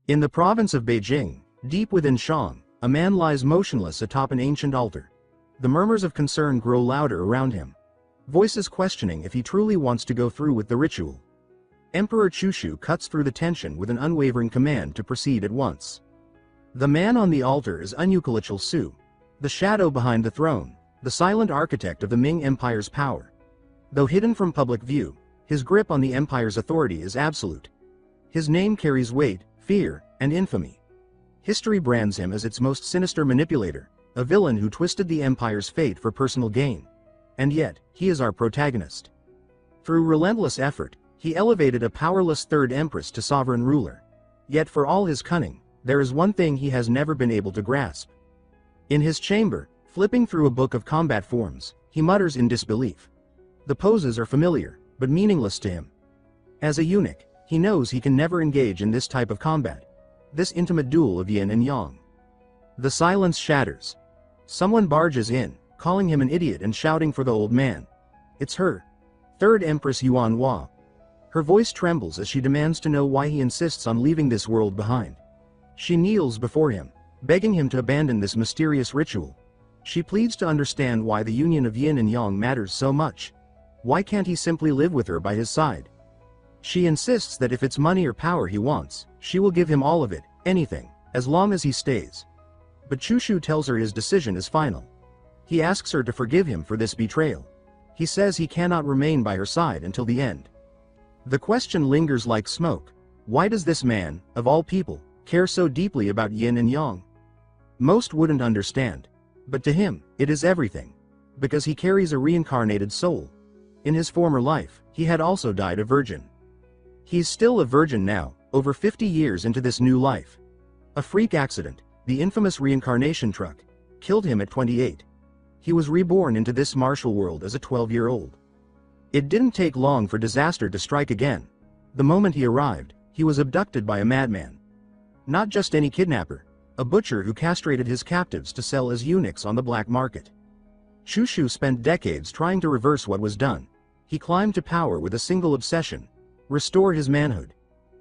In the province of Beijing, deep within Shang, a man lies motionless atop an ancient altar. The murmurs of concern grow louder around him. Voices questioning if he truly wants to go through with the ritual. Emperor Chushu cuts through the tension with an unwavering command to proceed at once. The man on the altar is Eunuch Lee Cheolsu, the shadow behind the throne, the silent architect of the Ming Empire's power. Though hidden from public view, his grip on the empire's authority is absolute. His name carries weight, fear, and infamy. History brands him as its most sinister manipulator, a villain who twisted the empire's fate for personal gain. And yet, he is our protagonist. Through relentless effort, he elevated a powerless third empress to sovereign ruler. Yet for all his cunning, there is one thing he has never been able to grasp. In his chamber, flipping through a book of combat forms, he mutters in disbelief. The poses are familiar, but meaningless to him. As a eunuch, he knows he can never engage in this type of combat. This intimate duel of yin and yang. The silence shatters. Someone barges in, calling him an idiot and shouting for the old man. It's her. Third Empress Yuanhua. Her voice trembles as she demands to know why he insists on leaving this world behind. She kneels before him, begging him to abandon this mysterious ritual. She pleads to understand why the union of yin and yang matters so much. Why can't he simply live with her by his side? She insists that if it's money or power he wants, she will give him all of it, anything, as long as he stays. But Chushu tells her his decision is final. He asks her to forgive him for this betrayal. He says he cannot remain by her side until the end. The question lingers like smoke. Why does this man, of all people, care so deeply about yin and yang? Most wouldn't understand. But to him, it is everything. Because he carries a reincarnated soul. In his former life, he had also died a virgin. He's still a virgin now, over 50 years into this new life. A freak accident, the infamous reincarnation truck, killed him at 28. He was reborn into this martial world as a 12-year-old. It didn't take long for disaster to strike again. The moment he arrived, he was abducted by a madman. Not just any kidnapper, a butcher who castrated his captives to sell as eunuchs on the black market. Chushu spent decades trying to reverse what was done. He climbed to power with a single obsession: restore his manhood.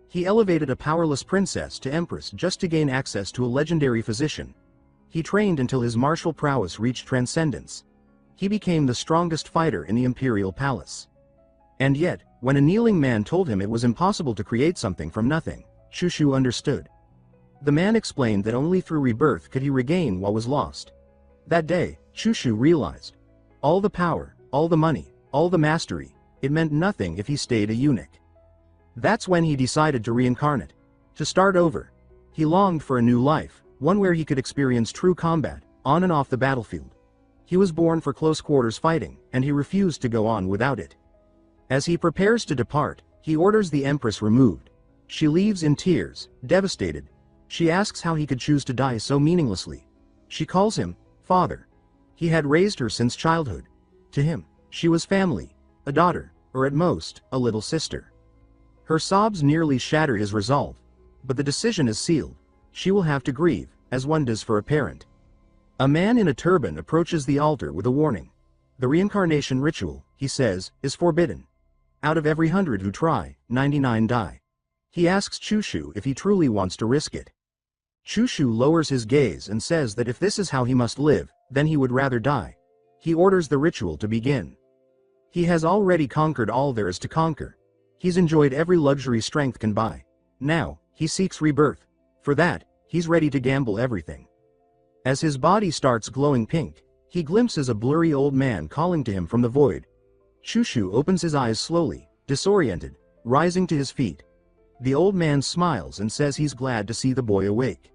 He elevated a powerless princess to empress just to gain access to a legendary physician. He trained until his martial prowess reached transcendence. He became the strongest fighter in the imperial palace. And yet, when a kneeling man told him it was impossible to create something from nothing, Chushu understood. The man explained that only through rebirth could he regain what was lost. That day, Chushu realized. All the power, all the money, all the mastery, it meant nothing if he stayed a eunuch. That's when he decided to reincarnate. To start over. He longed for a new life, one where he could experience true combat, on and off the battlefield. He was born for close quarters fighting, and he refused to go on without it. As he prepares to depart, he orders the empress removed. She leaves in tears, devastated. She asks how he could choose to die so meaninglessly. She calls him father. He had raised her since childhood. To him, she was family, a daughter, or at most, a little sister. Her sobs nearly shatter his resolve. But the decision is sealed. She will have to grieve, as one does for a parent. A man in a turban approaches the altar with a warning. The reincarnation ritual, he says, is forbidden. Out of every 100 who try, 99 die. He asks Chushu if he truly wants to risk it. Chushu lowers his gaze and says that if this is how he must live, then he would rather die. He orders the ritual to begin. He has already conquered all there is to conquer. He's enjoyed every luxury strength can buy. Now, he seeks rebirth. For that, he's ready to gamble everything. As his body starts glowing pink, he glimpses a blurry old man calling to him from the void. Chushu opens his eyes slowly, disoriented, rising to his feet. The old man smiles and says he's glad to see the boy awake.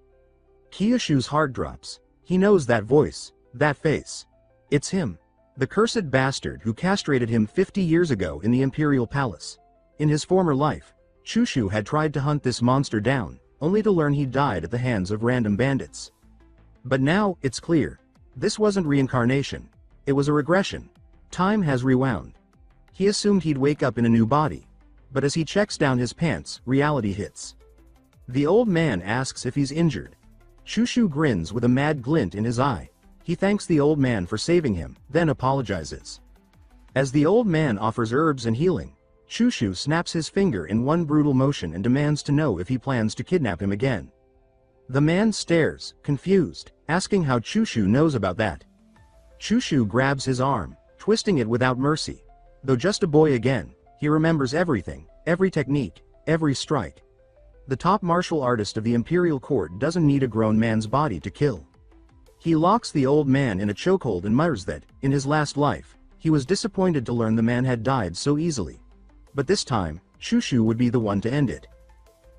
Kyushu's heart drops. He knows that voice, that face. It's him. The cursed bastard who castrated him 50 years ago in the imperial palace. In his former life, Chushu had tried to hunt this monster down, only to learn he died at the hands of random bandits. But now, it's clear. This wasn't reincarnation. It was a regression. Time has rewound. He assumed he'd wake up in a new body. But as he checks down his pants, reality hits. The old man asks if he's injured. Chushu grins with a mad glint in his eye. He thanks the old man for saving him, then apologizes. As the old man offers herbs and healing, Cheolsu snaps his finger in one brutal motion and demands to know if he plans to kidnap him again. The man stares, confused, asking how Cheolsu knows about that. Cheolsu grabs his arm, twisting it without mercy. Though just a boy again, he remembers everything, every technique, every strike. The top martial artist of the imperial court doesn't need a grown man's body to kill. He locks the old man in a chokehold and mutters that, in his last life, he was disappointed to learn the man had died so easily. But this time, Cheolsu would be the one to end it.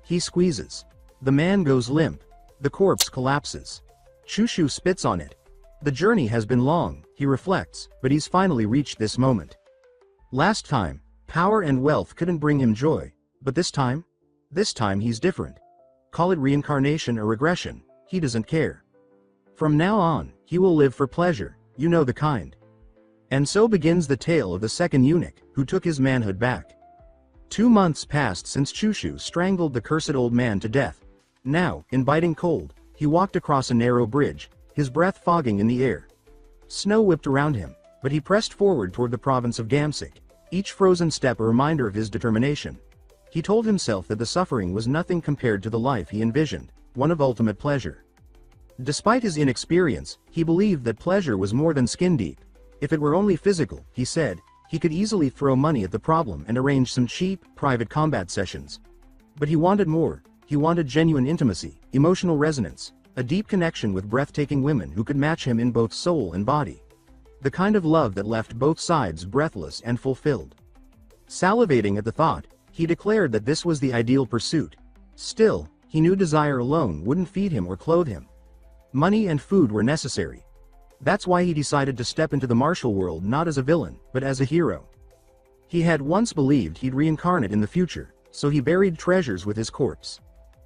He squeezes. The man goes limp. The corpse collapses. Cheolsu spits on it. The journey has been long, he reflects, but he's finally reached this moment. Last time, power and wealth couldn't bring him joy, but this time he's different. Call it reincarnation or regression, he doesn't care. From now on, he will live for pleasure, you know the kind. And so begins the tale of the second eunuch, who took his manhood back. 2 months passed since Cheolsu strangled the cursed old man to death. Now, in biting cold, he walked across a narrow bridge, his breath fogging in the air. Snow whipped around him, but he pressed forward toward the province of Gamsik, each frozen step a reminder of his determination. He told himself that the suffering was nothing compared to the life he envisioned, one of ultimate pleasure. Despite his inexperience, he believed that pleasure was more than skin deep. If it were only physical, he said, he could easily throw money at the problem and arrange some cheap, private combat sessions. But he wanted more. He wanted genuine intimacy, emotional resonance, a deep connection with breathtaking women who could match him in both soul and body. The kind of love that left both sides breathless and fulfilled. Salivating at the thought, he declared that this was the ideal pursuit. Still, he knew desire alone wouldn't feed him or clothe him. Money and food were necessary. That's why he decided to step into the martial world not as a villain, but as a hero. He had once believed he'd reincarnate in the future, so he buried treasures with his corpse.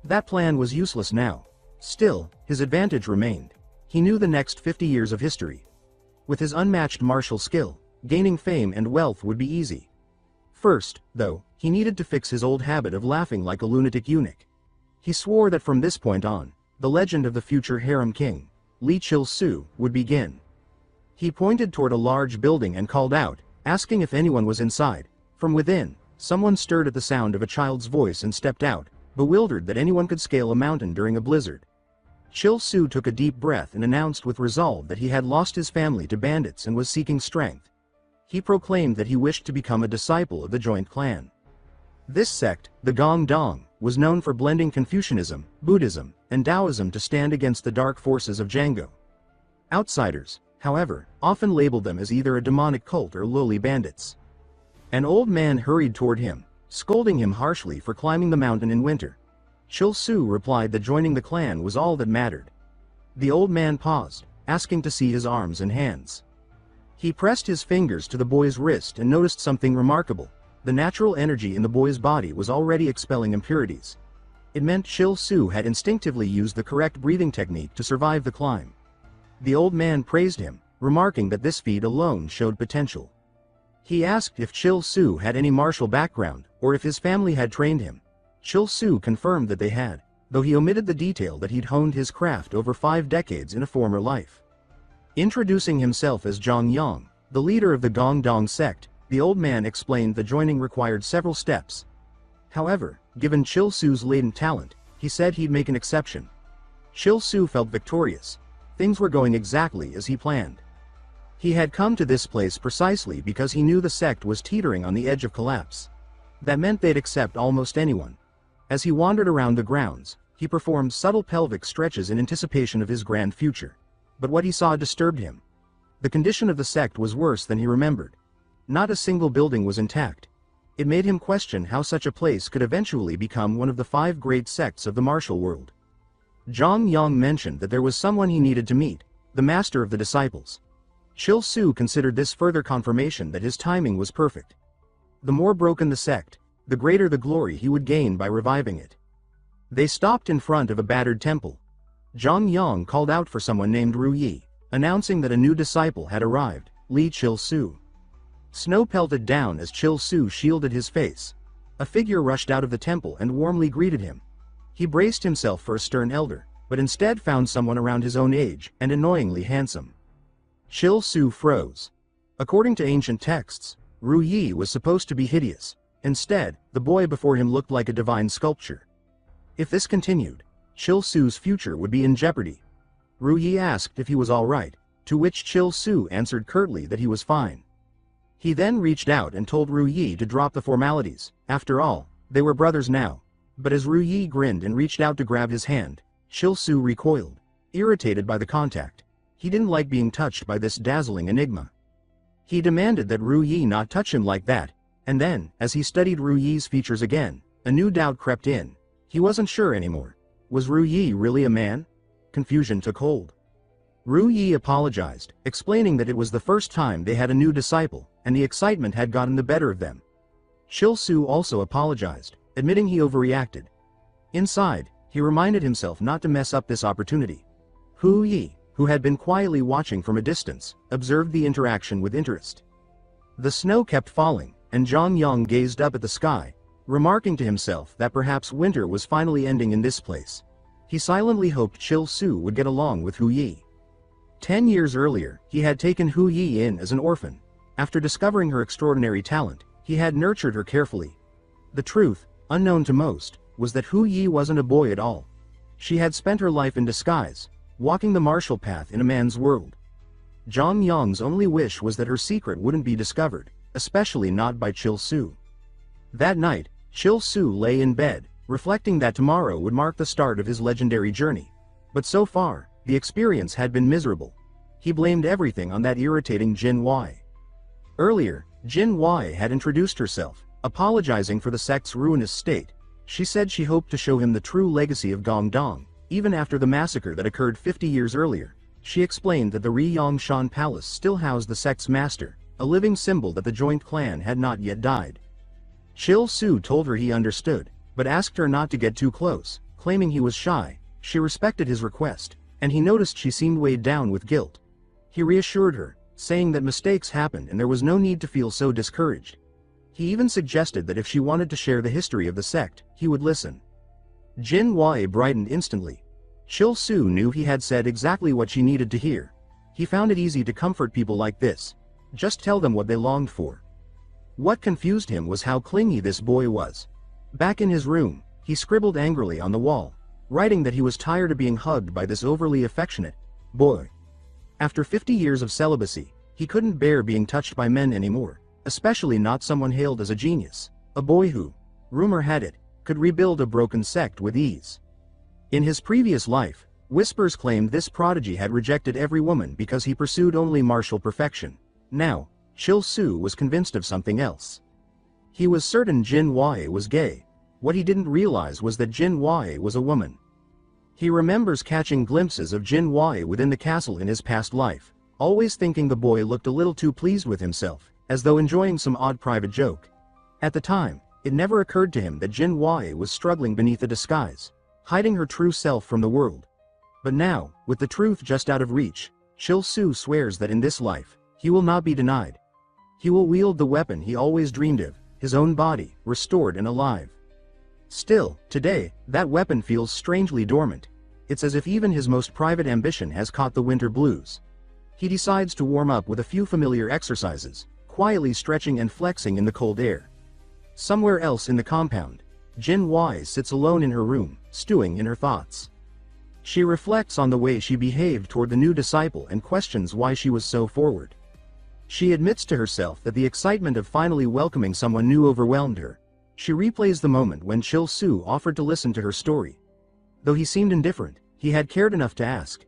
That plan was useless now. Still, his advantage remained. He knew the next 50 years of history. With his unmatched martial skill, gaining fame and wealth would be easy. First, though, he needed to fix his old habit of laughing like a lunatic eunuch. He swore that from this point on, the legend of the future harem king, Lee Cheolsu, would begin. He pointed toward a large building and called out, asking if anyone was inside. From within, someone stirred at the sound of a child's voice and stepped out, bewildered that anyone could scale a mountain during a blizzard. Cheolsu took a deep breath and announced with resolve that he had lost his family to bandits and was seeking strength. He proclaimed that he wished to become a disciple of the joint clan. This sect, the Gongdong, was known for blending Confucianism, Buddhism, and Taoism to stand against the dark forces of Django. Outsiders, however, often labeled them as either a demonic cult or lowly bandits. An old man hurried toward him, scolding him harshly for climbing the mountain in winter. Cheolsu replied that joining the clan was all that mattered. The old man paused, asking to see his arms and hands. He pressed his fingers to the boy's wrist and noticed something remarkable. The natural energy in the boy's body was already expelling impurities. It meant Cheolsu had instinctively used the correct breathing technique to survive the climb. The old man praised him, remarking that this feat alone showed potential. He asked if Cheolsu had any martial background, or if his family had trained him. Cheolsu confirmed that they had, though he omitted the detail that he'd honed his craft over 5 decades in a former life. Introducing himself as Zhang Yang, the leader of the Gongdong sect, the old man explained that joining required several steps. However, given Cheolsu's latent talent, he said he'd make an exception. Cheolsu felt victorious. Things were going exactly as he planned. He had come to this place precisely because he knew the sect was teetering on the edge of collapse. That meant they'd accept almost anyone. As he wandered around the grounds, he performed subtle pelvic stretches in anticipation of his grand future. But what he saw disturbed him. The condition of the sect was worse than he remembered. Not a single building was intact. It made him question how such a place could eventually become one of the 5 great sects of the martial world. Zhang Yang mentioned that there was someone he needed to meet, the master of the disciples. Cheolsu considered this further confirmation that his timing was perfect. The more broken the sect, the greater the glory he would gain by reviving it. They stopped in front of a battered temple. Zhang Yang called out for someone named Ru Yi, announcing that a new disciple had arrived, Lee Cheolsu. Snow pelted down as Cheolsu shielded his face. A figure rushed out of the temple and warmly greeted him. He braced himself for a stern elder, but instead found someone around his own age and annoyingly handsome. Cheolsu froze. According to ancient texts, Ru Yi was supposed to be hideous, Instead, the boy before him looked like a divine sculpture. If this continued, Cheolsu's future would be in jeopardy. Ruyi asked if he was alright, to which Cheolsu answered curtly that he was fine. He then reached out and told Ruyi to drop the formalities. After all, they were brothers now. But as Ruyi grinned and reached out to grab his hand, Cheolsu recoiled, irritated by the contact. He didn't like being touched by this dazzling enigma. He demanded that Ruyi not touch him like that, and then, as he studied Ruyi's features again, a new doubt crept in. He wasn't sure anymore. Was Ruyi really a man? Confusion took hold. Ruyi apologized, explaining that it was the first time they had a new disciple, and the excitement had gotten the better of them. Cheolsu also apologized, admitting he overreacted. Inside, he reminded himself not to mess up this opportunity. Ruyi, who had been quietly watching from a distance, observed the interaction with interest. The snow kept falling, and Zhang Yang gazed up at the sky, remarking to himself that perhaps winter was finally ending in this place. He silently hoped Cheolsu would get along with Ruyi. 10 years earlier, he had taken Ruyi in as an orphan. After discovering her extraordinary talent, he had nurtured her carefully. The truth, unknown to most, was that Ruyi wasn't a boy at all. She had spent her life in disguise, walking the martial path in a man's world. Zhang Yang's only wish was that her secret wouldn't be discovered, especially not by Cheolsu. That night, Cheolsu lay in bed, reflecting that tomorrow would mark the start of his legendary journey. But so far, the experience had been miserable. He blamed everything on that irritating Jin Wei. Earlier, Jin Wei had introduced herself, apologizing for the sect's ruinous state. She said she hoped to show him the true legacy of Gongdong, even after the massacre that occurred 50 years earlier. She explained that the Rieyangshan Palace still housed the sect's master, a living symbol that the joint clan had not yet died. Cheolsu told her he understood, but asked her not to get too close, claiming he was shy. She respected his request, and he noticed she seemed weighed down with guilt. He reassured her, saying that mistakes happened and there was no need to feel so discouraged. He even suggested that if she wanted to share the history of the sect, he would listen. Jin Wei brightened instantly. Cheolsu knew he had said exactly what she needed to hear. He found it easy to comfort people like this. Just tell them what they longed for. What confused him was how clingy this boy was. Back in his room, he scribbled angrily on the wall, writing that he was tired of being hugged by this overly affectionate boy. After 50 years of celibacy, he couldn't bear being touched by men anymore, especially not someone hailed as a genius, a boy who, rumor had it, could rebuild a broken sect with ease. In his previous life, whispers claimed this prodigy had rejected every woman because he pursued only martial perfection. Now, Cheolsu was convinced of something else. He was certain Jin Wei was gay. What he didn't realize was that Jin Wei was a woman. He remembers catching glimpses of Jin Wei within the castle in his past life, always thinking the boy looked a little too pleased with himself, as though enjoying some odd private joke. At the time, it never occurred to him that Jin Wei was struggling beneath a disguise, hiding her true self from the world. But now, with the truth just out of reach, Cheolsu swears that in this life, he will not be denied. He will wield the weapon he always dreamed of, his own body, restored and alive. Still, today, that weapon feels strangely dormant. It's as if even his most private ambition has caught the winter blues. He decides to warm up with a few familiar exercises, quietly stretching and flexing in the cold air. Somewhere else in the compound, Jin Wei sits alone in her room, stewing in her thoughts. She reflects on the way she behaved toward the new disciple and questions why she was so forward. She admits to herself that the excitement of finally welcoming someone new overwhelmed her. She replays the moment when Cheolsu offered to listen to her story. Though he seemed indifferent, he had cared enough to ask.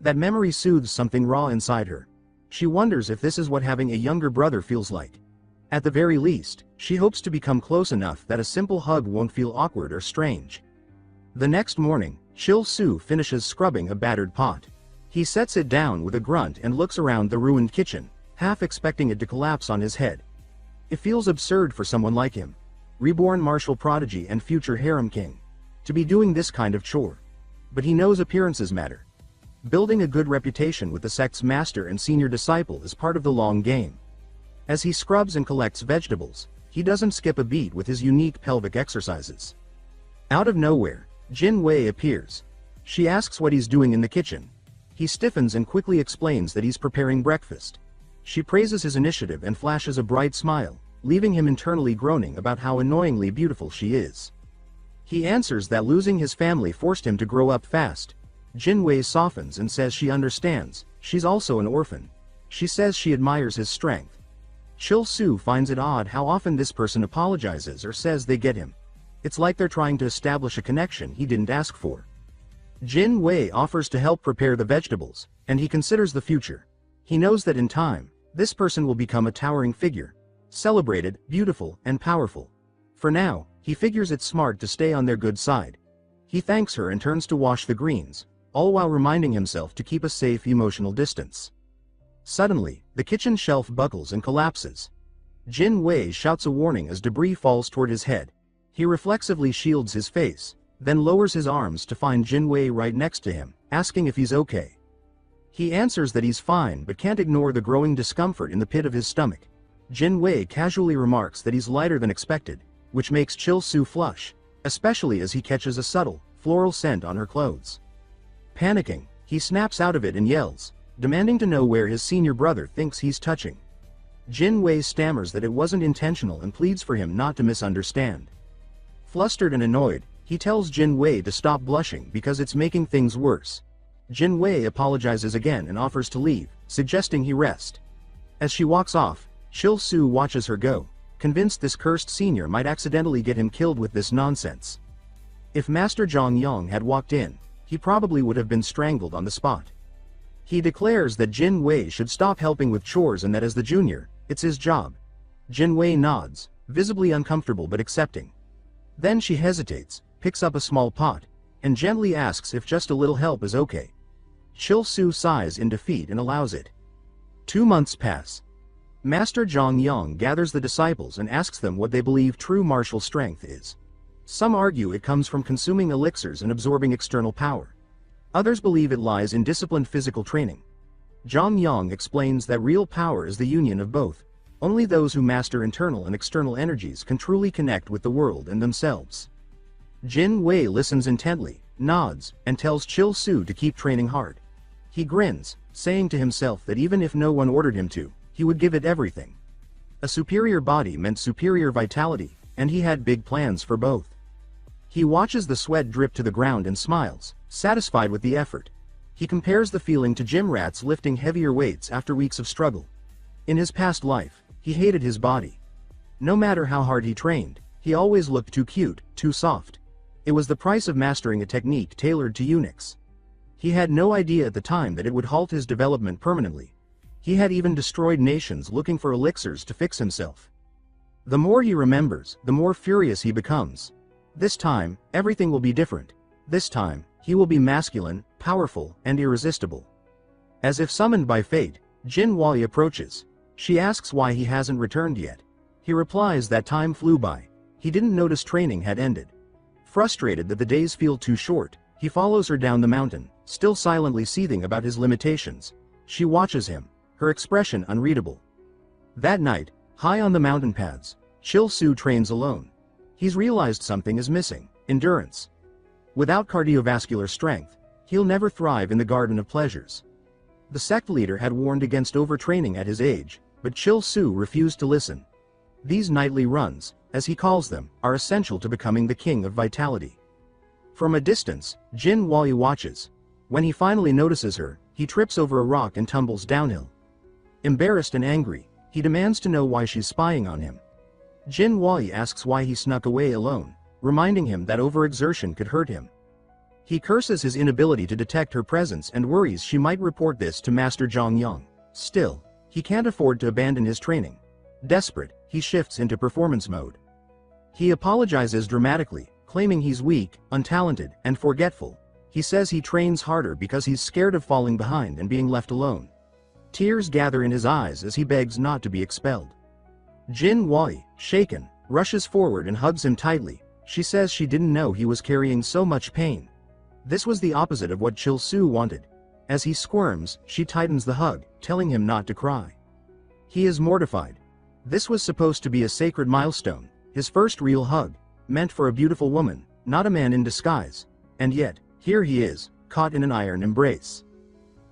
That memory soothes something raw inside her. She wonders if this is what having a younger brother feels like. At the very least, she hopes to become close enough that a simple hug won't feel awkward or strange. The next morning, Cheolsu finishes scrubbing a battered pot. He sets it down with a grunt and looks around the ruined kitchen, half expecting it to collapse on his head. It feels absurd for someone like him, reborn martial prodigy and future harem king, to be doing this kind of chore. But he knows appearances matter. Building a good reputation with the sect's master and senior disciple is part of the long game. As he scrubs and collects vegetables, he doesn't skip a beat with his unique pelvic exercises. Out of nowhere, Jin Wei appears. She asks what he's doing in the kitchen. He stiffens and quickly explains that he's preparing breakfast. She praises his initiative and flashes a bright smile, leaving him internally groaning about how annoyingly beautiful she is. He answers that losing his family forced him to grow up fast. Jin Wei softens and says she understands, she's also an orphan. She says she admires his strength. Cheolsu finds it odd how often this person apologizes or says they get him. It's like they're trying to establish a connection he didn't ask for. Jin Wei offers to help prepare the vegetables, and he considers the future. He knows that in time, this person will become a towering figure, celebrated, beautiful, and powerful. For now, he figures it's smart to stay on their good side. He thanks her and turns to wash the greens, all while reminding himself to keep a safe emotional distance. Suddenly, the kitchen shelf buckles and collapses. Jin Wei shouts a warning as debris falls toward his head. He reflexively shields his face, then lowers his arms to find Jin Wei right next to him, asking if he's okay. He answers that he's fine but can't ignore the growing discomfort in the pit of his stomach. Jin Wei casually remarks that he's lighter than expected, which makes Cheolsu flush, especially as he catches a subtle, floral scent on her clothes. Panicking, he snaps out of it and yells, demanding to know where his senior brother thinks he's touching. Jin Wei stammers that it wasn't intentional and pleads for him not to misunderstand. Flustered and annoyed, he tells Jin Wei to stop blushing because it's making things worse. Jin Wei apologizes again and offers to leave, suggesting he rest. As she walks off, Cheolsu watches her go, convinced this cursed senior might accidentally get him killed with this nonsense. If Master Zhang Yang had walked in, he probably would have been strangled on the spot. He declares that Jin Wei should stop helping with chores and that as the junior, it's his job. Jin Wei nods, visibly uncomfortable but accepting. Then she hesitates, picks up a small pot, and gently asks if just a little help is okay. Cheolsu sighs in defeat and allows it. 2 months pass. Master Zhang Yang gathers the disciples and asks them what they believe true martial strength is. Some argue it comes from consuming elixirs and absorbing external power. Others believe it lies in disciplined physical training. Zhang Yang explains that real power is the union of both. Only those who master internal and external energies can truly connect with the world and themselves. Jin Wei listens intently, nods, and tells Cheolsu to keep training hard. He grins, saying to himself that even if no one ordered him to, he would give it everything. A superior body meant superior vitality, and he had big plans for both. He watches the sweat drip to the ground and smiles, satisfied with the effort. He compares the feeling to gym rats lifting heavier weights after weeks of struggle. In his past life, he hated his body. No matter how hard he trained, he always looked too cute, too soft. It was the price of mastering a technique tailored to eunuchs. He had no idea at the time that it would halt his development permanently. He had even destroyed nations looking for elixirs to fix himself. The more he remembers, the more furious he becomes. This time, everything will be different. This time, he will be masculine, powerful, and irresistible. As if summoned by fate, Jin Wei approaches. She asks why he hasn't returned yet. He replies that time flew by. He didn't notice training had ended. Frustrated that the days feel too short, he follows her down the mountain, still silently seething about his limitations. She watches him, her expression unreadable. That night, high on the mountain paths, Cheolsu trains alone. He's realized something is missing: endurance. Without cardiovascular strength, he'll never thrive in the Garden of Pleasures. The sect leader had warned against overtraining at his age, but Cheolsu refused to listen. These nightly runs, as he calls them, are essential to becoming the king of vitality. From a distance, Jin Wei watches. When he finally notices her, he trips over a rock and tumbles downhill. Embarrassed and angry, he demands to know why she's spying on him. Jin Wei asks why he snuck away alone, reminding him that overexertion could hurt him. He curses his inability to detect her presence and worries she might report this to Master Zhang Yang. Still, he can't afford to abandon his training. Desperate, he shifts into performance mode. He apologizes dramatically, claiming he's weak, untalented, and forgetful. He says he trains harder because he's scared of falling behind and being left alone. Tears gather in his eyes as he begs not to be expelled. Jin Wei, shaken, rushes forward and hugs him tightly. She says she didn't know he was carrying so much pain. This was the opposite of what Cheolsu wanted. As he squirms, she tightens the hug, telling him not to cry. He is mortified. This was supposed to be a sacred milestone, his first real hug, meant for a beautiful woman, not a man in disguise. And yet, here he is, caught in an iron embrace.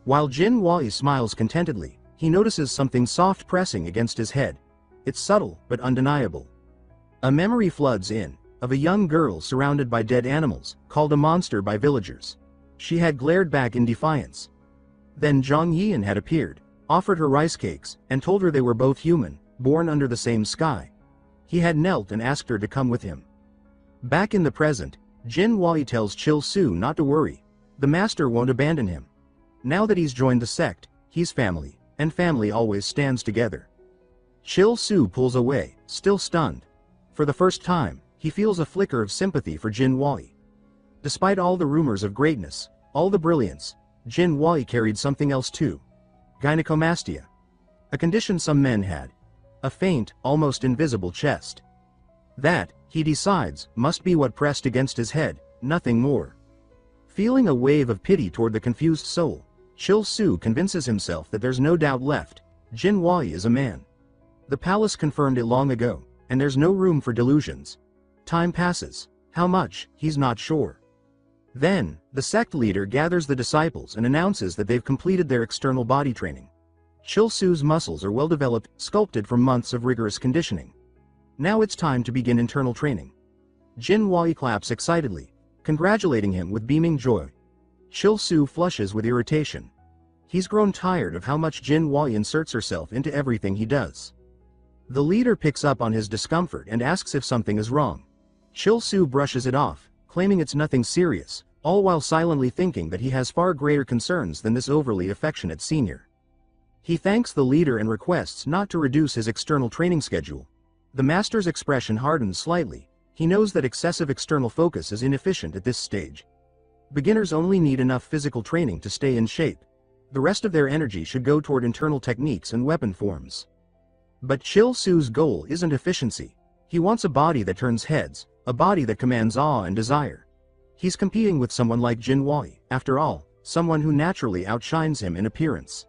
While Jin Wei smiles contentedly, he notices something soft pressing against his head. It's subtle, but undeniable. A memory floods in, of a young girl surrounded by dead animals, called a monster by villagers. She had glared back in defiance. Then Zhang Yian had appeared, offered her rice cakes, and told her they were both human, born under the same sky. He had knelt and asked her to come with him. Back in the present, Jin Wei tells Cheolsu not to worry. The master won't abandon him. Now that he's joined the sect, he's family, and family always stands together. Cheolsu pulls away, still stunned. For the first time, he feels a flicker of sympathy for Jin Wei. Despite all the rumors of greatness, all the brilliance, Jin Wei carried something else too. Gynecomastia. A condition some men had. A faint, almost invisible chest. That, he decides, must be what pressed against his head, nothing more. Feeling a wave of pity toward the confused soul, Cheolsu convinces himself that there's no doubt left. Jin Wei is a man. The palace confirmed it long ago, and there's no room for delusions. Time passes. How much, he's not sure. Then, the sect leader gathers the disciples and announces that they've completed their external body training. Cheolsu's muscles are well developed, sculpted from months of rigorous conditioning. Now it's time to begin internal training. Jin Wei claps excitedly, congratulating him with beaming joy. Cheolsu flushes with irritation. He's grown tired of how much Jin Wei inserts herself into everything he does. The leader picks up on his discomfort and asks if something is wrong. Cheolsu brushes it off, claiming it's nothing serious, all while silently thinking that he has far greater concerns than this overly affectionate senior. He thanks the leader and requests not to reduce his external training schedule. The master's expression hardens slightly. He knows that excessive external focus is inefficient at this stage. Beginners only need enough physical training to stay in shape. The rest of their energy should go toward internal techniques and weapon forms. But Cheolsu's goal isn't efficiency. He wants a body that turns heads, a body that commands awe and desire. He's competing with someone like Jin Wei, after all, someone who naturally outshines him in appearance.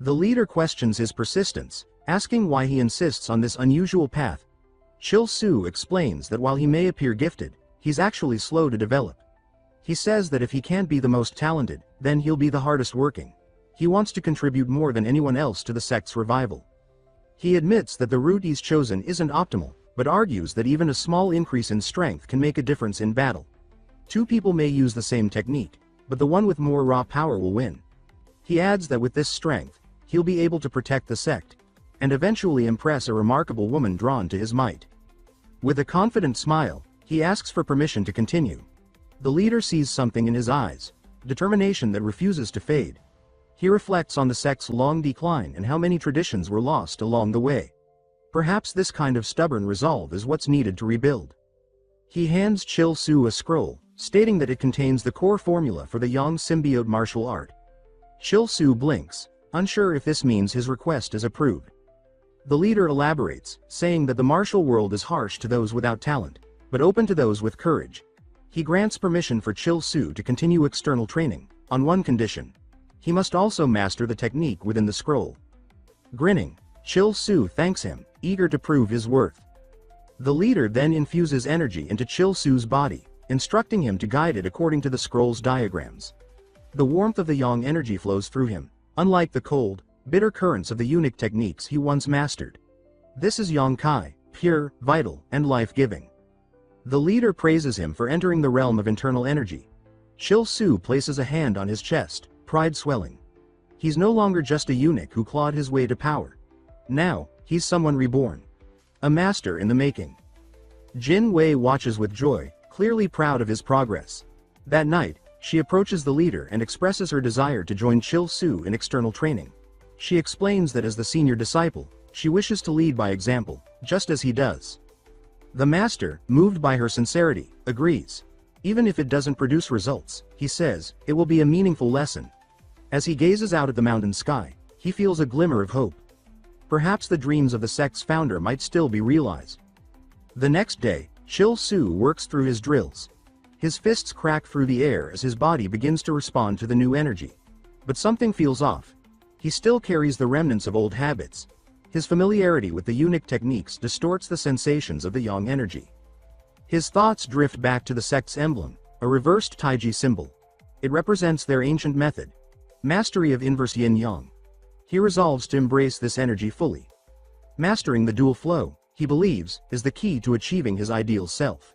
The leader questions his persistence, asking why he insists on this unusual path. Cheolsu explains that while he may appear gifted, he's actually slow to develop. He says that if he can't be the most talented, then he'll be the hardest working. He wants to contribute more than anyone else to the sect's revival. He admits that the route he's chosen isn't optimal, but argues that even a small increase in strength can make a difference in battle. Two people may use the same technique, but the one with more raw power will win. He adds that with this strength, he'll be able to protect the sect, and eventually impress a remarkable woman drawn to his might. With a confident smile, he asks for permission to continue. The leader sees something in his eyes, determination that refuses to fade. He reflects on the sect's long decline and how many traditions were lost along the way. Perhaps this kind of stubborn resolve is what's needed to rebuild. He hands Cheolsu a scroll, stating that it contains the core formula for the Yang symbiote martial art. Cheolsu blinks, unsure if this means his request is approved. The leader elaborates, saying that the martial world is harsh to those without talent, but open to those with courage. He grants permission for Cheolsu to continue external training, on one condition. He must also master the technique within the scroll. Grinning, Cheolsu thanks him, eager to prove his worth. The leader then infuses energy into Cheolsu's body, instructing him to guide it according to the scroll's diagrams. The warmth of the Yang energy flows through him, unlike the cold, bitter currents of the eunuch techniques he once mastered. This is Yang Kai, pure, vital, and life-giving. The leader praises him for entering the realm of internal energy. Cheolsu places a hand on his chest, pride swelling. He's no longer just a eunuch who clawed his way to power. Now, he's someone reborn. A master in the making. Jin Wei watches with joy, clearly proud of his progress. That night, she approaches the leader and expresses her desire to join Cheolsu in external training. She explains that as the senior disciple, she wishes to lead by example, just as he does. The master, moved by her sincerity, agrees. Even if it doesn't produce results, he says, it will be a meaningful lesson. As he gazes out at the mountain sky, he feels a glimmer of hope. Perhaps the dreams of the sect's founder might still be realized. The next day, Cheolsu works through his drills. His fists crack through the air as his body begins to respond to the new energy. But something feels off. He still carries the remnants of old habits. His familiarity with the eunuch techniques distorts the sensations of the Yang energy. His thoughts drift back to the sect's emblem, a reversed Taiji symbol. It represents their ancient method, mastery of inverse yin-yang. He resolves to embrace this energy fully. Mastering the dual flow, he believes, is the key to achieving his ideal self.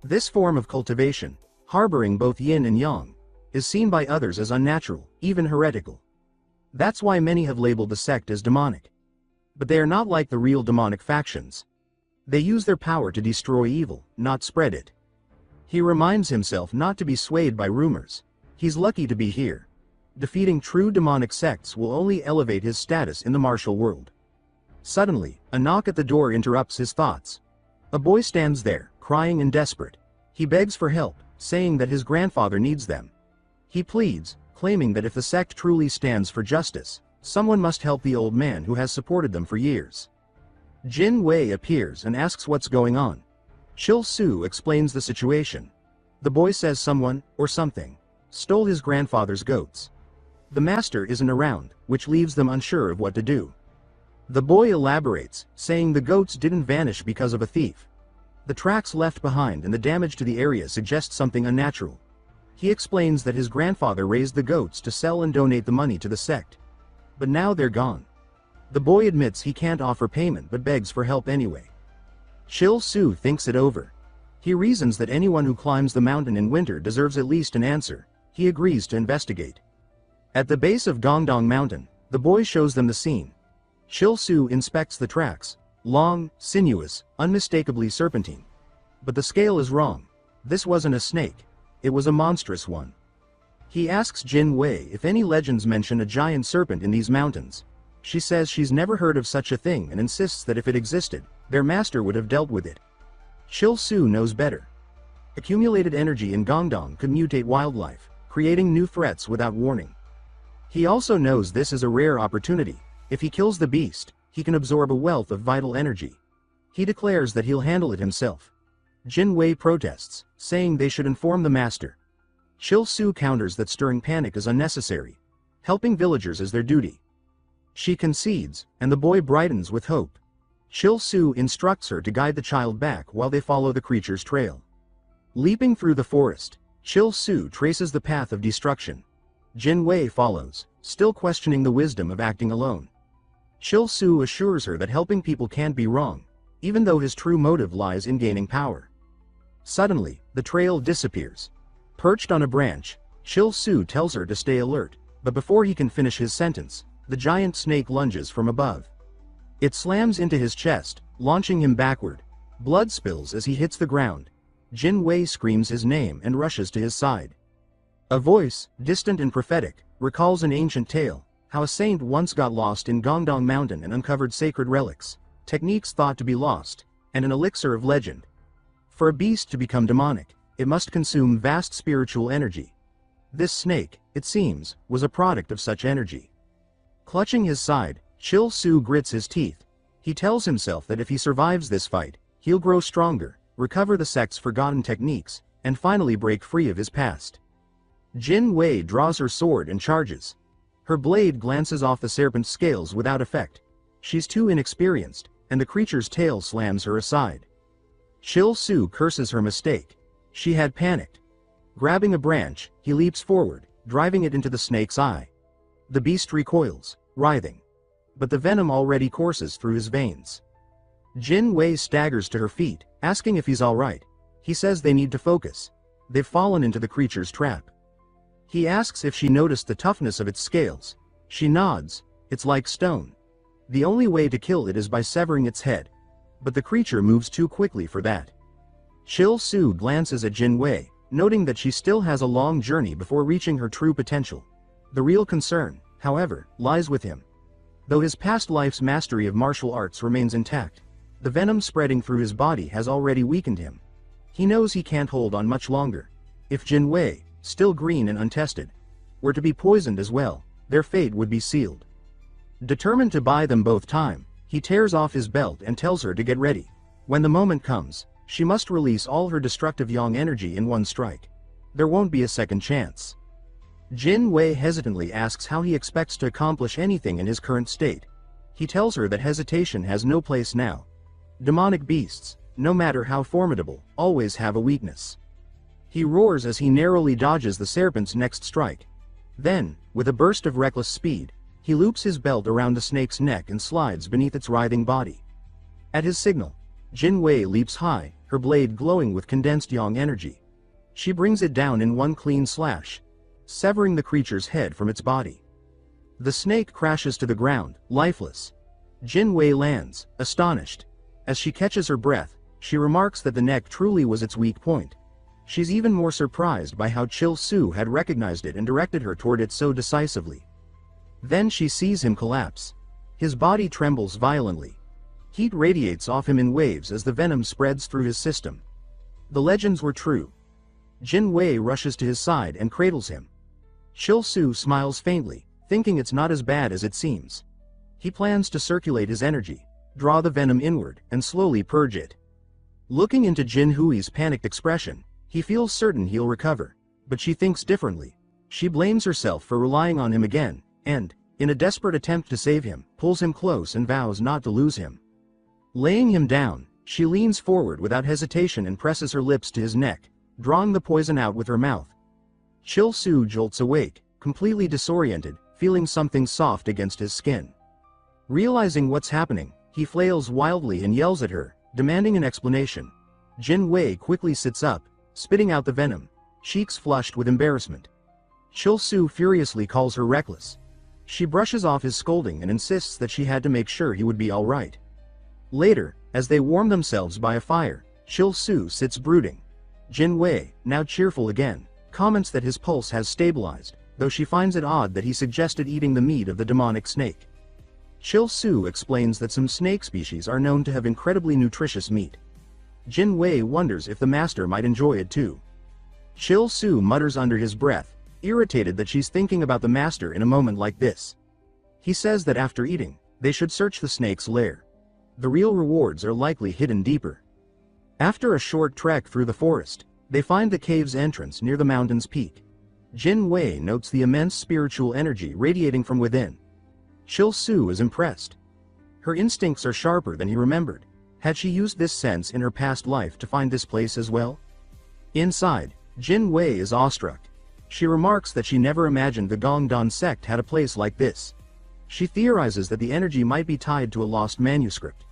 This form of cultivation, harboring both yin and yang, is seen by others as unnatural, even heretical. That's why many have labeled the sect as demonic. But they are not like the real demonic factions. They use their power to destroy evil, not spread it. He reminds himself not to be swayed by rumors. He's lucky to be here. Defeating true demonic sects will only elevate his status in the martial world. Suddenly, a knock at the door interrupts his thoughts. A boy stands there, crying and desperate. He begs for help, saying that his grandfather needs them. He pleads, claiming that if the sect truly stands for justice, someone must help the old man who has supported them for years. Jin Wei appears and asks what's going on. Cheolsu explains the situation. The boy says someone, or something, stole his grandfather's goats. The master isn't around, which leaves them unsure of what to do. The boy elaborates, saying the goats didn't vanish because of a thief. The tracks left behind and the damage to the area suggest something unnatural. He explains that his grandfather raised the goats to sell and donate the money to the sect. But now they're gone. The boy admits he can't offer payment but begs for help anyway. Cheolsu thinks it over. He reasons that anyone who climbs the mountain in winter deserves at least an answer. He agrees to investigate. At the base of Gongdong Mountain, the boy shows them the scene. Cheolsu inspects the tracks, long, sinuous, unmistakably serpentine. But the scale is wrong. This wasn't a snake. It was a monstrous one. He asks Jin Wei if any legends mention a giant serpent in these mountains. She says she's never heard of such a thing and insists that if it existed, their master would have dealt with it. Cheolsu knows better. Accumulated energy in Gongdong could mutate wildlife, creating new threats without warning. He also knows this is a rare opportunity. If he kills the beast, he can absorb a wealth of vital energy. He declares that he'll handle it himself. Jin Wei protests, saying they should inform the master. Cheolsu counters that stirring panic is unnecessary. Helping villagers is their duty. She concedes, and the boy brightens with hope. Cheolsu instructs her to guide the child back while they follow the creature's trail. Leaping through the forest, Cheolsu traces the path of destruction. Jin Wei follows, still questioning the wisdom of acting alone. Cheolsu assures her that helping people can't be wrong, even though his true motive lies in gaining power. Suddenly, the trail disappears. Perched on a branch, Cheolsu tells her to stay alert, but before he can finish his sentence, the giant snake lunges from above. It slams into his chest, launching him backward. Blood spills as he hits the ground. Jin Wei screams his name and rushes to his side. A voice, distant and prophetic, recalls an ancient tale, how a saint once got lost in Gongdong Mountain and uncovered sacred relics, techniques thought to be lost, and an elixir of legend. For a beast to become demonic, it must consume vast spiritual energy. This snake, it seems, was a product of such energy. Clutching his side, Cheolsu grits his teeth. He tells himself that if he survives this fight, he'll grow stronger, recover the sect's forgotten techniques, and finally break free of his past. Jin Wei draws her sword and charges. Her blade glances off the serpent's scales without effect. She's too inexperienced, and the creature's tail slams her aside. Cheolsu curses her mistake. She had panicked. Grabbing a branch, he leaps forward, driving it into the snake's eye. The beast recoils, writhing. But the venom already courses through his veins. Jin Wei staggers to her feet, asking if he's alright. He says they need to focus. They've fallen into the creature's trap. He asks if she noticed the toughness of its scales. She nods. It's like stone. The only way to kill it is by severing its head. But the creature moves too quickly for that. Cheolsu glances at Jin Wei, noting that she still has a long journey before reaching her true potential. The real concern, however, lies with him. Though his past life's mastery of martial arts remains intact, the venom spreading through his body has already weakened him. He knows he can't hold on much longer. If Jin Wei, still green and untested, were to be poisoned as well, their fate would be sealed. Determined to buy them both time, he tears off his belt and tells her to get ready. When the moment comes, she must release all her destructive yang energy in one strike. There won't be a second chance. Jin Wei hesitantly asks how he expects to accomplish anything in his current state. He tells her that hesitation has no place now. Demonic beasts, no matter how formidable, always have a weakness. He roars as he narrowly dodges the serpent's next strike. Then, with a burst of reckless speed, He loops his belt around the snake's neck and slides beneath its writhing body. At his signal, Jin Wei leaps high, her blade glowing with condensed yang energy. She brings it down in one clean slash, severing the creature's head from its body. The snake crashes to the ground, lifeless. Jin Wei lands, astonished. As she catches her breath, she remarks that the neck truly was its weak point. She's even more surprised by how Cheolsu had recognized it and directed her toward it so decisively. Then she sees him collapse. His body trembles violently. Heat radiates off him in waves as the venom spreads through his system. The legends were true. Jin Wei rushes to his side and cradles him. Cheolsu smiles faintly, thinking it's not as bad as it seems. He plans to circulate his energy, draw the venom inward, and slowly purge it. Looking into Jin Hui's panicked expression, he feels certain he'll recover, but she thinks differently. She blames herself for relying on him again, and, in a desperate attempt to save him, pulls him close and vows not to lose him. Laying him down, she leans forward without hesitation and presses her lips to his neck, drawing the poison out with her mouth. Cheolsu jolts awake, completely disoriented, feeling something soft against his skin. Realizing what's happening, he flails wildly and yells at her, demanding an explanation. Jin Wei quickly sits up, spitting out the venom, cheeks flushed with embarrassment. Cheolsu furiously calls her reckless. She brushes off his scolding and insists that she had to make sure he would be all right. Later, as they warm themselves by a fire, Cheolsu sits brooding. Jin Wei, now cheerful again, comments that his pulse has stabilized, though she finds it odd that he suggested eating the meat of the demonic snake. Cheolsu explains that some snake species are known to have incredibly nutritious meat. Jin Wei wonders if the master might enjoy it too. Cheolsu mutters under his breath, irritated that she's thinking about the master in a moment like this. He says that after eating, they should search the snake's lair. The real rewards are likely hidden deeper. After a short trek through the forest, they find the cave's entrance near the mountain's peak. Jin Wei notes the immense spiritual energy radiating from within. Cheolsu is impressed. Her instincts are sharper than he remembered. Had she used this sense in her past life to find this place as well? Inside, Jin Wei is awestruck. She remarks that she never imagined the Gongdan sect had a place like this. She theorizes that the energy might be tied to a lost manuscript.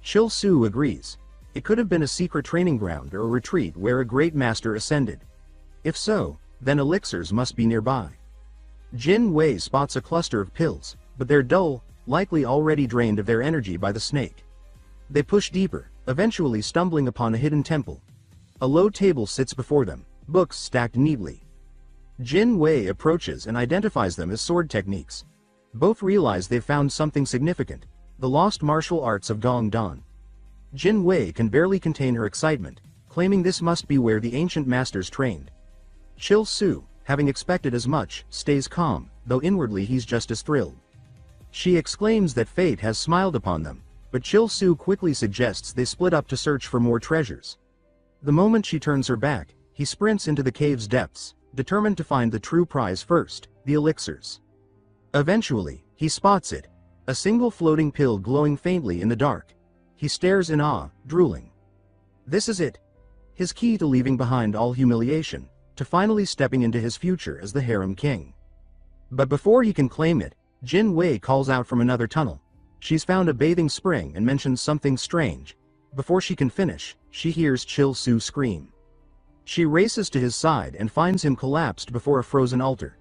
Cheolsu agrees. It could have been a secret training ground or a retreat where a great master ascended. If so, then elixirs must be nearby. Jin Wei spots a cluster of pills, but they're dull, likely already drained of their energy by the snake. They push deeper, eventually stumbling upon a hidden temple. A low table sits before them, books stacked neatly. Jin Wei approaches and identifies them as sword techniques. Both realize they've found something significant, the lost martial arts of Gongdan. Jin Wei can barely contain her excitement, claiming this must be where the ancient masters trained. Cheolsu, having expected as much, stays calm, though inwardly he's just as thrilled. She exclaims that fate has smiled upon them, but Cheolsu quickly suggests they split up to search for more treasures. The moment she turns her back, he sprints into the cave's depths, determined to find the true prize first, the elixirs. Eventually, he spots it, a single floating pill glowing faintly in the dark. He stares in awe, drooling. This is it. His key to leaving behind all humiliation, to finally stepping into his future as the harem king. But before he can claim it, Jin Wei calls out from another tunnel. She's found a bathing spring and mentions something strange. Before she can finish, she hears Cheolsu scream. She races to his side and finds him collapsed before a frozen altar.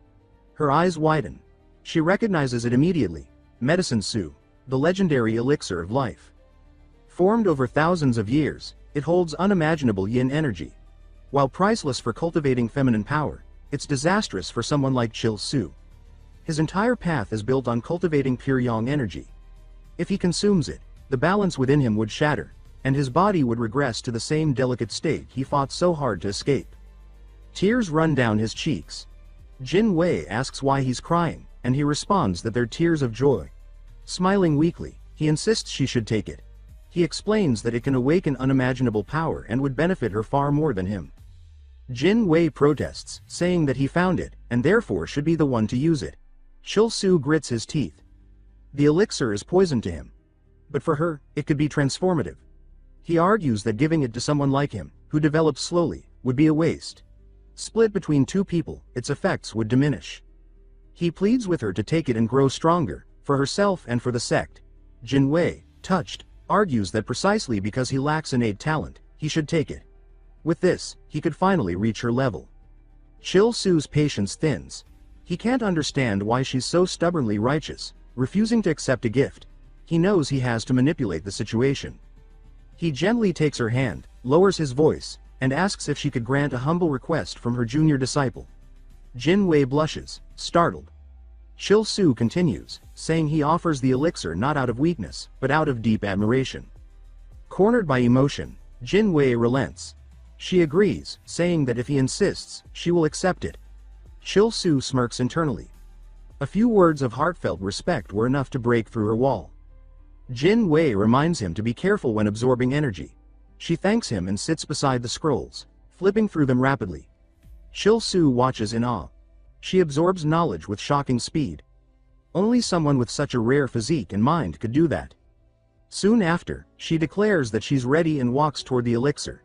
Her eyes widen. She recognizes it immediately, Medicine Su, the legendary elixir of life. Formed over thousands of years, it holds unimaginable yin energy. While priceless for cultivating feminine power, it's disastrous for someone like Cheolsu. His entire path is built on cultivating pure yang energy. If he consumes it, the balance within him would shatter, and his body would regress to the same delicate state he fought so hard to escape. Tears run down his cheeks. Jin Wei asks why he's crying, and he responds that they're tears of joy. Smiling weakly, he insists she should take it. He explains that it can awaken unimaginable power and would benefit her far more than him. Jin Wei protests, saying that he found it, and therefore should be the one to use it. Cheolsu grits his teeth. The elixir is poison to him. But for her, it could be transformative. He argues that giving it to someone like him, who develops slowly, would be a waste. Split between two people, its effects would diminish. He pleads with her to take it and grow stronger, for herself and for the sect. Jin Wei, touched, argues that precisely because he lacks innate talent, he should take it. With this, he could finally reach her level. Cheolsu's patience thins. He can't understand why she's so stubbornly righteous, refusing to accept a gift. He knows he has to manipulate the situation. He gently takes her hand, lowers his voice, and asks if she could grant a humble request from her junior disciple. Jin Wei blushes, startled. Cheolsu continues, saying he offers the elixir not out of weakness, but out of deep admiration. Cornered by emotion, Jin Wei relents. She agrees, saying that if he insists, she will accept it. Cheolsu smirks internally. A few words of heartfelt respect were enough to break through her wall. Jin Wei reminds him to be careful when absorbing energy. She thanks him and sits beside the scrolls, flipping through them rapidly. Cheolsu watches in awe. She absorbs knowledge with shocking speed. Only someone with such a rare physique and mind could do that. Soon after, she declares that she's ready and walks toward the elixir.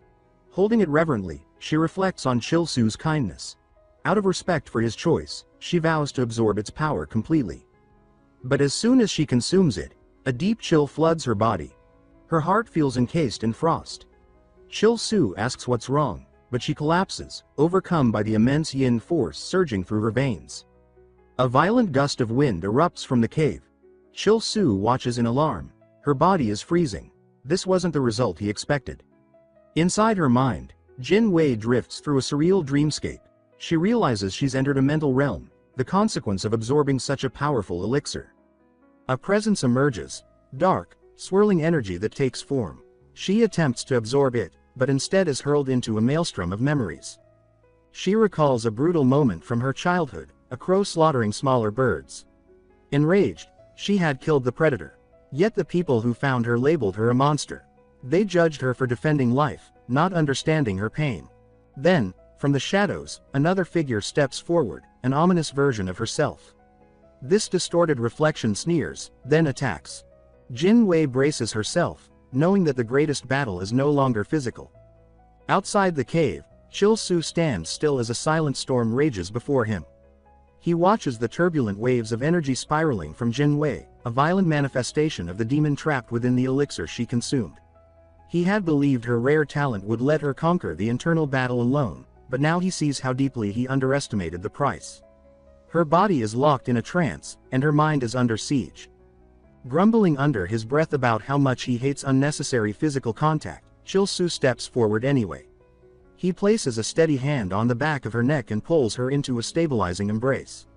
Holding it reverently, she reflects on Cheolsu's kindness. Out of respect for his choice, she vows to absorb its power completely. But as soon as she consumes it, a deep chill floods her body. Her heart feels encased in frost. Cheolsu asks what's wrong, but she collapses, overcome by the immense yin force surging through her veins. A violent gust of wind erupts from the cave. Cheolsu watches in alarm. Her body is freezing. This wasn't the result he expected. Inside her mind, Jin Wei drifts through a surreal dreamscape. She realizes she's entered a mental realm, the consequence of absorbing such a powerful elixir. A presence emerges, dark, swirling energy that takes form. She attempts to absorb it, but instead is hurled into a maelstrom of memories. She recalls a brutal moment from her childhood, a crow slaughtering smaller birds. Enraged, she had killed the predator. Yet the people who found her labeled her a monster. They judged her for defending life, not understanding her pain. Then, from the shadows, another figure steps forward, an ominous version of herself. This distorted reflection sneers, then attacks. Jin Wei braces herself, knowing that the greatest battle is no longer physical. Outside the cave, Cheolsu stands still as a silent storm rages before him. He watches the turbulent waves of energy spiraling from Jin Wei, a violent manifestation of the demon trapped within the elixir she consumed. He had believed her rare talent would let her conquer the internal battle alone, but now he sees how deeply he underestimated the price. Her body is locked in a trance, and her mind is under siege. Grumbling under his breath about how much he hates unnecessary physical contact, Cheolsu steps forward anyway. He places a steady hand on the back of her neck and pulls her into a stabilizing embrace.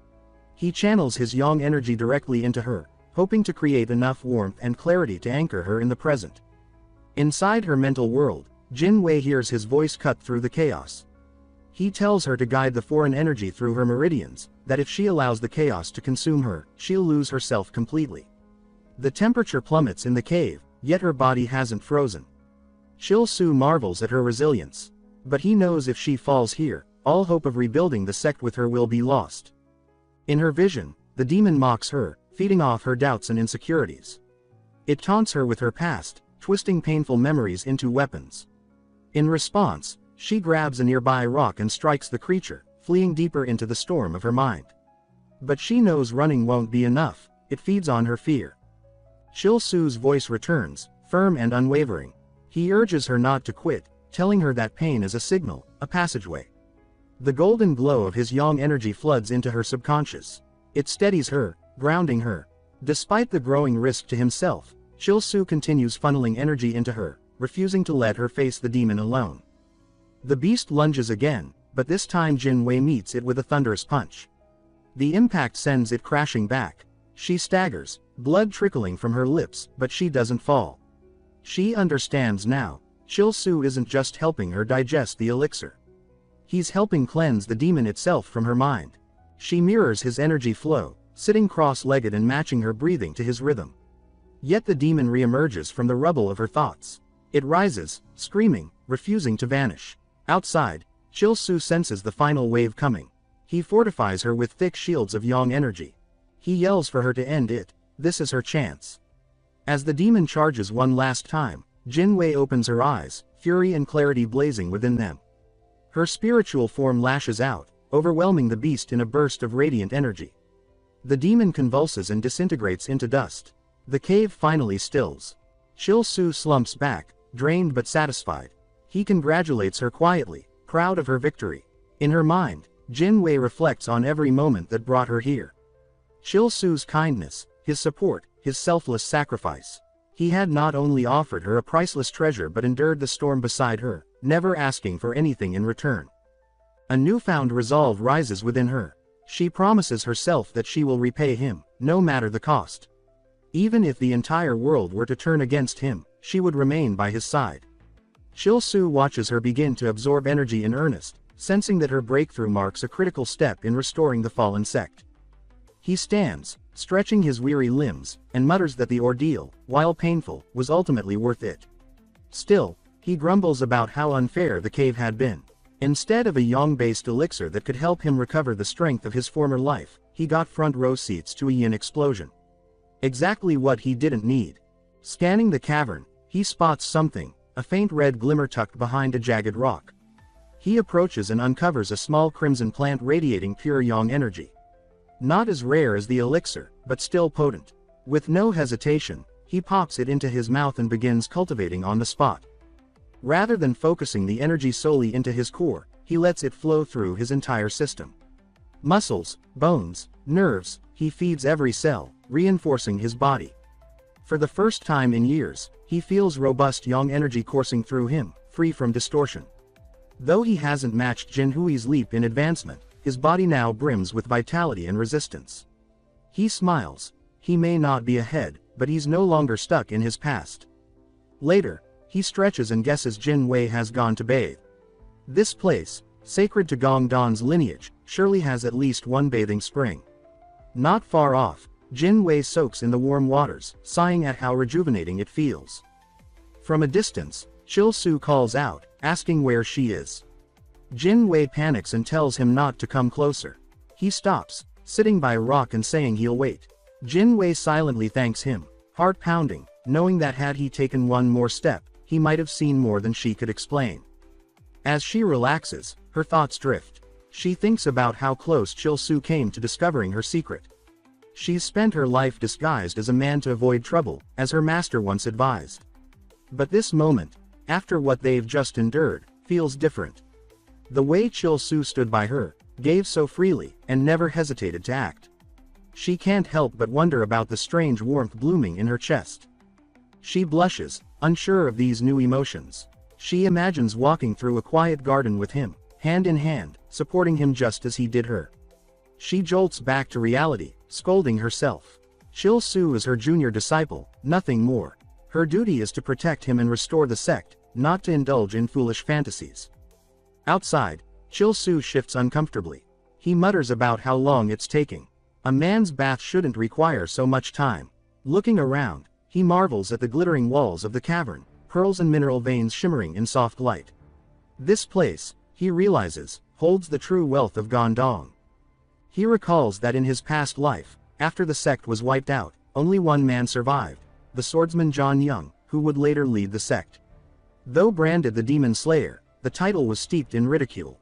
He channels his yang energy directly into her, hoping to create enough warmth and clarity to anchor her in the present. Inside her mental world, Jin Wei hears his voice cut through the chaos. He tells her to guide the foreign energy through her meridians, that if she allows the chaos to consume her, she'll lose herself completely. The temperature plummets in the cave, yet her body hasn't frozen. Cheolsu marvels at her resilience. But he knows if she falls here, all hope of rebuilding the sect with her will be lost. In her vision, the demon mocks her, feeding off her doubts and insecurities. It taunts her with her past, twisting painful memories into weapons. In response, she grabs a nearby rock and strikes the creature, fleeing deeper into the storm of her mind. But she knows running won't be enough, it feeds on her fear. Cheolsu's voice returns, firm and unwavering. He urges her not to quit, telling her that pain is a signal, a passageway. The golden glow of his yang energy floods into her subconscious. It steadies her, grounding her. Despite the growing risk to himself, Cheolsu continues funneling energy into her, refusing to let her face the demon alone. The beast lunges again, but this time Jin Wei meets it with a thunderous punch. The impact sends it crashing back. She staggers, blood trickling from her lips, but she doesn't fall. She understands now. Cheolsu isn't just helping her digest the elixir. He's helping cleanse the demon itself from her mind. She mirrors his energy flow, sitting cross-legged and matching her breathing to his rhythm. Yet the demon reemerges from the rubble of her thoughts. It rises, screaming, refusing to vanish. Outside, Cheolsu senses the final wave coming. He fortifies her with thick shields of yang energy. He yells for her to end it. This is her chance. As the demon charges one last time, Jin Wei opens her eyes, fury and clarity blazing within them. Her spiritual form lashes out, overwhelming the beast in a burst of radiant energy. The demon convulses and disintegrates into dust. The cave finally stills. Cheolsu slumps back, drained but satisfied. He congratulates her quietly, proud of her victory. In her mind, Jin Wei reflects on every moment that brought her here. Cheolsu's kindness, his support, his selfless sacrifice. He had not only offered her a priceless treasure but endured the storm beside her, never asking for anything in return. A newfound resolve rises within her. She promises herself that she will repay him, no matter the cost. Even if the entire world were to turn against him, she would remain by his side. Cheolsu watches her begin to absorb energy in earnest, sensing that her breakthrough marks a critical step in restoring the fallen sect. He stands, stretching his weary limbs, and mutters that the ordeal, while painful, was ultimately worth it. Still, he grumbles about how unfair the cave had been. Instead of a yang-based elixir that could help him recover the strength of his former life, he got front-row seats to a yin explosion. Exactly what he didn't need. Scanning the cavern, he spots something, a faint red glimmer tucked behind a jagged rock. He approaches and uncovers a small crimson plant radiating pure yang energy. Not as rare as the elixir, but still potent. With no hesitation, he pops it into his mouth and begins cultivating on the spot. Rather than focusing the energy solely into his core, he lets it flow through his entire system. Muscles, bones, nerves, he feeds every cell, reinforcing his body. For the first time in years, he feels robust yang energy coursing through him, free from distortion. Though he hasn't matched Jinhui's leap in advancement, his body now brims with vitality and resistance. He smiles. He may not be ahead, but he's no longer stuck in his past. Later, he stretches and guesses Jin Wei has gone to bathe. This place, sacred to Gong Dan's lineage, surely has at least one bathing spring. Not far off, Jin Wei soaks in the warm waters, sighing at how rejuvenating it feels. From a distance, Cheolsu calls out, asking where she is. Jin Wei panics and tells him not to come closer. He stops, sitting by a rock and saying he'll wait. Jin Wei silently thanks him, heart pounding, knowing that had he taken one more step, he might have seen more than she could explain. As she relaxes, her thoughts drift. She thinks about how close Cheolsu came to discovering her secret. She's spent her life disguised as a man to avoid trouble, as her master once advised. But this moment, after what they've just endured, feels different. The way Cheolsu stood by her, gave so freely, and never hesitated to act. She can't help but wonder about the strange warmth blooming in her chest. She blushes, unsure of these new emotions. She imagines walking through a quiet garden with him, hand in hand, supporting him just as he did her. She jolts back to reality, scolding herself. Cheolsu is her junior disciple, nothing more. Her duty is to protect him and restore the sect, not to indulge in foolish fantasies. Outside, Cheolsu shifts uncomfortably. He mutters about how long it's taking. A man's bath shouldn't require so much time. Looking around, he marvels at the glittering walls of the cavern, pearls and mineral veins shimmering in soft light. This place, he realizes, holds the true wealth of Gondong. He recalls that in his past life, after the sect was wiped out, only one man survived, the swordsman John Young, who would later lead the sect. Though branded the Demon Slayer, the title was steeped in ridicule.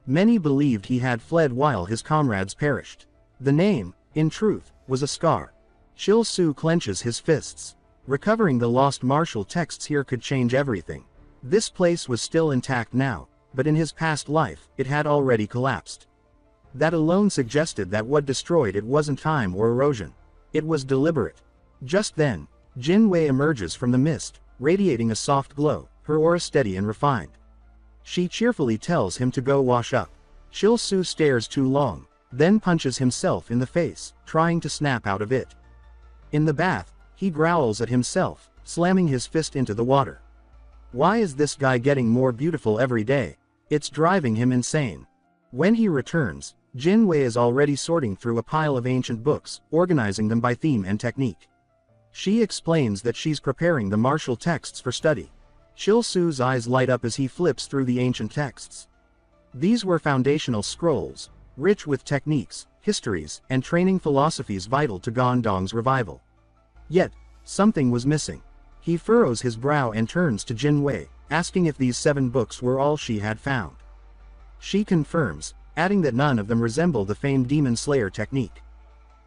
Many believed he had fled while his comrades perished. The name, in truth, was a scar. Cheolsu clenches his fists. Recovering the lost martial texts here could change everything. This place was still intact now, but in his past life, it had already collapsed. That alone suggested that what destroyed it wasn't time or erosion. It was deliberate. Just then, Jin Wei emerges from the mist, radiating a soft glow, her aura steady and refined. She cheerfully tells him to go wash up. Cheolsu stares too long, then punches himself in the face, trying to snap out of it. In the bath, he growls at himself, slamming his fist into the water. Why is this guy getting more beautiful every day? It's driving him insane. When he returns, Jin Wei is already sorting through a pile of ancient books, organizing them by theme and technique. She explains that she's preparing the martial texts for study. Cheolsu's eyes light up as he flips through the ancient texts. These were foundational scrolls, rich with techniques, histories, and training philosophies vital to Gondong's revival. Yet, something was missing. He furrows his brow and turns to Jin Wei, asking if these 7 books were all she had found. She confirms, adding that none of them resemble the famed Demon Slayer technique.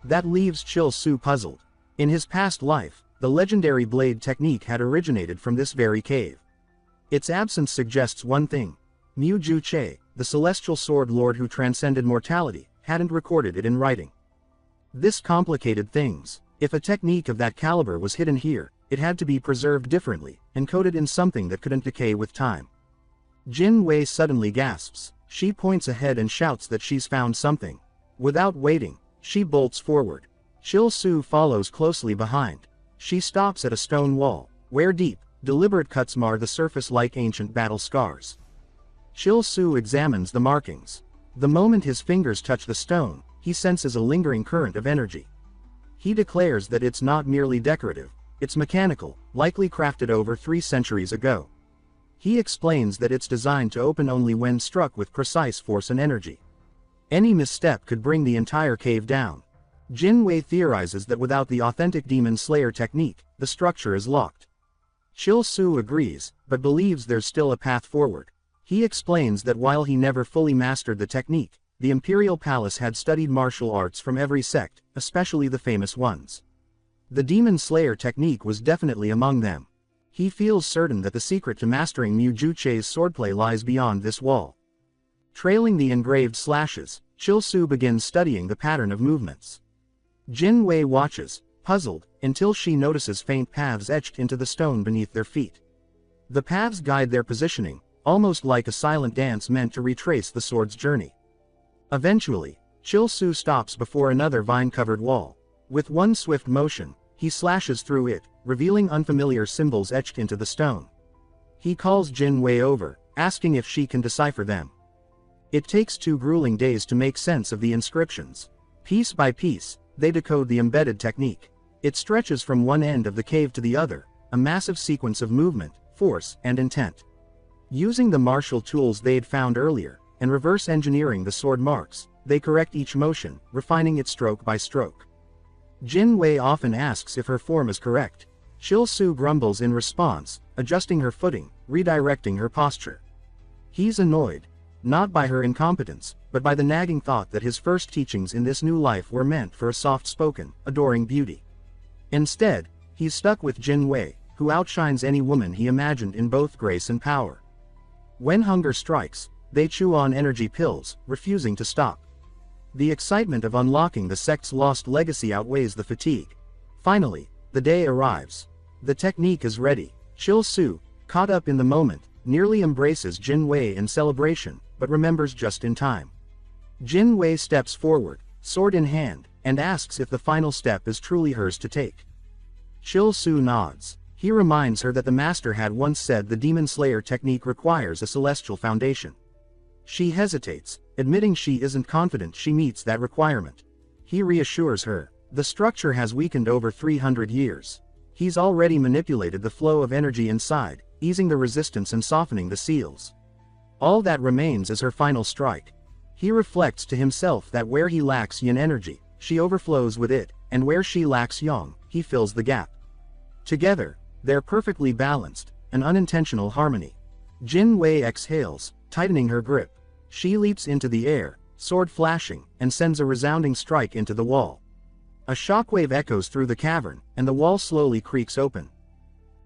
That leaves Cheolsu puzzled. In his past life, the legendary blade technique had originated from this very cave. Its absence suggests one thing. Mu Ju-che, the celestial sword lord who transcended mortality, hadn't recorded it in writing. This complicated things. If a technique of that caliber was hidden here, it had to be preserved differently, encoded in something that couldn't decay with time. Jin Wei suddenly gasps. She points ahead and shouts that she's found something. Without waiting, she bolts forward. Cheolsu follows closely behind. She stops at a stone wall, where deep, deliberate cuts mar the surface like ancient battle scars. Cheolsu examines the markings. The moment his fingers touch the stone, he senses a lingering current of energy. He declares that it's not merely decorative, it's mechanical, likely crafted over 3 centuries ago. He explains that it's designed to open only when struck with precise force and energy. Any misstep could bring the entire cave down. Jin Wei theorizes that without the authentic Demon Slayer technique, the structure is locked. Cheolsu agrees, but believes there's still a path forward. He explains that while he never fully mastered the technique, the Imperial Palace had studied martial arts from every sect, especially the famous ones. The Demon Slayer technique was definitely among them. He feels certain that the secret to mastering Mu Ju-che's swordplay lies beyond this wall. Trailing the engraved slashes, Cheolsu begins studying the pattern of movements. Jin Wei watches, puzzled, until she notices faint paths etched into the stone beneath their feet. The paths guide their positioning, almost like a silent dance meant to retrace the sword's journey. Eventually, Cheolsu stops before another vine-covered wall. With one swift motion, he slashes through it, revealing unfamiliar symbols etched into the stone. He calls Jin Wei over, asking if she can decipher them. It takes 2 grueling days to make sense of the inscriptions. Piece by piece, they decode the embedded technique. It stretches from one end of the cave to the other, a massive sequence of movement, force, and intent. Using the martial tools they'd found earlier, and reverse engineering the sword marks, they correct each motion, refining it stroke by stroke. Jin Wei often asks if her form is correct. Cheolsu grumbles in response, adjusting her footing, redirecting her posture. He's annoyed, not by her incompetence, but by the nagging thought that his first teachings in this new life were meant for a soft-spoken, adoring beauty. Instead, he's stuck with Jin Wei, who outshines any woman he imagined in both grace and power. When hunger strikes, they chew on energy pills, refusing to stop. The excitement of unlocking the sect's lost legacy outweighs the fatigue. Finally, the day arrives. The technique is ready. Cheolsu, caught up in the moment, nearly embraces Jin Wei in celebration, but remembers just in time. Jin Wei steps forward, sword in hand, and asks if the final step is truly hers to take. Cheolsu nods. He reminds her that the master had once said the Demon Slayer technique requires a celestial foundation. She hesitates, admitting she isn't confident she meets that requirement. He reassures her. The structure has weakened over 300 years. He's already manipulated the flow of energy inside, easing the resistance and softening the seals. All that remains is her final strike. He reflects to himself that where he lacks yin energy, she overflows with it, and where she lacks yang, he fills the gap. Together, they're perfectly balanced, an unintentional harmony. Jin Wei exhales, tightening her grip. She leaps into the air, sword flashing, and sends a resounding strike into the wall. A shockwave echoes through the cavern, and the wall slowly creaks open.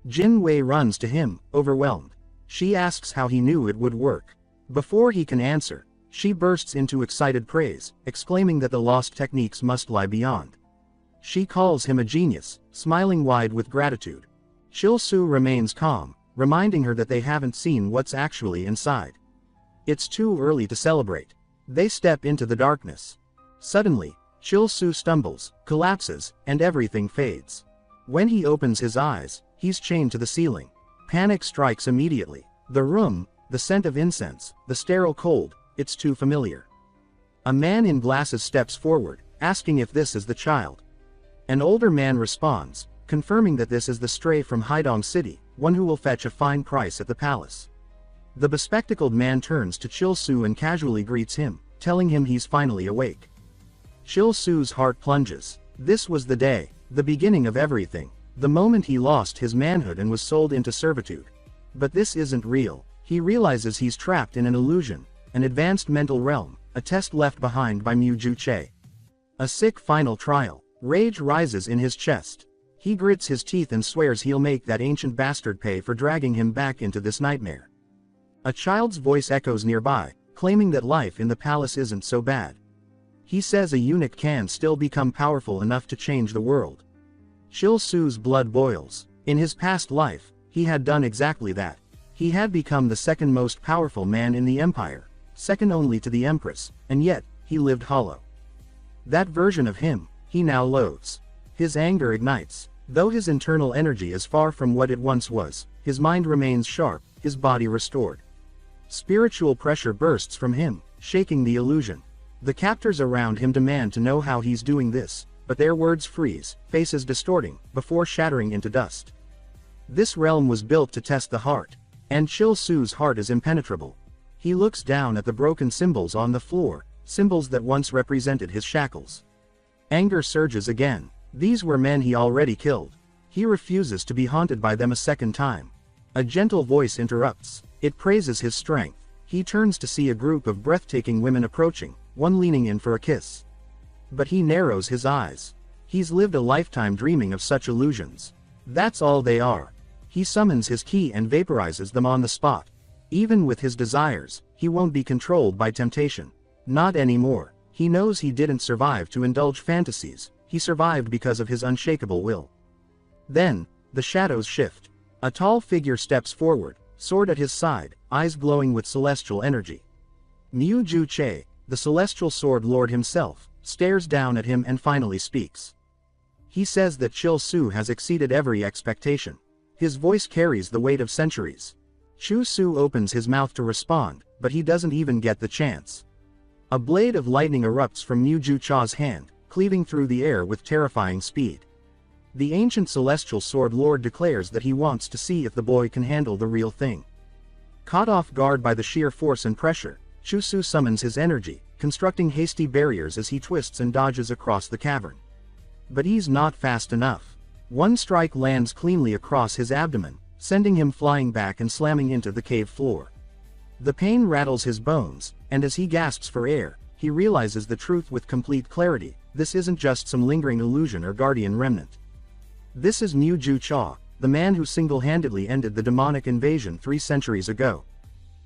Jin Wei runs to him, overwhelmed. She asks how he knew it would work. Before he can answer, she bursts into excited praise, exclaiming that the lost techniques must lie beyond. She calls him a genius, smiling wide with gratitude. Cheolsu remains calm, reminding her that they haven't seen what's actually inside. It's too early to celebrate. They step into the darkness. Suddenly, Cheolsu stumbles, collapses, and everything fades. When he opens his eyes, he's chained to the ceiling. Panic strikes immediately. The room, the scent of incense, the sterile cold, it's too familiar. A man in glasses steps forward, asking if this is the child. An older man responds, confirming that this is the stray from Haidong City, one who will fetch a fine price at the palace. The bespectacled man turns to Cheolsu and casually greets him, telling him he's finally awake. Cheolsu's heart plunges. This was the day, the beginning of everything, the moment he lost his manhood and was sold into servitude. But this isn't real. He realizes he's trapped in an illusion, an advanced mental realm, a test left behind by Mu Ju-che. A sick final trial. Rage rises in his chest. He grits his teeth and swears he'll make that ancient bastard pay for dragging him back into this nightmare. A child's voice echoes nearby, claiming that life in the palace isn't so bad. He says a eunuch can still become powerful enough to change the world. Cheolsu's blood boils. In his past life, he had done exactly that. He had become the second most powerful man in the empire, second only to the empress, and yet, he lived hollow. That version of him, he now loathes. His anger ignites. Though his internal energy is far from what it once was, his mind remains sharp, his body restored. Spiritual pressure bursts from him, shaking the illusion. The captors around him demand to know how he's doing this, but their words freeze, faces distorting, before shattering into dust. This realm was built to test the heart, and Cheolsu's heart is impenetrable. He looks down at the broken symbols on the floor, symbols that once represented his shackles. Anger surges again. These were men he already killed. He refuses to be haunted by them a second time. A gentle voice interrupts. It praises his strength. He turns to see a group of breathtaking women approaching, one leaning in for a kiss. But he narrows his eyes. He's lived a lifetime dreaming of such illusions. That's all they are. He summons his ki and vaporizes them on the spot. Even with his desires, he won't be controlled by temptation. Not anymore. He knows he didn't survive to indulge fantasies, he survived because of his unshakable will. Then, the shadows shift. A tall figure steps forward, sword at his side, eyes glowing with celestial energy. Mu Ju Che, the celestial sword lord himself, stares down at him and finally speaks. He says that Cheolsu has exceeded every expectation. His voice carries the weight of centuries. Cheolsu opens his mouth to respond, but he doesn't even get the chance. A blade of lightning erupts from Mu Ju Cha's hand, cleaving through the air with terrifying speed. The ancient celestial sword lord declares that he wants to see if the boy can handle the real thing. Caught off guard by the sheer force and pressure, Cheolsu summons his energy, constructing hasty barriers as he twists and dodges across the cavern. But he's not fast enough. One strike lands cleanly across his abdomen, sending him flying back and slamming into the cave floor. The pain rattles his bones, and as he gasps for air, he realizes the truth with complete clarity. This isn't just some lingering illusion or guardian remnant. This is Mu Ju Cha, the man who single-handedly ended the demonic invasion 3 centuries ago.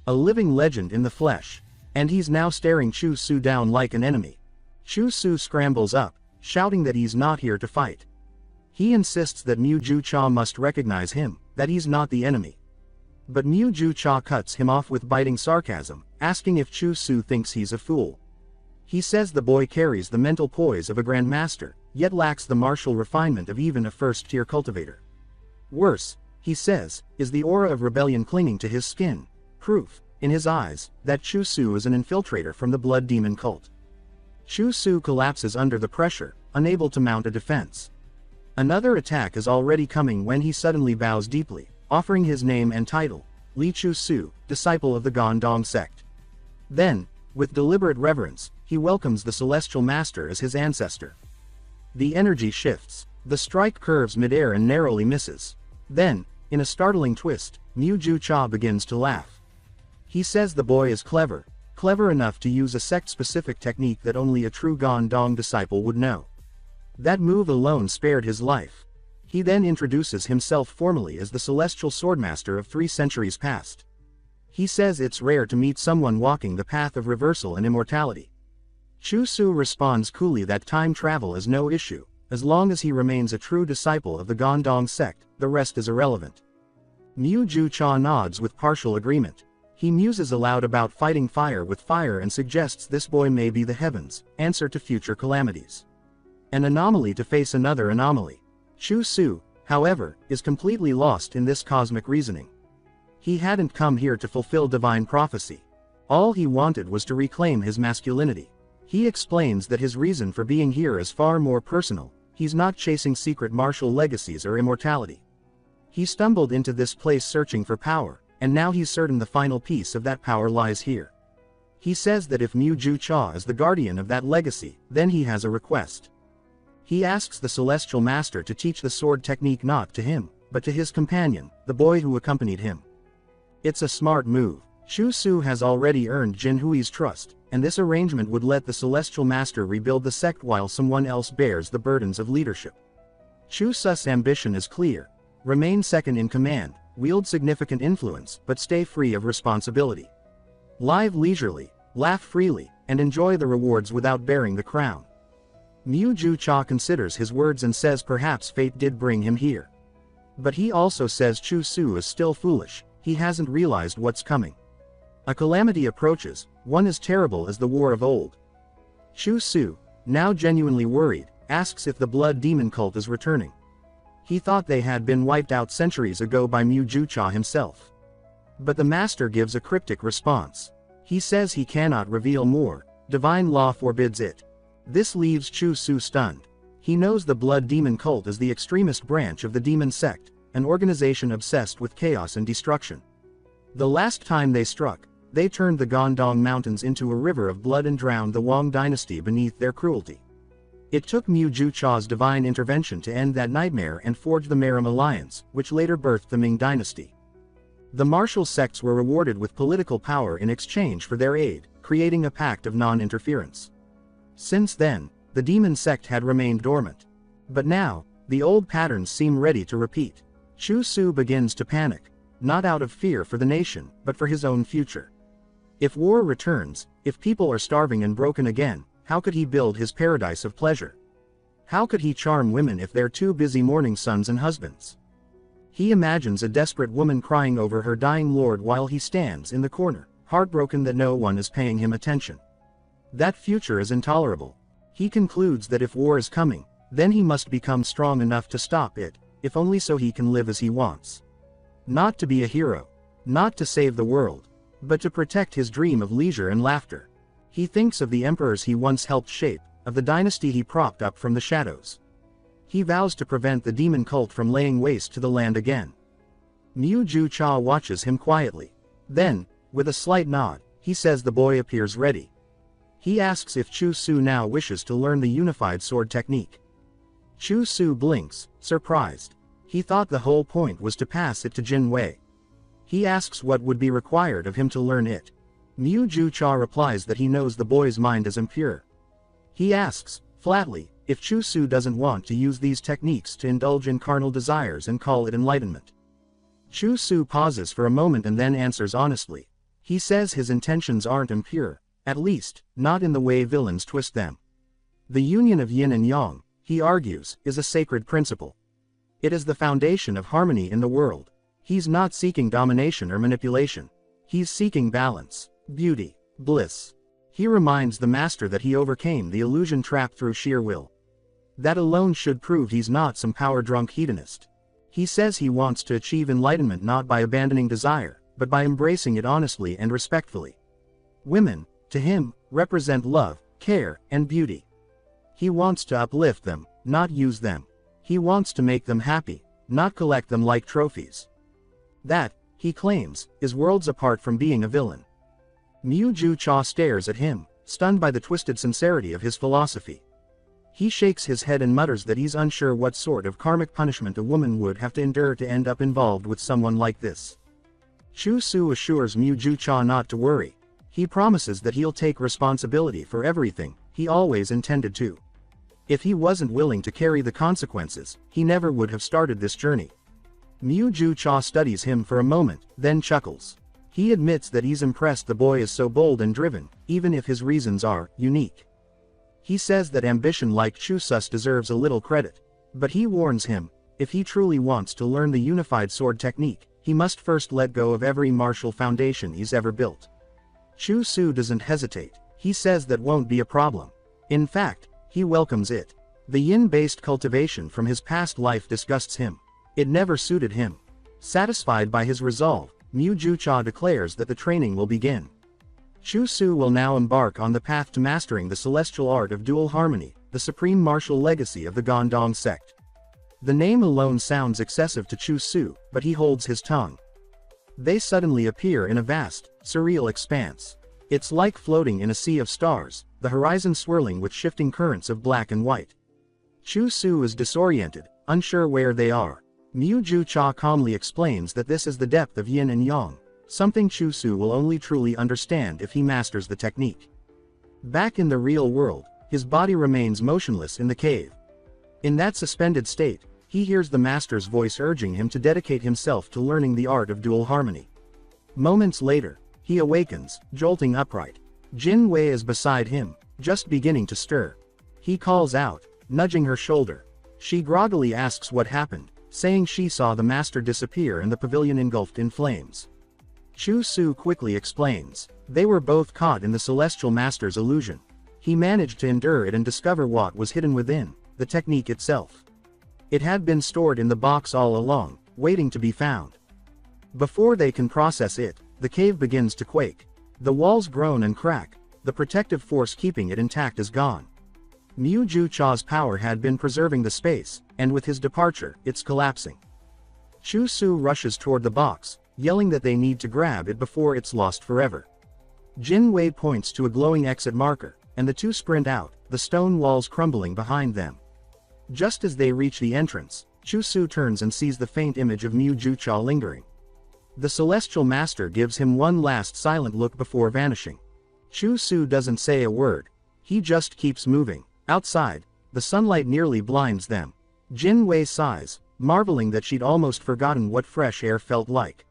A living legend in the flesh. And he's now staring Cheolsu down like an enemy. Cheolsu scrambles up, shouting that he's not here to fight. He insists that Mu Ju Cha must recognize him, that he's not the enemy. But Mu Ju Cha cuts him off with biting sarcasm, asking if Cheolsu thinks he's a fool. He says the boy carries the mental poise of a grandmaster, yet lacks the martial refinement of even a first-tier cultivator. Worse, he says, is the aura of rebellion clinging to his skin, proof, in his eyes, that Cheolsu is an infiltrator from the blood demon cult. Cheolsu collapses under the pressure, unable to mount a defense. Another attack is already coming when he suddenly bows deeply, offering his name and title, Lee Cheolsu, disciple of the Gondong sect. Then, with deliberate reverence, he welcomes the celestial master as his ancestor. The energy shifts. The strike curves midair and narrowly misses. Then, in a startling twist, Mu Ju Cha begins to laugh. He says the boy is clever enough to use a sect-specific technique that only a true Gondong disciple would know. That move alone spared his life. He then introduces himself formally as the celestial swordmaster of 3 centuries past. He says it's rare to meet someone walking the path of reversal and immortality. Cheolsu responds coolly that time travel is no issue, as long as he remains a true disciple of the Gondong sect, the rest is irrelevant. Mu Ju Cha nods with partial agreement. He muses aloud about fighting fire with fire and suggests this boy may be the heavens' answer to future calamities. An anomaly to face another anomaly. Cheolsu, however, is completely lost in this cosmic reasoning. He hadn't come here to fulfill divine prophecy. All he wanted was to reclaim his masculinity. He explains that his reason for being here is far more personal. He's not chasing secret martial legacies or immortality. He stumbled into this place searching for power, and now he's certain the final piece of that power lies here. He says that if Mu Ju Cha is the guardian of that legacy, then he has a request. He asks the celestial master to teach the sword technique not to him, but to his companion, the boy who accompanied him. It's a smart move. Cheolsu has already earned Jin Hui's trust, and this arrangement would let the celestial master rebuild the sect while someone else bears the burdens of leadership. Cheolsu's ambition is clear: remain second in command, wield significant influence, but stay free of responsibility. Live leisurely, laugh freely, and enjoy the rewards without bearing the crown. Mu Ju-cha considers his words and says perhaps fate did bring him here. But he also says Cheolsu is still foolish, he hasn't realized what's coming. A calamity approaches, one as terrible as the war of old. Cheolsu, now genuinely worried, asks if the blood demon cult is returning. He thought they had been wiped out centuries ago by Mu Ju-cha himself. But the master gives a cryptic response. He says he cannot reveal more, divine law forbids it. This leaves Cheolsu stunned. He knows the blood demon cult is the extremist branch of the demon sect, an organization obsessed with chaos and destruction. The last time they struck, they turned the Gondong Mountains into a river of blood and drowned the Wang dynasty beneath their cruelty. It took Mu Ju-cha's divine intervention to end that nightmare and forge the Merim alliance, which later birthed the Ming dynasty. The martial sects were rewarded with political power in exchange for their aid, creating a pact of non-interference. Since then, the demon sect had remained dormant. But now, the old patterns seem ready to repeat. Cheolsu begins to panic, not out of fear for the nation, but for his own future. If war returns, if people are starving and broken again, how could he build his paradise of pleasure? How could he charm women if they're too busy mourning sons and husbands? He imagines a desperate woman crying over her dying lord while he stands in the corner, heartbroken that no one is paying him attention. That future is intolerable. He concludes that if war is coming, then he must become strong enough to stop it, if only so he can live as he wants. Not to be a hero, not to save the world, but to protect his dream of leisure and laughter. He thinks of the emperors he once helped shape, of the dynasty he propped up from the shadows. He vows to prevent the demon cult from laying waste to the land again. Mu Ju-cha watches him quietly. Then, with a slight nod, he says the boy appears ready. He asks if Cheolsu now wishes to learn the unified sword technique. Cheolsu blinks, surprised. He thought the whole point was to pass it to Jin Wei. He asks what would be required of him to learn it. Mu Ju-cha replies that he knows the boy's mind is impure. He asks, flatly, if Cheolsu doesn't want to use these techniques to indulge in carnal desires and call it enlightenment. Cheolsu pauses for a moment and then answers honestly. He says his intentions aren't impure, at least, not in the way villains twist them. The union of yin and yang, he argues, is a sacred principle. It is the foundation of harmony in the world. He's not seeking domination or manipulation. He's seeking balance, beauty, bliss. He reminds the master that he overcame the illusion trap through sheer will. That alone should prove he's not some power-drunk hedonist. He says he wants to achieve enlightenment not by abandoning desire, but by embracing it honestly and respectfully. Women, to him, represent love, care, and beauty. He wants to uplift them, not use them. He wants to make them happy, not collect them like trophies. That, he claims, is worlds apart from being a villain. Mu Ju-cha stares at him, stunned by the twisted sincerity of his philosophy. He shakes his head and mutters that he's unsure what sort of karmic punishment a woman would have to endure to end up involved with someone like this. Cheolsu assures Mu Ju-cha not to worry. He promises that he'll take responsibility for everything, he always intended to. If he wasn't willing to carry the consequences, he never would have started this journey. Mu Ju-cha studies him for a moment, then chuckles. He admits that he's impressed the boy is so bold and driven, even if his reasons are unique. He says that ambition like Cheolsu's deserves a little credit. But he warns him, if he truly wants to learn the unified sword technique, he must first let go of every martial foundation he's ever built. Cheolsu doesn't hesitate. He says that won't be a problem. In fact, he welcomes it. The yin-based cultivation from his past life disgusts him. It never suited him. Satisfied by his resolve, Mu Ju-cha declares that the training will begin. Cheolsu will now embark on the path to mastering the celestial art of dual harmony, the supreme martial legacy of the Gondong sect. The name alone sounds excessive to Cheolsu, but he holds his tongue. They suddenly appear in a vast, surreal expanse. It's like floating in a sea of stars, the horizon swirling with shifting currents of black and white. Cheolsu is disoriented, unsure where they are. Mu Ju-cha calmly explains that this is the depth of yin and yang, something Cheolsu will only truly understand if he masters the technique. Back in the real world, his body remains motionless in the cave. In that suspended state, he hears the master's voice urging him to dedicate himself to learning the art of dual harmony. Moments later, he awakens, jolting upright. Jin Wei is beside him, just beginning to stir. He calls out, nudging her shoulder. She groggily asks what happened, saying she saw the master disappear and the pavilion engulfed in flames. Cheolsu quickly explains. They were both caught in the celestial master's illusion. He managed to endure it and discover what was hidden within, the technique itself. It had been stored in the box all along, waiting to be found. Before they can process it, the cave begins to quake. The walls groan and crack, the protective force keeping it intact is gone. Mu Jucha's power had been preserving the space, and with his departure, it's collapsing. Cheolsu rushes toward the box, yelling that they need to grab it before it's lost forever. Jin Wei points to a glowing exit marker, and the two sprint out, the stone walls crumbling behind them. Just as they reach the entrance, Cheolsu turns and sees the faint image of Mu Jucha lingering. The celestial master gives him one last silent look before vanishing. Cheolsu doesn't say a word. He just keeps moving. Outside, the sunlight nearly blinds them. Jin Wei sighs, marveling that she'd almost forgotten what fresh air felt like.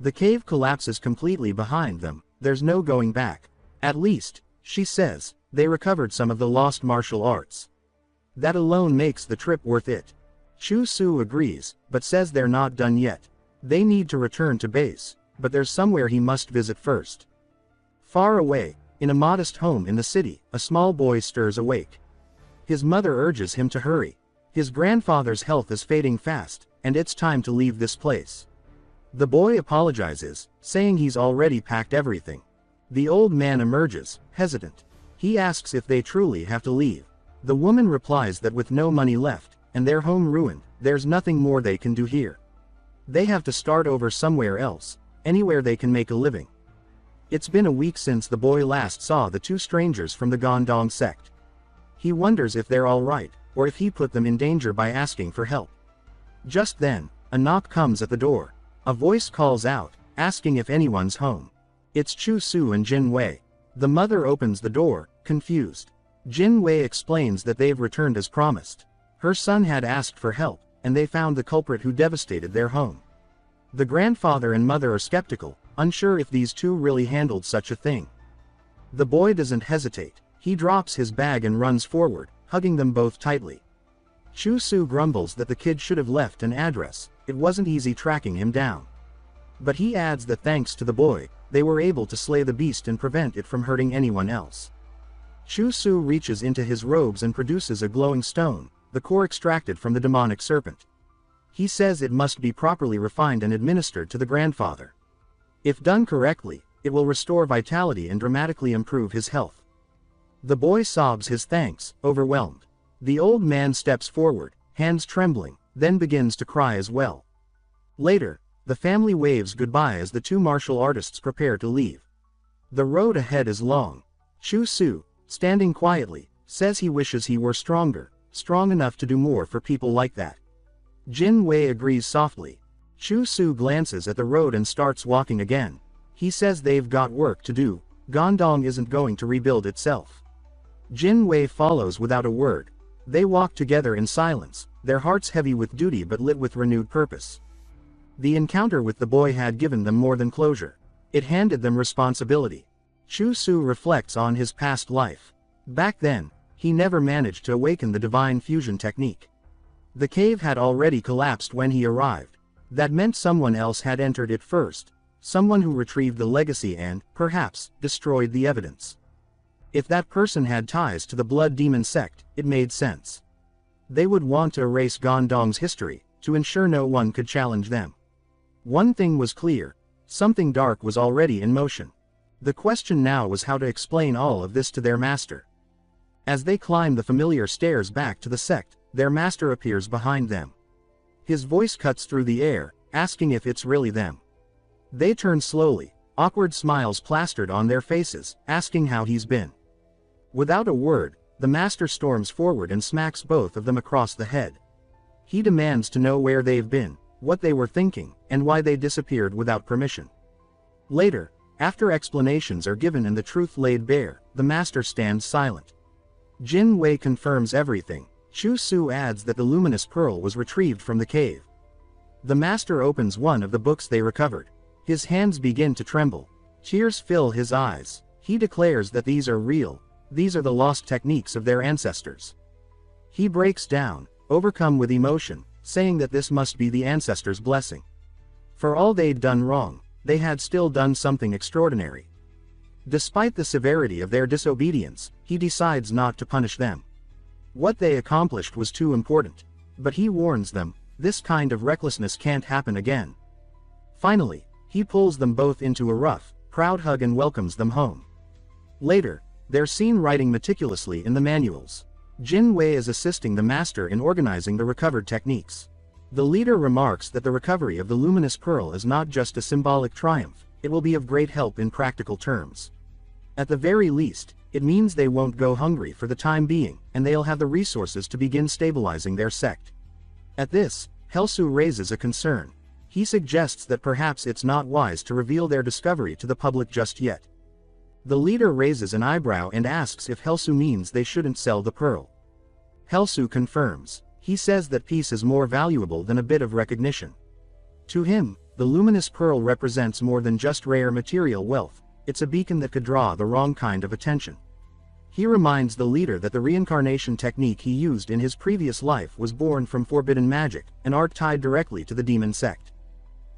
The cave collapses completely behind them. There's no going back. At least, she says, they recovered some of the lost martial arts. That alone makes the trip worth it. Cheolsu agrees, but says they're not done yet. They need to return to base, but there's somewhere he must visit first. Far away, in a modest home in the city, a small boy stirs awake. His mother urges him to hurry. His grandfather's health is fading fast, and it's time to leave this place. The boy apologizes, saying he's already packed everything. The old man emerges, hesitant. He asks if they truly have to leave. The woman replies that with no money left, and their home ruined, there's nothing more they can do here. They have to start over somewhere else, anywhere they can make a living. It's been a week since the boy last saw the two strangers from the Gondong sect. He wonders if they're all right, or if he put them in danger by asking for help. Just then, a knock comes at the door. A voice calls out, asking if anyone's home. It's Cheolsu and Jin Wei. The mother opens the door, confused. Jin Wei explains that they've returned as promised. Her son had asked for help, and they found the culprit who devastated their home. The grandfather and mother are skeptical, unsure if these two really handled such a thing. The boy doesn't hesitate. He drops his bag and runs forward, hugging them both tightly. Cheolsu grumbles that the kid should have left an address. It wasn't easy tracking him down. But he adds that thanks to the boy, they were able to slay the beast and prevent it from hurting anyone else. Cheolsu reaches into his robes and produces a glowing stone, the core extracted from the demonic serpent. He says it must be properly refined and administered to the grandfather. If done correctly, it will restore vitality and dramatically improve his health. The boy sobs his thanks, overwhelmed. The old man steps forward, hands trembling, then begins to cry as well. Later, the family waves goodbye as the two martial artists prepare to leave. The road ahead is long. Cheolsu, standing quietly, says he wishes he were stronger, strong enough to do more for people like that. Jin Wei agrees softly. Cheolsu glances at the road and starts walking again. He says they've got work to do. Gondong isn't going to rebuild itself. Jin Wei follows without a word. They walk together in silence, their hearts heavy with duty but lit with renewed purpose. The encounter with the boy had given them more than closure. It handed them responsibility. Cheolsu reflects on his past life. Back then, he never managed to awaken the divine fusion technique. The cave had already collapsed when he arrived. That meant someone else had entered it first, someone who retrieved the legacy and, perhaps, destroyed the evidence. If that person had ties to the Blood Demon sect, it made sense. They would want to erase Gondong's history, to ensure no one could challenge them. One thing was clear, something dark was already in motion. The question now was how to explain all of this to their master. As they climb the familiar stairs back to the sect, their master appears behind them. His voice cuts through the air, asking if it's really them. They turn slowly, awkward smiles plastered on their faces, asking how he's been. Without a word, the master storms forward and smacks both of them across the head. He demands to know where they've been, what they were thinking, and why they disappeared without permission. Later, after explanations are given and the truth laid bare, the master stands silent. Jin Wei confirms everything. Cheolsu adds that the luminous pearl was retrieved from the cave. The master opens one of the books they recovered. His hands begin to tremble. Tears fill his eyes. He declares that these are real. These are the lost techniques of their ancestors. He breaks down, overcome with emotion, saying that this must be the ancestors' blessing. For all they'd done wrong, they had still done something extraordinary. Despite the severity of their disobedience, he decides not to punish them. What they accomplished was too important. But he warns them, this kind of recklessness can't happen again. Finally, he pulls them both into a rough, proud hug and welcomes them home. Later, they're seen writing meticulously in the manuals. Jin Wei is assisting the master in organizing the recovered techniques. The leader remarks that the recovery of the luminous pearl is not just a symbolic triumph, it will be of great help in practical terms. At the very least, it means they won't go hungry for the time being, and they'll have the resources to begin stabilizing their sect. At this, Cheolsu raises a concern. He suggests that perhaps it's not wise to reveal their discovery to the public just yet. The leader raises an eyebrow and asks if Cheolsu means they shouldn't sell the pearl. Cheolsu confirms. He says that peace is more valuable than a bit of recognition. To him, the luminous pearl represents more than just rare material wealth. It's a beacon that could draw the wrong kind of attention. He reminds the leader that the reincarnation technique he used in his previous life was born from forbidden magic, an art tied directly to the demon sect.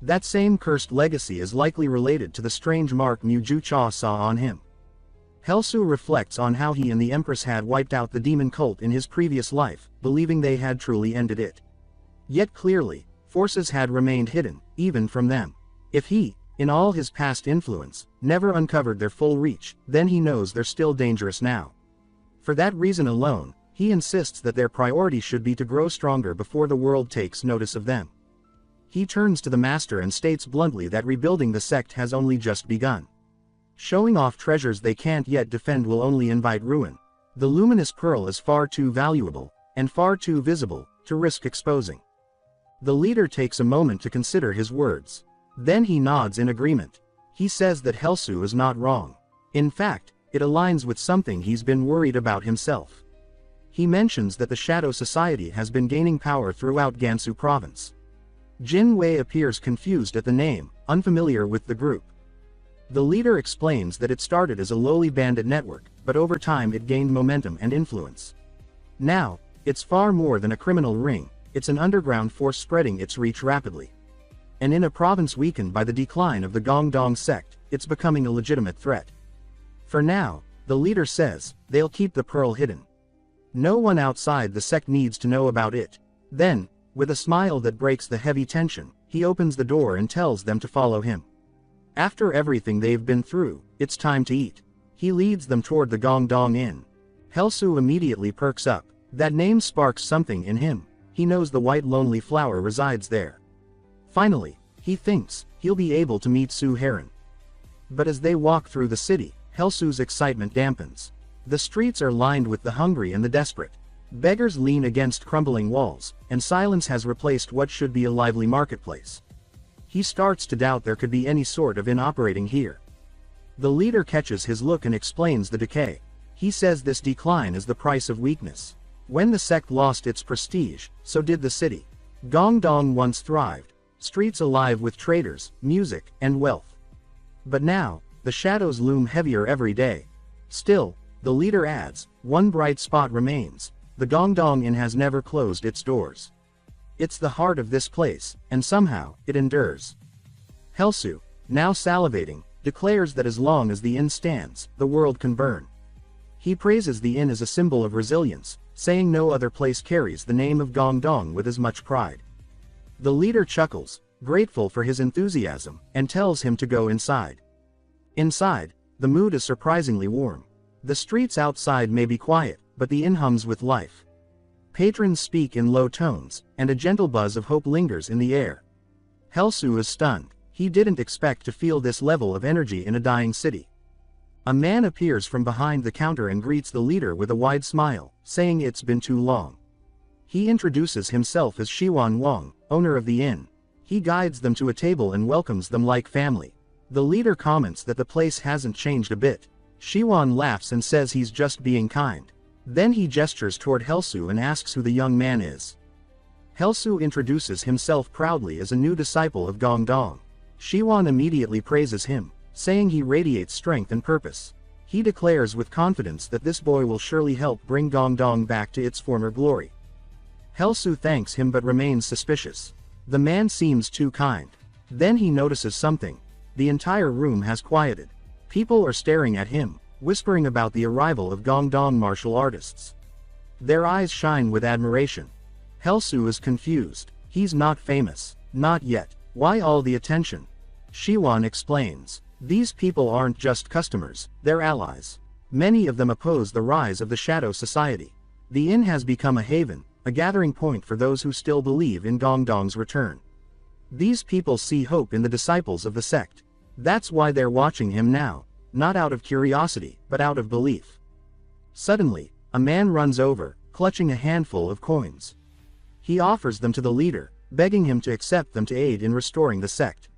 That same cursed legacy is likely related to the strange mark Mu Ju Cha saw on him. Cheolsu reflects on how he and the Empress had wiped out the demon cult in his previous life, believing they had truly ended it. Yet clearly, forces had remained hidden, even from them. If he, in all his past influence, never uncovered their full reach, then he knows they're still dangerous now. For that reason alone, he insists that their priority should be to grow stronger before the world takes notice of them. He turns to the master and states bluntly that rebuilding the sect has only just begun. Showing off treasures they can't yet defend will only invite ruin. The luminous pearl is far too valuable, and far too visible, to risk exposing. The leader takes a moment to consider his words. Then he nods in agreement. He says that Cheolsu is not wrong. In fact, it aligns with something he's been worried about himself. He mentions that the Shadow Society has been gaining power throughout Gansu province. Jin Wei appears confused at the name, unfamiliar with the group. The leader explains that it started as a lowly bandit network, but over time it gained momentum and influence. Now, it's far more than a criminal ring, it's an underground force spreading its reach rapidly. And in a province weakened by the decline of the Gongdong sect, it's becoming a legitimate threat. For now, the leader says, they'll keep the pearl hidden. No one outside the sect needs to know about it. Then, with a smile that breaks the heavy tension, he opens the door and tells them to follow him. After everything they've been through, it's time to eat. He leads them toward the Gongdong Inn. Cheolsu immediately perks up. That name sparks something in him. He knows the white lonely flower resides there. Finally, he thinks, he'll be able to meet Su Heron. But as they walk through the city, Cheolsu's excitement dampens. The streets are lined with the hungry and the desperate. Beggars lean against crumbling walls, and silence has replaced what should be a lively marketplace. He starts to doubt there could be any sort of inn operating here. The leader catches his look and explains the decay. He says this decline is the price of weakness. When the sect lost its prestige, so did the city. Gongdong once thrived, streets alive with traders, music, and wealth. But now, the shadows loom heavier every day. Still, the leader adds, one bright spot remains. The Gongdong Inn has never closed its doors. It's the heart of this place, and somehow, it endures. Cheolsu, now salivating, declares that as long as the inn stands, the world can burn. He praises the inn as a symbol of resilience, saying no other place carries the name of Gongdong with as much pride. The leader chuckles, grateful for his enthusiasm, and tells him to go inside. Inside, the mood is surprisingly warm. The streets outside may be quiet, but the inn hums with life. Patrons speak in low tones, and a gentle buzz of hope lingers in the air. Cheolsu is stunned. He didn't expect to feel this level of energy in a dying city. A man appears from behind the counter and greets the leader with a wide smile, saying it's been too long. He introduces himself as Shiwan Wang, owner of the inn. He guides them to a table and welcomes them like family. The leader comments that the place hasn't changed a bit. Shiwan laughs and says he's just being kind. Then he gestures toward Cheolsu and asks who the young man is. Cheolsu introduces himself proudly as a new disciple of Gongdong. Shiwan immediately praises him, saying he radiates strength and purpose. He declares with confidence that this boy will surely help bring Gongdong back to its former glory. Cheolsu thanks him but remains suspicious. The man seems too kind. Then he notices something. The entire room has quieted. People are staring at him, whispering about the arrival of Gongdong martial artists. Their eyes shine with admiration. Cheolsu is confused. He's not famous. Not yet. Why all the attention? Shiwan explains. These people aren't just customers, they're allies. Many of them oppose the rise of the Shadow Society. The inn has become a haven, a gathering point for those who still believe in Gongdong's return. These people see hope in the disciples of the sect. That's why they're watching him now, not out of curiosity, but out of belief. Suddenly, a man runs over, clutching a handful of coins. He offers them to the leader, begging him to accept them to aid in restoring the sect.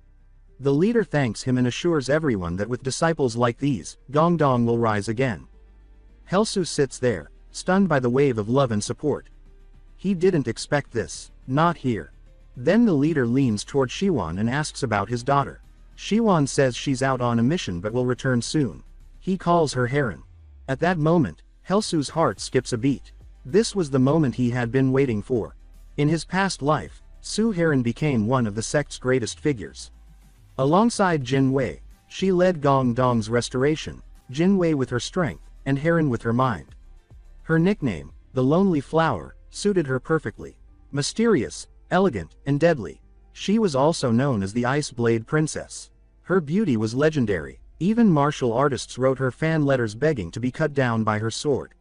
The leader thanks him and assures everyone that with disciples like these, Gongdong will rise again. Cheolsu sits there, stunned by the wave of love and support. He didn't expect this, not here. Then the leader leans toward Shiwan and asks about his daughter. Shiwan says she's out on a mission but will return soon. He calls her Heron. At that moment, Cheolsu's heart skips a beat. This was the moment he had been waiting for. In his past life, Su Heron became one of the sect's greatest figures. Alongside Jin Wei, she led Gongdong's restoration, Jin Wei with her strength, and Heron with her mind. Her nickname, the Lonely Flower, suited her perfectly. Mysterious, elegant, and deadly, she was also known as the Ice Blade Princess. Her beauty was legendary. Even martial artists wrote her fan letters begging to be cut down by her sword.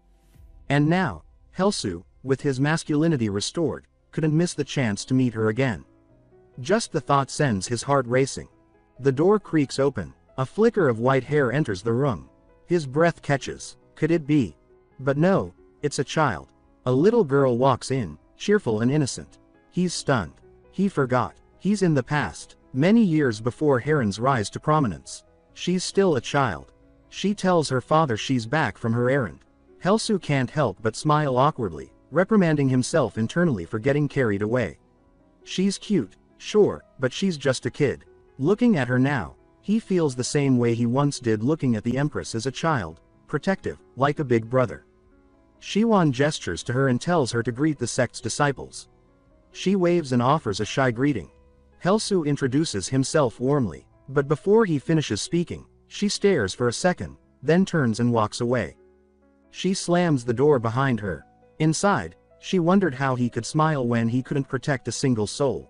And now, Cheolsu, with his masculinity restored, couldn't miss the chance to meet her again. Just the thought sends his heart racing. The door creaks open. A flicker of white hair enters the room. His breath catches. Could it be? But no, it's a child. A little girl walks in, cheerful and innocent. He's stunned. He forgot. He's in the past, many years before Heron's rise to prominence. She's still a child. She tells her father she's back from her errand. Cheolsu can't help but smile awkwardly, reprimanding himself internally for getting carried away. She's cute, sure, but she's just a kid. Looking at her now, he feels the same way he once did looking at the Empress as a child, protective, like a big brother. Shiwan gestures to her and tells her to greet the sect's disciples. She waves and offers a shy greeting. Cheolsu introduces himself warmly, but before he finishes speaking, she stares for a second, then turns and walks away. She slams the door behind her. Inside, she wondered how he could smile when he couldn't protect a single soul.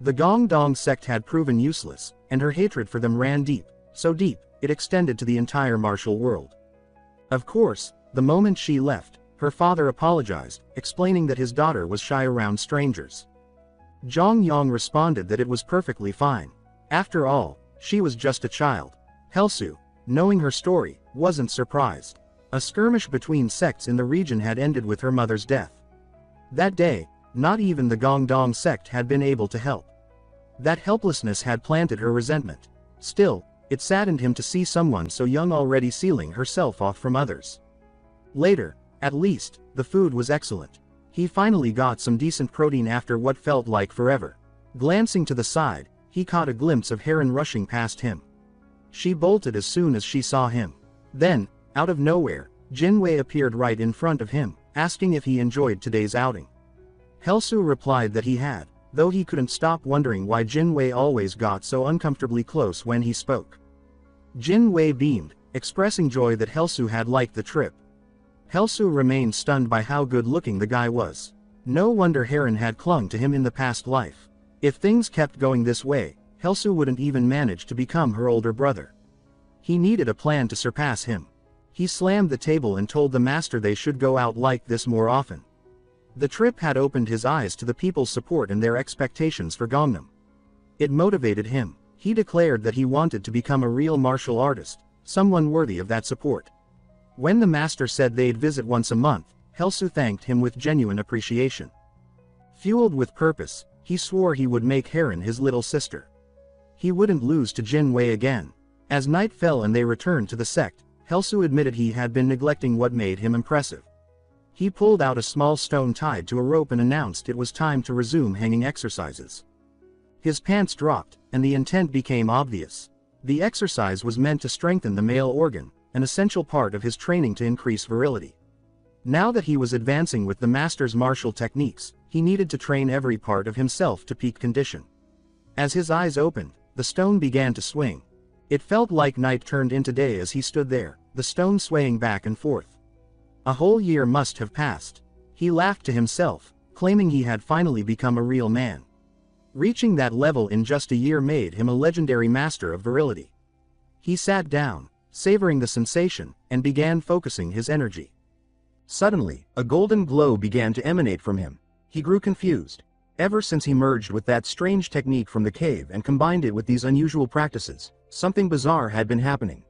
The Gongdong sect had proven useless, and her hatred for them ran deep, so deep, it extended to the entire martial world. Of course, the moment she left, her father apologized, explaining that his daughter was shy around strangers. Zhang Yang responded that it was perfectly fine. After all, she was just a child. Cheolsu, knowing her story, wasn't surprised. A skirmish between sects in the region had ended with her mother's death. That day, not even the Gongdong sect had been able to help. That helplessness had planted her resentment. Still, it saddened him to see someone so young already sealing herself off from others. Later, at least, the food was excellent. He finally got some decent protein after what felt like forever. Glancing to the side, he caught a glimpse of Heron rushing past him. She bolted as soon as she saw him. Then, out of nowhere, Jin Wei appeared right in front of him, asking if he enjoyed today's outing. Cheolsu replied that he had, though he couldn't stop wondering why Jin Wei always got so uncomfortably close when he spoke. Jin Wei beamed, expressing joy that Cheolsu had liked the trip. Cheolsu remained stunned by how good-looking the guy was. No wonder Heron had clung to him in the past life. If things kept going this way, Cheolsu wouldn't even manage to become her older brother. He needed a plan to surpass him. He slammed the table and told the master they should go out like this more often. The trip had opened his eyes to the people's support and their expectations for Gangnam. It motivated him. He declared that he wanted to become a real martial artist, someone worthy of that support. When the master said they'd visit once a month, Cheolsu thanked him with genuine appreciation. Fueled with purpose, he swore he would make Heron his little sister. He wouldn't lose to Jin Wei again. As night fell and they returned to the sect, Cheolsu admitted he had been neglecting what made him impressive. He pulled out a small stone tied to a rope and announced it was time to resume hanging exercises. His pants dropped, and the intent became obvious. The exercise was meant to strengthen the male organ, an essential part of his training to increase virility. Now that he was advancing with the master's martial techniques, he needed to train every part of himself to peak condition. As his eyes opened, the stone began to swing. It felt like night turned into day as he stood there, the stone swaying back and forth. A whole year must have passed. He laughed to himself, claiming he had finally become a real man. Reaching that level in just a year made him a legendary master of virility. He sat down, savoring the sensation, and began focusing his energy. Suddenly, a golden glow began to emanate from him. He grew confused. Ever since he merged with that strange technique from the cave and combined it with these unusual practices, something bizarre had been happening.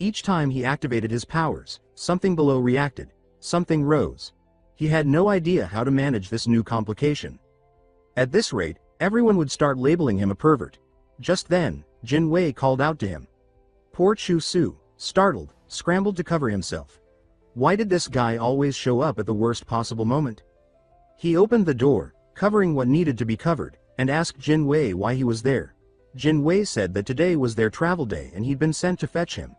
Each time he activated his powers, something below reacted, something rose. He had no idea how to manage this new complication. At this rate, everyone would start labeling him a pervert. Just then, Jin Wei called out to him. Poor Cheolsu, startled, scrambled to cover himself. Why did this guy always show up at the worst possible moment? He opened the door, covering what needed to be covered, and asked Jin Wei why he was there. Jin Wei said that today was their travel day and he'd been sent to fetch him.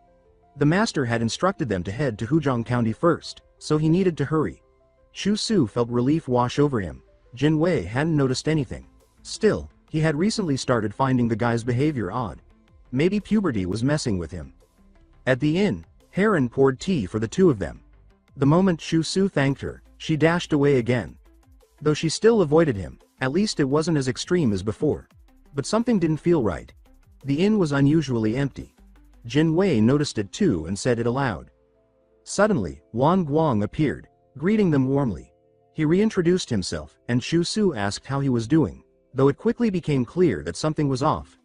The master had instructed them to head to Hujiang County first, so he needed to hurry. Cheolsu felt relief wash over him. Jin Wei hadn't noticed anything. Still, he had recently started finding the guy's behavior odd. Maybe puberty was messing with him. At the inn, Heron poured tea for the two of them. The moment Cheolsu thanked her, she dashed away again. Though she still avoided him, at least it wasn't as extreme as before. But something didn't feel right. The inn was unusually empty. Jin Wei noticed it too and said it aloud. Suddenly, Wang Guang appeared, greeting them warmly. He reintroduced himself, and Cheolsu asked how he was doing, though it quickly became clear that something was off.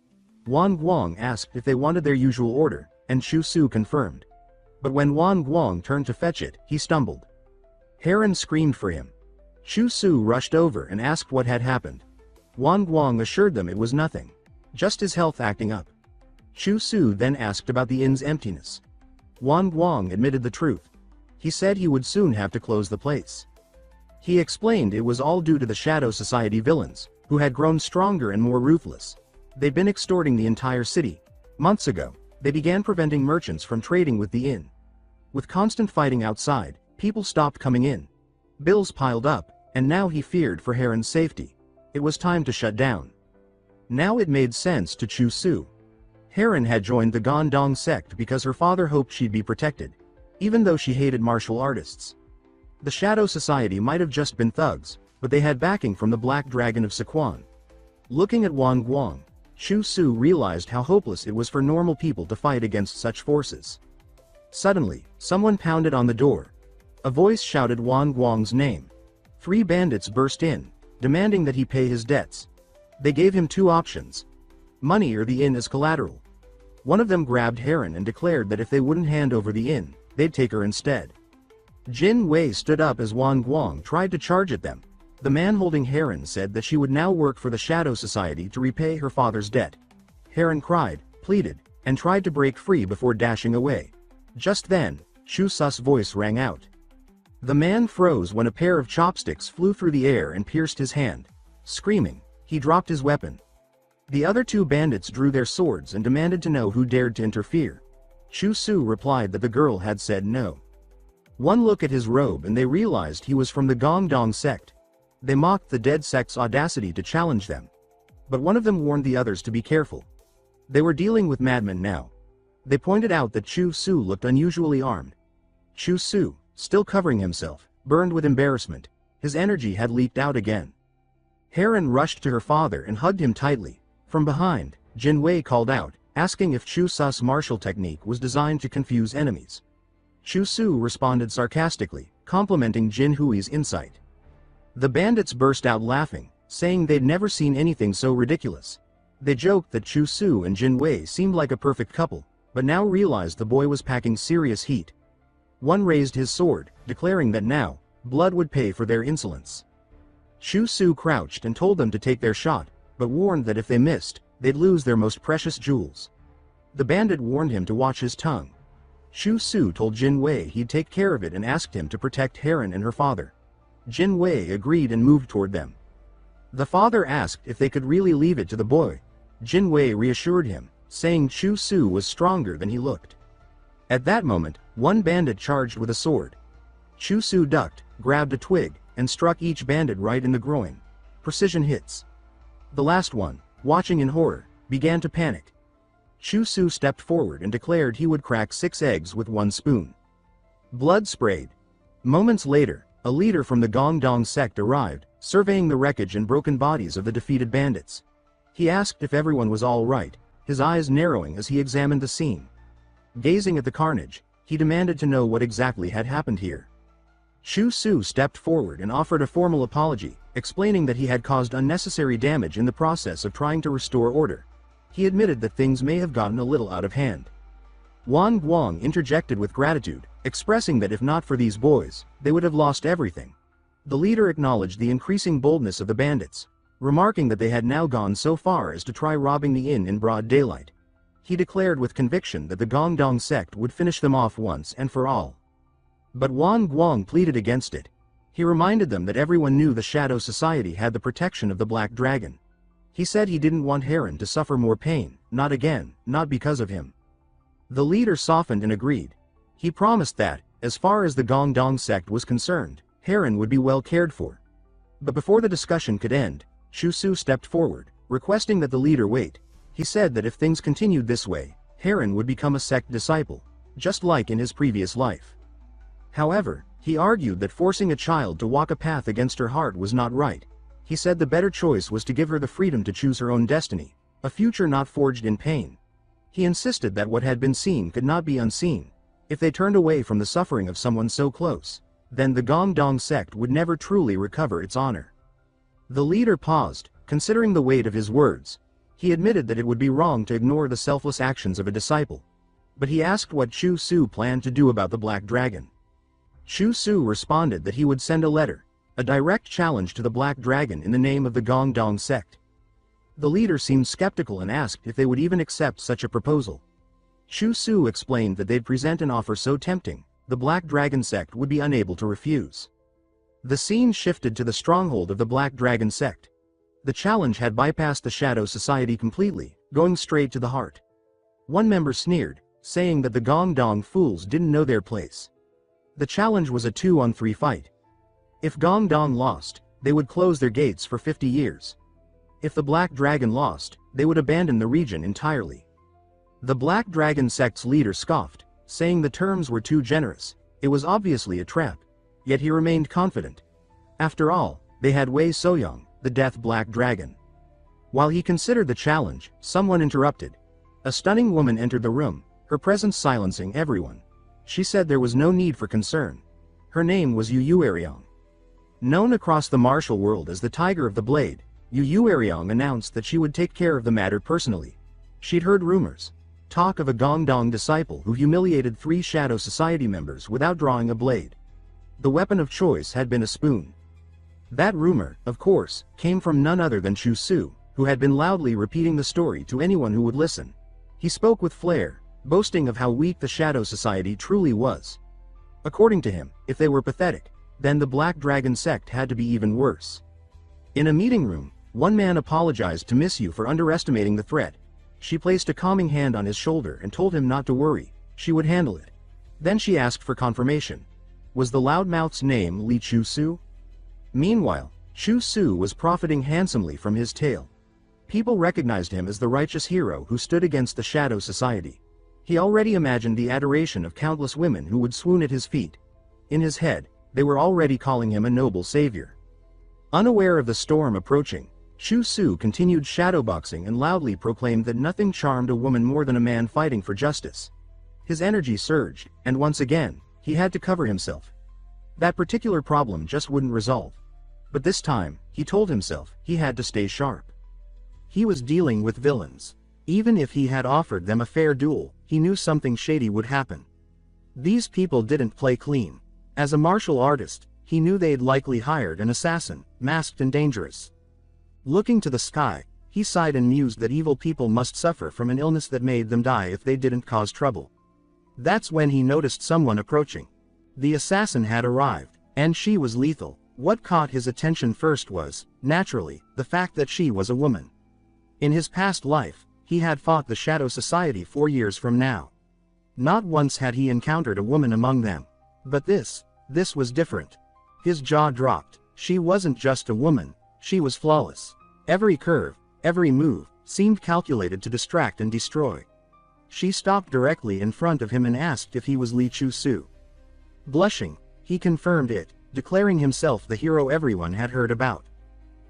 Wang Guang asked if they wanted their usual order, and Cheolsu confirmed. But when Wang Guang turned to fetch it, he stumbled. Heron screamed for him. Cheolsu rushed over and asked what had happened. Wang Guang assured them it was nothing, just his health acting up. Cheolsu then asked about the inn's emptiness. Wang Guang admitted the truth. He said he would soon have to close the place. He explained it was all due to the Shadow Society villains, who had grown stronger and more ruthless. They'd been extorting the entire city. Months ago, they began preventing merchants from trading with the inn. With constant fighting outside, people stopped coming in. Bills piled up, and now he feared for Heron's safety. It was time to shut down. Now it made sense to Cheolsu. Heron had joined the Gondong sect because her father hoped she'd be protected, even though she hated martial artists. The Shadow Society might have just been thugs, but they had backing from the Black Dragon of Sichuan. Looking at Wang Guang, Cheolsu realized how hopeless it was for normal people to fight against such forces. Suddenly, someone pounded on the door. A voice shouted Wang Guang's name. 3 bandits burst in, demanding that he pay his debts. They gave him 2 options: money or the inn as collateral. One of them grabbed Heron and declared that if they wouldn't hand over the inn, they'd take her instead. Jin Wei stood up as Wang Guang tried to charge at them. The man holding Heron said that she would now work for the Shadow Society to repay her father's debt. Heron cried, pleaded, and tried to break free before dashing away. Just then, Cheolsu's voice rang out. The man froze when a pair of chopsticks flew through the air and pierced his hand. Screaming, he dropped his weapon. The other 2 bandits drew their swords and demanded to know who dared to interfere. Cheolsu replied that the girl had said no. One look at his robe and they realized he was from the Gondong sect. They mocked the dead sect's audacity to challenge them. But one of them warned the others to be careful. They were dealing with madmen now. They pointed out that Cheolsu looked unusually armed. Cheolsu, still covering himself, burned with embarrassment. His energy had leaked out again. Heron rushed to her father and hugged him tightly. From behind, Jin Wei called out, asking if Cheolsu's martial technique was designed to confuse enemies. Cheolsu responded sarcastically, complimenting Jin Hui's insight. The bandits burst out laughing, saying they'd never seen anything so ridiculous. They joked that Cheolsu and Jin Wei seemed like a perfect couple, but now realized the boy was packing serious heat. One raised his sword, declaring that now, blood would pay for their insolence. Cheolsu crouched and told them to take their shot, but warned that if they missed, they'd lose their most precious jewels. The bandit warned him to watch his tongue. Shu Su told Jin Wei he'd take care of it and asked him to protect Heron and her father. Jin Wei agreed and moved toward them. The father asked if they could really leave it to the boy. Jin Wei reassured him, saying Shu Su was stronger than he looked. At that moment, one bandit charged with a sword. Shu Su ducked, grabbed a twig, and struck each bandit right in the groin. Precision hits. The last one, watching in horror, began to panic. Shu Su stepped forward and declared he would crack 6 eggs with 1 spoon. Blood sprayed. Moments later, a leader from the Gongdong sect arrived, surveying the wreckage and broken bodies of the defeated bandits. He asked if everyone was all right, his eyes narrowing as he examined the scene. Gazing at the carnage, he demanded to know what exactly had happened here. Shu Su stepped forward and offered a formal apology, explaining that he had caused unnecessary damage in the process of trying to restore order. He admitted that things may have gotten a little out of hand. Wan Guang interjected with gratitude, expressing that if not for these boys, they would have lost everything. The leader acknowledged the increasing boldness of the bandits, remarking that they had now gone so far as to try robbing the inn in broad daylight. He declared with conviction that the Gongdong sect would finish them off once and for all. But Wan Guang pleaded against it. He reminded them that everyone knew the Shadow Society had the protection of the Black Dragon. He said he didn't want Heron to suffer more pain, not again, not because of him. The leader softened and agreed. He promised that, as far as the Gongdong sect was concerned, Heron would be well cared for. But before the discussion could end, Shu Su stepped forward, requesting that the leader wait. He said that if things continued this way, Heron would become a sect disciple, just like in his previous life. However, he argued that forcing a child to walk a path against her heart was not right. He said the better choice was to give her the freedom to choose her own destiny, a future not forged in pain. He insisted that what had been seen could not be unseen. If they turned away from the suffering of someone so close, then the Gongdong sect would never truly recover its honor. The leader paused, considering the weight of his words. He admitted that it would be wrong to ignore the selfless actions of a disciple. But he asked what Shu Su planned to do about the Black Dragon. Shu Su responded that he would send a letter, a direct challenge to the Black Dragon in the name of the Gongdong sect. The leader seemed skeptical and asked if they would even accept such a proposal. Shu Su explained that they'd present an offer so tempting, the Black Dragon sect would be unable to refuse. The scene shifted to the stronghold of the Black Dragon sect. The challenge had bypassed the Shadow Society completely, going straight to the heart. One member sneered, saying that the Gongdong fools didn't know their place. The challenge was a 2-on-3 fight. If Gongdong lost, they would close their gates for 50 years. If the Black Dragon lost, they would abandon the region entirely. The Black Dragon sect's leader scoffed, saying the terms were too generous. It was obviously a trap. Yet he remained confident. After all, they had Wei Soyang, the Death Black Dragon. While he considered the challenge, someone interrupted. A stunning woman entered the room, her presence silencing everyone. She said there was no need for concern. Her name was Yu Yueryong. Known across the martial world as the Tiger of the Blade, Yu Yueryong announced that she would take care of the matter personally. She'd heard rumors. Talk of a Gongdong disciple who humiliated 3 Shadow Society members without drawing a blade. The weapon of choice had been a spoon. That rumor, of course, came from none other than Shu Su, who had been loudly repeating the story to anyone who would listen. He spoke with flair, boasting of how weak the Shadow Society truly was. According to him, if they were pathetic, then the Black Dragon sect had to be even worse. In a meeting room, one man apologized to Miss Yu for underestimating the threat. She placed a calming hand on his shoulder and told him not to worry, she would handle it. Then she asked for confirmation. Was the loudmouth's name Lee Cheolsu? Meanwhile, Shu Su was profiting handsomely from his tale. People recognized him as the righteous hero who stood against the Shadow Society. He already imagined the adoration of countless women who would swoon at his feet. In his head, they were already calling him a noble savior. Unaware of the storm approaching, Shu Su continued shadowboxing and loudly proclaimed that nothing charmed a woman more than a man fighting for justice. His energy surged, and once again, he had to cover himself. That particular problem just wouldn't resolve. But this time, he told himself, he had to stay sharp. He was dealing with villains. Even if he had offered them a fair duel, he knew something shady would happen. These people didn't play clean. As a martial artist, he knew they'd likely hired an assassin, masked and dangerous. Looking to the sky, he sighed and mused that evil people must suffer from an illness that made them die if they didn't cause trouble. That's when he noticed someone approaching. The assassin had arrived, and she was lethal. What caught his attention first was, naturally, the fact that she was a woman. In his past life, he had fought the Shadow Society 4 years from now. Not once had he encountered a woman among them. But this was different. His jaw dropped. She wasn't just a woman, she was flawless. Every curve, every move, seemed calculated to distract and destroy. She stopped directly in front of him and asked if he was Lee Cheolsu. Blushing, he confirmed it, declaring himself the hero everyone had heard about.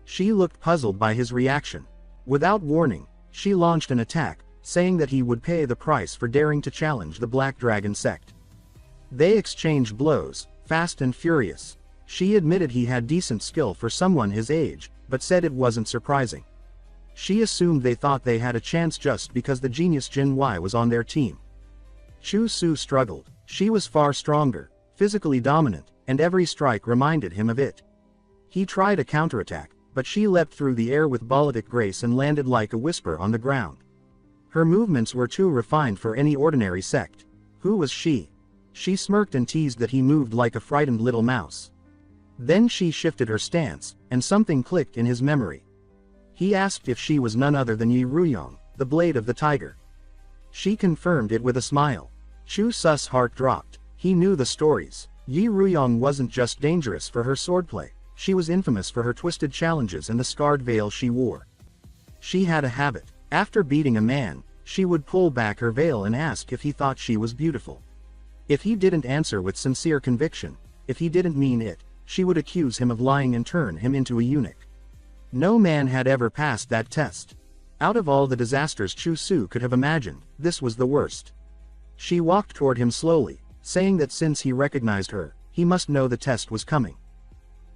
She looked puzzled by his reaction. Without warning, she launched an attack, saying that he would pay the price for daring to challenge the Black Dragon sect. They exchanged blows, fast and furious. She admitted he had decent skill for someone his age, but said it wasn't surprising. She assumed they thought they had a chance just because the genius Jin Y was on their team. Cheolsu struggled. She was far stronger, physically dominant, and every strike reminded him of it. He tried a counterattack, but she leapt through the air with balletic grace and landed like a whisper on the ground. Her movements were too refined for any ordinary sect. Who was she? She smirked and teased that he moved like a frightened little mouse. Then she shifted her stance, and something clicked in his memory. He asked if she was none other than Yi Ruyong, the blade of the tiger. She confirmed it with a smile. Cheolsu's heart dropped. He knew the stories. Yi Ruyong wasn't just dangerous for her swordplay, she was infamous for her twisted challenges and the scarred veil she wore. She had a habit. After beating a man, she would pull back her veil and ask if he thought she was beautiful. If he didn't answer with sincere conviction, if he didn't mean it, she would accuse him of lying and turn him into a eunuch. No man had ever passed that test. Out of all the disasters Cheolsu could have imagined, this was the worst. She walked toward him slowly, saying that since he recognized her, he must know the test was coming.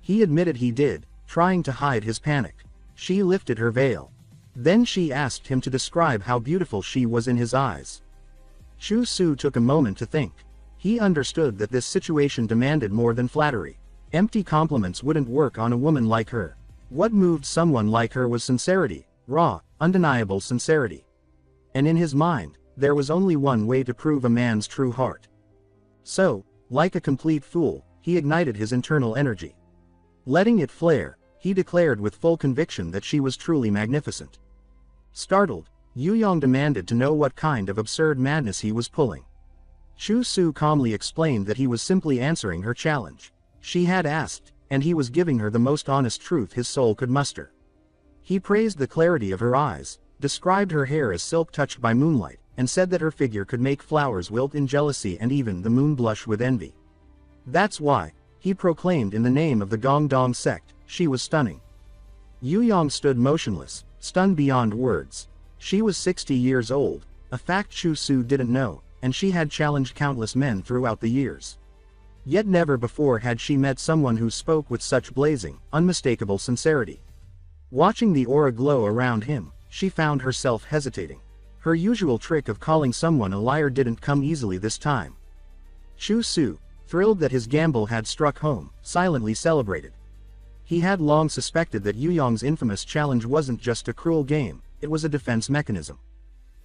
He admitted he did, trying to hide his panic. She lifted her veil. Then she asked him to describe how beautiful she was in his eyes. Cheolsu took a moment to think. He understood that this situation demanded more than flattery. Empty compliments wouldn't work on a woman like her. What moved someone like her was sincerity, raw, undeniable sincerity. And in his mind, there was only one way to prove a man's true heart. So, like a complete fool, he ignited his internal energy. Letting it flare, he declared with full conviction that she was truly magnificent. Startled, Ruyong demanded to know what kind of absurd madness he was pulling. Cheolsu calmly explained that he was simply answering her challenge. She had asked, and he was giving her the most honest truth his soul could muster. He praised the clarity of her eyes, described her hair as silk touched by moonlight, and said that her figure could make flowers wilt in jealousy and even the moon blush with envy. That's why, he proclaimed in the name of the Gongdong sect, she was stunning. Ruyong stood motionless, stunned beyond words. She was 60 years old, a fact Cheolsu didn't know, and she had challenged countless men throughout the years. Yet never before had she met someone who spoke with such blazing, unmistakable sincerity. Watching the aura glow around him, she found herself hesitating. Her usual trick of calling someone a liar didn't come easily this time. Cheolsu, thrilled that his gamble had struck home, silently celebrated. He had long suspected that Ruyong's infamous challenge wasn't just a cruel game, it was a defense mechanism.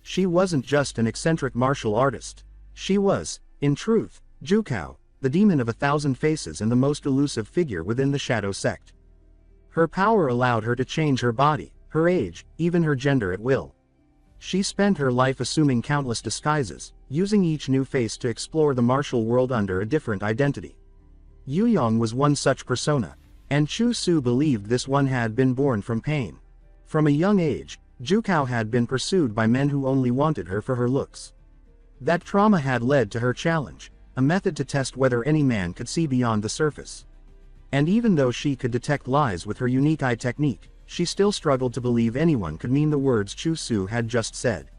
She wasn't just an eccentric martial artist. She was, in truth, Jukao, the demon of 1,000 faces and the most elusive figure within the Shadow sect. Her power allowed her to change her body, her age, even her gender at will. She spent her life assuming countless disguises, using each new face to explore the martial world under a different identity. Ruyong was one such persona, and Cheolsu believed this one had been born from pain. From a young age, Jukao had been pursued by men who only wanted her for her looks. That trauma had led to her challenge, a method to test whether any man could see beyond the surface. And even though she could detect lies with her unique eye technique, she still struggled to believe anyone could mean the words Cheolsu had just said.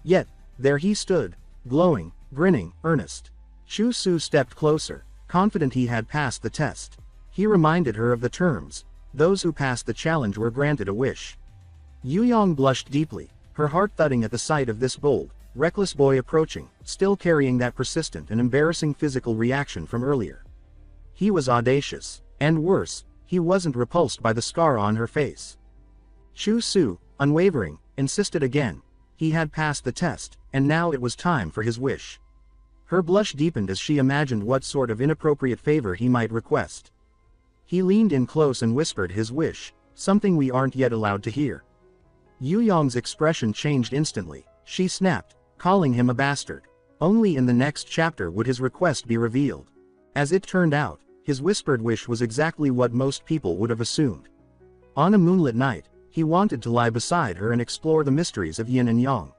Yet, there he stood, glowing, grinning, earnest. Cheolsu stepped closer, confident he had passed the test. He reminded her of the terms. Those who passed the challenge were granted a wish. Ruyong blushed deeply, her heart thudding at the sight of this bold, reckless boy approaching, still carrying that persistent and embarrassing physical reaction from earlier. He was audacious, and worse, he wasn't repulsed by the scar on her face. Cheolsu, unwavering, insisted again. He had passed the test, and now it was time for his wish. Her blush deepened as she imagined what sort of inappropriate favor he might request. He leaned in close and whispered his wish, something we aren't yet allowed to hear. Yuyong's expression changed instantly. She snapped, calling him a bastard. Only in the next chapter would his request be revealed. As it turned out, his whispered wish was exactly what most people would have assumed. On a moonlit night, he wanted to lie beside her and explore the mysteries of yin and yang.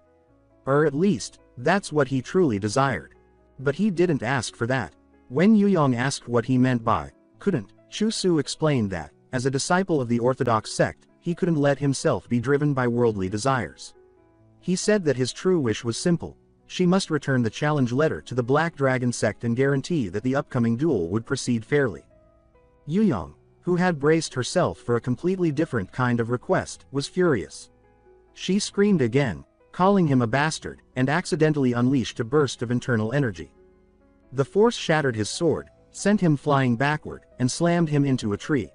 Or at least, that's what he truly desired. But he didn't ask for that. When Yuyong asked what he meant by couldn't, Cheolsu explained that, as a disciple of the orthodox sect, he couldn't let himself be driven by worldly desires. He said that his true wish was simple: she must return the challenge letter to the Black Dragon sect and guarantee that the upcoming duel would proceed fairly. Yuyong, who had braced herself for a completely different kind of request, was furious. She screamed again, calling him a bastard, and accidentally unleashed a burst of internal energy. The force shattered his sword, sent him flying backward, and slammed him into a tree.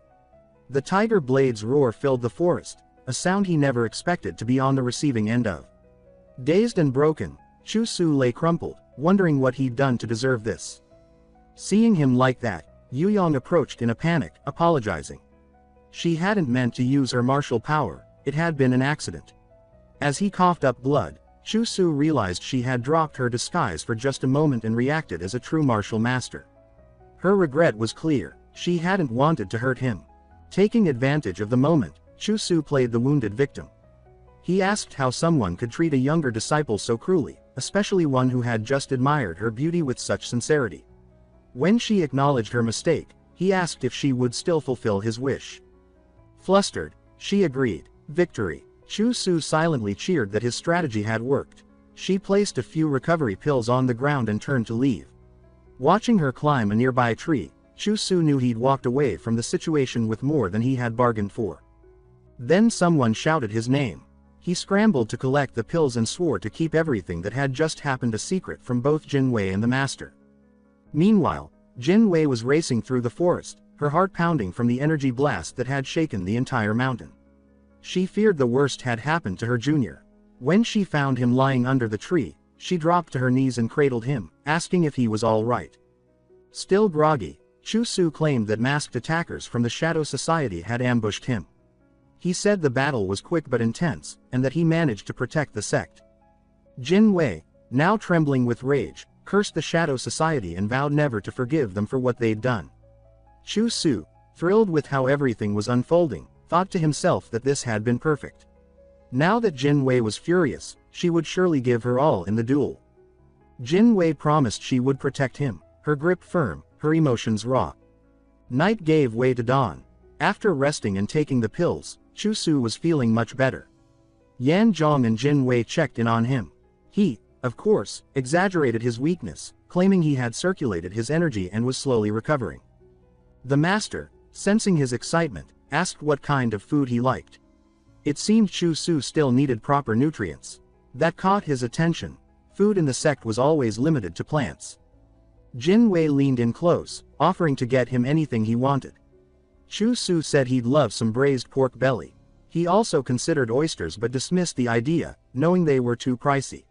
The tiger blade's roar filled the forest, a sound he never expected to be on the receiving end of. Dazed and broken, Cheolsu lay crumpled, wondering what he'd done to deserve this. Seeing him like that, Yuyong approached in a panic, apologizing. She hadn't meant to use her martial power, it had been an accident. As he coughed up blood, Cheolsu realized she had dropped her disguise for just a moment and reacted as a true martial master. Her regret was clear: she hadn't wanted to hurt him. Taking advantage of the moment, Cheolsu played the wounded victim. He asked how someone could treat a younger disciple so cruelly, especially one who had just admired her beauty with such sincerity. When she acknowledged her mistake, he asked if she would still fulfill his wish. Flustered, she agreed. Victory! Cheolsu silently cheered that his strategy had worked. She placed a few recovery pills on the ground and turned to leave. Watching her climb a nearby tree, Cheolsu knew he'd walked away from the situation with more than he had bargained for. Then someone shouted his name. He scrambled to collect the pills and swore to keep everything that had just happened a secret from both Jinwei and the master. Meanwhile, Jinwei was racing through the forest, her heart pounding from the energy blast that had shaken the entire mountain. She feared the worst had happened to her junior. When she found him lying under the tree, she dropped to her knees and cradled him, asking if he was all right. Still groggy, Cheolsu claimed that masked attackers from the Shadow Society had ambushed him. He said the battle was quick but intense, and that he managed to protect the sect. Jinwei, now trembling with rage, cursed the Shadow Society and vowed never to forgive them for what they'd done. Cheolsu, thrilled with how everything was unfolding, thought to himself that this had been perfect. Now that Jinwei was furious, she would surely give her all in the duel. Jinwei promised she would protect him, her grip firm, her emotions raw. Night gave way to dawn. After resting and taking the pills, Cheolsu was feeling much better. Yan Zhong and Jinwei checked in on him. He, of course, exaggerated his weakness, claiming he had circulated his energy and was slowly recovering. The master, sensing his excitement, asked what kind of food he liked. It seemed Cheolsu still needed proper nutrients. That caught his attention. Food in the sect was always limited to plants. Jinwei leaned in close, offering to get him anything he wanted. Cheolsu said he'd love some braised pork belly. He also considered oysters but dismissed the idea, knowing they were too pricey.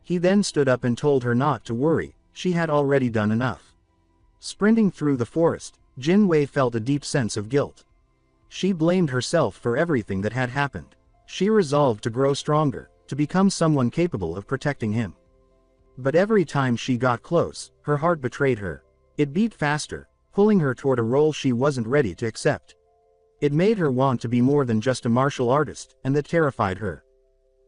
He then stood up and told her not to worry, she had already done enough. Sprinting through the forest, Jinwei felt a deep sense of guilt. She blamed herself for everything that had happened. She resolved to grow stronger, to become someone capable of protecting him. But every time she got close, her heart betrayed her. It beat faster, pulling her toward a role she wasn't ready to accept. It made her want to be more than just a martial artist, and that terrified her.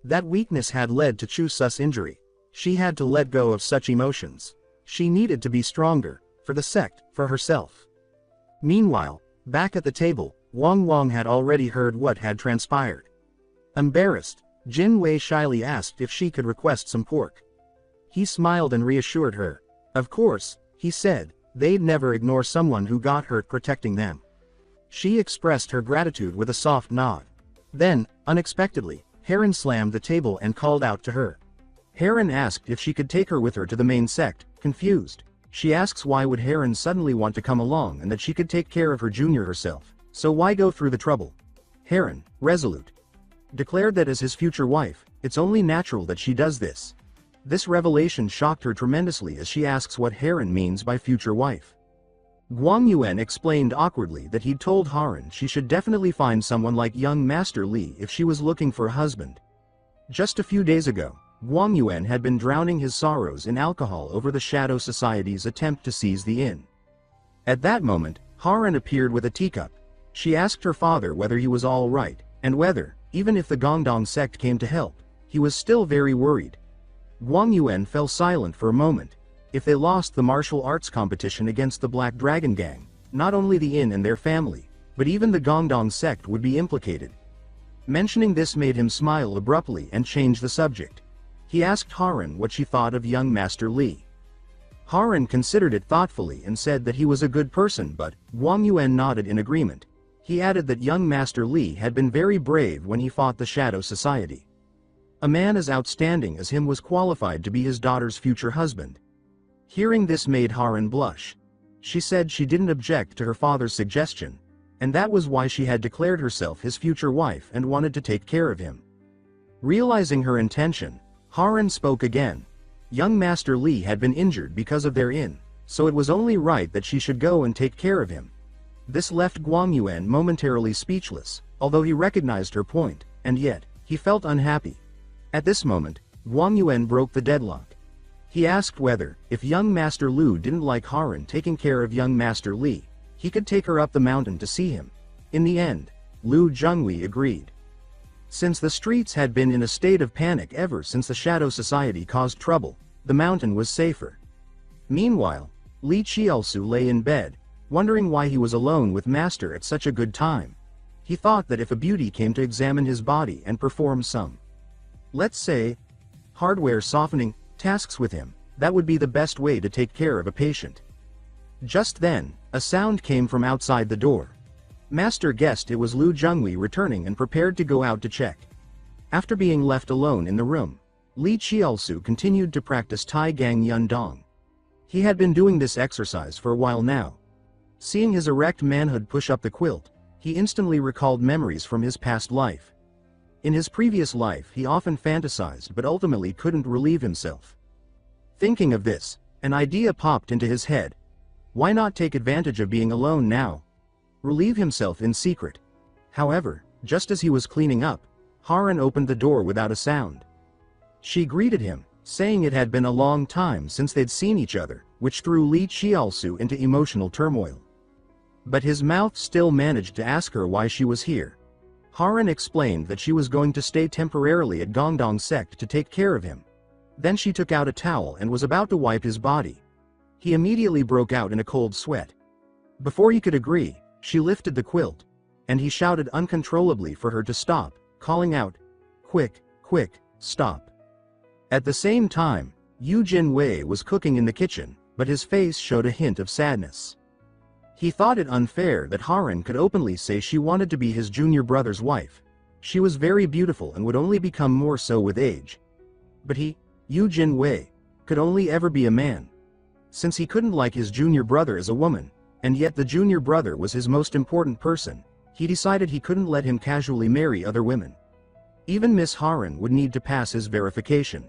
That weakness had led to Cheolsu's injury. She had to let go of such emotions. She needed to be stronger, for the sect, for herself. Meanwhile, back at the table, Wang had already heard what had transpired. Embarrassed, Jinwei shyly asked if she could request some pork. He smiled and reassured her. Of course, he said, they'd never ignore someone who got hurt protecting them. She expressed her gratitude with a soft nod. Then, unexpectedly, Heron slammed the table and called out to her. Heron asked if she could take her with her to the main sect, confused. She asks why would Heron suddenly want to come along and that she could take care of her junior herself, so why go through the trouble? Heron, resolute, declared that as his future wife, it's only natural that she does this. This revelation shocked her tremendously as she asks what Haran means by future wife. Guang Yuan explained awkwardly that he'd told Haran she should definitely find someone like young Master Lee if she was looking for a husband. Just a few days ago, Guang Yuan had been drowning his sorrows in alcohol over the Shadow Society's attempt to seize the inn. At that moment, Haran appeared with a teacup. She asked her father whether he was all right, and whether, even if the Gongdong sect came to help, he was still very worried. Guang Yuan fell silent for a moment. If they lost the martial arts competition against the Black Dragon Gang, not only the inn and their family, but even the Gongdong sect would be implicated. Mentioning this made him smile abruptly and change the subject. He asked Haran what she thought of young Master Lee. Haran considered it thoughtfully and said that he was a good person, but Guang Yuan nodded in agreement. He added that young Master Lee had been very brave when he fought the Shadow Society. A man as outstanding as him was qualified to be his daughter's future husband. Hearing this made Haran blush. She said she didn't object to her father's suggestion, and that was why she had declared herself his future wife and wanted to take care of him. Realizing her intention, Haran spoke again. Young Master Lee had been injured because of their inn, so it was only right that she should go and take care of him. This left Guang Yuan momentarily speechless, although he recognized her point, and yet, he felt unhappy. At this moment, Guang Yuan broke the deadlock. He asked whether, if young Master Lu didn't like Haran taking care of young Master Lee, he could take her up the mountain to see him. In the end, Lu Zhenghui agreed. Since the streets had been in a state of panic ever since the Shadow Society caused trouble, the mountain was safer. Meanwhile, Lee Cheolsu lay in bed, wondering why he was alone with Master at such a good time. He thought that if a beauty came to examine his body and perform some, let's say, hardware softening tasks with him, that would be the best way to take care of a patient. Just then, a sound came from outside the door. Master guessed it was Lu Zhenghui returning and prepared to go out to check. After being left alone in the room, Lee Cheolsu continued to practice Tai Gang Yun Dong. He had been doing this exercise for a while now. Seeing his erect manhood push up the quilt, he instantly recalled memories from his past life. In his previous life he often fantasized but ultimately couldn't relieve himself. Thinking of this, an idea popped into his head. Why not take advantage of being alone now? Relieve himself in secret. However, just as he was cleaning up, Haran opened the door without a sound. She greeted him, saying it had been a long time since they'd seen each other, which threw Lee Cheolsu into emotional turmoil. But his mouth still managed to ask her why she was here. Haran explained that she was going to stay temporarily at Gongdong sect to take care of him. Then she took out a towel and was about to wipe his body. He immediately broke out in a cold sweat. Before he could agree, she lifted the quilt, and he shouted uncontrollably for her to stop, calling out, "Quick, quick, stop." At the same time, Yu Jinwei was cooking in the kitchen, but his face showed a hint of sadness. He thought it unfair that Haran could openly say she wanted to be his junior brother's wife. She was very beautiful and would only become more so with age. But he, Yu Jinwei, could only ever be a man. Since he couldn't like his junior brother as a woman, and yet the junior brother was his most important person, he decided he couldn't let him casually marry other women. Even Miss Haran would need to pass his verification.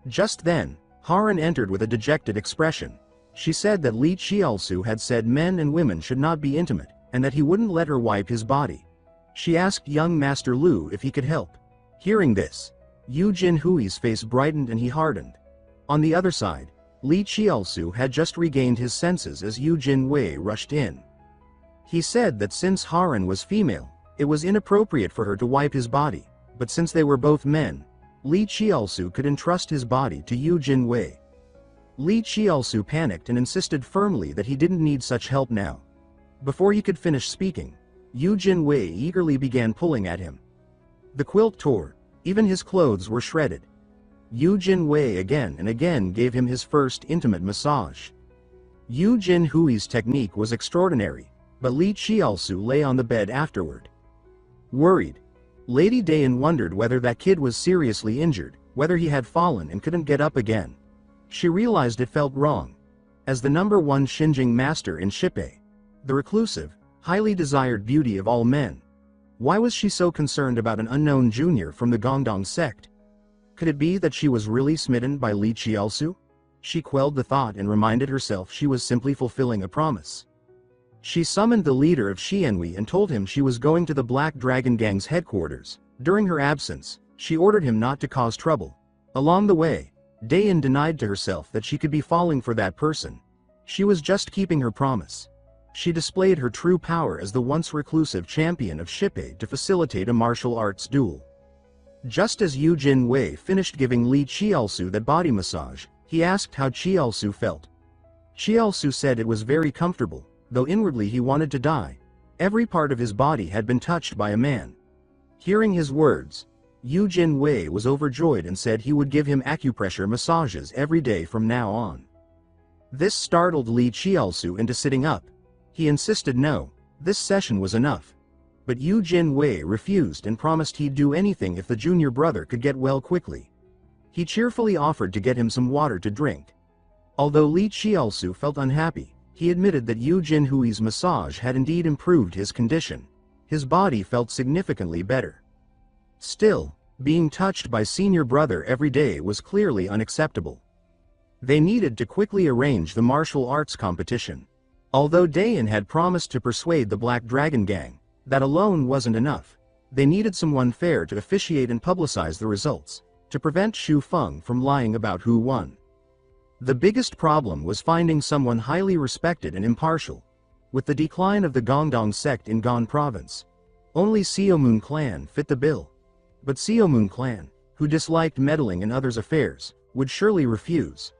Just then, Haran entered with a dejected expression. She said that Lee Cheolsu had said men and women should not be intimate, and that he wouldn't let her wipe his body. She asked young Master Lu if he could help. Hearing this, Yu Jinhui's face brightened and he hardened. On the other side, Lee Cheolsu had just regained his senses as Yu Jinwei rushed in. He said that since Haran was female, it was inappropriate for her to wipe his body, but since they were both men, Lee Cheolsu could entrust his body to Yu Jinwei. Lee Cheolsu panicked and insisted firmly that he didn't need such help now. Before he could finish speaking, Yu Jinwei eagerly began pulling at him. The quilt tore, even his clothes were shredded. Yu Jinwei again and again gave him his first intimate massage. Yu Jinhui's technique was extraordinary, but Lee Cheolsu lay on the bed afterward. Worried, Lady Dayan wondered whether that kid was seriously injured, whether he had fallen and couldn't get up again. She realized it felt wrong. As the #1 Xinjing master in Shipei, the reclusive, highly desired beauty of all men, why was she so concerned about an unknown junior from the Gongdong sect? Could it be that she was really smitten by Lee Cheolsu? She quelled the thought and reminded herself she was simply fulfilling a promise. She summoned the leader of Xianhui and told him she was going to the Black Dragon Gang's headquarters. During her absence, she ordered him not to cause trouble. Along the way, Dayan denied to herself that she could be falling for that person. She was just keeping her promise. She displayed her true power as the once reclusive champion of Shippei to facilitate a martial arts duel. Just as Yu Jinwei finished giving Lee Cheolsu that body massage, he asked how Cheolsu felt. Cheolsu said it was very comfortable, though inwardly he wanted to die. Every part of his body had been touched by a man. Hearing his words, Yu Jinwei was overjoyed and said he would give him acupressure massages every day from now on. This startled Lee Cheolsu into sitting up. He insisted no, this session was enough. But Yu Jinwei refused and promised he'd do anything if the junior brother could get well quickly. He cheerfully offered to get him some water to drink. Although Lee Cheolsu felt unhappy, he admitted that Yu Jinhui's massage had indeed improved his condition. His body felt significantly better. Still, being touched by senior brother every day was clearly unacceptable. They needed to quickly arrange the martial arts competition. Although Dayan had promised to persuade the Black Dragon Gang, that alone wasn't enough. They needed someone fair to officiate and publicize the results, to prevent Xu Feng from lying about who won. The biggest problem was finding someone highly respected and impartial. With the decline of the Gongdong sect in Gan province, only Xiaomun clan fit the bill. But Xiaomun clan, who disliked meddling in others' affairs, would surely refuse.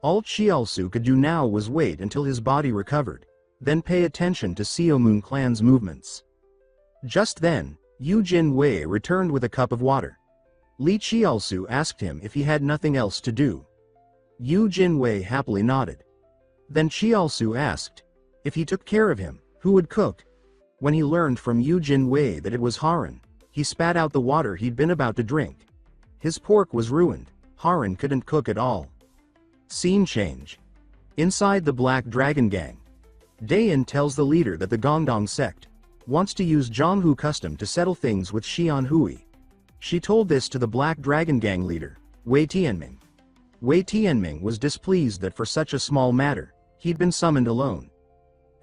All Cheolsu could do now was wait until his body recovered, then pay attention to Xiaomun clan's movements. Just then, Yu Jinwei returned with a cup of water. Lee Cheolsu asked him if he had nothing else to do. Yu Jinwei happily nodded. Then Cheolsu asked, if he took care of him, who would cook? When he learned from Yu Jinwei that it was Haran, he spat out the water he'd been about to drink. His pork was ruined. Haran couldn't cook at all. Scene change. Inside the Black Dragon Gang, Dayan tells the leader that the Gongdong sect wants to use Zhonghu custom to settle things with Xianhui. She told this to the Black Dragon Gang leader, Wei Tianming. Wei Tianming was displeased that for such a small matter, he'd been summoned alone.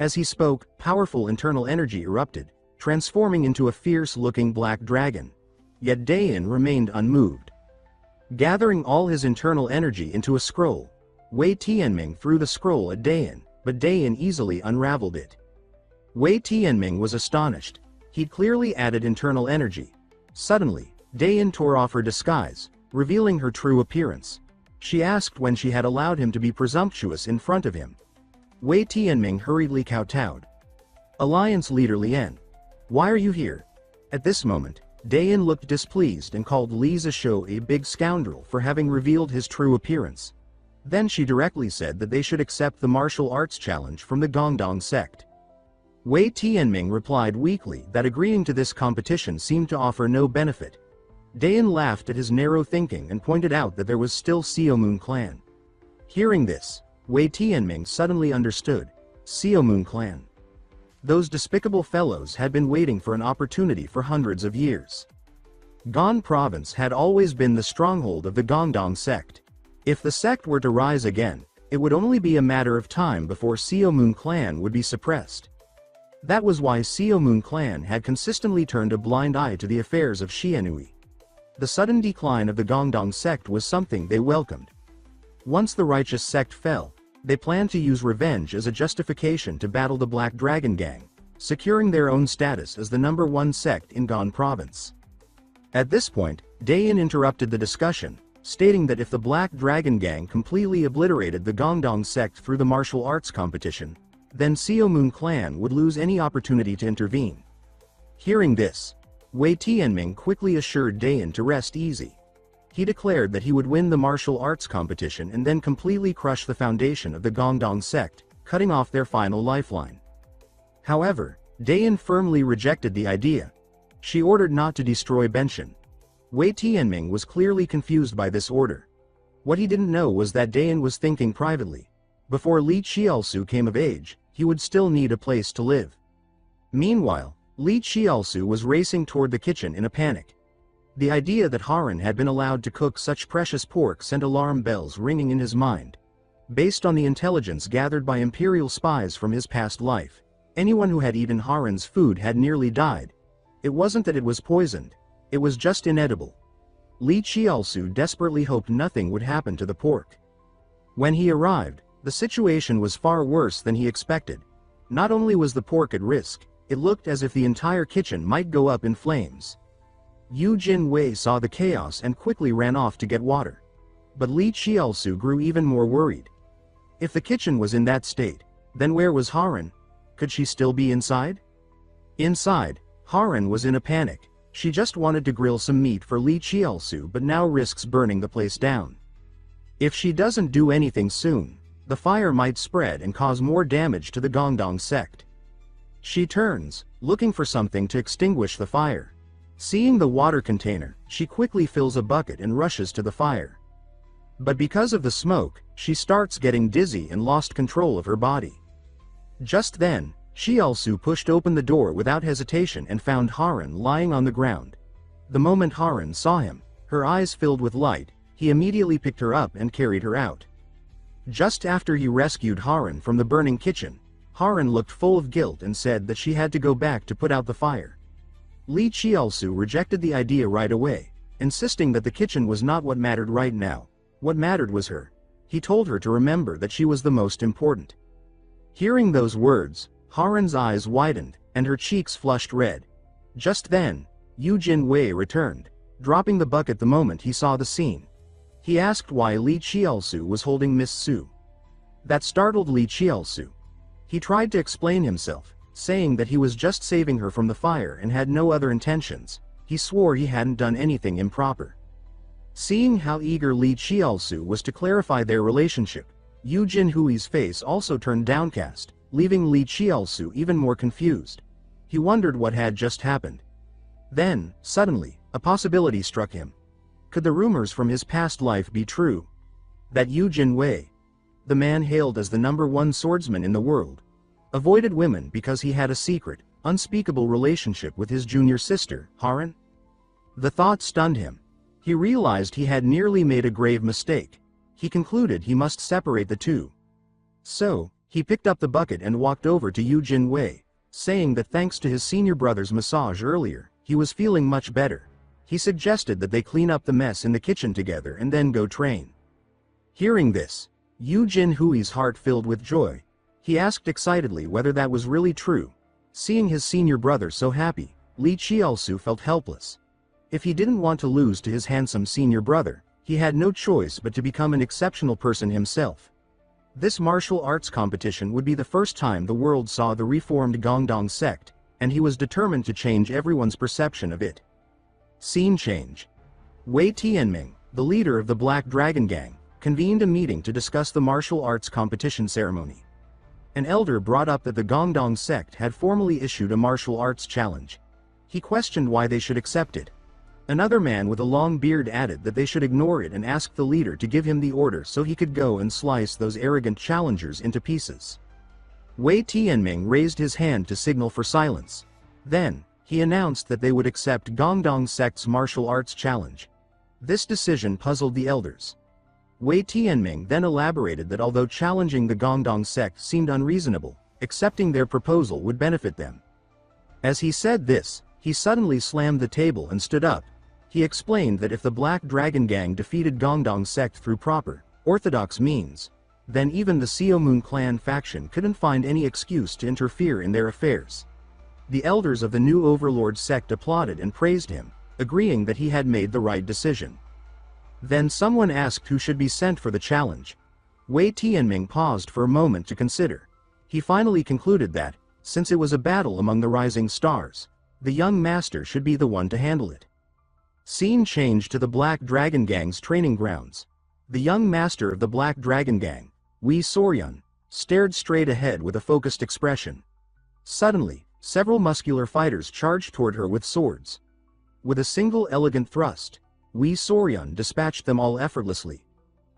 As he spoke, powerful internal energy erupted, transforming into a fierce-looking black dragon. Yet Dayan remained unmoved. Gathering all his internal energy into a scroll, Wei Tianming threw the scroll at Dayan, but Dayan easily unraveled it. Wei Tianming was astonished. He'd clearly added internal energy. Suddenly, Dayan tore off her disguise, revealing her true appearance. She asked when she had allowed him to be presumptuous in front of him. Wei Tianming hurriedly kowtowed. Alliance leader Lian. Why are you here? At this moment, Dayan looked displeased and called Li Zishou a big scoundrel for having revealed his true appearance. Then she directly said that they should accept the martial arts challenge from the Gongdong sect. Wei Tianming replied weakly that agreeing to this competition seemed to offer no benefit. Dayan laughed at his narrow thinking and pointed out that there was still Xiaomun clan. Hearing this, Wei Tianming suddenly understood. Xiaomun clan. Those despicable fellows had been waiting for an opportunity for hundreds of years. Gan province had always been the stronghold of the Gongdong sect. If the sect were to rise again, it would only be a matter of time before Xiaomun clan would be suppressed. That was why Xiaomun clan had consistently turned a blind eye to the affairs of Xianhui. The sudden decline of the Gongdong sect was something they welcomed. Once the righteous sect fell, they planned to use revenge as a justification to battle the Black Dragon Gang, securing their own status as the #1 sect in Gan province. At this point, Dayan interrupted the discussion, stating that if the Black Dragon Gang completely obliterated the Gongdong sect through the martial arts competition, then Xiaomun clan would lose any opportunity to intervene. Hearing this, Wei Tianming quickly assured Dayan to rest easy. He declared that he would win the martial arts competition and then completely crush the foundation of the Gongdong sect, cutting off their final lifeline. However, Dayan firmly rejected the idea. She ordered not to destroy Benshin. Wei Tianming was clearly confused by this order. What he didn't know was that Dayan was thinking privately. Before Lee Cheolsu came of age, he would still need a place to live. Meanwhile, Lee Cheolsu was racing toward the kitchen in a panic. The idea that Haran had been allowed to cook such precious pork sent alarm bells ringing in his mind. Based on the intelligence gathered by Imperial spies from his past life, anyone who had eaten Haran's food had nearly died. It wasn't that it was poisoned, it was just inedible. Lee Cheolsu desperately hoped nothing would happen to the pork. When he arrived, the situation was far worse than he expected. Not only was the pork at risk, it looked as if the entire kitchen might go up in flames. Yu Jin-wei saw the chaos and quickly ran off to get water. But Lee Cheolsu grew even more worried. If the kitchen was in that state, then where was Haran? Could she still be inside? Inside, Haran was in a panic. She just wanted to grill some meat for Lee Cheolsu but now risks burning the place down. If she doesn't do anything soon, the fire might spread and cause more damage to the Gongdong sect. She turns, looking for something to extinguish the fire. Seeing the water container, she quickly fills a bucket and rushes to the fire. But because of the smoke, she starts getting dizzy and lost control of her body. Just then, Cheolsu pushed open the door without hesitation and found Haran lying on the ground. The moment Haran saw him, her eyes filled with light, he immediately picked her up and carried her out. Just after he rescued Haran from the burning kitchen, Haran looked full of guilt and said that she had to go back to put out the fire. Lee Cheolsu rejected the idea right away, insisting that the kitchen was not what mattered right now. What mattered was her. He told her to remember that she was the most important. Hearing those words, Haran's eyes widened, and her cheeks flushed red. Just then, Yu Jin-wei returned, dropping the bucket the moment he saw the scene. He asked why Lee Cheolsu was holding Miss Su. That startled Lee Cheolsu. He tried to explain himself, saying that he was just saving her from the fire and had no other intentions. He swore he hadn't done anything improper. Seeing how eager Lee Cheolsu was to clarify their relationship, Yu Jinhui's face also turned downcast, leaving Lee Cheolsu even more confused. He wondered what had just happened. Then, suddenly, a possibility struck him. Could the rumors from his past life be true? That Yu Jin-wei, the man hailed as the #1 swordsman in the world, avoided women because he had a secret, unspeakable relationship with his junior sister, Haran? The thought stunned him. He realized he had nearly made a grave mistake. He concluded he must separate the two. So, he picked up the bucket and walked over to Yu Jin-wei, saying that thanks to his senior brother's massage earlier, he was feeling much better. He suggested that they clean up the mess in the kitchen together and then go train. Hearing this, Yu Jinhui's heart filled with joy. He asked excitedly whether that was really true. Seeing his senior brother so happy, Lee Cheolsu felt helpless. If he didn't want to lose to his handsome senior brother, he had no choice but to become an exceptional person himself. This martial arts competition would be the first time the world saw the reformed Gongdong sect, and he was determined to change everyone's perception of it. Scene change. Wei Tianming, the leader of the Black Dragon Gang, convened a meeting to discuss the martial arts competition ceremony. An elder brought up that the Gongdong sect had formally issued a martial arts challenge. He questioned why they should accept it. Another man with a long beard added that they should ignore it and ask the leader to give him the order so he could go and slice those arrogant challengers into pieces. Wei Tianming raised his hand to signal for silence. Then, he announced that they would accept Gongdong sect's martial arts challenge. This decision puzzled the elders. Wei Tianming then elaborated that although challenging the Gongdong sect seemed unreasonable, accepting their proposal would benefit them. As he said this, he suddenly slammed the table and stood up. He explained that if the Black Dragon Gang defeated Gongdong sect through proper, orthodox means, then even the Seomoon clan faction couldn't find any excuse to interfere in their affairs. The elders of the new overlord sect applauded and praised him, agreeing that he had made the right decision. Then someone asked who should be sent for the challenge. Wei Tianming paused for a moment to consider. He finally concluded that, since it was a battle among the rising stars, the young master should be the one to handle it. Scene changed to the Black Dragon Gang's training grounds. The young master of the Black Dragon Gang, Wei Soryun, stared straight ahead with a focused expression. Suddenly, several muscular fighters charged toward her with swords. With a single elegant thrust, Wei Soryun dispatched them all effortlessly.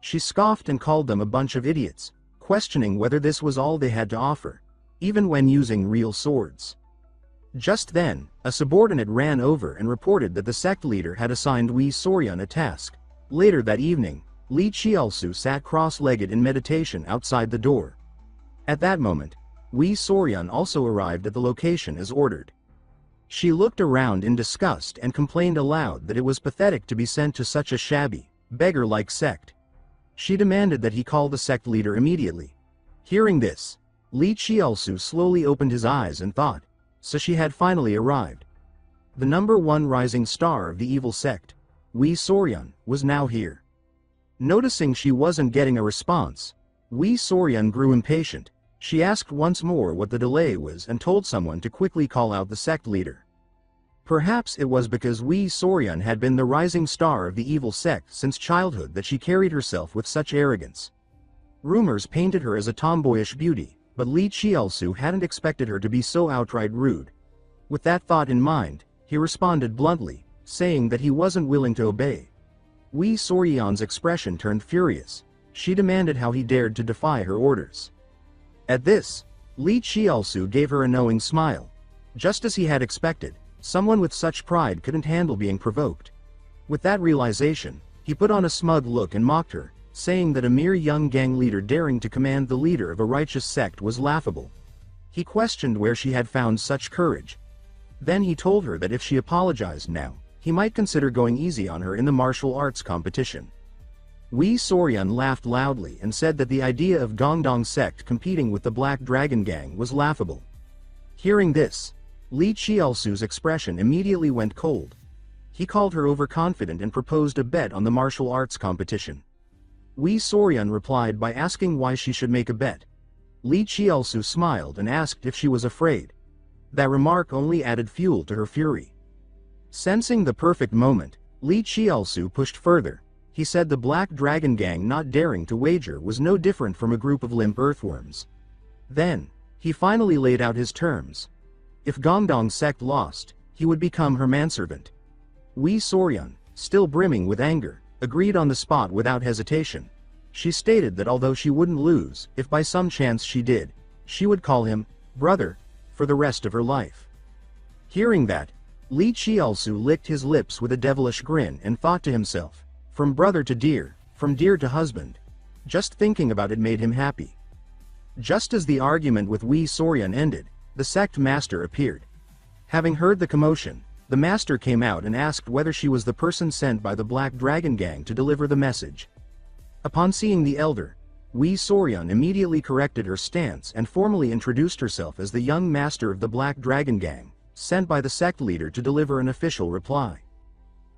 She scoffed and called them a bunch of idiots, questioning whether this was all they had to offer, even when using real swords. Just then, a subordinate ran over and reported that the sect leader had assigned Lee Soryan a task. Later that evening, Lee Cheolsu sat cross-legged in meditation outside the door. At that moment, Lee Soryan also arrived at the location as ordered. She looked around in disgust and complained aloud that it was pathetic to be sent to such a shabby, beggar-like sect. She demanded that he call the sect leader immediately. Hearing this, Lee Cheolsu slowly opened his eyes and thought, so she had finally arrived. The #1 rising star of the evil sect, Lee Soryan, was now here. Noticing she wasn't getting a response, Lee Soryan grew impatient. She asked once more what the delay was and told someone to quickly call out the sect leader. Perhaps it was because Lee Soryan had been the rising star of the evil sect since childhood that she carried herself with such arrogance. Rumors painted her as a tomboyish beauty, but Lee Cheolsu hadn't expected her to be so outright rude. With that thought in mind, he responded bluntly, saying that he wasn't willing to obey. Lee Soryan's expression turned furious. She demanded how he dared to defy her orders. At this, Lee Cheolsu gave her a knowing smile. Just as he had expected, someone with such pride couldn't handle being provoked. With that realization, he put on a smug look and mocked her, saying that a mere young gang leader daring to command the leader of a righteous sect was laughable. He questioned where she had found such courage. Then he told her that if she apologized now, he might consider going easy on her in the martial arts competition. Lee Soryan laughed loudly and said that the idea of Gongdong sect competing with the Black Dragon Gang was laughable. Hearing this, Lee Cheolsu's expression immediately went cold. He called her overconfident and proposed a bet on the martial arts competition. Lee Soryan replied by asking why she should make a bet. Lee Cheolsu smiled and asked if she was afraid. That remark only added fuel to her fury. Sensing the perfect moment, Lee Cheolsu pushed further. He said the Black Dragon Gang not daring to wager was no different from a group of limp earthworms. Then, he finally laid out his terms. If Gongdong sect lost, he would become her manservant. Lee Soryan, still brimming with anger, agreed on the spot without hesitation. She stated that although she wouldn't lose, if by some chance she did, she would call him brother for the rest of her life. Hearing that, Lee Cheolsu licked his lips with a devilish grin and thought to himself, from brother to dear, from dear to husband. Just thinking about it made him happy. Just as the argument with Lee Soryan ended, the sect master appeared. Having heard the commotion, the master came out and asked whether she was the person sent by the Black Dragon Gang to deliver the message. Upon seeing the elder, Lee Soryan immediately corrected her stance and formally introduced herself as the young master of the Black Dragon Gang, sent by the sect leader to deliver an official reply.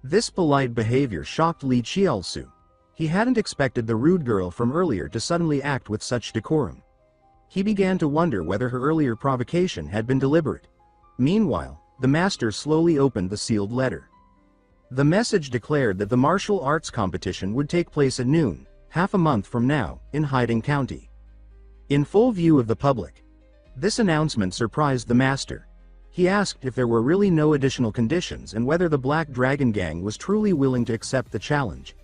This polite behavior shocked Lee Cheolsu. He hadn't expected the rude girl from earlier to suddenly act with such decorum. He began to wonder whether her earlier provocation had been deliberate. Meanwhile, the master slowly opened the sealed letter. The message declared that the martial arts competition would take place at noon, half a month from now, in Haiding County. In full view of the public. This announcement surprised the master. He asked if there were really no additional conditions and whether the Black Dragon Gang was truly willing to accept the challenge.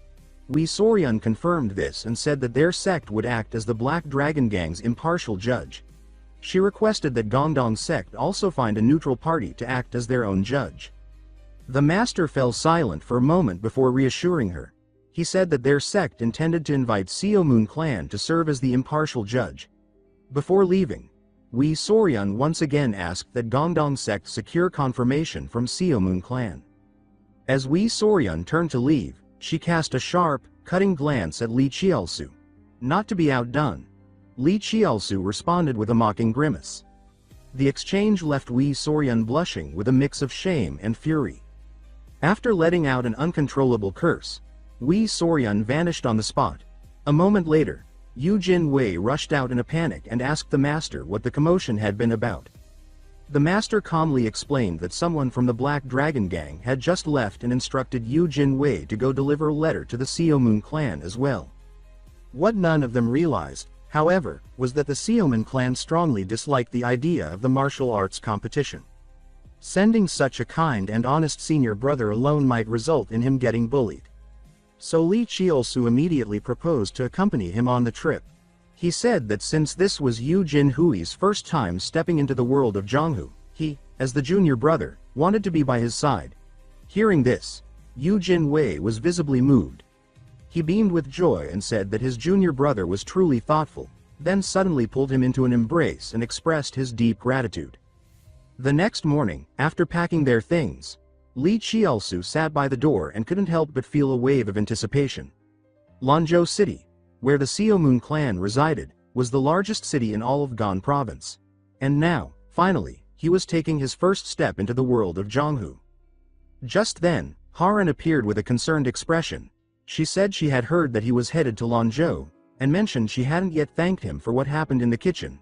Lee Soryan confirmed this and said that their sect would act as the Black Dragon Gang's impartial judge. She requested that Gongdong sect also find a neutral party to act as their own judge. The master fell silent for a moment before reassuring her. He said that their sect intended to invite Seomun clan to serve as the impartial judge. Before leaving, Lee Soryan once again asked that Gongdong sect secure confirmation from Seomun clan. As Lee Soryan turned to leave, she cast a sharp, cutting glance at Lee Cheolsu. Not to be outdone, Lee Cheolsu responded with a mocking grimace. The exchange left Lee Soryan blushing with a mix of shame and fury. After letting out an uncontrollable curse, Lee Soryan vanished on the spot. A moment later, Yu Jin-wei rushed out in a panic and asked the master what the commotion had been about. The master calmly explained that someone from the Black Dragon Gang had just left and instructed Yu Jin-wei to go deliver a letter to the Seomun clan as well. What none of them realized, however, was that the Seomun clan strongly disliked the idea of the martial arts competition. Sending such a kind and honest senior brother alone might result in him getting bullied. So Lee Cheolsu immediately proposed to accompany him on the trip. He said that since this was Yu Jin-hui's first time stepping into the world of Zhonghu, he as the junior brother, wanted to be by his side. Hearing this, Yu Jin-wei was visibly moved. He beamed with joy and said that his junior brother was truly thoughtful, then suddenly pulled him into an embrace and expressed his deep gratitude. The next morning, after packing their things, Lee Cheolsu sat by the door and couldn't help but feel a wave of anticipation. Lanzhou City, where the Xiaomoon clan resided, was the largest city in all of Gan province. And now, finally, he was taking his first step into the world of Zhonghu. Just then, Haran appeared with a concerned expression. She said she had heard that he was headed to Lanzhou, and mentioned she hadn't yet thanked him for what happened in the kitchen.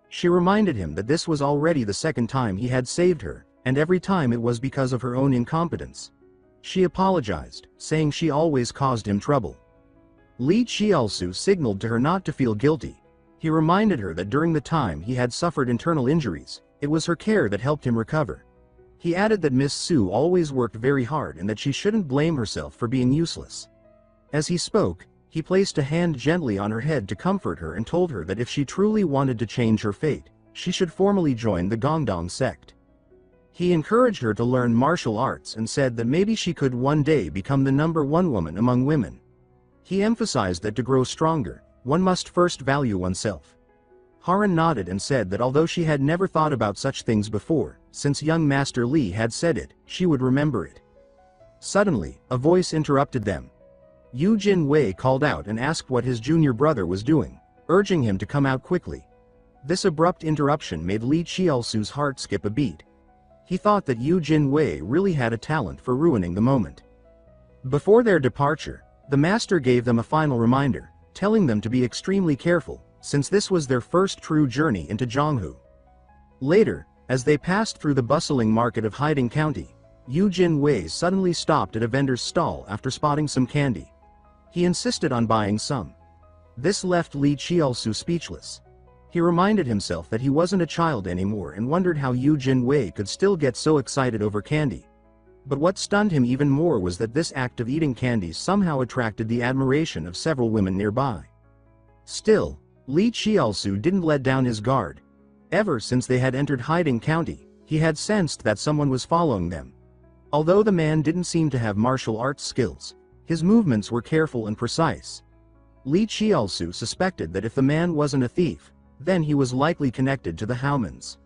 She reminded him that this was already the second time he had saved her, and every time it was because of her own incompetence. She apologized, saying she always caused him trouble. Lee Cheolsu signaled to her not to feel guilty. He reminded her that during the time he had suffered internal injuries, it was her care that helped him recover. He added that Miss Su always worked very hard and that she shouldn't blame herself for being useless. As he spoke, he placed a hand gently on her head to comfort her and told her that if she truly wanted to change her fate, she should formally join the Gongdong sect. He encouraged her to learn martial arts and said that maybe she could one day become the #1 woman among women. He emphasized that to grow stronger, one must first value oneself. Haran nodded and said that although she had never thought about such things before, since young Master Lee had said it, she would remember it. Suddenly, a voice interrupted them. Yu Jin-wei called out and asked what his junior brother was doing, urging him to come out quickly. This abrupt interruption made Lee Cheolsu's heart skip a beat. He thought that Yu Jin-wei really had a talent for ruining the moment. Before their departure, the master gave them a final reminder, telling them to be extremely careful, since this was their first true journey into Zhonghu. Later, as they passed through the bustling market of Haiding County, Yu Jin-wei suddenly stopped at a vendor's stall after spotting some candy. He insisted on buying some. This left Lee Cheolsu speechless. He reminded himself that he wasn't a child anymore and wondered how Yu Jin-wei could still get so excited over candy. But what stunned him even more was that this act of eating candy somehow attracted the admiration of several women nearby. Still, Lee Cheolsu didn't let down his guard. Ever since they had entered Haiding County, he had sensed that someone was following them. Although the man didn't seem to have martial arts skills, his movements were careful and precise. Lee Cheolsu suspected that if the man wasn't a thief, then he was likely connected to the Haomans.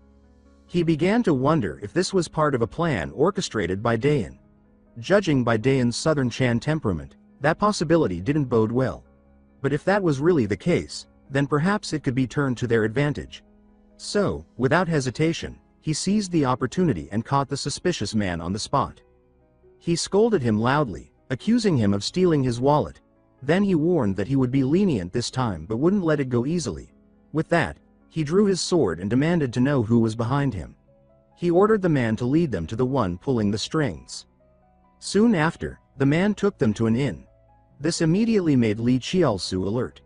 He began to wonder if this was part of a plan orchestrated by Dayan. Judging by Dayan's southern Chan temperament, that possibility didn't bode well. But if that was really the case, then perhaps it could be turned to their advantage. So, without hesitation, he seized the opportunity and caught the suspicious man on the spot. He scolded him loudly, accusing him of stealing his wallet. Then he warned that he would be lenient this time but wouldn't let it go easily. With that, he drew his sword and demanded to know who was behind him. He ordered the man to lead them to the one pulling the strings. Soon after, the man took them to an inn. This immediately made Lee Cheolsu alert.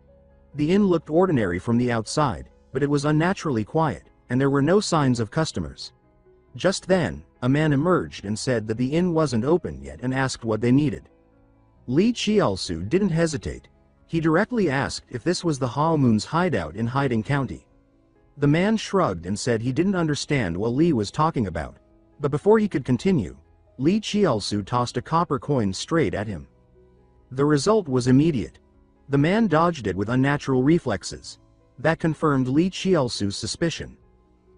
The inn looked ordinary from the outside, but it was unnaturally quiet, and there were no signs of customers. Just then, a man emerged and said that the inn wasn't open yet and asked what they needed. Lee Cheolsu didn't hesitate. He directly asked if this was the Haomun's hideout in Haiding County. The man shrugged and said he didn't understand what Lee was talking about, but before he could continue, Lee Cheolsu tossed a copper coin straight at him. The result was immediate. The man dodged it with unnatural reflexes. That confirmed Lee Cheolsu's suspicion.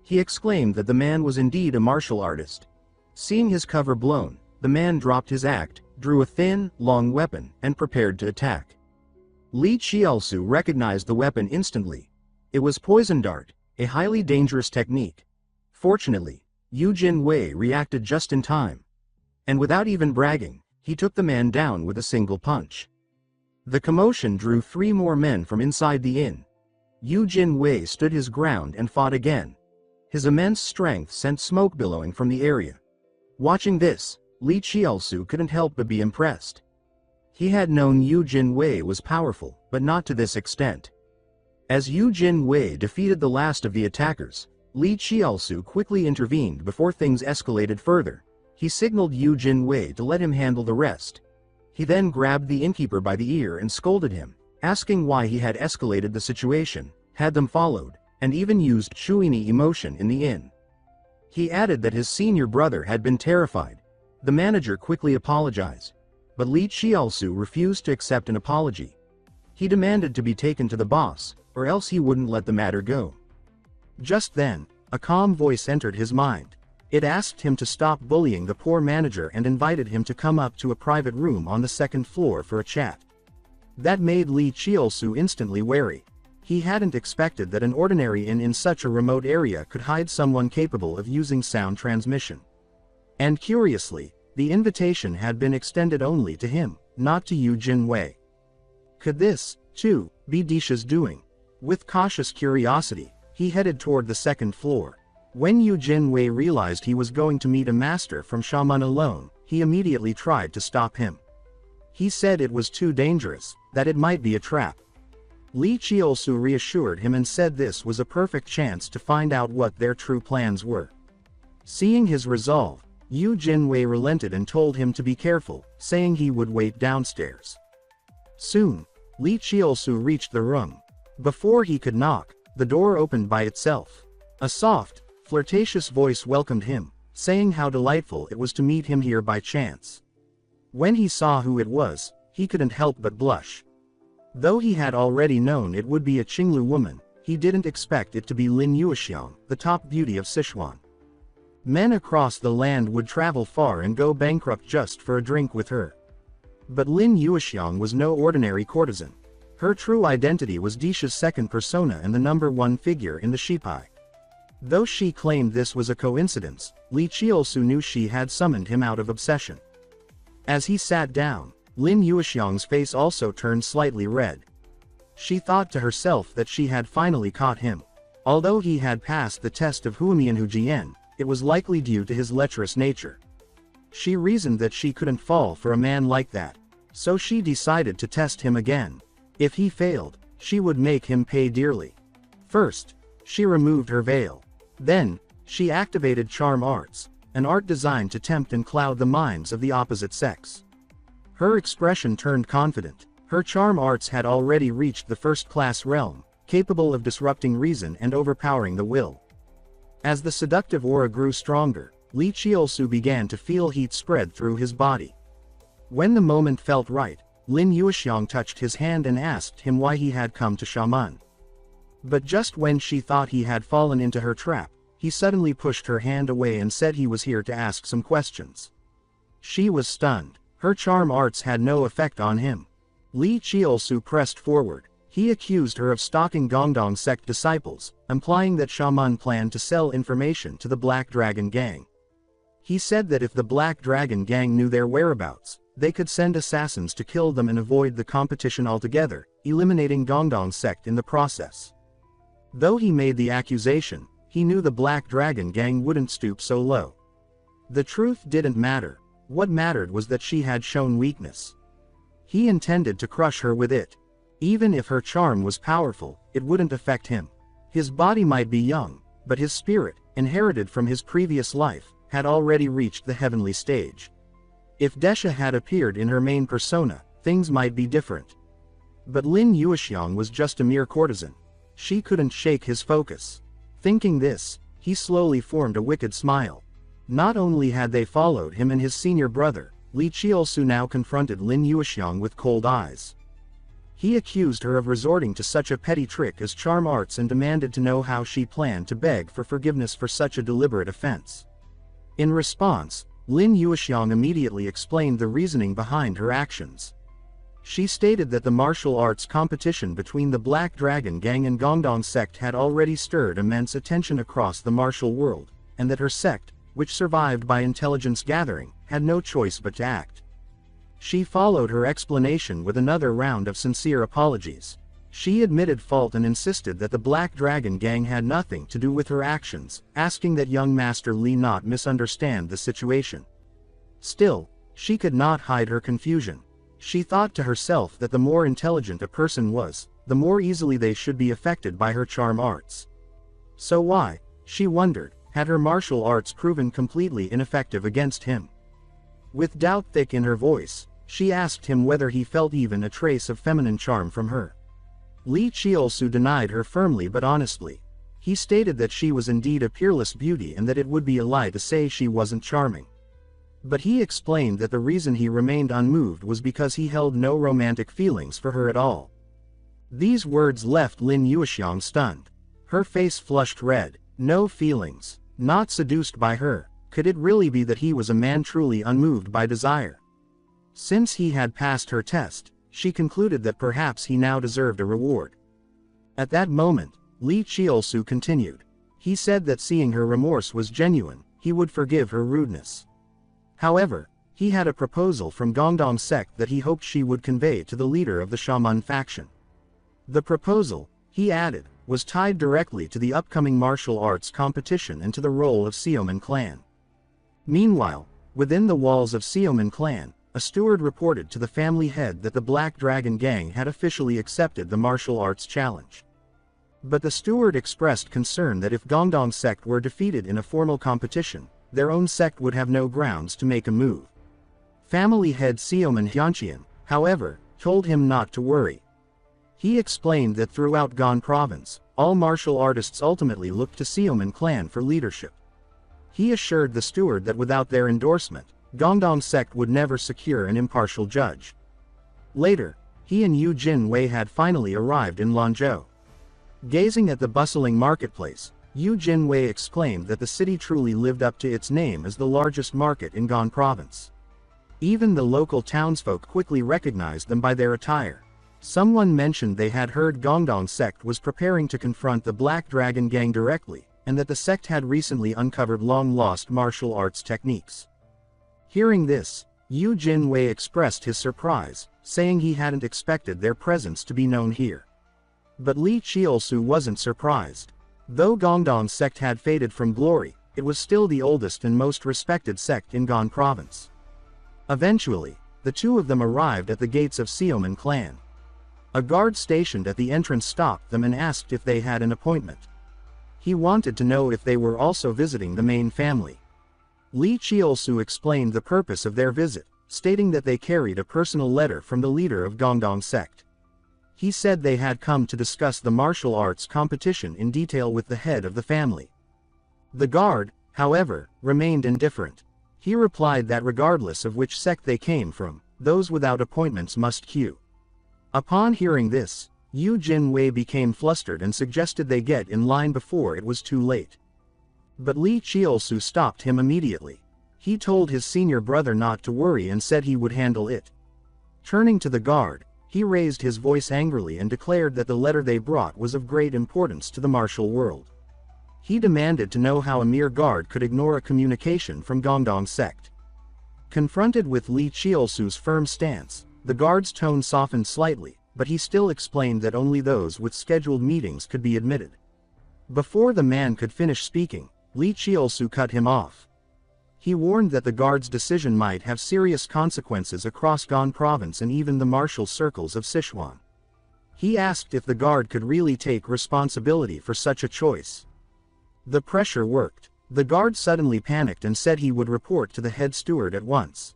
He exclaimed that the man was indeed a martial artist. Seeing his cover blown, the man dropped his act, drew a thin, long weapon, and prepared to attack. Lee Cheolsu recognized the weapon instantly. It was poison dart, a highly dangerous technique. Fortunately, Yu Jin-wei reacted just in time. And without even bragging, he took the man down with a single punch. The commotion drew 3 more men from inside the inn. Yu Jin-wei stood his ground and fought again. His immense strength sent smoke billowing from the area. Watching this, Lee Cheolsu couldn't help but be impressed. He had known Yu Jin-wei was powerful, but not to this extent. As Yu Jin-wei defeated the last of the attackers, Lee Cheolsu quickly intervened before things escalated further. He signaled Yu Jin-wei to let him handle the rest. He then grabbed the innkeeper by the ear and scolded him, asking why he had escalated the situation, had them followed, and even used Shuini emotion in the inn. He added that his senior brother had been terrified. The manager quickly apologized. But Lee Cheolsu refused to accept an apology. He demanded to be taken to the boss, or else he wouldn't let the matter go. Just then, a calm voice entered his mind. It asked him to stop bullying the poor manager and invited him to come up to a private room on the second floor for a chat. That made Lee Cheolsu instantly wary. He hadn't expected that an ordinary inn in such a remote area could hide someone capable of using sound transmission. And curiously, the invitation had been extended only to him, not to Yu Jinwei. Could this, too, be Disha's doing? With cautious curiosity, he headed toward the second floor. When Yu Jinwei realized he was going to meet a master from Shaman alone, he immediately tried to stop him. He said it was too dangerous, that it might be a trap. Lee Cheolsu reassured him and said this was a perfect chance to find out what their true plans were. Seeing his resolve, Yu Jinwei relented and told him to be careful, saying he would wait downstairs. Soon, Lee Cheolsu reached the room. Before he could knock, the door opened by itself. A soft, flirtatious voice welcomed him, saying how delightful it was to meet him here by chance. When he saw who it was, he couldn't help but blush. Though he had already known it would be a Qinglu woman, he didn't expect it to be Lin Yuexiang, the top beauty of Sichuan. Men across the land would travel far and go bankrupt just for a drink with her. But Lin Yuexiang was no ordinary courtesan. Her true identity was Disha's second persona and the #1 figure in the Shipai. Though she claimed this was a coincidence, Lee Cheolsu knew she had summoned him out of obsession. As he sat down, Lin Yuexiang's face also turned slightly red. She thought to herself that she had finally caught him. Although he had passed the test of Huamian Hujian, it was likely due to his lecherous nature. She reasoned that she couldn't fall for a man like that, so she decided to test him again. If he failed, she would make him pay dearly. First, she removed her veil. Then, she activated charm arts, an art designed to tempt and cloud the minds of the opposite sex. Her expression turned confident. Her charm arts had already reached the first-class realm, capable of disrupting reason and overpowering the will. As the seductive aura grew stronger, Lee Cheolsu began to feel heat spread through his body. When the moment felt right, Lin Yuexiang touched his hand and asked him why he had come to Shaman. But just when she thought he had fallen into her trap, he suddenly pushed her hand away and said he was here to ask some questions. She was stunned. Her charm arts had no effect on him. Lee Cheolsu pressed forward. He accused her of stalking Gongdong sect disciples, implying that Shaman planned to sell information to the Black Dragon Gang. He said that if the Black Dragon Gang knew their whereabouts, they could send assassins to kill them and avoid the competition altogether, eliminating Gongdong sect in the process. Though he made the accusation, he knew the Black Dragon Gang wouldn't stoop so low. The truth didn't matter. What mattered was that she had shown weakness. He intended to crush her with it. Even if her charm was powerful, it wouldn't affect him. His body might be young, but his spirit, inherited from his previous life, had already reached the heavenly stage. If Desha had appeared in her main persona, things might be different. But Lin Yuexiang was just a mere courtesan. She couldn't shake his focus. Thinking this, he slowly formed a wicked smile. Not only had they followed him and his senior brother, Lee Cheolsu now confronted Lin Yuexiang with cold eyes. He accused her of resorting to such a petty trick as charm arts and demanded to know how she planned to beg for forgiveness for such a deliberate offense. In response, Lin Yuexiang immediately explained the reasoning behind her actions. She stated that the martial arts competition between the Black Dragon Gang and Gongdong sect had already stirred immense attention across the martial world, and that her sect, which survived by intelligence gathering, had no choice but to act. She followed her explanation with another round of sincere apologies. She admitted fault and insisted that the Black Dragon Gang had nothing to do with her actions, asking that young Master Lee not misunderstand the situation. Still, she could not hide her confusion. She thought to herself that the more intelligent a person was, the more easily they should be affected by her charm arts. So why, she wondered, had her martial arts proven completely ineffective against him? With doubt thick in her voice, she asked him whether he felt even a trace of feminine charm from her. Lee Cheolsu denied her firmly but honestly. He stated that she was indeed a peerless beauty and that it would be a lie to say she wasn't charming. But he explained that the reason he remained unmoved was because he held no romantic feelings for her at all. These words left Lin Yuexiang stunned. Her face flushed red. No feelings. Not seduced by her. Could it really be that he was a man truly unmoved by desire? Since he had passed her test, she concluded that perhaps he now deserved a reward. At that moment, Lee Cheolsu continued. He said that seeing her remorse was genuine, he would forgive her rudeness. However, he had a proposal from Gongdong sect that he hoped she would convey to the leader of the Shaman faction. The proposal, he added, was tied directly to the upcoming martial arts competition and to the role of Xiaoman clan. Meanwhile, within the walls of Xiaoman clan, a steward reported to the family head that the Black Dragon Gang had officially accepted the martial arts challenge. But the steward expressed concern that if Gongdong sect were defeated in a formal competition, their own sect would have no grounds to make a move. Family head Xiaoman Hyunqian, however, told him not to worry. He explained that throughout Gan province, all martial artists ultimately looked to Xiaoman clan for leadership. He assured the steward that without their endorsement, Gongdong sect would never secure an impartial judge. Later, he and Yu Jinwei had finally arrived in Lanzhou. Gazing at the bustling marketplace, Yu Jinwei exclaimed that the city truly lived up to its name as the largest market in Gan province. Even the local townsfolk quickly recognized them by their attire. Someone mentioned they had heard Gongdong sect was preparing to confront the Black Dragon Gang directly, and that the sect had recently uncovered long-lost martial arts techniques. Hearing this, Yu Jinwei expressed his surprise, saying he hadn't expected their presence to be known here. But Lee Cheolsu wasn't surprised. Though Gongdong sect had faded from glory, it was still the oldest and most respected sect in Gan province. Eventually, the two of them arrived at the gates of Xiaoman clan. A guard stationed at the entrance stopped them and asked if they had an appointment. He wanted to know if they were also visiting the main family. Lee Cheolsu explained the purpose of their visit, stating that they carried a personal letter from the leader of Gongdong sect. He said they had come to discuss the martial arts competition in detail with the head of the family. The guard, however, remained indifferent. He replied that regardless of which sect they came from, those without appointments must queue. Upon hearing this, Yu Jinwei became flustered and suggested they get in line before it was too late. But Lee Cheolsu stopped him immediately. He told his senior brother not to worry and said he would handle it. Turning to the guard, he raised his voice angrily and declared that the letter they brought was of great importance to the martial world. He demanded to know how a mere guard could ignore a communication from Gongdong sect. Confronted with Lee Cheolsu's firm stance, the guard's tone softened slightly, but he still explained that only those with scheduled meetings could be admitted. Before the man could finish speaking, Lee Cheolsu cut him off. He warned that the guard's decision might have serious consequences across Gan province and even the martial circles of Sichuan. He asked if the guard could really take responsibility for such a choice. The pressure worked. The guard suddenly panicked and said he would report to the head steward at once.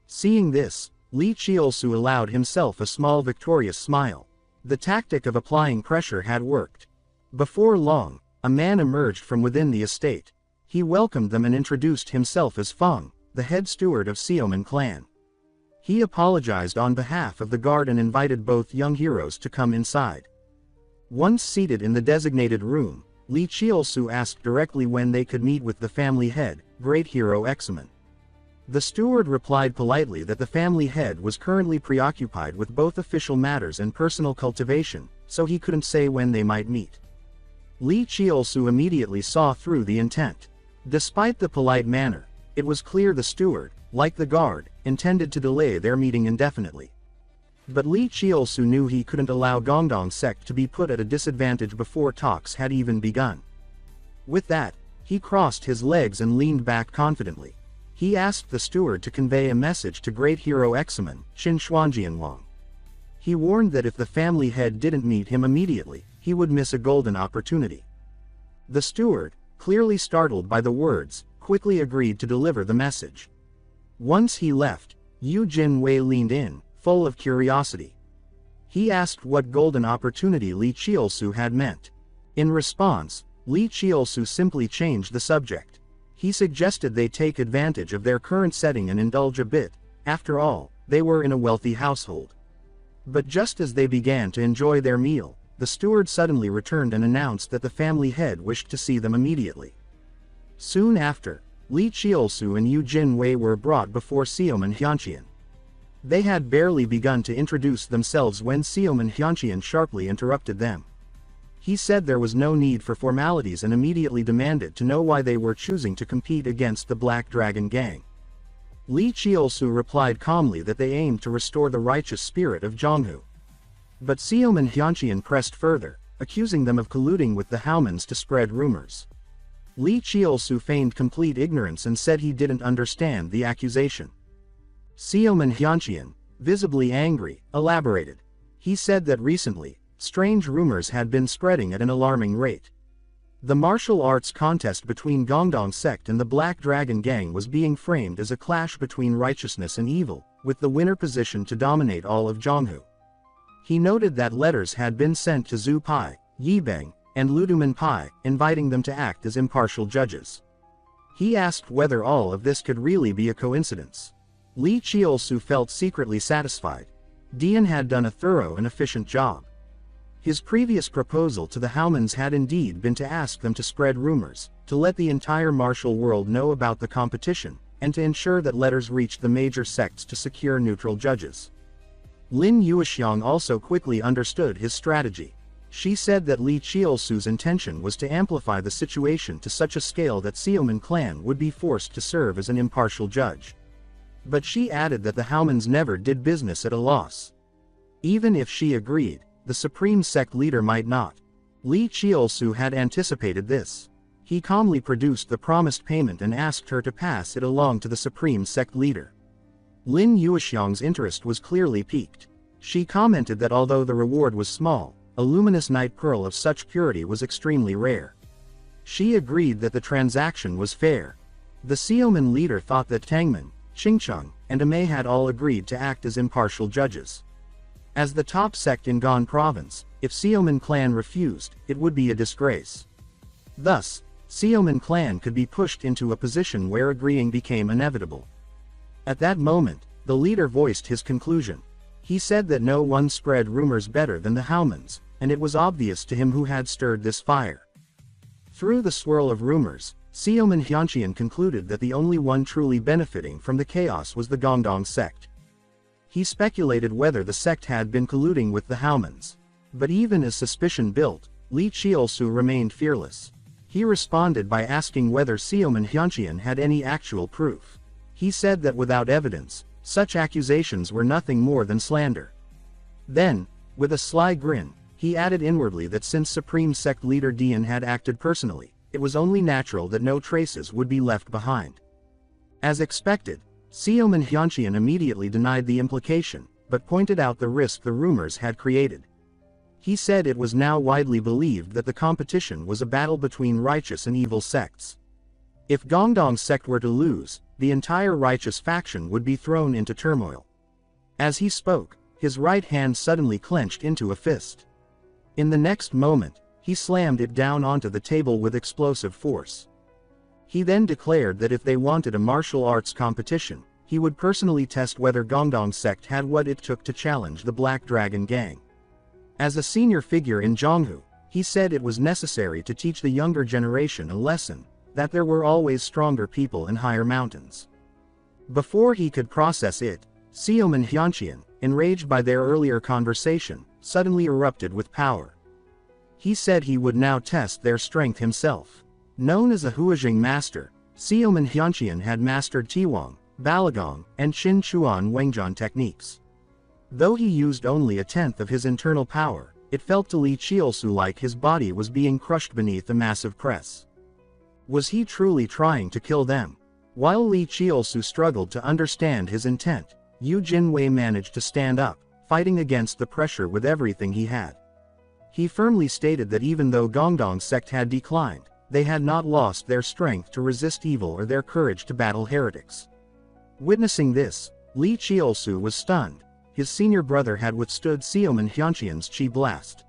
Seeing this, Lee Cheolsu allowed himself a small victorious smile. The tactic of applying pressure had worked. Before long, a man emerged from within the estate. He welcomed them and introduced himself as Feng, the head steward of Xiaoman clan. He apologized on behalf of the guard and invited both young heroes to come inside. Once seated in the designated room, Lee Cheolsu asked directly when they could meet with the family head, Great Hero Examen. The steward replied politely that the family head was currently preoccupied with both official matters and personal cultivation, so he couldn't say when they might meet. Lee Cheolsu immediately saw through the intent. Despite the polite manner, it was clear the steward, like the guard, intended to delay their meeting indefinitely. But Lee Cheolsu knew he couldn't allow Gongdong sect to be put at a disadvantage before talks had even begun. With that, he crossed his legs and leaned back confidently. He asked the steward to convey a message to Great Hero Examen, Qin Xuanjianwang. He warned that if the family head didn't meet him immediately, he would miss a golden opportunity. The steward, clearly startled by the words, quickly agreed to deliver the message. Once he left, Yu Jinwei leaned in, full of curiosity. He asked what golden opportunity Lee Cheolsu had meant. In response, Lee Cheolsu simply changed the subject. He suggested they take advantage of their current setting and indulge a bit. After all, they were in a wealthy household. But just as they began to enjoy their meal, the steward suddenly returned and announced that the family head wished to see them immediately. Soon after, Lee Cheolsu and Yu Jinwei were brought before Seoman Hyuncheon. They had barely begun to introduce themselves when Seoman Hyuncheon sharply interrupted them. He said there was no need for formalities and immediately demanded to know why they were choosing to compete against the Black Dragon Gang. Lee Cheolsu replied calmly that they aimed to restore the righteous spirit of Jonghu. But Seoman Hyuncheon pressed further, accusing them of colluding with the Haomans to spread rumors. Lee Cheolsu feigned complete ignorance and said he didn't understand the accusation. Seoman Hyuncheon, visibly angry, elaborated. He said that recently, strange rumors had been spreading at an alarming rate. The martial arts contest between Gongdong sect and the Black Dragon Gang was being framed as a clash between righteousness and evil, with the winner positioned to dominate all of Jonghu. He noted that letters had been sent to Zhu Pai, Yibeng, and Luduman Pai, inviting them to act as impartial judges. He asked whether all of this could really be a coincidence. Lee Cheolsu felt secretly satisfied. Dian had done a thorough and efficient job. His previous proposal to the Haomans had indeed been to ask them to spread rumors, to let the entire martial world know about the competition, and to ensure that letters reached the major sects to secure neutral judges. Lin Yuexiang also quickly understood his strategy. She said that Lee Cheolsu's intention was to amplify the situation to such a scale that Seoman clan would be forced to serve as an impartial judge. But she added that the Haomans never did business at a loss. Even if she agreed, the supreme sect leader might not. Lee Cheolsu had anticipated this. He calmly produced the promised payment and asked her to pass it along to the supreme sect leader. Lin Yuexiang's interest was clearly piqued. She commented that although the reward was small, a luminous night pearl of such purity was extremely rare. She agreed that the transaction was fair. The Seoman leader thought that Tangman, Qingcheng, and Amei had all agreed to act as impartial judges. As the top sect in Gan province, if Seoman clan refused, it would be a disgrace. Thus, Seoman clan could be pushed into a position where agreeing became inevitable. At that moment, the leader voiced his conclusion. He said that no one spread rumors better than the Haomans, and it was obvious to him who had stirred this fire. Through the swirl of rumors, Seoman Hyuncheon concluded that the only one truly benefiting from the chaos was the Gongdong sect. He speculated whether the sect had been colluding with the Haomans. But even as suspicion built, Lee Cheolsu remained fearless. He responded by asking whether Seoman Hyuncheon had any actual proof. He said that without evidence, such accusations were nothing more than slander. Then, with a sly grin, he added inwardly that since Supreme Sect leader Dian had acted personally, it was only natural that no traces would be left behind. As expected, Seoman Hyuncheon immediately denied the implication, but pointed out the risk the rumors had created. He said it was now widely believed that the competition was a battle between righteous and evil sects. If Gongdong sect were to lose, the entire righteous faction would be thrown into turmoil. As he spoke, his right hand suddenly clenched into a fist. In the next moment, he slammed it down onto the table with explosive force. He then declared that if they wanted a martial arts competition, he would personally test whether Gongdong sect had what it took to challenge the Black Dragon Gang. As a senior figure in Jonghu, he said it was necessary to teach the younger generation a lesson, that there were always stronger people in higher mountains. Before he could process it, Seoman Hyuncheon, enraged by their earlier conversation, suddenly erupted with power. He said he would now test their strength himself. Known as a Huajing master, Seoman Hyuncheon had mastered Tiwang, Balagong, and Qin Chuan Wengjian techniques. Though he used only a tenth of his internal power, it felt to Lee Cheolsu like his body was being crushed beneath a massive press. Was he truly trying to kill them? While Lee Cheolsu struggled to understand his intent, Yu Jinwei managed to stand up, fighting against the pressure with everything he had. He firmly stated that even though Gongdong sect had declined, they had not lost their strength to resist evil or their courage to battle heretics. Witnessing this, Lee Cheolsu was stunned. His senior brother had withstood Seoman Hyuncheon's chi blast.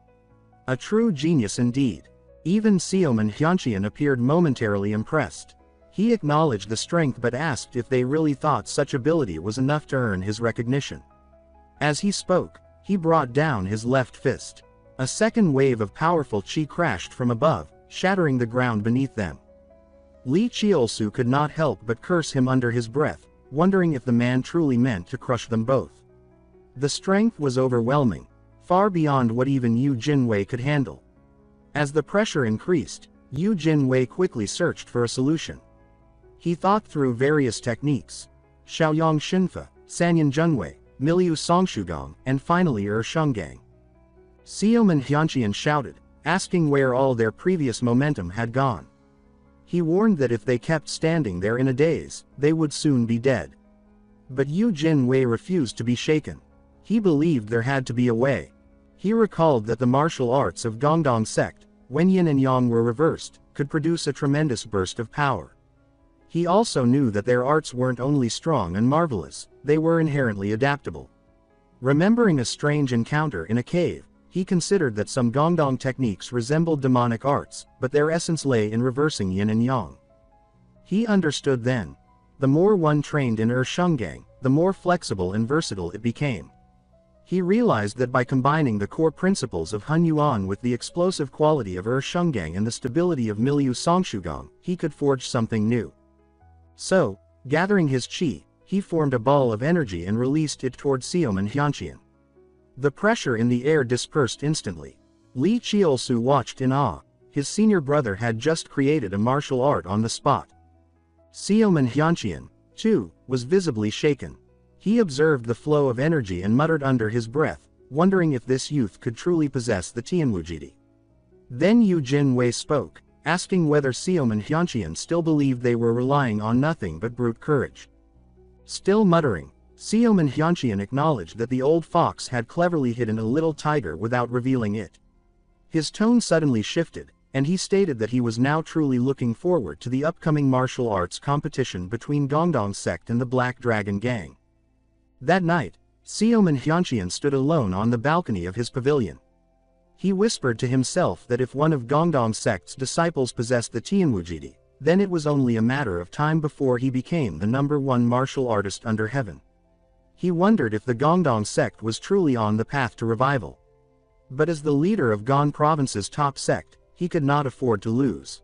A true genius indeed. Even Seoman Hyuncheon appeared momentarily impressed. He acknowledged the strength but asked if they really thought such ability was enough to earn his recognition. As he spoke, he brought down his left fist. A second wave of powerful chi crashed from above, shattering the ground beneath them. Lee Cheolsu could not help but curse him under his breath, wondering if the man truly meant to crush them both. The strength was overwhelming, far beyond what even Yu Jinwei could handle. As the pressure increased, Yu Jinwei quickly searched for a solution. He thought through various techniques: Shaoyang Shinfa, Sanyan Junwei, Miliu Songshugang, and finally Shungang. Seoman Hyuncheon shouted, asking where all their previous momentum had gone. He warned that if they kept standing there in a daze, they would soon be dead. But Yu Jinwei refused to be shaken. He believed there had to be a way. He recalled that the martial arts of Gongdong sect, when yin and yang were reversed, could produce a tremendous burst of power. He also knew that their arts weren't only strong and marvelous, they were inherently adaptable. Remembering a strange encounter in a cave, he considered that some Gongdong techniques resembled demonic arts, but their essence lay in reversing yin and yang. He understood then. The more one trained in Shungang, the more flexible and versatile it became. He realized that by combining the core principles of Hun Yuan with the explosive quality of Shungang and the stability of Miliu Songshugang, he could forge something new. So, gathering his chi, he formed a ball of energy and released it toward Seoman Hyuncheon. The pressure in the air dispersed instantly. Lee Cheolsu watched in awe. His senior brother had just created a martial art on the spot. Seoman Hyuncheon, too, was visibly shaken. He observed the flow of energy and muttered under his breath, wondering if this youth could truly possess the Tianwujidi. Then Yu Jinwei spoke, asking whether Seoman Hyuncheon still believed they were relying on nothing but brute courage. Still muttering, Seoman Hyuncheon acknowledged that the old fox had cleverly hidden a little tiger without revealing it. His tone suddenly shifted, and he stated that he was now truly looking forward to the upcoming martial arts competition between Gongdong sect and the Black Dragon Gang. That night, Seoman Hyuncheon stood alone on the balcony of his pavilion. He whispered to himself that if one of Gongdong sect's disciples possessed the Tianwujidi, then it was only a matter of time before he became the #1 martial artist under heaven. He wondered if the Gongdong sect was truly on the path to revival. But as the leader of Gong province's top sect, he could not afford to lose.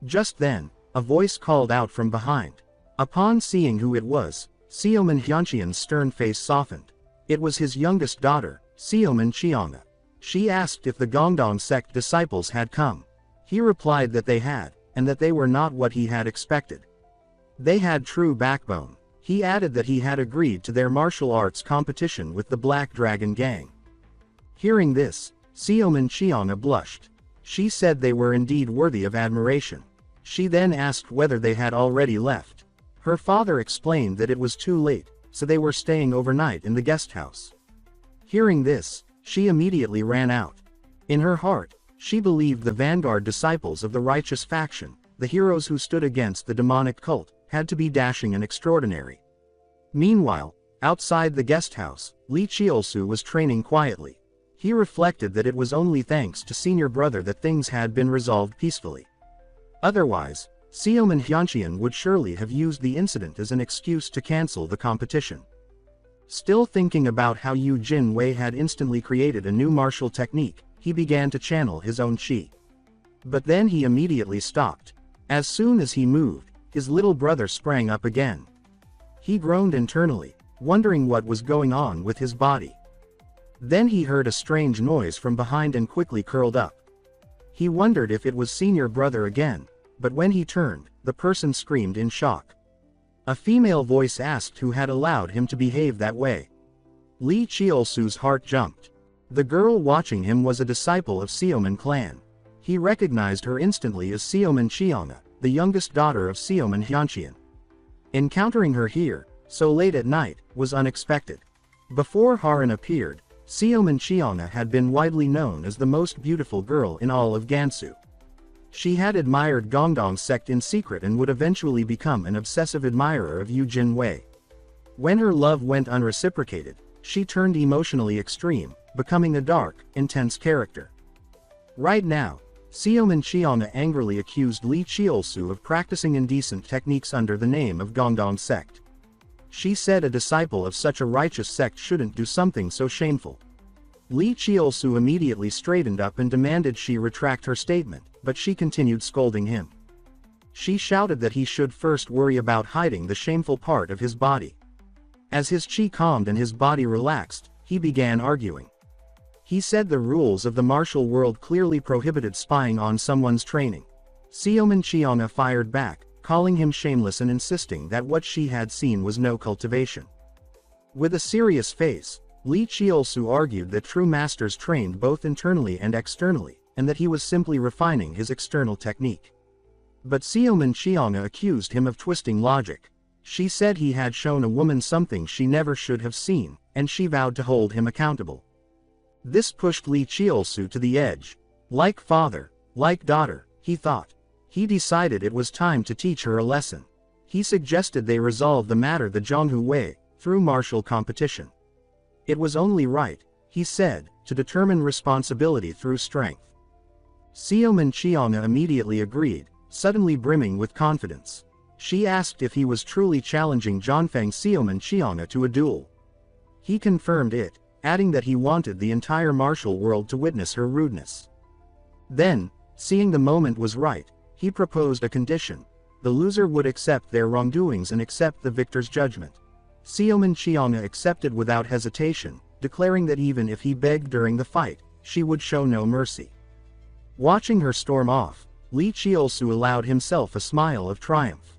Just then, a voice called out from behind. Upon seeing who it was, Seoman Hyuncheon's stern face softened. It was his youngest daughter, Seoman Cheonga. She asked if the Gongdong sect disciples had come. He replied that they had, and that they were not what he had expected. They had true backbone. He added that he had agreed to their martial arts competition with the Black Dragon Gang. Hearing this, Seoman Cheonga blushed. She said they were indeed worthy of admiration. She then asked whether they had already left. Her father explained that it was too late, so they were staying overnight in the guest house. Hearing this, she immediately ran out. In her heart, she believed the vanguard disciples of the righteous faction, the heroes who stood against the demonic cult, had to be dashing and extraordinary. Meanwhile, outside the guest house, Lee Cheolsu was training quietly. He reflected that it was only thanks to senior brother that things had been resolved peacefully. Otherwise, Seoman Hyuncheon would surely have used the incident as an excuse to cancel the competition. Still thinking about how Yu Jinwei had instantly created a new martial technique, he began to channel his own chi. But then he immediately stopped. As soon as he moved, his little brother sprang up again. He groaned internally, wondering what was going on with his body. Then he heard a strange noise from behind and quickly curled up. He wondered if it was senior brother again, but when he turned, the person screamed in shock. A female voice asked who had allowed him to behave that way. Lee Cheolsu's heart jumped. The girl watching him was a disciple of Seoman clan. He recognized her instantly as Seoman Cheonga, the youngest daughter of Seoman Hyuncheon. Encountering her here, so late at night, was unexpected. Before Haran appeared, Seoman Cheonga had been widely known as the most beautiful girl in all of Gansu. She had admired Gongdong sect in secret and would eventually become an obsessive admirer of Yu Jinwei. When her love went unreciprocated, she turned emotionally extreme, becoming a dark, intense character. Right now, Xiaoman Qiana angrily accused Lee Cheolsu of practicing indecent techniques under the name of Gongdong sect. She said a disciple of such a righteous sect shouldn't do something so shameful. Lee Cheolsu immediately straightened up and demanded she retract her statement, but she continued scolding him. She shouted that he should first worry about hiding the shameful part of his body. As his chi calmed and his body relaxed, he began arguing. He said the rules of the martial world clearly prohibited spying on someone's training. Xiaoman Qiana fired back, calling him shameless and insisting that what she had seen was no cultivation. With a serious face, Lee Cheolsu argued that true masters trained both internally and externally, and that he was simply refining his external technique. But Xiaoman Qiana accused him of twisting logic. She said he had shown a woman something she never should have seen, and she vowed to hold him accountable. This pushed Lee Cheolsu to the edge. Like father, like daughter, he thought. He decided it was time to teach her a lesson. He suggested they resolve the matter the Zhonghu way, through martial competition. It was only right, he said, to determine responsibility through strength. Xiaoman Qiana immediately agreed, suddenly brimming with confidence. She asked if he was truly challenging Zhongfeng Xiaoman Qiana to a duel. He confirmed it, adding that he wanted the entire martial world to witness her rudeness. Then, seeing the moment was right, he proposed a condition. The loser would accept their wrongdoings and accept the victor's judgment. Xiaoman Qiana accepted without hesitation, declaring that even if he begged during the fight, she would show no mercy. Watching her storm off, Lee Cheolsu allowed himself a smile of triumph.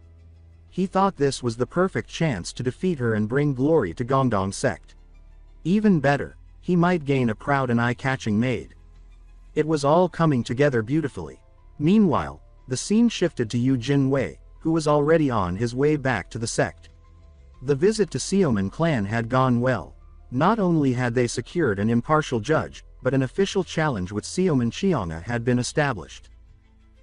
He thought this was the perfect chance to defeat her and bring glory to Gongdong sect. Even better, he might gain a proud and eye-catching maid. It was all coming together beautifully. Meanwhile, the scene shifted to Yu Jinwei, who was already on his way back to the sect. The visit to Xiaoman clan had gone well. Not only had they secured an impartial judge, but an official challenge with Xiaoman Qiana had been established.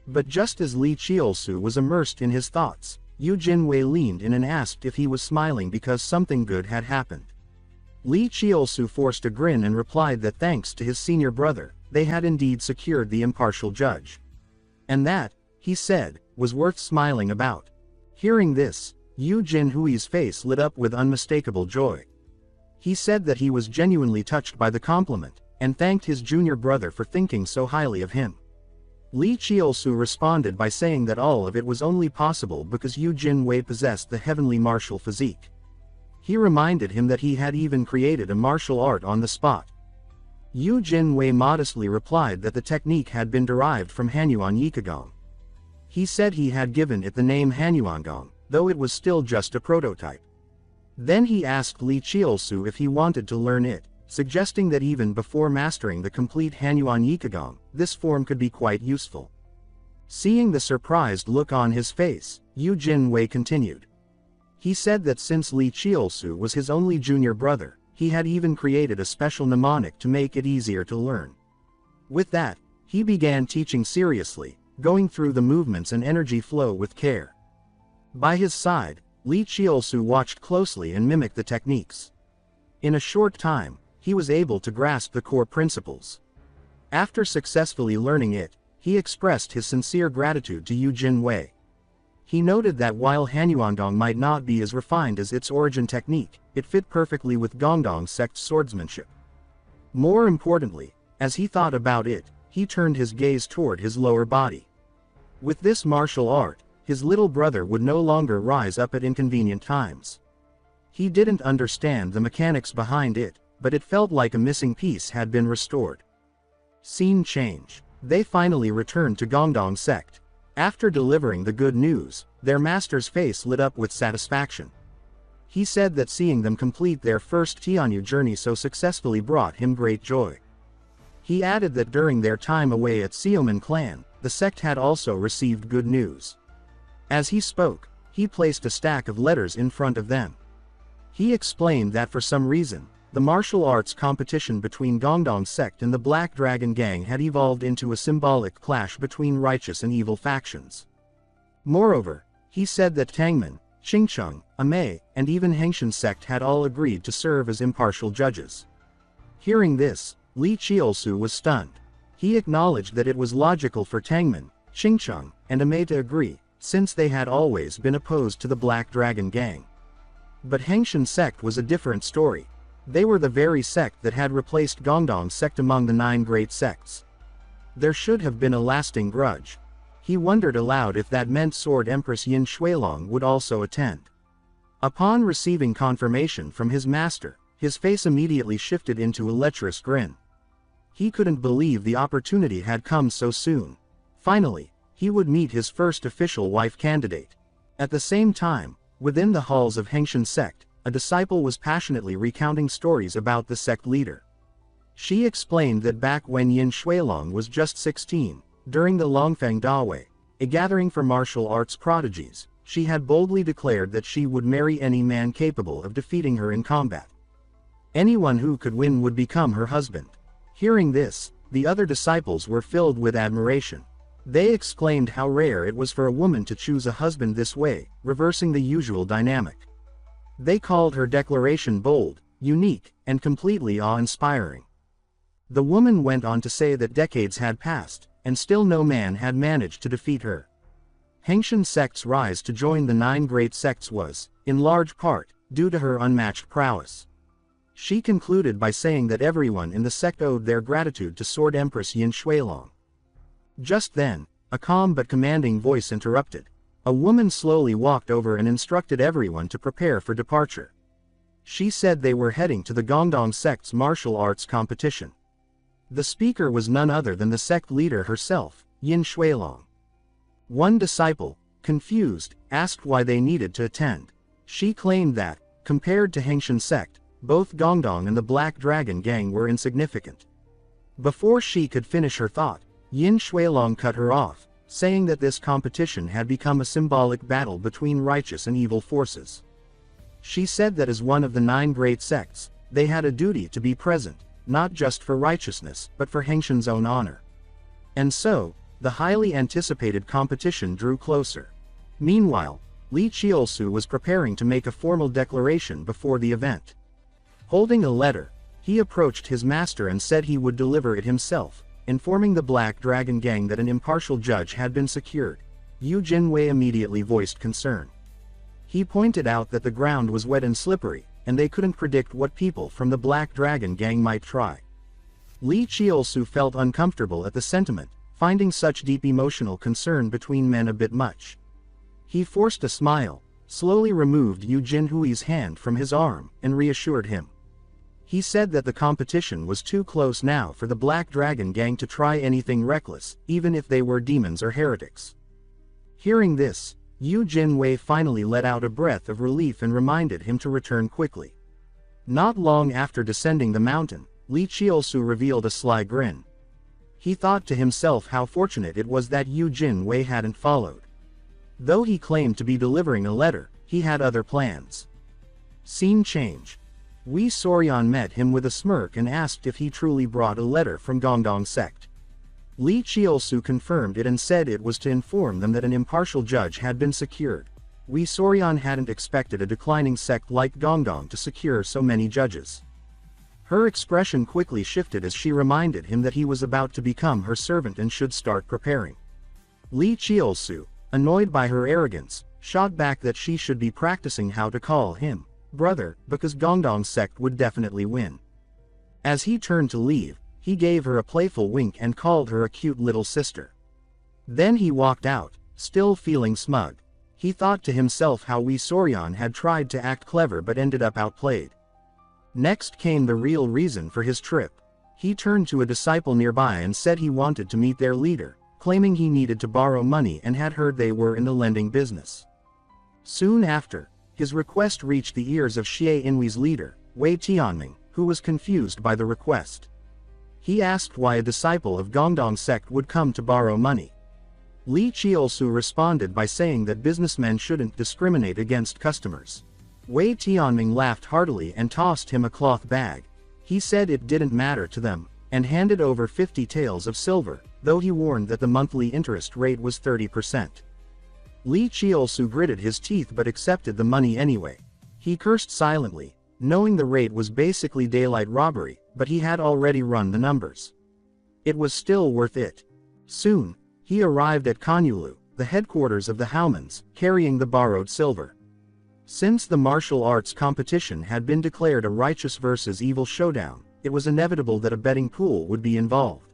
But just as Lee Cheolsu was immersed in his thoughts, Yu Jinwei leaned in and asked if he was smiling because something good had happened. Lee Cheolsu forced a grin and replied that thanks to his senior brother, they had indeed secured the impartial judge. And that, he said, was worth smiling about. Hearing this, Yu Jinhui's face lit up with unmistakable joy. He said that he was genuinely touched by the compliment, and thanked his junior brother for thinking so highly of him. Lee Cheolsu responded by saying that all of it was only possible because Yu Jinwei possessed the heavenly martial physique. He reminded him that he had even created a martial art on the spot. Yu Jinwei modestly replied that the technique had been derived from Hanyuan Yikigong. He said he had given it the name Hanyuangong, though it was still just a prototype. Then he asked Lee Cheolsu if he wanted to learn it, suggesting that even before mastering the complete Hanyuan Yikigong, this form could be quite useful. Seeing the surprised look on his face, Yu Jinwei continued. He said that since Lee Cheolsu was his only junior brother, he had even created a special mnemonic to make it easier to learn. With that, he began teaching seriously, going through the movements and energy flow with care. By his side, Lee Cheolsu watched closely and mimicked the techniques. In a short time, he was able to grasp the core principles. After successfully learning it, he expressed his sincere gratitude to Yu Jinwei. He noted that while Hanyuangong might not be as refined as its origin technique, it fit perfectly with Gongdong sect's swordsmanship. More importantly, as he thought about it, he turned his gaze toward his lower body. With this martial art, his little brother would no longer rise up at inconvenient times. He didn't understand the mechanics behind it, but it felt like a missing piece had been restored. Scene change. They finally returned to Gongdong sect. After delivering the good news, their master's face lit up with satisfaction. He said that seeing them complete their first Tianyu journey so successfully brought him great joy. He added that during their time away at Xiaoman clan, the sect had also received good news. As he spoke, he placed a stack of letters in front of them. He explained that for some reason, the martial arts competition between Gongdong sect and the Black Dragon gang had evolved into a symbolic clash between righteous and evil factions. Moreover, he said that Tangmen, Qingcheng, Amei, and even Hengshan sect had all agreed to serve as impartial judges. Hearing this, Lee Cheolsu was stunned. He acknowledged that it was logical for Tangman, Qingcheng, and Amei to agree, since they had always been opposed to the Black Dragon Gang. But Hengshan sect was a different story. They were the very sect that had replaced Gongdong sect among the 9 great sects. There should have been a lasting grudge. He wondered aloud if that meant Sword Empress Yin Shuilong would also attend. Upon receiving confirmation from his master, his face immediately shifted into a lecherous grin. He couldn't believe the opportunity had come so soon. Finally, he would meet his first official wife candidate. At the same time, within the halls of Hengshan sect, a disciple was passionately recounting stories about the sect leader. She explained that back when Yin Shuilong was just 16, during the Longfeng Dawei, a gathering for martial arts prodigies, she had boldly declared that she would marry any man capable of defeating her in combat. Anyone who could win would become her husband. Hearing this, the other disciples were filled with admiration. They exclaimed how rare it was for a woman to choose a husband this way, reversing the usual dynamic. They called her declaration bold, unique, and completely awe-inspiring. The woman went on to say that decades had passed, and still no man had managed to defeat her. Hengshan sect's rise to join the 9 great sects was, in large part, due to her unmatched prowess. She concluded by saying that everyone in the sect owed their gratitude to Sword Empress Yin Shuilong. Just then, a calm but commanding voice interrupted. A woman slowly walked over and instructed everyone to prepare for departure. She said they were heading to the Gongdong sect's martial arts competition. The speaker was none other than the sect leader herself, Yin Shuilong. One disciple, confused, asked why they needed to attend. She claimed that, compared to Hengshan sect, both Gongdong and the Black Dragon Gang were insignificant. Before she could finish her thought, Yin Shuilong cut her off, saying that this competition had become a symbolic battle between righteous and evil forces. She said that as one of the 9 great sects, they had a duty to be present, not just for righteousness, but for Hengshan's own honor. And so, the highly anticipated competition drew closer. Meanwhile, Lee Cheolsu was preparing to make a formal declaration before the event. Holding a letter, he approached his master and said he would deliver it himself, informing the Black Dragon Gang that an impartial judge had been secured. Yu Jinwei immediately voiced concern. He pointed out that the ground was wet and slippery, and they couldn't predict what people from the Black Dragon Gang might try. Lee Cheolsu felt uncomfortable at the sentiment, finding such deep emotional concern between men a bit much. He forced a smile, slowly removed Yu Jinhui's hand from his arm, and reassured him. He said that the competition was too close now for the Black Dragon Gang to try anything reckless, even if they were demons or heretics. Hearing this, Yu Jinwei finally let out a breath of relief and reminded him to return quickly. Not long after descending the mountain, Lee Cheolsu revealed a sly grin. He thought to himself how fortunate it was that Yu Jinwei hadn't followed. Though he claimed to be delivering a letter, he had other plans. Scene change. Wei Sorian met him with a smirk and asked if he truly brought a letter from Gongdong sect. Lee Cheolsu confirmed it and said it was to inform them that an impartial judge had been secured. Wei Sorian hadn't expected a declining sect like Gongdong to secure so many judges. Her expression quickly shifted as she reminded him that he was about to become her servant and should start preparing. Lee Cheolsu, annoyed by her arrogance, shot back that she should be practicing how to call him brother, because Gongdong sect would definitely win. As he turned to leave, he gave her a playful wink and called her a cute little sister. Then he walked out, still feeling smug. He thought to himself how Wei Sorian had tried to act clever but ended up outplayed. Next came the real reason for his trip. He turned to a disciple nearby and said he wanted to meet their leader, claiming he needed to borrow money and had heard they were in the lending business. Soon after, his request reached the ears of Xie Inwei's leader, Wei Tianming, who was confused by the request. He asked why a disciple of Gongdong sect would come to borrow money. Lee Cheolsu responded by saying that businessmen shouldn't discriminate against customers. Wei Tianming laughed heartily and tossed him a cloth bag. He said it didn't matter to them, and handed over 50 taels of silver, though he warned that the monthly interest rate was 30%. Lee Cheolsu gritted his teeth but accepted the money anyway. He cursed silently, knowing the rate was basically daylight robbery, but he had already run the numbers. It was still worth it. Soon, he arrived at Konyulu, the headquarters of the Haomans, carrying the borrowed silver. Since the martial arts competition had been declared a righteous versus evil showdown, it was inevitable that a betting pool would be involved.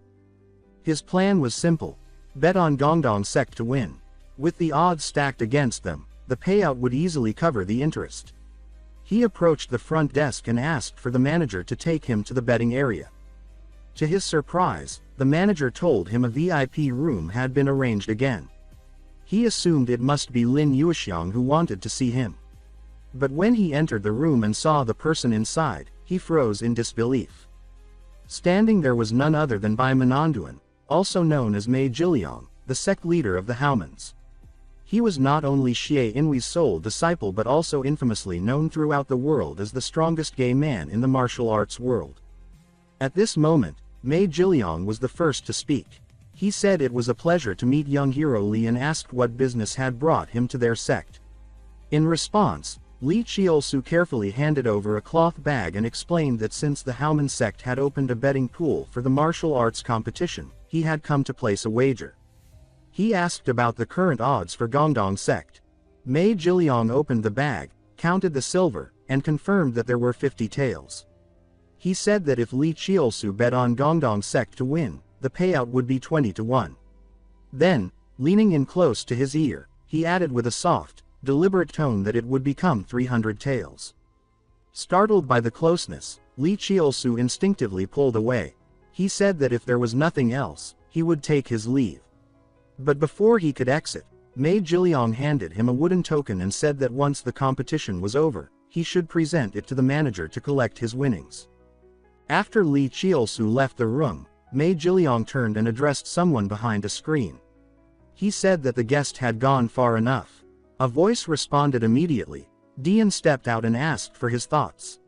His plan was simple: bet on Gongdong sect to win. With the odds stacked against them, the payout would easily cover the interest. He approached the front desk and asked for the manager to take him to the betting area. To his surprise, the manager told him a VIP room had been arranged again. He assumed it must be Lin Yuexiang who wanted to see him. But when he entered the room and saw the person inside, he froze in disbelief. Standing there was none other than Bai Mananduan, also known as Mei Jiliang, the sect leader of the Haomans. He was not only Xie Inhui's sole disciple but also infamously known throughout the world as the strongest gay man in the martial arts world. At this moment, Mei Jiliang was the first to speak. He said it was a pleasure to meet young hero Lee and asked what business had brought him to their sect. In response, Lee Cheolsu carefully handed over a cloth bag and explained that since the Haoman sect had opened a betting pool for the martial arts competition, he had come to place a wager. He asked about the current odds for Gongdong sect. Mei Jiliang opened the bag, counted the silver, and confirmed that there were 50 taels. He said that if Lee Cheolsu bet on Gongdong sect to win, the payout would be 20-1. Then, leaning in close to his ear, he added with a soft, deliberate tone that it would become 300 taels. Startled by the closeness, Lee Cheolsu instinctively pulled away. He said that if there was nothing else, he would take his leave. But before he could exit, Mei Jiliang handed him a wooden token and said that once the competition was over, he should present it to the manager to collect his winnings. After Lee Cheolsu left the room, Mei Jiliang turned and addressed someone behind a screen. He said that the guest had gone far enough. A voice responded immediately. Dian stepped out and asked for his thoughts.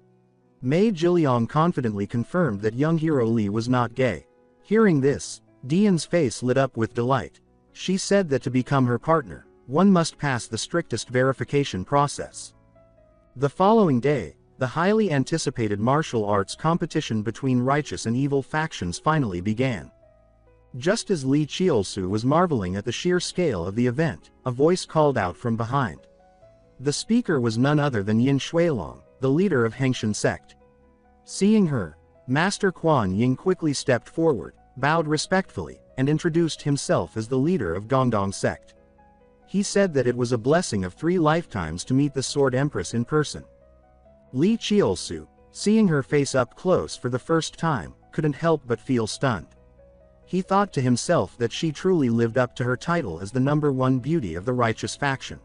Mei Jiliang confidently confirmed that young hero Lee was not gay. Hearing this, Dian's face lit up with delight. She said that to become her partner, one must pass the strictest verification process. The following day, the highly anticipated martial arts competition between righteous and evil factions finally began. Just as Lee Cheolsu was marveling at the sheer scale of the event, a voice called out from behind. The speaker was none other than Yin Shuilong, the leader of Hengshan sect. Seeing her, Master Quan Ying quickly stepped forward, bowed respectfully, and introduced himself as the leader of Gongdong sect. He said that it was a blessing of 3 lifetimes to meet the Sword Empress in person. Lee Cheolsu, seeing her face up close for the first time, couldn't help but feel stunned. He thought to himself that she truly lived up to her title as the #1 beauty of the righteous faction.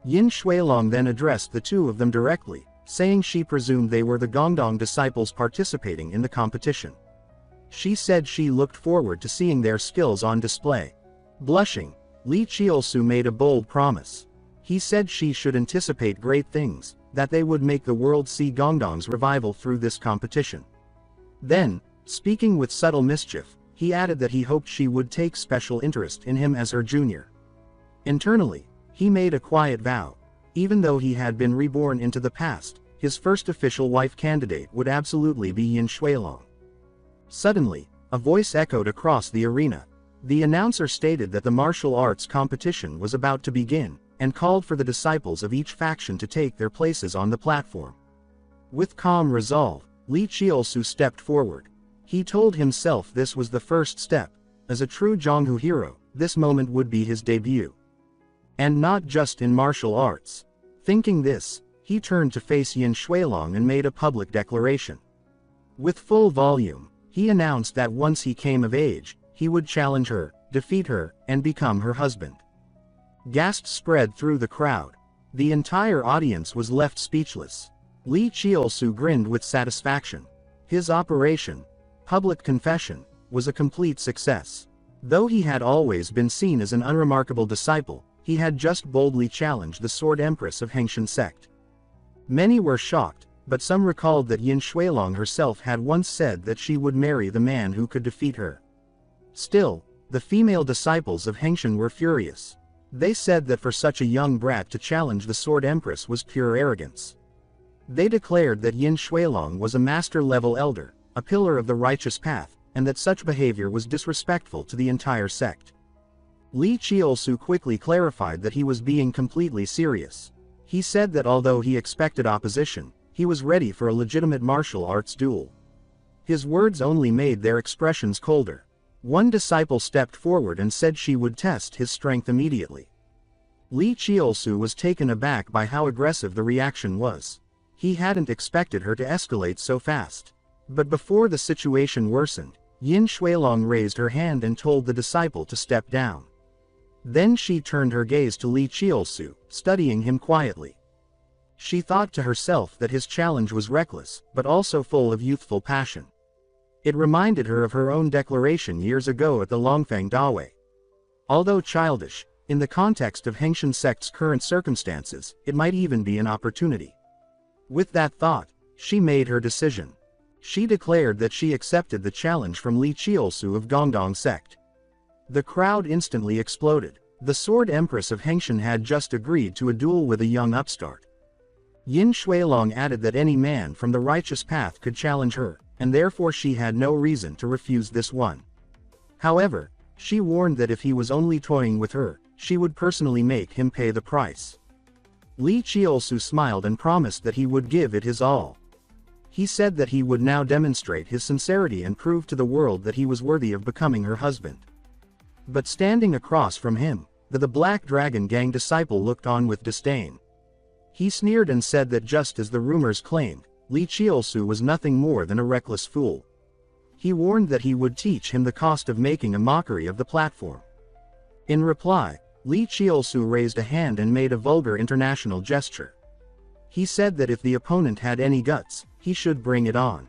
Yin Shuilong then addressed the two of them directly, saying she presumed they were the Gongdong disciples participating in the competition. She said she looked forward to seeing their skills on display. Blushing, Lee Cheolsu made a bold promise. He said she should anticipate great things, that they would make the world see Gongdong's revival through this competition. Then, speaking with subtle mischief, he added that he hoped she would take special interest in him as her junior. Internally, he made a quiet vow. Even though he had been reborn into the past, his first official wife candidate would absolutely be Yin Shuilong. Suddenly, a voice echoed across the arena. The announcer stated that the martial arts competition was about to begin, and called for the disciples of each faction to take their places on the platform. With calm resolve, Lee Cheolsu stepped forward. He told himself this was the first step. As a true Zhonghu hero, this moment would be his debut. And not just in martial arts. Thinking this, he turned to face Yin Shuilong and made a public declaration. With full volume, he announced that once he came of age, he would challenge her, defeat her, and become her husband. Gasps spread through the crowd. The entire audience was left speechless. Lee Cheolsu grinned with satisfaction. His operation, public confession, was a complete success. Though he had always been seen as an unremarkable disciple, he had just boldly challenged the Sword Empress of Hengshan sect. Many were shocked, but some recalled that Yin Shuilong herself had once said that she would marry the man who could defeat her. Still, the female disciples of Hengshan were furious. They said that for such a young brat to challenge the Sword Empress was pure arrogance. They declared that Yin Shuilong was a master-level elder, a pillar of the righteous path, and that such behavior was disrespectful to the entire sect. Lee Cheolsu quickly clarified that he was being completely serious. He said that although he expected opposition, he was ready for a legitimate martial arts duel. His words only made their expressions colder. One disciple stepped forward and said she would test his strength immediately. Lee Cheolsu was taken aback by how aggressive the reaction was. He hadn't expected her to escalate so fast. But before the situation worsened, Yin Shuilong raised her hand and told the disciple to step down. Then she turned her gaze to Lee Cheolsu, studying him quietly. She thought to herself that his challenge was reckless, but also full of youthful passion. It reminded her of her own declaration years ago at the Longfang Dawei. Although childish, in the context of Hengshan sect's current circumstances, it might even be an opportunity. With that thought, she made her decision. She declared that she accepted the challenge from Lee Cheolsu of Gongdong sect. The crowd instantly exploded. The Sword Empress of Hengshan had just agreed to a duel with a young upstart. Yin Shuilong added that any man from the righteous path could challenge her, and therefore she had no reason to refuse this one. However, she warned that if he was only toying with her, she would personally make him pay the price. Lee Cheolsu smiled and promised that he would give it his all. He said that he would now demonstrate his sincerity and prove to the world that he was worthy of becoming her husband. But standing across from him, the Black Dragon Gang disciple looked on with disdain. He sneered and said that just as the rumors claimed, Lee Cheolsu was nothing more than a reckless fool. He warned that he would teach him the cost of making a mockery of the platform. In reply, Lee Cheolsu raised a hand and made a vulgar international gesture. He said that if the opponent had any guts, he should bring it on.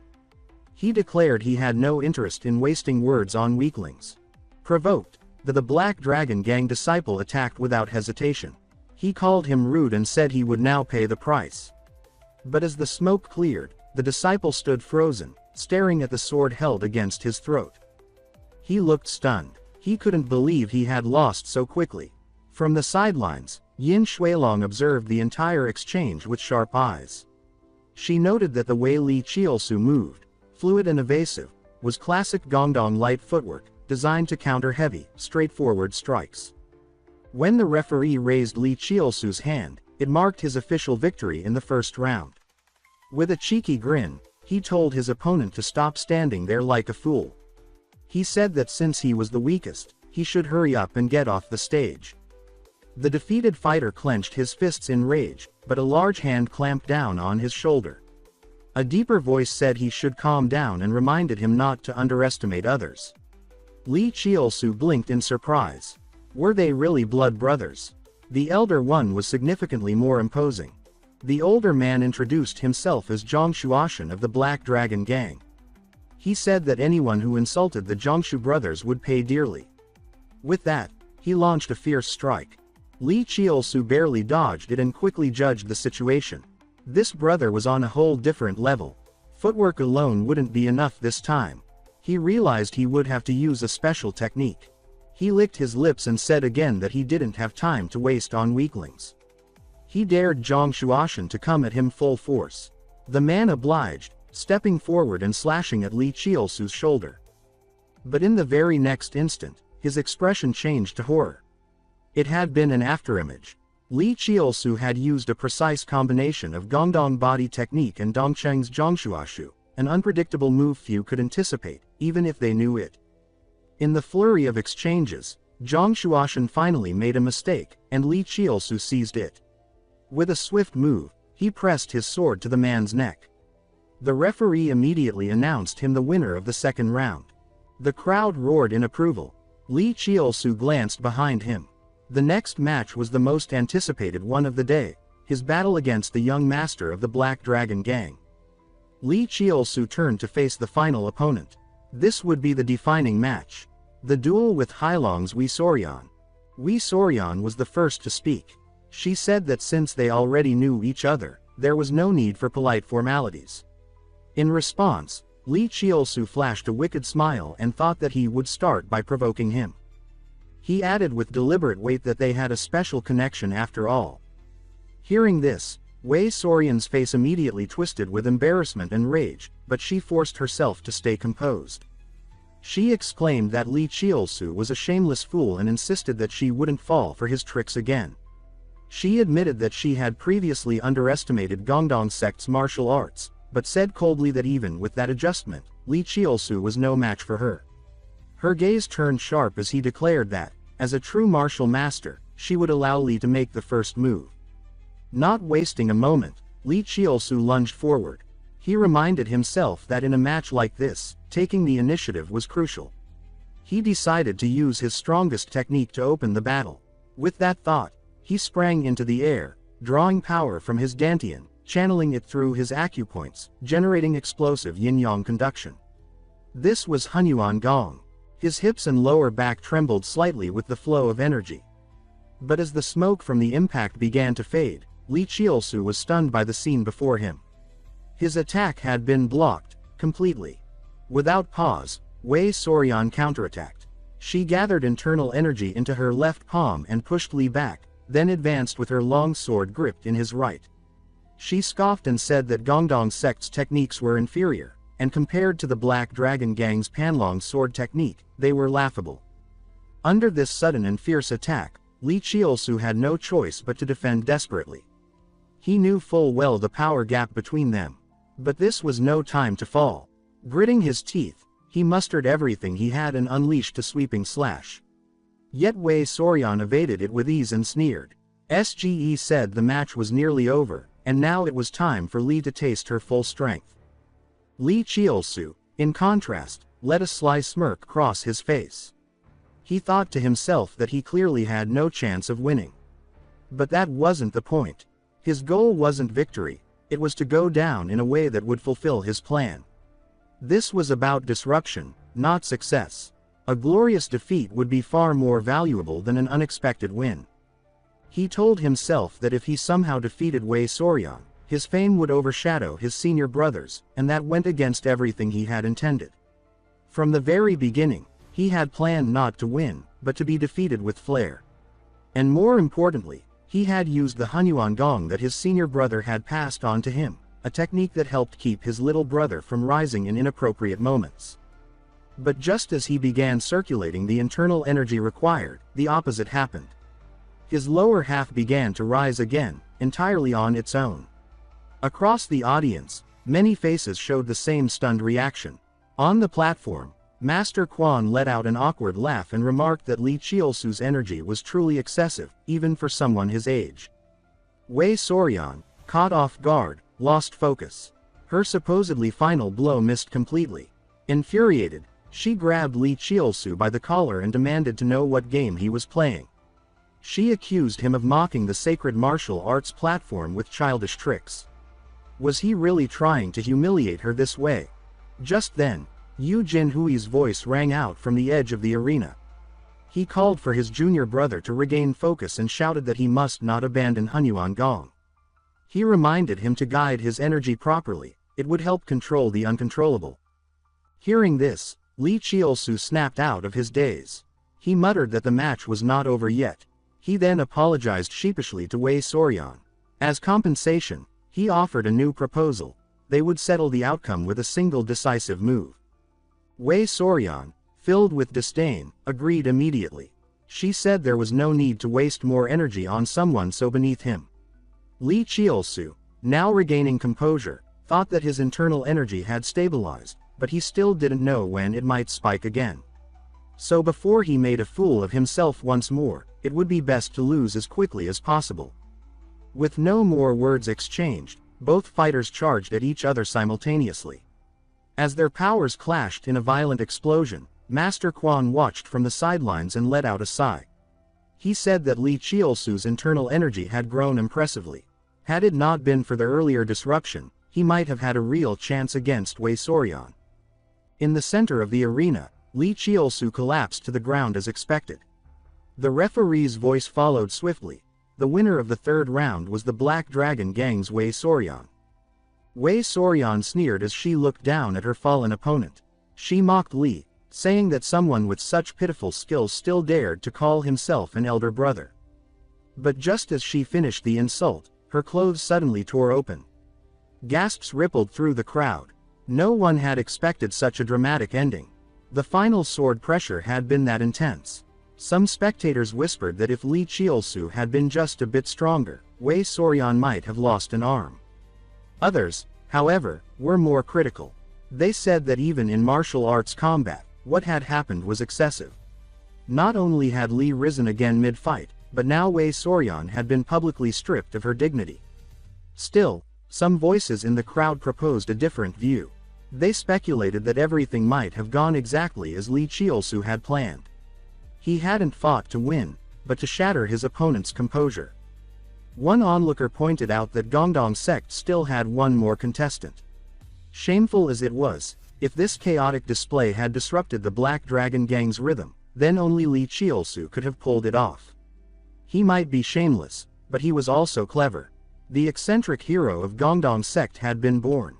He declared he had no interest in wasting words on weaklings. Provoked, the Black Dragon Gang disciple attacked without hesitation. He called him rude and said he would now pay the price. But as the smoke cleared, the disciple stood frozen, staring at the sword held against his throat. He looked stunned. He couldn't believe he had lost so quickly. From the sidelines, Yin Shuilong observed the entire exchange with sharp eyes. She noted that the way Lee Cheolsu moved, fluid and evasive, was classic Gongdong light footwork, designed to counter heavy, straightforward strikes. When the referee raised Lee Cheolsu's hand, it marked his official victory in the first round. With a cheeky grin, he told his opponent to stop standing there like a fool. He said that since he was the weakest, he should hurry up and get off the stage. The defeated fighter clenched his fists in rage, but a large hand clamped down on his shoulder. A deeper voice said he should calm down and reminded him not to underestimate others. Lee Cheolsu blinked in surprise. Were they really blood brothers? The elder one was significantly more imposing. The older man introduced himself as Zhang Shuashan of the Black Dragon Gang. He said that anyone who insulted the Zhongshu brothers would pay dearly. With that, he launched a fierce strike. Lee Cheolsu barely dodged it and quickly judged the situation. This brother was on a whole different level. Footwork alone wouldn't be enough this time. He realized he would have to use a special technique. He licked his lips and said again that he didn't have time to waste on weaklings. He dared Zhang Shuashan to come at him full force. The man obliged, stepping forward and slashing at Lee Cheolsu's shoulder. But in the very next instant, his expression changed to horror. It had been an afterimage. Lee Cheolsu had used a precise combination of Gongdong body technique and Dongcheng's Zhongshuashu, an unpredictable move few could anticipate, even if they knew it. In the flurry of exchanges, Zhang Shuashan finally made a mistake, and Lee Cheolsu seized it. With a swift move, he pressed his sword to the man's neck. The referee immediately announced him the winner of the second round. The crowd roared in approval. Lee Cheolsu glanced behind him. The next match was the most anticipated one of the day, his battle against the young master of the Black Dragon Gang. Lee Cheolsu turned to face the final opponent. This would be the defining match. The duel with Hailong's Wei Sorian. Wei Sorian was the first to speak. She said that since they already knew each other, there was no need for polite formalities. In response, Lee Cheolsu flashed a wicked smile and thought that he would start by provoking him. He added with deliberate weight that they had a special connection after all. Hearing this, Wei Sorian's face immediately twisted with embarrassment and rage, but she forced herself to stay composed. She exclaimed that Lee Cheolsu was a shameless fool and insisted that she wouldn't fall for his tricks again. She admitted that she had previously underestimated Gongdong sect's martial arts, but said coldly that even with that adjustment, Lee Cheolsu was no match for her. Her gaze turned sharp as he declared that, as a true martial master, she would allow Lee to make the first move. Not wasting a moment, Lee Cheolsu lunged forward. He reminded himself that in a match like this, taking the initiative was crucial. He decided to use his strongest technique to open the battle. With that thought, he sprang into the air, drawing power from his dantian, channeling it through his acupoints, generating explosive yin-yang conduction. This was Hunyuan Gong. His hips and lower back trembled slightly with the flow of energy. But as the smoke from the impact began to fade, Lee Cheolsu was stunned by the scene before him. His attack had been blocked, completely. Without pause, Wei Sorian counterattacked. She gathered internal energy into her left palm and pushed Lee back, then advanced with her long sword gripped in his right. She scoffed and said that Gongdong sect's techniques were inferior, and compared to the Black Dragon Gang's Panlong sword technique, they were laughable. Under this sudden and fierce attack, Lee Cheolsu had no choice but to defend desperately. He knew full well the power gap between them. But this was no time to fall. Gritting his teeth, he mustered everything he had and unleashed a sweeping slash. Yet Wei Sorian evaded it with ease and sneered. SGE said the match was nearly over, and now it was time for Lee to taste her full strength. Lee Cheolsu, in contrast, let a sly smirk cross his face. He thought to himself that he clearly had no chance of winning. But that wasn't the point. His goal wasn't victory, it was to go down in a way that would fulfill his plan. This was about disruption, not success. A glorious defeat would be far more valuable than an unexpected win. He told himself that if he somehow defeated Wei Sorian, his fame would overshadow his senior brothers, and that went against everything he had intended. From the very beginning, he had planned not to win, but to be defeated with flair. And more importantly, he had used the Hunyuan Gong that his senior brother had passed on to him, a technique that helped keep his little brother from rising in inappropriate moments. But just as he began circulating the internal energy required, the opposite happened. His lower half began to rise again, entirely on its own. Across the audience, many faces showed the same stunned reaction. On the platform, Master Quan let out an awkward laugh and remarked that Lee Cheolsu's energy was truly excessive, even for someone his age. Wei Sorian, caught off guard, lost focus. Her supposedly final blow missed completely. Infuriated, she grabbed Lee Cheolsu by the collar and demanded to know what game he was playing. She accused him of mocking the sacred martial arts platform with childish tricks. Was he really trying to humiliate her this way? Just then, Yu Jinhui's voice rang out from the edge of the arena. He called for his junior brother to regain focus and shouted that he must not abandon Hunyuan Gong. He reminded him to guide his energy properly, it would help control the uncontrollable. Hearing this, Lee Cheolsu snapped out of his daze. He muttered that the match was not over yet. He then apologized sheepishly to Wei Sorian. As compensation, he offered a new proposal. They would settle the outcome with a single decisive move. Wei Sorian, filled with disdain, agreed immediately. She said there was no need to waste more energy on someone so beneath him. Lee Cheolsu, now regaining composure, thought that his internal energy had stabilized, but he still didn't know when it might spike again. So before he made a fool of himself once more, it would be best to lose as quickly as possible. With no more words exchanged, both fighters charged at each other simultaneously. As their powers clashed in a violent explosion, Master Quan watched from the sidelines and let out a sigh. He said that Lee Cheolsu's internal energy had grown impressively. Had it not been for the earlier disruption, he might have had a real chance against Wei Sorian. In the center of the arena, Lee Cheolsu collapsed to the ground as expected. The referee's voice followed swiftly. The winner of the third round was the Black Dragon Gang's Wei Sorian. Wei Sorian sneered as she looked down at her fallen opponent. She mocked Lee, saying that someone with such pitiful skills still dared to call himself an elder brother. But just as she finished the insult, her clothes suddenly tore open. Gasps rippled through the crowd. No one had expected such a dramatic ending. The final sword pressure had been that intense. Some spectators whispered that if Lee Cheolsu had been just a bit stronger, Wei Soryan might have lost an arm. Others, however, were more critical. They said that even in martial arts combat, what had happened was excessive. Not only had Lee risen again mid-fight, but now Wei Soryan had been publicly stripped of her dignity. Still, some voices in the crowd proposed a different view. They speculated that everything might have gone exactly as Lee Cheolsu had planned. He hadn't fought to win, but to shatter his opponent's composure. One onlooker pointed out that Gongdong sect still had one more contestant. Shameful as it was, if this chaotic display had disrupted the Black Dragon Gang's rhythm, then only Lee Cheolsu could have pulled it off. He might be shameless, but he was also clever. The eccentric hero of Gongdong sect had been born.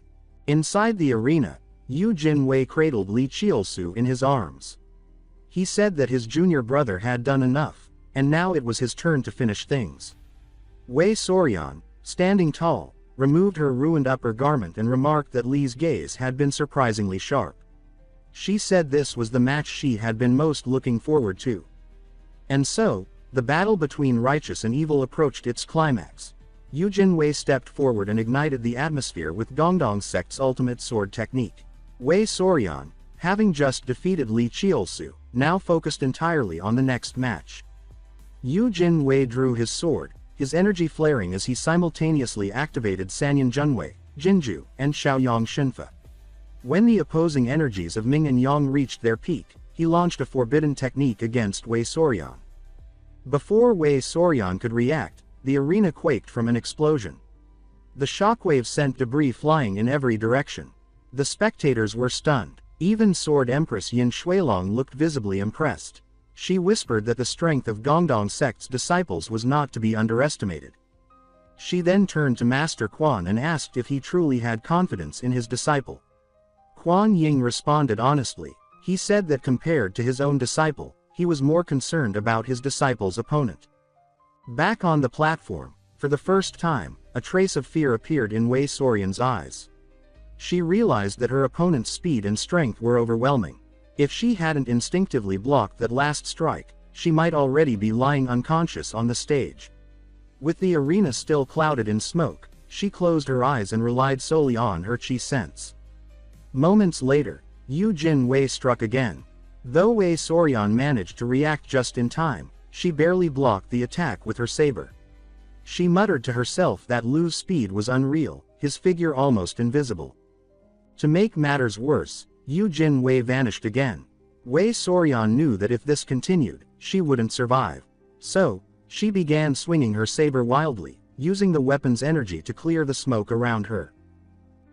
Inside the arena, Yu Jinwei cradled Lee Cheolsu in his arms. He said that his junior brother had done enough, and now it was his turn to finish things. Wei Soryan, standing tall, removed her ruined upper garment and remarked that Lee's gaze had been surprisingly sharp. She said this was the match she had been most looking forward to. And so, the battle between righteous and evil approached its climax. Yu Jinwei stepped forward and ignited the atmosphere with Gongdong sect's ultimate sword technique. Wei Soryan, having just defeated Lee Cheolsu, now focused entirely on the next match. Yu Jinwei drew his sword, his energy flaring as he simultaneously activated Sanyan Junwei, Jinju, and Shaoyang Shinfa. When the opposing energies of Ming and Yang reached their peak, he launched a forbidden technique against Wei Soryan. Before Wei Soryan could react, the arena quaked from an explosion. The shockwave sent debris flying in every direction. The spectators were stunned. Even Sword Empress Yin Shuilong looked visibly impressed. She whispered that the strength of Gongdong sect's disciples was not to be underestimated. She then turned to Master Quan and asked if he truly had confidence in his disciple. Quan Ying responded honestly. He said that compared to his own disciple, he was more concerned about his disciple's opponent. Back on the platform, for the first time, a trace of fear appeared in Wei Soryan's eyes. She realized that her opponent's speed and strength were overwhelming. If she hadn't instinctively blocked that last strike, she might already be lying unconscious on the stage. With the arena still clouded in smoke, she closed her eyes and relied solely on her chi sense. Moments later, Yu Jinwei struck again. Though Wei Soryan managed to react just in time, she barely blocked the attack with her saber. She muttered to herself that Lu's speed was unreal, his figure almost invisible. To make matters worse, Yu Jinwei vanished again. Wei Soryan knew that if this continued, she wouldn't survive. So, she began swinging her saber wildly, using the weapon's energy to clear the smoke around her.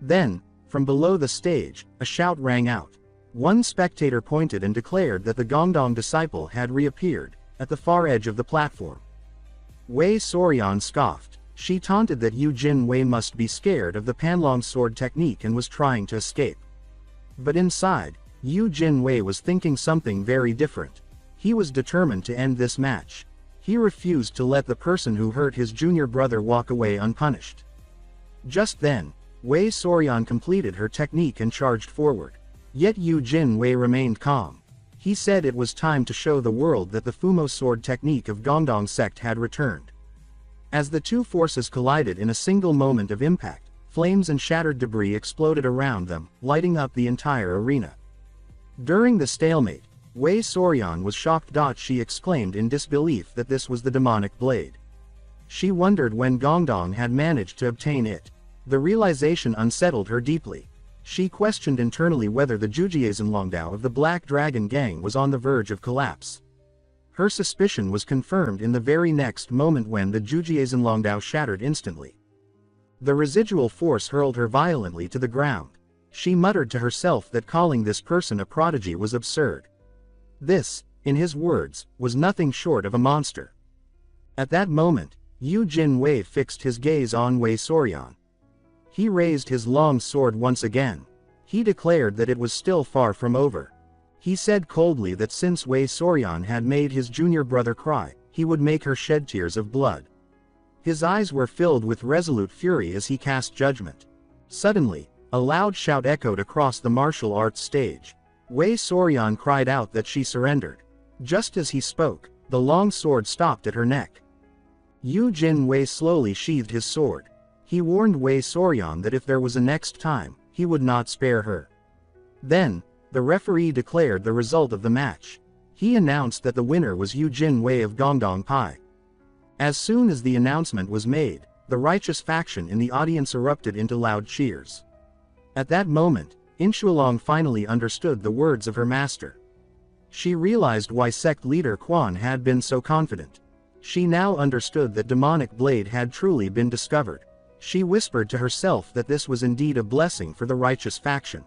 Then, from below the stage, a shout rang out. One spectator pointed and declared that the Gongdong disciple had reappeared, at the far edge of the platform. Wei Soryan scoffed. She taunted that Yu Jinwei must be scared of the Panlong sword technique and was trying to escape. But inside, Yu Jinwei was thinking something very different. He was determined to end this match. He refused to let the person who hurt his junior brother walk away unpunished. Just then, Wei Soryan completed her technique and charged forward. Yet Yu Jinwei remained calm. He said it was time to show the world that the Fumo sword technique of Gongdong sect had returned. As the two forces collided in a single moment of impact, flames and shattered debris exploded around them, lighting up the entire arena. During the stalemate, Wei Soryan was shocked. She exclaimed in disbelief that this was the demonic blade. She wondered when Gongdong had managed to obtain it. The realization unsettled her deeply. She questioned internally whether the Jujiazhenlongdao of the Black Dragon Gang was on the verge of collapse. Her suspicion was confirmed in the very next moment when the Jujiazhenlongdao shattered instantly. The residual force hurled her violently to the ground. She muttered to herself that calling this person a prodigy was absurd. This, in his words, was nothing short of a monster. At that moment, Yu Jinwei fixed his gaze on Wei Soryan. He raised his long sword once again. He declared that it was still far from over. He said coldly that since Wei Soryan had made his junior brother cry, he would make her shed tears of blood. His eyes were filled with resolute fury as he cast judgment. Suddenly, a loud shout echoed across the martial arts stage. Wei Sorian cried out that she surrendered. Just as he spoke, the long sword stopped at her neck. Yu Jin Wei slowly sheathed his sword. He warned Wei Sorian that if there was a next time, he would not spare her. Then, the referee declared the result of the match. He announced that the winner was Yu Jin Wei of Gongdong Pai. As soon as the announcement was made, the righteous faction in the audience erupted into loud cheers. At that moment, Inshualong finally understood the words of her master. She realized why sect leader Quan had been so confident. She now understood that demonic blade had truly been discovered. She whispered to herself that this was indeed a blessing for the righteous faction.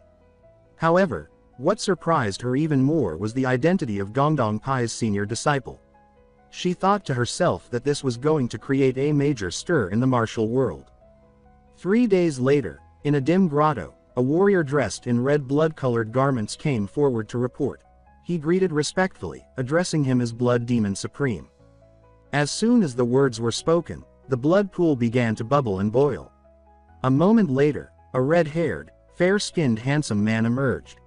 However, what surprised her even more was the identity of Gongdong Pai's senior disciple. She thought to herself that this was going to create a major stir in the martial world. 3 days later, in a dim grotto, a warrior dressed in red blood-colored garments came forward to report. He greeted respectfully, addressing him as Blood Demon Supreme. As soon as the words were spoken, the blood pool began to bubble and boil. A moment later, a red-haired, fair-skinned handsome man emerged.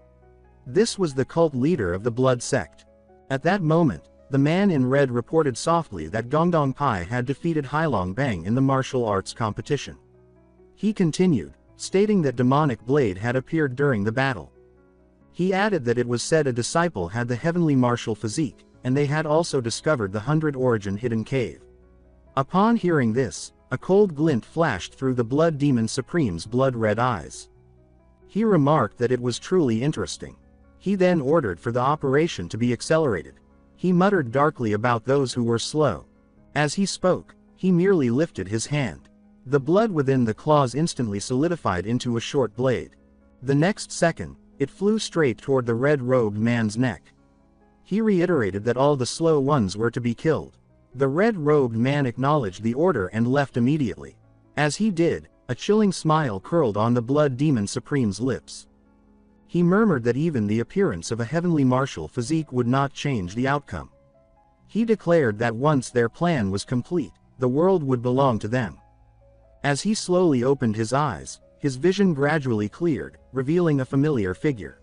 This was the cult leader of the blood sect. At that moment, the man in red reported softly that Gongdong Pai had defeated Hailong Bang in the martial arts competition. He continued, stating that demonic blade had appeared during the battle. He added that it was said a disciple had the heavenly martial physique, and they had also discovered the 100 Origin hidden cave. Upon hearing this, a cold glint flashed through the Blood Demon Supreme's blood-red eyes. He remarked that it was truly interesting. He then ordered for the operation to be accelerated. He muttered darkly about those who were slow. As he spoke, he merely lifted his hand. The blood within the claws instantly solidified into a short blade. The next second, it flew straight toward the red-robed man's neck. He reiterated that all the slow ones were to be killed. The red-robed man acknowledged the order and left immediately. As he did, a chilling smile curled on the Blood Demon Supreme's lips. He murmured that even the appearance of a heavenly martial physique would not change the outcome. He declared that once their plan was complete, the world would belong to them. As he slowly opened his eyes, his vision gradually cleared, revealing a familiar figure.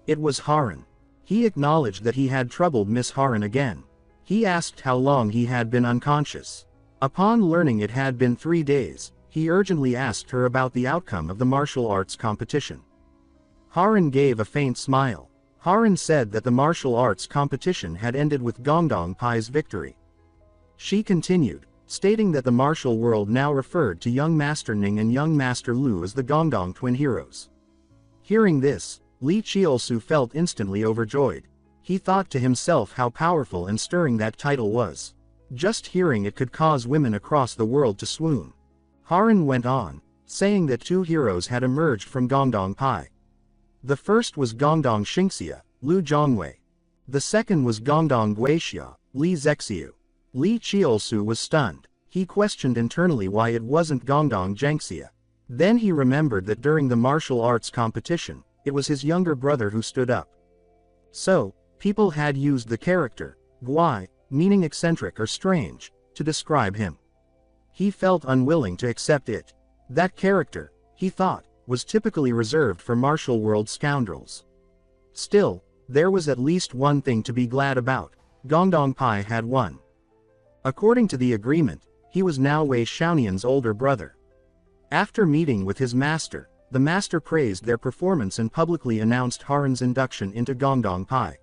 It was Haran. He acknowledged that he had troubled Miss Haran again. He asked how long he had been unconscious. Upon learning it had been 3 days, he urgently asked her about the outcome of the martial arts competition. Haran gave a faint smile. Haran said that the martial arts competition had ended with Gongdong Pai's victory. She continued, stating that the martial world now referred to young Master Ning and young Master Lu as the Gongdong twin heroes. Hearing this, Lee Cheolsu felt instantly overjoyed. He thought to himself how powerful and stirring that title was. Just hearing it could cause women across the world to swoon. Haran went on, saying that 2 heroes had emerged from Gongdong Pai. The first was Gongdong Xingxia, Lu Zhongwei. The second was Gongdong Guixia, Li Zexiu. Lee Cheolsu was stunned. He questioned internally why it wasn't Gongdong Zhengxia. Then he remembered that during the martial arts competition, it was his younger brother who stood up. So, people had used the character, Guai, meaning eccentric or strange, to describe him. He felt unwilling to accept it. That character, he thought, was typically reserved for martial world scoundrels. Still, there was at least one thing to be glad about. Gongdong Pai had won. According to the agreement, he was now Wei Xiaonian's older brother. After meeting with his master, the master praised their performance and publicly announced Haran's induction into Gongdong Pai.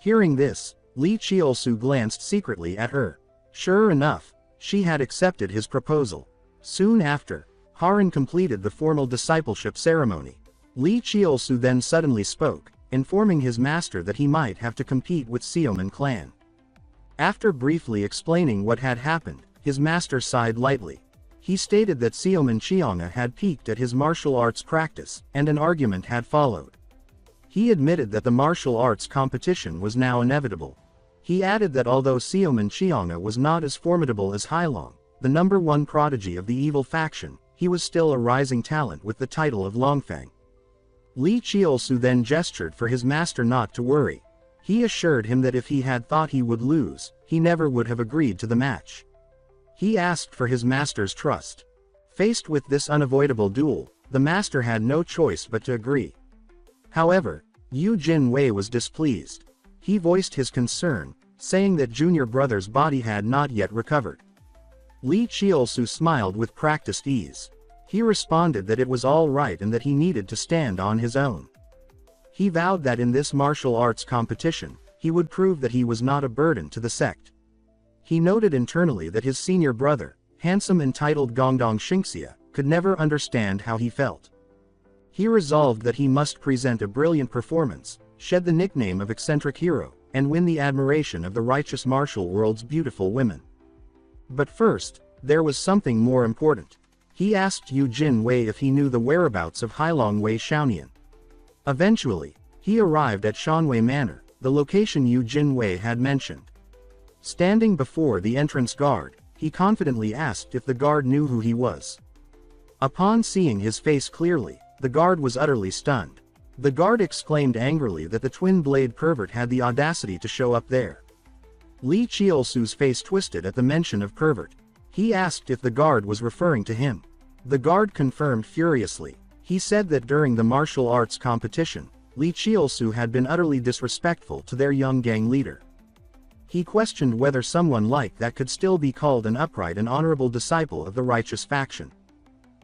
Hearing this, Lee Cheolsu glanced secretly at her. Sure enough, she had accepted his proposal. Soon after, Haran completed the formal discipleship ceremony. Lee Cheolsu then suddenly spoke, informing his master that he might have to compete with Xiaoman clan. After briefly explaining what had happened, his master sighed lightly. He stated that Xiaoman Qianga had peaked at his martial arts practice, and an argument had followed. He admitted that the martial arts competition was now inevitable. He added that although Xiaoman Qianga was not as formidable as Hailong, the #1 prodigy of the evil faction, he was still a rising talent with the title of Longfang. Lee Cheolsu then gestured for his master not to worry. He assured him that if he had thought he would lose, he never would have agreed to the match. He asked for his master's trust. Faced with this unavoidable duel, the master had no choice but to agree. However, Yu Jinwei was displeased. He voiced his concern, saying that junior brother's body had not yet recovered. Lee Cheolsu smiled with practiced ease. He responded that it was all right and that he needed to stand on his own. He vowed that in this martial arts competition, he would prove that he was not a burden to the sect. He noted internally that his senior brother, handsome entitled Gongdong Xingxia, could never understand how he felt. He resolved that he must present a brilliant performance, shed the nickname of eccentric hero, and win the admiration of the righteous martial world's beautiful women. But first, there was something more important. He asked Yu Jinwei if he knew the whereabouts of Hailong Wei Xiaonian. Eventually, he arrived at Shanwei Manor, the location Yu Jinwei had mentioned. Standing before the entrance guard, he confidently asked if the guard knew who he was. Upon seeing his face clearly, the guard was utterly stunned. The guard exclaimed angrily that the twin-blade pervert had the audacity to show up there. Lee Cheolsu's face twisted at the mention of pervert. He asked if the guard was referring to him. The guard confirmed furiously. He said that during the martial arts competition, Lee Cheolsu had been utterly disrespectful to their young gang leader. He questioned whether someone like that could still be called an upright and honorable disciple of the righteous faction.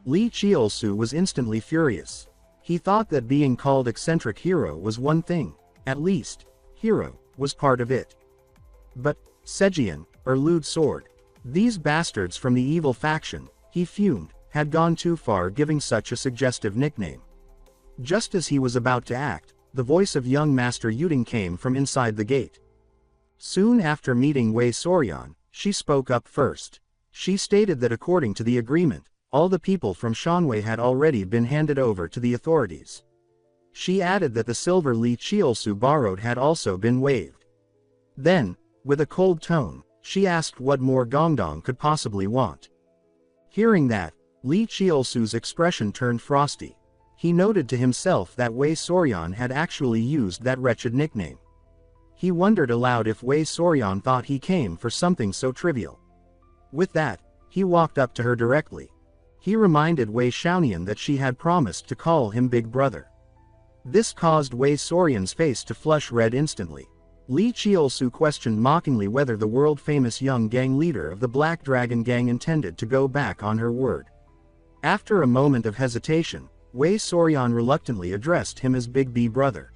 Lee Cheolsu was instantly furious. He thought that being called eccentric hero was one thing, at least, hero was part of it. But, Sejian, or lewd sword, these bastards from the evil faction, he fumed, had gone too far giving such a suggestive nickname. Just as he was about to act, the voice of young Master Yuding came from inside the gate. Soon after meeting Wei Soryan, she spoke up first. She stated that according to the agreement, all the people from Shanwei had already been handed over to the authorities. She added that the silver Lee Cheolsu borrowed had also been waived. Then, with a cold tone, she asked what more Gongdong could possibly want. Hearing that, Lee Cheolsu's expression turned frosty. He noted to himself that Wei Soryan had actually used that wretched nickname. He wondered aloud if Wei Soryan thought he came for something so trivial. With that, he walked up to her directly. He reminded Wei Xiaonian that she had promised to call him Big Brother. This caused Wei Soryan's face to flush red instantly. Lee Cheolsu questioned mockingly whether the world-famous young gang leader of the Black Dragon Gang intended to go back on her word. After a moment of hesitation, Wei Soryan reluctantly addressed him as Big B Brother.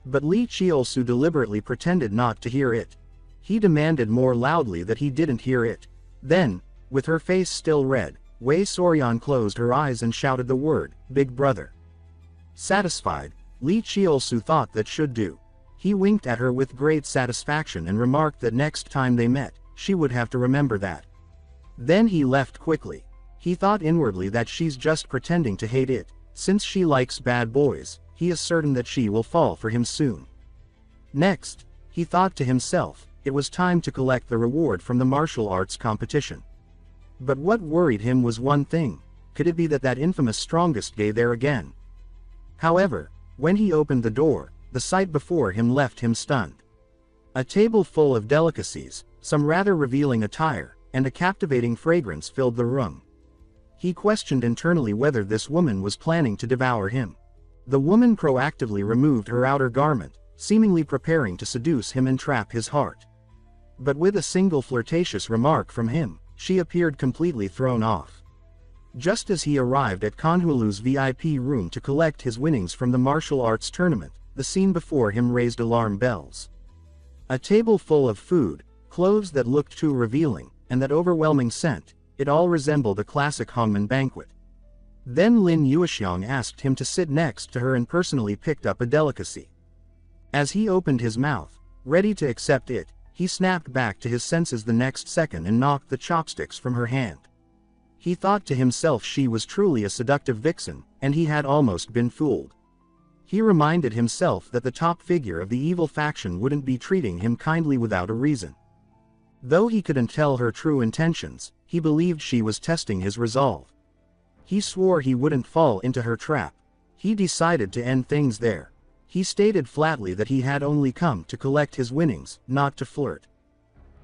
But Lee Cheolsu deliberately pretended not to hear it. He demanded more loudly that he didn't hear it. Then, with her face still red, Wei Soryan closed her eyes and shouted the word, Big Brother. Satisfied, Lee Cheolsu thought that should do. He winked at her with great satisfaction and remarked that next time they met, she would have to remember that. Then he left quickly. He thought inwardly that she's just pretending to hate it. Since she likes bad boys, he is certain that she will fall for him soon. Next, he thought to himself, it was time to collect the reward from the martial arts competition. But what worried him was one thing. Could it be that infamous strongest gay there again? However, when he opened the door, the sight before him left him stunned. A table full of delicacies, some rather revealing attire, and a captivating fragrance filled the room. He questioned internally whether this woman was planning to devour him. The woman proactively removed her outer garment, seemingly preparing to seduce him and trap his heart. But with a single flirtatious remark from him, she appeared completely thrown off. Just as he arrived at Kanhulu's VIP room to collect his winnings from the martial arts tournament, the scene before him raised alarm bells. A table full of food, clothes that looked too revealing, and that overwhelming scent, it all resembled a classic Hongman banquet. Then Lin Yuexiang asked him to sit next to her and personally picked up a delicacy. As he opened his mouth, ready to accept it, he snapped back to his senses the next second and knocked the chopsticks from her hand. He thought to himself she was truly a seductive vixen, and he had almost been fooled. He reminded himself that the top figure of the evil faction wouldn't be treating him kindly without a reason. Though he couldn't tell her true intentions, he believed she was testing his resolve. He swore he wouldn't fall into her trap. He decided to end things there. He stated flatly that he had only come to collect his winnings, not to flirt.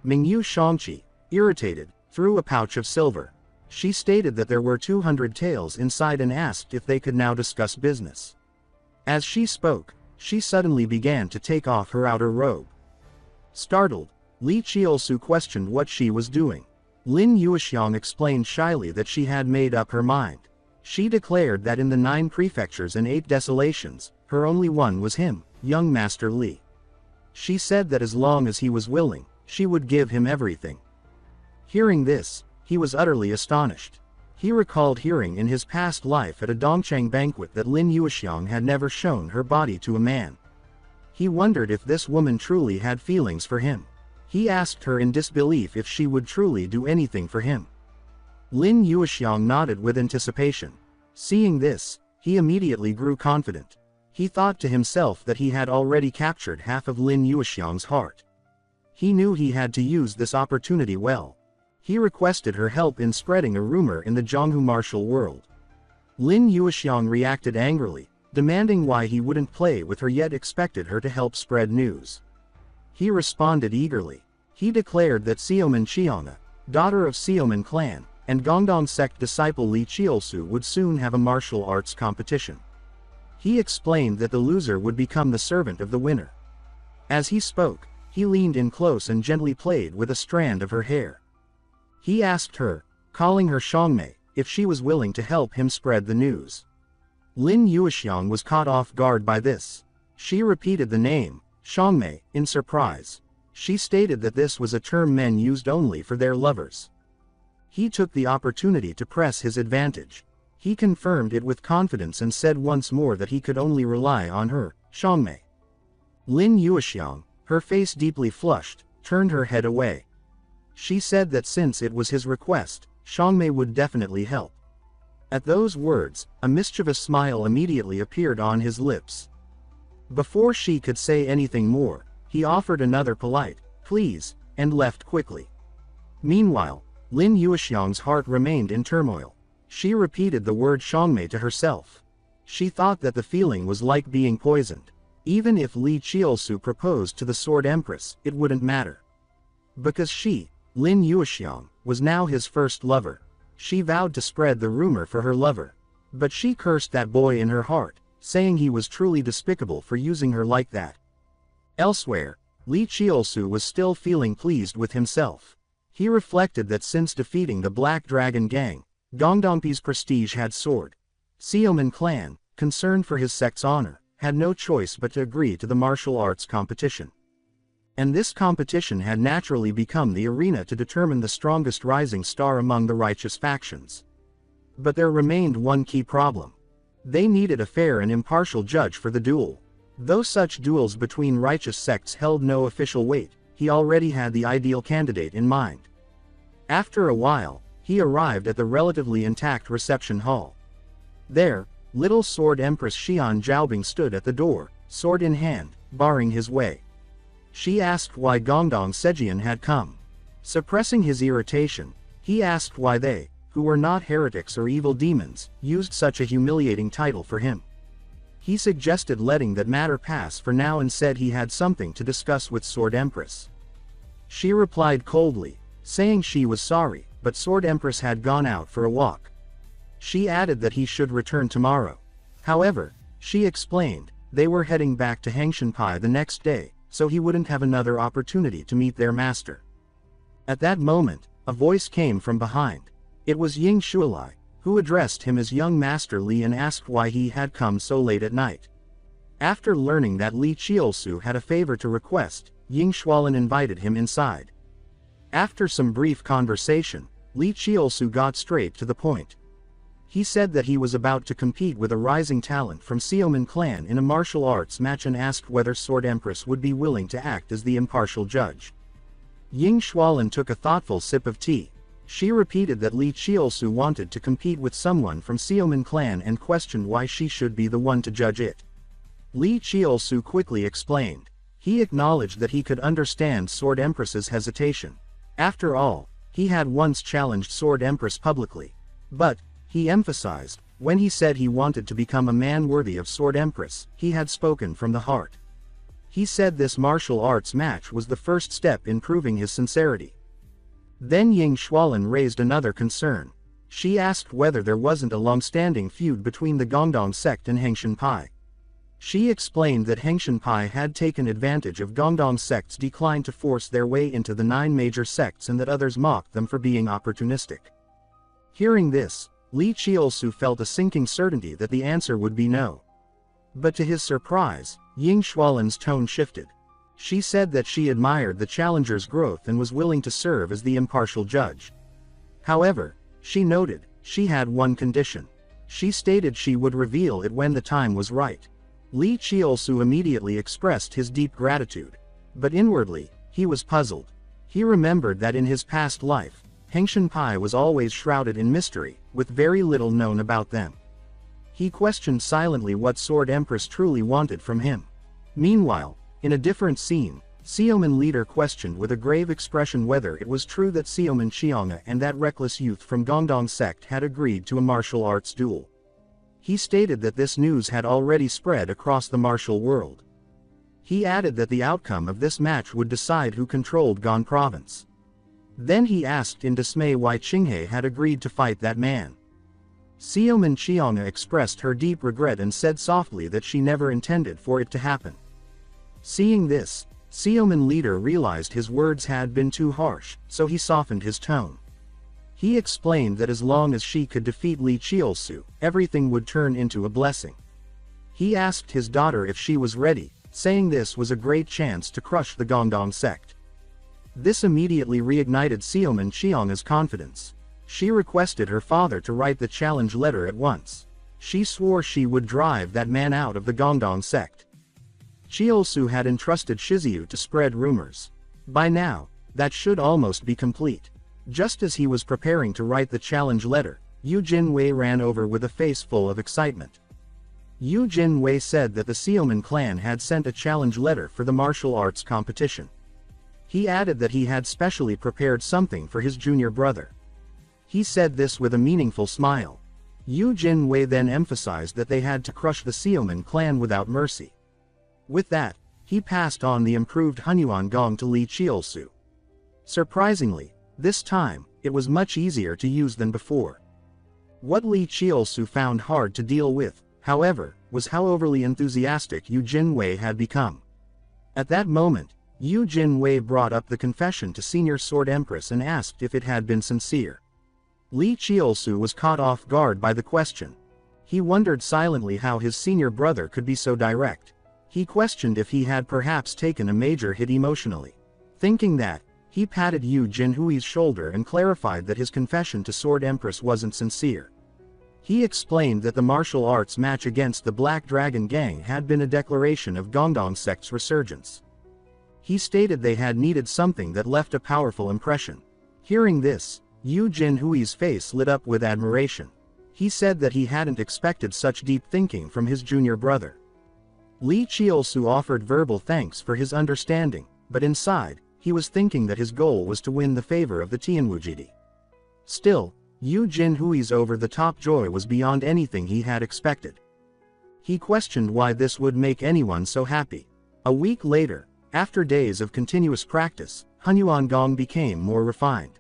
Mingyu Shangqi, irritated, threw a pouch of silver. She stated that there were 200 taels inside and asked if they could now discuss business. As she spoke, She suddenly began to take off her outer robe. Startled, Lee Cheolsu questioned what she was doing. Lin Yuexiang explained shyly that she had made up her mind. She declared that in the 9 prefectures and 8 desolations, her only one was him, young Master Li. She said that as long as he was willing, she would give him everything. Hearing this, he was utterly astonished. He recalled hearing in his past life at a Dongchang banquet that Lin Yuexiang had never shown her body to a man. He wondered if this woman truly had feelings for him. He asked her in disbelief if she would truly do anything for him. Lin Yuexiang nodded with anticipation. Seeing this, he immediately grew confident. He thought to himself that he had already captured half of Lin Yuexiang's heart. He knew he had to use this opportunity well. He requested her help in spreading a rumor in the Zhonghu martial world. Lin Yuexiang reacted angrily, demanding why he wouldn't play with her yet expected her to help spread news. He responded eagerly. He declared that Xiaoman Qianga, daughter of Xiaoman clan, and Gongdong sect disciple Lee Cheolsu would soon have a martial arts competition. He explained that the loser would become the servant of the winner. As he spoke, he leaned in close and gently played with a strand of her hair. He asked her, calling her Shangmei, if she was willing to help him spread the news. Lin Yuexiang was caught off guard by this. She repeated the name, Shangmei, in surprise. She stated that this was a term men used only for their lovers. He took the opportunity to press his advantage. He confirmed it with confidence and said once more that he could only rely on her, Shangmei. Lin Yuexiang, her face deeply flushed, turned her head away. She said that since it was his request, Shangmei would definitely help. At those words, a mischievous smile immediately appeared on his lips. Before she could say anything more, he offered another polite, "Please," and left quickly. Meanwhile, Lin Yuexiang's heart remained in turmoil. She repeated the word Shangmei to herself. She thought that the feeling was like being poisoned. Even if Lee Cheolsu proposed to the Sword Empress, it wouldn't matter. Because she, Lin Yuexiang, was now his first lover. She vowed to spread the rumor for her lover. But she cursed that boy in her heart, saying he was truly despicable for using her like that. Elsewhere, Lee Cheolsu was still feeling pleased with himself. He reflected that since defeating the Black Dragon Gang, Gongdongpi's prestige had soared. Xiaoman clan, concerned for his sect's honor, had no choice but to agree to the martial arts competition. And this competition had naturally become the arena to determine the strongest rising star among the righteous factions. But there remained one key problem. They needed a fair and impartial judge for the duel. Though such duels between righteous sects held no official weight, he already had the ideal candidate in mind. After a while, he arrived at the relatively intact reception hall. There, little Sword Empress Xian Zhaobing stood at the door, sword in hand, barring his way. She asked why Gongdong Sejian had come. Suppressing his irritation, he asked why they, who were not heretics or evil demons, used such a humiliating title for him. He suggested letting that matter pass for now and said he had something to discuss with Sword Empress. She replied coldly, saying she was sorry, but Sword Empress had gone out for a walk. She added that he should return tomorrow. However, she explained, they were heading back to Hangshanpai the next day, so he wouldn't have another opportunity to meet their master. At that moment, a voice came from behind. It was Ying Shuilai, who addressed him as young Master Li and asked why he had come so late at night. After learning that Lee Cheolsu had a favor to request, Ying Shuilai invited him inside. After some brief conversation, Lee Cheolsu got straight to the point. He said that he was about to compete with a rising talent from Xiaoman clan in a martial arts match and asked whether Sword Empress would be willing to act as the impartial judge. Ying Shuilai took a thoughtful sip of tea. She repeated that Lee Cheolsu wanted to compete with someone from Xiaoman clan and questioned why she should be the one to judge it. Lee Cheolsu quickly explained. He acknowledged that he could understand Sword Empress's hesitation. After all, he had once challenged Sword Empress publicly. But, he emphasized, when he said he wanted to become a man worthy of Sword Empress, he had spoken from the heart. He said this martial arts match was the first step in proving his sincerity. Then Ying Shuilai raised another concern. She asked whether there wasn't a long-standing feud between the Gongdong sect and Hangshanpai. She explained that Hengshenpai had taken advantage of Gongdong sect's decline to force their way into the 9 major sects and that others mocked them for being opportunistic. Hearing this, Lee Cheolsu felt a sinking certainty that the answer would be no. But to his surprise, Ying Xualin's tone shifted. She said that she admired the challenger's growth and was willing to serve as the impartial judge. However, she noted, she had one condition. She stated she would reveal it when the time was right. Lee Cheolsu immediately expressed his deep gratitude. But inwardly, he was puzzled. He remembered that in his past life, Hengshenpai was always shrouded in mystery, with very little known about them. He questioned silently what Sword Empress truly wanted from him. Meanwhile, in a different scene, Xiaoman leader questioned with a grave expression whether it was true that Xiaoman Xiong'a and that reckless youth from Gongdong sect had agreed to a martial arts duel. He stated that this news had already spread across the martial world. He added that the outcome of this match would decide who controlled Gan province. Then he asked in dismay why Qinghe had agreed to fight that man. Xiaoman Xiong'a expressed her deep regret and said softly that she never intended for it to happen. Seeing this, Xiaoman leader realized his words had been too harsh, so he softened his tone. He explained that as long as she could defeat Lee Cheolsu, everything would turn into a blessing. He asked his daughter if she was ready, saying this was a great chance to crush the Gongdong sect. This immediately reignited Xiaoman Xiong'a's confidence. She requested her father to write the challenge letter at once. She swore she would drive that man out of the Gongdong sect. Cheolsu had entrusted Shizuyu to spread rumors. By now, that should almost be complete. Just as he was preparing to write the challenge letter, Yu Jinwei ran over with a face full of excitement. Yu Jinwei said that the Xiaoman clan had sent a challenge letter for the martial arts competition. He added that he had specially prepared something for his junior brother. He said this with a meaningful smile. Yu Jinwei then emphasized that they had to crush the Xiaoman clan without mercy. With that, he passed on the improved Hunyuan Gong to Lee Cheolsu. Surprisingly, this time, it was much easier to use than before. What Lee Cheolsu found hard to deal with, however, was how overly enthusiastic Yu Jinwei had become. At that moment, Yu Jinwei brought up the confession to Senior Sword Empress and asked if it had been sincere. Lee Cheolsu was caught off guard by the question. He wondered silently how his senior brother could be so direct. He questioned if he had perhaps taken a major hit emotionally. Thinking that, he patted Yu Jinhui's shoulder and clarified that his confession to Sword Empress wasn't sincere. He explained that the martial arts match against the Black Dragon Gang had been a declaration of Gongdong sect's resurgence. He stated they had needed something that left a powerful impression. Hearing this, Yu Jinhui's face lit up with admiration. He said that he hadn't expected such deep thinking from his junior brother. Lee Cheolsu offered verbal thanks for his understanding, but inside, he was thinking that his goal was to win the favor of the Tianwujidi. Still, Yu Jinhui's over-the-top joy was beyond anything he had expected. He questioned why this would make anyone so happy. A week later, after days of continuous practice, Hunyuan Gong became more refined.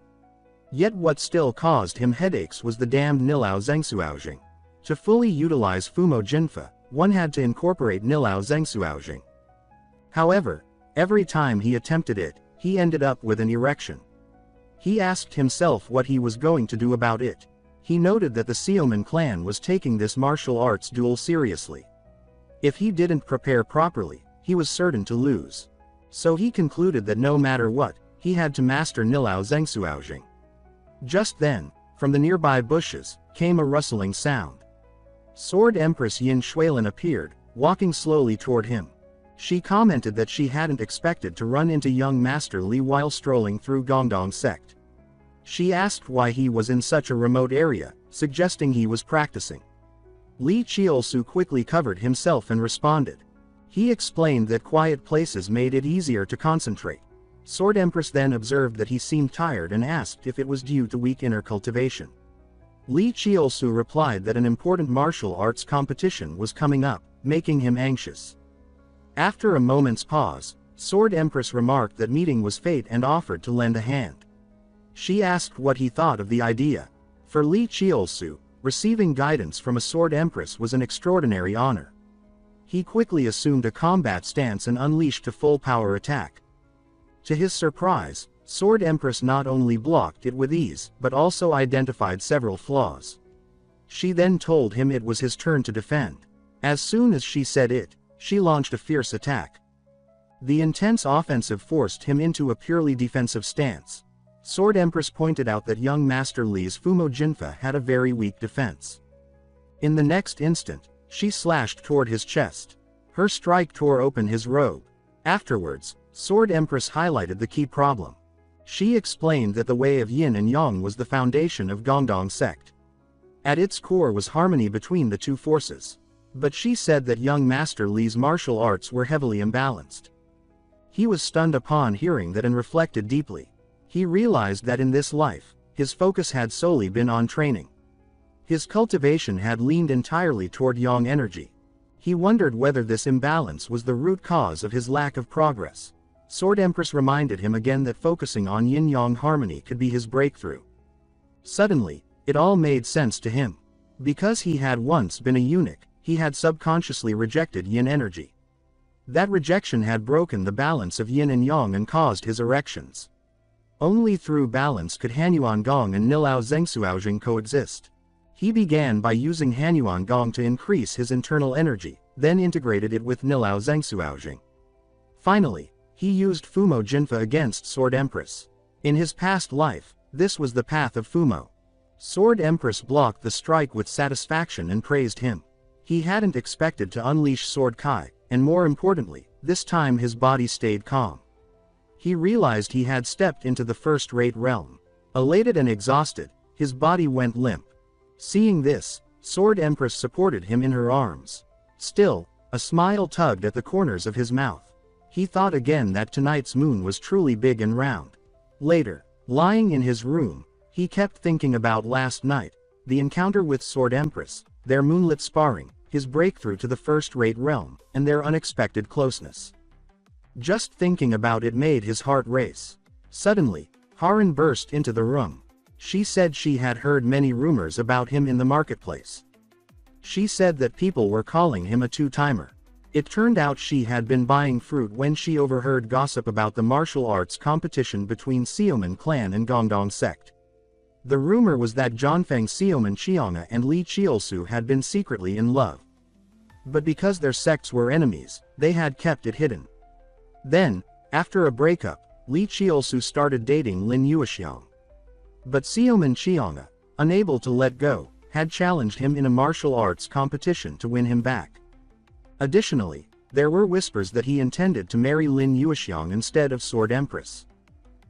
Yet what still caused him headaches was the damned Nilao Zhengsuaojing. To fully utilize Fumo Jinfa, one had to incorporate Nilao Zhengsuaojing. However, every time he attempted it, he ended up with an erection. He asked himself what he was going to do about it. He noted that the Xiaoman clan was taking this martial arts duel seriously. If he didn't prepare properly, he was certain to lose. So he concluded that no matter what, he had to master Nilao Zhengsuaojing. Just then, from the nearby bushes, came a rustling sound. Sword Empress Yin Xuelin appeared, walking slowly toward him. She commented that she hadn't expected to run into young Master Li while strolling through Gongdong sect. She asked why he was in such a remote area, suggesting he was practicing. Lee Cheolsu quickly covered himself and responded. He explained that quiet places made it easier to concentrate. Sword Empress then observed that he seemed tired and asked if it was due to weak inner cultivation. Lee Cheolsu replied that an important martial arts competition was coming up, making him anxious. After a moment's pause, Sword Empress remarked that meeting was fate and offered to lend a hand. She asked what he thought of the idea. For Lee Cheolsu, receiving guidance from a Sword Empress was an extraordinary honor. He quickly assumed a combat stance and unleashed a full-power attack. To his surprise, Sword Empress not only blocked it with ease, but also identified several flaws. She then told him it was his turn to defend. As soon as she said it, she launched a fierce attack. The intense offensive forced him into a purely defensive stance. Sword Empress pointed out that young Master Lee's Fumo Jinfa had a very weak defense. In the next instant, she slashed toward his chest. Her strike tore open his robe. Afterwards, Sword Empress highlighted the key problem. She explained that the way of yin and yang was the foundation of Gongdong sect. At its core was harmony between the two forces. But she said that young Master Lee's martial arts were heavily imbalanced. He was stunned upon hearing that and reflected deeply. He realized that in this life, his focus had solely been on training. His cultivation had leaned entirely toward yang energy. He wondered whether this imbalance was the root cause of his lack of progress. Sword Empress reminded him again that focusing on yin-yang harmony could be his breakthrough. Suddenly, it all made sense to him. Because he had once been a eunuch, he had subconsciously rejected yin energy. That rejection had broken the balance of yin and yang and caused his erections. Only through balance could Hanyuan Gong and Nilao Zhengsuaojing coexist. He began by using Hanyuan Gong to increase his internal energy, then integrated it with Nilao Zhengsuaojing. Finally, he used Fumo Jinfa against Sword Empress. In his past life, this was the path of Fumo. Sword Empress blocked the strike with satisfaction and praised him. He hadn't expected to unleash Sword Kai, and more importantly, this time his body stayed calm. He realized he had stepped into the first-rate realm. Elated and exhausted, his body went limp. Seeing this, Sword Empress supported him in her arms. Still, a smile tugged at the corners of his mouth. He thought again that tonight's moon was truly big and round. Later, lying in his room, he kept thinking about last night, the encounter with Sword Empress, their moonlit sparring, his breakthrough to the first-rate realm, and their unexpected closeness. Just thinking about it made his heart race. Suddenly, Haran burst into the room. She said she had heard many rumors about him in the marketplace. She said that people were calling him a two-timer. It turned out she had been buying fruit when she overheard gossip about the martial arts competition between Xiaoman clan and Gongdong sect. The rumor was that Zhanfeng Xiaoman Qianga and Lee Cheolsu had been secretly in love. But because their sects were enemies, they had kept it hidden. Then, after a breakup, Lee Cheolsu started dating Lin Yuexiang. But Xiaoman Qianga, unable to let go, had challenged him in a martial arts competition to win him back. Additionally, there were whispers that he intended to marry Lin Yuexiang instead of Sword Empress.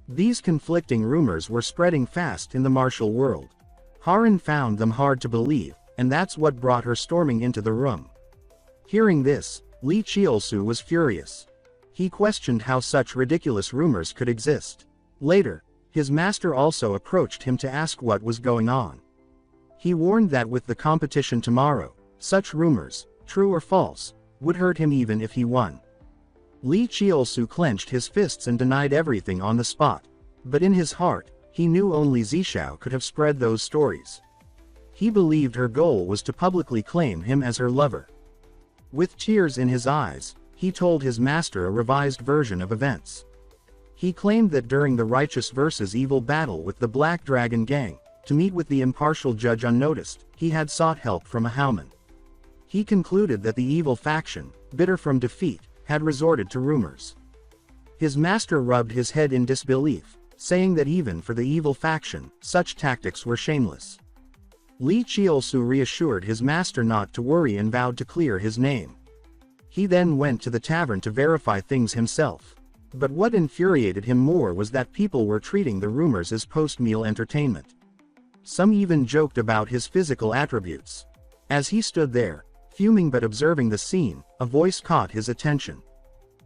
These conflicting rumors were spreading fast in the martial world. Haran found them hard to believe, and that's what brought her storming into the room. Hearing this, Lee Cheolsu was furious. He questioned how such ridiculous rumors could exist. Later, his master also approached him to ask what was going on. He warned that with the competition tomorrow, such rumors, true or false, would hurt him even if he won. Lee Cheolsu clenched his fists and denied everything on the spot. But in his heart, he knew only Zishao could have spread those stories. He believed her goal was to publicly claim him as her lover. With tears in his eyes, he told his master a revised version of events. He claimed that during the righteous versus evil battle with the Black Dragon Gang, to meet with the impartial judge unnoticed, he had sought help from a Howman. He concluded that the evil faction, bitter from defeat, had resorted to rumors. His master rubbed his head in disbelief, saying that even for the evil faction, such tactics were shameless. Lee Cheolsu reassured his master not to worry and vowed to clear his name. He then went to the tavern to verify things himself. But what infuriated him more was that people were treating the rumors as post-meal entertainment. Some even joked about his physical attributes. As he stood there, fuming but observing the scene, a voice caught his attention.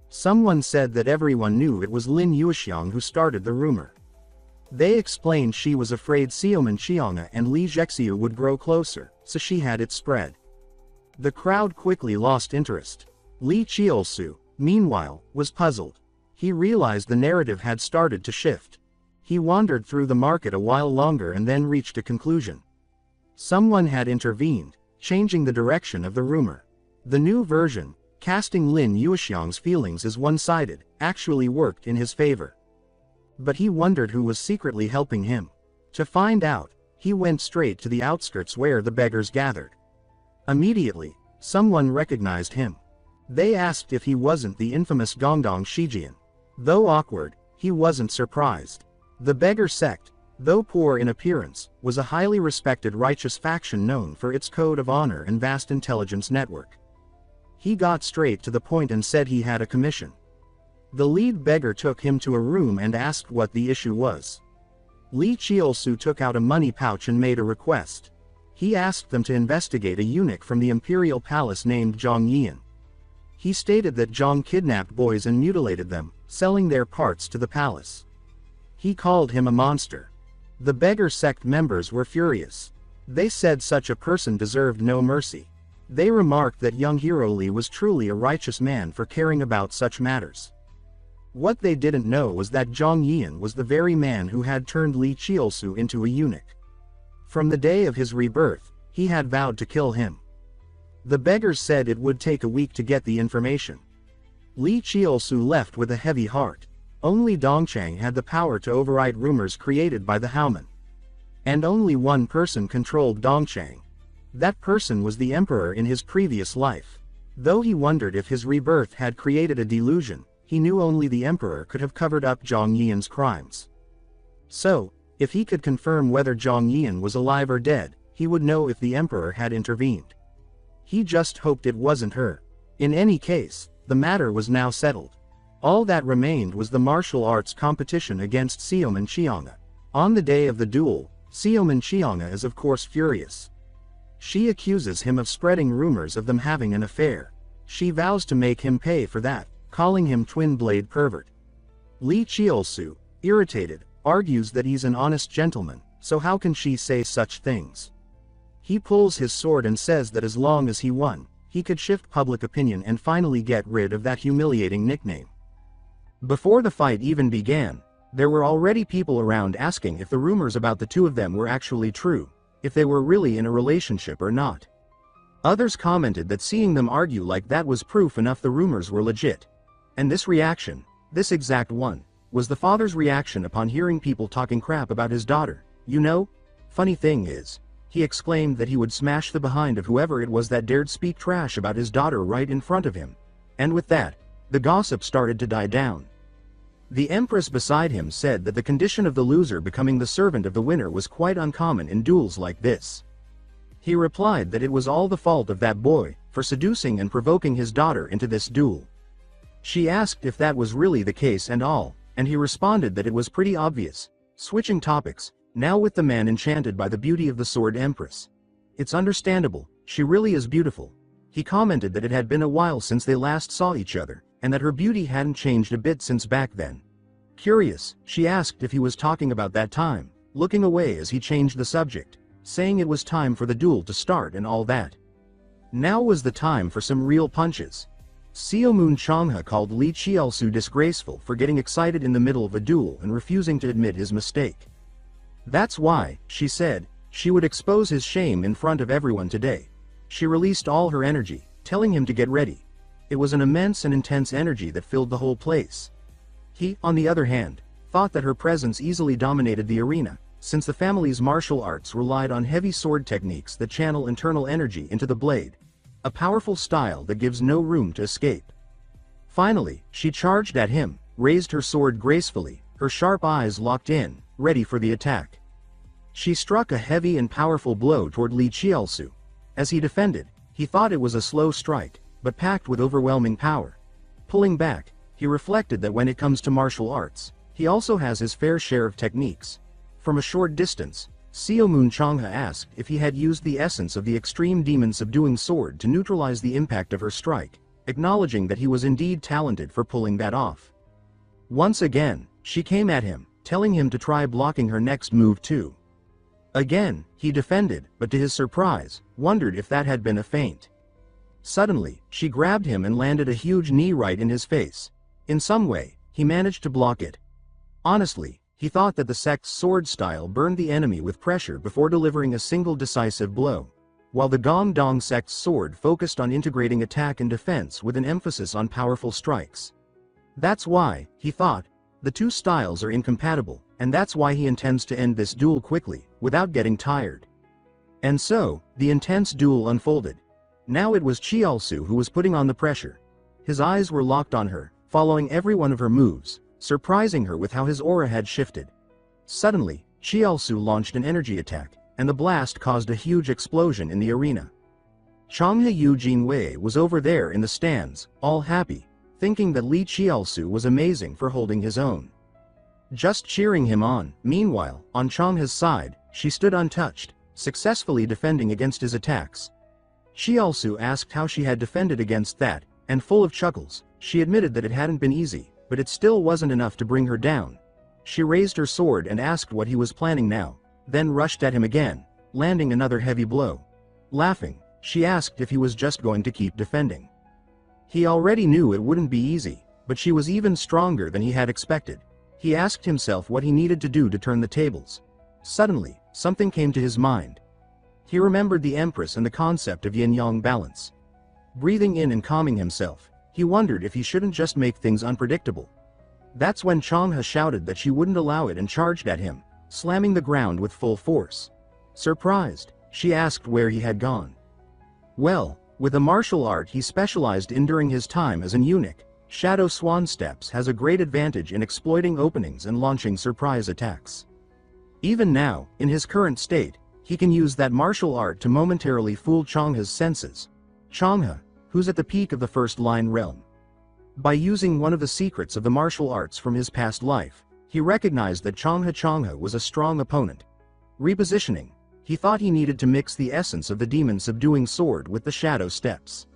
Someone said that everyone knew it was Lin Yuexiang who started the rumor. They explained she was afraid Xiaoman Qianga and Li Zhexiu would grow closer, so she had it spread. The crowd quickly lost interest. Lee Cheolsu, meanwhile, was puzzled. He realized the narrative had started to shift. He wandered through the market a while longer and then reached a conclusion. Someone had intervened, changing the direction of the rumor. The new version, Casting Lin Yuexiang's feelings as one-sided actually worked in his favor. But he wondered who was secretly helping him. To find out, he went straight to the outskirts where the beggars gathered. Immediately, someone recognized him. They asked if he wasn't the infamous Gongdong Shijian. Though awkward, he wasn't surprised. The beggar sect, though poor in appearance, was a highly respected righteous faction known for its code of honor and vast intelligence network. He got straight to the point and said he had a commission. The lead beggar took him to a room and asked what the issue was. Lee Cheolsu took out a money pouch and made a request. He asked them to investigate a eunuch from the imperial palace named Zhang Yian. He stated that Zhang kidnapped boys and mutilated them, selling their parts to the palace. He called him a monster. The beggar sect members were furious. They said such a person deserved no mercy. They remarked that young hero Lee was truly a righteous man for caring about such matters. What they didn't know was that Zhang Yian was the very man who had turned Lee Cheolsu into a eunuch. From the day of his rebirth, he had vowed to kill him. The beggars said it would take a week to get the information. Lee Cheolsu left with a heavy heart. Only Dongchang had the power to override rumors created by the Haoman. And only one person controlled Dongchang. That person was the emperor in his previous life. Though he wondered if his rebirth had created a delusion, he knew only the emperor could have covered up Zhang Yian's crimes. So, if he could confirm whether Zhang Yian was alive or dead, he would know if the emperor had intervened. He just hoped it wasn't her. In any case, the matter was now settled. All that remained was the martial arts competition against Xiaoman Qianga. On the day of the duel, Xiaoman Qianga is of course furious. She accuses him of spreading rumors of them having an affair. She vows to make him pay for that, calling him twin-blade pervert. Lee Cheolsu, irritated, argues that he's an honest gentleman, so how can she say such things? He pulls his sword and says that as long as he won, he could shift public opinion and finally get rid of that humiliating nickname. Before the fight even began, there were already people around asking if the rumors about the two of them were actually true, if they were really in a relationship or not. Others commented that seeing them argue like that was proof enough the rumors were legit. And this reaction, this exact one, was the father's reaction upon hearing people talking crap about his daughter. You know? Funny thing is, he exclaimed that he would smash the behind of whoever it was that dared speak trash about his daughter right in front of him. And with that, the gossip started to die down. The empress beside him said that the condition of the loser becoming the servant of the winner was quite uncommon in duels like this. He replied that it was all the fault of that boy, for seducing and provoking his daughter into this duel. She asked if that was really the case and all, and he responded that it was pretty obvious. Switching topics, now with the man enchanted by the beauty of the sword empress. It's understandable, she really is beautiful. He commented that it had been a while since they last saw each other, and that her beauty hadn't changed a bit since back then. Curious, she asked if he was talking about that time, looking away as he changed the subject, saying it was time for the duel to start and all that. Now was the time for some real punches. Xiaomun Changhe called Lee Cheolsu disgraceful for getting excited in the middle of a duel and refusing to admit his mistake. That's why, she said, she would expose his shame in front of everyone today. She released all her energy, telling him to get ready. It was an immense and intense energy that filled the whole place. He, on the other hand, thought that her presence easily dominated the arena, since the family's martial arts relied on heavy sword techniques that channel internal energy into the blade, a powerful style that gives no room to escape. Finally, she charged at him, raised her sword gracefully, her sharp eyes locked in, ready for the attack. She struck a heavy and powerful blow toward Lee Cheolsu. As he defended, he thought it was a slow strike, but packed with overwhelming power. Pulling back, he reflected that when it comes to martial arts, he also has his fair share of techniques. From a short distance, Xiaomun Changhe asked if he had used the essence of the extreme demon subduing sword to neutralize the impact of her strike, acknowledging that he was indeed talented for pulling that off. Once again, she came at him, telling him to try blocking her next move too. Again, he defended, but to his surprise, wondered if that had been a feint. Suddenly, she grabbed him and landed a huge knee right in his face. In some way, he managed to block it. Honestly, he thought that the sect's sword style burned the enemy with pressure before delivering a single decisive blow. while the Gong Dong sect's sword focused on integrating attack and defense with an emphasis on powerful strikes. That's why, he thought, the two styles are incompatible, and that's why he intends to end this duel quickly, without getting tired. And so, the intense duel unfolded. Now it was Cheolsu who was putting on the pressure. His eyes were locked on her, following every one of her moves, surprising her with how his aura had shifted. Suddenly, Cheolsu launched an energy attack, and the blast caused a huge explosion in the arena. Changhe Jinwei was over there in the stands, all happy, thinking that Lee Cheolsu was amazing for holding his own. Just cheering him on. Meanwhile, on Changhe's side, she stood untouched, successfully defending against his attacks. Cheolsu asked how she had defended against that, and full of chuckles, she admitted that it hadn't been easy, but it still wasn't enough to bring her down. She raised her sword and asked what he was planning now, then rushed at him again, landing another heavy blow. Laughing, she asked if he was just going to keep defending. He already knew it wouldn't be easy, but she was even stronger than he had expected. He asked himself what he needed to do to turn the tables. Suddenly, something came to his mind. He remembered the Empress and the concept of yin-yang balance. Breathing in and calming himself, he wondered if he shouldn't just make things unpredictable. That's when Changhe shouted that she wouldn't allow it and charged at him, slamming the ground with full force. Surprised, she asked where he had gone. Well, with a martial art he specialized in during his time as an eunuch, Shadow Swan Steps has a great advantage in exploiting openings and launching surprise attacks. Even now, in his current state, he can use that martial art to momentarily fool Changhe's senses. Changhe, who's at the peak of the first line realm. By using one of the secrets of the martial arts from his past life, he recognized that Changhe was a strong opponent. Repositioning, he thought he needed to mix the essence of the demon subduing sword with the shadow steps.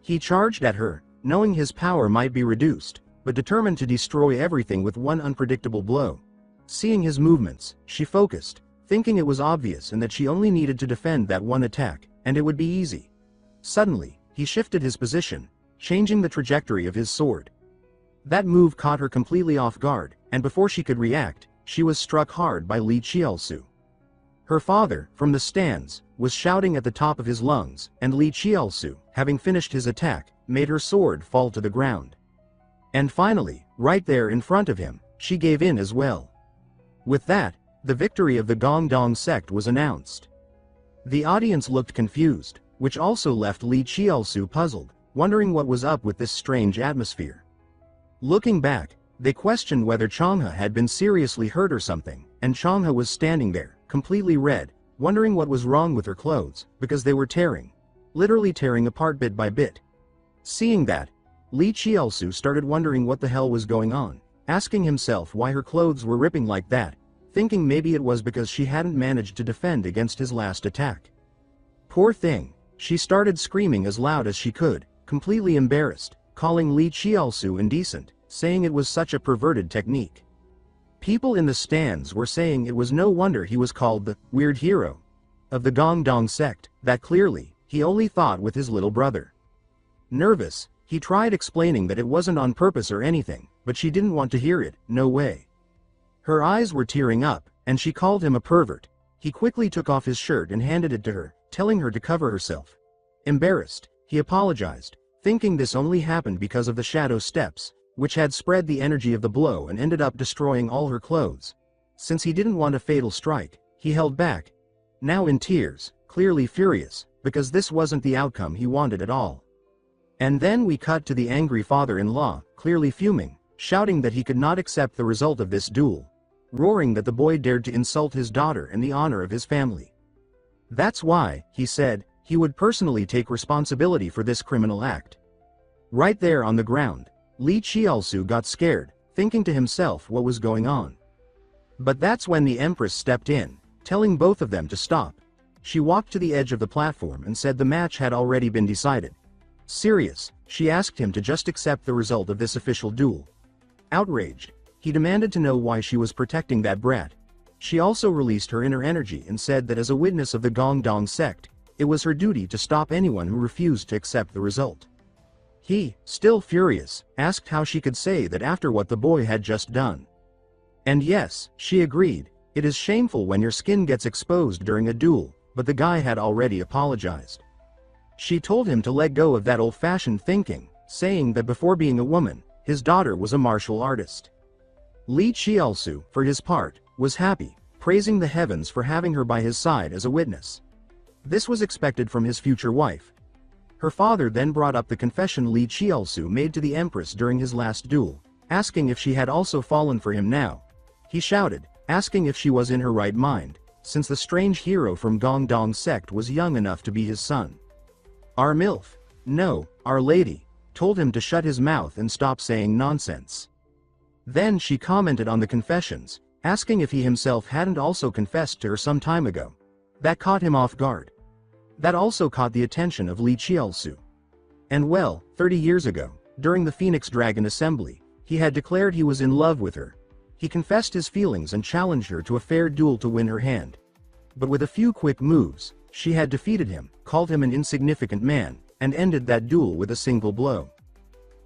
He charged at her, knowing his power might be reduced, but determined to destroy everything with one unpredictable blow. Seeing his movements, she focused, thinking it was obvious and that she only needed to defend that one attack, and it would be easy. Suddenly, he shifted his position, changing the trajectory of his sword. That move caught her completely off guard, and before she could react, she was struck hard by Lee Cheolsu. Her father, from the stands, was shouting at the top of his lungs, and Lee Cheolsu, having finished his attack, made her sword fall to the ground. And finally, right there in front of him, she gave in as well. With that, the victory of the Gong Dong sect was announced. The audience looked confused, which also left Lee Cheolsu puzzled, wondering what was up with this strange atmosphere. Looking back, they questioned whether Changhe had been seriously hurt or something, and Changhe was standing there, completely red, wondering what was wrong with her clothes, because they were literally tearing apart bit by bit. Seeing that, Lee Cheolsu started wondering what the hell was going on, asking himself why her clothes were ripping like that, thinking maybe it was because she hadn't managed to defend against his last attack. Poor thing, she started screaming as loud as she could, completely embarrassed, calling Lee Cheolsu indecent, saying it was such a perverted technique. People in the stands were saying it was no wonder he was called the weird hero of the Gong Dong sect, that clearly, he only thought with his little brother. Nervous, he tried explaining that it wasn't on purpose or anything, but she didn't want to hear it, no way. Her eyes were tearing up, and she called him a pervert. He quickly took off his shirt and handed it to her, telling her to cover herself. Embarrassed, he apologized, thinking this only happened because of the shadow steps, which had spread the energy of the blow and ended up destroying all her clothes. Since he didn't want a fatal strike, he held back, now in tears, clearly furious, because this wasn't the outcome he wanted at all. And then we cut to the angry father-in-law, clearly fuming, shouting that he could not accept the result of this duel, roaring that the boy dared to insult his daughter and the honor of his family. That's why, he said, he would personally take responsibility for this criminal act. Right there on the ground, Lee Cheolsu got scared, thinking to himself what was going on. But that's when the Empress stepped in, telling both of them to stop. She walked to the edge of the platform and said the match had already been decided. Serious, she asked him to just accept the result of this official duel. Outraged, he demanded to know why she was protecting that brat. She also released her inner energy and said that as a witness of the Gong Dong sect, it was her duty to stop anyone who refused to accept the result. He, still furious, asked how she could say that after what the boy had just done. And yes, she agreed, it is shameful when your skin gets exposed during a duel, but the guy had already apologized. She told him to let go of that old-fashioned thinking, saying that before being a woman, his daughter was a martial artist. Lee Cheolsu, for his part, was happy, praising the heavens for having her by his side as a witness. This was expected from his future wife. Her father then brought up the confession Lee Cheolsu made to the Empress during his last duel, asking if she had also fallen for him now. He shouted, asking if she was in her right mind, since the strange hero from Gongdong sect was young enough to be his son. Our MILF, no, Our Lady, told him to shut his mouth and stop saying nonsense. Then she commented on the confessions, asking if he himself hadn't also confessed to her some time ago. That caught him off guard. That also caught the attention of Lee Cheolsu. And well, 30 years ago, during the Phoenix Dragon Assembly, he had declared he was in love with her. He confessed his feelings and challenged her to a fair duel to win her hand. But with a few quick moves, she had defeated him, called him an insignificant man, and ended that duel with a single blow.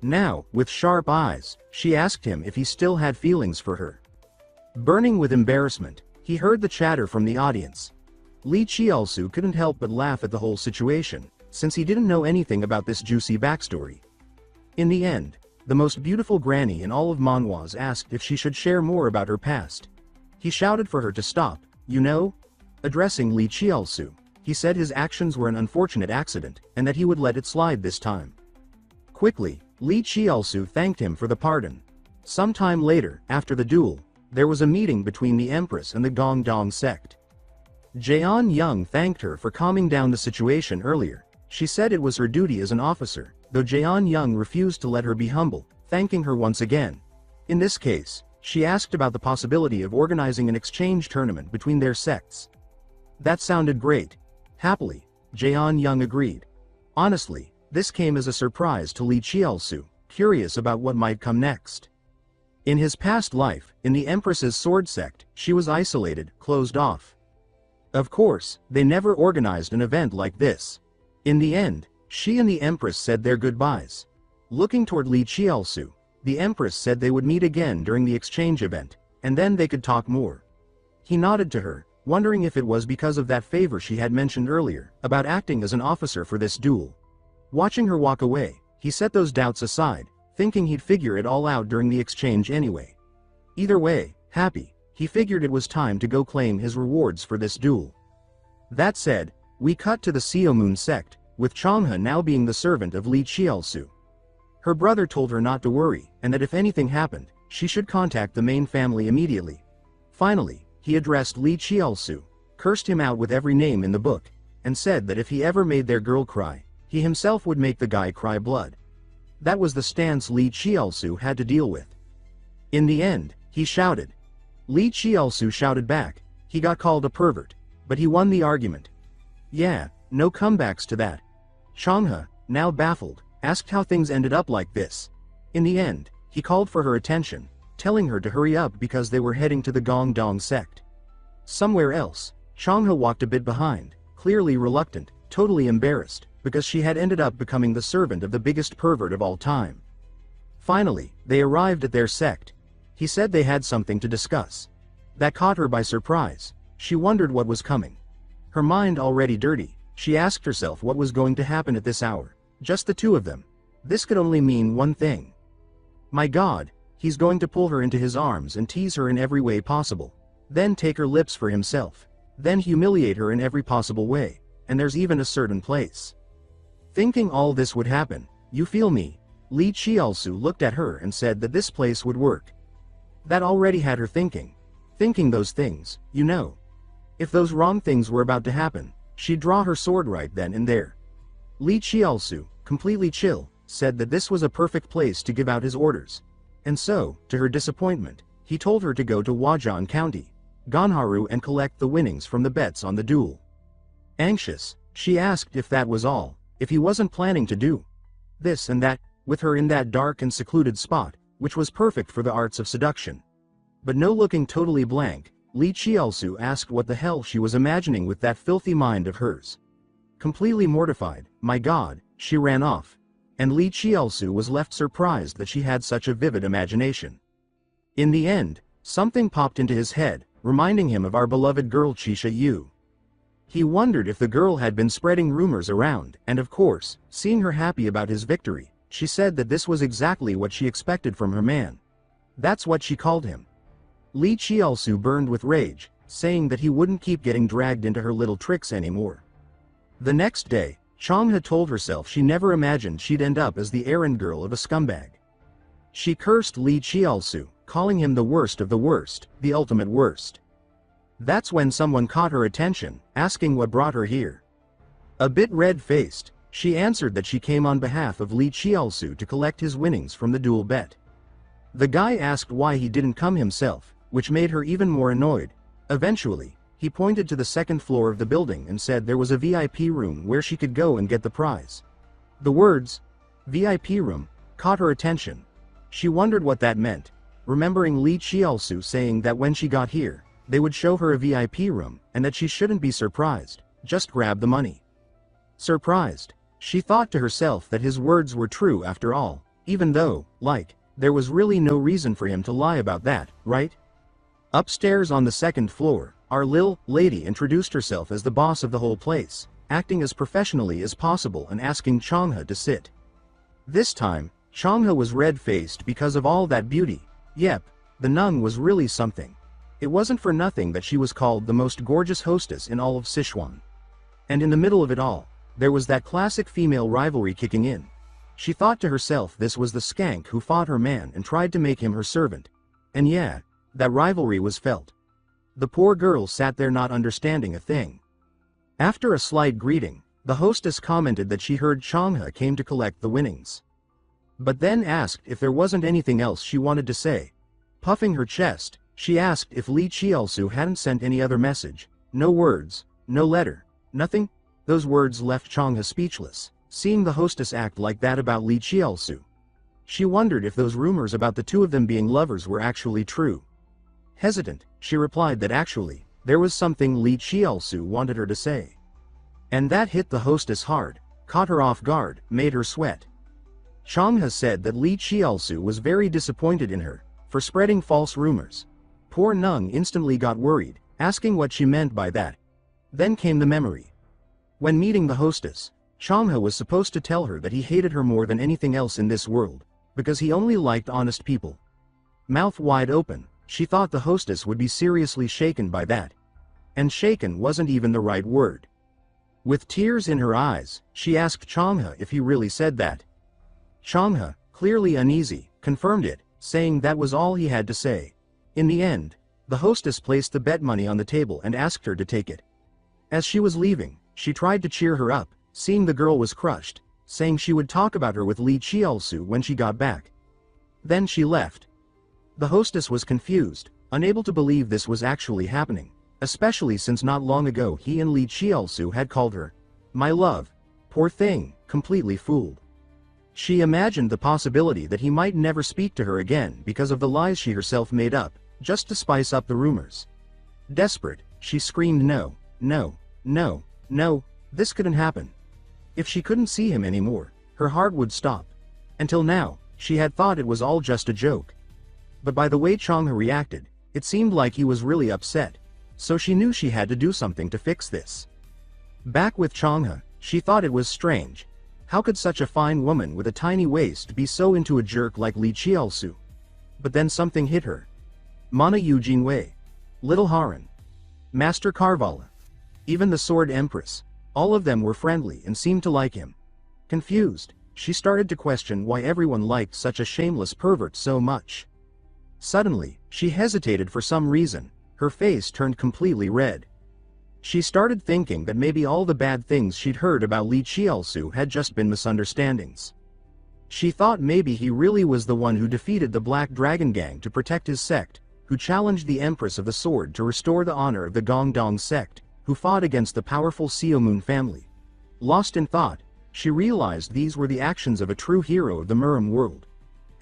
Now, with sharp eyes, she asked him if he still had feelings for her. Burning with embarrassment, he heard the chatter from the audience. Lee Cheolsu couldn't help but laugh at the whole situation, since he didn't know anything about this juicy backstory. In the end, the most beautiful granny in all of Manhwa asked if she should share more about her past. He shouted for her to stop, you know? Addressing Lee Cheolsu, he said his actions were an unfortunate accident, and that he would let it slide this time. Quickly, Lee Cheolsu thanked him for the pardon. Sometime later, after the duel, there was a meeting between the Empress and the Gongdong sect. Jeon Young thanked her for calming down the situation earlier. She said it was her duty as an officer, though Jeon Young refused to let her be humble, thanking her once again. In this case, she asked about the possibility of organizing an exchange tournament between their sects. That sounded great. Happily, Jeon Young agreed. Honestly, this came as a surprise to Lee Cheolsu, curious about what might come next. In his past life, in the Empress's sword sect, she was isolated, closed off. Of course, they never organized an event like this. In the end, she and the Empress said their goodbyes. Looking toward Lee Cheolsu, the Empress said they would meet again during the exchange event, and then they could talk more. He nodded to her, wondering if it was because of that favor she had mentioned earlier, about acting as an officer for this duel. Watching her walk away, he set those doubts aside, thinking he'd figure it all out during the exchange anyway. Either way, happy, he figured it was time to go claim his rewards for this duel. That said, we cut to the Seomoon sect, with Changha now being the servant of Lee Cheolsu. Her brother told her not to worry, and that if anything happened, she should contact the main family immediately. Finally, he addressed Lee Cheolsu, cursed him out with every name in the book, and said that if he ever made their girl cry, he himself would make the guy cry blood. That was the stance Lee Cheolsu had to deal with. In the end, he shouted. Lee Cheolsu shouted back. He got called a pervert, but he won the argument. Yeah, no comebacks to that. Changha, now baffled, asked how things ended up like this. In the end, he called for her attention, telling her to hurry up because they were heading to the Gongdong sect. Somewhere else, Changha walked a bit behind, clearly reluctant, totally embarrassed, because she had ended up becoming the servant of the biggest pervert of all time. Finally, they arrived at their sect. He said they had something to discuss. That caught her by surprise. She wondered what was coming. Her mind already dirty, she asked herself what was going to happen at this hour. Just the two of them. This could only mean one thing. My God, he's going to pull her into his arms and tease her in every way possible. Then take her lips for himself. Then humiliate her in every possible way. And there's even a certain place. Thinking all this would happen, you feel me? Lee Cheolsu looked at her and said that this place would work. That already had her thinking. Thinking those things, you know. If those wrong things were about to happen, she'd draw her sword right then and there. Lee Cheolsu, completely chill, said that this was a perfect place to give out his orders. And so, to her disappointment, he told her to go to Wajan County, Ganharu, and collect the winnings from the bets on the duel. Anxious, she asked if that was all, if he wasn't planning to do this and that, with her in that dark and secluded spot, which was perfect for the arts of seduction. But no, looking totally blank, Lee Cheolsu asked what the hell she was imagining with that filthy mind of hers. Completely mortified, my God, she ran off. And Lee Cheolsu was left surprised that she had such a vivid imagination. In the end, something popped into his head, reminding him of our beloved girl Chisha Yu. He wondered if the girl had been spreading rumors around, and of course, seeing her happy about his victory, she said that this was exactly what she expected from her man. That's what she called him. Lee Cheolsu burned with rage, saying that he wouldn't keep getting dragged into her little tricks anymore. The next day, Changha told herself she never imagined she'd end up as the errand girl of a scumbag. She cursed Lee Cheolsu, calling him the worst of the worst, the ultimate worst. That's when someone caught her attention, asking what brought her here. A bit red-faced, she answered that she came on behalf of Lee Cheolsu to collect his winnings from the duel bet. The guy asked why he didn't come himself, which made her even more annoyed. Eventually, he pointed to the second floor of the building and said there was a VIP room where she could go and get the prize. The words, VIP room, caught her attention. She wondered what that meant, remembering Lee Cheolsu saying that when she got here, they would show her a VIP room, and that she shouldn't be surprised, just grab the money. Surprised, she thought to herself that his words were true after all, even though, there was really no reason for him to lie about that, right? Upstairs on the second floor, our lil lady introduced herself as the boss of the whole place, acting as professionally as possible and asking Changha to sit. This time, Changha was red-faced because of all that beauty. Yep, the nun was really something. It wasn't for nothing that she was called the most gorgeous hostess in all of Sichuan. And in the middle of it all, there was that classic female rivalry kicking in. She thought to herself this was the skank who fought her man and tried to make him her servant. And yeah, that rivalry was felt. The poor girl sat there not understanding a thing. After a slight greeting, the hostess commented that she heard Changha came to collect the winnings. But then asked if there wasn't anything else she wanted to say. Puffing her chest, she asked if Lee Cheolsu hadn't sent any other message. No words, no letter, nothing. Those words left Changha speechless, seeing the hostess act like that about Lee Cheolsu. She wondered if those rumors about the two of them being lovers were actually true. Hesitant, she replied that actually, there was something Lee Cheolsu wanted her to say. And that hit the hostess hard, caught her off guard, made her sweat. Changha said that Lee Cheolsu was very disappointed in her, for spreading false rumors. Poor Nung instantly got worried, asking what she meant by that. Then came the memory. When meeting the hostess, Changha was supposed to tell her that he hated her more than anything else in this world, because he only liked honest people. Mouth wide open, she thought the hostess would be seriously shaken by that. And shaken wasn't even the right word. With tears in her eyes, she asked Changha if he really said that. Changha, clearly uneasy, confirmed it, saying that was all he had to say. In the end, the hostess placed the bet money on the table and asked her to take it. As she was leaving, she tried to cheer her up, seeing the girl was crushed, saying she would talk about her with Lee Cheolsu when she got back. Then she left. The hostess was confused, unable to believe this was actually happening, especially since not long ago he and Lee Cheolsu had called her my love. Poor thing, completely fooled. She imagined the possibility that he might never speak to her again because of the lies she herself made up, just to spice up the rumors. Desperate, she screamed no, no, no, no, this couldn't happen. If she couldn't see him anymore, her heart would stop. Until now, she had thought it was all just a joke. But by the way Changha reacted, it seemed like he was really upset, so she knew she had to do something to fix this. Back with Changha, she thought it was strange. How could such a fine woman with a tiny waist be so into a jerk like Lee Cheolsu? But then something hit her. Mana Eugene Wei, Little Haran, Master Carvala, even the Sword Empress, all of them were friendly and seemed to like him. Confused, she started to question why everyone liked such a shameless pervert so much. Suddenly, she hesitated for some reason, her face turned completely red. She started thinking that maybe all the bad things she'd heard about Lee Cheolsu had just been misunderstandings. She thought maybe he really was the one who defeated the Black Dragon Gang to protect his sect, who challenged the Empress of the Sword to restore the honor of the Gongdong sect, who fought against the powerful Xiaomun family. Lost in thought, she realized these were the actions of a true hero of the Murim world.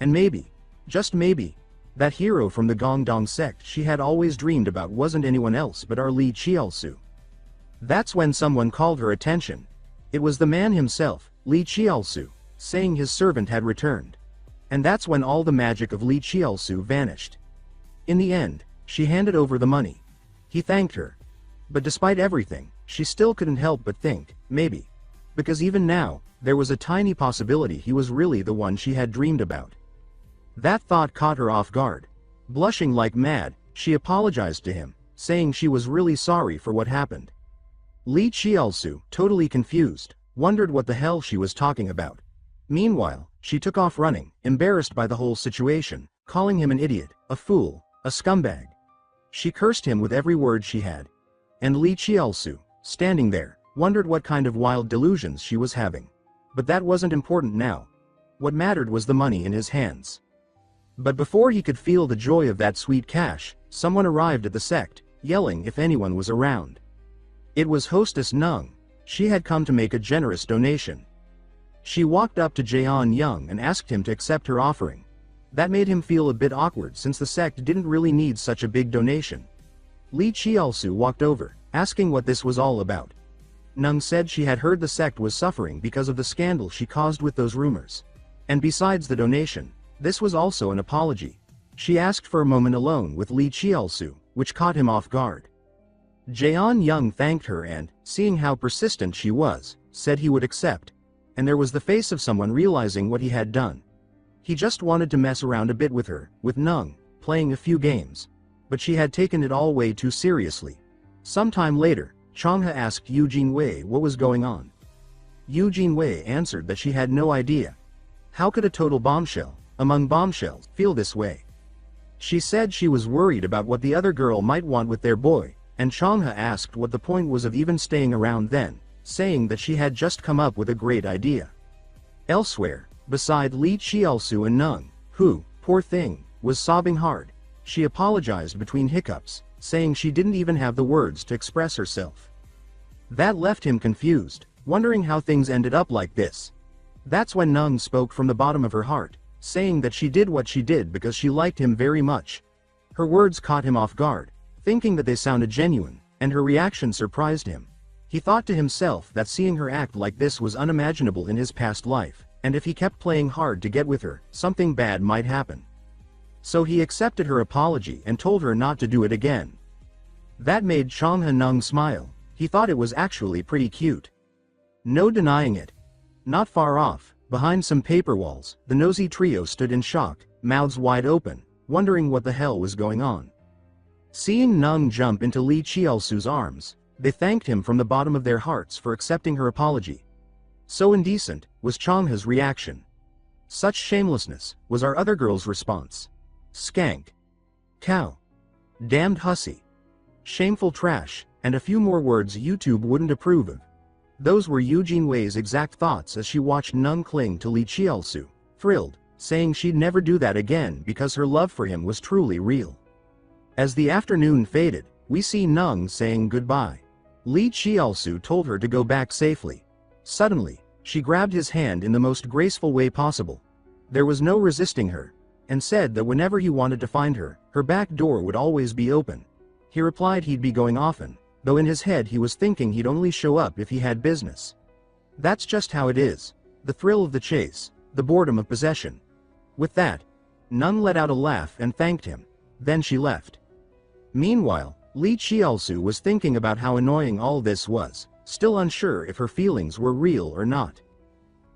And maybe, just maybe, that hero from the Gongdong sect she had always dreamed about wasn't anyone else but our Lee Cheolsu. That's when someone called her attention. It was the man himself, Lee Cheolsu, saying his servant had returned. And that's when all the magic of Lee Cheolsu vanished. In the end, she handed over the money. He thanked her. But despite everything, she still couldn't help but think, maybe. Because even now, there was a tiny possibility he was really the one she had dreamed about. That thought caught her off guard. Blushing like mad, she apologized to him, saying she was really sorry for what happened. Lee Cheolsu, totally confused, wondered what the hell she was talking about. Meanwhile, she took off running, embarrassed by the whole situation, calling him an idiot, a fool, a scumbag. She cursed him with every word she had. And Lee Cheolsu, standing there, wondered what kind of wild delusions she was having. But that wasn't important now. What mattered was the money in his hands. But before he could feel the joy of that sweet cash, someone arrived at the sect, yelling if anyone was around. It was hostess Nung. She had come to make a generous donation. She walked up to Jaeon Young and asked him to accept her offering. That made him feel a bit awkward since the sect didn't really need such a big donation. Lee Cheolsu walked over, asking what this was all about. Nung said she had heard the sect was suffering because of the scandal she caused with those rumors. And besides the donation, this was also an apology. She asked for a moment alone with Lee Cheolsu, which caught him off guard. Jaeon Young thanked her and, seeing how persistent she was, said he would accept. And there was the face of someone realizing what he had done. He just wanted to mess around a bit with her, with Nung, playing a few games. But she had taken it all way too seriously. Sometime later, Changha asked Eugene Wei what was going on. Eugene Wei answered that she had no idea. How could a total bombshell, among bombshells, feel this way? She said she was worried about what the other girl might want with their boy, and Changha asked what the point was of even staying around then, saying that she had just come up with a great idea. Elsewhere, beside Lee Cheolsu and Nung, who, poor thing, was sobbing hard, she apologized between hiccups, saying she didn't even have the words to express herself. That left him confused, wondering how things ended up like this. That's when Nung spoke from the bottom of her heart, saying that she did what she did because she liked him very much. Her words caught him off guard, thinking that they sounded genuine, and her reaction surprised him. He thought to himself that seeing her act like this was unimaginable in his past life, and if he kept playing hard to get with her, something bad might happen. So he accepted her apology and told her not to do it again. That made Changha Nung smile. He thought it was actually pretty cute. No denying it. Not far off, behind some paper walls, the nosy trio stood in shock, mouths wide open, wondering what the hell was going on. Seeing Nung jump into Lee Cheolsu's arms, they thanked him from the bottom of their hearts for accepting her apology. So indecent, was Changha's reaction. Such shamelessness, was our other girl's response. Skank. Cow. Damned hussy. Shameful trash, and a few more words YouTube wouldn't approve of. Those were Eugene Wei's exact thoughts as she watched Nung cling to Lee Cheolsu, thrilled, saying she'd never do that again because her love for him was truly real. As the afternoon faded, we see Nung saying goodbye. Lee Cheolsu told her to go back safely. Suddenly, she grabbed his hand in the most graceful way possible. There was no resisting her, and said that whenever he wanted to find her, her back door would always be open. He replied he'd be going often, though in his head he was thinking he'd only show up if he had business. That's just how it is. The thrill of the chase, the boredom of possession. With that, Nung let out a laugh and thanked him. Then she left. Meanwhile, Lee Cheolsu was thinking about how annoying all this was, still unsure if her feelings were real or not.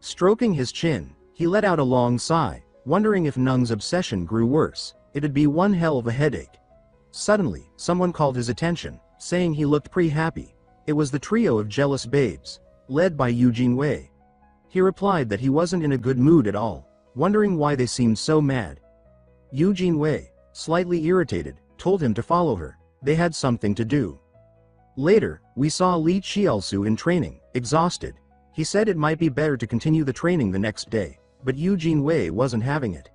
Stroking his chin, he let out a long sigh, wondering if Nung's obsession grew worse. It'd be one hell of a headache. Suddenly, someone called his attention, saying he looked pretty happy. It was the trio of jealous babes, led by Eugene Wei. He replied that he wasn't in a good mood at all, wondering why they seemed so mad. Eugene Wei, slightly irritated, told him to follow her. They had something to do. Later, we saw Lee Cheolsu in training, exhausted. He said it might be better to continue the training the next day, but Eugene Wei wasn't having it.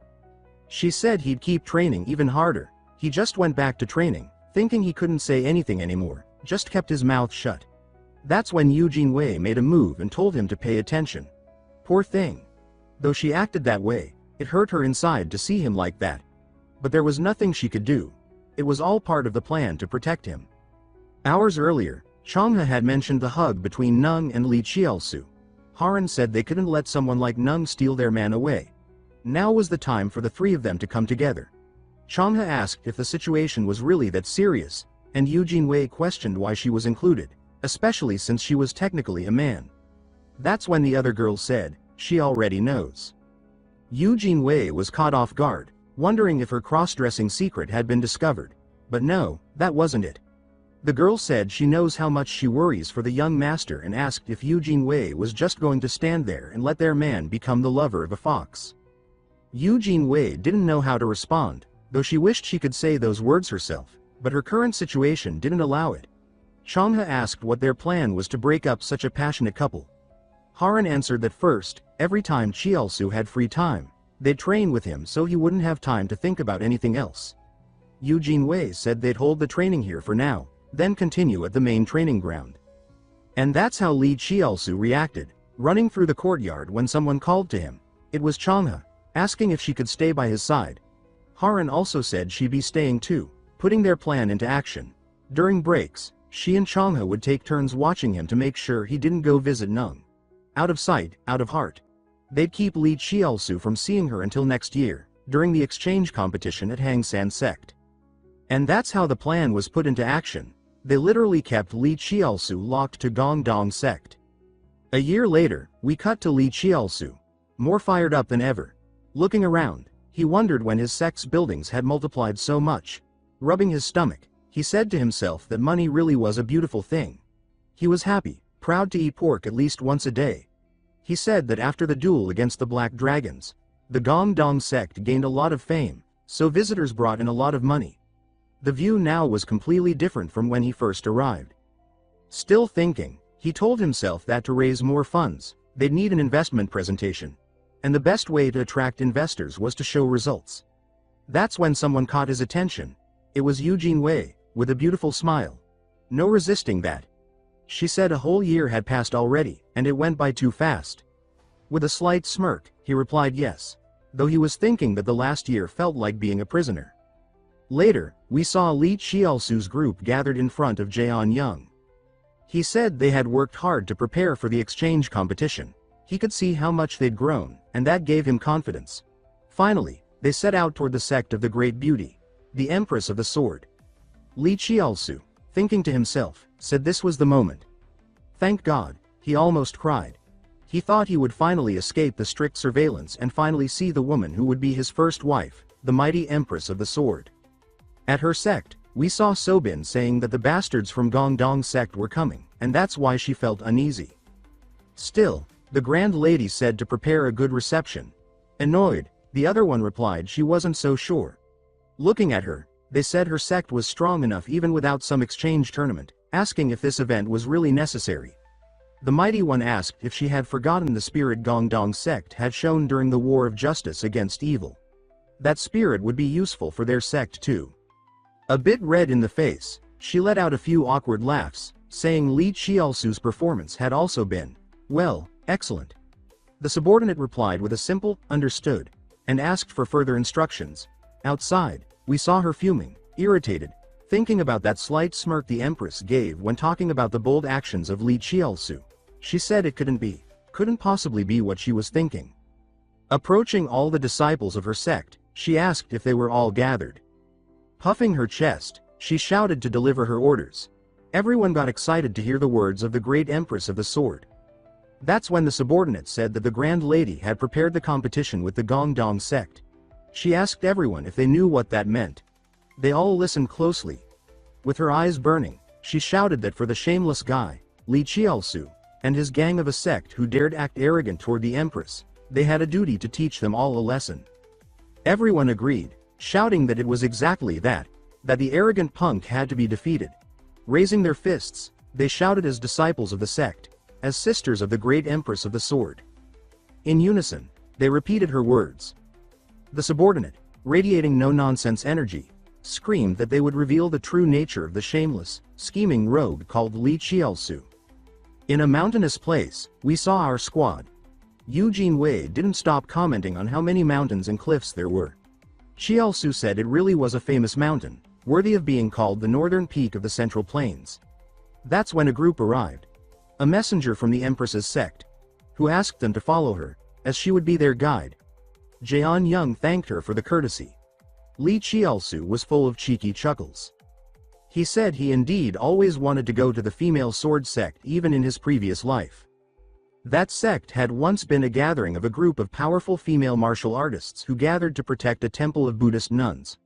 She said he'd keep training even harder. He just went back to training, thinking he couldn't say anything anymore, just kept his mouth shut. That's when Eugene Wei made a move and told him to pay attention. Poor thing. Though she acted that way, it hurt her inside to see him like that. But there was nothing she could do. It was all part of the plan to protect him. Hours earlier, Changha had mentioned the hug between Nung and Lee Cheolsu. Haran said they couldn't let someone like Nung steal their man away. Now was the time for the three of them to come together. Changha asked if the situation was really that serious, and Eugene Wei questioned why she was included, especially since she was technically a man. That's when the other girl said, she already knows. Eugene Wei was caught off guard, wondering if her cross-dressing secret had been discovered. But no, that wasn't it. The girl said she knows how much she worries for the young master and asked if Eugene Wei was just going to stand there and let their man become the lover of a fox. Eugene Wei didn't know how to respond, though she wished she could say those words herself, but her current situation didn't allow it. Changhe asked what their plan was to break up such a passionate couple. Haran answered that first, every time Cheolsu had free time, they'd train with him so he wouldn't have time to think about anything else. Eugene Wei said they'd hold the training here for now, then continue at the main training ground. And that's how Lee Cheolsu reacted, running through the courtyard when someone called to him. It was Changhe, asking if she could stay by his side. Haran also said she'd be staying too, putting their plan into action. During breaks, she and Changhe would take turns watching him to make sure he didn't go visit Nung. Out of sight, out of heart. They'd keep Lee Cheolsu from seeing her until next year, during the exchange competition at Hangsan Sect. And that's how the plan was put into action. They literally kept Lee Cheolsu locked to Gongdong Sect. A year later, we cut to Lee Cheolsu, more fired up than ever. Looking around, he wondered when his sect's buildings had multiplied so much. Rubbing his stomach, he said to himself that money really was a beautiful thing. He was happy, proud to eat pork at least once a day. He said that after the duel against the Black Dragons, the Gongdong Sect gained a lot of fame, so visitors brought in a lot of money. The view now was completely different from when he first arrived. Still thinking, he told himself that to raise more funds, they'd need an investment presentation. And the best way to attract investors was to show results. That's when someone caught his attention. It was Eugene Wei, with a beautiful smile. No resisting that. She said a whole year had passed already, and it went by too fast. With a slight smirk, he replied yes, though he was thinking that the last year felt like being a prisoner. Later, we saw Lee Cheolsu's group gathered in front of Jeon Young. He said they had worked hard to prepare for the exchange competition. He could see how much they'd grown, and that gave him confidence. Finally, they set out toward the sect of the Great Beauty, the Empress of the Sword. Lee Cheolsu, thinking to himself, said this was the moment. Thank God, he almost cried. He thought he would finally escape the strict surveillance and finally see the woman who would be his first wife, the mighty Empress of the Sword. At her sect, we saw Sobin saying that the bastards from Gongdong Sect were coming, and that's why she felt uneasy. Still, the Grand Lady said to prepare a good reception. Annoyed, the other one replied she wasn't so sure. Looking at her, they said her sect was strong enough even without some exchange tournament, asking if this event was really necessary. The mighty one asked if she had forgotten the spirit Gongdong Sect had shown during the war of justice against evil. That spirit would be useful for their sect too. A bit red in the face, she let out a few awkward laughs, saying Lee Cheolsu's performance had also been, well, excellent. The subordinate replied with a simple, understood, and asked for further instructions. Outside, we saw her fuming, irritated, thinking about that slight smirk the Empress gave when talking about the bold actions of Lee Cheolsu. She said it couldn't possibly be what she was thinking. Approaching all the disciples of her sect, she asked if they were all gathered. Puffing her chest, she shouted to deliver her orders. Everyone got excited to hear the words of the great Empress of the Sword. That's when the subordinate said that the Grand Lady had prepared the competition with the Gongdong Sect. She asked everyone if they knew what that meant. They all listened closely. With her eyes burning, she shouted that for the shameless guy, Lee Cheolsu, and his gang of a sect who dared act arrogant toward the Empress, they had a duty to teach them all a lesson. Everyone agreed, shouting that it was exactly that the arrogant punk had to be defeated. Raising their fists, they shouted as disciples of the sect, as sisters of the great Empress of the Sword. In unison, they repeated her words. The subordinate, radiating no-nonsense energy, screamed that they would reveal the true nature of the shameless, scheming rogue called Lee Cheolsu. In a mountainous place, we saw our squad. Eugene Wei didn't stop commenting on how many mountains and cliffs there were. Cheolsu said it really was a famous mountain, worthy of being called the northern peak of the Central Plains. That's when a group arrived. A messenger from the Empress's sect, who asked them to follow her, as she would be their guide. Jeon Young thanked her for the courtesy. Lee Cheolsu was full of cheeky chuckles. He said he indeed always wanted to go to the female sword sect even in his previous life. That sect had once been a gathering of a group of powerful female martial artists who gathered to protect a temple of Buddhist nuns.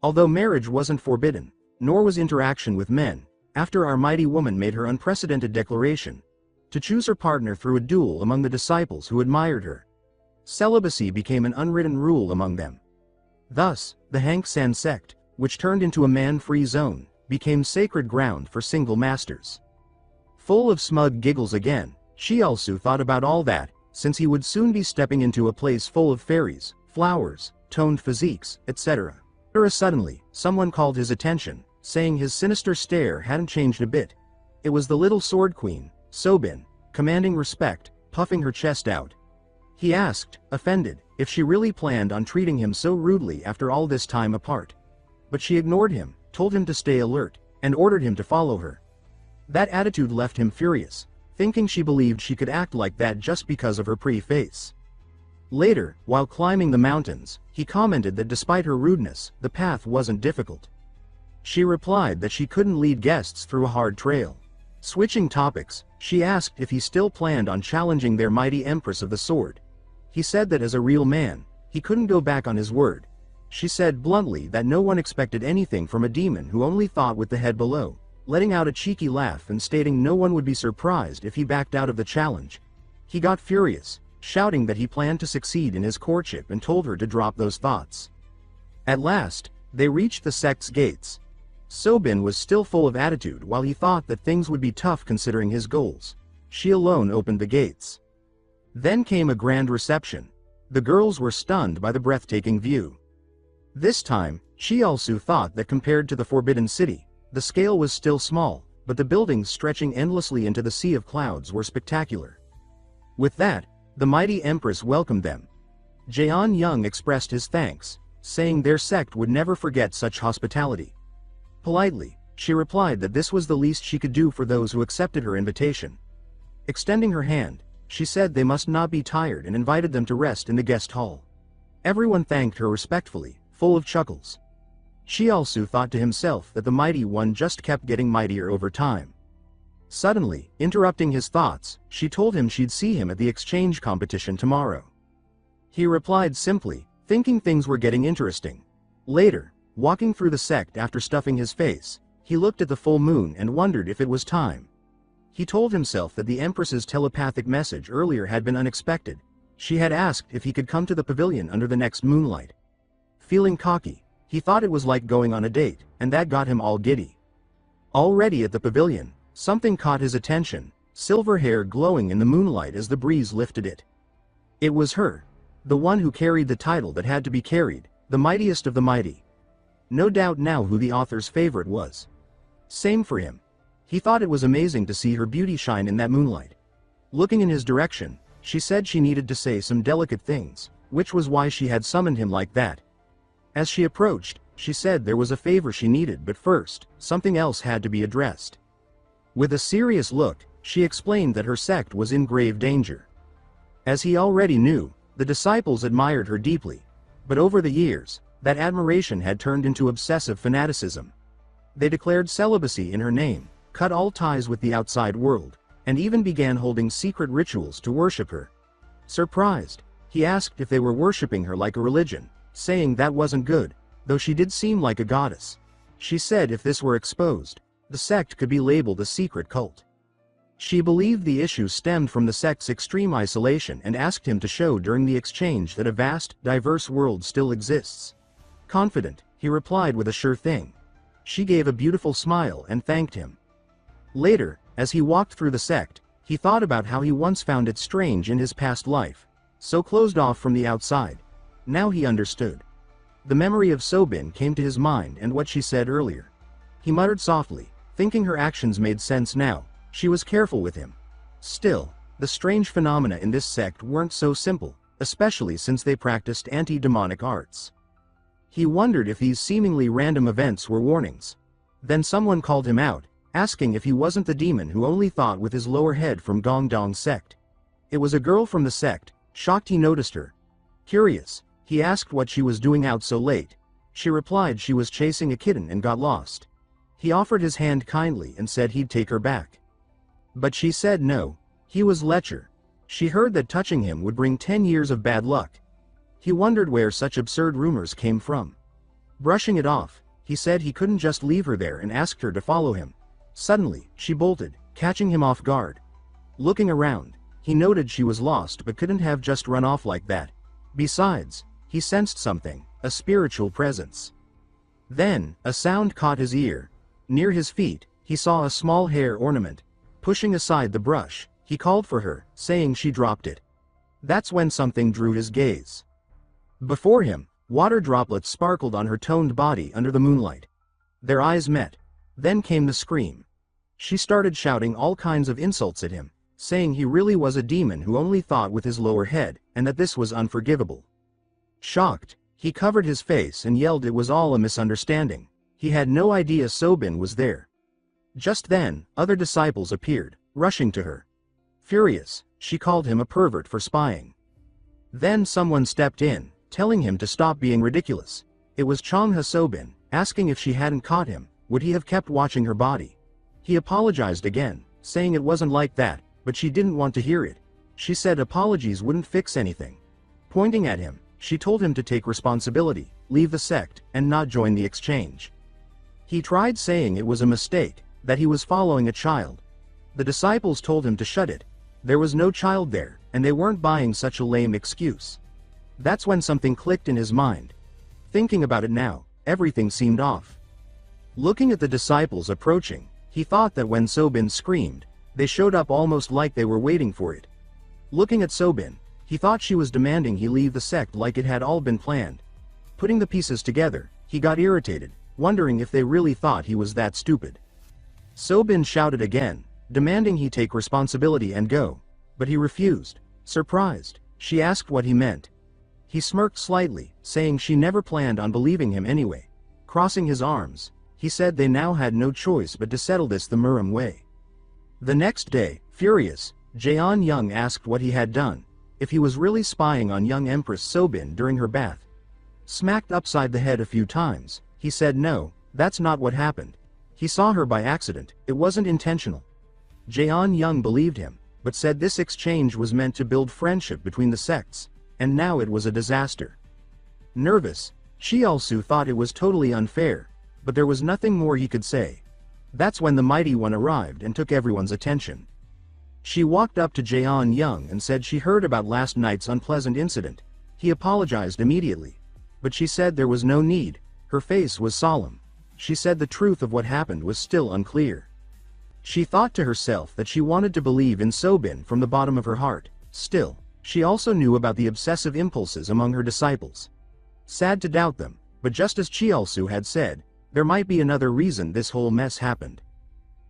Although marriage wasn't forbidden, nor was interaction with men, after our mighty woman made her unprecedented declaration to choose her partner through a duel among the disciples who admired her, celibacy became an unwritten rule among them. Thus, the Hank San sect, which turned into a man-free zone, became sacred ground for single masters. Full of smug giggles again, Cheolsu thought about all that, since he would soon be stepping into a place full of fairies, flowers, toned physiques, etc. Suddenly, someone called his attention, saying his sinister stare hadn't changed a bit. It was the little sword queen, Sobin, commanding respect, puffing her chest out. He asked, offended, if she really planned on treating him so rudely after all this time apart. But she ignored him, told him to stay alert, and ordered him to follow her. That attitude left him furious, thinking she believed she could act like that just because of her pretty face. Later, while climbing the mountains, he commented that despite her rudeness, the path wasn't difficult. She replied that she couldn't lead guests through a hard trail. Switching topics, she asked if he still planned on challenging their mighty Empress of the Sword. He said that as a real man, he couldn't go back on his word. She said bluntly that no one expected anything from a demon who only thought with the head below, letting out a cheeky laugh and stating no one would be surprised if he backed out of the challenge. He got furious, shouting that he planned to succeed in his courtship and told her to drop those thoughts. At last, they reached the sect's gates. Sobin was still full of attitude while he thought that things would be tough considering his goals. She alone opened the gates. Then came a grand reception. The girls were stunned by the breathtaking view. This time, Cheolsu thought that compared to the Forbidden City, the scale was still small, but the buildings stretching endlessly into the sea of clouds were spectacular. With that, the mighty Empress welcomed them. Jeon Young expressed his thanks, saying their sect would never forget such hospitality. Politely, she replied that this was the least she could do for those who accepted her invitation. Extending her hand, she said they must not be tired and invited them to rest in the guest hall. Everyone thanked her respectfully, full of chuckles. Cheolsu thought to himself that the mighty one just kept getting mightier over time. Suddenly, interrupting his thoughts, she told him she'd see him at the exchange competition tomorrow. He replied simply, thinking things were getting interesting. Later, walking through the sect after stuffing his face, he looked at the full moon and wondered if it was time. He told himself that the Empress's telepathic message earlier had been unexpected. She had asked if he could come to the pavilion under the next moonlight. Feeling cocky, he thought it was like going on a date, and that got him all giddy. Already at the pavilion, something caught his attention, silver hair glowing in the moonlight as the breeze lifted it. It was her, the one who carried the title that had to be carried, the mightiest of the mighty. No doubt now who the author's favorite was. Same for him. He thought it was amazing to see her beauty shine in that moonlight. Looking in his direction, she said she needed to say some delicate things, which was why she had summoned him like that. As she approached, she said there was a favor she needed, but first, something else had to be addressed. With a serious look, she explained that her sect was in grave danger. As he already knew, the disciples admired her deeply, but over the years, that admiration had turned into obsessive fanaticism. They declared celibacy in her name, cut all ties with the outside world, and even began holding secret rituals to worship her. Surprised, he asked if they were worshipping her like a religion, saying that wasn't good, though she did seem like a goddess. She said if this were exposed, the sect could be labeled a secret cult. She believed the issue stemmed from the sect's extreme isolation and asked him to show during the exchange that a vast, diverse world still exists. Confident, he replied with a sure thing. She gave a beautiful smile and thanked him. Later, as he walked through the sect, he thought about how he once found it strange in his past life, so closed off from the outside. Now he understood. The memory of Sobin came to his mind and what she said earlier. He muttered softly, thinking her actions made sense now. She was careful with him. Still, the strange phenomena in this sect weren't so simple, especially since they practiced anti-demonic arts. He wondered if these seemingly random events were warnings. Then someone called him out, asking if he wasn't the demon who only thought with his lower head from Gongdong sect. It was a girl from the sect. Shocked he noticed her. Curious, he asked what she was doing out so late. She replied she was chasing a kitten and got lost. He offered his hand kindly and said he'd take her back. But she said no. He was lecher. She heard that touching him would bring 10 years of bad luck. He wondered where such absurd rumors came from. Brushing it off, he said he couldn't just leave her there and asked her to follow him. Suddenly, she bolted, catching him off guard. Looking around, he noted she was lost but couldn't have just run off like that. Besides, he sensed something, a spiritual presence. Then, a sound caught his ear. Near his feet, he saw a small hair ornament. Pushing aside the brush, he called for her, saying she dropped it. That's when something drew his gaze. Before him, water droplets sparkled on her toned body under the moonlight. Their eyes met. Then came the scream. She started shouting all kinds of insults at him, saying he really was a demon who only thought with his lower head, and that this was unforgivable. Shocked, he covered his face and yelled it was all a misunderstanding. He had no idea Sobin was there. Just then, other disciples appeared, rushing to her. Furious, she called him a pervert for spying. Then someone stepped in, telling him to stop being ridiculous. It was Changha Sobin, asking if she hadn't caught him, would he have kept watching her body? He apologized again, saying it wasn't like that, but she didn't want to hear it. She said apologies wouldn't fix anything. Pointing at him, she told him to take responsibility, leave the sect, and not join the exchange. He tried saying it was a mistake, that he was following a child. The disciples told him to shut it. There was no child there, and they weren't buying such a lame excuse. That's when something clicked in his mind. Thinking about it now, everything seemed off. Looking at the disciples approaching, he thought that when Sobin screamed, they showed up almost like they were waiting for it. Looking at Sobin, he thought she was demanding he leave the sect like it had all been planned. Putting the pieces together, he got irritated, wondering if they really thought he was that stupid. Sobin shouted again, demanding he take responsibility and go, but he refused. Surprised, she asked what he meant. He smirked slightly, saying she never planned on believing him anyway. Crossing his arms, he said they now had no choice but to settle this the Murim way. The next day, furious, Jaeon Young asked what he had done, if he was really spying on young Empress Sobin during her bath. Smacked upside the head a few times, he said no, that's not what happened. He saw her by accident, it wasn't intentional. Jaeon Young believed him, but said this exchange was meant to build friendship between the sects, and now it was a disaster. Nervous, Cheolsu thought it was totally unfair, but there was nothing more he could say. That's when the Mighty One arrived and took everyone's attention. She walked up to Jaeon Young and said she heard about last night's unpleasant incident. He apologized immediately. But she said there was no need, her face was solemn. She said the truth of what happened was still unclear. She thought to herself that she wanted to believe in Sobin from the bottom of her heart. Still, she also knew about the obsessive impulses among her disciples. Sad to doubt them, but just as Cheolsu had said, there might be another reason this whole mess happened.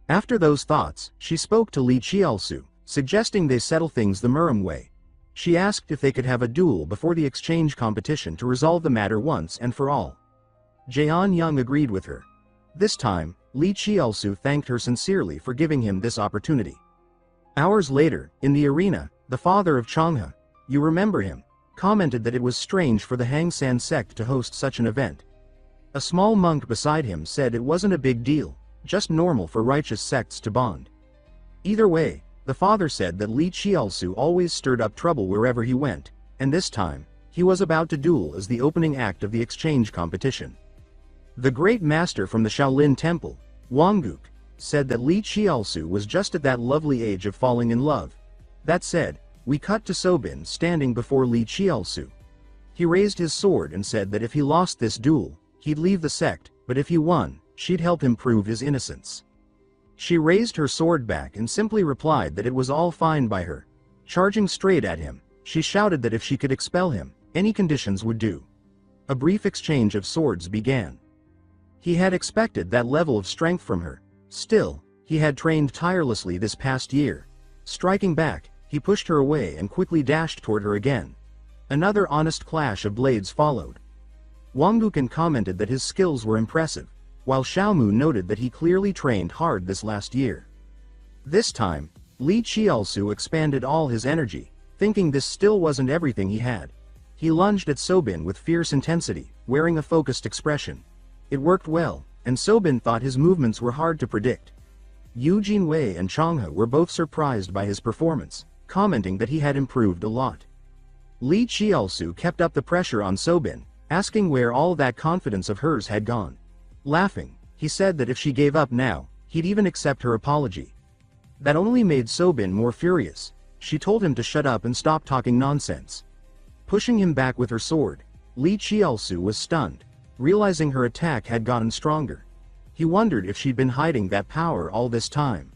After those thoughts, she spoke to Lee Cheolsu, suggesting they settle things the Murim way. She asked if they could have a duel before the exchange competition to resolve the matter once and for all. Jaeon Young agreed with her. This time, Lee Cheolsu thanked her sincerely for giving him this opportunity. Hours later, in the arena, the father of Changha, you remember him, commented that it was strange for the Hangsan sect to host such an event. A small monk beside him said it wasn't a big deal, just normal for righteous sects to bond. Either way, the father said that Lee Cheolsu always stirred up trouble wherever he went, and this time, he was about to duel as the opening act of the exchange competition. The great master from the Shaolin Temple, Wangguk, said that Lee Cheolsu was just at that lovely age of falling in love. That said, we cut to Sobin standing before Lee Cheolsu. He raised his sword and said that if he lost this duel, he'd leave the sect, but if he won, she'd help him prove his innocence. She raised her sword back and simply replied that it was all fine by her. Charging straight at him, she shouted that if she could expel him, any conditions would do. A brief exchange of swords began. He had expected that level of strength from her. Still, he had trained tirelessly this past year. Striking back, he pushed her away and quickly dashed toward her again. Another honest clash of blades followed. Wangguk commented that his skills were impressive, while Xiaomu noted that he clearly trained hard this last year. This time, Lee Cheolsu expanded all his energy, thinking this still wasn't everything he had. He lunged at Sobin with fierce intensity, wearing a focused expression. It worked well, and Sobin thought his movements were hard to predict. Yu Jinwei and Changhe were both surprised by his performance, commenting that he had improved a lot. Lee Cheolsu kept up the pressure on Sobin, asking where all that confidence of hers had gone. Laughing, he said that if she gave up now, he'd even accept her apology. That only made Sobin more furious. She told him to shut up and stop talking nonsense. Pushing him back with her sword, Lee Cheolsu was stunned, realizing her attack had gotten stronger. He wondered if she'd been hiding that power all this time.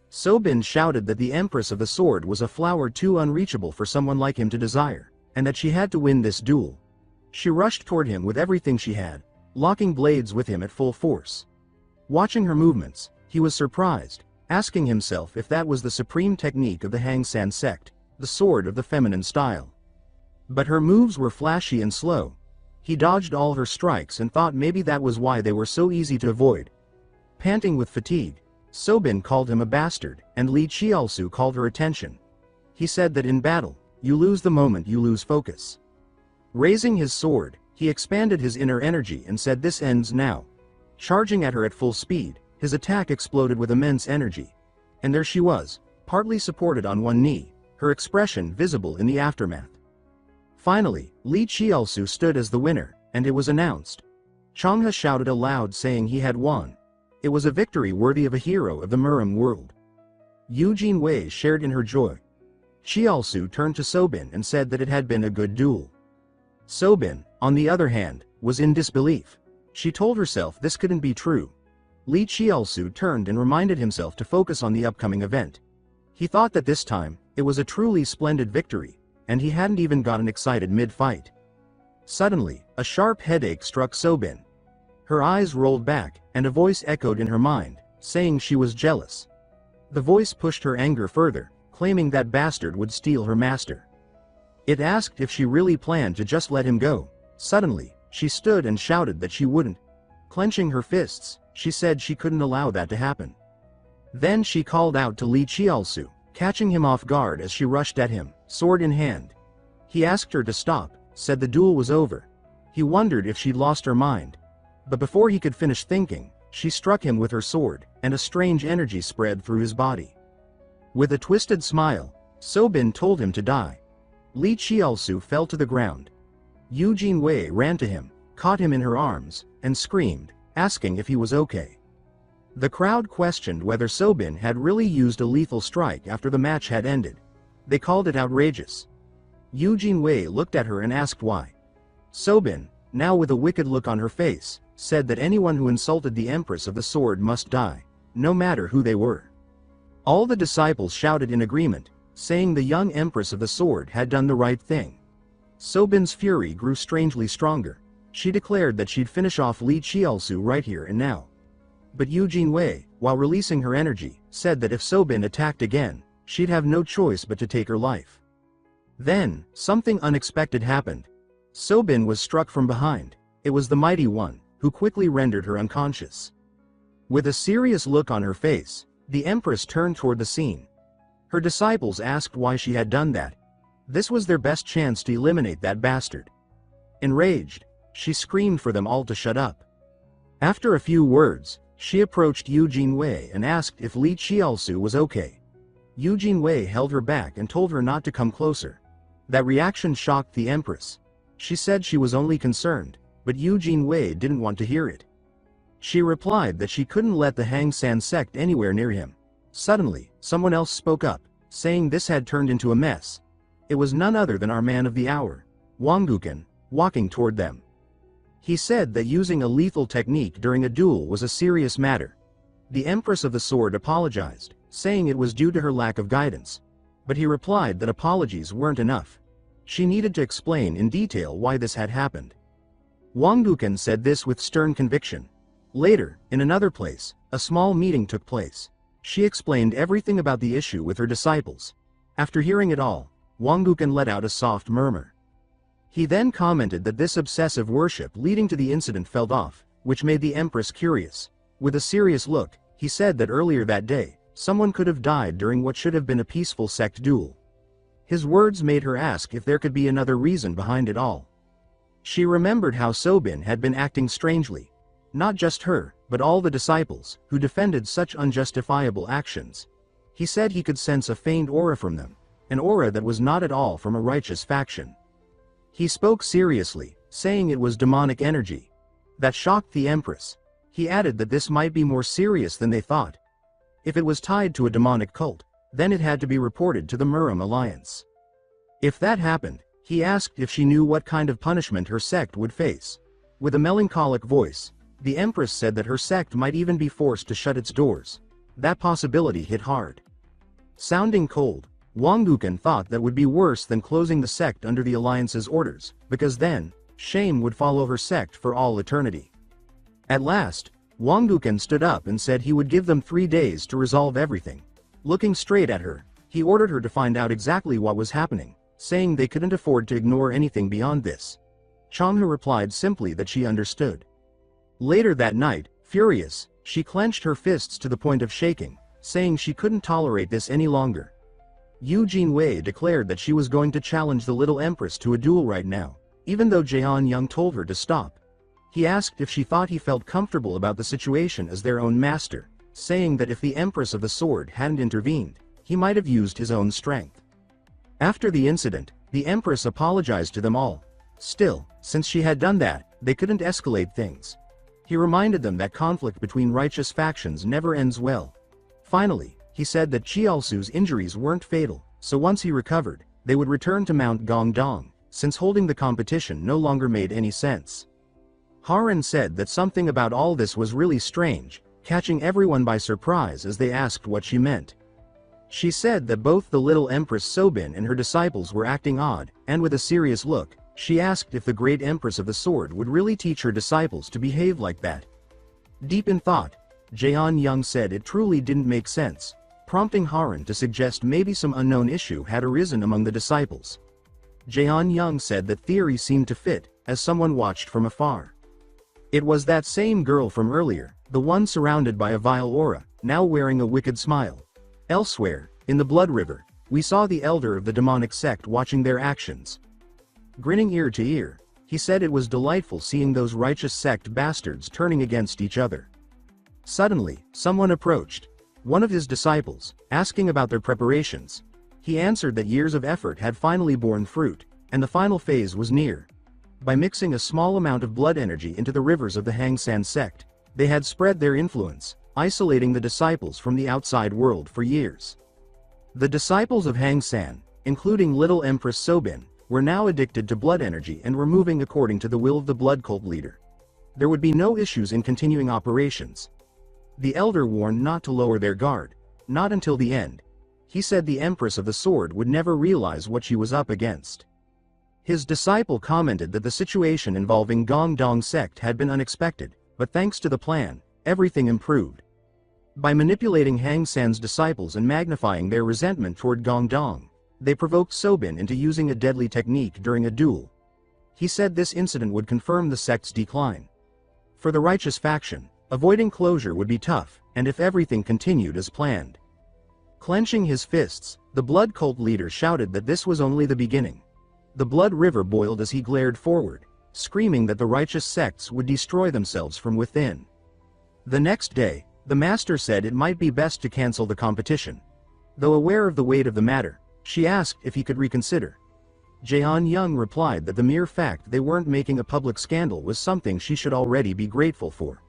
Sobin shouted that the Empress of the Sword was a flower too unreachable for someone like him to desire, and that she had to win this duel. She rushed toward him with everything she had, locking blades with him at full force. Watching her movements, he was surprised, asking himself if that was the supreme technique of the Hang San sect, the sword of the feminine style. But her moves were flashy and slow. He dodged all her strikes and thought maybe that was why they were so easy to avoid. Panting with fatigue, Sobin called him a bastard, and Lee Cheolsu called her attention. He said that in battle, you lose the moment you lose focus. Raising his sword, he expanded his inner energy and said this ends now. Charging at her at full speed, his attack exploded with immense energy. And there she was, partly supported on one knee, her expression visible in the aftermath. Finally, Lee Cheolsu stood as the winner, and it was announced. Changhe shouted aloud saying he had won. It was a victory worthy of a hero of the Murim world. Yu Jinwei shared in her joy. Cheolsu turned to Sobin and said that it had been a good duel. Sobin, on the other hand, was in disbelief. She told herself this couldn't be true. Lee Cheolsu turned and reminded himself to focus on the upcoming event. He thought that this time, it was a truly splendid victory, and he hadn't even gotten excited mid-fight. Suddenly, a sharp headache struck Sobin. Her eyes rolled back, and a voice echoed in her mind, saying she was jealous. The voice pushed her anger further, claiming that bastard would steal her master. It asked if she really planned to just let him go. Suddenly, she stood and shouted that she wouldn't. Clenching her fists, she said she couldn't allow that to happen. Then she called out to Lee Cheolsu, catching him off guard as she rushed at him, sword in hand. He asked her to stop, said the duel was over. He wondered if she'd lost her mind. But before he could finish thinking, she struck him with her sword, and a strange energy spread through his body. With a twisted smile, Sobin told him to die. Lee Cheolsu fell to the ground. Yu Jinwei ran to him, caught him in her arms, and screamed, asking if he was okay. The crowd questioned whether Sobin had really used a lethal strike after the match had ended. They called it outrageous. Yu Jinwei looked at her and asked why. Sobin, now with a wicked look on her face, said that anyone who insulted the Empress of the Sword must die, no matter who they were. All the disciples shouted in agreement, saying the young Empress of the Sword had done the right thing. Sobin's fury grew strangely stronger. She declared that she'd finish off Lee Cheolsu right here and now. But Yu Jinwei, while releasing her energy, said that if Sobin attacked again, she'd have no choice but to take her life. Then, something unexpected happened. Sobin was struck from behind. It was the Mighty One, who quickly rendered her unconscious. With a serious look on her face, the Empress turned toward the scene. Her disciples asked why she had done that. This was their best chance to eliminate that bastard. Enraged, she screamed for them all to shut up. After a few words, she approached Yu Jinwei and asked if Lee Cheolsu was okay. Yu Jinwei held her back and told her not to come closer. That reaction shocked the Empress. She said she was only concerned, but Yu Jinwei didn't want to hear it. She replied that she couldn't let the Hang San sect anywhere near him. Suddenly, someone else spoke up, saying this had turned into a mess. It was none other than our man of the hour, Wang Guken, walking toward them. He said that using a lethal technique during a duel was a serious matter. The Empress of the Sword apologized, saying it was due to her lack of guidance. But he replied that apologies weren't enough. She needed to explain in detail why this had happened. Wang Guken said this with stern conviction. Later, in another place, a small meeting took place. She explained everything about the issue with her disciples. After hearing it all, Wang Guken let out a soft murmur. He then commented that this obsessive worship leading to the incident fell off, which made the Empress curious. With a serious look, he said that earlier that day, someone could have died during what should have been a peaceful sect duel. His words made her ask if there could be another reason behind it all. She remembered how Sobin had been acting strangely. Not just her, but all the disciples, who defended such unjustifiable actions. He said he could sense a faint aura from them, an aura that was not at all from a righteous faction. He spoke seriously, saying it was demonic energy. That shocked the Empress. He added that this might be more serious than they thought. If it was tied to a demonic cult, then it had to be reported to the Murim Alliance. If that happened, he asked if she knew what kind of punishment her sect would face. With a melancholic voice, the Empress said that her sect might even be forced to shut its doors. That possibility hit hard. Sounding cold, Wang Gukan thought that would be worse than closing the sect under the Alliance's orders, because then, shame would follow her sect for all eternity. At last, Wang Gukan stood up and said he would give them 3 days to resolve everything. Looking straight at her, he ordered her to find out exactly what was happening, saying they couldn't afford to ignore anything beyond this. Changhu replied simply that she understood. Later that night, furious, she clenched her fists to the point of shaking, saying she couldn't tolerate this any longer. Yu Jinwei declared that she was going to challenge the little Empress to a duel right now, even though Jian Yang told her to stop. He asked if she thought he felt comfortable about the situation as their own master, saying that if the Empress of the Sword hadn't intervened, he might have used his own strength. After the incident, the Empress apologized to them all. Still, since she had done that, they couldn't escalate things. He reminded them that conflict between righteous factions never ends well. Finally, he said that Cheolsu's injuries weren't fatal, so once he recovered, they would return to Mount Gongdong, since holding the competition no longer made any sense. Haran said that something about all this was really strange, catching everyone by surprise as they asked what she meant. She said that both the little Empress Sobin and her disciples were acting odd, and with a serious look, she asked if the great Empress of the Sword would really teach her disciples to behave like that. Deep in thought, Jian Yang said it truly didn't make sense, prompting Haran to suggest maybe some unknown issue had arisen among the disciples. Jian Yang said that theory seemed to fit, as someone watched from afar. It was that same girl from earlier, the one surrounded by a vile aura, now wearing a wicked smile. Elsewhere, in the Blood River, we saw the elder of the demonic sect watching their actions. Grinning ear to ear, he said it was delightful seeing those righteous sect bastards turning against each other. Suddenly, someone approached, one of his disciples, asking about their preparations. He answered that years of effort had finally borne fruit, and the final phase was near. By mixing a small amount of blood energy into the rivers of the Hangsan sect, they had spread their influence, isolating the disciples from the outside world for years. The disciples of Hangsan, including little Empress Sobin, were now addicted to blood energy and were moving according to the will of the blood cult leader. There would be no issues in continuing operations. The elder warned not to lower their guard, not until the end. He said the Empress of the Sword would never realize what she was up against. His disciple commented that the situation involving Gongdong sect had been unexpected, but thanks to the plan, everything improved. By manipulating Hang San's disciples and magnifying their resentment toward Gongdong, they provoked Sobin into using a deadly technique during a duel. He said this incident would confirm the sect's decline. For the righteous faction, avoiding closure would be tough, and if everything continued as planned. Clenching his fists, the blood cult leader shouted that this was only the beginning. The blood river boiled as he glared forward, screaming that the righteous sects would destroy themselves from within. The next day, the master said it might be best to cancel the competition. Though aware of the weight of the matter, she asked if he could reconsider. Jian Yang replied that the mere fact they weren't making a public scandal was something she should already be grateful for.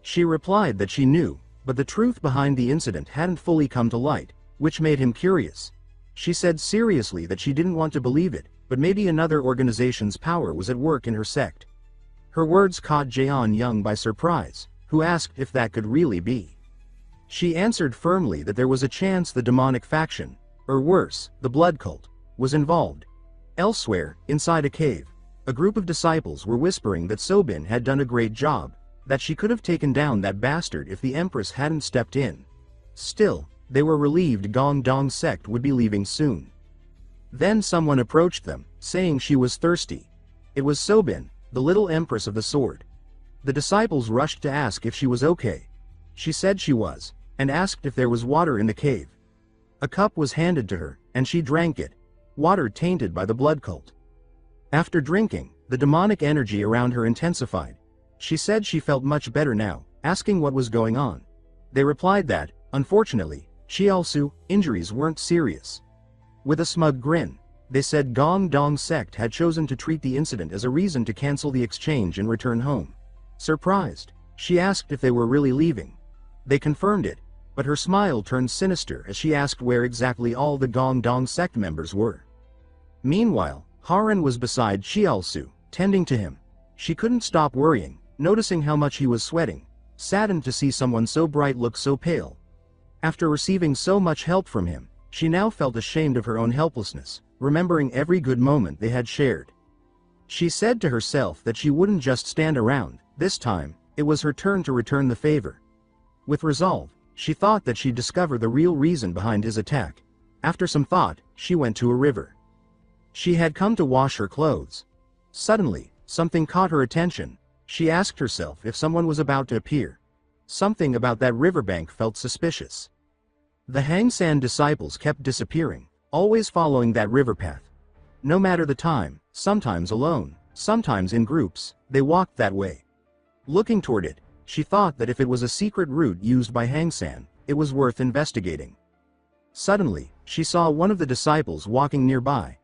She replied that she knew, but the truth behind the incident hadn't fully come to light, which made him curious. She said seriously that she didn't want to believe it, but maybe another organization's power was at work in her sect. Her words caught Jian Yang by surprise, who asked if that could really be. She answered firmly that there was a chance the demonic faction, or worse, the blood cult, was involved. Elsewhere, inside a cave, a group of disciples were whispering that Sobin had done a great job, that she could have taken down that bastard if the Empress hadn't stepped in. Still, they were relieved Gongdong sect would be leaving soon. Then someone approached them, saying she was thirsty. It was Sobin, the little Empress of the Sword. The disciples rushed to ask if she was okay. She said she was, and asked if there was water in the cave. A cup was handed to her, and she drank it, water tainted by the blood cult. After drinking, the demonic energy around her intensified. She said she felt much better now, asking what was going on. They replied that, unfortunately, Cheolsu, injuries weren't serious. With a smug grin, they said Gong Dong sect had chosen to treat the incident as a reason to cancel the exchange and return home. Surprised, she asked if they were really leaving. They confirmed it, but her smile turned sinister as she asked where exactly all the Gong Dong sect members were. Meanwhile, Haran was beside Cheolsu, tending to him. She couldn't stop worrying, noticing how much he was sweating, saddened to see someone so bright look so pale. After receiving so much help from him, she now felt ashamed of her own helplessness, remembering every good moment they had shared. She said to herself that she wouldn't just stand around. This time, it was her turn to return the favor. With resolve, she thought that she'd discover the real reason behind his attack. After some thought, she went to a river. She had come to wash her clothes. Suddenly, something caught her attention. She asked herself if someone was about to appear. Something about that riverbank felt suspicious. The Hang San disciples kept disappearing, always following that river path. No matter the time, sometimes alone, sometimes in groups, they walked that way. Looking toward it, she thought that if it was a secret route used by Hang San, it was worth investigating. Suddenly, she saw one of the disciples walking nearby.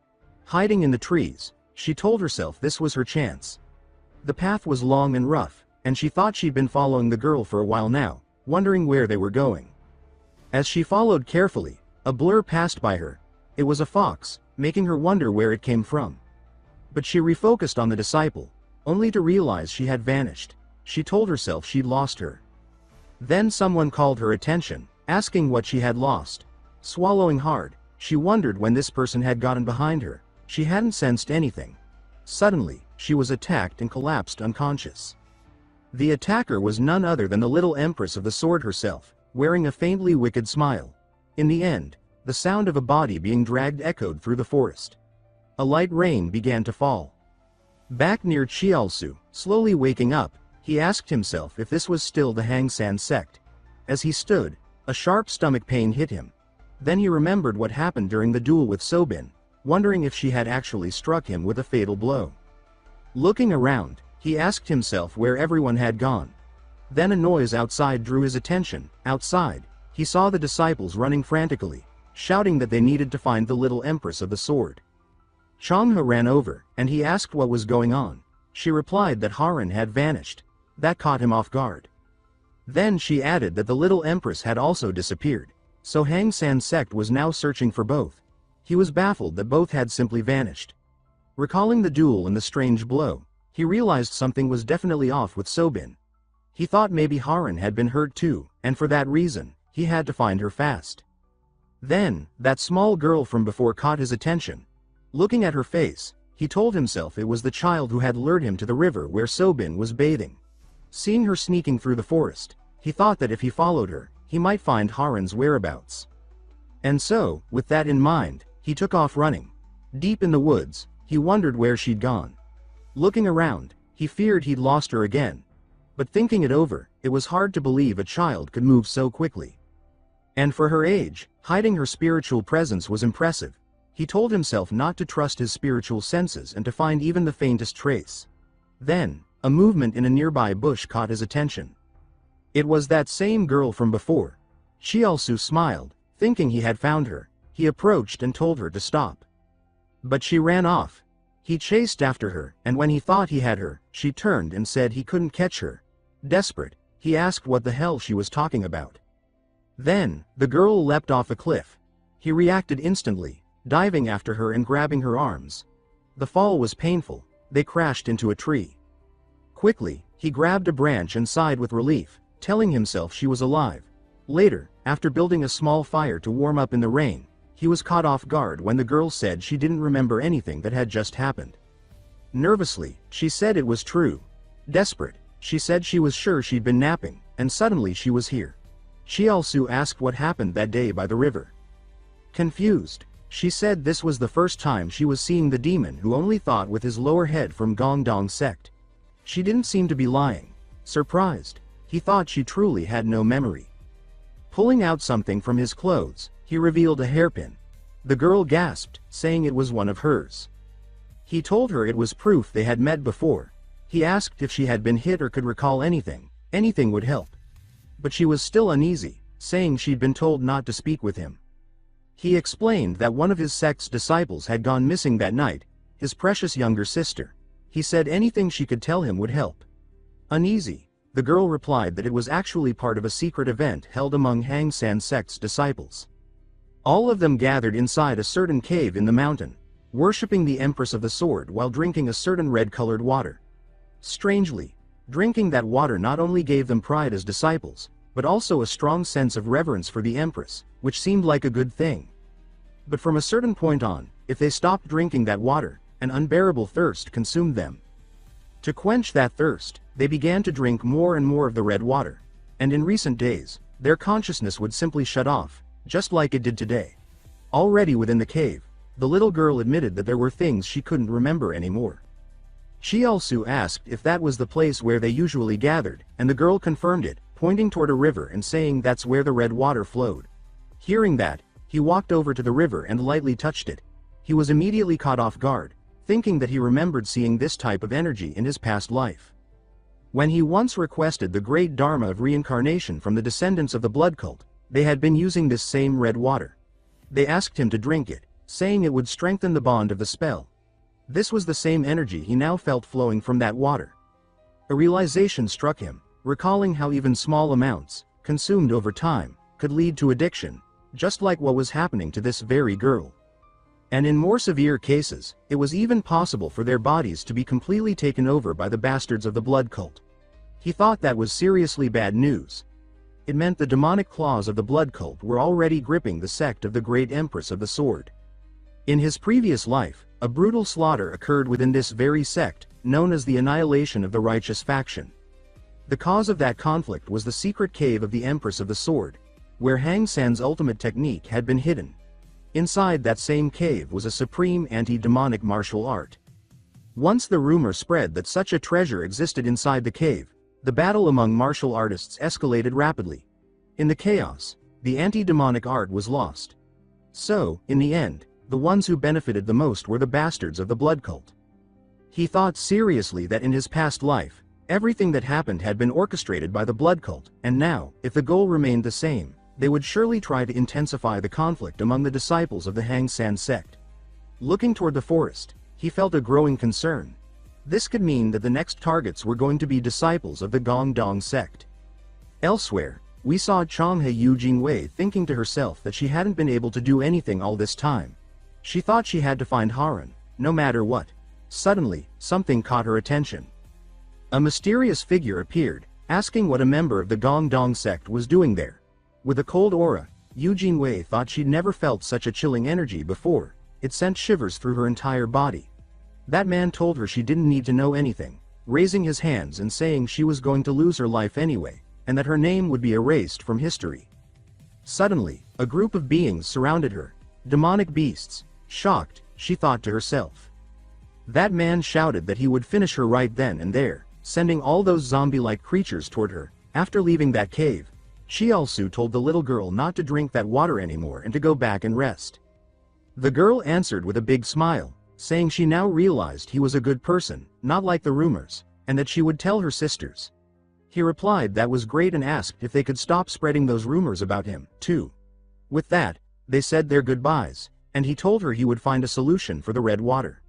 Hiding in the trees, she told herself this was her chance. The path was long and rough, and she thought she'd been following the girl for a while now, wondering where they were going. As she followed carefully, a blur passed by her. It was a fox, making her wonder where it came from. But she refocused on the disciple, only to realize she had vanished. She told herself she'd lost her. Then someone called her attention, asking what she had lost. Swallowing hard, she wondered when this person had gotten behind her. She hadn't sensed anything. Suddenly, she was attacked and collapsed unconscious. The attacker was none other than the little Empress of the Sword herself, wearing a faintly wicked smile. In the end, the sound of a body being dragged echoed through the forest. A light rain began to fall. Back near Cheolsu, slowly waking up, he asked himself if this was still the Hang San sect. As he stood, a sharp stomach pain hit him. Then he remembered what happened during the duel with Sobin, wondering if she had actually struck him with a fatal blow. Looking around, he asked himself where everyone had gone. Then a noise outside drew his attention. Outside, he saw the disciples running frantically, shouting that they needed to find the little Empress of the Sword. Changhe ran over, and he asked what was going on. She replied that Haran had vanished. That caught him off guard. Then she added that the little Empress had also disappeared, so Hang San sect was now searching for both. He was baffled that both had simply vanished. Recalling the duel and the strange blow, he realized something was definitely off with Sobin. He thought maybe Haran had been hurt too, and for that reason, he had to find her fast. Then, that small girl from before caught his attention. Looking at her face, he told himself it was the child who had lured him to the river where Sobin was bathing. Seeing her sneaking through the forest, he thought that if he followed her, he might find Haran's whereabouts. And so, with that in mind, he took off running. Deep in the woods, he wondered where she'd gone. Looking around, he feared he'd lost her again. But thinking it over, it was hard to believe a child could move so quickly. And for her age, hiding her spiritual presence was impressive. He told himself not to trust his spiritual senses and to find even the faintest trace. Then, a movement in a nearby bush caught his attention. It was that same girl from before. Cheolsu smiled, thinking he had found her. He approached and told her to stop. But she ran off. He chased after her, and when he thought he had her, she turned and said he couldn't catch her. Desperate, he asked what the hell she was talking about. Then, the girl leapt off a cliff. He reacted instantly, diving after her and grabbing her arms. The fall was painful. They crashed into a tree. Quickly, he grabbed a branch and sighed with relief, telling himself she was alive. Later, after building a small fire to warm up in the rain, he was caught off guard when the girl said she didn't remember anything that had just happened. Nervously, she said it was true. Desperate, she said she was sure she'd been napping, and suddenly she was here. Cheolsu asked what happened that day by the river. Confused, she said this was the first time she was seeing the demon who only thought with his lower head from Gong Dong sect. She didn't seem to be lying. Surprised, he thought she truly had no memory. Pulling out something from his clothes, he revealed a hairpin. The girl gasped, saying it was one of hers. He told her it was proof they had met before. He asked if she had been hit or could recall anything. Anything would help. But she was still uneasy, saying she'd been told not to speak with him. He explained that one of his sect's disciples had gone missing that night, his precious younger sister. He said anything she could tell him would help. Uneasy, the girl replied that it was actually part of a secret event held among Hang San sect's disciples. All of them gathered inside a certain cave in the mountain, worshipping the Empress of the Sword while drinking a certain red-colored water. Strangely, drinking that water not only gave them pride as disciples, but also a strong sense of reverence for the Empress, which seemed like a good thing. But from a certain point on, if they stopped drinking that water, an unbearable thirst consumed them. To quench that thirst, they began to drink more and more of the red water, and in recent days, their consciousness would simply shut off, just like it did today. Already within the cave, the little girl admitted that there were things she couldn't remember anymore. Cheolsu asked if that was the place where they usually gathered, and the girl confirmed it, pointing toward a river and saying that's where the red water flowed. Hearing that, he walked over to the river and lightly touched it. He was immediately caught off guard, thinking that he remembered seeing this type of energy in his past life. When he once requested the great dharma of reincarnation from the descendants of the blood cult, they had been using this same red water. They asked him to drink it, saying it would strengthen the bond of the spell. This was the same energy he now felt flowing from that water. A realization struck him, recalling how even small amounts, consumed over time, could lead to addiction, just like what was happening to this very girl. And in more severe cases, it was even possible for their bodies to be completely taken over by the bastards of the blood cult. He thought that was seriously bad news. It meant the demonic claws of the blood cult were already gripping the sect of the great Empress of the Sword. In his previous life, a brutal slaughter occurred within this very sect, known as the annihilation of the righteous faction. The cause of that conflict was the secret cave of the Empress of the Sword, where Hang San's ultimate technique had been hidden. Inside that same cave was a supreme anti-demonic martial art. Once the rumor spread that such a treasure existed inside the cave, the battle among martial artists escalated rapidly. In the chaos, the anti-demonic art was lost. So, in the end, the ones who benefited the most were the bastards of the blood cult. He thought seriously that in his past life, everything that happened had been orchestrated by the blood cult, and now, if the goal remained the same, they would surely try to intensify the conflict among the disciples of the Hang San sect. Looking toward the forest, he felt a growing concern. This could mean that the next targets were going to be disciples of the Gongdong sect. Elsewhere, we saw Changhe Yujingwei thinking to herself that she hadn't been able to do anything all this time. She thought she had to find Haran, no matter what. Suddenly, something caught her attention. A mysterious figure appeared, asking what a member of the Gongdong sect was doing there. With a cold aura, Yujingwei thought she'd never felt such a chilling energy before. It sent shivers through her entire body. That man told her she didn't need to know anything, raising his hands and saying she was going to lose her life anyway, and that her name would be erased from history. Suddenly, a group of beings surrounded her. Demonic beasts. Shocked, she thought to herself. That man shouted that he would finish her right then and there, sending all those zombie-like creatures toward her. After leaving that cave, Cheolsu told the little girl not to drink that water anymore and to go back and rest. The girl answered with a big smile, saying she now realized he was a good person, not like the rumors, and that she would tell her sisters. He replied that was great and asked if they could stop spreading those rumors about him, too. With that, they said their goodbyes, and he told her he would find a solution for the red water.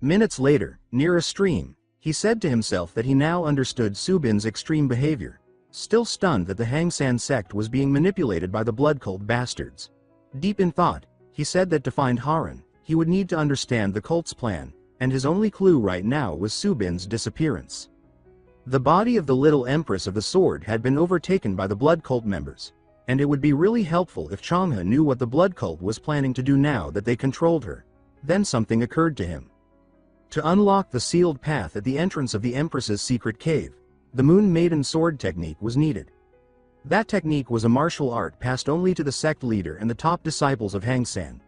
Minutes later, near a stream, he said to himself that he now understood Subin's extreme behavior, still stunned that the Hang San sect was being manipulated by the blood cult bastards. Deep in thought, he said that to find Haran, he would need to understand the cult's plan, and his only clue right now was Subin's disappearance. The body of the little Empress of the Sword had been overtaken by the blood cult members, and it would be really helpful if Changhe knew what the blood cult was planning to do now that they controlled her. Then something occurred to him. To unlock the sealed path at the entrance of the Empress's secret cave, the Moon Maiden sword technique was needed. That technique was a martial art passed only to the sect leader and the top disciples of Hang San.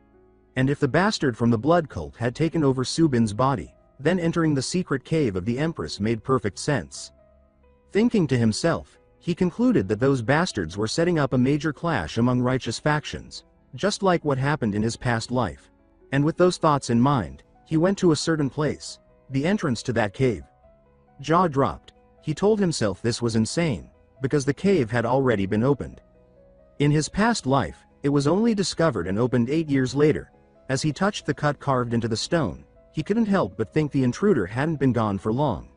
And if the bastard from the blood cult had taken over Subin's body, then entering the secret cave of the Empress made perfect sense. Thinking to himself, he concluded that those bastards were setting up a major clash among righteous factions, just like what happened in his past life. And with those thoughts in mind, he went to a certain place, the entrance to that cave. Jaw dropped. He told himself this was insane, because the cave had already been opened. In his past life, it was only discovered and opened 8 years later. As he touched the cut carved into the stone, he couldn't help but think the intruder hadn't been gone for long.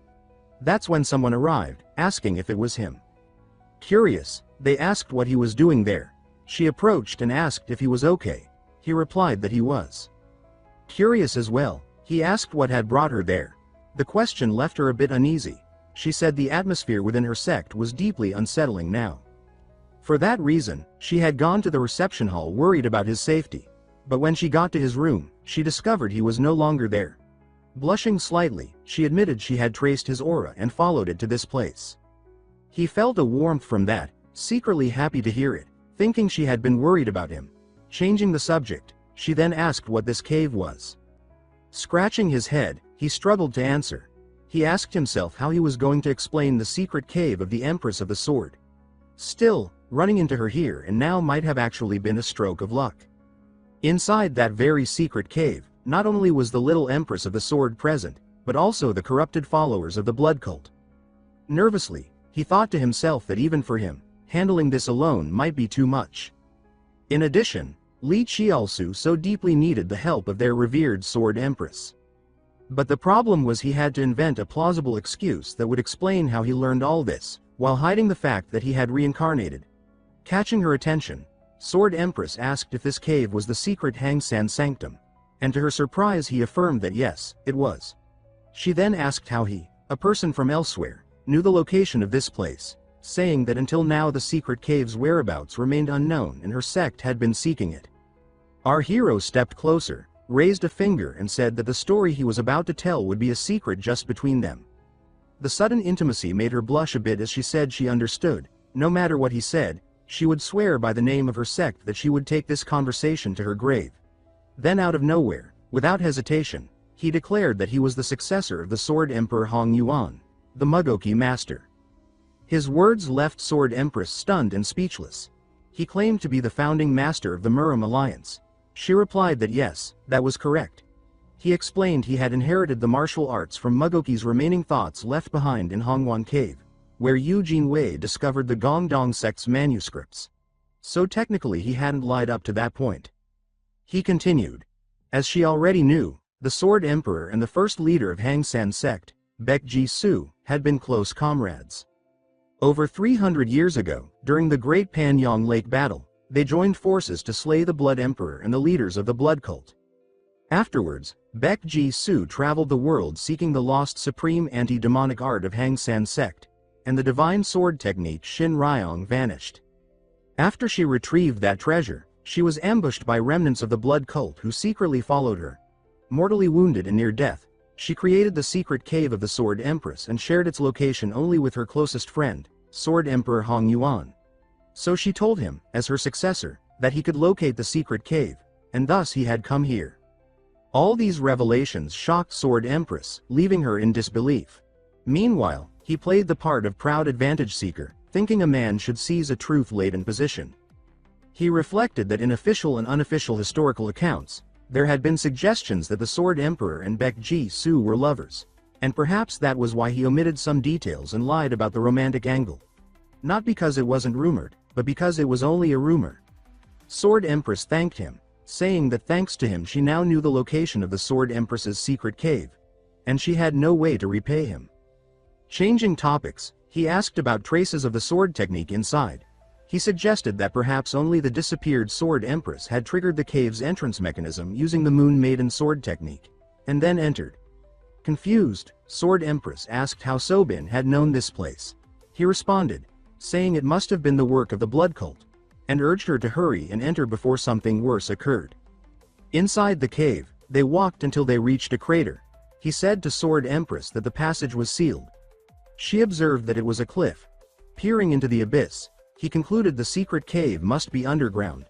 That's when someone arrived, asking if it was him. Curious, they asked what he was doing there. She approached and asked if he was okay. He replied that he was. Curious as well, he asked what had brought her there. The question left her a bit uneasy. She said the atmosphere within her sect was deeply unsettling now. For that reason, she had gone to the reception hall worried about his safety. But when she got to his room, she discovered he was no longer there. Blushing slightly, she admitted she had traced his aura and followed it to this place. He felt a warmth from that, secretly happy to hear it, thinking she had been worried about him. Changing the subject, she then asked what this cave was. Scratching his head, he struggled to answer. He asked himself how he was going to explain the secret cave of the Empress of the Sword. Still, running into her here and now might have actually been a stroke of luck. Inside that very secret cave, not only was the little Empress of the Sword present, but also the corrupted followers of the blood cult. Nervously, he thought to himself that even for him, handling this alone might be too much. In addition, Lee Cheolsu so deeply needed the help of their revered Sword Empress. But the problem was he had to invent a plausible excuse that would explain how he learned all this, while hiding the fact that he had reincarnated. Catching her attention, Sword Empress asked if this cave was the secret Hang San sanctum, and to her surprise he affirmed that yes, it was. She then asked how he, a person from elsewhere, knew the location of this place, saying that until now the secret cave's whereabouts remained unknown and her sect had been seeking it. Our hero stepped closer, raised a finger and said that the story he was about to tell would be a secret just between them. The sudden intimacy made her blush a bit as she said she understood. No matter what he said, she would swear by the name of her sect that she would take this conversation to her grave. Then out of nowhere, without hesitation, he declared that he was the successor of the Sword Emperor Hong Yuan, the Mugoki master. His words left Sword Empress stunned and speechless. He claimed to be the founding master of the Murim Alliance. She replied that yes, that was correct. He explained he had inherited the martial arts from Mugoki's remaining thoughts left behind in Hongwan Cave, where Eugene Wei discovered the Gongdong sect's manuscripts. So technically he hadn't lied up to that point. He continued. As she already knew, the Sword Emperor and the first leader of Hang San sect, Baek Ji-Su, had been close comrades. Over 300 years ago, during the Great Panyang Lake Battle, they joined forces to slay the Blood Emperor and the leaders of the Blood Cult. Afterwards, Baek Ji-Su traveled the world seeking the lost supreme anti-demonic art of Hang San sect, and the divine sword technique Shin Ryong vanished. After she retrieved that treasure, she was ambushed by remnants of the Blood Cult who secretly followed her. Mortally wounded and near death, she created the secret cave of the Sword Empress and shared its location only with her closest friend, Sword Emperor Hong Yuan. So she told him, as her successor, that he could locate the secret cave, and thus he had come here. All these revelations shocked Sword Empress, leaving her in disbelief. Meanwhile, he played the part of proud advantage seeker, thinking a man should seize a truth-laden position. He reflected that in official and unofficial historical accounts, there had been suggestions that the Sword Emperor and Baek Ji-Su were lovers, and perhaps that was why he omitted some details and lied about the romantic angle. Not because it wasn't rumored, but because it was only a rumor. Sword Empress thanked him, saying that thanks to him she now knew the location of the Sword Empress's secret cave, and she had no way to repay him. Changing topics, he asked about traces of the sword technique inside. He suggested that perhaps only the disappeared Sword Empress had triggered the cave's entrance mechanism using the Moon Maiden sword technique, and then entered. Confused, Sword Empress asked how Sobin had known this place. He responded, saying it must have been the work of the Blood Cult, and urged her to hurry and enter before something worse occurred. Inside the cave, they walked until they reached a crater. He said to Sword Empress that the passage was sealed. She observed that it was a cliff. Peering into the abyss, he concluded the secret cave must be underground.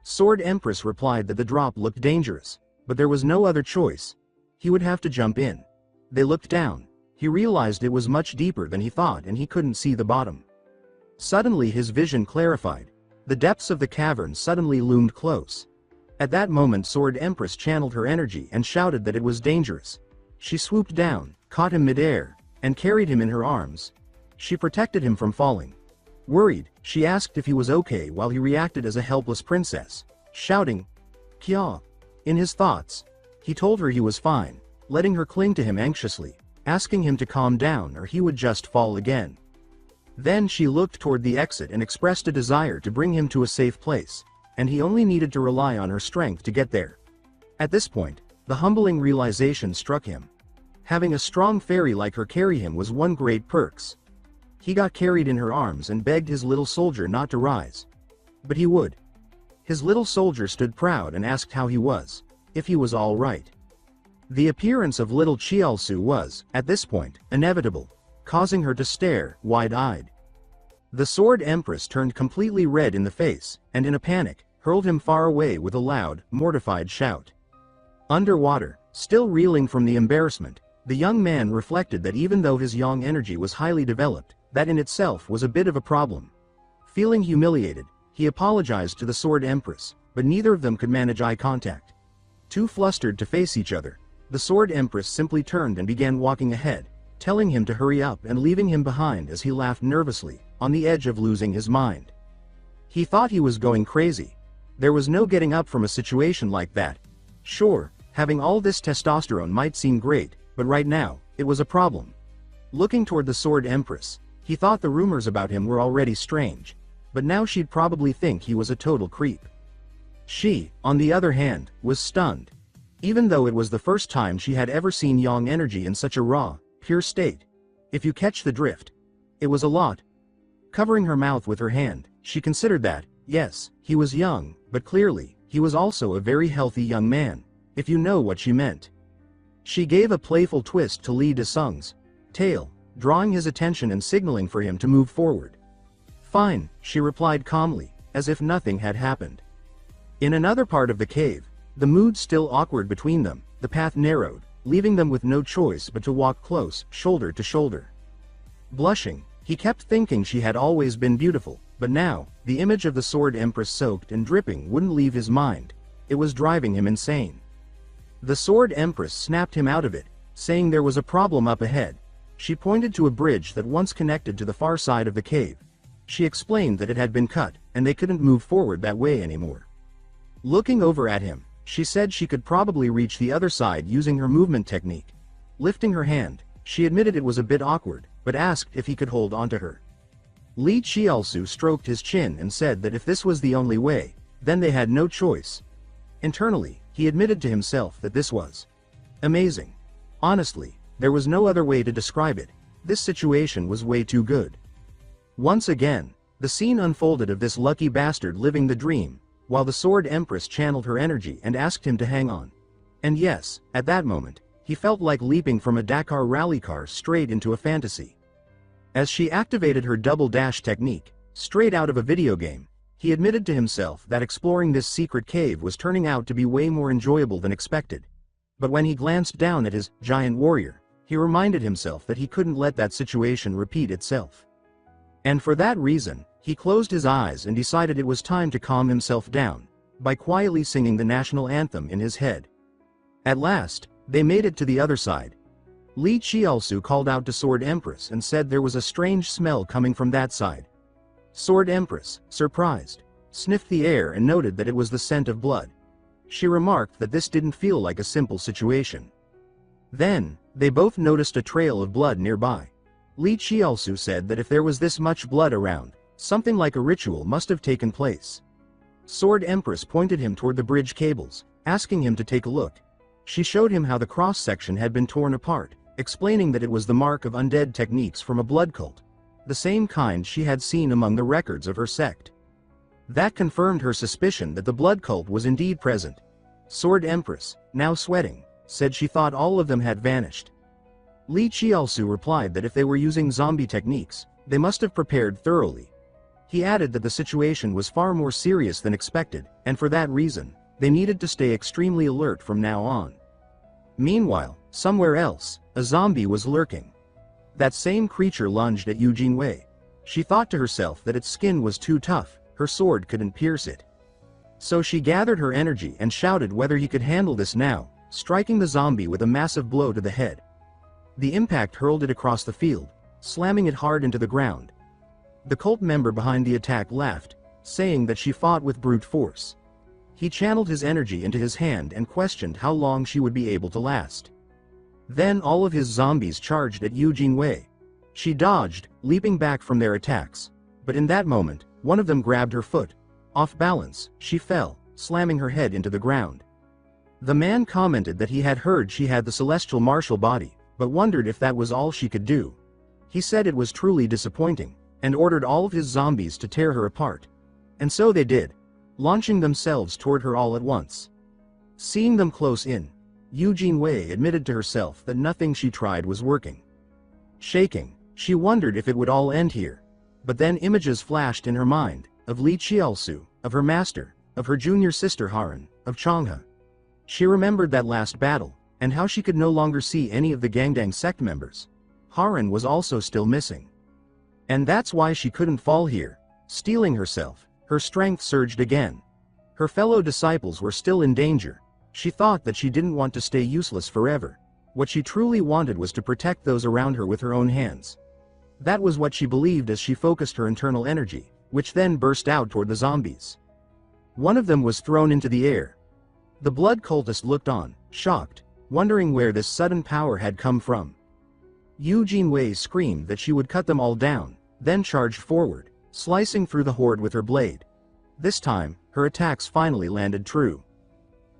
Sword Empress replied that the drop looked dangerous, but there was no other choice. He would have to jump in. They looked down. He realized it was much deeper than he thought and he couldn't see the bottom. Suddenly his vision clarified. The depths of the cavern suddenly loomed close. At that moment Sword Empress channeled her energy and shouted that it was dangerous. She swooped down, caught him midair, and carried him in her arms. She protected him from falling. Worried, she asked if he was okay while he reacted as a helpless princess, shouting, "Kya!" In his thoughts, he told her he was fine, letting her cling to him anxiously, asking him to calm down or he would just fall again. Then she looked toward the exit and expressed a desire to bring him to a safe place, and he only needed to rely on her strength to get there. At this point, the humbling realization struck him. Having a strong fairy like her carry him was one great perks. He got carried in her arms and begged his little soldier not to rise. But he would. His little soldier stood proud and asked how he was, if he was all right. The appearance of little Cheolsu was, at this point, inevitable, causing her to stare, wide-eyed. The Sword Empress turned completely red in the face, and in a panic, hurled him far away with a loud, mortified shout. Underwater, still reeling from the embarrassment, the young man reflected that even though his yang energy was highly developed, that in itself was a bit of a problem. Feeling humiliated, he apologized to the Sword Empress, but neither of them could manage eye contact. Too flustered to face each other, the Sword Empress simply turned and began walking ahead, telling him to hurry up and leaving him behind as he laughed nervously, on the edge of losing his mind. He thought he was going crazy. There was no getting up from a situation like that. Sure, having all this testosterone might seem great, but right now, it was a problem. Looking toward the Sword Empress, he thought the rumors about him were already strange, but now she'd probably think he was a total creep. She, on the other hand, was stunned. Even though it was the first time she had ever seen yang energy in such a raw, pure state. If you catch the drift. It was a lot. Covering her mouth with her hand, she considered that, yes, he was young, but clearly, he was also a very healthy young man, if you know what she meant. She gave a playful twist to Lee Cheolsu's tail, drawing his attention and signaling for him to move forward. Fine, she replied calmly, as if nothing had happened. In another part of the cave, the mood still awkward between them, the path narrowed, leaving them with no choice but to walk close, shoulder to shoulder. Blushing, he kept thinking she had always been beautiful, but now, the image of the Sword Empress soaked and dripping wouldn't leave his mind. It was driving him insane. The Sword Empress snapped him out of it, saying there was a problem up ahead. She pointed to a bridge that once connected to the far side of the cave. She explained that it had been cut, and they couldn't move forward that way anymore. Looking over at him, she said she could probably reach the other side using her movement technique. Lifting her hand, she admitted it was a bit awkward, but asked if he could hold onto her. Lee Cheolsu stroked his chin and said that if this was the only way, then they had no choice. Internally, he admitted to himself that this was amazing. Honestly, there was no other way to describe it. This situation was way too good. Once again, the scene unfolded of this lucky bastard living the dream, while the Sword Empress channeled her energy and asked him to hang on. And yes, at that moment, he felt like leaping from a Dakar rally car straight into a fantasy. As she activated her double dash technique, straight out of a video game, he admitted to himself that exploring this secret cave was turning out to be way more enjoyable than expected. But when he glanced down at his giant warrior, he reminded himself that he couldn't let that situation repeat itself. And for that reason, he closed his eyes and decided it was time to calm himself down, by quietly singing the national anthem in his head. At last, they made it to the other side. Lee Cheolsu called out to Sword Empress and said there was a strange smell coming from that side. Sword Empress, surprised, sniffed the air and noted that it was the scent of blood. She remarked that this didn't feel like a simple situation. Then, they both noticed a trail of blood nearby. Lee Cheolsu said that if there was this much blood around, something like a ritual must have taken place. Sword Empress pointed him toward the bridge cables, asking him to take a look. She showed him how the cross-section had been torn apart, explaining that it was the mark of undead techniques from a blood cult, the same kind she had seen among the records of her sect. That confirmed her suspicion that the blood cult was indeed present. Sword Empress, now sweating, said she thought all of them had vanished. Lee Cheolsu replied that if they were using zombie techniques, they must have prepared thoroughly. He added that the situation was far more serious than expected, and for that reason, they needed to stay extremely alert from now on. Meanwhile, somewhere else, a zombie was lurking. That same creature lunged at Eugene Wei. She thought to herself that its skin was too tough, her sword couldn't pierce it. So she gathered her energy and shouted whether he could handle this now, striking the zombie with a massive blow to the head. The impact hurled it across the field, slamming it hard into the ground. The cult member behind the attack laughed, saying that she fought with brute force. He channeled his energy into his hand and questioned how long she would be able to last. Then all of his zombies charged at Eugene Wei. She dodged, leaping back from their attacks. But in that moment, one of them grabbed her foot. Off balance, she fell, slamming her head into the ground. The man commented that he had heard she had the celestial martial body, but wondered if that was all she could do. He said it was truly disappointing, and ordered all of his zombies to tear her apart. And so they did, launching themselves toward her all at once. Seeing them close in, Eugene Wei admitted to herself that nothing she tried was working. Shaking, she wondered if it would all end here. But then images flashed in her mind, of Lee Cheolsu, of her master, of her junior sister Haran, of Changhe. She remembered that last battle, and how she could no longer see any of the Gangdang sect members. Haran was also still missing. And that's why she couldn't fall here. Steeling herself, her strength surged again. Her fellow disciples were still in danger. She thought that she didn't want to stay useless forever. What she truly wanted was to protect those around her with her own hands. That was what she believed as she focused her internal energy, which then burst out toward the zombies. One of them was thrown into the air. The blood cultist looked on, shocked, wondering where this sudden power had come from. Eugene Wei screamed that she would cut them all down, then charged forward, slicing through the horde with her blade. This time, her attacks finally landed true.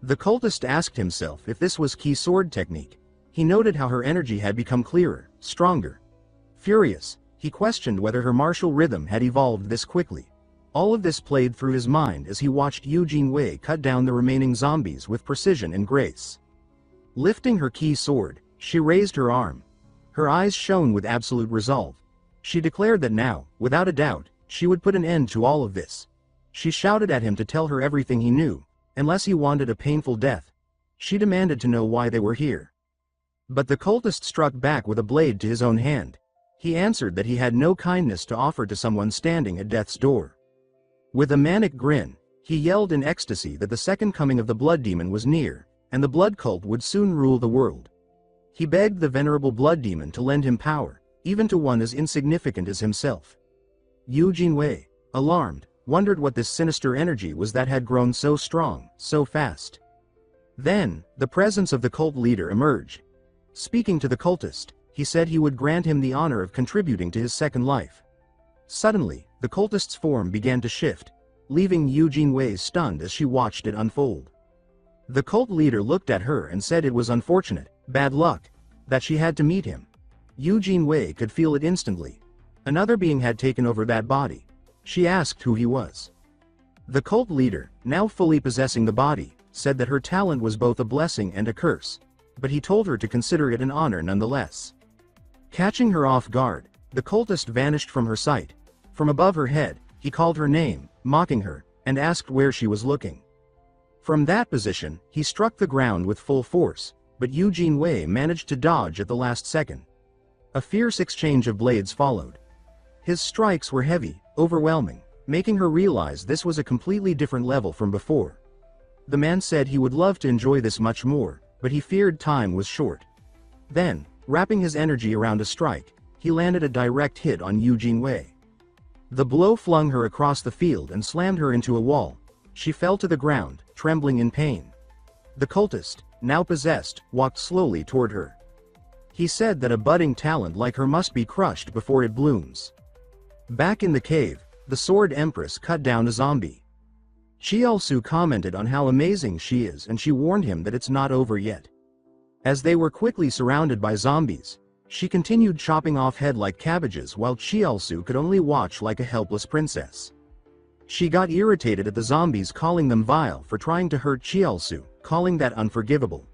The cultist asked himself if this was key sword technique. He noted how her energy had become clearer, stronger. Furious, he questioned whether her martial rhythm had evolved this quickly. All of this played through his mind as he watched Eugene Wei cut down the remaining zombies with precision and grace. Lifting her key sword, she raised her arm. Her eyes shone with absolute resolve. She declared that now, without a doubt, she would put an end to all of this. She shouted at him to tell her everything he knew, unless he wanted a painful death. She demanded to know why they were here. But the cultist struck back with a blade to his own hand. He answered that he had no kindness to offer to someone standing at death's door. With a manic grin, he yelled in ecstasy that the second coming of the blood demon was near, and the blood cult would soon rule the world. He begged the venerable blood demon to lend him power, even to one as insignificant as himself. Eugene Wei, alarmed, wondered what this sinister energy was that had grown so strong, so fast. Then, the presence of the cult leader emerged. Speaking to the cultist, he said he would grant him the honor of contributing to his second life. Suddenly, the cultist's form began to shift, leaving Eugene Wei stunned as she watched it unfold. The cult leader looked at her and said it was unfortunate, bad luck, that she had to meet him. Eugene Wei could feel it instantly. Another being had taken over that body. She asked who he was. The cult leader, now fully possessing the body, said that her talent was both a blessing and a curse, but he told her to consider it an honor nonetheless. Catching her off guard, the cultist vanished from her sight. From above her head, he called her name, mocking her, and asked where she was looking. From that position, he struck the ground with full force, but Eugene Wei managed to dodge at the last second. A fierce exchange of blades followed. His strikes were heavy, overwhelming, making her realize this was a completely different level from before. The man said he would love to enjoy this much more, but he feared time was short. Then, wrapping his energy around a strike, he landed a direct hit on Eugene Wei. The blow flung her across the field and slammed her into a wall. She fell to the ground, trembling in pain. The cultist, now possessed, walked slowly toward her. He said that a budding talent like her must be crushed before it blooms. Back in the cave, the Sword Empress cut down a zombie. Cheolsu commented on how amazing she is, and she warned him that it's not over yet. As they were quickly surrounded by zombies, she continued chopping off head like cabbages while Cheolsu could only watch like a helpless princess. She got irritated at the zombies calling them vile for trying to hurt Cheolsu, calling that unforgivable.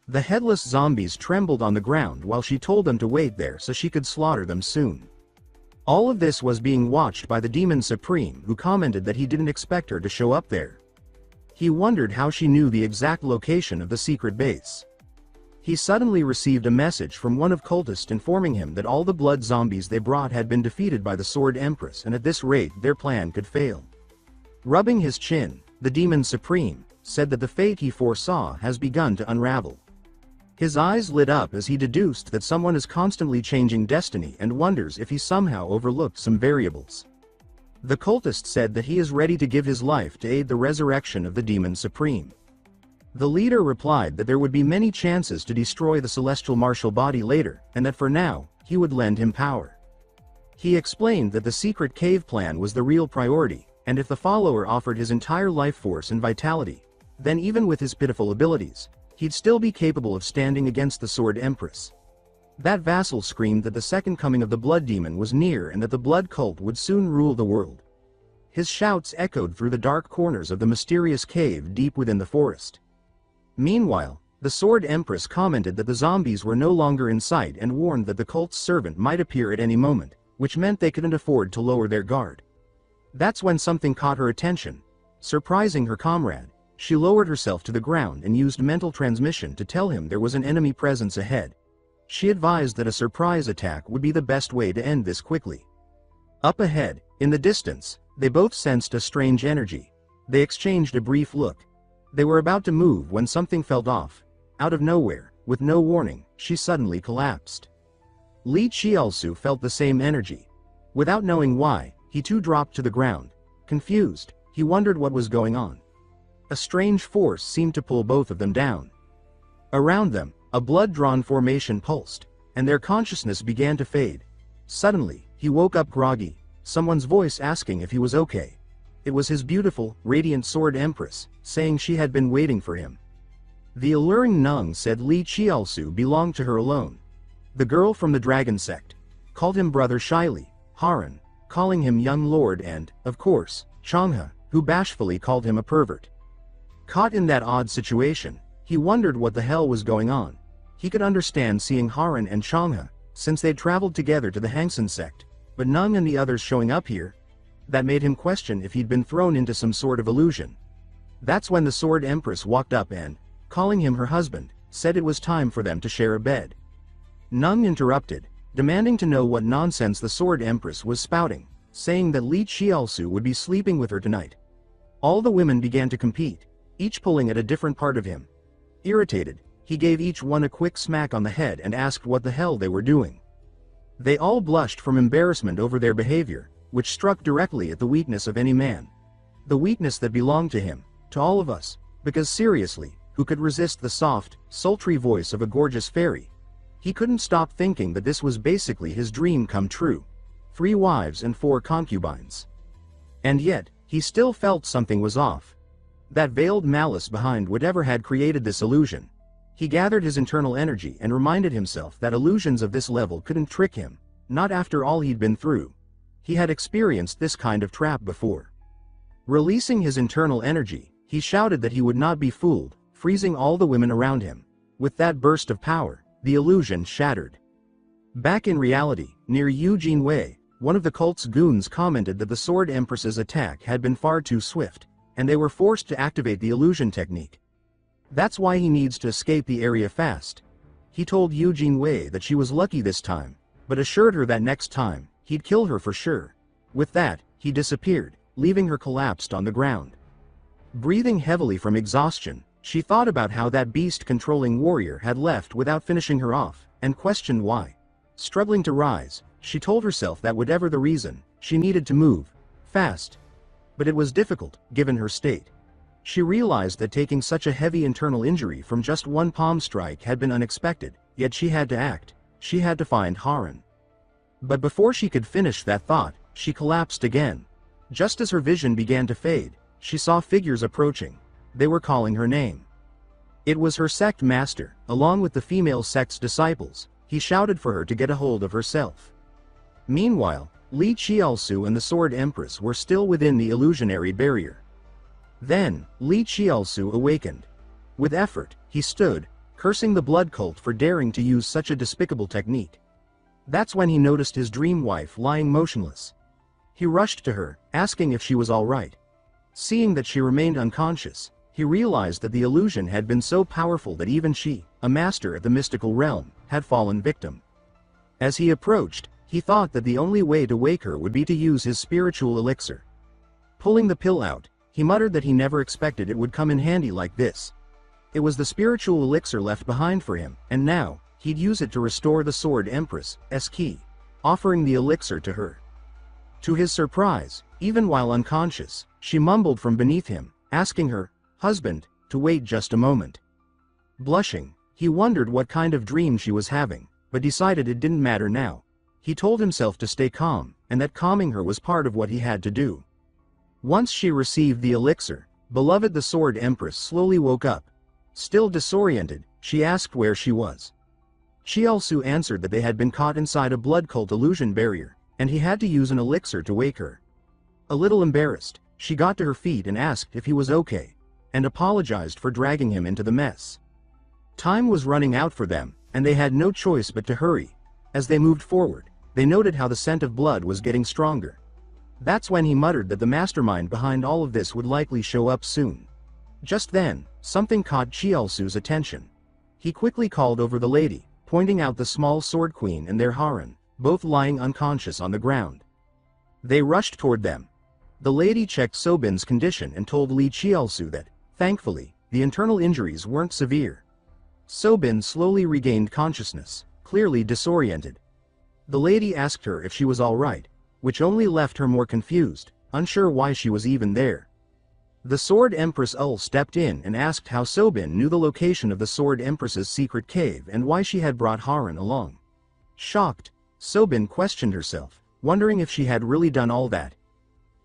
The headless zombies trembled on the ground while she told them to wait there so she could slaughter them soon. All of this was being watched by the Demon Supreme, who commented that he didn't expect her to show up there. He wondered how she knew the exact location of the secret base. He suddenly received a message from one of cultists informing him that all the blood zombies they brought had been defeated by the Sword Empress, and at this rate their plan could fail. Rubbing his chin, the Demon Supreme said that the fate he foresaw has begun to unravel. His eyes lit up as he deduced that someone is constantly changing destiny and wonders if he somehow overlooked some variables. The cultist said that he is ready to give his life to aid the resurrection of the Demon Supreme. The leader replied that there would be many chances to destroy the celestial martial body later, and that for now, he would lend him power. He explained that the secret cave plan was the real priority, and if the follower offered his entire life force and vitality, then even with his pitiful abilities, he'd still be capable of standing against the Sword Empress. That vassal screamed that the second coming of the Blood Demon was near and that the Blood Cult would soon rule the world. His shouts echoed through the dark corners of the mysterious cave deep within the forest. Meanwhile, the Sword Empress commented that the zombies were no longer in sight and warned that the cult's servant might appear at any moment, which meant they couldn't afford to lower their guard. That's when something caught her attention. Surprising her comrade, she lowered herself to the ground and used mental transmission to tell him there was an enemy presence ahead. She advised that a surprise attack would be the best way to end this quickly. Up ahead, in the distance, they both sensed a strange energy. They exchanged a brief look. They were about to move when something felt off. Out of nowhere, with no warning, she suddenly collapsed. Lee Cheolsu felt the same energy. Without knowing why, he too dropped to the ground. Confused, he wondered what was going on. A strange force seemed to pull both of them down. Around them, a blood-drawn formation pulsed, and their consciousness began to fade. Suddenly, he woke up groggy, someone's voice asking if he was okay. It was his beautiful, radiant Sword Empress, saying she had been waiting for him. The alluring Nung said Lee Cheolsu belonged to her alone. The girl from the dragon sect called him brother shyly, Haran, calling him young lord, and, of course, Changha, who bashfully called him a pervert. Caught in that odd situation, he wondered what the hell was going on. He could understand seeing Haran and Changha, since they'd traveled together to the Hangsan sect, but Nung and the others showing up here, that made him question if he'd been thrown into some sort of illusion. That's when the Sword Empress walked up and, calling him her husband, said it was time for them to share a bed. Nung interrupted, demanding to know what nonsense the Sword Empress was spouting, saying that Lee Cheolsu would be sleeping with her tonight. All the women began to compete, each pulling at a different part of him. Irritated, he gave each one a quick smack on the head and asked what the hell they were doing. They all blushed from embarrassment over their behavior, which struck directly at the weakness of any man. The weakness that belonged to him, to all of us, because seriously, who could resist the soft, sultry voice of a gorgeous fairy? He couldn't stop thinking that this was basically his dream come true. 3 wives and 4 concubines. And yet, he still felt something was off. That veiled malice behind whatever had created this illusion. He gathered his internal energy and reminded himself that illusions of this level couldn't trick him, not after all he'd been through. He had experienced this kind of trap before. Releasing his internal energy, he shouted that he would not be fooled, freezing all the women around him. With that burst of power, the illusion shattered. Back in reality, near Eugene Wei, one of the cult's goons commented that the Sword Empress's attack had been far too swift, and they were forced to activate the illusion technique. That's why he needs to escape the area fast. He told Eugene Wei that she was lucky this time, but assured her that next time, he'd kill her for sure. With that, he disappeared, leaving her collapsed on the ground. Breathing heavily from exhaustion, she thought about how that beast-controlling warrior had left without finishing her off, and questioned why. Struggling to rise, she told herself that whatever the reason, she needed to move fast. But it was difficult, given her state. She realized that taking such a heavy internal injury from just one palm strike had been unexpected, yet she had to act. She had to find Haran. But before she could finish that thought, she collapsed again. Just as her vision began to fade, she saw figures approaching. They were calling her name. It was her sect master, along with the female sect's disciples. He shouted for her to get a hold of herself. Meanwhile, Lee Cheolsu and the Sword Empress were still within the illusionary barrier. Then, Lee Cheolsu awakened. With effort, he stood, cursing the blood cult for daring to use such a despicable technique. That's when he noticed his dream wife lying motionless. He rushed to her, asking if she was all right. Seeing that she remained unconscious, he realized that the illusion had been so powerful that even she, a master at the mystical realm, had fallen victim. As he approached, he thought that the only way to wake her would be to use his spiritual elixir. Pulling the pill out, he muttered that he never expected it would come in handy like this. It was the spiritual elixir left behind for him, and now, he'd use it to restore the Sword Empress's key, offering the elixir to her. To his surprise, even while unconscious, she mumbled from beneath him, asking her husband to wait just a moment. Blushing, he wondered what kind of dream she was having, but decided it didn't matter now. He told himself to stay calm, and that calming her was part of what he had to do. Once she received the elixir, beloved the Sword Empress slowly woke up. Still disoriented, she asked where she was. Cheolsu answered that they had been caught inside a blood cult illusion barrier, and he had to use an elixir to wake her. A little embarrassed, she got to her feet and asked if he was okay, and apologized for dragging him into the mess. Time was running out for them, and they had no choice but to hurry. As they moved forward, they noted how the scent of blood was getting stronger. That's when he muttered that the mastermind behind all of this would likely show up soon. Just then, something caught Cheolsu's attention. He quickly called over the lady, pointing out the small sword queen and their harem, both lying unconscious on the ground. They rushed toward them. The lady checked Sobin's condition and told Lee Cheolsu that, thankfully, the internal injuries weren't severe. Sobin slowly regained consciousness, clearly disoriented. The lady asked her if she was all right, which only left her more confused, unsure why she was even there. The Sword Empress stepped in and asked how Sobin knew the location of the Sword Empress's secret cave and why she had brought Haran along. Shocked, Sobin questioned herself, wondering if she had really done all that.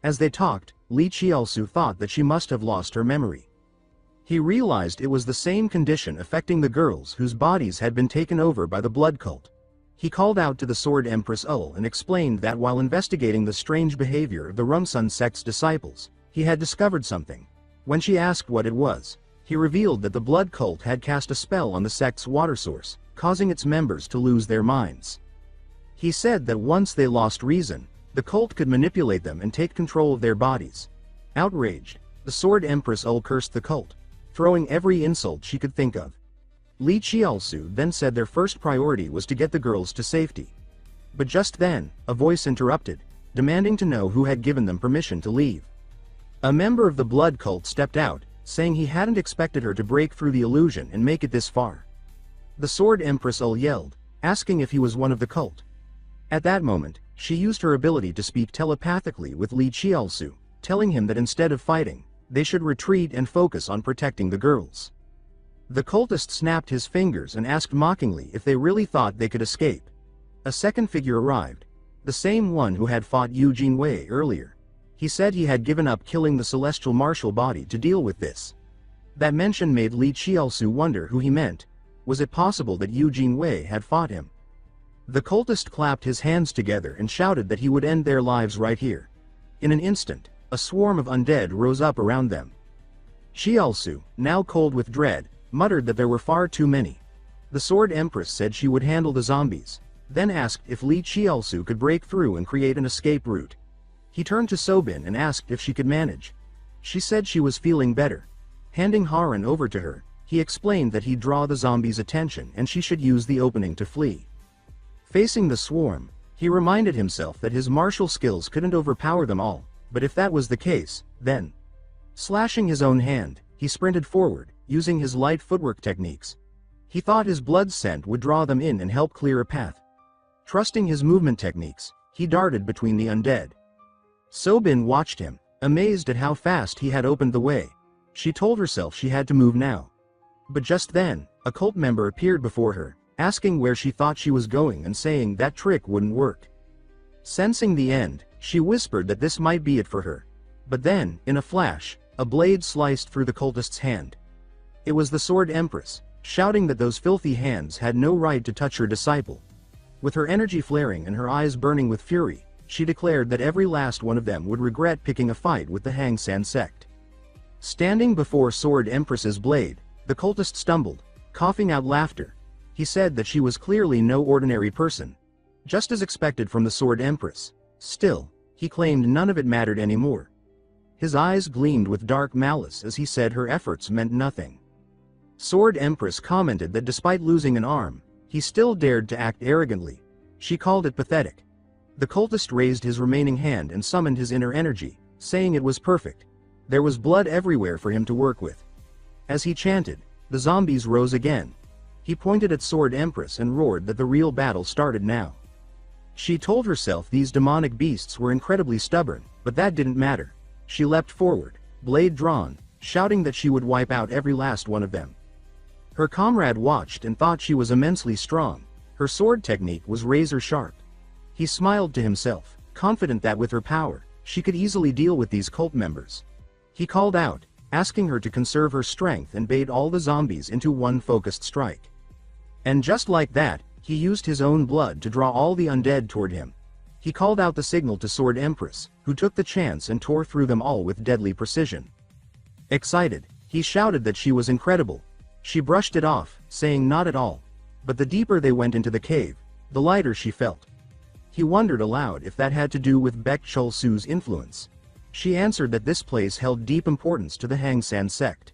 As they talked, Lee Cheolsu thought that she must have lost her memory. He realized it was the same condition affecting the girls whose bodies had been taken over by the blood cult. He called out to the Sword Empress and explained that while investigating the strange behavior of the Rumsun sect's disciples, he had discovered something. When she asked what it was, he revealed that the blood cult had cast a spell on the sect's water source, causing its members to lose their minds. He said that once they lost reason, the cult could manipulate them and take control of their bodies. Outraged, the Sword Empress cursed the cult, throwing every insult she could think of. Lee Cheolsu then said their first priority was to get the girls to safety. But just then, a voice interrupted, demanding to know who had given them permission to leave. A member of the blood cult stepped out, saying he hadn't expected her to break through the illusion and make it this far. The Sword Empress yelled, asking if he was one of the cult. At that moment, she used her ability to speak telepathically with Lee Cheolsu, telling him that instead of fighting, they should retreat and focus on protecting the girls. The cultist snapped his fingers and asked mockingly if they really thought they could escape. A second figure arrived, the same one who had fought Eugene Wei earlier. He said he had given up killing the celestial martial body to deal with this. That mention made Lee Cheolsu wonder who he meant. Was it possible that Eugene Wei had fought him? The cultist clapped his hands together and shouted that he would end their lives right here. In an instant, a swarm of undead rose up around them. Cheolsu, now cold with dread, muttered that there were far too many. The Sword Empress said she would handle the zombies, then asked if Lee Cheolsu could break through and create an escape route. He turned to Sobin and asked if she could manage. She said she was feeling better. Handing Haran over to her, he explained that he'd draw the zombies' attention and she should use the opening to flee. Facing the swarm, he reminded himself that his martial skills couldn't overpower them all, but if that was the case, then... Slashing his own hand, he sprinted forward, using his light footwork techniques. He thought his blood scent would draw them in and help clear a path. Trusting his movement techniques, he darted between the undead. Sobin watched him, amazed at how fast he had opened the way. She told herself she had to move now. But just then, a cult member appeared before her, asking where she thought she was going and saying that trick wouldn't work. Sensing the end, she whispered that this might be it for her. But then, in a flash, a blade sliced through the cultist's hand. It was the Sword Empress, shouting that those filthy hands had no right to touch her disciple. With her energy flaring and her eyes burning with fury, she declared that every last one of them would regret picking a fight with the Hang San sect. Standing before Sword Empress's blade, the cultist stumbled, coughing out laughter. He said that she was clearly no ordinary person. Just as expected from the Sword Empress. Still, he claimed none of it mattered anymore. His eyes gleamed with dark malice as he said her efforts meant nothing. Sword Empress commented that despite losing an arm, he still dared to act arrogantly. She called it pathetic. The cultist raised his remaining hand and summoned his inner energy, saying it was perfect. There was blood everywhere for him to work with. As he chanted, the zombies rose again. He pointed at Sword Empress and roared that the real battle started now. She told herself these demonic beasts were incredibly stubborn, but that didn't matter. She leapt forward, blade drawn, shouting that she would wipe out every last one of them. Her comrade watched and thought she was immensely strong. Her sword technique was razor sharp. He smiled to himself, confident that with her power, she could easily deal with these cult members. He called out, asking her to conserve her strength, and bait all the zombies into one focused strike. And just like that, he used his own blood to draw all the undead toward him. He called out the signal to Sword Empress, who took the chance and tore through them all with deadly precision. Excited, he shouted that she was incredible. She brushed it off, saying not at all. But the deeper they went into the cave, the lighter she felt. He wondered aloud if that had to do with Lee Cheolsu's influence. She answered that this place held deep importance to the Hang San sect.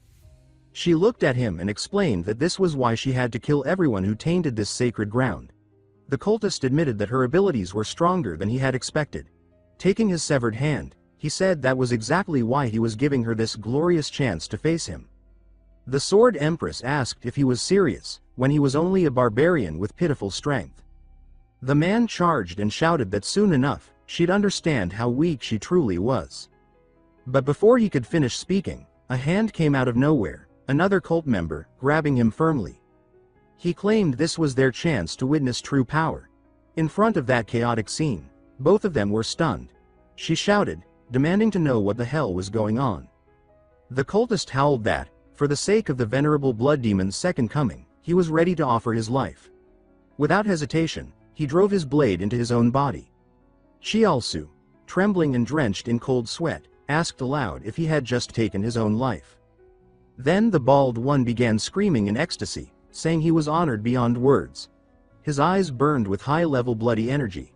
She looked at him and explained that this was why she had to kill everyone who tainted this sacred ground. The cultist admitted that her abilities were stronger than he had expected. Taking his severed hand, he said that was exactly why he was giving her this glorious chance to face him. The Sword Empress asked if he was serious, when he was only a barbarian with pitiful strength. The man charged and shouted that soon enough, she'd understand how weak she truly was. But before he could finish speaking, a hand came out of nowhere, another cult member, grabbing him firmly. He claimed this was their chance to witness true power. In front of that chaotic scene, both of them were stunned. She shouted, demanding to know what the hell was going on. The cultist howled that, for the sake of the venerable blood demon's second coming, he was ready to offer his life. Without hesitation, he drove his blade into his own body. Cheolsu, trembling and drenched in cold sweat, asked aloud if he had just taken his own life. Then the bald one began screaming in ecstasy, saying he was honored beyond words. His eyes burned with high-level bloody energy.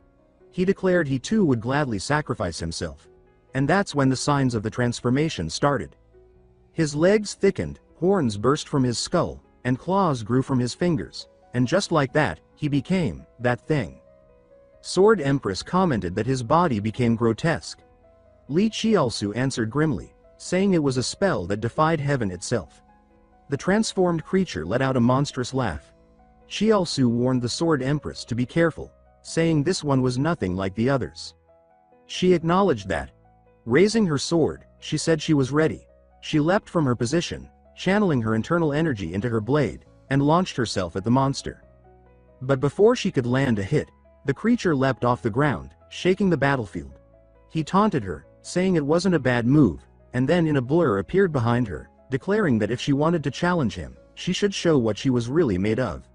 He declared he too would gladly sacrifice himself. And that's when the signs of the transformation started. His legs thickened, horns burst from his skull, and claws grew from his fingers, and just like that, he became that thing. Sword Empress commented that his body became grotesque. Lee Cheolsu answered grimly, saying it was a spell that defied heaven itself. The transformed creature let out a monstrous laugh. Cheolsu warned the Sword Empress to be careful, saying this one was nothing like the others. She acknowledged that. Raising her sword, she said she was ready. She leapt from her position, channeling her internal energy into her blade, and launched herself at the monster. But before she could land a hit, the creature leapt off the ground, shaking the battlefield. He taunted her, saying it wasn't a bad move, and then in a blur appeared behind her, declaring that if she wanted to challenge him, she should show what she was really made of.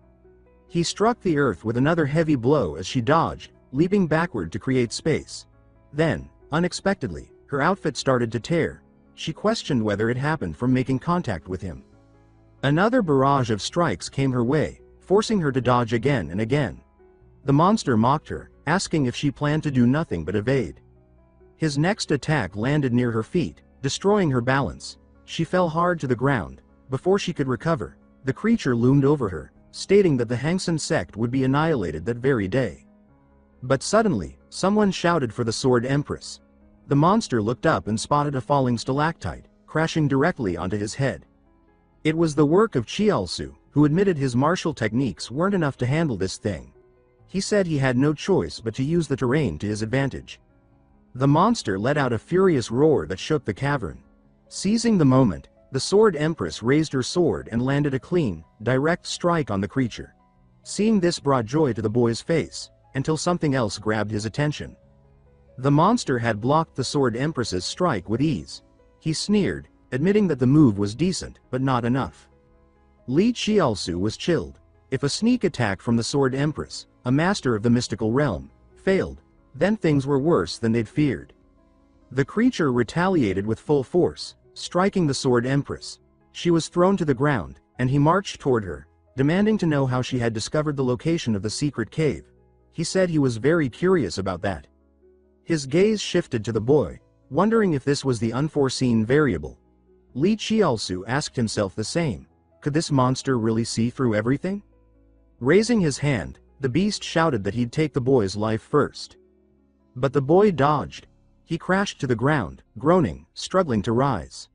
He struck the earth with another heavy blow as she dodged, leaping backward to create space. Then, unexpectedly, her outfit started to tear. She questioned whether it happened from making contact with him. Another barrage of strikes came her way, forcing her to dodge again and again. The monster mocked her, asking if she planned to do nothing but evade. His next attack landed near her feet, destroying her balance. She fell hard to the ground. Before she could recover, the creature loomed over her, stating that the Hang San sect would be annihilated that very day. But suddenly, someone shouted for the Sword Empress. The monster looked up and spotted a falling stalactite, crashing directly onto his head. It was the work of Cheolsu, who admitted his martial techniques weren't enough to handle this thing. He said he had no choice but to use the terrain to his advantage. The monster let out a furious roar that shook the cavern. Seizing the moment, the Sword Empress raised her sword and landed a clean, direct strike on the creature. Seeing this brought joy to the boy's face, until something else grabbed his attention. The monster had blocked the Sword Empress's strike with ease. He sneered, admitting that the move was decent, but not enough. Lee Cheolsu was chilled. If a sneak attack from the Sword Empress, a master of the mystical realm, failed, then things were worse than they'd feared. The creature retaliated with full force, striking the Sword Empress. She was thrown to the ground, and he marched toward her, demanding to know how she had discovered the location of the secret cave. He said he was very curious about that. His gaze shifted to the boy, wondering if this was the unforeseen variable. Lee Cheolsu asked himself the same. Could this monster really see through everything? Raising his hand, the beast shouted that he'd take the boy's life first. But the boy dodged. He crashed to the ground, groaning, struggling to rise.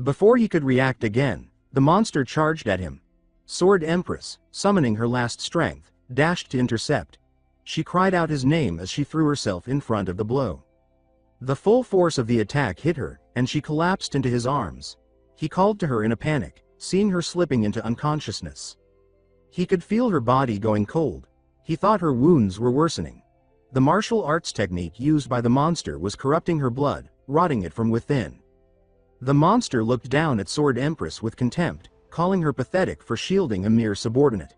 Before he could react again, The monster charged at him. Sword Empress, summoning her last strength, dashed to intercept. She cried out his name as she threw herself in front of the blow. The full force of the attack hit her, and she collapsed into his arms. He called to her in a panic, seeing her slipping into unconsciousness. He could feel her body going cold. He thought her wounds were worsening. The martial arts technique used by the monster was corrupting her blood, rotting it from within. The monster looked down at Sword Empress with contempt, calling her pathetic for shielding a mere subordinate.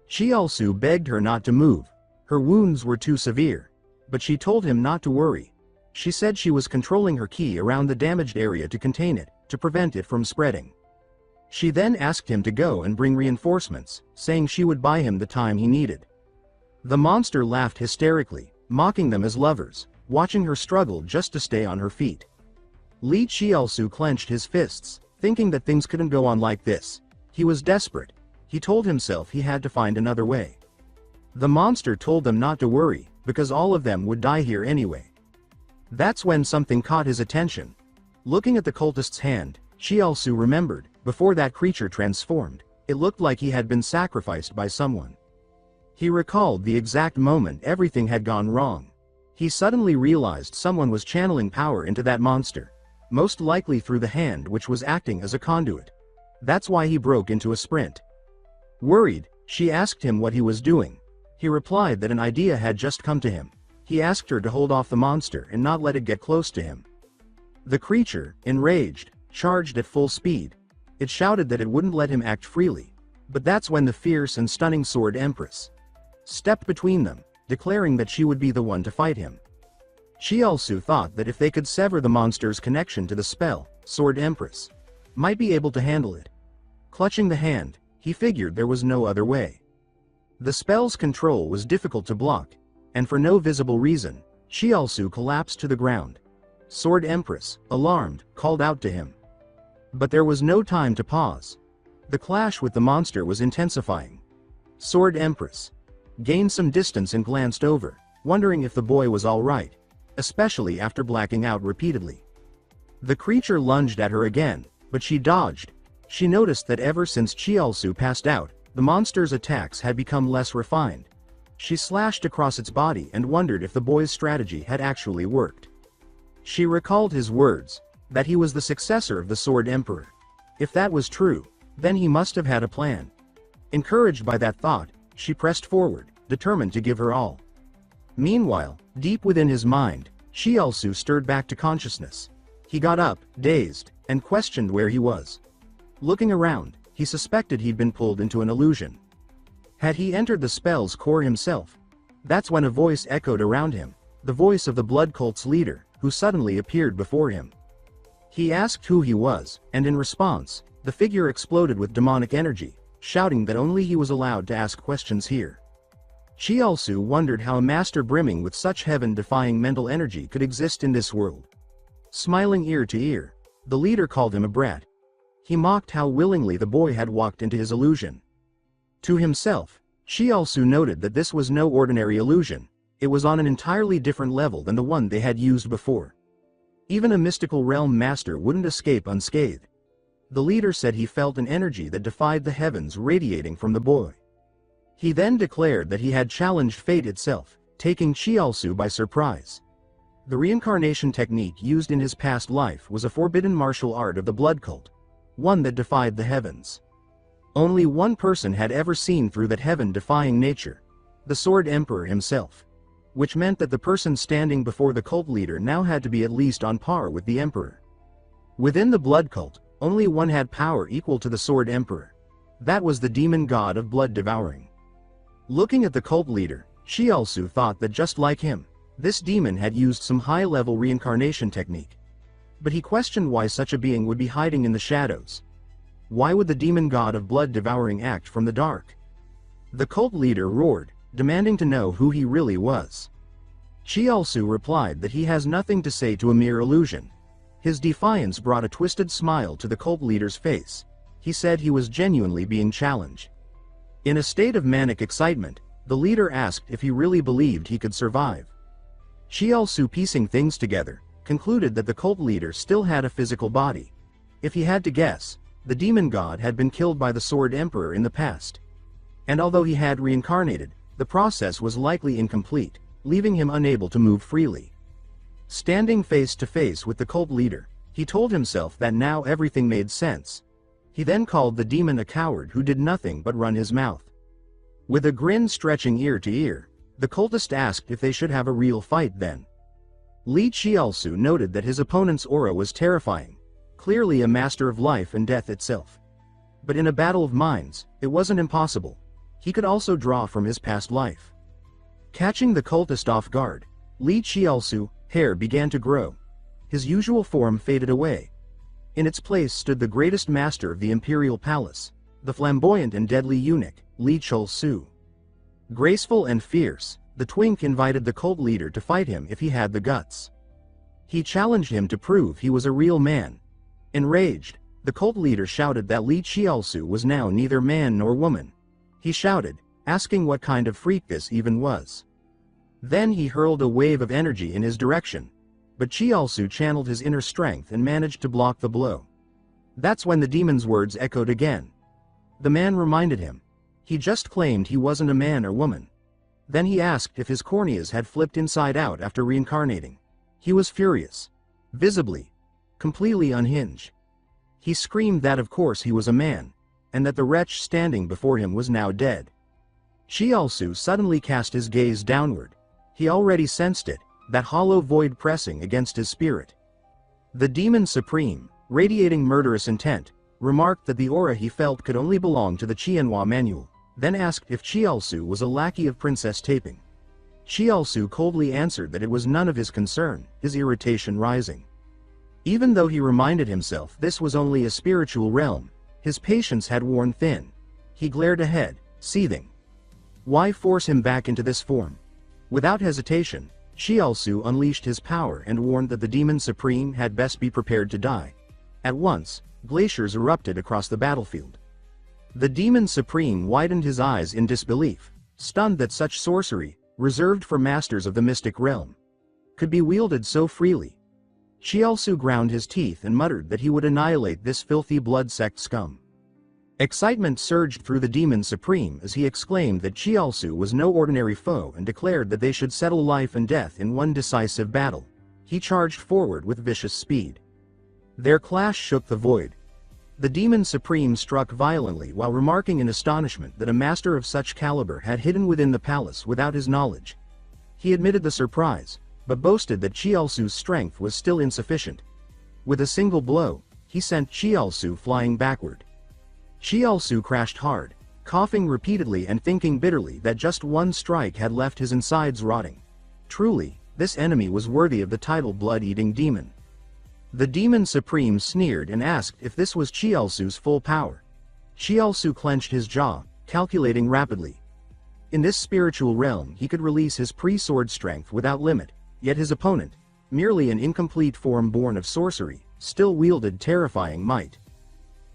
Cheolsu begged her not to move. Her wounds were too severe. But she told him not to worry. She said she was controlling her ki around the damaged area to contain it, to prevent it from spreading. She then asked him to go and bring reinforcements, saying she would buy him the time he needed. The monster laughed hysterically, mocking them as lovers, watching her struggle just to stay on her feet. Lee Cheolsu clenched his fists, thinking that things couldn't go on like this. He was desperate. He told himself he had to find another way. The monster told them not to worry, because all of them would die here anyway. That's when something caught his attention. Looking at the cultist's hand, Cheolsu remembered, before that creature transformed, it looked like he had been sacrificed by someone. He recalled the exact moment everything had gone wrong. He suddenly realized someone was channeling power into that monster, most likely through the hand which was acting as a conduit. That's why he broke into a sprint. Worried, she asked him what he was doing. He replied that an idea had just come to him. He asked her to hold off the monster and not let it get close to him. The creature, enraged, charged at full speed. It shouted that it wouldn't let him act freely. But that's when the fierce and stunning Sword Empress stepped between them, declaring that she would be the one to fight him. Cheolsu thought that if they could sever the monster's connection to the spell, Sword Empress might be able to handle it. Clutching the hand, he figured there was no other way. The spell's control was difficult to block, and for no visible reason, Cheolsu collapsed to the ground. Sword Empress, alarmed, called out to him. But there was no time to pause. The clash with the monster was intensifying. Sword Empress gained some distance and glanced over, wondering if the boy was all right, especially after blacking out repeatedly. The creature lunged at her again, but she dodged. She noticed that ever since Cheolsu passed out, the monster's attacks had become less refined. She slashed across its body and wondered if the boy's strategy had actually worked. She recalled his words, that he was the successor of the Sword Emperor. If that was true, then he must have had a plan. Encouraged by that thought, she pressed forward, determined to give her all. Meanwhile, deep within his mind, Cheolsu stirred back to consciousness. He got up, dazed, and questioned where he was. Looking around, he suspected he'd been pulled into an illusion. Had he entered the spell's core himself? That's when a voice echoed around him, the voice of the blood cult's leader, who suddenly appeared before him. He asked who he was, and in response, the figure exploded with demonic energy, shouting that only he was allowed to ask questions here. Cheolsu wondered how a master brimming with such heaven-defying mental energy could exist in this world. Smiling ear to ear, the leader called him a brat. He mocked how willingly the boy had walked into his illusion. To himself, Cheolsu noted that this was no ordinary illusion. It was on an entirely different level than the one they had used before. Even a mystical realm master wouldn't escape unscathed. The leader said he felt an energy that defied the heavens radiating from the boy. He then declared that he had challenged fate itself, taking Cheolsu by surprise. The reincarnation technique used in his past life was a forbidden martial art of the blood cult, one that defied the heavens. Only one person had ever seen through that heaven-defying nature, the Sword Emperor himself, which meant that the person standing before the cult leader now had to be at least on par with the Emperor. Within the blood cult, only one had power equal to the Sword Emperor. That was the demon god of blood devouring. Looking at the cult leader, Cheolsu thought that just like him, this demon had used some high-level reincarnation technique. But he questioned why such a being would be hiding in the shadows. Why would the demon god of blood devouring act from the dark? The cult leader roared, demanding to know who he really was. Cheolsu replied that he has nothing to say to a mere illusion. His defiance brought a twisted smile to the cult leader's face. He said he was genuinely being challenged. In a state of manic excitement, the leader asked if he really believed he could survive. Cheolsu, piecing things together, concluded that the cult leader still had a physical body. If he had to guess, the demon god had been killed by the Sword Emperor in the past. And although he had reincarnated, the process was likely incomplete, leaving him unable to move freely. Standing face to face with the cult leader, he told himself that now everything made sense. He then called the demon a coward who did nothing but run his mouth. With a grin stretching ear to ear, the cultist asked if they should have a real fight then. Lee Cheolsu noted that his opponent's aura was terrifying, clearly a master of life and death itself. But in a battle of minds, it wasn't impossible. He could also draw from his past life. Catching the cultist off guard, Lee Cheolsu's hair began to grow. His usual form faded away. In its place stood the greatest master of the imperial palace, the flamboyant and deadly eunuch, Lee Cheolsu. Graceful and fierce, the twink invited the cult leader to fight him if he had the guts. He challenged him to prove he was a real man. Enraged, the cult leader shouted that Lee Cheolsu was now neither man nor woman. He shouted, asking what kind of freak this even was. Then he hurled a wave of energy in his direction, but Cheolsu channeled his inner strength and managed to block the blow. That's when the demon's words echoed again. The man reminded him. He just claimed he wasn't a man or woman. Then he asked if his corneas had flipped inside out after reincarnating. He was furious. Visibly. Completely unhinged. He screamed that of course he was a man, and that the wretch standing before him was now dead. Cheolsu suddenly cast his gaze downward. He already sensed it, that hollow void pressing against his spirit. The demon supreme, radiating murderous intent, remarked that the aura he felt could only belong to the Manhwa manual, then asked if Cheolsu was a lackey of Princess Taping. Cheolsu coldly answered that it was none of his concern, his irritation rising. Even though he reminded himself this was only a spiritual realm, his patience had worn thin. He glared ahead, seething. Why force him back into this form? Without hesitation, Cheolsu unleashed his power and warned that the demon supreme had best be prepared to die. At once, glaciers erupted across the battlefield. The demon supreme widened his eyes in disbelief, stunned that such sorcery, reserved for masters of the mystic realm, could be wielded so freely. Cheolsu ground his teeth and muttered that he would annihilate this filthy blood sect scum. Excitement surged through the demon supreme as he exclaimed that Cheolsu was no ordinary foe and declared that they should settle life and death in one decisive battle. He charged forward with vicious speed. Their clash shook the void. The demon supreme struck violently while remarking in astonishment that a master of such caliber had hidden within the palace without his knowledge. He admitted the surprise, but boasted that Cheolsu's strength was still insufficient. With a single blow, he sent Cheolsu flying backward. Cheolsu crashed hard, coughing repeatedly and thinking bitterly that just one strike had left his insides rotting. Truly, this enemy was worthy of the title blood-eating demon. The demon supreme sneered and asked if this was Cheolsu's full power. Cheolsu clenched his jaw, calculating rapidly. In this spiritual realm he could release his pre-sword strength without limit, yet his opponent, merely an incomplete form born of sorcery, still wielded terrifying might.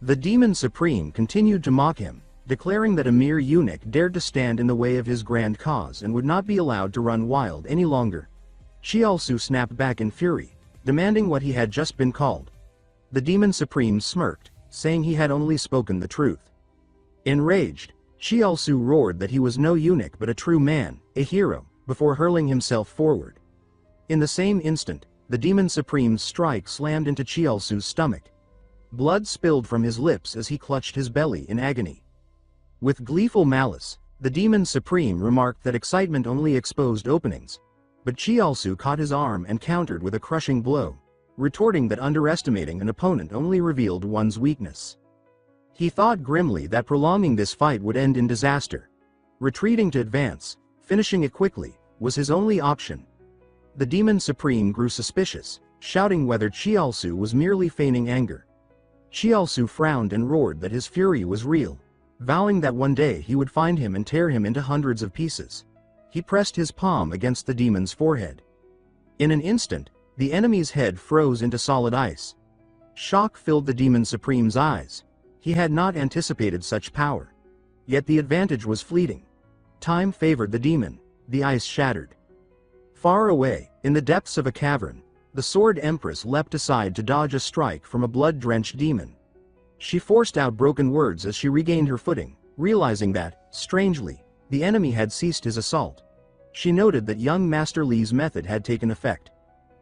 The demon supreme continued to mock him, declaring that a mere eunuch dared to stand in the way of his grand cause and would not be allowed to run wild any longer. Cheolsu snapped back in fury, demanding what he had just been called. The demon supreme smirked, saying he had only spoken the truth. Enraged, Cheolsu roared that he was no eunuch but a true man, a hero, before hurling himself forward. In the same instant, the demon supreme's strike slammed into Cheolsu's stomach. Blood spilled from his lips as he clutched his belly in agony. With gleeful malice, the demon supreme remarked that excitement only exposed openings, but Cheolsu caught his arm and countered with a crushing blow, retorting that underestimating an opponent only revealed one's weakness. He thought grimly that prolonging this fight would end in disaster. Retreating to advance, finishing it quickly, was his only option. The demon supreme grew suspicious, shouting whether Cheolsu was merely feigning anger. Cheolsu frowned and roared that his fury was real, vowing that one day he would find him and tear him into hundreds of pieces. He pressed his palm against the demon's forehead. In an instant, the enemy's head froze into solid ice. Shock filled the demon supreme's eyes. He had not anticipated such power. Yet the advantage was fleeting. Time favored the demon. The ice shattered. Far away, in the depths of a cavern, the Sword Empress leapt aside to dodge a strike from a blood-drenched demon. She forced out broken words as she regained her footing, realizing that, strangely, the enemy had ceased his assault. She noted that young Master Lee's method had taken effect.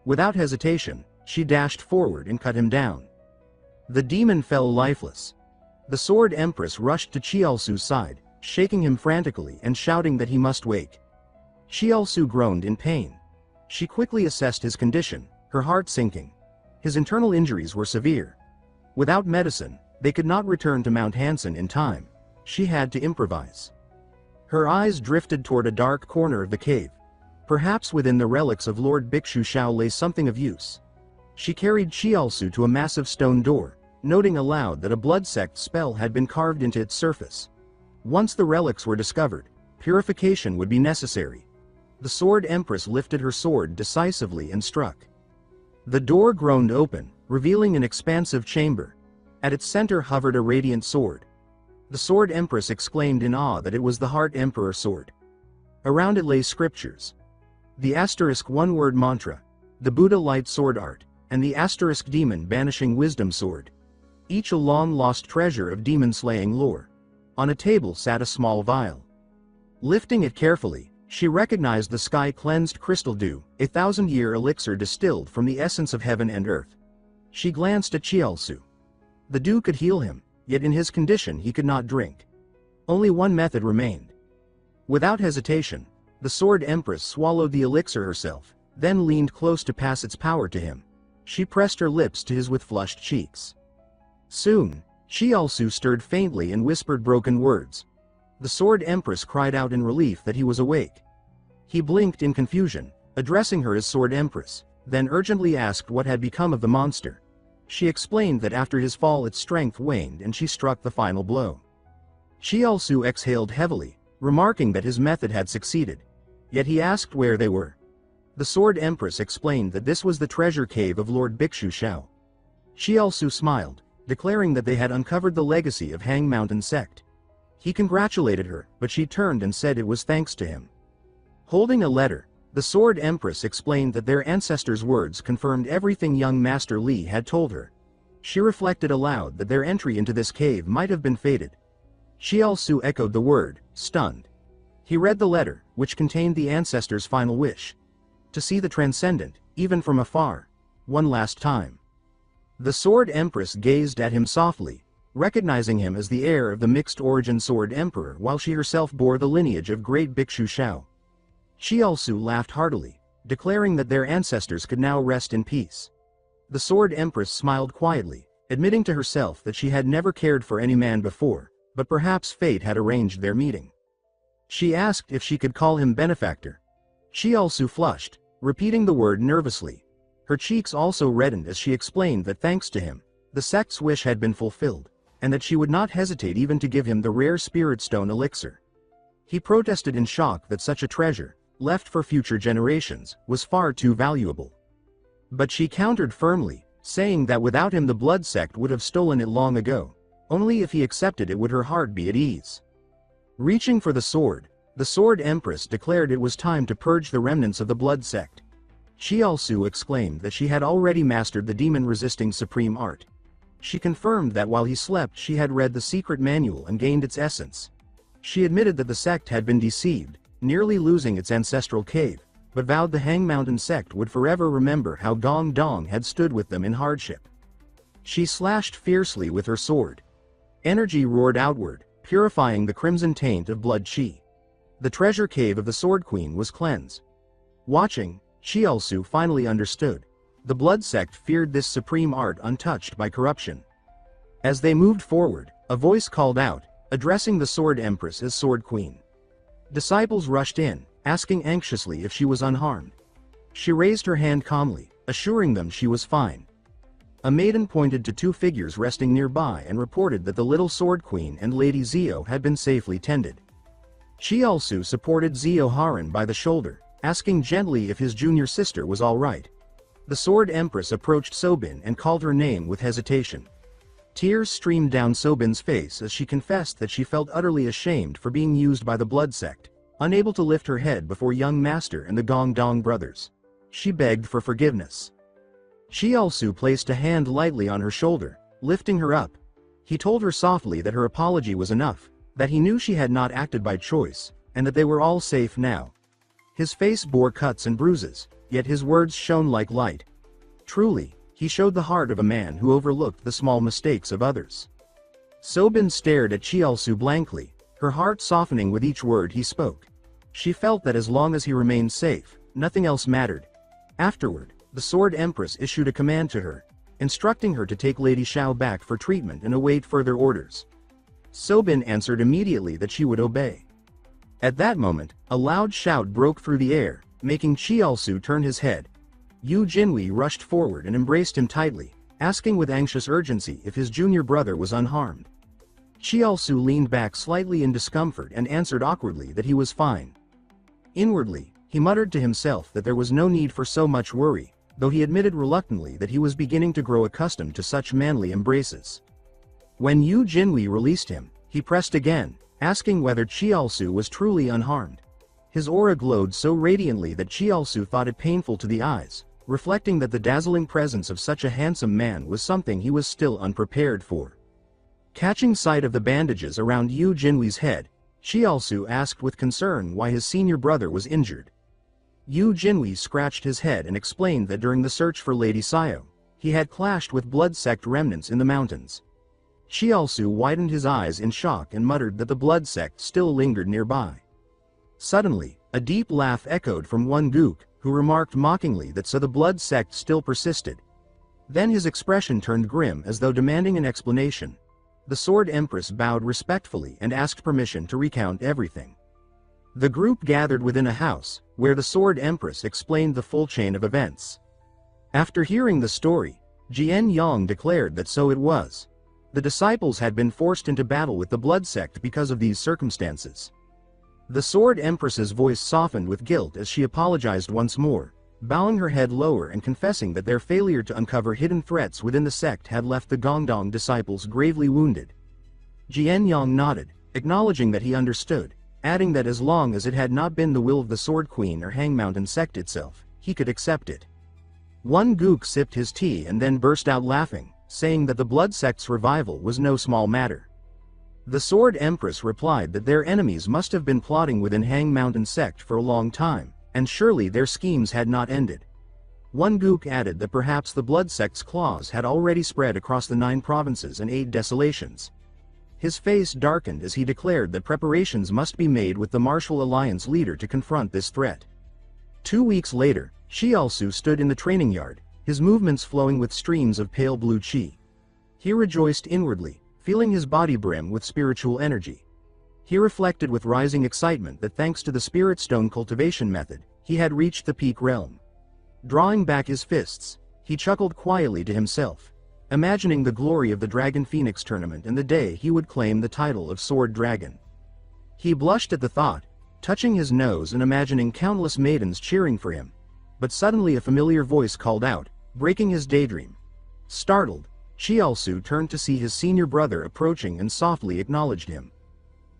Without hesitation, she dashed forward and cut him down. The demon fell lifeless. The Sword Empress rushed to Cheolsu's side, shaking him frantically and shouting that he must wake. Cheolsu groaned in pain. She quickly assessed his condition, her heart sinking. His internal injuries were severe. Without medicine, they could not return to Mount Hansen in time. She had to improvise. Her eyes drifted toward a dark corner of the cave. Perhaps within the relics of Lord Bhikshu Shao lay something of use. She carried Cheolsu to a massive stone door, noting aloud that a blood sect spell had been carved into its surface. Once the relics were discovered, purification would be necessary. The Sword Empress lifted her sword decisively and struck. The door groaned open, revealing an expansive chamber. At its center hovered a radiant sword. The Sword Empress exclaimed in awe that it was the Heart Emperor sword. Around it lay scriptures. The * one-word mantra, the Buddha light sword art, and the * demon banishing wisdom sword. Each a long-lost treasure of demon-slaying lore. On a table sat a small vial. Lifting it carefully, she recognized the sky-cleansed crystal dew, a 1,000-year elixir distilled from the essence of heaven and earth. She glanced at Cheolsu. The dew could heal him, yet in his condition he could not drink. Only one method remained. Without hesitation, the Sword Empress swallowed the elixir herself, then leaned close to pass its power to him. She pressed her lips to his with flushed cheeks. Soon, Cheolsu stirred faintly and whispered broken words. The Sword Empress cried out in relief that he was awake. He blinked in confusion, addressing her as Sword Empress, then urgently asked what had become of the monster. She explained that after his fall its strength waned and she struck the final blow. Cheolsu exhaled heavily, remarking that his method had succeeded. Yet he asked where they were. The Sword Empress explained that this was the treasure cave of Lord Bhikshu Shao. Cheolsu smiled, declaring that they had uncovered the legacy of Hang Mountain sect. He congratulated her, but she turned and said it was thanks to him. Holding a letter, the Sword Empress explained that their ancestors' words confirmed everything young Master Lee had told her. She reflected aloud that their entry into this cave might have been fated. Cheolsu echoed the word, stunned. He read the letter, which contained the ancestors' final wish. To see the transcendent, even from afar, one last time. The Sword Empress gazed at him softly, recognizing him as the heir of the mixed-origin Sword Emperor while she herself bore the lineage of great Bhikshu Shao. Cheolsu laughed heartily, declaring that their ancestors could now rest in peace. The Sword Empress smiled quietly, admitting to herself that she had never cared for any man before, but perhaps fate had arranged their meeting. She asked if she could call him benefactor. Cheolsu flushed, repeating the word nervously. Her cheeks also reddened as she explained that thanks to him, the sect's wish had been fulfilled, and that she would not hesitate even to give him the rare spirit stone elixir. He protested in shock that such a treasure, left for future generations, was far too valuable. But she countered firmly, saying that without him the blood sect would have stolen it long ago. Only if he accepted it would her heart be at ease. Reaching for the Sword Empress declared it was time to purge the remnants of the blood sect. Cheolsu exclaimed that she had already mastered the demon-resisting supreme art. She confirmed that while he slept she had read the secret manual and gained its essence. She admitted that the sect had been deceived, nearly losing its ancestral cave, but vowed the Hang Mountain sect would forever remember how Gong Dong had stood with them in hardship. She slashed fiercely with her sword. Energy roared outward, purifying the crimson taint of blood chi. The treasure cave of the Sword Queen was cleansed. Watching, Cheolsu finally understood. The blood sect feared this supreme art untouched by corruption. As they moved forward, a voice called out, addressing the Sword Empress as Sword Queen. Disciples rushed in, asking anxiously if she was unharmed. She raised her hand calmly, assuring them she was fine. A maiden pointed to two figures resting nearby and reported that the little Sword Queen and Lady Zio had been safely tended. Cheolsu supported Zio Haran by the shoulder, asking gently if his junior sister was all right. The Sword Empress approached Sobin and called her name with hesitation. Tears streamed down Sobin's face as she confessed that she felt utterly ashamed for being used by the blood sect, unable to lift her head before young Master and the Gong Dong brothers. She begged for forgiveness. Cheolsu placed a hand lightly on her shoulder, lifting her up. He told her softly that her apology was enough, that he knew she had not acted by choice, and that they were all safe now. His face bore cuts and bruises, yet his words shone like light. Truly, he showed the heart of a man who overlooked the small mistakes of others. Sobin stared at Cheolsu blankly, her heart softening with each word he spoke. She felt that as long as he remained safe, nothing else mattered. Afterward, the Sword Empress issued a command to her, instructing her to take Lady Xiao back for treatment and await further orders. Sobin answered immediately that she would obey. At that moment, a loud shout broke through the air, making Cheolsu turn his head. Yu Jinhui rushed forward and embraced him tightly, asking with anxious urgency if his junior brother was unharmed. Cheolsu leaned back slightly in discomfort and answered awkwardly that he was fine. Inwardly, he muttered to himself that there was no need for so much worry, though he admitted reluctantly that he was beginning to grow accustomed to such manly embraces. When Yu Jinhui released him, he pressed again, asking whether Cheolsu was truly unharmed. His aura glowed so radiantly that Cheolsu thought it painful to the eyes, reflecting that the dazzling presence of such a handsome man was something he was still unprepared for. Catching sight of the bandages around Yu Jinhui's head, Cheolsu asked with concern why his senior brother was injured. Yu Jinhui scratched his head and explained that during the search for Lady Xiao, he had clashed with blood sect remnants in the mountains. Cheolsu widened his eyes in shock and muttered that the blood sect still lingered nearby. Suddenly, a deep laugh echoed from one Gook, who remarked mockingly that so the blood sect still persisted. Then his expression turned grim as though demanding an explanation. The Sword Empress bowed respectfully and asked permission to recount everything. The group gathered within a house, where the Sword Empress explained the full chain of events. After hearing the story, Jian Yang declared that so it was. The disciples had been forced into battle with the blood sect because of these circumstances. The Sword Empress's voice softened with guilt as she apologized once more, bowing her head lower and confessing that their failure to uncover hidden threats within the sect had left the Gongdong disciples gravely wounded. Jian Yang nodded, acknowledging that he understood, adding that as long as it had not been the will of the Sword Queen or Hang Mountain sect itself, he could accept it. One Gook sipped his tea and then burst out laughing, saying that the blood sect's revival was no small matter. The Sword Empress replied that their enemies must have been plotting within Hang Mountain sect for a long time, and surely their schemes had not ended. One Gook added that perhaps the blood sect's claws had already spread across the 9 provinces and 8 desolations. His face darkened as he declared that preparations must be made with the Martial Alliance leader to confront this threat. 2 weeks later, Cheolsu stood in the training yard, his movements flowing with streams of pale blue qi. He rejoiced inwardly, feeling his body brim with spiritual energy. He reflected with rising excitement that thanks to the spirit stone cultivation method, he had reached the peak realm. Drawing back his fists, he chuckled quietly to himself, imagining the glory of the Dragon Phoenix tournament and the day he would claim the title of Sword Dragon. He blushed at the thought, touching his nose and imagining countless maidens cheering for him. But suddenly a familiar voice called out, breaking his daydream. Startled, Cheolsu turned to see his senior brother approaching and softly acknowledged him.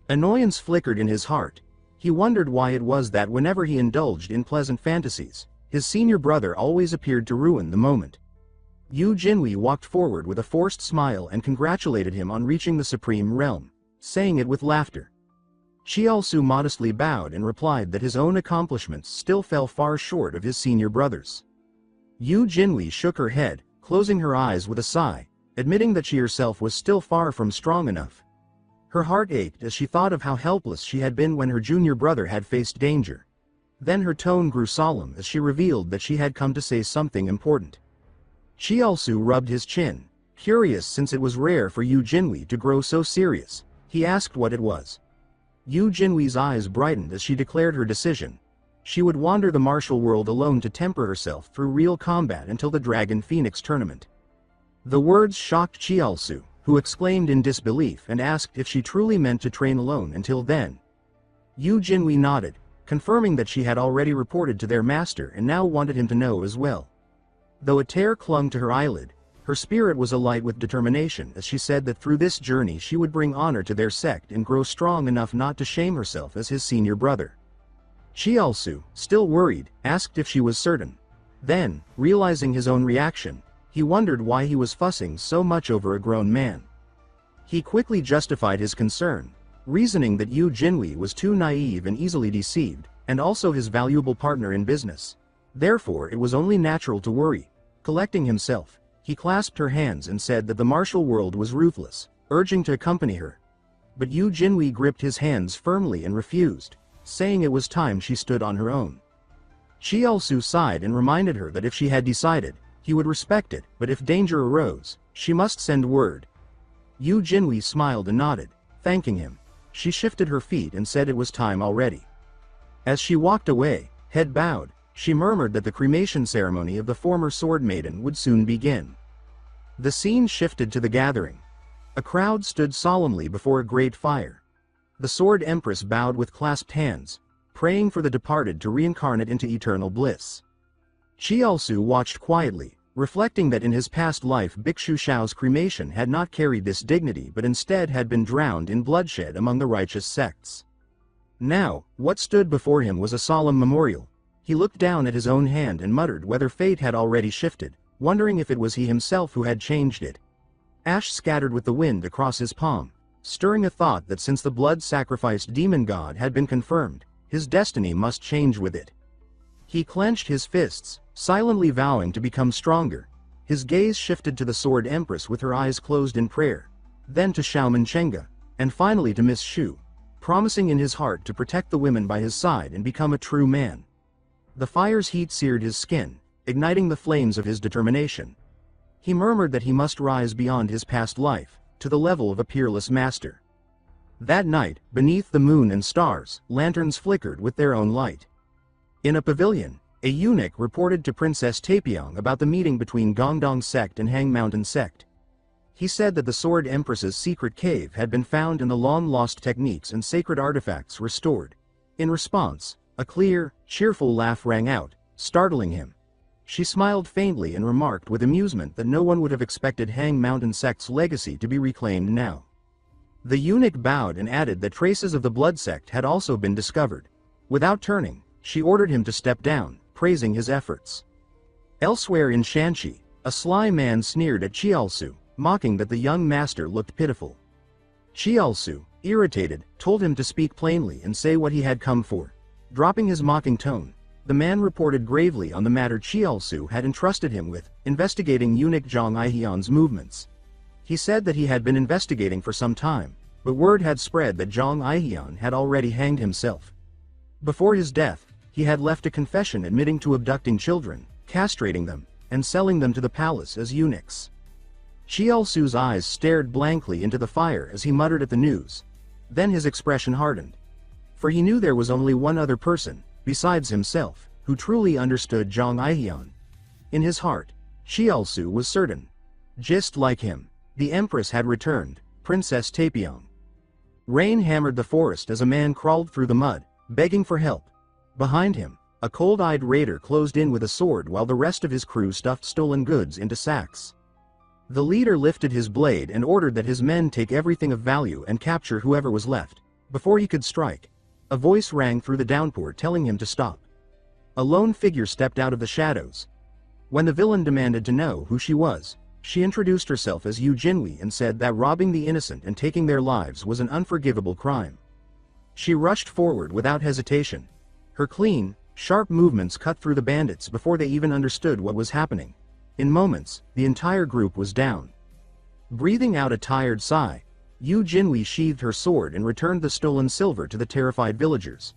Annoyance flickered in his heart. He wondered why it was that whenever he indulged in pleasant fantasies, his senior brother always appeared to ruin the moment. Yu Jinhui walked forward with a forced smile and congratulated him on reaching the supreme realm, saying it with laughter. Cheolsu modestly bowed and replied that his own accomplishments still fell far short of his senior brother's. Yu Jinhui shook her head, closing her eyes with a sigh, admitting that she herself was still far from strong enough. Her heart ached as she thought of how helpless she had been when her junior brother had faced danger. Then her tone grew solemn as she revealed that she had come to say something important. Cheolsu rubbed his chin, curious since it was rare for Yu Jinhui to grow so serious. He asked what it was. Yu Jinhui's eyes brightened as she declared her decision. She would wander the martial world alone to temper herself through real combat until the Dragon Phoenix tournament. The words shocked Cheolsu, who exclaimed in disbelief and asked if she truly meant to train alone until then. Yu Jinhui nodded, confirming that she had already reported to their master and now wanted him to know as well. Though a tear clung to her eyelid, her spirit was alight with determination as she said that through this journey she would bring honor to their sect and grow strong enough not to shame herself as his senior brother. Cheolsu, still worried, asked if she was certain. Then, realizing his own reaction, he wondered why he was fussing so much over a grown man. He quickly justified his concern, reasoning that Yu Jinhui was too naive and easily deceived, and also his valuable partner in business. Therefore it was only natural to worry. Collecting himself, he clasped her hands and said that the martial world was ruthless, urging to accompany her. But Yu Jinhui gripped his hands firmly and refused, saying it was time she stood on her own. Cheolsu sighed and reminded her that if she had decided, he would respect it, but if danger arose, she must send word. Yu Jinhui smiled and nodded, thanking him. She shifted her feet and said it was time already. As she walked away, head bowed, she murmured that the cremation ceremony of the former sword maiden would soon begin. The scene shifted to the gathering. A crowd stood solemnly before a great fire. The sword empress bowed with clasped hands, praying for the departed to reincarnate into eternal bliss. Cheolsu watched quietly, reflecting that in his past life Bhikshu Shao's cremation had not carried this dignity but instead had been drowned in bloodshed among the righteous sects. Now, what stood before him was a solemn memorial. He looked down at his own hand and muttered whether fate had already shifted, wondering if it was he himself who had changed it. Ash scattered with the wind across his palm, stirring a thought that since the blood-sacrificed demon god had been confirmed, his destiny must change with it. He clenched his fists, silently vowing to become stronger. His gaze shifted to the sword empress with her eyes closed in prayer, then to Xiaoman Chenga, and finally to Miss Shu, promising in his heart to protect the women by his side and become a true man. The fire's heat seared his skin, igniting the flames of his determination. He murmured that he must rise beyond his past life, to the level of a peerless master. That night, beneath the moon and stars, lanterns flickered with their own light. In a pavilion, a eunuch reported to Princess Taepyeong about the meeting between Gongdong sect and Hang Mountain sect. He said that the Sword Empress's secret cave had been found and the long-lost techniques and sacred artifacts restored. In response, a clear, cheerful laugh rang out, startling him. She smiled faintly and remarked with amusement that no one would have expected Hang Mountain sect's legacy to be reclaimed now. The eunuch bowed and added that traces of the blood sect had also been discovered. Without turning, she ordered him to step down, praising his efforts. Elsewhere in Shanxi, a sly man sneered at Cheolsu, mocking that the young master looked pitiful. Cheolsu, irritated, told him to speak plainly and say what he had come for. Dropping his mocking tone, the man reported gravely on the matter Cheolsu had entrusted him with, investigating eunuch Zhang Aihian's movements. He said that he had been investigating for some time, but word had spread that Zhang Aihian had already hanged himself. Before his death, he had left a confession admitting to abducting children, castrating them, and selling them to the palace as eunuchs. Cheolsu's eyes stared blankly into the fire as he muttered at the news. Then his expression hardened. For he knew there was only one other person, besides himself, who truly understood Zhang Aihian. In his heart, Cheolsu was certain. Just like him, the Empress had returned, Princess Taepyeong. Rain hammered the forest as a man crawled through the mud, begging for help. Behind him, a cold-eyed raider closed in with a sword while the rest of his crew stuffed stolen goods into sacks. The leader lifted his blade and ordered that his men take everything of value and capture whoever was left. Before he could strike, a voice rang through the downpour telling him to stop. A lone figure stepped out of the shadows. When the villain demanded to know who she was, she introduced herself as Yu Jinhui and said that robbing the innocent and taking their lives was an unforgivable crime. She rushed forward without hesitation. Her clean, sharp movements cut through the bandits before they even understood what was happening. In moments, the entire group was down. Breathing out a tired sigh, Yu Jinhui sheathed her sword and returned the stolen silver to the terrified villagers.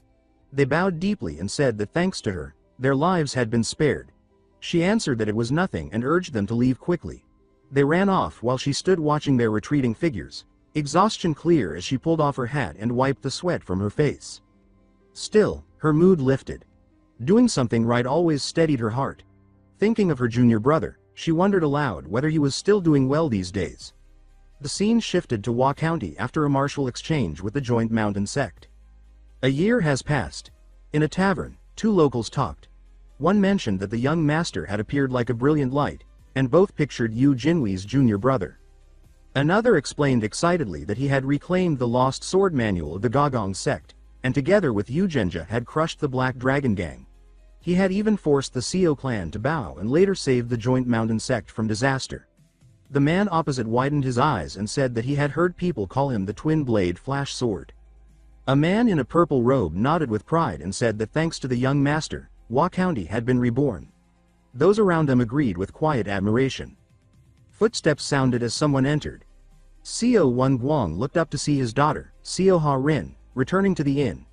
They bowed deeply and said that thanks to her, their lives had been spared. She answered that it was nothing and urged them to leave quickly. They ran off while she stood watching their retreating figures, exhaustion clear as she pulled off her hat and wiped the sweat from her face. Still, her mood lifted. Doing something right always steadied her heart. Thinking of her junior brother, she wondered aloud whether he was still doing well these days. The scene shifted to Hua County after a martial exchange with the joint mountain sect. A year has passed. In a tavern, two locals talked. One mentioned that the young master had appeared like a brilliant light, and both pictured Yu Jinhui's junior brother. Another explained excitedly that he had reclaimed the lost sword manual of the Gogong sect, and together with Yu Zhenjia had crushed the Black Dragon Gang. He had even forced the Seo clan to bow and later saved the joint mountain sect from disaster. The man opposite widened his eyes and said that he had heard people call him the twin-blade flash sword. A man in a purple robe nodded with pride and said that thanks to the young master, Hua County had been reborn. Those around them agreed with quiet admiration. Footsteps sounded as someone entered. Seo Wan Guang looked up to see his daughter, Seo Ha Rin, returning to the inn.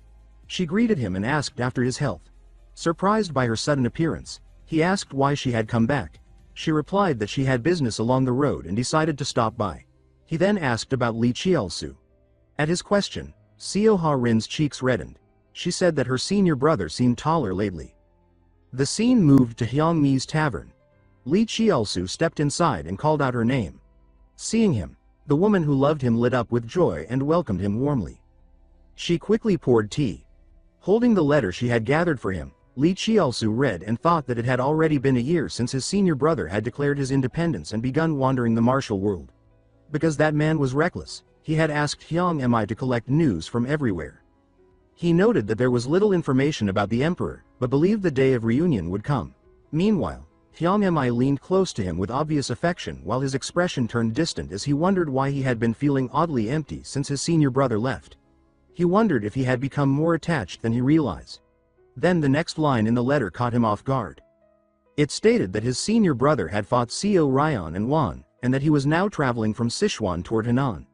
She greeted him and asked after his health. Surprised by her sudden appearance, he asked why she had come back. She replied that she had business along the road and decided to stop by. He then asked about Lee Cheolsu. At his question, Seo Ha Rin's cheeks reddened. She said that her senior brother seemed taller lately. The scene moved to Hyang Mi's tavern. Lee Cheolsu stepped inside and called out her name. Seeing him, the woman who loved him lit up with joy and welcomed him warmly. She quickly poured tea. Holding the letter she had gathered for him, Lee Cheolsu read and thought that it had already been a year since his senior brother had declared his independence and begun wandering the martial world. Because that man was reckless, he had asked Hyang Mi to collect news from everywhere. He noted that there was little information about the emperor, but believed the day of reunion would come. Meanwhile, Hyang Mi leaned close to him with obvious affection while his expression turned distant as he wondered why he had been feeling oddly empty since his senior brother left. He wondered if he had become more attached than he realized. Then the next line in the letter caught him off guard. It stated that his senior brother had fought Seo Ryan and Wan, and that he was now traveling from Sichuan toward Henan.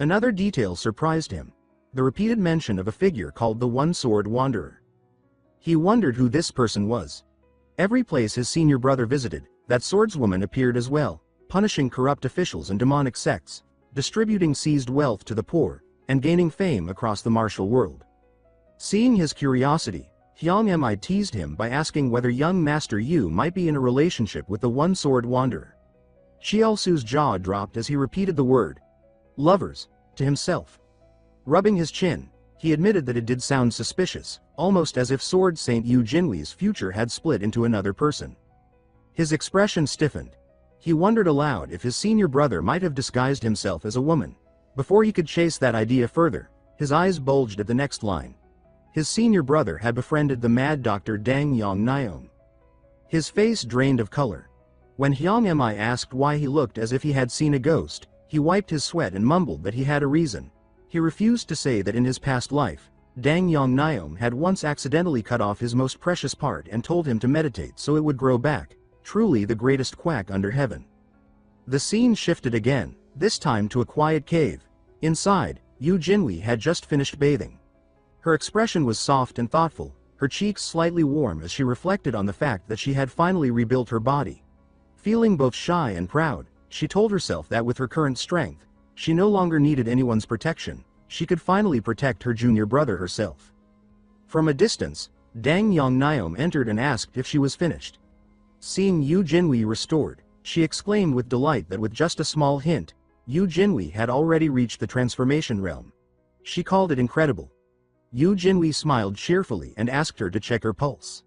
Another detail surprised him: the repeated mention of a figure called the One-Sword Wanderer. He wondered who this person was. Every place his senior brother visited, that swordswoman appeared as well, punishing corrupt officials and demonic sects, distributing seized wealth to the poor, and gaining fame across the martial world. Seeing his curiosity, Hyang Mi teased him by asking whether young Master Yu might be in a relationship with the One-Sword Wanderer. Cheolsu's jaw dropped as he repeated the word lovers to himself. Rubbing his chin, he admitted that it did sound suspicious, almost as if Sword Saint Yu Jinwei's future had split into another person. His expression stiffened. He wondered aloud if his senior brother might have disguised himself as a woman. Before he could chase that idea further, his eyes bulged at the next line. His senior brother had befriended the mad doctor Dang Yang Naom. His face drained of color. When Hyang Mi asked why he looked as if he had seen a ghost, he wiped his sweat and mumbled that he had a reason. He refused to say that in his past life, Dang Yang Naom had once accidentally cut off his most precious part and told him to meditate so it would grow back, truly the greatest quack under heaven. The scene shifted again, this time to a quiet cave. Inside, Yu Jinwei had just finished bathing. Her expression was soft and thoughtful, her cheeks slightly warm as she reflected on the fact that she had finally rebuilt her body. Feeling both shy and proud, she told herself that with her current strength, she no longer needed anyone's protection. She could finally protect her junior brother herself. From a distance, Dang Yang Naom entered and asked if she was finished. Seeing Yu Jinwei restored, she exclaimed with delight that with just a small hint, Yu Jinwei had already reached the transformation realm. She called it incredible. Yu Jinwei smiled cheerfully and asked her to check her pulse.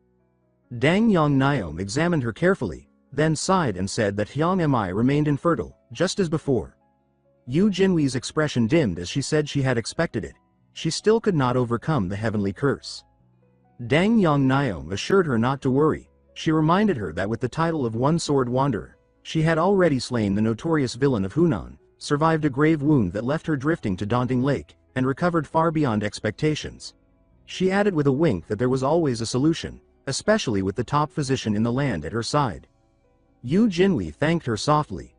Dang Yang Naom examined her carefully, then sighed and said that Hyang Mi remained infertile, just as before. Yu Jinwei's expression dimmed as she said she had expected it. She still could not overcome the heavenly curse. Dang Yang Naom assured her not to worry. She reminded her that with the title of One-Sword Wanderer, she had already slain the notorious villain of Hunan, survived a grave wound that left her drifting to Daunting Lake, and recovered far beyond expectations. She added with a wink that there was always a solution, especially with the top physician in the land at her side. Yu Jinwei thanked her softly.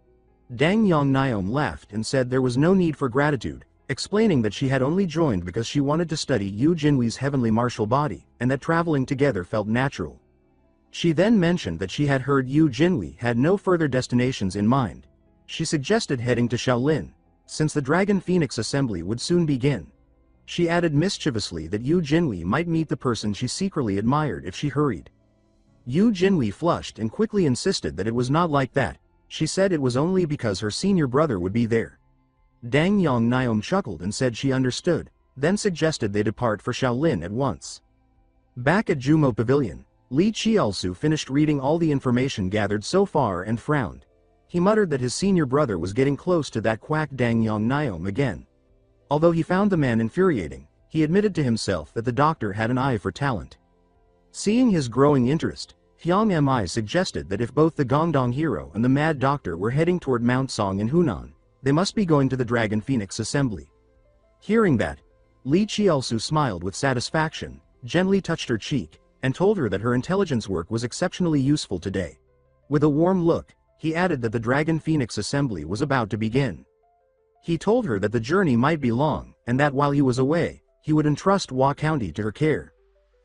Dang Yang Naom laughed and said there was no need for gratitude, explaining that she had only joined because she wanted to study Yu Jinwei's heavenly martial body, and that traveling together felt natural. She then mentioned that she had heard Yu Jinwei had no further destinations in mind. She suggested heading to Shaolin, since the Dragon Phoenix Assembly would soon begin. She added mischievously that Yu Jinwei might meet the person she secretly admired if she hurried. Yu Jinwei flushed and quickly insisted that it was not like that. She said it was only because her senior brother would be there. Dang Yang Naom chuckled and said she understood, then suggested they depart for Shaolin at once. Back at Jumo Pavilion, Lee Cheolsu finished reading all the information gathered so far and frowned. He muttered that his senior brother was getting close to that quack Dang Yang Naom again. Although he found the man infuriating, he admitted to himself that the doctor had an eye for talent. Seeing his growing interest, Hyang Mi suggested that if both the Gongdong hero and the Mad Doctor were heading toward Mount Song in Hunan, they must be going to the Dragon Phoenix Assembly. Hearing that, Lee Cheolsu smiled with satisfaction, gently touched her cheek, and told her that her intelligence work was exceptionally useful today. With a warm look, he added that the Dragon Phoenix Assembly was about to begin. He told her that the journey might be long, and that while he was away, he would entrust Hua County to her care.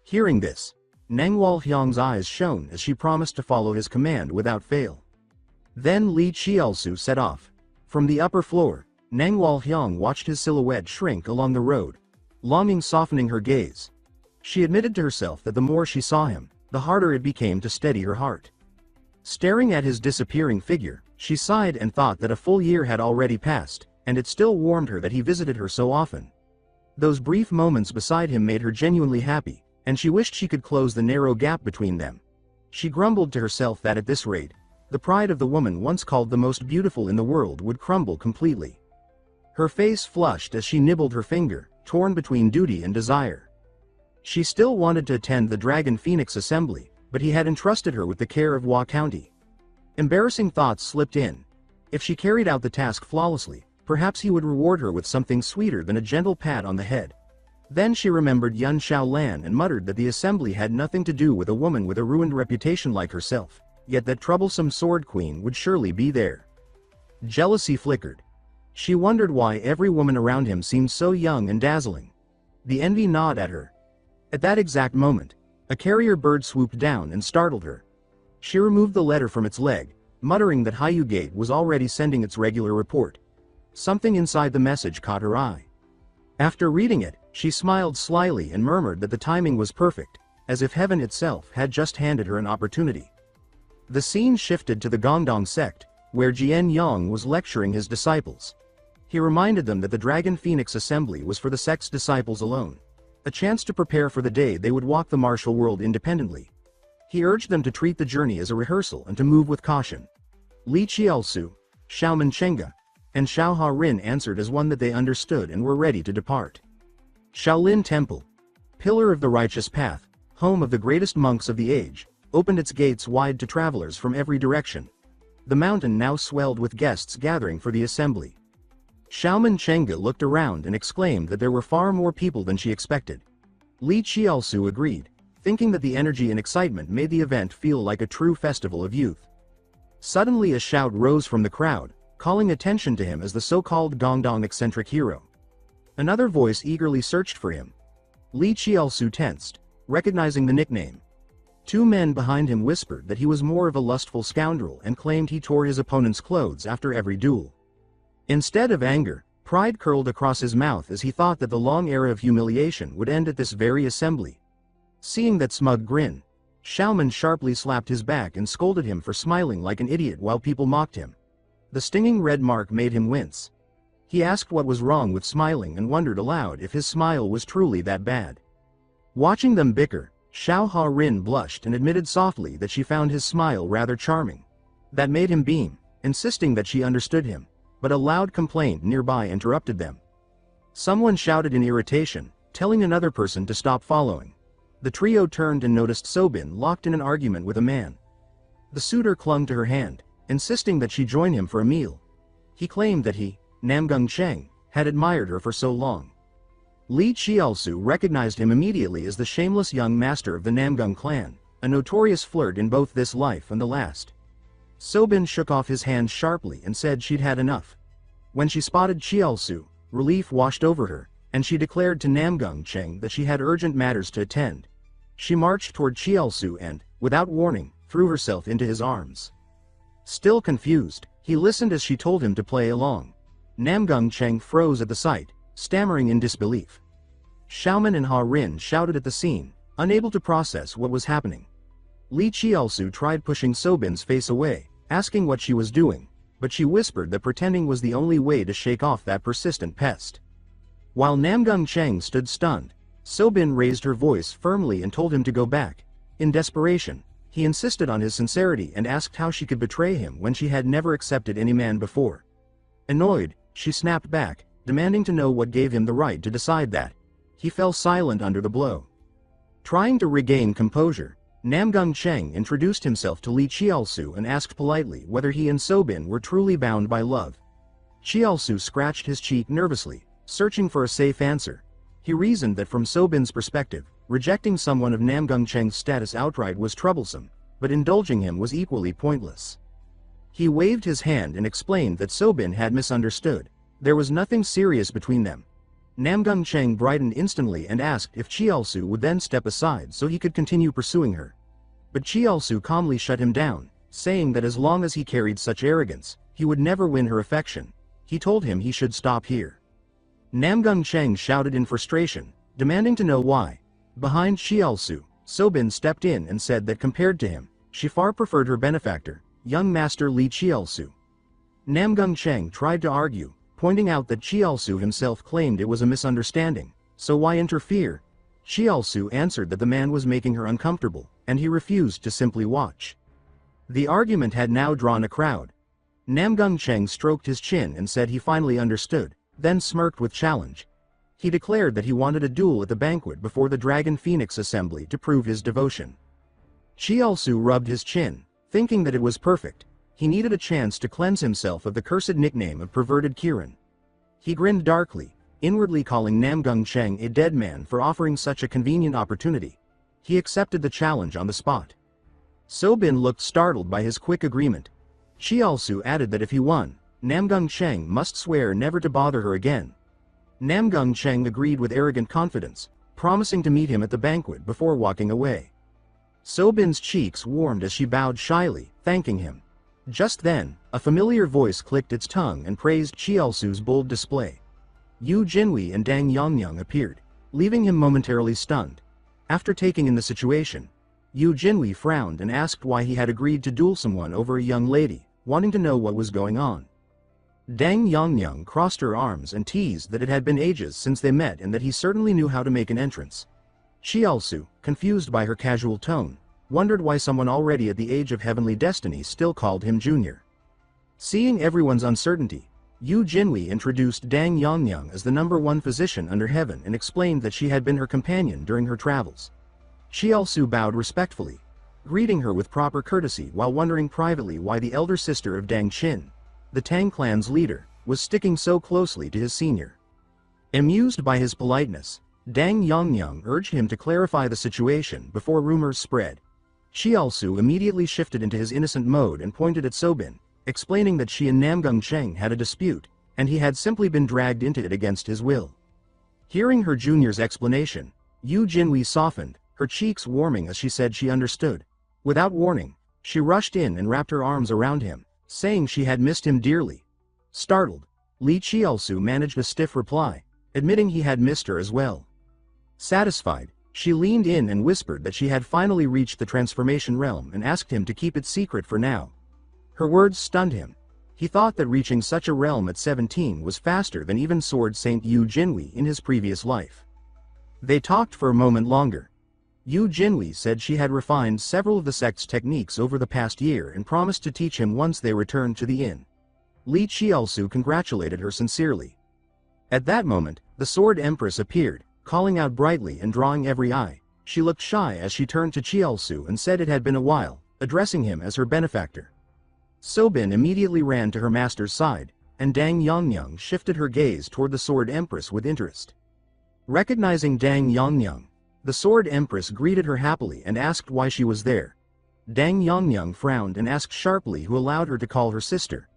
Hearing this, Nangwal Hyang's eyes shone as she promised to follow his command without fail. Then Lee Cheolsu set off. From the upper floor, Nangwal Hyang watched his silhouette shrink along the road, longing softening her gaze. She admitted to herself that the more she saw him, the harder it became to steady her heart. Staring at his disappearing figure, she sighed and thought that a full year had already passed, and it still warmed her that he visited her so often. Those brief moments beside him made her genuinely happy, and she wished she could close the narrow gap between them. She grumbled to herself that at this rate, the pride of the woman once called the most beautiful in the world would crumble completely. Her face flushed as she nibbled her finger, torn between duty and desire. She still wanted to attend the Dragon Phoenix Assembly, but he had entrusted her with the care of Hua County. Embarrassing thoughts slipped in. If she carried out the task flawlessly, perhaps he would reward her with something sweeter than a gentle pat on the head. Then she remembered Yun Xiaolan and muttered that the assembly had nothing to do with a woman with a ruined reputation like herself, yet that troublesome sword queen would surely be there. Jealousy flickered. She wondered why every woman around him seemed so young and dazzling. The envy gnawed at her. At that exact moment, a carrier bird swooped down and startled her. She removed the letter from its leg, muttering that Haiyu Gate was already sending its regular report. Something inside the message caught her eye. After reading it, she smiled slyly and murmured that the timing was perfect, as if heaven itself had just handed her an opportunity. The scene shifted to the Gongdong sect, where Jian Yang was lecturing his disciples. He reminded them that the Dragon Phoenix Assembly was for the sect's disciples alone, a chance to prepare for the day they would walk the martial world independently. He urged them to treat the journey as a rehearsal and to move with caution. Lee Cheolsu, Xiaoman Chenga, and Xiao Ha Rin answered as one that they understood and were ready to depart. Shaolin Temple, pillar of the righteous path, home of the greatest monks of the age, opened its gates wide to travelers from every direction. The mountain now swelled with guests gathering for the assembly. Xiaoman Chenga looked around and exclaimed that there were far more people than she expected. Lee Cheolsu agreed, thinking that the energy and excitement made the event feel like a true festival of youth. Suddenly a shout rose from the crowd, calling attention to him as the so-called Gongdong eccentric hero. Another voice eagerly searched for him. Lee Cheolsu tensed, recognizing the nickname. Two men behind him whispered that he was more of a lustful scoundrel and claimed he tore his opponent's clothes after every duel. Instead of anger, pride curled across his mouth as he thought that the long era of humiliation would end at this very assembly. Seeing that smug grin, Xiaoman sharply slapped his back and scolded him for smiling like an idiot while people mocked him. The stinging red mark made him wince. He asked what was wrong with smiling and wondered aloud if his smile was truly that bad. Watching them bicker, Xiao Ha Rin blushed and admitted softly that she found his smile rather charming. That made him beam, insisting that she understood him, but a loud complaint nearby interrupted them. Someone shouted in irritation, telling another person to stop following. The trio turned and noticed Sobin locked in an argument with a man. The suitor clung to her hand, insisting that she join him for a meal. He claimed that he, Namgung Cheng, had admired her for so long. Lee Cheolsu recognized him immediately as the shameless young master of the Namgung clan, a notorious flirt in both this life and the last. Sobin shook off his hand sharply and said she'd had enough. When she spotted Cheolsu, relief washed over her, and she declared to Namgung Cheng that she had urgent matters to attend. She marched toward Cheolsu and, without warning, threw herself into his arms. Still confused, he listened as she told him to play along. Namgung Cheng froze at the sight, stammering in disbelief. Xiaoman and Ha Rin shouted at the scene, unable to process what was happening. Lee Cheolsu tried pushing Sobin's face away, asking what she was doing, but she whispered that pretending was the only way to shake off that persistent pest. While Namgung Cheng stood stunned, Sobin raised her voice firmly and told him to go back. In desperation, he insisted on his sincerity and asked how she could betray him when she had never accepted any man before. Annoyed, she snapped back, demanding to know what gave him the right to decide that. He fell silent under the blow. Trying to regain composure, Namgung Cheng introduced himself to Lee Cheolsu and asked politely whether he and Sobin were truly bound by love. Cheolsu scratched his cheek nervously, searching for a safe answer. He reasoned that from Sobin's perspective, rejecting someone of Namgung Cheng's status outright was troublesome, but indulging him was equally pointless. He waved his hand and explained that Sobin had misunderstood. There was nothing serious between them. Namgung Cheng brightened instantly and asked if Cheolsu would then step aside so he could continue pursuing her. But Cheolsu calmly shut him down, saying that as long as he carried such arrogance, he would never win her affection. He told him he should stop here. Namgung Cheng shouted in frustration, demanding to know why. Behind Cheolsu, Sobin stepped in and said that compared to him, she far preferred her benefactor, young master Lee Cheolsu. Namgung Cheng tried to argue, pointing out that Cheolsu himself claimed it was a misunderstanding, so why interfere? Cheolsu answered that the man was making her uncomfortable, and he refused to simply watch. The argument had now drawn a crowd. Namgung Cheng stroked his chin and said he finally understood, then smirked with challenge. He declared that he wanted a duel at the banquet before the Dragon Phoenix assembly to prove his devotion. Cheolsu rubbed his chin, thinking that it was perfect. He needed a chance to cleanse himself of the cursed nickname of perverted Kirin. He grinned darkly, inwardly calling Namgung Cheng a dead man for offering such a convenient opportunity. He accepted the challenge on the spot. Sobin looked startled by his quick agreement. Cheolsu added that if he won, Namgung Cheng must swear never to bother her again. Namgung Cheng agreed with arrogant confidence, promising to meet him at the banquet before walking away. Sobin's cheeks warmed as she bowed shyly, thanking him. Just then, a familiar voice clicked its tongue and praised Cheolsu's bold display. Yu Jinhui and Dang Yongyang appeared, leaving him momentarily stunned. After taking in the situation, Yu Jinhui frowned and asked why he had agreed to duel someone over a young lady, wanting to know what was going on. Dang Yongyang crossed her arms and teased that it had been ages since they met and that he certainly knew how to make an entrance. Cheolsu, confused by her casual tone, wondered why someone already at the age of heavenly destiny still called him Junior. Seeing everyone's uncertainty, Yu Jinhui introduced Dang Yongyang as the #1 physician under heaven and explained that she had been her companion during her travels. Cheolsu bowed respectfully, greeting her with proper courtesy while wondering privately why the elder sister of Dang Qin, the Tang clan's leader, was sticking so closely to his senior. Amused by his politeness, Dang Yongyang urged him to clarify the situation before rumors spread. Cheolsu immediately shifted into his innocent mode and pointed at Sobin, explaining that she and Namgung Cheng had a dispute, and he had simply been dragged into it against his will. Hearing her junior's explanation, Yu Jinhui softened, her cheeks warming as she said she understood. Without warning, she rushed in and wrapped her arms around him, saying she had missed him dearly. Startled, Lee Cheolsu managed a stiff reply, admitting he had missed her as well. Satisfied, she leaned in and whispered that she had finally reached the transformation realm and asked him to keep it secret for now. Her words stunned him. He thought that reaching such a realm at 17 was faster than even Sword Saint Yu Jinhui in his previous life. They talked for a moment longer. Yu Jinhui said she had refined several of the sect's techniques over the past year and promised to teach him once they returned to the inn. Lee Cheolsu congratulated her sincerely. At that moment, the Sword Empress appeared, calling out brightly and drawing every eye. She looked shy as she turned to Cheolsu and said it had been a while, addressing him as her benefactor. Sobin immediately ran to her master's side, and Dang Yongyang shifted her gaze toward the Sword Empress with interest. Recognizing Dang Yongyang, the Sword Empress greeted her happily and asked why she was there. Dang Yongyang frowned and asked sharply who allowed her to call her sister.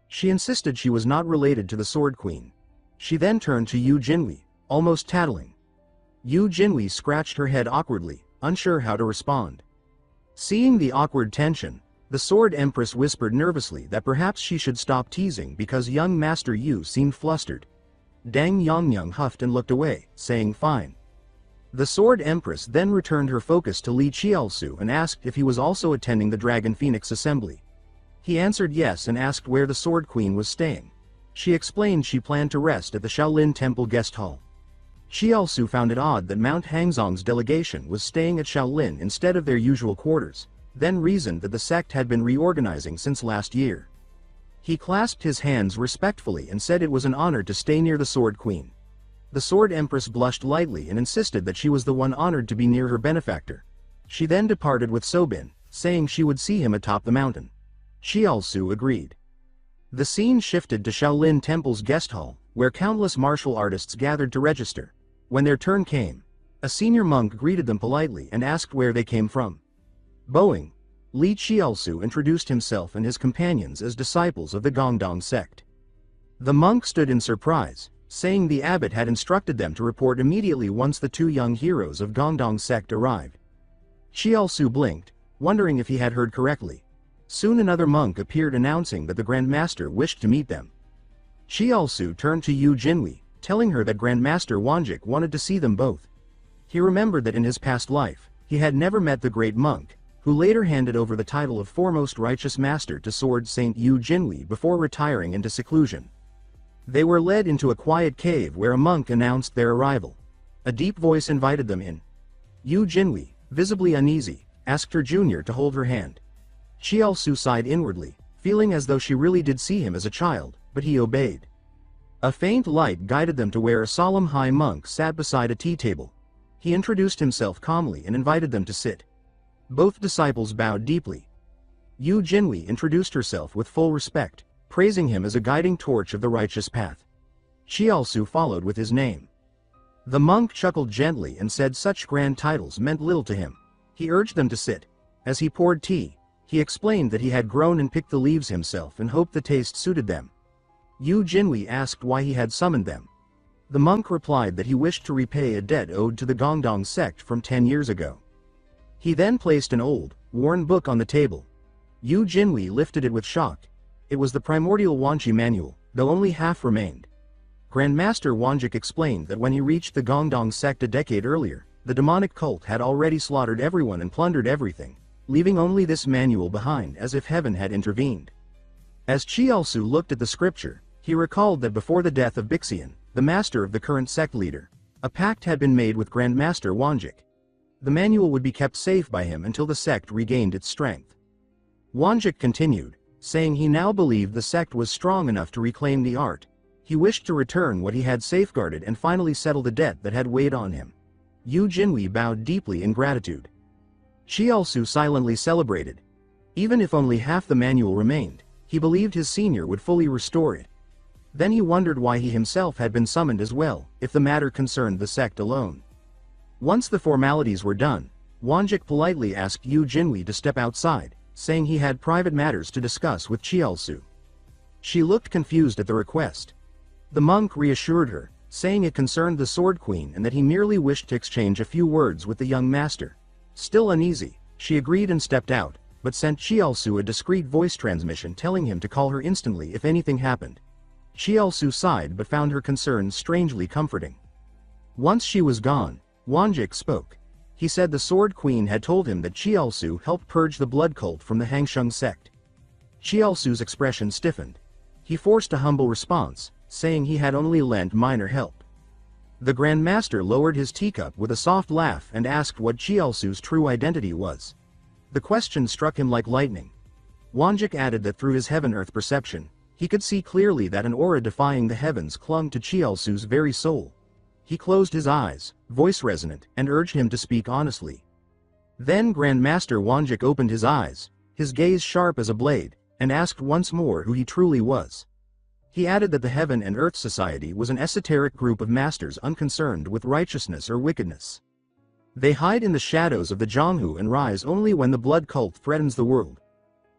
She insisted she was not related to the Sword Queen. She then turned to Yu Jinhui, almost tattling. Yu Jinhui scratched her head awkwardly, unsure how to respond. Seeing the awkward tension, the Sword Empress whispered nervously that perhaps she should stop teasing because young Master Yu seemed flustered. Dang Yongyang huffed and looked away, saying fine. The Sword Empress then returned her focus to Lee Cheolsu and asked if he was also attending the Dragon Phoenix assembly. He answered yes and asked where the Sword Queen was staying. She explained she planned to rest at the Shaolin Temple guest hall. Cheolsu found it odd that Mount Hangzong's delegation was staying at Shaolin instead of their usual quarters, then reasoned that the sect had been reorganizing since last year. He clasped his hands respectfully and said it was an honor to stay near the Sword Queen. The Sword Empress blushed lightly and insisted that she was the one honored to be near her benefactor. She then departed with Sobin, saying she would see him atop the mountain. Cheolsu agreed. The scene shifted to Shaolin Temple's guest hall, where countless martial artists gathered to register. When their turn came, a senior monk greeted them politely and asked where they came from. Bowing, Lee Cheolsu introduced himself and his companions as disciples of the Gongdong sect. The monk stood in surprise, saying the abbot had instructed them to report immediately once the two young heroes of Gongdong sect arrived. Cheolsu blinked, wondering if he had heard correctly. Soon another monk appeared announcing that the Grand Master wished to meet them. Cheolsu turned to Yu Jinhui, telling her that Grandmaster Wanjik wanted to see them both. He remembered that in his past life, he had never met the great monk, who later handed over the title of foremost righteous master to Sword Saint Yu Jinhui before retiring into seclusion. They were led into a quiet cave where a monk announced their arrival. A deep voice invited them in. Yu Jinhui, visibly uneasy, asked her junior to hold her hand. Cheolsu sighed inwardly, feeling as though she really did see him as a child, but he obeyed. A faint light guided them to where a solemn high monk sat beside a tea table. He introduced himself calmly and invited them to sit. Both disciples bowed deeply. Yu Jinhui introduced herself with full respect, praising him as a guiding torch of the righteous path. Cheolsu followed with his name. The monk chuckled gently and said such grand titles meant little to him. He urged them to sit. As he poured tea, he explained that he had grown and picked the leaves himself and hoped the taste suited them. Yu Jinhui asked why he had summoned them. The monk replied that he wished to repay a debt owed to the Gongdong sect from 10 years ago. He then placed an old, worn book on the table. Yu Jinhui lifted it with shock. It was the primordial Wanchi manual, though only half remained. Grandmaster Wanjik explained that when he reached the Gongdong sect a decade earlier, the demonic cult had already slaughtered everyone and plundered everything, leaving only this manual behind as if heaven had intervened. As Cheolsu looked at the scripture, he recalled that before the death of Bixian, the master of the current sect leader, a pact had been made with Grandmaster Wanjik. The manual would be kept safe by him until the sect regained its strength. Wanjik continued, saying he now believed the sect was strong enough to reclaim the art. He wished to return what he had safeguarded and finally settle the debt that had weighed on him. Yu Jinhui bowed deeply in gratitude. Cheolsu silently celebrated. Even if only half the manual remained, he believed his senior would fully restore it. Then he wondered why he himself had been summoned as well, if the matter concerned the sect alone. Once the formalities were done, Wanjik politely asked Yu Jinhui to step outside, saying he had private matters to discuss with Cheolsu. She looked confused at the request. The monk reassured her, saying it concerned the Sword Queen and that he merely wished to exchange a few words with the young master. Still uneasy, she agreed and stepped out, but sent Cheolsu a discreet voice transmission telling him to call her instantly if anything happened. Cheolsu sighed but found her concerns strangely comforting. Once she was gone, Wanjik spoke. He said the Sword Queen had told him that Cheolsu helped purge the blood cult from the Hangsheng sect. Cheolsu's expression stiffened. He forced a humble response, saying he had only lent minor help. The Grand Master lowered his teacup with a soft laugh and asked what Cheolsu's true identity was. The question struck him like lightning. Wanjik added that through his heaven-earth perception, he could see clearly that an aura defying the heavens clung to Cheolsu's very soul. He closed his eyes, voice resonant, and urged him to speak honestly. Then Grandmaster Wanjik opened his eyes, his gaze sharp as a blade, and asked once more who he truly was. He added that the Heaven and Earth Society was an esoteric group of masters unconcerned with righteousness or wickedness. They hide in the shadows of the Zhonghu and rise only when the blood cult threatens the world.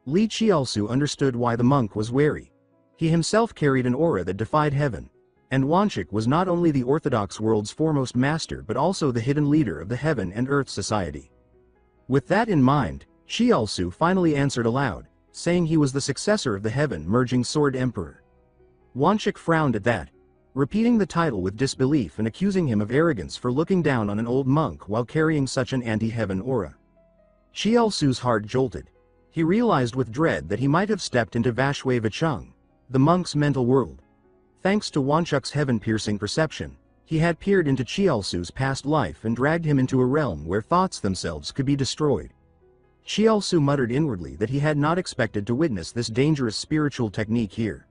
Lee Cheolsu understood why the monk was wary. He himself carried an aura that defied heaven, and Wanjik was not only the Orthodox world's foremost master but also the hidden leader of the Heaven and Earth Society. With that in mind, Cheolsu finally answered aloud, saying he was the successor of the Heaven-merging Sword Emperor. Wanjik frowned at that, repeating the title with disbelief and accusing him of arrogance for looking down on an old monk while carrying such an anti-heaven aura. Cheolsu's heart jolted. He realized with dread that he might have stepped into Vashui Vichung, the monk's mental world. Thanks to Wanchuk's heaven-piercing perception, he had peered into Cheolsu's past life and dragged him into a realm where thoughts themselves could be destroyed. Cheolsu muttered inwardly that he had not expected to witness this dangerous spiritual technique here.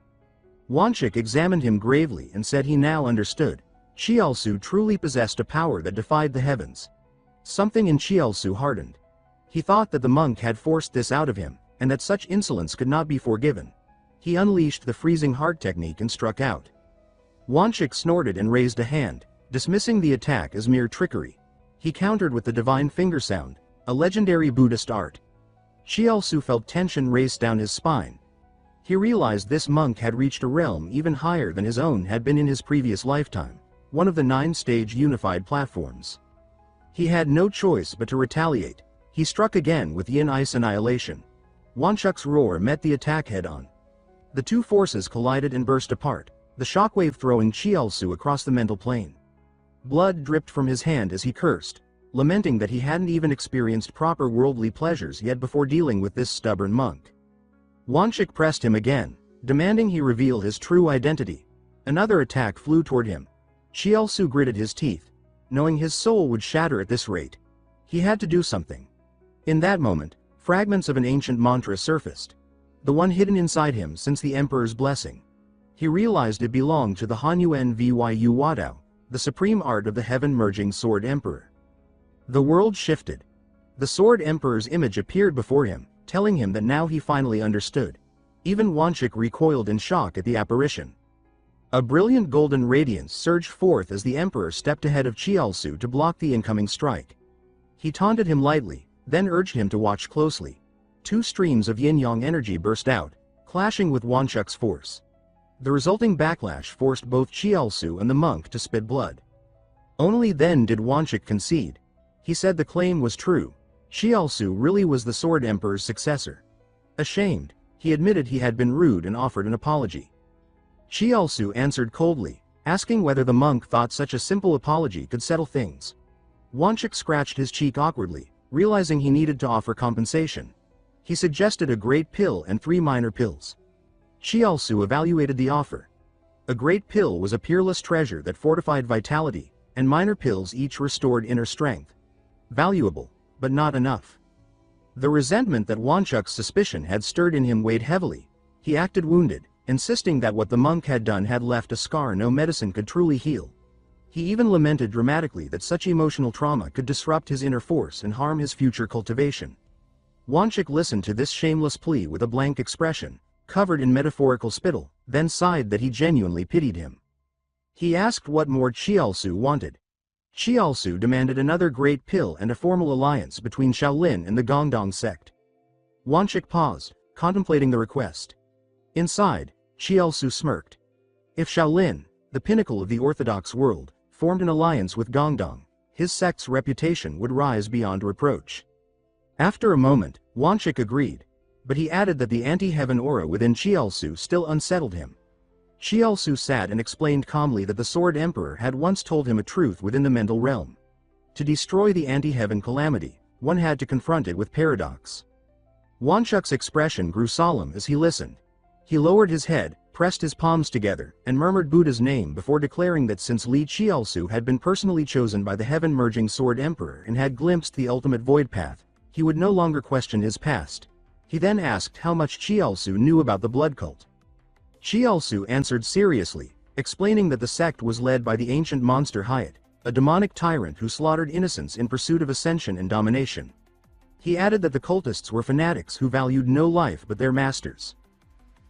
Wanchuk examined him gravely and said he now understood. Cheolsu truly possessed a power that defied the heavens. Something in Cheolsu hardened. He thought that the monk had forced this out of him, and that such insolence could not be forgiven. He unleashed the freezing heart technique and struck out. Wanchik snorted and raised a hand, dismissing the attack as mere trickery. He countered with the divine finger sound, a legendary Buddhist art. Cheolsu felt tension race down his spine. He realized this monk had reached a realm even higher than his own had been in his previous lifetime, one of the 9-stage unified platforms. He had no choice but to retaliate. He struck again with Yin Ice Annihilation. Wanchuk's roar met the attack head-on. The two forces collided and burst apart, the shockwave throwing Cheolsu across the mental plane. Blood dripped from his hand as he cursed, lamenting that he hadn't even experienced proper worldly pleasures yet before dealing with this stubborn monk. Wanchik pressed him again, demanding he reveal his true identity. Another attack flew toward him. Cheolsu gritted his teeth, knowing his soul would shatter at this rate. He had to do something. In that moment, fragments of an ancient mantra surfaced, the one hidden inside him since the Emperor's blessing. He realized it belonged to the Hanyuan Vyu Wadao, the supreme art of the heaven-merging Sword Emperor. The world shifted. The Sword Emperor's image appeared before him, telling him that now he finally understood. Even Wanchik recoiled in shock at the apparition. A brilliant golden radiance surged forth as the Emperor stepped ahead of Cheolsu to block the incoming strike. He taunted him lightly, then urged him to watch closely. Two streams of yin-yang energy burst out, clashing with Wanchuk's force. The resulting backlash forced both Cheolsu and the monk to spit blood. Only then did Wanchik concede. He said the claim was true. Cheolsu really was the Sword Emperor's successor. Ashamed, he admitted he had been rude and offered an apology. Cheolsu answered coldly, asking whether the monk thought such a simple apology could settle things. Wanchik scratched his cheek awkwardly, realizing he needed to offer compensation. He suggested a great pill and 3 minor pills. Cheolsu evaluated the offer. A great pill was a peerless treasure that fortified vitality, and minor pills each restored inner strength. Valuable, but not enough. The resentment that Wanchuk's suspicion had stirred in him weighed heavily. He acted wounded, insisting that what the monk had done had left a scar no medicine could truly heal. He even lamented dramatically that such emotional trauma could disrupt his inner force and harm his future cultivation. Wanchik listened to this shameless plea with a blank expression, covered in metaphorical spittle, then sighed that he genuinely pitied him. He asked what more Cheolsu wanted. Cheolsu demanded another great pill and a formal alliance between Shaolin and the Gongdong sect. Wanchik paused, contemplating the request. Inside, Cheolsu smirked. If Shaolin, the pinnacle of the orthodox world, formed an alliance with Gongdong, his sect's reputation would rise beyond reproach. After a moment, Wanchik agreed, but he added that the anti-heaven aura within Cheolsu still unsettled him. Cheolsu sat and explained calmly that the Sword Emperor had once told him a truth within the mental realm. To destroy the anti-heaven calamity, one had to confront it with paradox. Wanchuk's expression grew solemn as he listened. He lowered his head, pressed his palms together, and murmured Buddha's name before declaring that since Lee Cheolsu had been personally chosen by the heaven-merging Sword Emperor and had glimpsed the ultimate void path, he would no longer question his past. He then asked how much Cheolsu knew about the blood cult. Cheolsu answered seriously, explaining that the sect was led by the ancient monster Hyatt, a demonic tyrant who slaughtered innocents in pursuit of ascension and domination. He added that the cultists were fanatics who valued no life but their masters.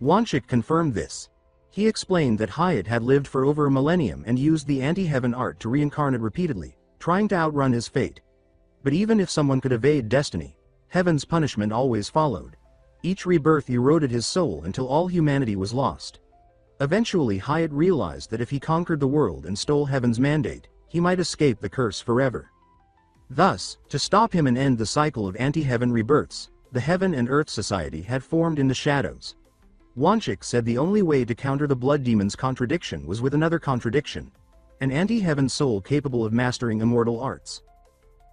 Wanchik confirmed this. He explained that Hyatt had lived for over a millennium and used the anti-heaven art to reincarnate repeatedly, trying to outrun his fate. But even if someone could evade destiny, heaven's punishment always followed. Each rebirth eroded his soul until all humanity was lost. Eventually Hyatt realized that if he conquered the world and stole heaven's mandate, he might escape the curse forever. Thus, to stop him and end the cycle of anti-heaven rebirths, the Heaven and Earth Society had formed in the shadows. Wanchik said the only way to counter the blood demon's contradiction was with another contradiction, an anti-heaven soul capable of mastering immortal arts.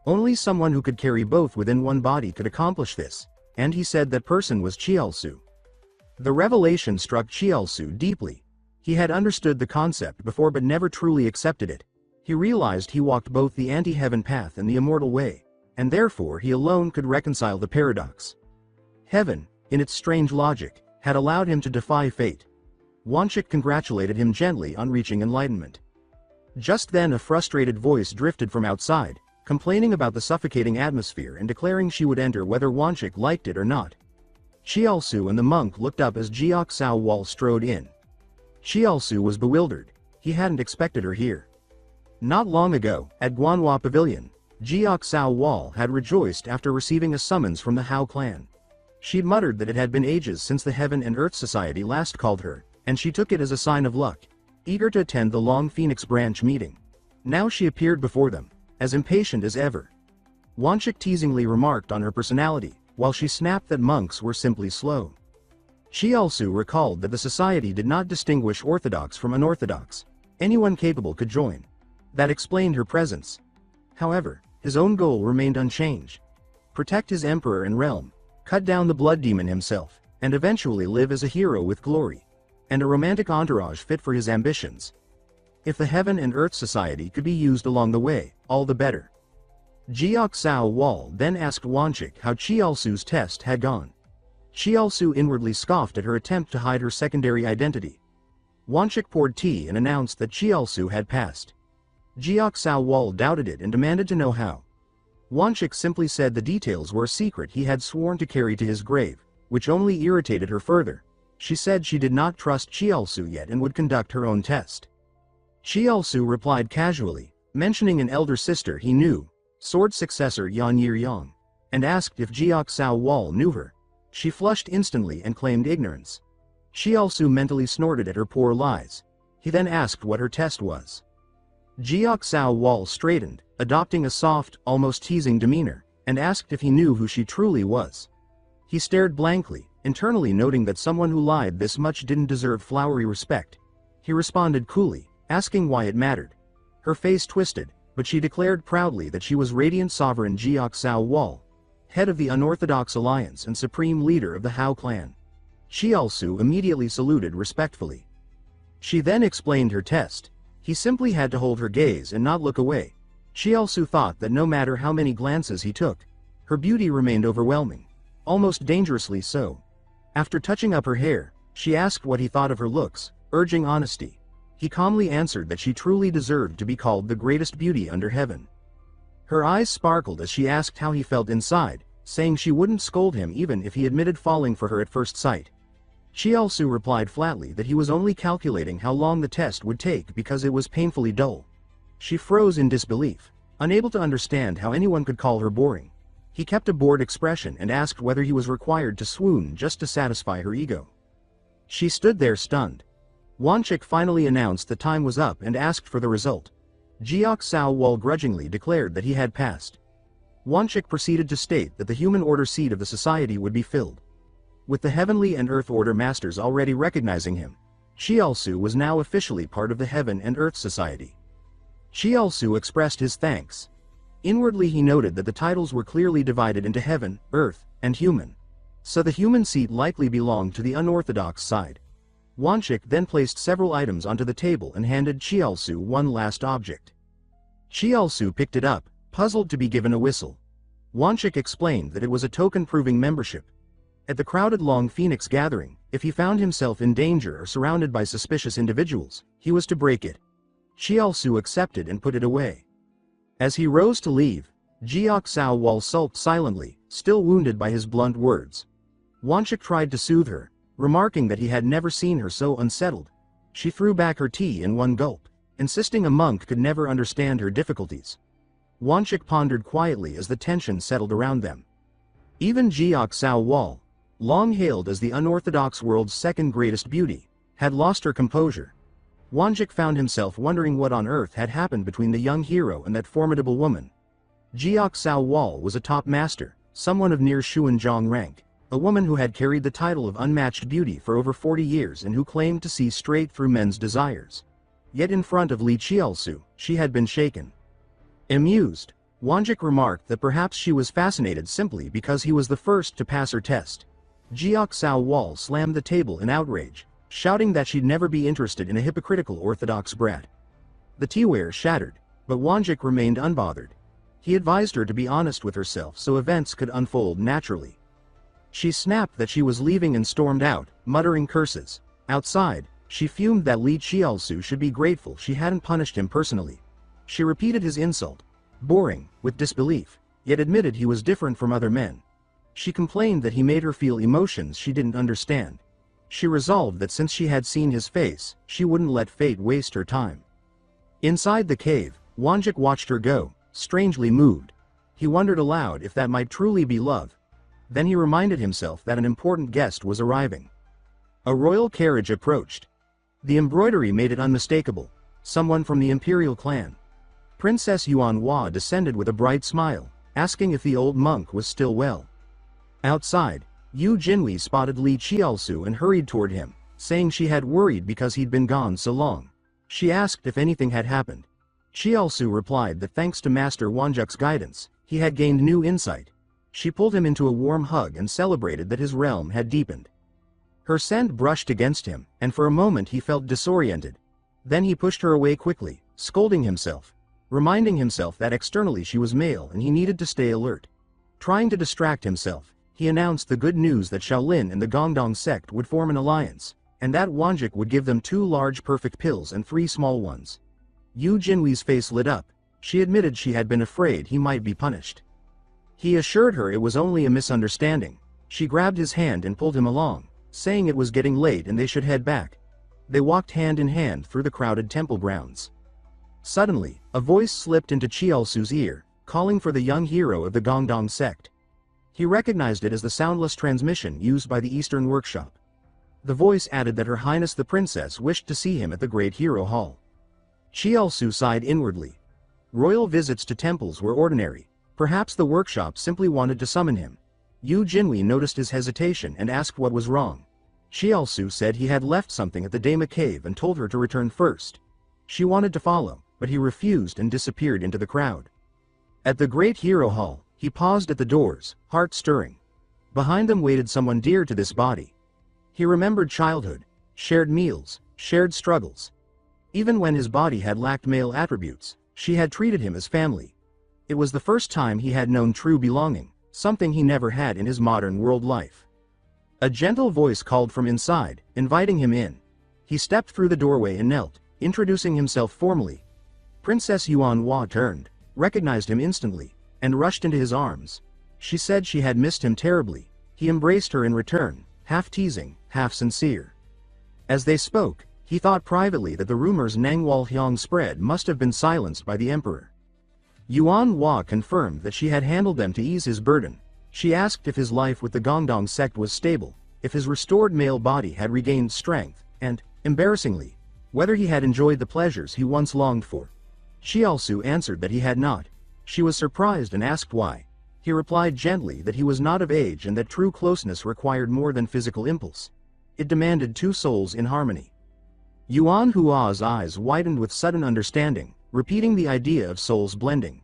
Only someone who could carry both within one body could accomplish this, and he said that person was Cheolsu. The revelation struck Cheolsu deeply. He had understood the concept before but never truly accepted it. He realized he walked both the anti-heaven path and the immortal way, and therefore he alone could reconcile the paradox. Heaven, in its strange logic, had allowed him to defy fate. Wanchik congratulated him gently on reaching enlightenment. Just then a frustrated voice drifted from outside. complaining about the suffocating atmosphere and declaring she would enter whether Wanchik liked it or not. Cheolsu and the monk looked up as Jiok Sao Wal strode in. Cheolsu was bewildered. He hadn't expected her here. Not long ago, at Guanhua Pavilion, Jiok Sao Wal had rejoiced after receiving a summons from the Hao clan. She'd muttered that it had been ages since the Heaven and Earth Society last called her, and she took it as a sign of luck, eager to attend the Long Phoenix branch meeting. Now she appeared before them, as impatient as ever. Wanchik teasingly remarked on her personality, while she snapped that monks were simply slow. Cheolsu recalled that the society did not distinguish orthodox from unorthodox. Anyone capable could join. That explained her presence. However, his own goal remained unchanged. Protect his emperor and realm, cut down the blood demon himself, and eventually live as a hero with glory. And a romantic entourage fit for his ambitions. If the Heaven and Earth Society could be used along the way, all the better. Jiok Sao Wal then asked Wanchik how Cheolsu's test had gone. Cheolsu inwardly scoffed at her attempt to hide her secondary identity. Wanchik poured tea and announced that Cheolsu had passed. Jiok Sao Wal doubted it and demanded to know how. Wanchik simply said the details were a secret he had sworn to carry to his grave, which only irritated her further. She said she did not trust Cheolsu yet and would conduct her own test. Cheolsu replied casually, mentioning an elder sister he knew, sword successor Yan Yir Yang, and asked if Jiok Sao Wal knew her. She flushed instantly and claimed ignorance. Cheolsu mentally snorted at her poor lies. He then asked what her test was. Jiok Sao Wal straightened, adopting a soft, almost teasing demeanor, and asked if he knew who she truly was. He stared blankly, internally noting that someone who lied this much didn't deserve flowery respect. He responded coolly, asking why it mattered. Her face twisted, but she declared proudly that she was Radiant Sovereign Jiok Sao Wal, head of the Unorthodox Alliance and supreme leader of the Hao clan. Cheolsu immediately saluted respectfully. She then explained her test. He simply had to hold her gaze and not look away. Cheolsu thought that no matter how many glances he took, her beauty remained overwhelming, almost dangerously so. After touching up her hair, she asked what he thought of her looks, urging honesty. He calmly answered that she truly deserved to be called the greatest beauty under heaven. Her eyes sparkled as she asked how he felt inside, saying she wouldn't scold him even if he admitted falling for her at first sight. Cheolsu replied flatly that he was only calculating how long the test would take because it was painfully dull. She froze in disbelief, unable to understand how anyone could call her boring. He kept a bored expression and asked whether he was required to swoon just to satisfy her ego. She stood there stunned. Wanchik finally announced the time was up and asked for the result. Jiok Sao Wal grudgingly declared that he had passed. Wanchik proceeded to state that the human order seat of the society would be filled. With the Heavenly and Earth Order Masters already recognizing him, Cheolsu was now officially part of the Heaven and Earth Society. Cheolsu expressed his thanks. Inwardly he noted that the titles were clearly divided into Heaven, Earth, and Human. So the human seat likely belonged to the unorthodox side. Wanchik then placed several items onto the table and handed Cheolsu one last object. Cheolsu picked it up, puzzled to be given a whistle. Wanchik explained that it was a token proving membership. At the crowded Long Phoenix gathering, if he found himself in danger or surrounded by suspicious individuals, he was to break it. Cheolsu accepted and put it away. As he rose to leave, Jiok Sao Wal sulked silently, still wounded by his blunt words. Wanchik tried to soothe her, remarking that he had never seen her so unsettled. She threw back her tea in one gulp, insisting a monk could never understand her difficulties. Wanchik pondered quietly as the tension settled around them. Even Jiok Sao Wal, long hailed as the unorthodox world's second greatest beauty, had lost her composure. Wanchik found himself wondering what on earth had happened between the young hero and that formidable woman. Jiok Sao Wal was a top master, someone of near Xuanzhong rank, a woman who had carried the title of unmatched beauty for over 40 years and who claimed to see straight through men's desires. Yet in front of Lee Cheolsu, she had been shaken. Amused, Wanchik remarked that perhaps she was fascinated simply because he was the first to pass her test. Jiok Sao Wal slammed the table in outrage, shouting that she'd never be interested in a hypocritical orthodox brat. The teaware shattered, but Wanchik remained unbothered. He advised her to be honest with herself so events could unfold naturally. She snapped that she was leaving and stormed out, muttering curses. Outside, she fumed that Lee Cheolsu should be grateful she hadn't punished him personally. She repeated his insult. boring, with disbelief, yet admitted he was different from other men. She complained that he made her feel emotions she didn't understand. She resolved that since she had seen his face, she wouldn't let fate waste her time. Inside the cave, Wonjik watched her go, strangely moved. He wondered aloud if that might truly be love. Then he reminded himself that an important guest was arriving. A royal carriage approached. The embroidery made it unmistakable, someone from the imperial clan. Princess Yuanhua descended with a bright smile, asking if the old monk was still well. Outside, Yu Jinhui spotted Lee Cheolsu and hurried toward him, saying she had worried because he'd been gone so long. She asked if anything had happened. Cheolsu replied that thanks to Master Wonjuk's guidance, he had gained new insight. She pulled him into a warm hug and celebrated that his realm had deepened. Her scent brushed against him, and for a moment he felt disoriented. Then he pushed her away quickly, scolding himself, reminding himself that externally she was male and he needed to stay alert. Trying to distract himself, he announced the good news that Shaolin and the Gongdong sect would form an alliance, and that Wonjik would give them 2 large perfect pills and 3 small ones. Yu Jinhui's face lit up. She admitted she had been afraid he might be punished. He assured her it was only a misunderstanding. She grabbed his hand and pulled him along, saying it was getting late and they should head back. They walked hand in hand through the crowded temple grounds. Suddenly, a voice slipped into Cheolsu's ear, calling for the young hero of the Gongdong sect. He recognized it as the soundless transmission used by the Eastern Workshop. The voice added that Her Highness the Princess wished to see him at the Great Hero Hall. Cheolsu sighed inwardly. Royal visits to temples were ordinary. Perhaps the workshop simply wanted to summon him. Yu Jinhui noticed his hesitation and asked what was wrong. Cheolsu said he had left something at the Dama cave and told her to return first. She wanted to follow, but he refused and disappeared into the crowd. At the Great Hero Hall, he paused at the doors, heart stirring. Behind them waited someone dear to this body. He remembered childhood, shared meals, shared struggles. Even when his body had lacked male attributes, she had treated him as family. It was the first time he had known true belonging, something he never had in his modern world life. A gentle voice called from inside, inviting him in. He stepped through the doorway and knelt, introducing himself formally. Princess Yuanhua turned, recognized him instantly, and rushed into his arms. She said she had missed him terribly. He embraced her in return, half teasing, half sincere. As they spoke, he thought privately that the rumors Nangwal Hyong spread must have been silenced by the emperor. Yuanhua confirmed that she had handled them to ease his burden. She asked if his life with the Gongdong sect was stable, if his restored male body had regained strength, and, embarrassingly, whether he had enjoyed the pleasures he once longed for. Cheolsu answered that he had not. She was surprised and asked why. He replied gently that he was not of age and that true closeness required more than physical impulse. It demanded 2 souls in harmony. Yuanhua's eyes widened with sudden understanding, repeating the idea of souls blending.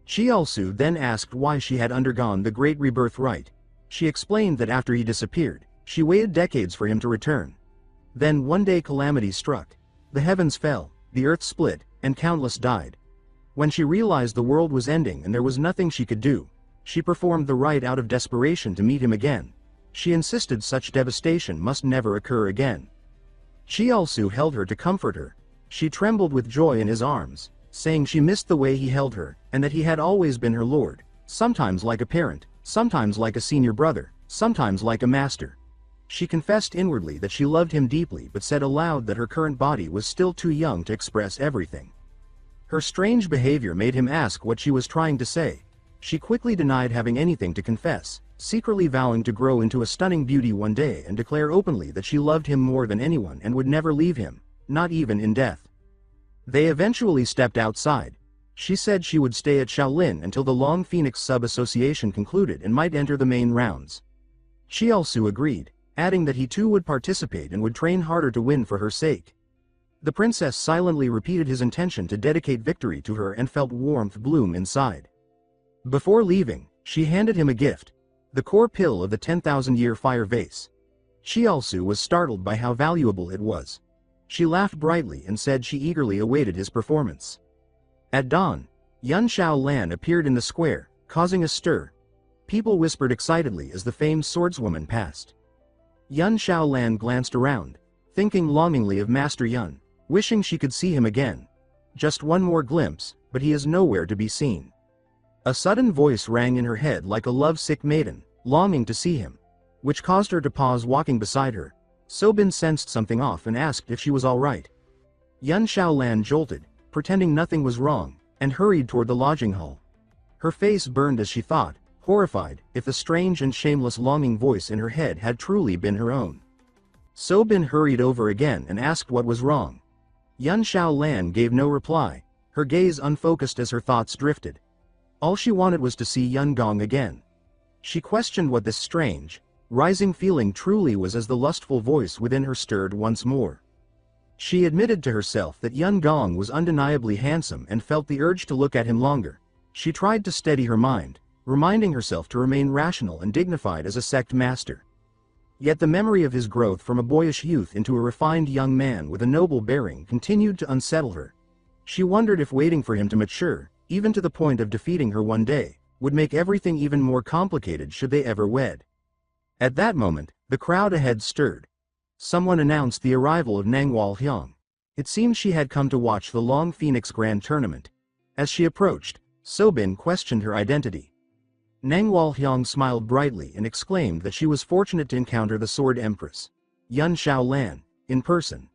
Cheolsu then asked why she had undergone the Great Rebirth rite. She explained that after he disappeared, she waited decades for him to return. Then one day calamity struck. The heavens fell, the earth split, and countless died. When she realized the world was ending and there was nothing she could do, she performed the rite out of desperation to meet him again. She insisted such devastation must never occur again. Cheolsu held her to comfort her. She trembled with joy in his arms, saying she missed the way he held her, and that he had always been her lord, sometimes like a parent, sometimes like a senior brother, sometimes like a master. She confessed inwardly that she loved him deeply but said aloud that her current body was still too young to express everything. Her strange behavior made him ask what she was trying to say. She quickly denied having anything to confess, secretly vowing to grow into a stunning beauty one day and declare openly that she loved him more than anyone and would never leave him, not even in death. They eventually stepped outside. She said she would stay at Shaolin until the Long Phoenix Sub-Association concluded and might enter the main rounds. Cheolsu agreed, adding that he too would participate and would train harder to win for her sake. The princess silently repeated his intention to dedicate victory to her and felt warmth bloom inside. Before leaving, she handed him a gift, the core pill of the 10,000-year fire vase. Cheolsu was startled by how valuable it was. She laughed brightly and said she eagerly awaited his performance. At dawn, Yun Xiaolan appeared in the square, causing a stir. People whispered excitedly as the famed swordswoman passed. Yun Xiaolan glanced around, thinking longingly of Master Yun, wishing she could see him again. Just one more glimpse, but he is nowhere to be seen. A sudden voice rang in her head like a love-sick maiden, longing to see him, which caused her to pause walking beside her. Sobin sensed something off and asked if she was all right. Yun Xiaolan jolted, pretending nothing was wrong, and hurried toward the lodging hall. Her face burned as she thought, horrified, if the strange and shameless longing voice in her head had truly been her own. Sobin hurried over again and asked what was wrong. Yun Xiaolan gave no reply, her gaze unfocused as her thoughts drifted. All she wanted was to see Yun Gong again. She questioned what this strange, rising feeling truly was as the lustful voice within her stirred once more. She admitted to herself that Yun Gong was undeniably handsome and felt the urge to look at him longer. She tried to steady her mind, reminding herself to remain rational and dignified as a sect master. Yet the memory of his growth from a boyish youth into a refined young man with a noble bearing continued to unsettle her. She wondered if waiting for him to mature, even to the point of defeating her one day, would make everything even more complicated should they ever wed. At that moment, the crowd ahead stirred. Someone announced the arrival of Nangwal Hyang. It seemed she had come to watch the Long Phoenix Grand Tournament. As she approached, Sobin questioned her identity. Nangwal Hyang smiled brightly and exclaimed that she was fortunate to encounter the Sword Empress, Yun Xiaolan, in person.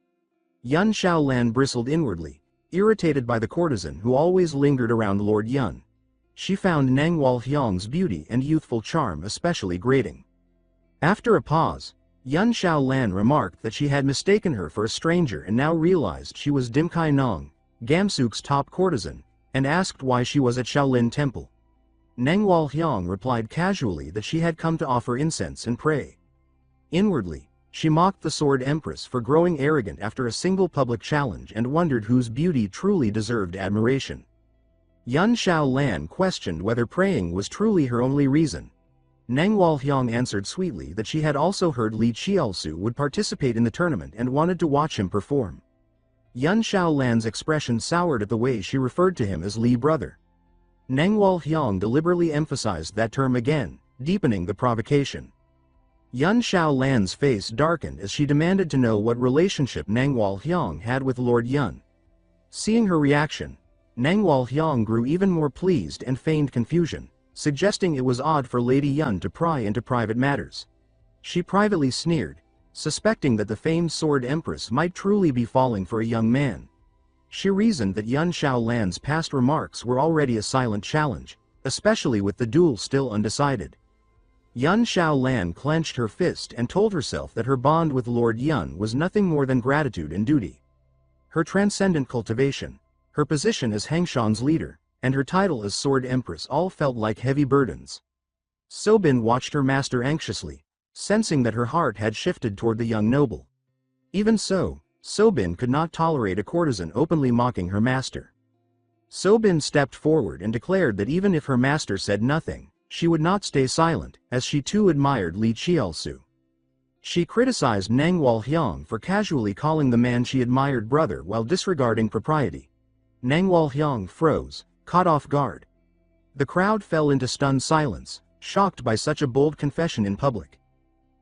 Yun Xiaolan bristled inwardly, irritated by the courtesan who always lingered around Lord Yun. She found Nangwal Hyang's beauty and youthful charm especially grating. After a pause, Yun Xiaolan remarked that she had mistaken her for a stranger and now realized she was Dim Kai Nong, Gamsuk's top courtesan, and asked why she was at Shaolin Temple. Nangwal Hyang replied casually that she had come to offer incense and pray. Inwardly, she mocked the Sword Empress for growing arrogant after a single public challenge and wondered whose beauty truly deserved admiration. Yun Xiaolan questioned whether praying was truly her only reason. Nangwal Hyang answered sweetly that she had also heard Lee Cheolsu would participate in the tournament and wanted to watch him perform. Yun Xiaolan's expression soured at the way she referred to him as Lee brother. Nangwal Hyang deliberately emphasized that term again, deepening the provocation. Yun Xiaolan's face darkened as she demanded to know what relationship Nangwal Hyang had with Lord Yun. Seeing her reaction, Nangwal Hyang grew even more pleased and feigned confusion, suggesting it was odd for Lady Yun to pry into private matters. She privately sneered, suspecting that the famed Sword Empress might truly be falling for a young man. She reasoned that Yun Xiaolan's past remarks were already a silent challenge, especially with the duel still undecided. Yun Xiaolan clenched her fist and told herself that her bond with Lord Yun was nothing more than gratitude and duty. Her transcendent cultivation, her position as Hangshan's leader, and her title as Sword Empress all felt like heavy burdens. Sobin watched her master anxiously, sensing that her heart had shifted toward the young noble. Even so, Sobin could not tolerate a courtesan openly mocking her master. Sobin stepped forward and declared that even if her master said nothing, she would not stay silent, as she too admired Lee Cheolsu. She criticized Nangwal Hyang for casually calling the man she admired brother while disregarding propriety. Nangwal Hyang froze, caught off guard. The crowd fell into stunned silence, shocked by such a bold confession in public.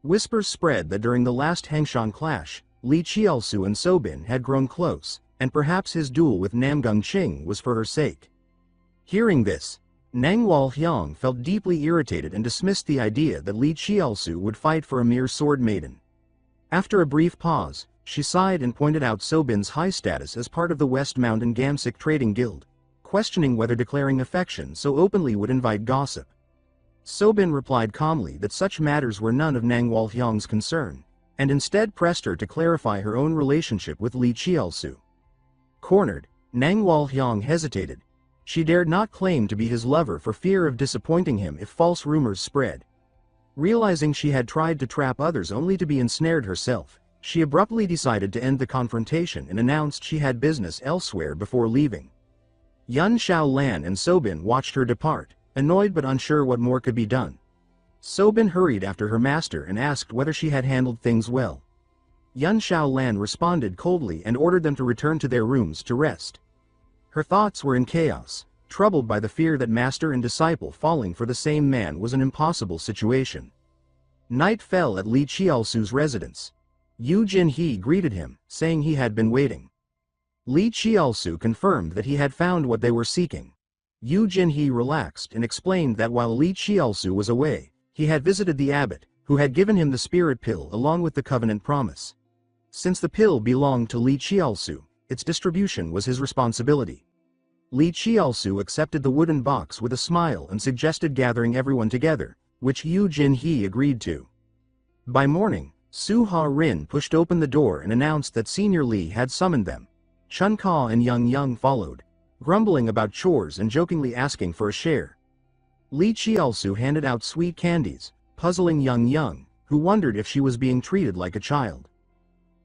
Whispers spread that during the last Hangshan clash, Lee Cheolsu and Sobin had grown close, and perhaps his duel with Namgung Ching was for her sake. Hearing this, Nangwal Hyang felt deeply irritated and dismissed the idea that Lee Cheolsu would fight for a mere sword maiden. After a brief pause, she sighed and pointed out Sobin's high status as part of the West Mountain Gamsik Trading Guild, questioning whether declaring affection so openly would invite gossip. Sobin replied calmly that such matters were none of Nangwal Hyang's concern, and instead pressed her to clarify her own relationship with Lee Cheolsu. Cornered, Nangwal Hyang hesitated. She dared not claim to be his lover for fear of disappointing him if false rumors spread. Realizing she had tried to trap others only to be ensnared herself, she abruptly decided to end the confrontation and announced she had business elsewhere before leaving. Yun Xiaolan and Sobin watched her depart, annoyed but unsure what more could be done. Sobin hurried after her master and asked whether she had handled things well. Yun Xiaolan responded coldly and ordered them to return to their rooms to rest. Her thoughts were in chaos, troubled by the fear that master and disciple falling for the same man was an impossible situation. Night fell at Lee Cheolsu's residence. Yu Jinhe greeted him, saying he had been waiting. Lee Cheolsu confirmed that he had found what they were seeking. Yu Jinhee relaxed and explained that while Lee Cheolsu was away, he had visited the abbot, who had given him the spirit pill along with the covenant promise. Since the pill belonged to Lee Cheolsu, its distribution was his responsibility. Lee Cheolsu accepted the wooden box with a smile and suggested gathering everyone together, which Yu Jinhee agreed to. By morning, Su Ha Rin pushed open the door and announced that Senior Lee had summoned them. Chun Ka and Young Young followed, grumbling about chores and jokingly asking for a share. Lee Cheolsu handed out sweet candies, puzzling Young Young, who wondered if she was being treated like a child.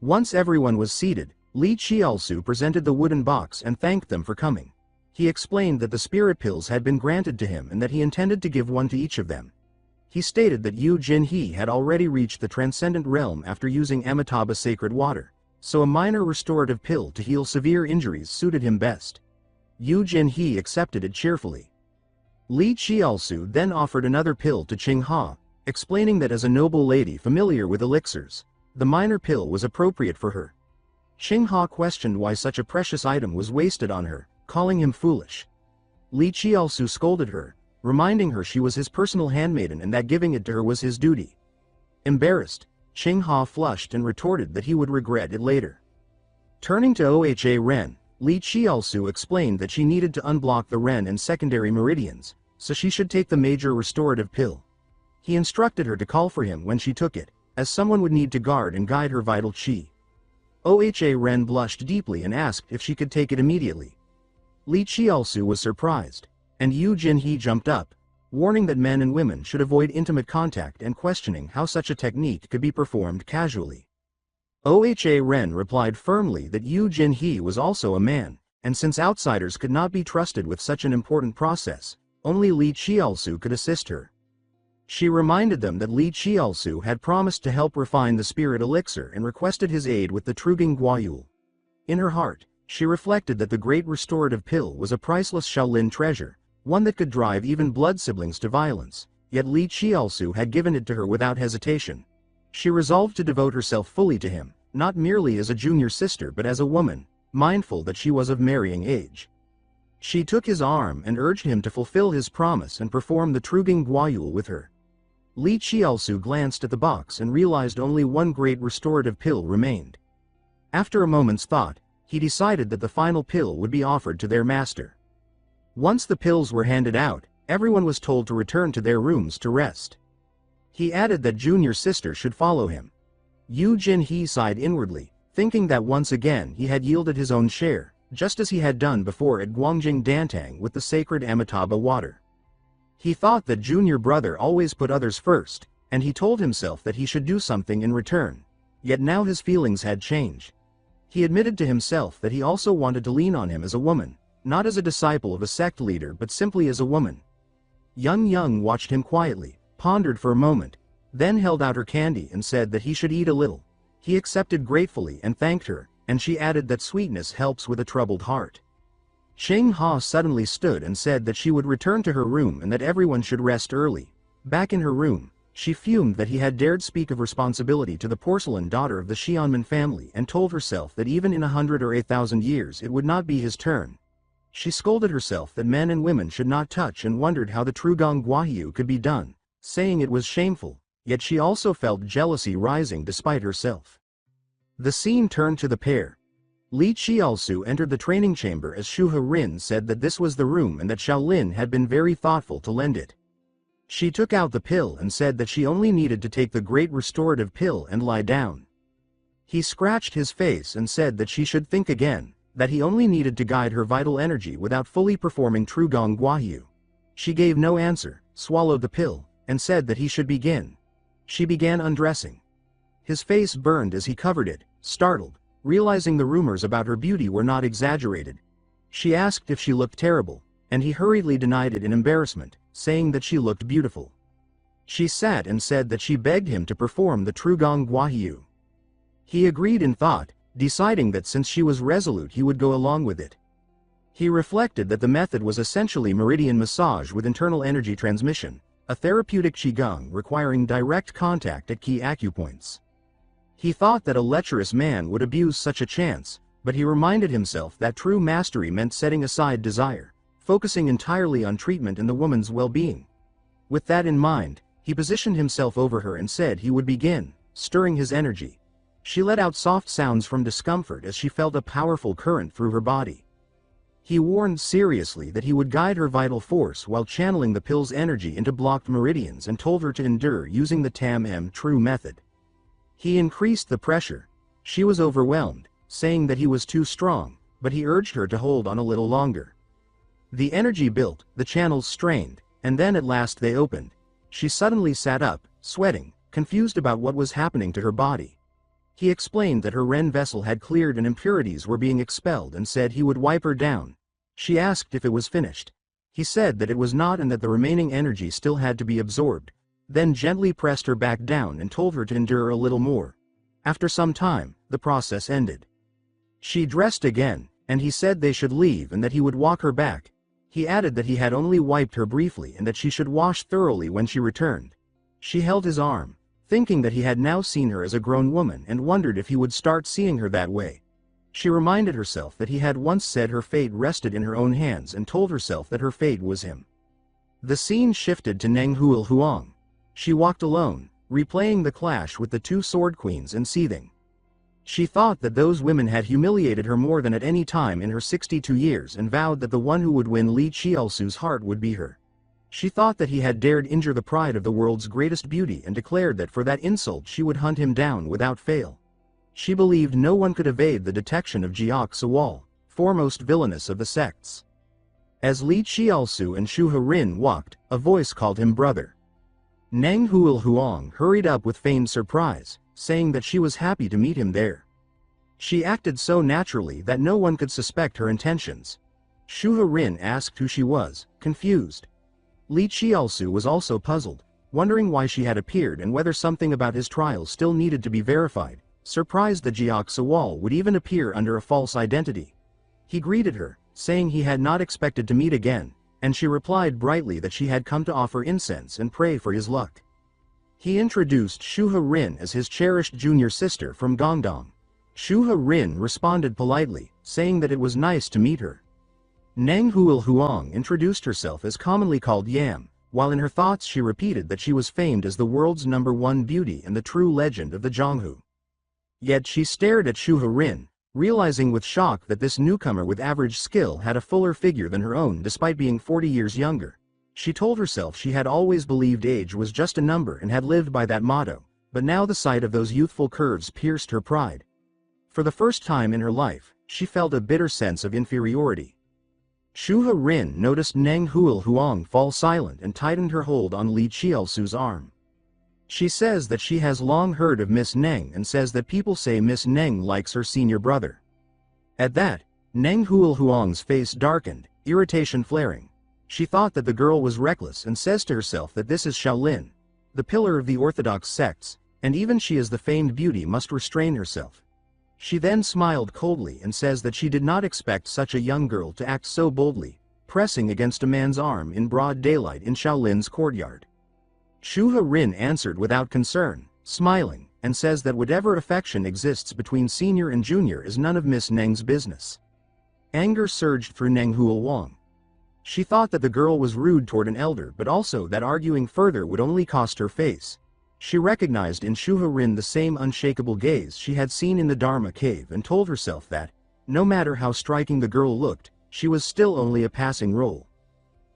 Once everyone was seated, Lee Cheolsu presented the wooden box and thanked them for coming. He explained that the spirit pills had been granted to him and that he intended to give one to each of them. He stated that Yu Jinhee had already reached the transcendent realm after using Amitabha sacred water, so a minor restorative pill to heal severe injuries suited him best. Yu Jinhee accepted it cheerfully. Lee Cheolsu then offered another pill to Ching Ha, explaining that as a noble lady familiar with elixirs, the minor pill was appropriate for her. Ching Ha questioned why such a precious item was wasted on her, calling him foolish. Lee Cheolsu scolded her, reminding her she was his personal handmaiden and that giving it to her was his duty. Embarrassed, Ching Ha flushed and retorted that he would regret it later. Turning to Oha Ren, Lee Cheolsu explained that she needed to unblock the Ren and secondary meridians, so she should take the major restorative pill. He instructed her to call for him when she took it, as someone would need to guard and guide her vital chi. Oha Ren blushed deeply and asked if she could take it immediately. Lee Cheolsu was surprised, and Yu Jinhee jumped up, warning that men and women should avoid intimate contact and questioning how such a technique could be performed casually. Oha Ren replied firmly that Yu Jinhee was also a man, and since outsiders could not be trusted with such an important process, only Lee Cheolsu could assist her. She reminded them that Lee Cheolsu had promised to help refine the spirit elixir and requested his aid with the Truging Guayul. In her heart, she reflected that the great restorative pill was a priceless Shaolin treasure, one that could drive even blood siblings to violence, yet Lee Cheolsu had given it to her without hesitation. She resolved to devote herself fully to him, not merely as a junior sister but as a woman, mindful that she was of marrying age. She took his arm and urged him to fulfill his promise and perform the Truging Guayul with her. Lee Cheolsu glanced at the box and realized only one great restorative pill remained. After a moment's thought, he decided that the final pill would be offered to their master. Once the pills were handed out, everyone was told to return to their rooms to rest. He added that junior sister should follow him. Yu Jinhee sighed inwardly, thinking that once again he had yielded his own share, just as he had done before at Guangjing Dantang with the sacred Amitabha water. He thought that junior brother always put others first, and he told himself that he should do something in return. Yet now his feelings had changed. He admitted to himself that he also wanted to lean on him as a woman, not as a disciple of a sect leader but simply as a woman. Young Young watched him quietly, pondered for a moment, then held out her candy and said that he should eat a little. He accepted gratefully and thanked her, and she added that sweetness helps with a troubled heart. Ching Ha suddenly stood and said that she would return to her room and that everyone should rest early. Back in her room, she fumed that he had dared speak of responsibility to the porcelain daughter of the Xianmen family and told herself that even in 100 or 8,000 years it would not be his turn. She scolded herself that men and women should not touch and wondered how the Trugong Guayu could be done, saying it was shameful, yet she also felt jealousy rising despite herself. The scene turned to the pair. Lee Cheolsu entered the training chamber as Shu Ha Rin said that this was the room and that Shaolin had been very thoughtful to lend it. She took out the pill and said that she only needed to take the great restorative pill and lie down. He scratched his face and said that she should think again, that he only needed to guide her vital energy without fully performing Trugong Guayu. She gave no answer, swallowed the pill, and said that he should begin. She began undressing. His face burned as he covered it, startled, realizing the rumors about her beauty were not exaggerated. She asked if she looked terrible, and he hurriedly denied it in embarrassment, saying that she looked beautiful. She sat and said that she begged him to perform the Trugong Guayu. He agreed in thought, deciding that since she was resolute he would go along with it. He reflected that the method was essentially meridian massage with internal energy transmission, a therapeutic qigong requiring direct contact at key acupoints. He thought that a lecherous man would abuse such a chance, but he reminded himself that true mastery meant setting aside desire, focusing entirely on treatment and the woman's well-being. With that in mind, he positioned himself over her and said he would begin, stirring his energy. She let out soft sounds from discomfort as she felt a powerful current through her body. He warned seriously that he would guide her vital force while channeling the pill's energy into blocked meridians and told her to endure using the Tam-M True method. He increased the pressure. She was overwhelmed, saying that he was too strong, but he urged her to hold on a little longer. The energy built, the channels strained, and then at last they opened. She suddenly sat up, sweating, confused about what was happening to her body. He explained that her Ren vessel had cleared and impurities were being expelled and said he would wipe her down. She asked if it was finished. He said that it was not and that the remaining energy still had to be absorbed, then gently pressed her back down and told her to endure a little more. After some time, the process ended. She dressed again, and he said they should leave and that he would walk her back. He added that he had only wiped her briefly and that she should wash thoroughly when she returned. She held his arm, thinking that he had now seen her as a grown woman and wondered if he would start seeing her that way. She reminded herself that he had once said her fate rested in her own hands and told herself that her fate was him. The scene shifted to Nenghuil Huang. She walked alone, replaying the clash with the two sword queens and seething. She thought that those women had humiliated her more than at any time in her 62 years and vowed that the one who would win Lee Cheolsu's heart would be her. She thought that he had dared injure the pride of the world's greatest beauty and declared that for that insult she would hunt him down without fail. She believed no one could evade the detection of Jiak Sawal, foremost villainess of the sects. As Lee Cheolsu and Shu Rin walked, a voice called him brother. Nenghuil Huang hurried up with feigned surprise, saying that she was happy to meet him there. She acted so naturally that no one could suspect her intentions. Shu Rin asked who she was, confused. Lee Cheolsu was also puzzled, wondering why she had appeared and whether something about his trial still needed to be verified, surprised that Jiak Sawal would even appear under a false identity. He greeted her, saying he had not expected to meet again, and she replied brightly that she had come to offer incense and pray for his luck. He introduced Shu Rin as his cherished junior sister from Guangdong. Shu Rin responded politely, saying that it was nice to meet her. Nenghuil Huang introduced herself as commonly called Yam, while in her thoughts she repeated that she was famed as the world's #1 beauty and the true legend of the Zhonghu. Yet she stared at Shu Rin, realizing with shock that this newcomer with average skill had a fuller figure than her own despite being 40 years younger. She told herself she had always believed age was just a number and had lived by that motto, but now the sight of those youthful curves pierced her pride. For the first time in her life, she felt a bitter sense of inferiority. Shu Rin noticed Nenghuil Huang fall silent and tightened her hold on Lee Cheolsu's arm. She says that she has long heard of Miss Neng and says that people say Miss Neng likes her senior brother. At that, Nenghuil Huang's face darkened, irritation flaring. She thought that the girl was reckless and says to herself that this is Shaolin, the pillar of the orthodox sects, and even she as the famed beauty must restrain herself. She then smiled coldly and says that she did not expect such a young girl to act so boldly, pressing against a man's arm in broad daylight in Shaolin's courtyard. Shu Rin answered without concern, smiling, and says that whatever affection exists between senior and junior is none of Miss Neng's business. Anger surged through Nenghuil Huang. She thought that the girl was rude toward an elder but also that arguing further would only cost her face. She recognized in Shu Rin the same unshakable gaze she had seen in the Dharma cave and told herself that, no matter how striking the girl looked, she was still only a passing role.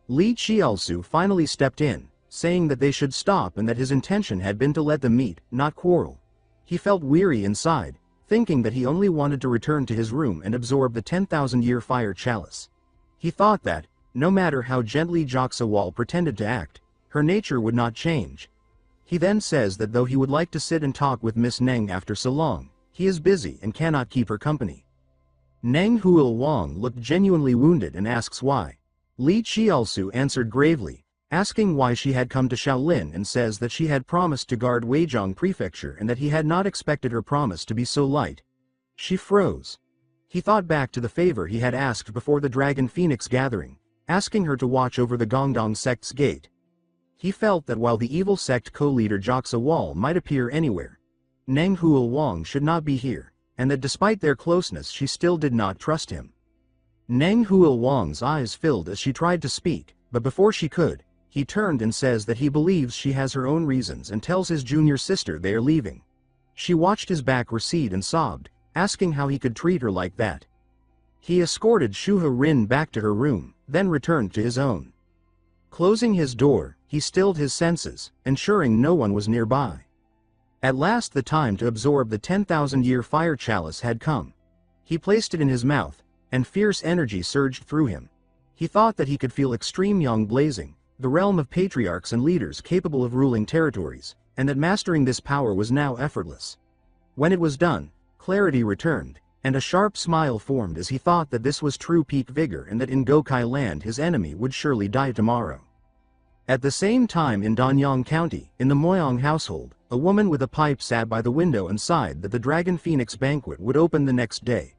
Lee Cheolsu finally stepped in, saying that they should stop and that his intention had been to let them meet, not quarrel. He felt weary inside, thinking that he only wanted to return to his room and absorb the 10,000-year fire chalice. He thought that, no matter how gently Jiak Sawal pretended to act, her nature would not change. He then says that though he would like to sit and talk with Miss Neng after so long, he is busy and cannot keep her company. Nenghuil Huang looked genuinely wounded and asks why. Lee Cheolsu answered gravely, asking why she had come to Shaolin and says that she had promised to guard Weijiang Prefecture and that he had not expected her promise to be so light. She froze. He thought back to the favor he had asked before the Dragon Phoenix gathering, asking her to watch over the Guangdong sect's gate. He felt that while the evil sect co-leader Jiak Sawal might appear anywhere, Nenghuil Huang should not be here. and that despite their closeness she still did not trust him. Nang Huil Wang's eyes filled as she tried to speak, but before she could, he turned and says that he believes she has her own reasons and tells his junior sister they are leaving. She watched his back recede and sobbed, asking how he could treat her like that. He escorted Shuha Rin back to her room, then returned to his own. Closing his door, he stilled his senses, ensuring no one was nearby. At last the time to absorb the 10,000-year fire chalice had come. He placed it in his mouth, and fierce energy surged through him. He thought that he could feel extreme yang blazing, the realm of patriarchs and leaders capable of ruling territories, and that mastering this power was now effortless. When it was done, clarity returned, and a sharp smile formed as he thought that this was true peak vigor and that in Gokai land his enemy would surely die tomorrow. At the same time in Danyang County, in the Moyang household, a woman with a pipe sat by the window and sighed that the Dragon Phoenix banquet would open the next day.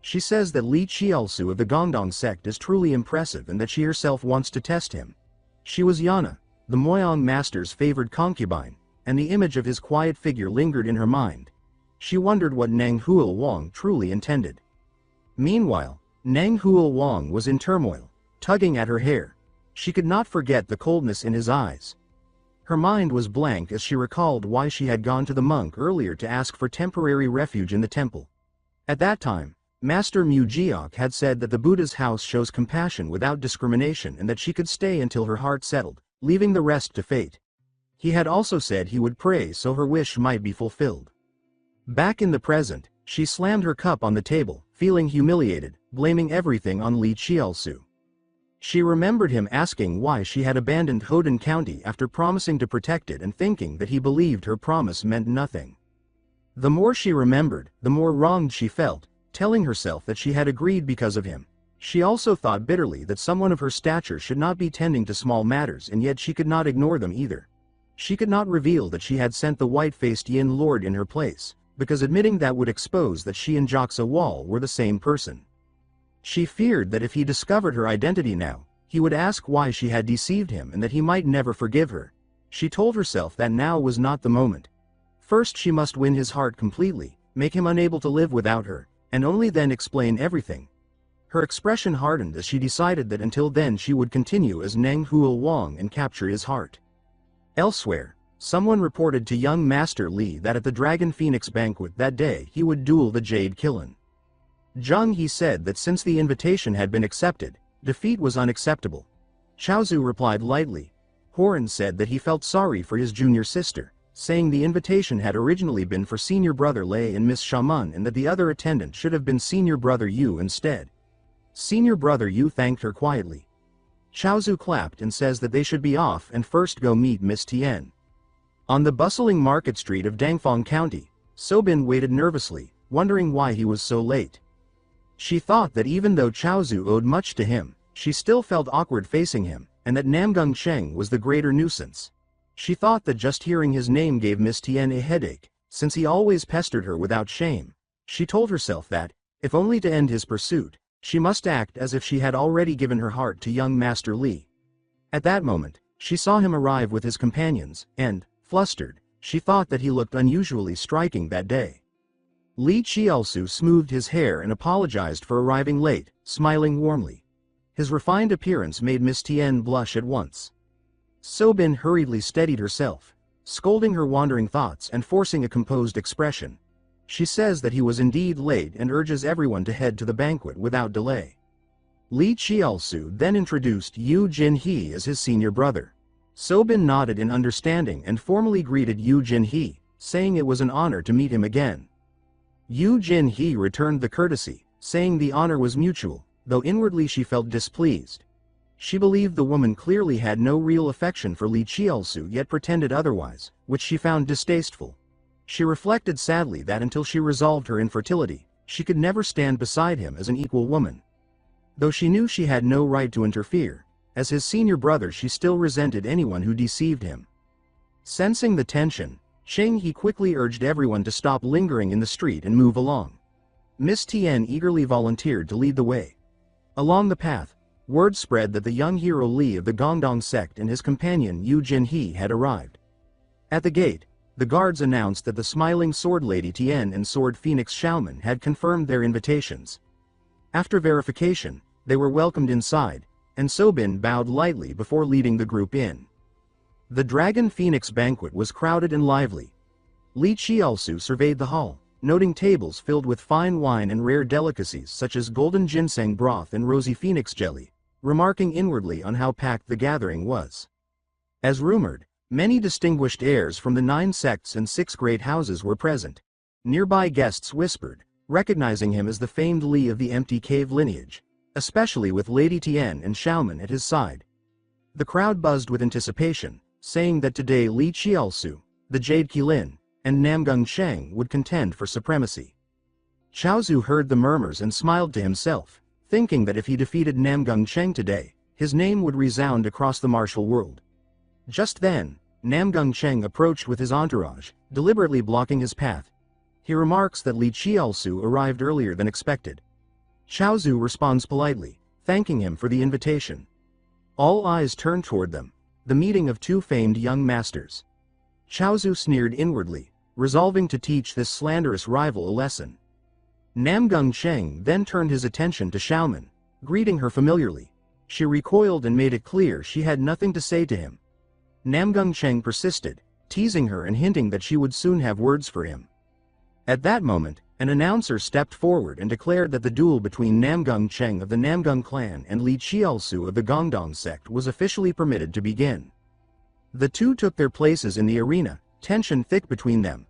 She says that Lee Cheolsu of the Gongdong sect is truly impressive and that she herself wants to test him. She was Yana, the Moyang master's favored concubine, and the image of his quiet figure lingered in her mind. She wondered what Nang Huil Wang truly intended. Meanwhile, Nang Huil Wang was in turmoil, tugging at her hair. She could not forget the coldness in his eyes. Her mind was blank as she recalled why she had gone to the monk earlier to ask for temporary refuge in the temple. At that time, Master Mu Jiok had said that the Buddha's house shows compassion without discrimination and that she could stay until her heart settled, leaving the rest to fate. He had also said he would pray so her wish might be fulfilled. Back in the present, she slammed her cup on the table, feeling humiliated, blaming everything on Lee Cheolsu. She remembered him asking why she had abandoned Hoden County after promising to protect it and thinking that he believed her promise meant nothing. The more she remembered, the more wronged she felt, telling herself that she had agreed because of him. She also thought bitterly that someone of her stature should not be tending to small matters, and yet she could not ignore them either. She could not reveal that she had sent the white-faced Yin Lord in her place, because admitting that would expose that she and Joksa Wall were the same person. She feared that if he discovered her identity now, he would ask why she had deceived him and that he might never forgive her. She told herself that now was not the moment. First she must win his heart completely, make him unable to live without her, and only then explain everything. Her expression hardened as she decided that until then she would continue as Nang Huil Wang and capture his heart. Elsewhere, someone reported to young Master Lee that at the Dragon Phoenix banquet that day he would duel the Jade Killen. Zhang He said that since the invitation had been accepted, defeat was unacceptable. Chaozu replied lightly. Horan said that he felt sorry for his junior sister, saying the invitation had originally been for senior brother Lei and Miss Shaman and that the other attendant should have been senior brother Yu instead. Senior brother Yu thanked her quietly. Chaozu clapped and says that they should be off and first go meet Miss Tian. On the bustling market street of Dangfang County, Sobin waited nervously, wondering why he was so late. She thought that even though Chaozu owed much to him, she still felt awkward facing him, and that Namgung Sheng was the greater nuisance. She thought that just hearing his name gave Miss Tian a headache, since he always pestered her without shame. She told herself that, if only to end his pursuit, she must act as if she had already given her heart to young Master Lee. At that moment, she saw him arrive with his companions, and, flustered, she thought that he looked unusually striking that day. Lee Cheolsu smoothed his hair and apologized for arriving late, smiling warmly. His refined appearance made Miss Tian blush at once. Sobin hurriedly steadied herself, scolding her wandering thoughts and forcing a composed expression. She says that he was indeed late and urges everyone to head to the banquet without delay. Lee Cheolsu then introduced Yu Jin-hee as his senior brother. Sobin nodded in understanding and formally greeted Yu Jin-hee, saying it was an honor to meet him again. Yu Jin-hee returned the courtesy, saying the honor was mutual, though inwardly she felt displeased. She believed the woman clearly had no real affection for Lee Cheolsu yet pretended otherwise, which she found distasteful. She reflected sadly that until she resolved her infertility, she could never stand beside him as an equal woman. Though she knew she had no right to interfere, as his senior brother she still resented anyone who deceived him. Sensing the tension, Sheng He quickly urged everyone to stop lingering in the street and move along. Miss Tian eagerly volunteered to lead the way. Along the path, word spread that the young hero Lee of the Gongdong sect and his companion Yu Jin-hee had arrived. At the gate, the guards announced that the smiling sword lady Tian and sword phoenix Xiaoman had confirmed their invitations. After verification, they were welcomed inside, and Sobin bowed lightly before leading the group in. The Dragon Phoenix banquet was crowded and lively. Lee Cheolsu surveyed the hall, noting tables filled with fine wine and rare delicacies such as golden ginseng broth and rosy phoenix jelly, remarking inwardly on how packed the gathering was. As rumored, many distinguished heirs from the 9 sects and 6 great houses were present. Nearby guests whispered, recognizing him as the famed Lee of the Empty Cave lineage, especially with Lady Tian and Xiaoman at his side. The crowd buzzed with anticipation, saying that today Lee Cheolsu, the Jade Qilin, and Namgung Sheng would contend for supremacy. Chaozu heard the murmurs and smiled to himself, thinking that if he defeated Namgung Sheng today, his name would resound across the martial world. Just then, Namgung Sheng approached with his entourage, deliberately blocking his path. He remarks that Lee Cheolsu arrived earlier than expected. Chaozu responds politely, thanking him for the invitation. All eyes turn toward them, the meeting of 2 famed young masters. Chaozu sneered inwardly, resolving to teach this slanderous rival a lesson. Namgung Sheng then turned his attention to Xiaoman, greeting her familiarly. She recoiled and made it clear she had nothing to say to him. Namgung Sheng persisted, teasing her and hinting that she would soon have words for him. At that moment, an announcer stepped forward and declared that the duel between Namgung Sheng of the Namgung clan and Lee Cheolsu of the Gongdong sect was officially permitted to begin. The two took their places in the arena, tension thick between them.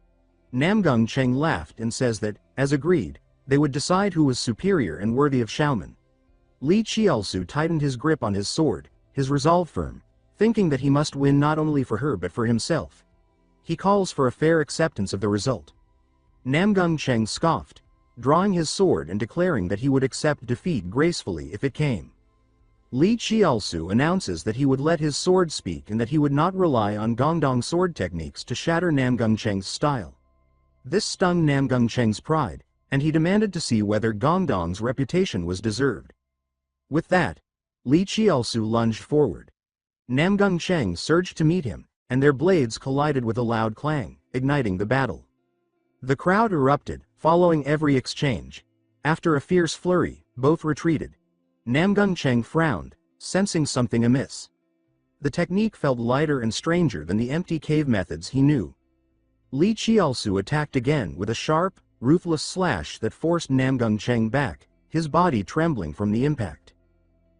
Namgung Sheng laughed and says that, as agreed, they would decide who was superior and worthy of Xiaoman. Lee Cheolsu tightened his grip on his sword, his resolve firm, thinking that he must win not only for her but for himself. He calls for a fair acceptance of the result. Namgung Sheng scoffed, drawing his sword and declaring that he would accept defeat gracefully if it came. Lee Cheolsu announces that he would let his sword speak and that he would not rely on Gongdong sword techniques to shatter Namgung Sheng's style. This stung Namgung Sheng's pride, and he demanded to see whether Gongdong's reputation was deserved. With that, Lee Cheolsu lunged forward. Namgung Sheng surged to meet him, and their blades collided with a loud clang, igniting the battle. The crowd erupted, following every exchange. After a fierce flurry, both retreated. Namgung Sheng frowned, sensing something amiss. The technique felt lighter and stranger than the empty cave methods he knew. Lee Cheolsu attacked again with a sharp, ruthless slash that forced Namgung Sheng back, his body trembling from the impact.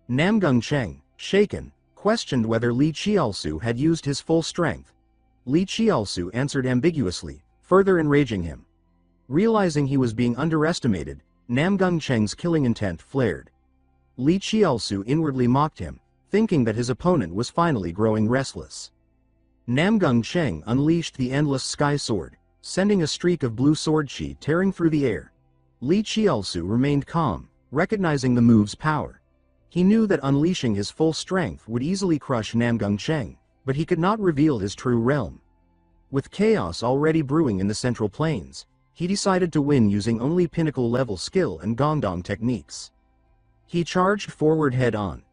Namgung Sheng, shaken, questioned whether Lee Cheolsu had used his full strength. Lee Cheolsu answered ambiguously, further enraging him. Realizing he was being underestimated, Namgung Sheng's killing intent flared. Lee Cheolsu inwardly mocked him, thinking that his opponent was finally growing restless. Namgung Sheng unleashed the endless sky sword, sending a streak of blue sword chi tearing through the air. Lee Cheolsu remained calm, recognizing the move's power. He knew that unleashing his full strength would easily crush Namgung Sheng, but he could not reveal his true realm. With chaos already brewing in the Central Plains, he decided to win using only pinnacle-level skill and Gongdong techniques. He charged forward head-on.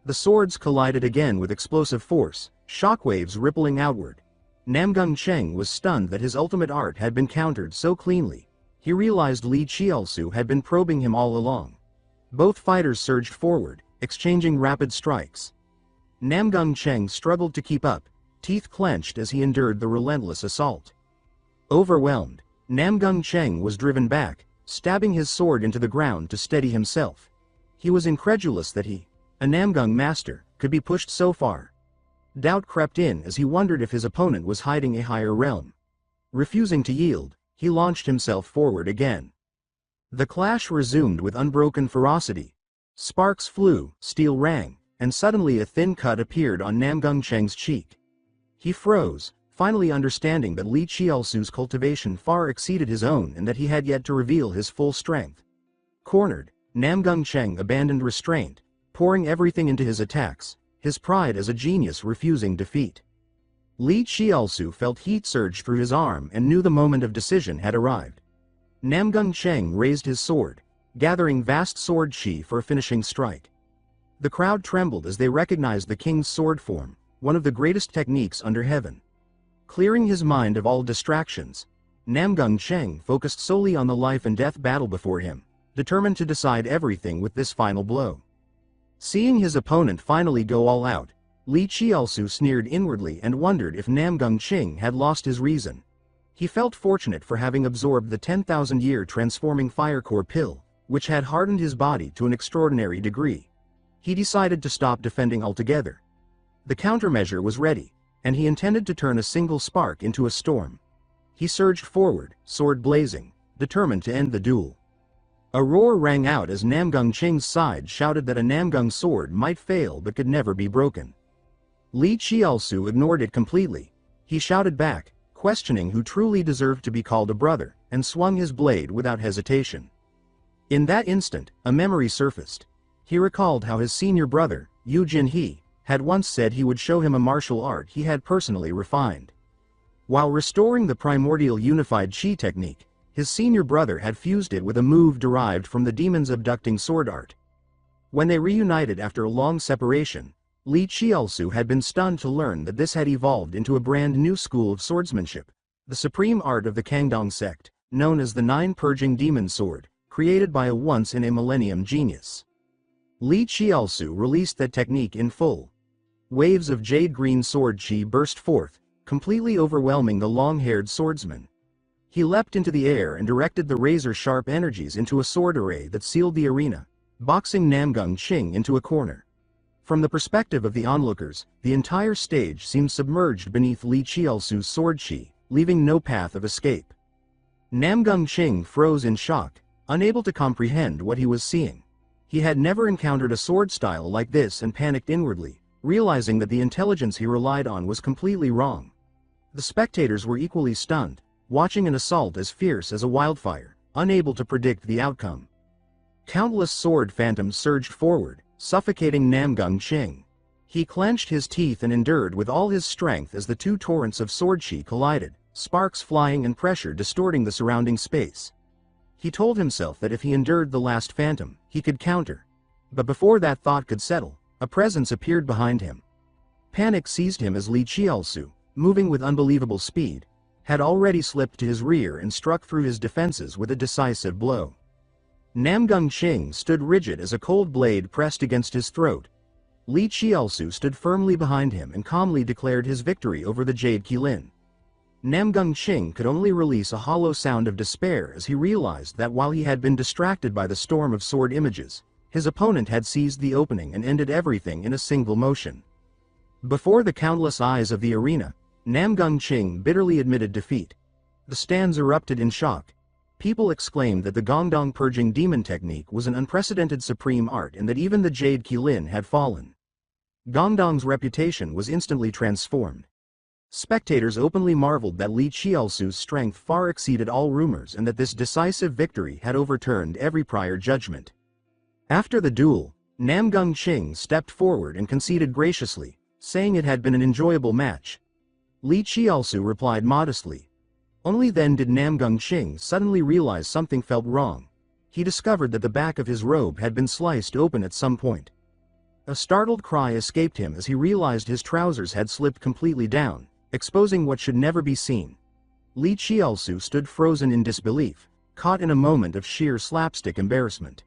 The swords collided again with explosive force, shockwaves rippling outward. Namgung Sheng was stunned that his ultimate art had been countered so cleanly. He realized Lee Cheolsu had been probing him all along. Both fighters surged forward, exchanging rapid strikes. Namgung Sheng struggled to keep up, teeth clenched as he endured the relentless assault. Overwhelmed, Namgung Sheng was driven back, stabbing his sword into the ground to steady himself. He was incredulous that he, a Namgung master, could be pushed so far. Doubt crept in as he wondered if his opponent was hiding a higher realm. Refusing to yield, he launched himself forward again. The clash resumed with unbroken ferocity. Sparks flew, steel rang, and suddenly a thin cut appeared on Namgung Sheng's cheek. He froze, finally understanding that Lee Cheolsu's cultivation far exceeded his own and that he had yet to reveal his full strength. Cornered, Namgung Sheng abandoned restraint, pouring everything into his attacks, his pride as a genius refusing defeat. Lee Cheolsu felt heat surge through his arm and knew the moment of decision had arrived. Namgung Sheng raised his sword, gathering vast sword chi for a finishing strike. The crowd trembled as they recognized the king's sword form, one of the greatest techniques under heaven. Clearing his mind of all distractions, Namgung Cheng focused solely on the life and death battle before him, determined to decide everything with this final blow. Seeing his opponent finally go all out, Lee Cheolsu sneered inwardly and wondered if Namgung Cheng had lost his reason. He felt fortunate for having absorbed the 10,000-year transforming fire core pill, which had hardened his body to an extraordinary degree. He decided to stop defending altogether. The countermeasure was ready, and he intended to turn a single spark into a storm. He surged forward, sword blazing, determined to end the duel. A roar rang out as Namgung Cheng's side shouted that a Namgung sword might fail but could never be broken. Lee Cheolsu ignored it completely. He shouted back, questioning who truly deserved to be called a brother, and swung his blade without hesitation. In that instant, a memory surfaced. He recalled how his senior brother, Yu Jin-hee, had once said he would show him a martial art he had personally refined. While restoring the primordial unified chi technique, his senior brother had fused it with a move derived from the demon's abducting sword art. When they reunited after a long separation, Lee Cheolsu had been stunned to learn that this had evolved into a brand new school of swordsmanship, the supreme art of the Kangdong sect, known as the Nine Purging Demon Sword, created by a once-in-a-millennium genius. Lee Cheolsu released that technique in full. Waves of jade-green sword chi burst forth, completely overwhelming the long-haired swordsman. He leapt into the air and directed the razor-sharp energies into a sword array that sealed the arena, boxing Namgung Cheng into a corner. From the perspective of the onlookers, the entire stage seemed submerged beneath Lee Cheolsu's sword chi, leaving no path of escape. Namgung Cheng froze in shock, unable to comprehend what he was seeing. He had never encountered a sword style like this and panicked inwardly, realizing that the intelligence he relied on was completely wrong. The spectators were equally stunned, watching an assault as fierce as a wildfire, unable to predict the outcome. Countless sword phantoms surged forward, suffocating Namgung Cheng. He clenched his teeth and endured with all his strength as the two torrents of sword chi collided, sparks flying and pressure distorting the surrounding space. He told himself that if he endured the last phantom, he could counter. But before that thought could settle, a presence appeared behind him. Panic seized him as Lee Cheolsu, moving with unbelievable speed, had already slipped to his rear and struck through his defenses with a decisive blow. Namgung Cheng stood rigid as a cold blade pressed against his throat. Lee Cheolsu stood firmly behind him and calmly declared his victory over the Jade Qilin. Namgung Cheng could only release a hollow sound of despair as he realized that while he had been distracted by the storm of sword images, his opponent had seized the opening and ended everything in a single motion. Before the countless eyes of the arena, Namgung Cheng bitterly admitted defeat. The stands erupted in shock. People exclaimed that the Gongdong Purging Demon technique was an unprecedented supreme art and that even the Jade Qilin had fallen. Gongdong's reputation was instantly transformed. Spectators openly marveled that Lee Cheolsu's strength far exceeded all rumors and that this decisive victory had overturned every prior judgment. After the duel, Namgung Cheng stepped forward and conceded graciously, saying it had been an enjoyable match. Lee Cheolsu replied modestly. Only then did Namgung Cheng suddenly realize something felt wrong. He discovered that the back of his robe had been sliced open at some point. A startled cry escaped him as he realized his trousers had slipped completely down, exposing what should never be seen. Lee Cheolsu stood frozen in disbelief, caught in a moment of sheer slapstick embarrassment.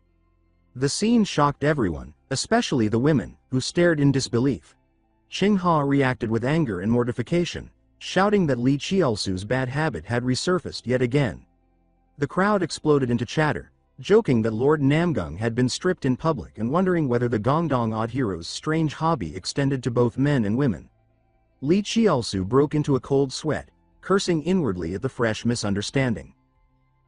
The scene shocked everyone, especially the women, who stared in disbelief. Qinghua reacted with anger and mortification, shouting that Lee Cheolsu's bad habit had resurfaced yet again. The crowd exploded into chatter, joking that Lord Namgung had been stripped in public and wondering whether the Gongdong Odd Hero's strange hobby extended to both men and women. Lee Cheolsu broke into a cold sweat, cursing inwardly at the fresh misunderstanding.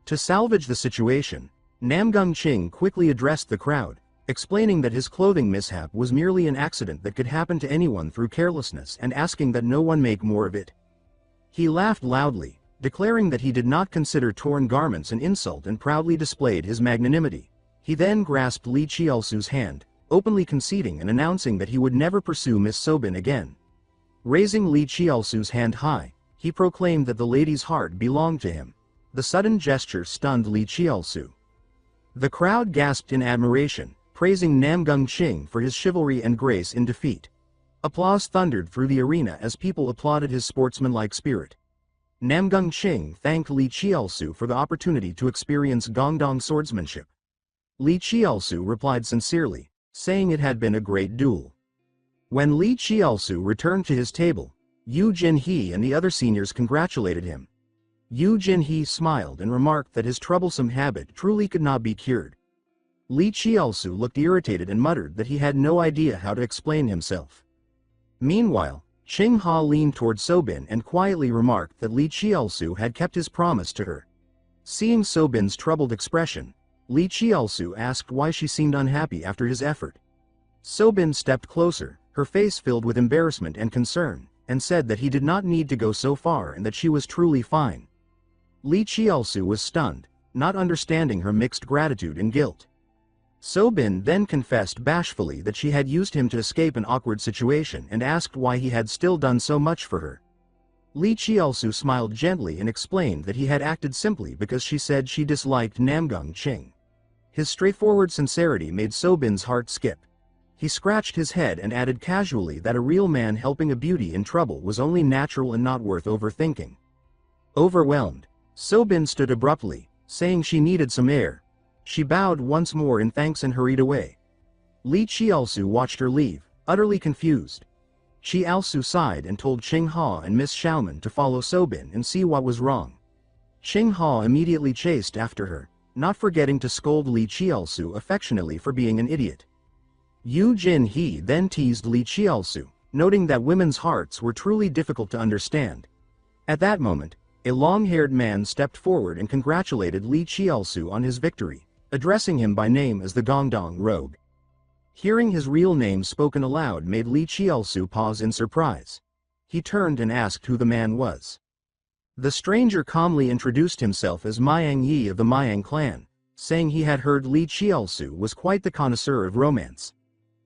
To salvage the situation, Namgung Cheng quickly addressed the crowd, explaining that his clothing mishap was merely an accident that could happen to anyone through carelessness and asking that no one make more of it. He laughed loudly, declaring that he did not consider torn garments an insult and proudly displayed his magnanimity. He then grasped Lee Cheolsu's hand, openly conceding and announcing that he would never pursue Miss Sobin again. Raising Lee Cheolsu's hand high, he proclaimed that the lady's heart belonged to him. The sudden gesture stunned Lee Cheolsu. The crowd gasped in admiration, praising Namgung Cheng for his chivalry and grace in defeat. Applause thundered through the arena as people applauded his sportsmanlike spirit. Namgung Ching thanked Lee Cheolsu for the opportunity to experience Gongdong swordsmanship. Lee Cheolsu replied sincerely, saying it had been a great duel. When Lee Cheolsu returned to his table, Yu Jinhee and the other seniors congratulated him. Yu Jinhee smiled and remarked that his troublesome habit truly could not be cured. Lee Cheolsu looked irritated and muttered that he had no idea how to explain himself. Meanwhile, Ching Ha leaned toward Sobin and quietly remarked that Lee Cheolsu had kept his promise to her. Seeing Sobin's troubled expression, Lee Cheolsu asked why she seemed unhappy after his effort. Sobin stepped closer, her face filled with embarrassment and concern, and said that he did not need to go so far and that she was truly fine. Lee Cheolsu was stunned, not understanding her mixed gratitude and guilt. Sobin then confessed bashfully that she had used him to escape an awkward situation and asked why he had still done so much for her. Lee Cheolsu smiled gently and explained that he had acted simply because she said she disliked Namgung Ching. His straightforward sincerity made Sobin's heart skip. He scratched his head and added casually that a real man helping a beauty in trouble was only natural and not worth overthinking. Overwhelmed, Sobin stood abruptly, saying she needed some air. She bowed once more in thanks and hurried away. Lee Cheolsu watched her leave, utterly confused. Cheolsu sighed and told Ching Ha and Miss Xiaoman to follow Sobin and see what was wrong. Ching Ha immediately chased after her, not forgetting to scold Lee Cheolsu affectionately for being an idiot. Yu Jinhee then teased Lee Cheolsu, noting that women's hearts were truly difficult to understand. At that moment, a long-haired man stepped forward and congratulated Lee Cheolsu on his victory, addressing him by name as the Gongdong Rogue. Hearing his real name spoken aloud made Lee Cheolsu pause in surprise. He turned and asked who the man was. The stranger calmly introduced himself as Miang Yi of the Miang clan, saying he had heard Lee Cheolsu was quite the connoisseur of romance.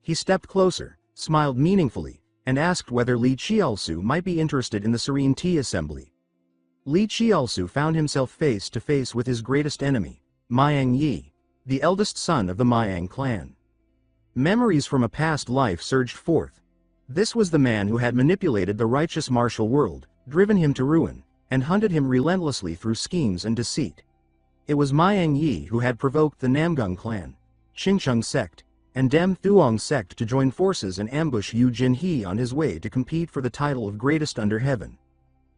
He stepped closer, smiled meaningfully, and asked whether Lee Cheolsu might be interested in the Serene Tea Assembly. Lee Cheolsu found himself face to face with his greatest enemy, Miang Yi, the eldest son of the Miang clan. Memories from a past life surged forth. This was the man who had manipulated the righteous martial world, driven him to ruin, and hunted him relentlessly through schemes and deceit. It was Miang Yi who had provoked the Namgung clan, Qingcheng sect, and Dem Thuong sect to join forces and ambush Yu Jinhee on his way to compete for the title of greatest under heaven.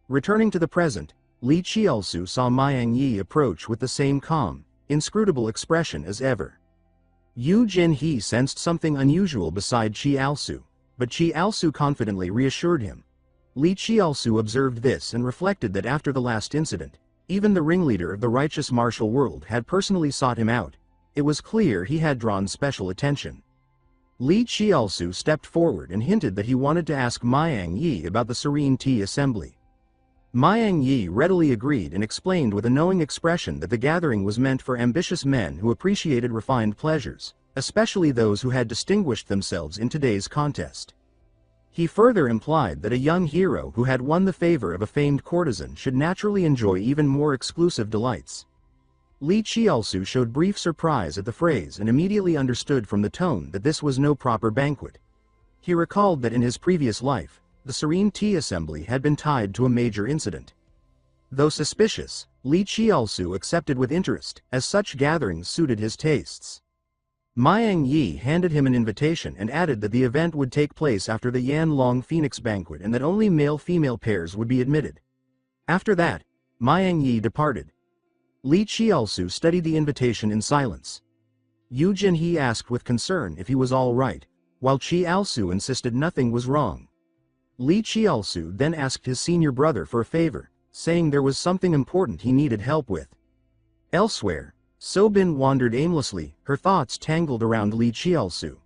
Returning to the present, Lee Cheolsu saw Miang Yi approach with the same calm, inscrutable expression as ever. Yu Jinhee sensed something unusual beside Cheolsu, but Cheolsu confidently reassured him. Lee Cheolsu observed this and reflected that after the last incident, even the ringleader of the righteous martial world had personally sought him out. It was clear he had drawn special attention. Lee Cheolsu stepped forward and hinted that he wanted to ask Miang Yi about the Serene Tea Assembly. Miang Yi readily agreed and explained with a knowing expression that the gathering was meant for ambitious men who appreciated refined pleasures, especially those who had distinguished themselves in today's contest. He further implied that a young hero who had won the favor of a famed courtesan should naturally enjoy even more exclusive delights. Lee Cheolsu showed brief surprise at the phrase and immediately understood from the tone that this was no proper banquet. He recalled that in his previous life, the Serene Tea Assembly had been tied to a major incident. Though suspicious, Lee Cheolsu accepted with interest, as such gatherings suited his tastes. Miang Yi handed him an invitation and added that the event would take place after the Yan Long Phoenix banquet and that only male-female pairs would be admitted. After that, Miang Yi departed. Lee Cheolsu studied the invitation in silence. Yu Jinhee asked with concern if he was all right, while Cheolsu insisted nothing was wrong. Lee Cheolsu then asked his senior brother for a favor, saying there was something important he needed help with. Elsewhere, Sobin wandered aimlessly, her thoughts tangled around Lee Cheolsu.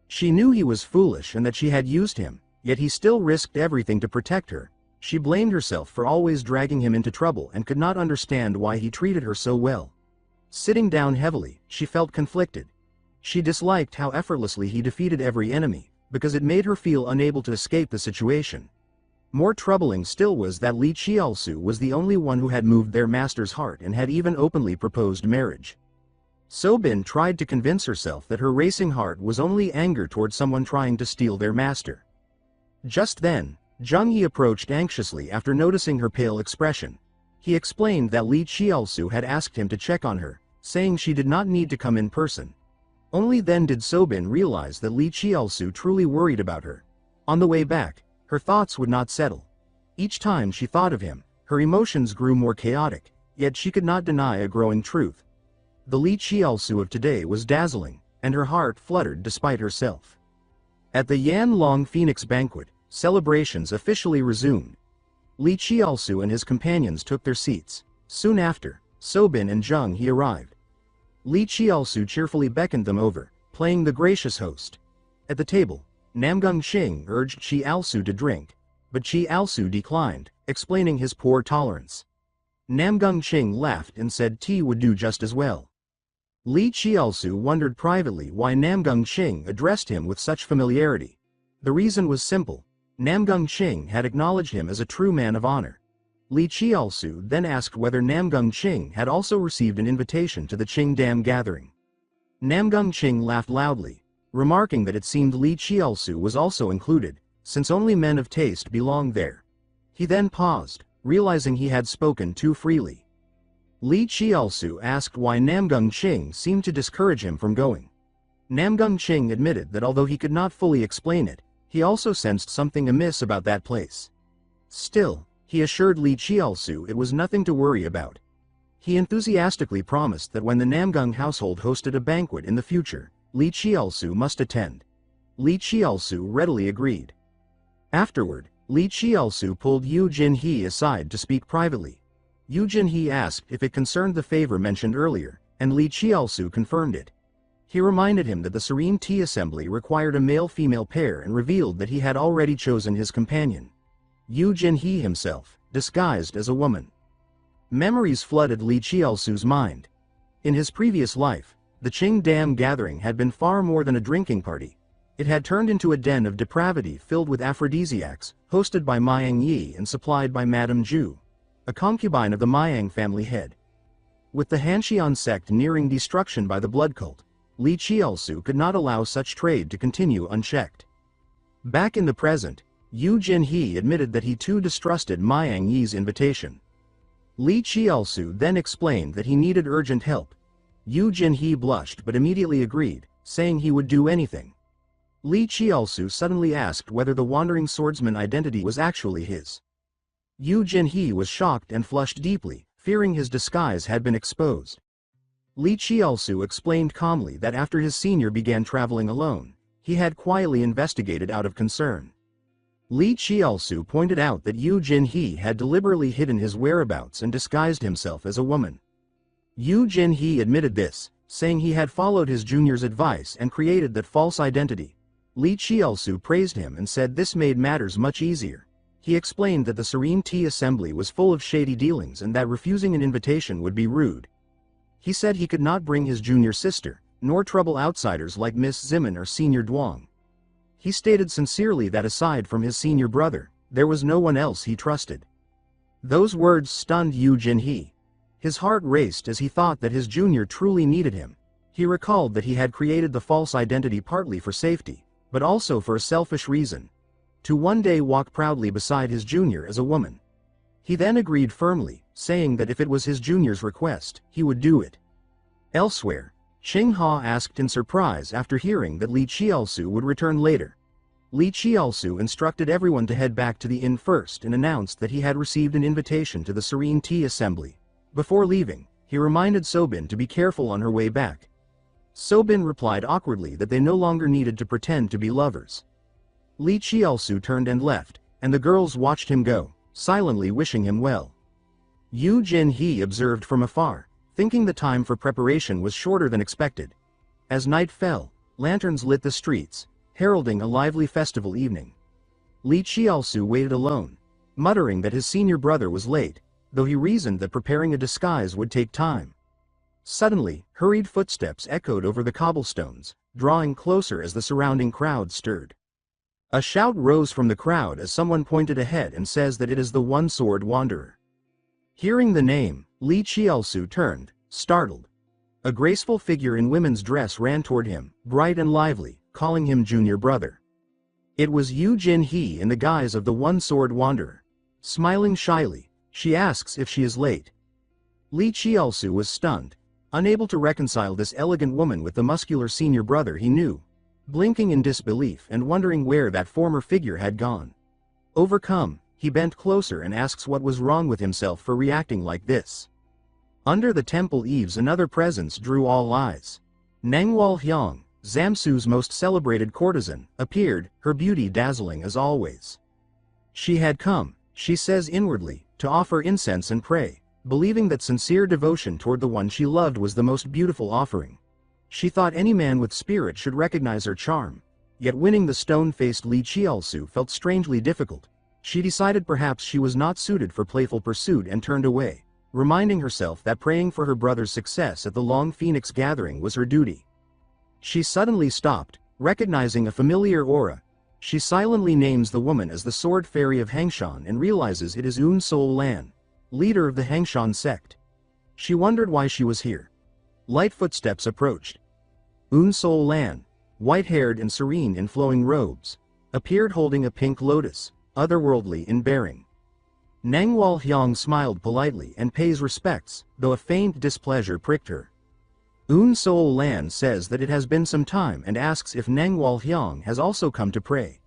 She knew he was foolish and that she had used him, yet he still risked everything to protect her. She blamed herself for always dragging him into trouble and could not understand why he treated her so well. Sitting down heavily, she felt conflicted. She disliked how effortlessly he defeated every enemy, because it made her feel unable to escape the situation. More troubling still was that Lee Cheolsu was the only one who had moved their master's heart and had even openly proposed marriage. Sobin tried to convince herself that her racing heart was only anger toward someone trying to steal their master. Just then, Zheng Yi approached anxiously after noticing her pale expression. He explained that Lee Cheolsu had asked him to check on her, saying she did not need to come in person. Only then did Sobin realize that Lee Cheolsu truly worried about her. On the way back, her thoughts would not settle. Each time she thought of him, her emotions grew more chaotic, yet she could not deny a growing truth. The Lee Cheolsu of today was dazzling, and her heart fluttered despite herself. At the Yan Long Phoenix banquet, celebrations officially resumed. Lee Cheolsu and his companions took their seats. Soon after, Sobin and Zheng He arrived. Lee Cheolsu cheerfully beckoned them over, playing the gracious host. At the table, Namgung Xing urged Cheolsu to drink, but Cheolsu declined, explaining his poor tolerance. Namgung Xing laughed and said tea would do just as well. Lee Cheolsu wondered privately why Namgung Xing addressed him with such familiarity. The reason was simple. Namgung Xing had acknowledged him as a true man of honor. Lee Cheolsu then asked whether Namgung Xing had also received an invitation to the Qing Dam gathering. Namgung Xing laughed loudly, remarking that it seemed Lee Cheolsu was also included, since only men of taste belonged there. He then paused, realizing he had spoken too freely. Lee Cheolsu asked why Namgung Xing seemed to discourage him from going. Namgung Xing admitted that although he could not fully explain it, he also sensed something amiss about that place. Still, he assured Lee Cheolsu it was nothing to worry about. He enthusiastically promised that when the Namgung household hosted a banquet in the future, Lee Cheolsu must attend. Lee Cheolsu readily agreed. Afterward, Lee Cheolsu pulled Yu Jinhee aside to speak privately. Yu Jinhee asked if it concerned the favor mentioned earlier, and Lee Cheolsu confirmed it. He reminded him that the Serene Tea Assembly required a male-female pair and revealed that he had already chosen his companion. Yu Jinhee himself, disguised as a woman. Memories flooded Lee Cheolsu's mind. In his previous life, the Qing Dam gathering had been far more than a drinking party. It had turned into a den of depravity filled with aphrodisiacs, hosted by Miang Yi and supplied by Madame Zhu, a concubine of the Miang family head. With the Hanxian sect nearing destruction by the blood cult, Lee Cheolsu could not allow such trade to continue unchecked. Back in the present, Yu Jinhee admitted that he too distrusted Miang Yi's invitation. Lee Cheolsu then explained that he needed urgent help. Yu Jinhee blushed but immediately agreed, saying he would do anything. Lee Cheolsu suddenly asked whether the wandering swordsman identity was actually his. Yu Jinhee was shocked and flushed deeply, fearing his disguise had been exposed. Lee Cheolsu explained calmly that after his senior began traveling alone, he had quietly investigated out of concern. Lee Cheolsu pointed out that Yu Jinhee had deliberately hidden his whereabouts and disguised himself as a woman. Yu Jinhee admitted this, saying he had followed his junior's advice and created that false identity. Lee Cheolsu praised him and said this made matters much easier. He explained that the Serene Tea Assembly was full of shady dealings and that refusing an invitation would be rude. He said he could not bring his junior sister, nor trouble outsiders like Miss Zimin or Senior Duong. He stated sincerely that aside from his senior brother, there was no one else he trusted. Those words stunned Yu Jinhee. His heart raced as he thought that his junior truly needed him. He recalled that he had created the false identity partly for safety, but also for a selfish reason: to one day walk proudly beside his junior as a woman. He then agreed firmly, saying that if it was his junior's request, he would do it. Elsewhere, Qing Ha asked in surprise after hearing that Lee Cheolsu would return later. Lee Cheolsu instructed everyone to head back to the inn first and announced that he had received an invitation to the Serene Tea Assembly. Before leaving, he reminded Sobin to be careful on her way back. Sobin replied awkwardly that they no longer needed to pretend to be lovers. Lee Cheolsu turned and left, and the girls watched him go, silently wishing him well. Yu Jinhee observed from afar, thinking the time for preparation was shorter than expected. As night fell, lanterns lit the streets, heralding a lively festival evening. Lee Cheolsu waited alone, muttering that his senior brother was late, though he reasoned that preparing a disguise would take time. Suddenly, hurried footsteps echoed over the cobblestones, drawing closer as the surrounding crowd stirred. A shout rose from the crowd as someone pointed ahead and says that it is the One-Sword Wanderer. Hearing the name, Lee Cheolsu turned, startled. A graceful figure in women's dress ran toward him, bright and lively, calling him junior brother. It was Yu Jin-hee in the guise of the one-sword wanderer. Smiling shyly, she asks if she is late. Lee Cheolsu was stunned, unable to reconcile this elegant woman with the muscular senior brother he knew, blinking in disbelief and wondering where that former figure had gone. Overcome, he bent closer and asks what was wrong with himself for reacting like this. Under the temple eaves another presence drew all eyes. Nangwal Hyang, Zamsu's most celebrated courtesan, appeared, her beauty dazzling as always. She had come, she says inwardly, to offer incense and pray, believing that sincere devotion toward the one she loved was the most beautiful offering. She thought any man with spirit should recognize her charm, yet winning the stone-faced Lee Cheolsu felt strangely difficult. She decided perhaps she was not suited for playful pursuit and turned away, reminding herself that praying for her brother's success at the Long Phoenix gathering was her duty. She suddenly stopped, recognizing a familiar aura. She silently names the woman as the Sword Fairy of Hangshan and realizes it is Un Sol Lan, leader of the Hangshan sect. She wondered why she was here. Light footsteps approached. Un Sol Lan, white-haired and serene in flowing robes, appeared holding a pink lotus, otherworldly in bearing. Nangwal Hyang smiled politely and pays respects, though a faint displeasure pricked her. Un Sol Lan says that it has been some time and asks if Nangwal Hyang has also come to pray.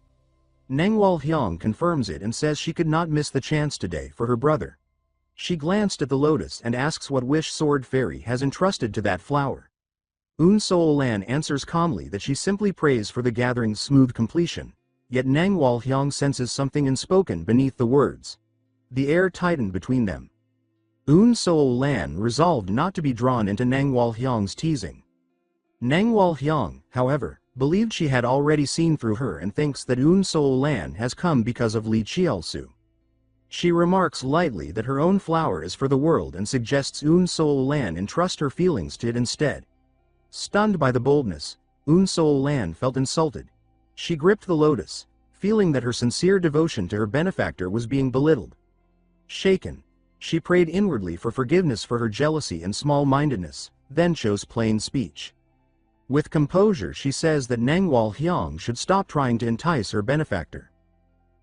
Nangwal Hyang confirms it and says she could not miss the chance today for her brother. She glanced at the lotus and asks what wish Sword Fairy has entrusted to that flower. Un Sol Lan answers calmly that she simply prays for the gathering's smooth completion, yet Nangwal Hyang senses something unspoken beneath the words. The air tightened between them. Un Sol Lan resolved not to be drawn into Nangwal Hyang's teasing. Nangwal Hyang, however, believed she had already seen through her and thinks that Un Sol Lan has come because of Lee Cheolsu. She remarks lightly that her own flower is for the world and suggests Un Sol Lan entrust her feelings to it instead. Stunned by the boldness, Un Sol Lan felt insulted. She gripped the lotus, feeling that her sincere devotion to her benefactor was being belittled. Shaken, she prayed inwardly for forgiveness for her jealousy and small-mindedness, then chose plain speech. With composure she says that Nangwal Hyang should stop trying to entice her benefactor.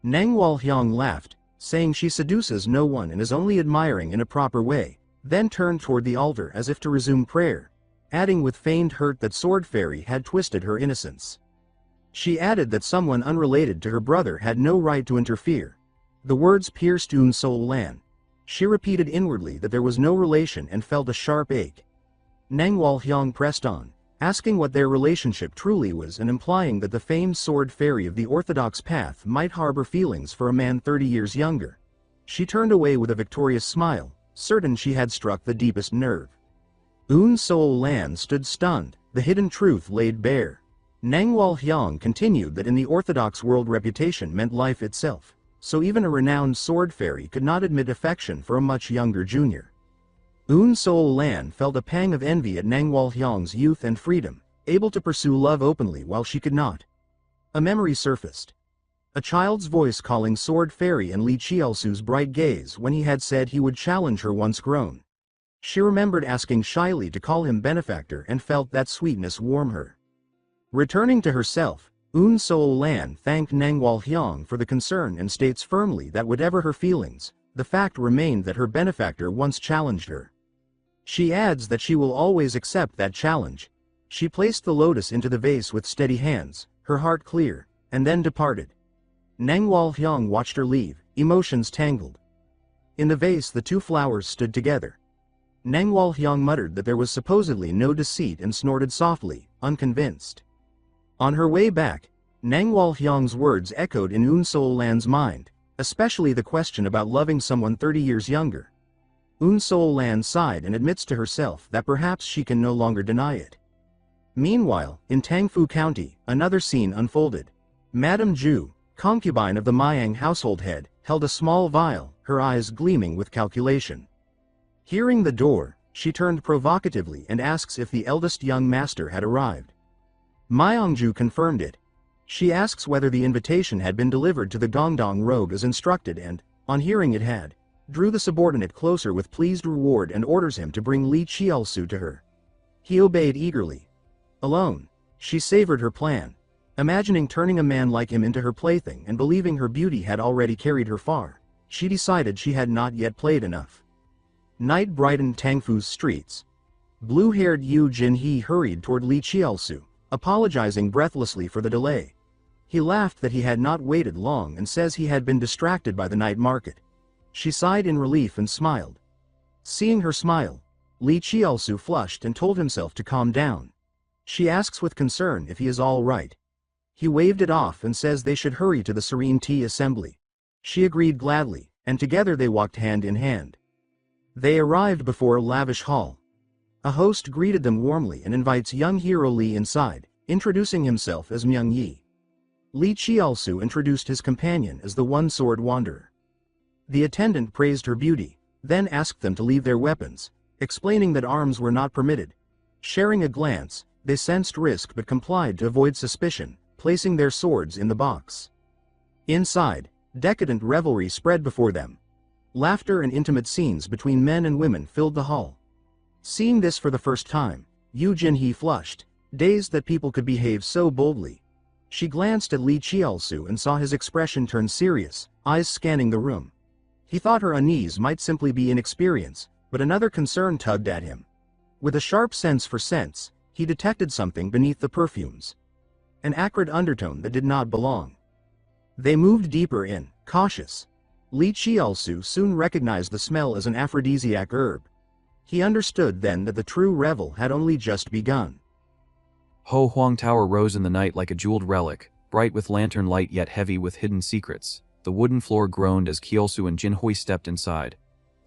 Nangwal Hyang laughed, saying she seduces no one and is only admiring in a proper way, then turned toward the altar as if to resume prayer, adding with feigned hurt that Sword Fairy had twisted her innocence. She added that someone unrelated to her brother had no right to interfere. The words pierced Un Sol Lan. She repeated inwardly that there was no relation and felt a sharp ache. Nangwal Hyang pressed on, asking what their relationship truly was and implying that the famed Sword Fairy of the orthodox path might harbor feelings for a man 30 years younger. She turned away with a victorious smile, certain she had struck the deepest nerve. Un Sol Lan stood stunned, the hidden truth laid bare. Nangwal Hyang continued that in the orthodox world reputation meant life itself, so even a renowned sword fairy could not admit affection for a much younger junior. Un Sol Lan felt a pang of envy at Nangwal Hyang's youth and freedom, able to pursue love openly while she could not. A memory surfaced. A child's voice calling Sword Fairy and Lee Cheolsu's bright gaze when he had said he would challenge her once grown. She remembered asking shyly to call him benefactor and felt that sweetness warm her. Returning to herself, Un Sol Lan thanked Nangwal Hyang for the concern and states firmly that whatever her feelings, the fact remained that her benefactor once challenged her. She adds that she will always accept that challenge. She placed the lotus into the vase with steady hands, her heart clear, and then departed. Nangwal Hyang watched her leave, emotions tangled. In the vase the two flowers stood together. Nangwal Hyang muttered that there was supposedly no deceit and snorted softly, unconvinced. On her way back, Nangwal Hyang's words echoed in Un Sol Lan's mind, especially the question about loving someone 30 years younger. Un Sol Lan sighed and admits to herself that perhaps she can no longer deny it. Meanwhile, in Tangfu County, another scene unfolded. Madame Zhu, concubine of the Miang household head, held a small vial, her eyes gleaming with calculation. Hearing the door, she turned provocatively and asks if the eldest young master had arrived. Myongju confirmed it. She asks whether the invitation had been delivered to the Gongdong rogue as instructed and, on hearing it had, drew the subordinate closer with pleased reward and orders him to bring Lee Cheolsu to her. He obeyed eagerly. Alone, she savored her plan. Imagining turning a man like him into her plaything and believing her beauty had already carried her far, she decided she had not yet played enough. Night brightened Tangfu's streets. Blue-haired Yu Jinhee hurried toward Lee Cheolsu, apologizing breathlessly for the delay. He laughed that he had not waited long and says he had been distracted by the night market. She sighed in relief and smiled. Seeing her smile, Lee Cheolsu flushed and told himself to calm down. She asks with concern if he is all right. He waved it off and says they should hurry to the Serene Tea Assembly. She agreed gladly, and together they walked hand in hand. They arrived before a lavish hall. A host greeted them warmly and invites young hero Lee inside, introducing himself as Myung Yi. Lee Cheolsu introduced his companion as the One-Sword Wanderer. The attendant praised her beauty, then asked them to leave their weapons, explaining that arms were not permitted. Sharing a glance, they sensed risk but complied to avoid suspicion, placing their swords in the box. Inside, decadent revelry spread before them. Laughter and intimate scenes between men and women filled the hall. Seeing this for the first time, Yu Jinhee flushed, dazed that people could behave so boldly. She glanced at Lee Cheolsu and saw his expression turn serious, eyes scanning the room. He thought her unease might simply be inexperience, but another concern tugged at him. With a sharp sense for scents, he detected something beneath the perfumes. An acrid undertone that did not belong. They moved deeper in, cautious. Lee Cheolsu soon recognized the smell as an aphrodisiac herb. He understood then that the true revel had only just begun. Ho Huang Tower rose in the night like a jeweled relic, bright with lantern light yet heavy with hidden secrets. The wooden floor groaned as Cheolsu and Jinhui stepped inside.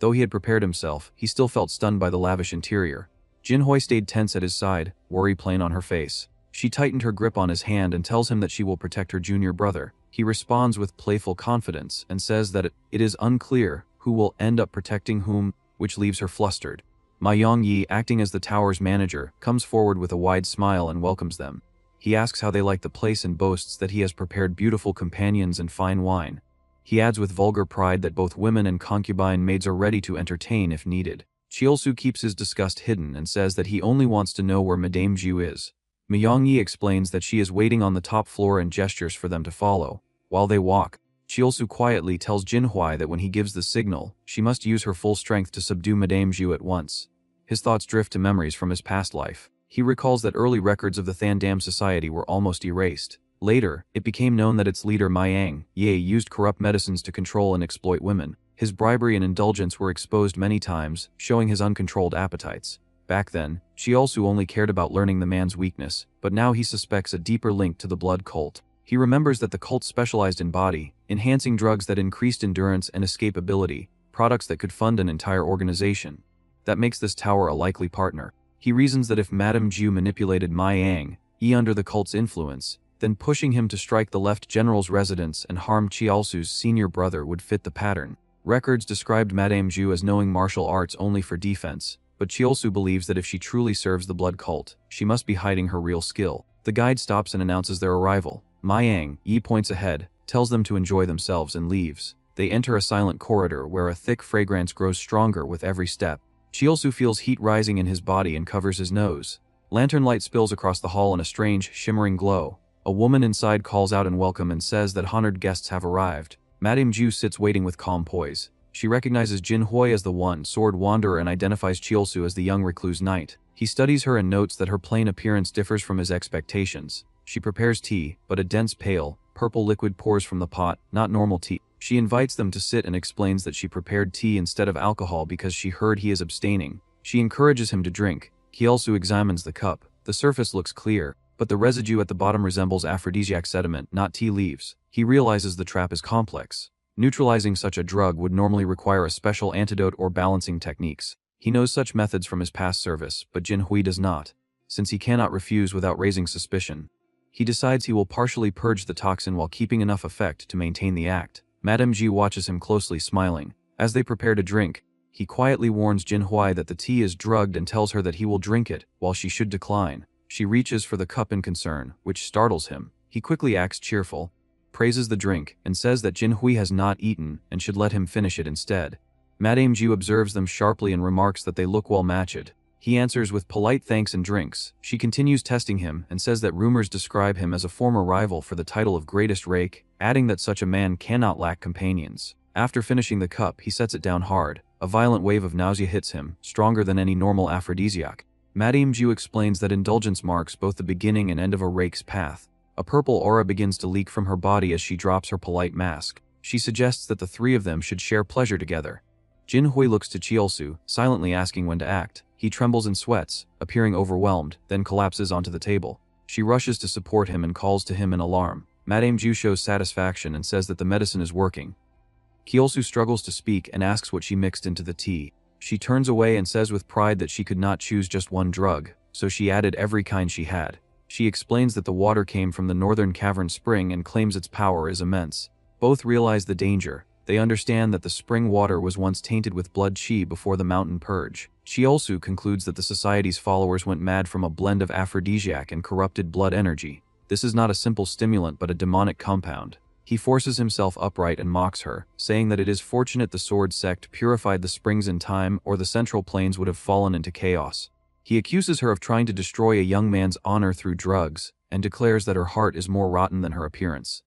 Though he had prepared himself, he still felt stunned by the lavish interior. Jinhui stayed tense at his side, worry plain on her face. She tightened her grip on his hand and tells him that she will protect her junior brother. He responds with playful confidence and says that it is unclear who will end up protecting whom, which leaves her flustered. Myung Yi, acting as the tower's manager, comes forward with a wide smile and welcomes them. He asks how they like the place and boasts that he has prepared beautiful companions and fine wine. He adds with vulgar pride that both women and concubine maids are ready to entertain if needed. Cheolsu keeps his disgust hidden and says that he only wants to know where Madame Ju is. Myung Yi explains that she is waiting on the top floor and gestures for them to follow. While they walk, Cheolsu quietly tells Jinhui that when he gives the signal, she must use her full strength to subdue Madame Ju at once. His thoughts drift to memories from his past life. He recalls that early records of the Thandam society were almost erased. Later, it became known that its leader Myang Ye used corrupt medicines to control and exploit women. His bribery and indulgence were exposed many times, showing his uncontrolled appetites. Back then, Cheolsu only cared about learning the man's weakness, but now he suspects a deeper link to the blood cult. He remembers that the cult specialized in body-enhancing drugs that increased endurance and escapability, products that could fund an entire organization. That makes this tower a likely partner. He reasons that if Madame Ju manipulated Myang Yi under the cult's influence, then pushing him to strike the left general's residence and harm Cheolsu's senior brother would fit the pattern. Records described Madame Ju as knowing martial arts only for defense, but Cheolsu believes that if she truly serves the blood cult, she must be hiding her real skill. The guide stops and announces their arrival. Myang Yi points ahead, tells them to enjoy themselves and leaves. They enter a silent corridor where a thick fragrance grows stronger with every step. Cheolsu feels heat rising in his body and covers his nose. Lantern light spills across the hall in a strange, shimmering glow. A woman inside calls out in welcome and says that honored guests have arrived. Madame Ju sits waiting with calm poise. She recognizes Jinhui as the One-Sword Wanderer and identifies Cheolsu as the young recluse knight. He studies her and notes that her plain appearance differs from his expectations. She prepares tea, but a dense pale, purple liquid pours from the pot, not normal tea. She invites them to sit and explains that she prepared tea instead of alcohol because she heard he is abstaining. She encourages him to drink. Cheolsu examines the cup. The surface looks clear, but the residue at the bottom resembles aphrodisiac sediment, not tea leaves. He realizes the trap is complex. Neutralizing such a drug would normally require a special antidote or balancing techniques. He knows such methods from his past service, but Jinhui does not, since he cannot refuse without raising suspicion. He decides he will partially purge the toxin while keeping enough effect to maintain the act. Madame Ji watches him closely, smiling. As they prepare to drink, he quietly warns Jinhui that the tea is drugged and tells her that he will drink it, while she should decline. She reaches for the cup in concern, which startles him. He quickly acts cheerful, praises the drink, and says that Jinhui has not eaten and should let him finish it instead. Madame Ji observes them sharply and remarks that they look well matched. He answers with polite thanks and drinks. She continues testing him and says that rumors describe him as a former rival for the title of greatest rake, adding that such a man cannot lack companions. After finishing the cup, he sets it down hard. A violent wave of nausea hits him, stronger than any normal aphrodisiac. Madame Ju explains that indulgence marks both the beginning and end of a rake's path. A purple aura begins to leak from her body as she drops her polite mask. She suggests that the three of them should share pleasure together. Jin Hui looks to Cheolsu, silently asking when to act. He trembles and sweats, appearing overwhelmed, then collapses onto the table. She rushes to support him and calls to him in alarm. Madame Ju shows satisfaction and says that the medicine is working. Cheolsu struggles to speak and asks what she mixed into the tea. She turns away and says with pride that she could not choose just one drug, so she added every kind she had. She explains that the water came from the northern cavern spring and claims its power is immense. Both realize the danger. They understand that the spring water was once tainted with blood qi before the mountain purge. Cheolsu concludes that the society's followers went mad from a blend of aphrodisiac and corrupted blood energy. This is not a simple stimulant but a demonic compound. He forces himself upright and mocks her, saying that it is fortunate the sword sect purified the springs in time or the central plains would have fallen into chaos. He accuses her of trying to destroy a young man's honor through drugs, and declares that her heart is more rotten than her appearance.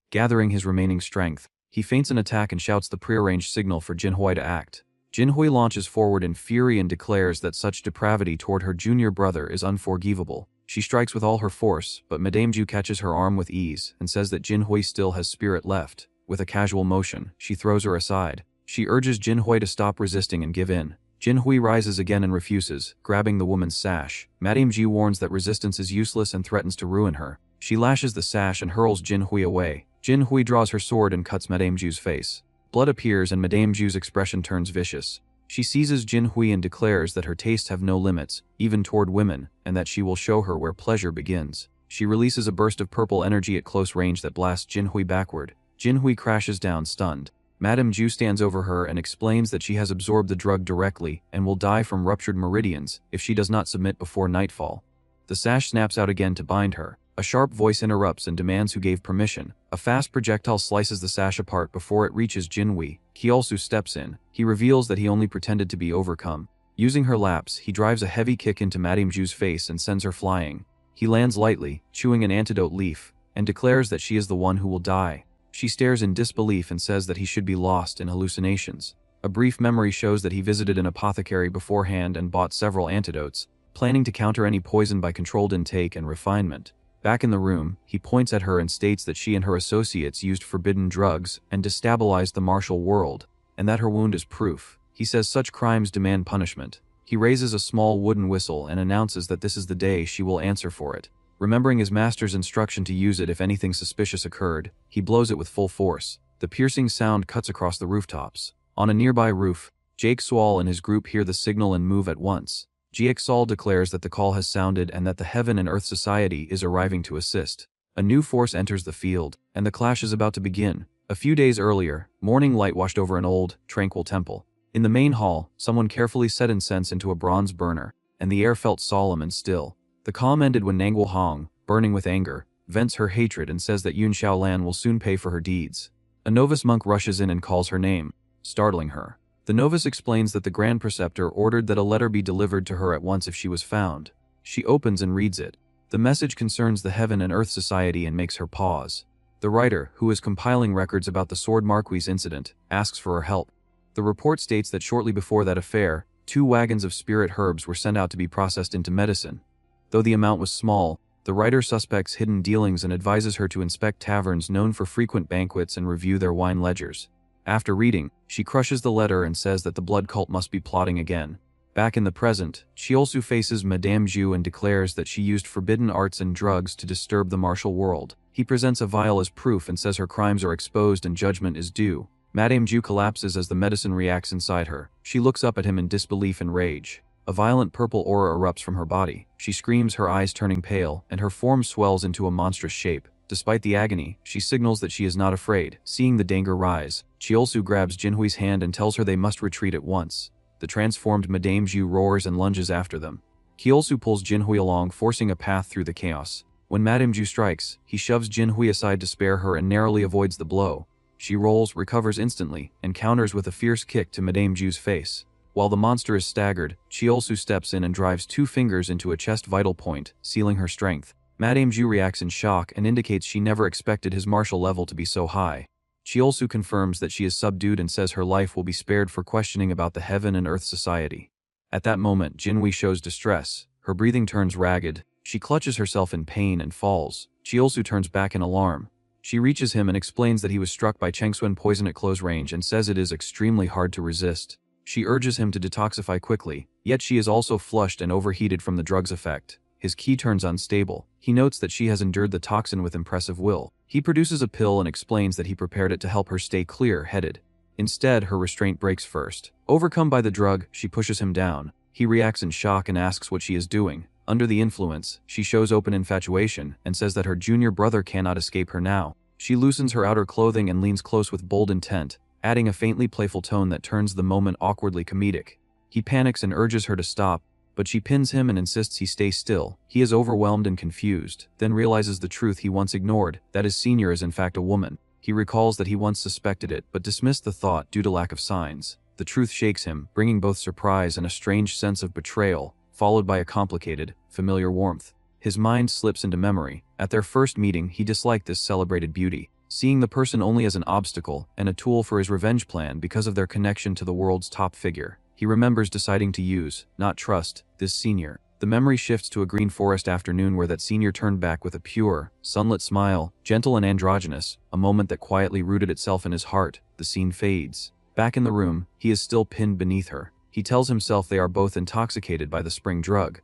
Gathering his remaining strength, he feints an attack and shouts the prearranged signal for Jin Hui to act. Jin Hui launches forward in fury and declares that such depravity toward her junior brother is unforgivable. She strikes with all her force, but Madame Ju catches her arm with ease and says that Jin Hui still has spirit left. With a casual motion, she throws her aside. She urges Jin Hui to stop resisting and give in. Jin Hui rises again and refuses, grabbing the woman's sash. Madame Ju warns that resistance is useless and threatens to ruin her. She lashes the sash and hurls Jin Hui away. Jin Hui draws her sword and cuts Madame Ju's face. Blood appears and Madame Ju's expression turns vicious. She seizes Jin Hui and declares that her tastes have no limits, even toward women, and that she will show her where pleasure begins. She releases a burst of purple energy at close range that blasts Jin Hui backward. Jin Hui crashes down stunned. Madame Ju stands over her and explains that she has absorbed the drug directly and will die from ruptured meridians if she does not submit before nightfall. The sash snaps out again to bind her. A sharp voice interrupts and demands who gave permission. A fast projectile slices the sash apart before it reaches Jin Hui. Cheolsu steps in. He reveals that he only pretended to be overcome. Using her lapse, he drives a heavy kick into Madame Ju's face and sends her flying. He lands lightly, chewing an antidote leaf, and declares that she is the one who will die. She stares in disbelief and says that he should be lost in hallucinations. A brief memory shows that he visited an apothecary beforehand and bought several antidotes, planning to counter any poison by controlled intake and refinement. Back in the room, he points at her and states that she and her associates used forbidden drugs and destabilized the martial world, and that her wound is proof. He says such crimes demand punishment. He raises a small wooden whistle and announces that this is the day she will answer for it. Remembering his master's instruction to use it if anything suspicious occurred, he blows it with full force. The piercing sound cuts across the rooftops. On a nearby roof, Jake Swall and his group hear the signal and move at once. Jiexal declares that the call has sounded and that the Heaven and Earth Society is arriving to assist. A new force enters the field, and the clash is about to begin. A few days earlier, morning light washed over an old, tranquil temple. In the main hall, someone carefully set incense into a bronze burner, and the air felt solemn and still. The calm ended when Nangwal Hong, burning with anger, vents her hatred and says that Yun Xiaolan will soon pay for her deeds. A novice monk rushes in and calls her name, startling her. The novice explains that the Grand Preceptor ordered that a letter be delivered to her at once if she was found. She opens and reads it. The message concerns the Heaven and Earth Society and makes her pause. The writer, who is compiling records about the Sword Marquis incident, asks for her help. The report states that shortly before that affair, 2 wagons of spirit herbs were sent out to be processed into medicine. Though the amount was small, the writer suspects hidden dealings and advises her to inspect taverns known for frequent banquets and review their wine ledgers. After reading, she crushes the letter and says that the blood cult must be plotting again. Back in the present, Cheolsu faces Madame Ju and declares that she used forbidden arts and drugs to disturb the martial world. He presents a vial as proof and says her crimes are exposed and judgment is due. Madame Ju collapses as the medicine reacts inside her. She looks up at him in disbelief and rage. A violent purple aura erupts from her body. She screams, her eyes turning pale, and her form swells into a monstrous shape. Despite the agony, she signals that she is not afraid. Seeing the danger rise, Cheolsu grabs Jinhui's hand and tells her they must retreat at once. The transformed Madame Ju roars and lunges after them. Cheolsu pulls Jinhui along, forcing a path through the chaos. When Madame Ju strikes, he shoves Jinhui aside to spare her and narrowly avoids the blow. She rolls, recovers instantly, and counters with a fierce kick to Madame Ju's face. While the monster is staggered, Cheolsu steps in and drives 2 fingers into a chest vital point, sealing her strength. Madame Ju reacts in shock and indicates she never expected his martial level to be so high. Cheolsu confirms that she is subdued and says her life will be spared for questioning about the heaven and earth society. At that moment, Jinhui shows distress. Her breathing turns ragged. She clutches herself in pain and falls. Cheolsu turns back in alarm. She reaches him and explains that he was struck by Chengsuen poison at close range and says it is extremely hard to resist. She urges him to detoxify quickly, yet she is also flushed and overheated from the drug's effect. His ki turns unstable. He notes that she has endured the toxin with impressive will. He produces a pill and explains that he prepared it to help her stay clear-headed. Instead, her restraint breaks first. Overcome by the drug, she pushes him down. He reacts in shock and asks what she is doing. Under the influence, she shows open infatuation and says that her junior brother cannot escape her now. She loosens her outer clothing and leans close with bold intent, adding a faintly playful tone that turns the moment awkwardly comedic. He panics and urges her to stop, but she pins him and insists he stay still. He is overwhelmed and confused, then realizes the truth he once ignored, that his senior is in fact a woman. He recalls that he once suspected it, but dismissed the thought due to lack of signs. The truth shakes him, bringing both surprise and a strange sense of betrayal, followed by a complicated, familiar warmth. His mind slips into memory. At their first meeting, he disliked this celebrated beauty, seeing the person only as an obstacle and a tool for his revenge plan because of their connection to the world's top figure. He remembers deciding to use, not trust, this senior. The memory shifts to a green forest afternoon where that senior turned back with a pure, sunlit smile, gentle and androgynous, a moment that quietly rooted itself in his heart. The scene fades. Back in the room, he is still pinned beneath her. He tells himself they are both intoxicated by the spring drug.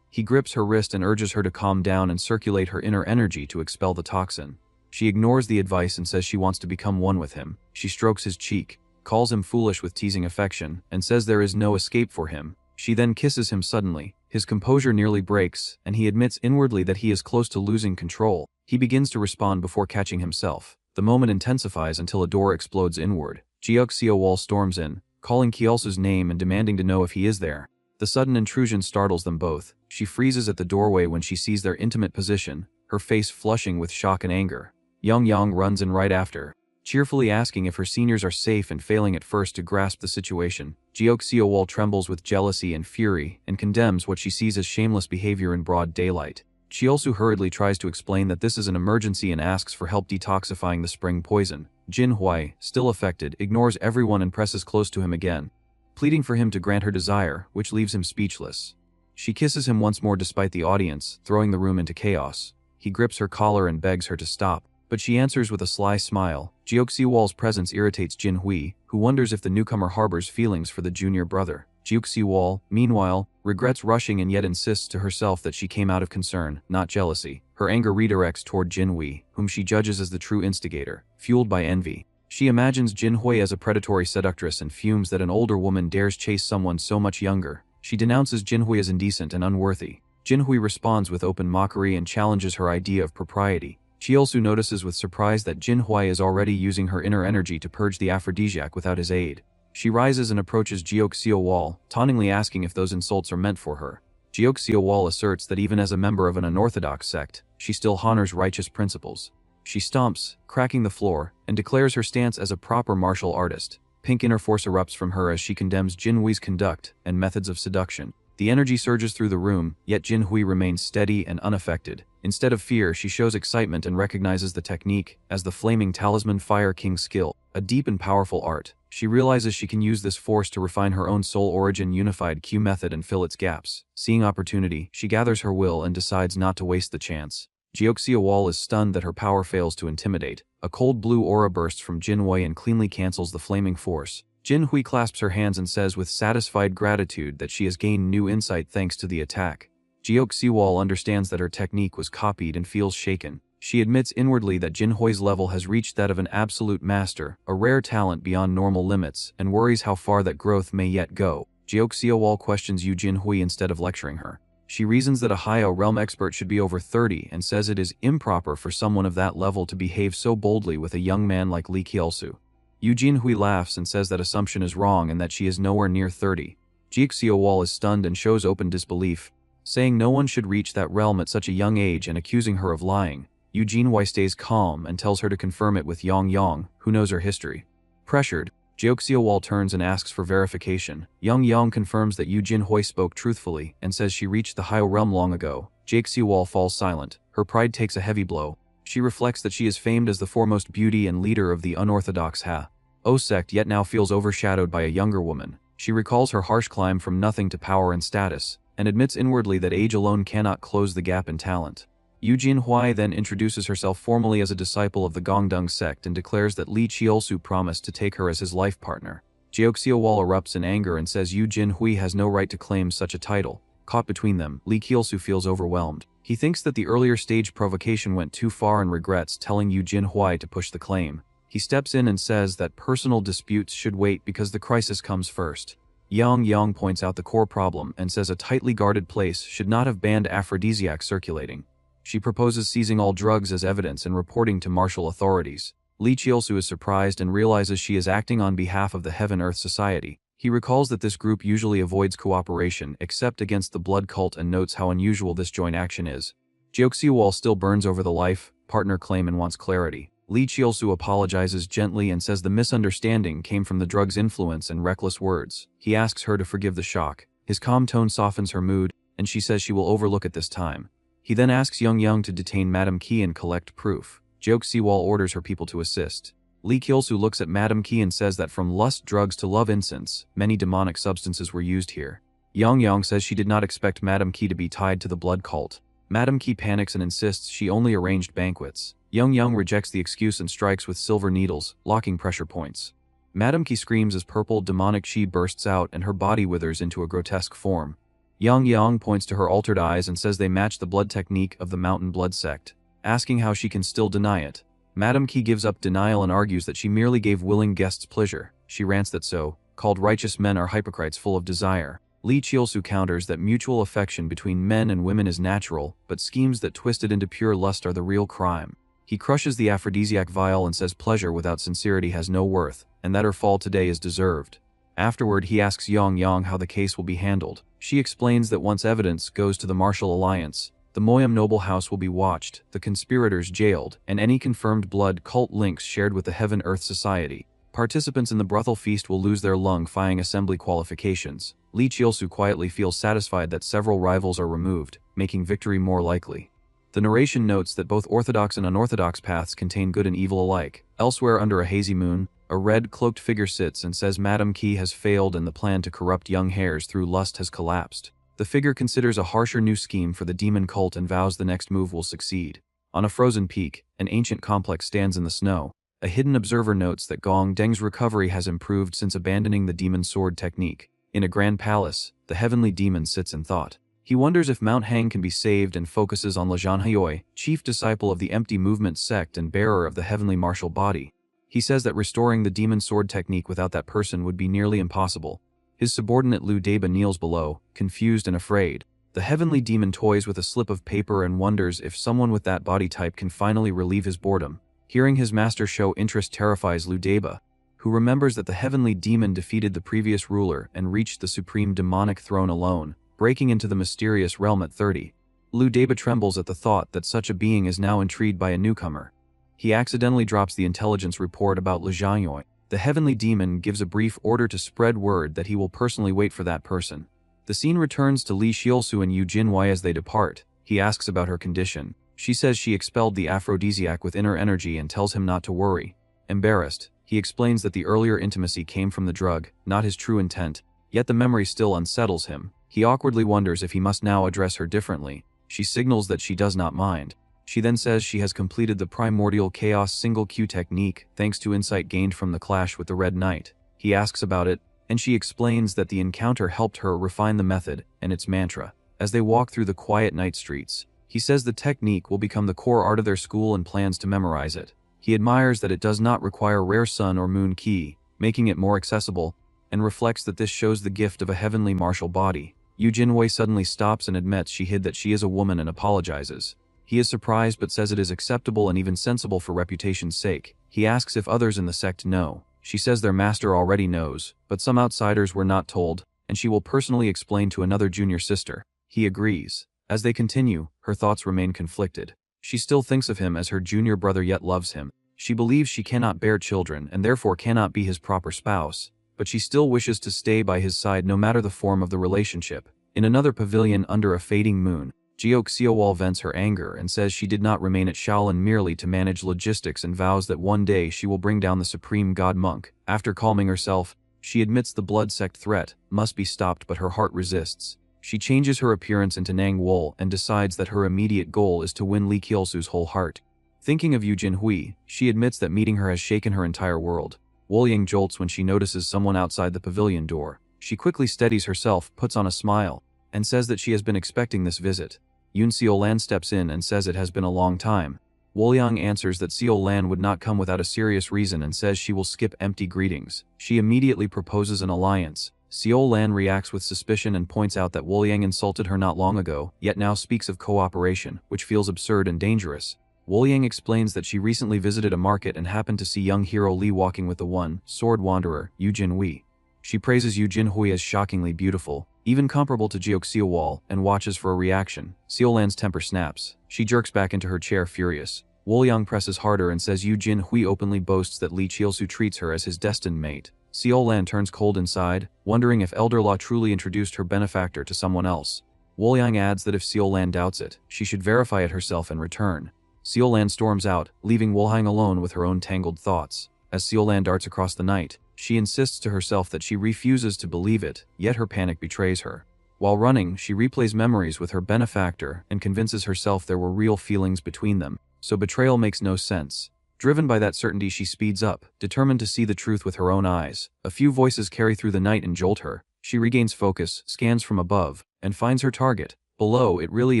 He grips her wrist and urges her to calm down and circulate her inner energy to expel the toxin. She ignores the advice and says she wants to become one with him. She strokes his cheek, calls him foolish with teasing affection, and says there is no escape for him. She then kisses him suddenly. His composure nearly breaks, and he admits inwardly that he is close to losing control. He begins to respond before catching himself. The moment intensifies until a door explodes inward. Jiuk Seo-wol storms in, calling Cheolsu's name and demanding to know if he is there. The sudden intrusion startles them both. She freezes at the doorway when she sees their intimate position, her face flushing with shock and anger. Yang runs in right after, cheerfully asking if her seniors are safe and failing at first to grasp the situation. Jiuk Seo-wol trembles with jealousy and fury and condemns what she sees as shameless behavior in broad daylight. Cheolsu hurriedly tries to explain that this is an emergency and asks for help detoxifying the spring poison. Jinhui, still affected, ignores everyone and presses close to him again, pleading for him to grant her desire, which leaves him speechless. She kisses him once more despite the audience, throwing the room into chaos. He grips her collar and begs her to stop, but she answers with a sly smile. Jiuk Seo-wol's presence irritates Jinhui, who wonders if the newcomer harbors feelings for the junior brother. Jiuk Seo-wol, meanwhile, regrets rushing and yet insists to herself that she came out of concern, not jealousy. Her anger redirects toward Jinhui, whom she judges as the true instigator, fueled by envy. She imagines Jinhui as a predatory seductress and fumes that an older woman dares chase someone so much younger. She denounces Jinhui as indecent and unworthy. Jinhui responds with open mockery and challenges her idea of propriety. Cheolsu notices with surprise that Jinhui is already using her inner energy to purge the aphrodisiac without his aid. She rises and approaches Jiuk Seo-wol, tauntingly asking if those insults are meant for her. Jiuk Seo-wol asserts that even as a member of an unorthodox sect, she still honors righteous principles. She stomps, cracking the floor, and declares her stance as a proper martial artist. Pink inner force erupts from her as she condemns Jinhui's conduct and methods of seduction. The energy surges through the room, yet Jinhui remains steady and unaffected. Instead of fear, she shows excitement and recognizes the technique as the flaming talisman Fire King's skill, a deep and powerful art. She realizes she can use this force to refine her own soul origin unified Q method and fill its gaps. Seeing opportunity, she gathers her will and decides not to waste the chance. Jiuk Seo-wol is stunned that her power fails to intimidate. A cold blue aura bursts from Jinhui and cleanly cancels the flaming force. Jinhui clasps her hands and says with satisfied gratitude that she has gained new insight thanks to the attack. Jiuk Seo-wol understands that her technique was copied and feels shaken. She admits inwardly that Jinhui's level has reached that of an absolute master, a rare talent beyond normal limits, and worries how far that growth may yet go. Jiuk Seo-wol questions Yu Jinhui instead of lecturing her. She reasons that a Hyo realm expert should be over 30 and says it is improper for someone of that level to behave so boldly with a young man like Lee Cheolsu. Yu Jinhui laughs and says that assumption is wrong and that she is nowhere near 30. Jiuk Seo-wol is stunned and shows open disbelief, saying no one should reach that realm at such a young age and accusing her of lying. Yu Jinhui stays calm and tells her to confirm it with Yang, who knows her history. Pressured, Jeokseowal turns and asks for verification. Yang confirms that Yu Jinhui spoke truthfully and says she reached the higher realm long ago. Jeokseowal falls silent. Her pride takes a heavy blow. She reflects that she is famed as the foremost beauty and leader of the unorthodox Ha-O sect, yet now feels overshadowed by a younger woman. She recalls her harsh climb from nothing to power and status, and admits inwardly that age alone cannot close the gap in talent. Yu Jinhui then introduces herself formally as a disciple of the Gongdung sect and declares that Lee Cheolsu promised to take her as his life partner. Jeokseowal erupts in anger and says Yu Jinhui has no right to claim such a title. Caught between them, Lee Cheolsu feels overwhelmed. He thinks that the earlier stage provocation went too far and regrets telling Yu Jinhui to push the claim. He steps in and says that personal disputes should wait because the crisis comes first. Yang points out the core problem and says a tightly guarded place should not have banned aphrodisiacs circulating. She proposes seizing all drugs as evidence and reporting to martial authorities. Lee Cheolsu is surprised and realizes she is acting on behalf of the Heaven-Earth Society. He recalls that this group usually avoids cooperation except against the blood cult and notes how unusual this joint action is. Jeokseowal still burns over the life-partner claim and wants clarity. Lee Cheolsu apologizes gently and says the misunderstanding came from the drug's influence and reckless words. He asks her to forgive the shock. His calm tone softens her mood, and she says she will overlook it this time. He then asks Yang to detain Madame Qi and collect proof. Jeokseowal orders her people to assist. Lee Cheolsu looks at Madame Qi and says that from lust drugs to love incense, many demonic substances were used here. Yang says she did not expect Madame Qi to be tied to the blood cult. Madame Qi panics and insists she only arranged banquets. Yang rejects the excuse and strikes with silver needles, locking pressure points. Madame Qi screams as purple demonic chi bursts out and her body withers into a grotesque form. Yang points to her altered eyes and says they match the blood technique of the Mountain Blood sect, asking how she can still deny it. Madame Qi gives up denial and argues that she merely gave willing guests pleasure. She rants that so-called righteous men are hypocrites full of desire. Lee Cheolsu counters that mutual affection between men and women is natural, but schemes that twist it into pure lust are the real crime. He crushes the aphrodisiac vial and says pleasure without sincerity has no worth, and that her fall today is deserved. Afterward, he asks Yang how the case will be handled. She explains that once evidence goes to the Martial Alliance, the Moyam noble house will be watched, the conspirators jailed, and any confirmed blood cult links shared with the Heaven-Earth Society. Participants in the brothel feast will lose their lung-fying assembly qualifications. Lee Cheolsu quietly feels satisfied that several rivals are removed, making victory more likely. The narration notes that both orthodox and unorthodox paths contain good and evil alike. Elsewhere under a hazy moon, a red-cloaked figure sits and says Madame Qi has failed and the plan to corrupt young hairs through lust has collapsed. The figure considers a harsher new scheme for the demon cult and vows the next move will succeed. On a frozen peak, an ancient complex stands in the snow. A hidden observer notes that Gong Deng's recovery has improved since abandoning the demon sword technique. In a grand palace, the heavenly demon sits in thought. He wonders if Mount Hang can be saved and focuses on Lejan Hayoi, chief disciple of the Empty Movement sect and bearer of the heavenly martial body. He says that restoring the demon sword technique without that person would be nearly impossible. His subordinate Lu Deba kneels below, confused and afraid. The heavenly demon toys with a slip of paper and wonders if someone with that body type can finally relieve his boredom. Hearing his master show interest terrifies Lu Deba, who remembers that the heavenly demon defeated the previous ruler and reached the supreme demonic throne alone, breaking into the mysterious realm at 30. Lu Deba trembles at the thought that such a being is now intrigued by a newcomer. He accidentally drops the intelligence report about Le Jianyoi. The heavenly demon gives a brief order to spread word that he will personally wait for that person. The scene returns to Lee Cheolsu and Yu Jinhui as they depart. He asks about her condition. She says she expelled the aphrodisiac with inner energy and tells him not to worry. Embarrassed, he explains that the earlier intimacy came from the drug, not his true intent, yet the memory still unsettles him. He awkwardly wonders if he must now address her differently. She signals that she does not mind. She then says she has completed the primordial chaos single Q technique thanks to insight gained from the clash with the Red Knight. He asks about it, and she explains that the encounter helped her refine the method and its mantra. As they walk through the quiet night streets, he says the technique will become the core art of their school and plans to memorize it. He admires that it does not require rare sun or moon ki, making it more accessible, and reflects that this shows the gift of a heavenly martial body. Yu Jinhui suddenly stops and admits she hid that she is a woman and apologizes. He is surprised but says it is acceptable and even sensible for reputation's sake. He asks if others in the sect know. She says their master already knows, but some outsiders were not told, and she will personally explain to another junior sister. He agrees. As they continue, her thoughts remain conflicted. She still thinks of him as her junior brother yet loves him. She believes she cannot bear children and therefore cannot be his proper spouse, but she still wishes to stay by his side no matter the form of the relationship. In another pavilion under a fading moon, Cheolsu vents her anger and says she did not remain at Shaolin merely to manage logistics and vows that one day she will bring down the supreme god monk. After calming herself, she admits the blood sect threat must be stopped, but her heart resists. She changes her appearance into Nang Wol and decides that her immediate goal is to win Lee Cheolsu's whole heart. Thinking of Yu Jinhui, she admits that meeting her has shaken her entire world. Wolyang jolts when she notices someone outside the pavilion door. She quickly steadies herself, puts on a smile, and says that she has been expecting this visit. Yoon Seo-lan steps in and says it has been a long time. Wolyang answers that Seo-lan would not come without a serious reason and says she will skip empty greetings. She immediately proposes an alliance. Seo-lan reacts with suspicion and points out that Wolyang insulted her not long ago, yet now speaks of cooperation, which feels absurd and dangerous. Wolyang explains that she recently visited a market and happened to see young hero Lee walking with the one-sword wanderer, Yu Jinhui. She praises Yu Jinhui as shockingly beautiful, even comparable to Cheolsu, and watches for a reaction. Seo-lan's temper snaps. She jerks back into her chair furious. Wolyang presses harder and says Yu Jinhui openly boasts that Lee Cheolsu treats her as his destined mate. Seo-lan turns cold inside, wondering if Elder Law truly introduced her benefactor to someone else. Wolyang adds that if Seo-lan doubts it, she should verify it herself and return. Seo-lan storms out, leaving Wolyang alone with her own tangled thoughts. As Seo-lan darts across the night, she insists to herself that she refuses to believe it, yet her panic betrays her. While running, she replays memories with her benefactor and convinces herself there were real feelings between them, so betrayal makes no sense. Driven by that certainty, she speeds up, determined to see the truth with her own eyes. A few voices carry through the night and jolt her. She regains focus, scans from above, and finds her target. Below, it really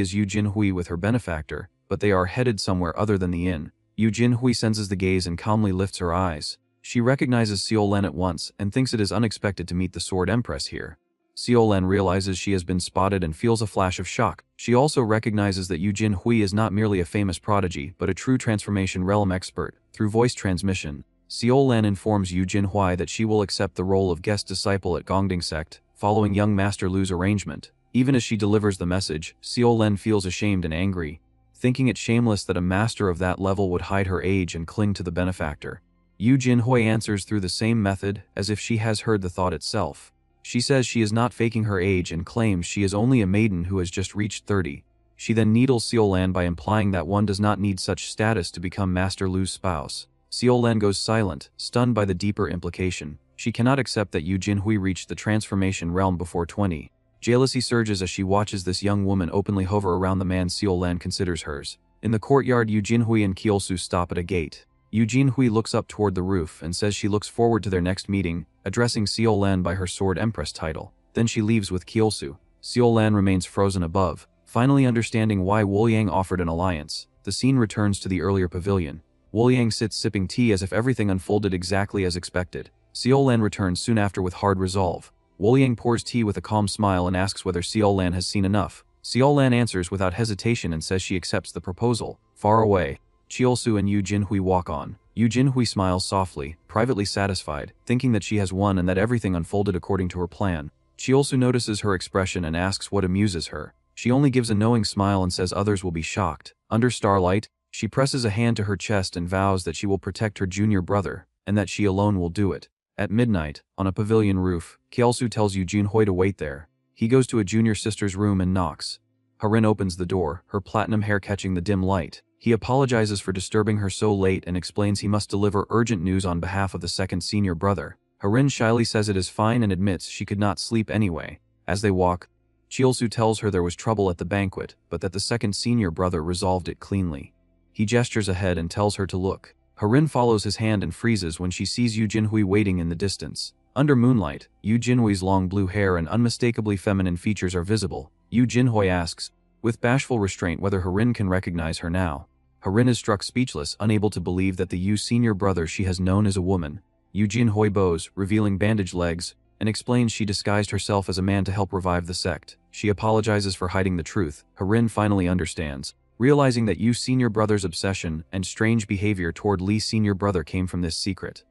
is Yu Jinhui with her benefactor, but they are headed somewhere other than the inn. Yu Jinhui senses the gaze and calmly lifts her eyes. She recognizes Seo-lan at once and thinks it is unexpected to meet the Sword Empress here. Seo-lan realizes she has been spotted and feels a flash of shock. She also recognizes that Yu Jinhui is not merely a famous prodigy, but a true transformation realm expert. Through voice transmission, Seo-lan informs Yu Jinhui that she will accept the role of guest disciple at Gongding sect, following young Master Lu's arrangement. Even as she delivers the message, Seo-lan feels ashamed and angry, thinking it shameless that a master of that level would hide her age and cling to the benefactor. Yu Jinhui answers through the same method, as if she has heard the thought itself. She says she is not faking her age and claims she is only a maiden who has just reached 30. She then needles Seo-lan by implying that one does not need such status to become Master Lu's spouse. Seo-lan goes silent, stunned by the deeper implication. She cannot accept that Yu Jinhui reached the transformation realm before 20. Jealousy surges as she watches this young woman openly hover around the man Seo-lan considers hers. In the courtyard, Yu Jinhui and Cheolsu stop at a gate. Yu Jinhui looks up toward the roof and says she looks forward to their next meeting, addressing Seo-lan by her Sword Empress title. Then she leaves with Cheolsu. Seo-lan remains frozen above, finally understanding why Wolyang offered an alliance. The scene returns to the earlier pavilion. Wolyang sits sipping tea as if everything unfolded exactly as expected. Seo-lan returns soon after with hard resolve. Wolyang pours tea with a calm smile and asks whether Seo-lan has seen enough. Seo-lan answers without hesitation and says she accepts the proposal. Far away, Cheolsu and Yu Jinhui walk on. Yu Jinhui smiles softly, privately satisfied, thinking that she has won and that everything unfolded according to her plan. Cheolsu notices her expression and asks what amuses her. She only gives a knowing smile and says others will be shocked. Under starlight, she presses a hand to her chest and vows that she will protect her junior brother, and that she alone will do it. At midnight, on a pavilion roof, Cheolsu tells Yu Jinhui to wait there. He goes to a junior sister's room and knocks. Harin opens the door, her platinum hair catching the dim light. He apologizes for disturbing her so late and explains he must deliver urgent news on behalf of the second senior brother. Harin shyly says it is fine and admits she could not sleep anyway. As they walk, Cheolsu tells her there was trouble at the banquet, but that the second senior brother resolved it cleanly. He gestures ahead and tells her to look. Harin follows his hand and freezes when she sees Yu Jinhui waiting in the distance. Under moonlight, Yu Jinhui's long blue hair and unmistakably feminine features are visible. Yu Jinhui asks, with bashful restraint, whether Harin can recognize her now. Harin is struck speechless, unable to believe that the Yu senior brother she has known is a woman. Yu Jinhui bows, revealing bandaged legs, and explains she disguised herself as a man to help revive the sect. She apologizes for hiding the truth. Harin finally understands, realizing that Yu senior brother's obsession and strange behavior toward Lee senior brother came from this secret.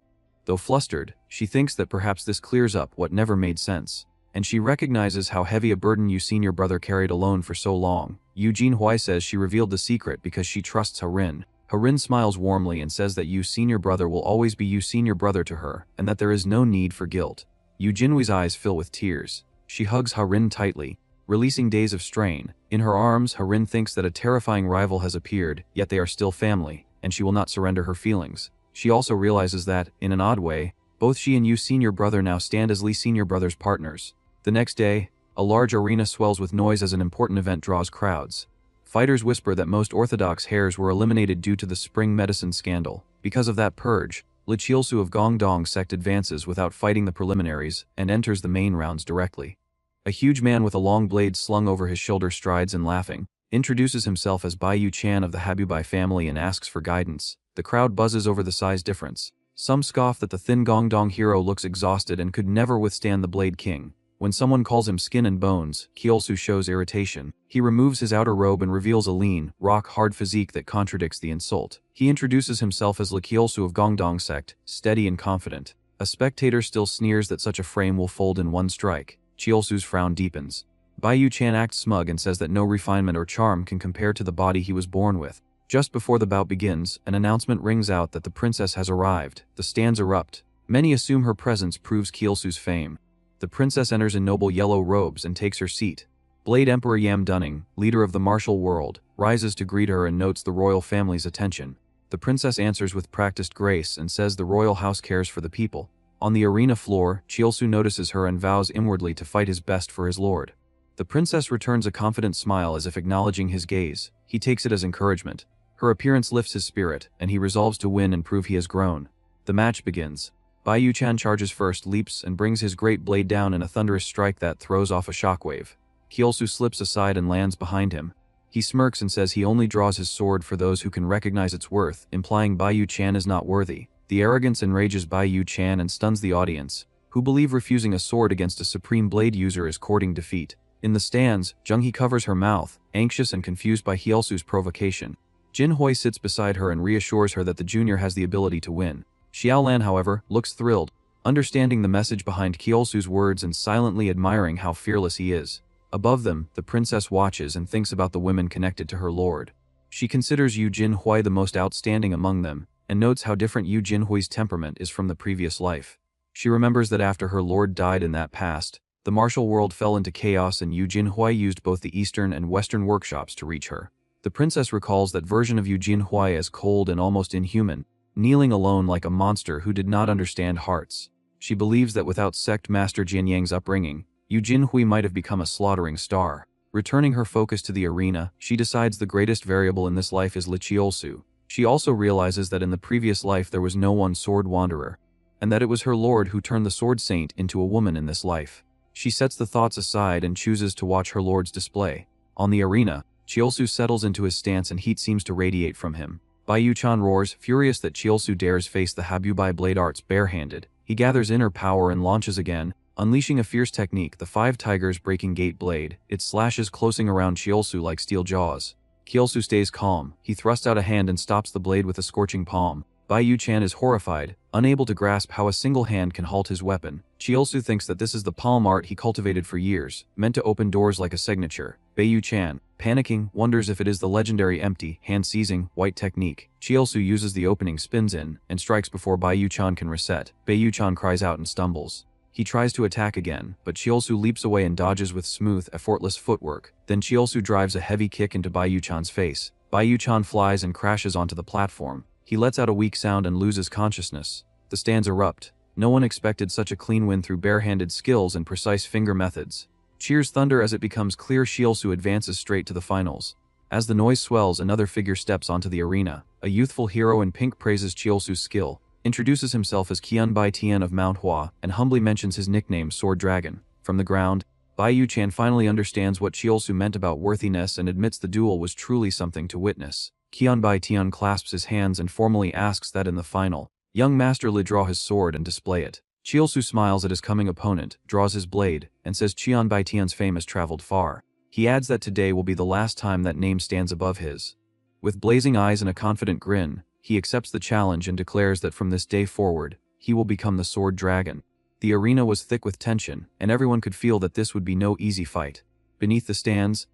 Though flustered, she thinks that perhaps this clears up what never made sense, and she recognizes how heavy a burden Yu senior brother carried alone for so long. Yu Jinhui says she revealed the secret because she trusts Harin. Harin smiles warmly and says that Yu senior brother will always be Yu senior brother to her, and that there is no need for guilt. Yu Jinhui's eyes fill with tears. She hugs Harin tightly, releasing days of strain. In her arms, Harin thinks that a terrifying rival has appeared, yet they are still family, and she will not surrender her feelings. She also realizes that, in an odd way, both she and Yu senior brother now stand as Lee senior brother's partners. The next day, a large arena swells with noise as an important event draws crowds. Fighters whisper that most Orthodox heirs were eliminated due to the spring medicine scandal. Because of that purge, Lee Cheolsu of Gongdong sect advances without fighting the preliminaries and enters the main rounds directly. A huge man with a long blade slung over his shoulder strides in laughing, introduces himself as Bai Yu Chan of the Habubai family and asks for guidance. The crowd buzzes over the size difference. Some scoff that the thin Gongdong hero looks exhausted and could never withstand the Blade King. When someone calls him skin and bones, Cheolsu shows irritation. He removes his outer robe and reveals a lean, rock-hard physique that contradicts the insult. He introduces himself as Lee Cheolsu of Gongdong sect, steady and confident. A spectator still sneers that such a frame will fold in one strike. Cheolsu's frown deepens. Bai Yu Chan acts smug and says that no refinement or charm can compare to the body he was born with. Just before the bout begins, an announcement rings out that the princess has arrived. The stands erupt. Many assume her presence proves Cheolsu's fame. The princess enters in noble yellow robes and takes her seat. Blade Emperor Yam Dunning, leader of the martial world, rises to greet her and notes the royal family's attention. The princess answers with practiced grace and says the royal house cares for the people. On the arena floor, Cheolsu notices her and vows inwardly to fight his best for his lord. The princess returns a confident smile as if acknowledging his gaze. He takes it as encouragement. Her appearance lifts his spirit, and he resolves to win and prove he has grown. The match begins. Bai Yu Chan charges first, leaps, and brings his great blade down in a thunderous strike that throws off a shockwave. Cheolsu slips aside and lands behind him. He smirks and says he only draws his sword for those who can recognize its worth, implying Bai Yu Chan is not worthy. The arrogance enrages Bai Yu Chan and stuns the audience, who believe refusing a sword against a supreme blade user is courting defeat. In the stands, Jung Hee covers her mouth, anxious and confused by Cheolsu's provocation. Jin Hui sits beside her and reassures her that the junior has the ability to win. Xiaolan, however, looks thrilled, understanding the message behind Cheolsu's words and silently admiring how fearless he is. Above them, the princess watches and thinks about the women connected to her lord. She considers Yu Jinhui the most outstanding among them, and notes how different Yu Jinhui's temperament is from the previous life. She remembers that after her lord died in that past, the martial world fell into chaos and Yu Jinhui used both the eastern and western workshops to reach her. The princess recalls that version of Yu Jinhui as cold and almost inhuman, kneeling alone like a monster who did not understand hearts. She believes that without sect master Jianyang's upbringing, Yu Jinhui might have become a slaughtering star. Returning her focus to the arena, she decides the greatest variable in this life is Lee Cheolsu. She also realizes that in the previous life there was no one sword wanderer, and that it was her lord who turned the sword saint into a woman in this life. She sets the thoughts aside and chooses to watch her lord's display. On the arena, Cheolsu settles into his stance and heat seems to radiate from him. Bai Yu Chan roars, furious that Cheolsu dares face the Habubai blade arts barehanded. He gathers inner power and launches again, unleashing a fierce technique, the Five Tigers Breaking Gate blade. It slashes closing around Cheolsu like steel jaws. Cheolsu stays calm. He thrusts out a hand and stops the blade with a scorching palm. Bai Yu Chan is horrified, unable to grasp how a single hand can halt his weapon. Cheolsu thinks that this is the palm art he cultivated for years, meant to open doors like a signature. Bai Yu Chan, panicking, wonders if it is the legendary empty, hand-seizing, white technique. Cheolsu uses the opening, spins in, and strikes before Bai Yu Chan can reset. Bai Yu Chan cries out and stumbles. He tries to attack again, but Cheolsu leaps away and dodges with smooth, effortless footwork. Then Cheolsu drives a heavy kick into Bai Yu Chan's face. Bai Yu Chan flies and crashes onto the platform. He lets out a weak sound and loses consciousness. The stands erupt. No one expected such a clean win through barehanded skills and precise finger methods. Cheers thunder as it becomes clear Cheolsu advances straight to the finals. As the noise swells, another figure steps onto the arena. A youthful hero in pink praises Cheolsu's skill, introduces himself as Qian Bai Tian of Manhwa, and humbly mentions his nickname Sword Dragon. From the ground, Bai Yu Chan finally understands what Cheolsu meant about worthiness and admits the duel was truly something to witness. Qian Bai Tian clasps his hands and formally asks that in the final, young master Li draw his sword and display it. Cheolsu smiles at his coming opponent, draws his blade, and says Qian Bai Tian's fame has traveled far. He adds that today will be the last time that name stands above his. With blazing eyes and a confident grin, he accepts the challenge and declares that from this day forward, he will become the Sword Dragon. The arena was thick with tension, and everyone could feel that this would be no easy fight. Beneath the stands,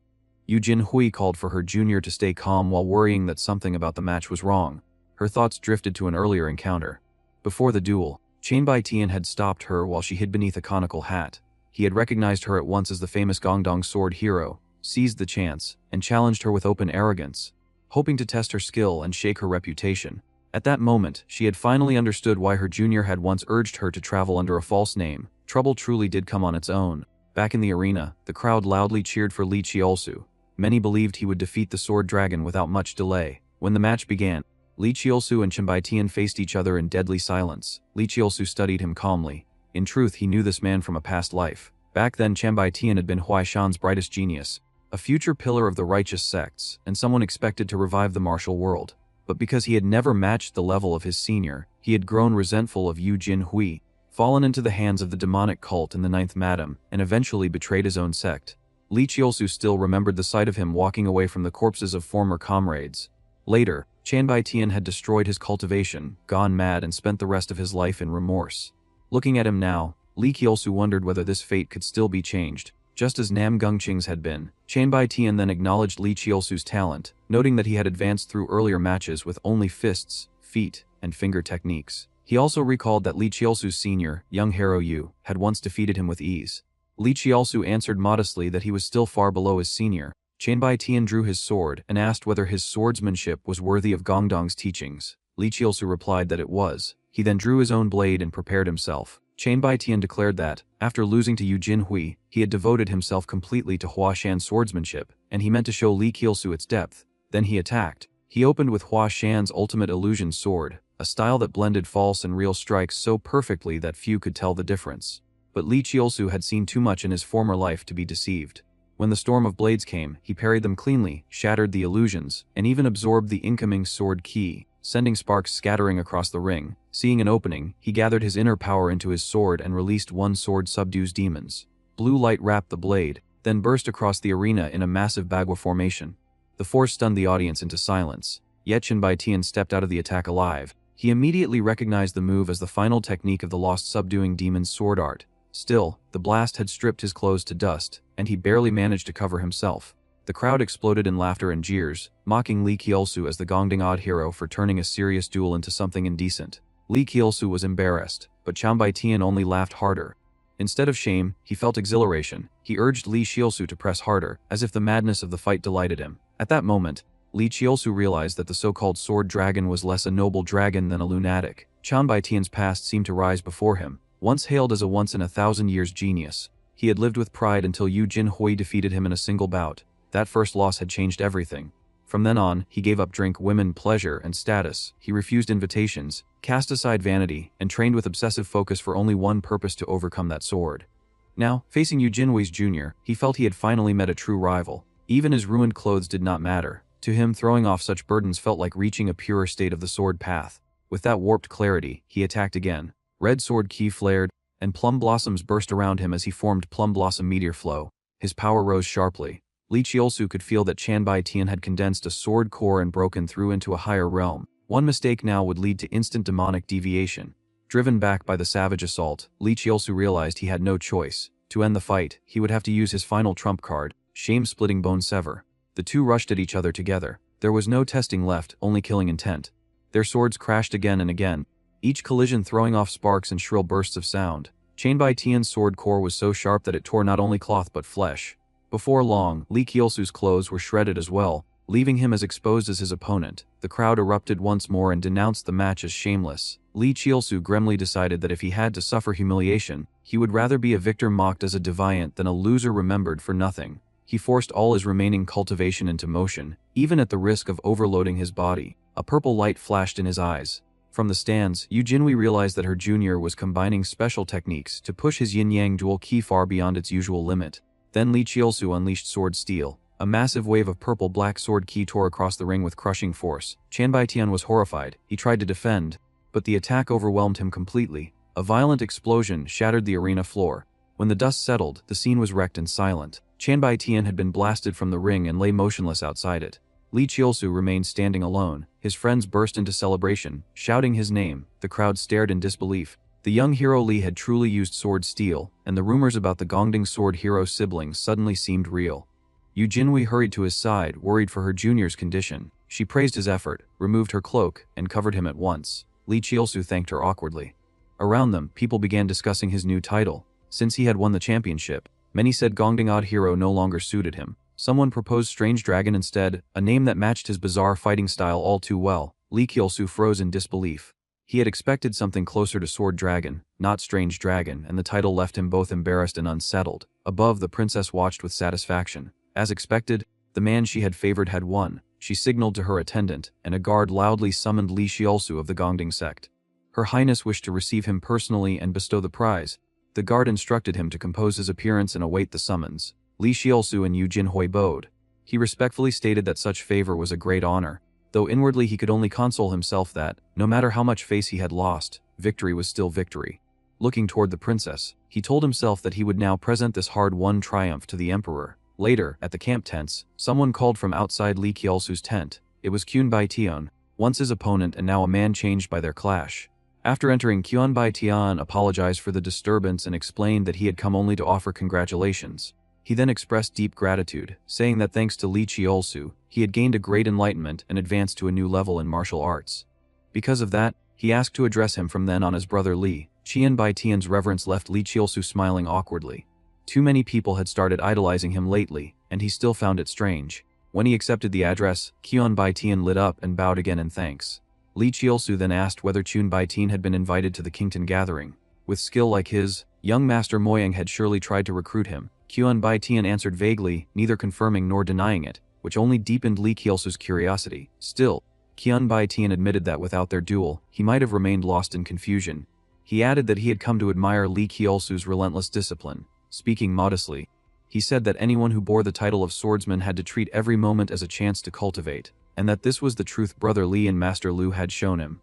Yu Jinhui called for her junior to stay calm while worrying that something about the match was wrong. Her thoughts drifted to an earlier encounter. Before the duel, Chen Baitian had stopped her while she hid beneath a conical hat. He had recognized her at once as the famous Gongdong sword hero, seized the chance, and challenged her with open arrogance, hoping to test her skill and shake her reputation. At that moment, she had finally understood why her junior had once urged her to travel under a false name. Trouble truly did come on its own. Back in the arena, the crowd loudly cheered for Lee Cheolsu. Many believed he would defeat the sword dragon without much delay. When the match began, Lee Cheolsu and Chen Baitian faced each other in deadly silence. Lee Cheolsu studied him calmly. In truth, he knew this man from a past life. Back then, Chen Baitian had been Huaishan's brightest genius, a future pillar of the righteous sects, and someone expected to revive the martial world. But because he had never matched the level of his senior, he had grown resentful of Yu Jinhui, fallen into the hands of the demonic cult in the Ninth Madam, and eventually betrayed his own sect. Lee Cheolsu still remembered the sight of him walking away from the corpses of former comrades. Later, Chen Baitian had destroyed his cultivation, gone mad, and spent the rest of his life in remorse. Looking at him now, Lee Cheolsu wondered whether this fate could still be changed. Just as Nam Gungqing's had been, Chen Baitian then acknowledged Lee Cheolsu's talent, noting that he had advanced through earlier matches with only fists, feet, and finger techniques. He also recalled that Lee Cheolsu's senior, young Hero Yu, had once defeated him with ease. Lee Cheolsu answered modestly that he was still far below his senior. Chen Baitian drew his sword and asked whether his swordsmanship was worthy of Gongdong's teachings. Lee Cheolsu replied that it was. He then drew his own blade and prepared himself. Chen Baitian declared that, after losing to Yu Jinhui, he had devoted himself completely to Huashan's swordsmanship, and he meant to show Lee Cheolsu its depth. Then he attacked. He opened with Huashan's ultimate illusion sword, a style that blended false and real strikes so perfectly that few could tell the difference. But Lee Cheolsu had seen too much in his former life to be deceived. When the storm of blades came, he parried them cleanly, shattered the illusions, and even absorbed the incoming sword ki, sending sparks scattering across the ring. Seeing an opening, he gathered his inner power into his sword and released one sword subdues demons. Blue light wrapped the blade, then burst across the arena in a massive bagua formation. The force stunned the audience into silence. Yet Chen Baitian stepped out of the attack alive. He immediately recognized the move as the final technique of the lost subduing demon's sword art. Still, the blast had stripped his clothes to dust, and he barely managed to cover himself. The crowd exploded in laughter and jeers, mocking Lee Cheolsu as the Gongdong odd hero for turning a serious duel into something indecent. Lee Cheolsu was embarrassed, but Chen Baitian only laughed harder. Instead of shame, he felt exhilaration. He urged Lee Cheolsu to press harder, as if the madness of the fight delighted him. At that moment, Lee Cheolsu realized that the so-called sword dragon was less a noble dragon than a lunatic. Chen Baitian's past seemed to rise before him. Once hailed as a once-in-a-thousand-years genius, he had lived with pride until Yu Jinhui defeated him in a single bout. That first loss had changed everything. From then on, he gave up drink, women, pleasure, and status. He refused invitations, cast aside vanity, and trained with obsessive focus for only one purpose: to overcome that sword. Now, facing Yu Jinhui's junior, he felt he had finally met a true rival. Even his ruined clothes did not matter. To him, throwing off such burdens felt like reaching a purer state of the sword path. With that warped clarity, he attacked again. Red sword ki flared, and plum blossoms burst around him as he formed plum blossom meteor flow. His power rose sharply. Lee Cheolsu could feel that Chen Baitian had condensed a sword core and broken through into a higher realm. One mistake now would lead to instant demonic deviation. Driven back by the savage assault, Lee Cheolsu realized he had no choice. To end the fight, he would have to use his final trump card, Shame-Splitting Bone Sever. The two rushed at each other together. There was no testing left, only killing intent. Their swords crashed again and again, each collision throwing off sparks and shrill bursts of sound. Chen Baitian's sword core was so sharp that it tore not only cloth but flesh. Before long, Lee Cheolsu's clothes were shredded as well, leaving him as exposed as his opponent. The crowd erupted once more and denounced the match as shameless. Lee Cheolsu grimly decided that if he had to suffer humiliation, he would rather be a victor mocked as a deviant than a loser remembered for nothing. He forced all his remaining cultivation into motion, even at the risk of overloading his body. A purple light flashed in his eyes. From the stands, Yu Jinhui realized that her junior was combining special techniques to push his yin-yang dual ki far beyond its usual limit. Then Lee Cheolsu unleashed Sword Steel. A massive wave of purple-black sword ki tore across the ring with crushing force. Chen Baitian was horrified. He tried to defend, but the attack overwhelmed him completely. A violent explosion shattered the arena floor. When the dust settled, the scene was wrecked and silent. Chen Baitian had been blasted from the ring and lay motionless outside it. Lee Cheolsu remained standing alone. His friends burst into celebration, shouting his name. The crowd stared in disbelief. The young hero Lee had truly used Sword Steel, and the rumors about the Gongdong sword hero siblings suddenly seemed real. Yu Jinhui hurried to his side, worried for her junior's condition. She praised his effort, removed her cloak, and covered him at once. Lee Cheolsu thanked her awkwardly. Around them, people began discussing his new title. Since he had won the championship, many said Gongding Odd Hero no longer suited him. Someone proposed Strange Dragon instead, a name that matched his bizarre fighting style all too well. Lee Cheolsu froze in disbelief. He had expected something closer to Sword Dragon, not Strange Dragon, and the title left him both embarrassed and unsettled. Above, the princess watched with satisfaction. As expected, the man she had favored had won. She signaled to her attendant, and a guard loudly summoned Lee Cheolsu of the Gongding sect. Her Highness wished to receive him personally and bestow the prize. The guard instructed him to compose his appearance and await the summons. Lee Cheolsu and Yu Jinhui bowed. He respectfully stated that such favor was a great honor, though inwardly he could only console himself that, no matter how much face he had lost, victory was still victory. Looking toward the princess, he told himself that he would now present this hard-won triumph to the emperor. Later, at the camp tents, someone called from outside Lee Cheolsu's tent. It was Kyun Bai Tion, once his opponent and now a man changed by their clash. After entering, Kyun Bai Tion apologized for the disturbance and explained that he had come only to offer congratulations. He then expressed deep gratitude, saying that thanks to Lee Cheolsu, he had gained a great enlightenment and advanced to a new level in martial arts. Because of that, he asked to address him from then on as Brother Lee. Kyun Bai Tion's reverence left Lee Cheolsu smiling awkwardly. Too many people had started idolizing him lately, and he still found it strange. When he accepted the address, Kyun Bai Tion lit up and bowed again in thanks. Lee Cheolsu then asked whether Kyun Bai Tion had been invited to the Kington gathering. With skill like his, young Master Moyang had surely tried to recruit him. Kyun Bai Tion answered vaguely, neither confirming nor denying it, which only deepened Lee Cheolsu's curiosity. Still, Kyun Bai Tion admitted that without their duel, he might have remained lost in confusion. He added that he had come to admire Lee Cheolsu's relentless discipline. Speaking modestly, he said that anyone who bore the title of swordsman had to treat every moment as a chance to cultivate, and that this was the truth Brother Lee and Master Lu had shown him.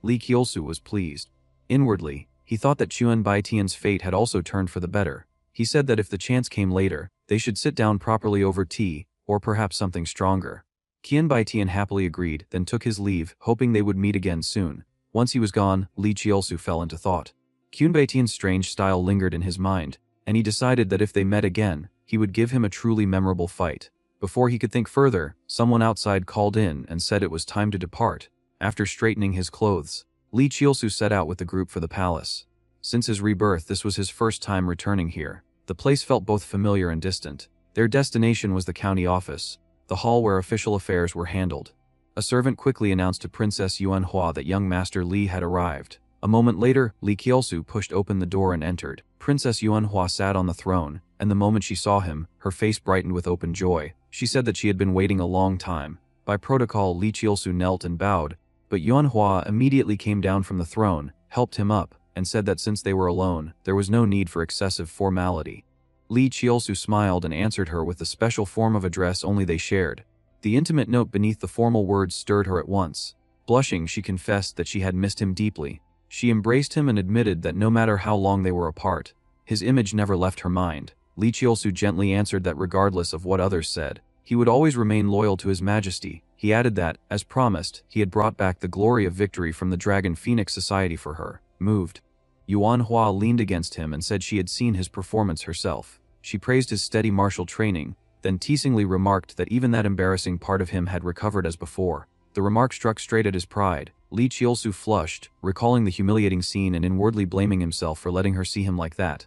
Lee Cheolsu was pleased. Inwardly, he thought that Kyun Bai Tion's fate had also turned for the better. He said that if the chance came later, they should sit down properly over tea, or perhaps something stronger. Kyun Bai Tion happily agreed, then took his leave, hoping they would meet again soon. Once he was gone, Lee Cheolsu fell into thought. Kyun Bai Tion's strange style lingered in his mind, and he decided that if they met again, he would give him a truly memorable fight. Before he could think further, someone outside called in and said it was time to depart. After straightening his clothes, Lee Cheolsu set out with the group for the palace. Since his rebirth, this was his first time returning here. The place felt both familiar and distant. Their destination was the county office, the hall where official affairs were handled. A servant quickly announced to Princess Yuanhua that young Master Lee had arrived. A moment later, Lee Cheolsu pushed open the door and entered. Princess Yuanhua sat on the throne, and the moment she saw him, her face brightened with open joy. She said that she had been waiting a long time. By protocol, Lee Cheolsu knelt and bowed, but Yuanhua immediately came down from the throne, helped him up, and said that since they were alone, there was no need for excessive formality. Lee Cheolsu smiled and answered her with the special form of address only they shared. The intimate note beneath the formal words stirred her at once. Blushing, she confessed that she had missed him deeply. She embraced him and admitted that no matter how long they were apart, his image never left her mind. Lee Cheolsu gently answered that regardless of what others said, he would always remain loyal to His Majesty. He added that, as promised, he had brought back the glory of victory from the Dragon Phoenix Society for her. Moved, Yuanhua leaned against him and said she had seen his performance herself. She praised his steady martial training, then teasingly remarked that even that embarrassing part of him had recovered as before. The remark struck straight at his pride. Lee Cheolsu flushed, recalling the humiliating scene and inwardly blaming himself for letting her see him like that.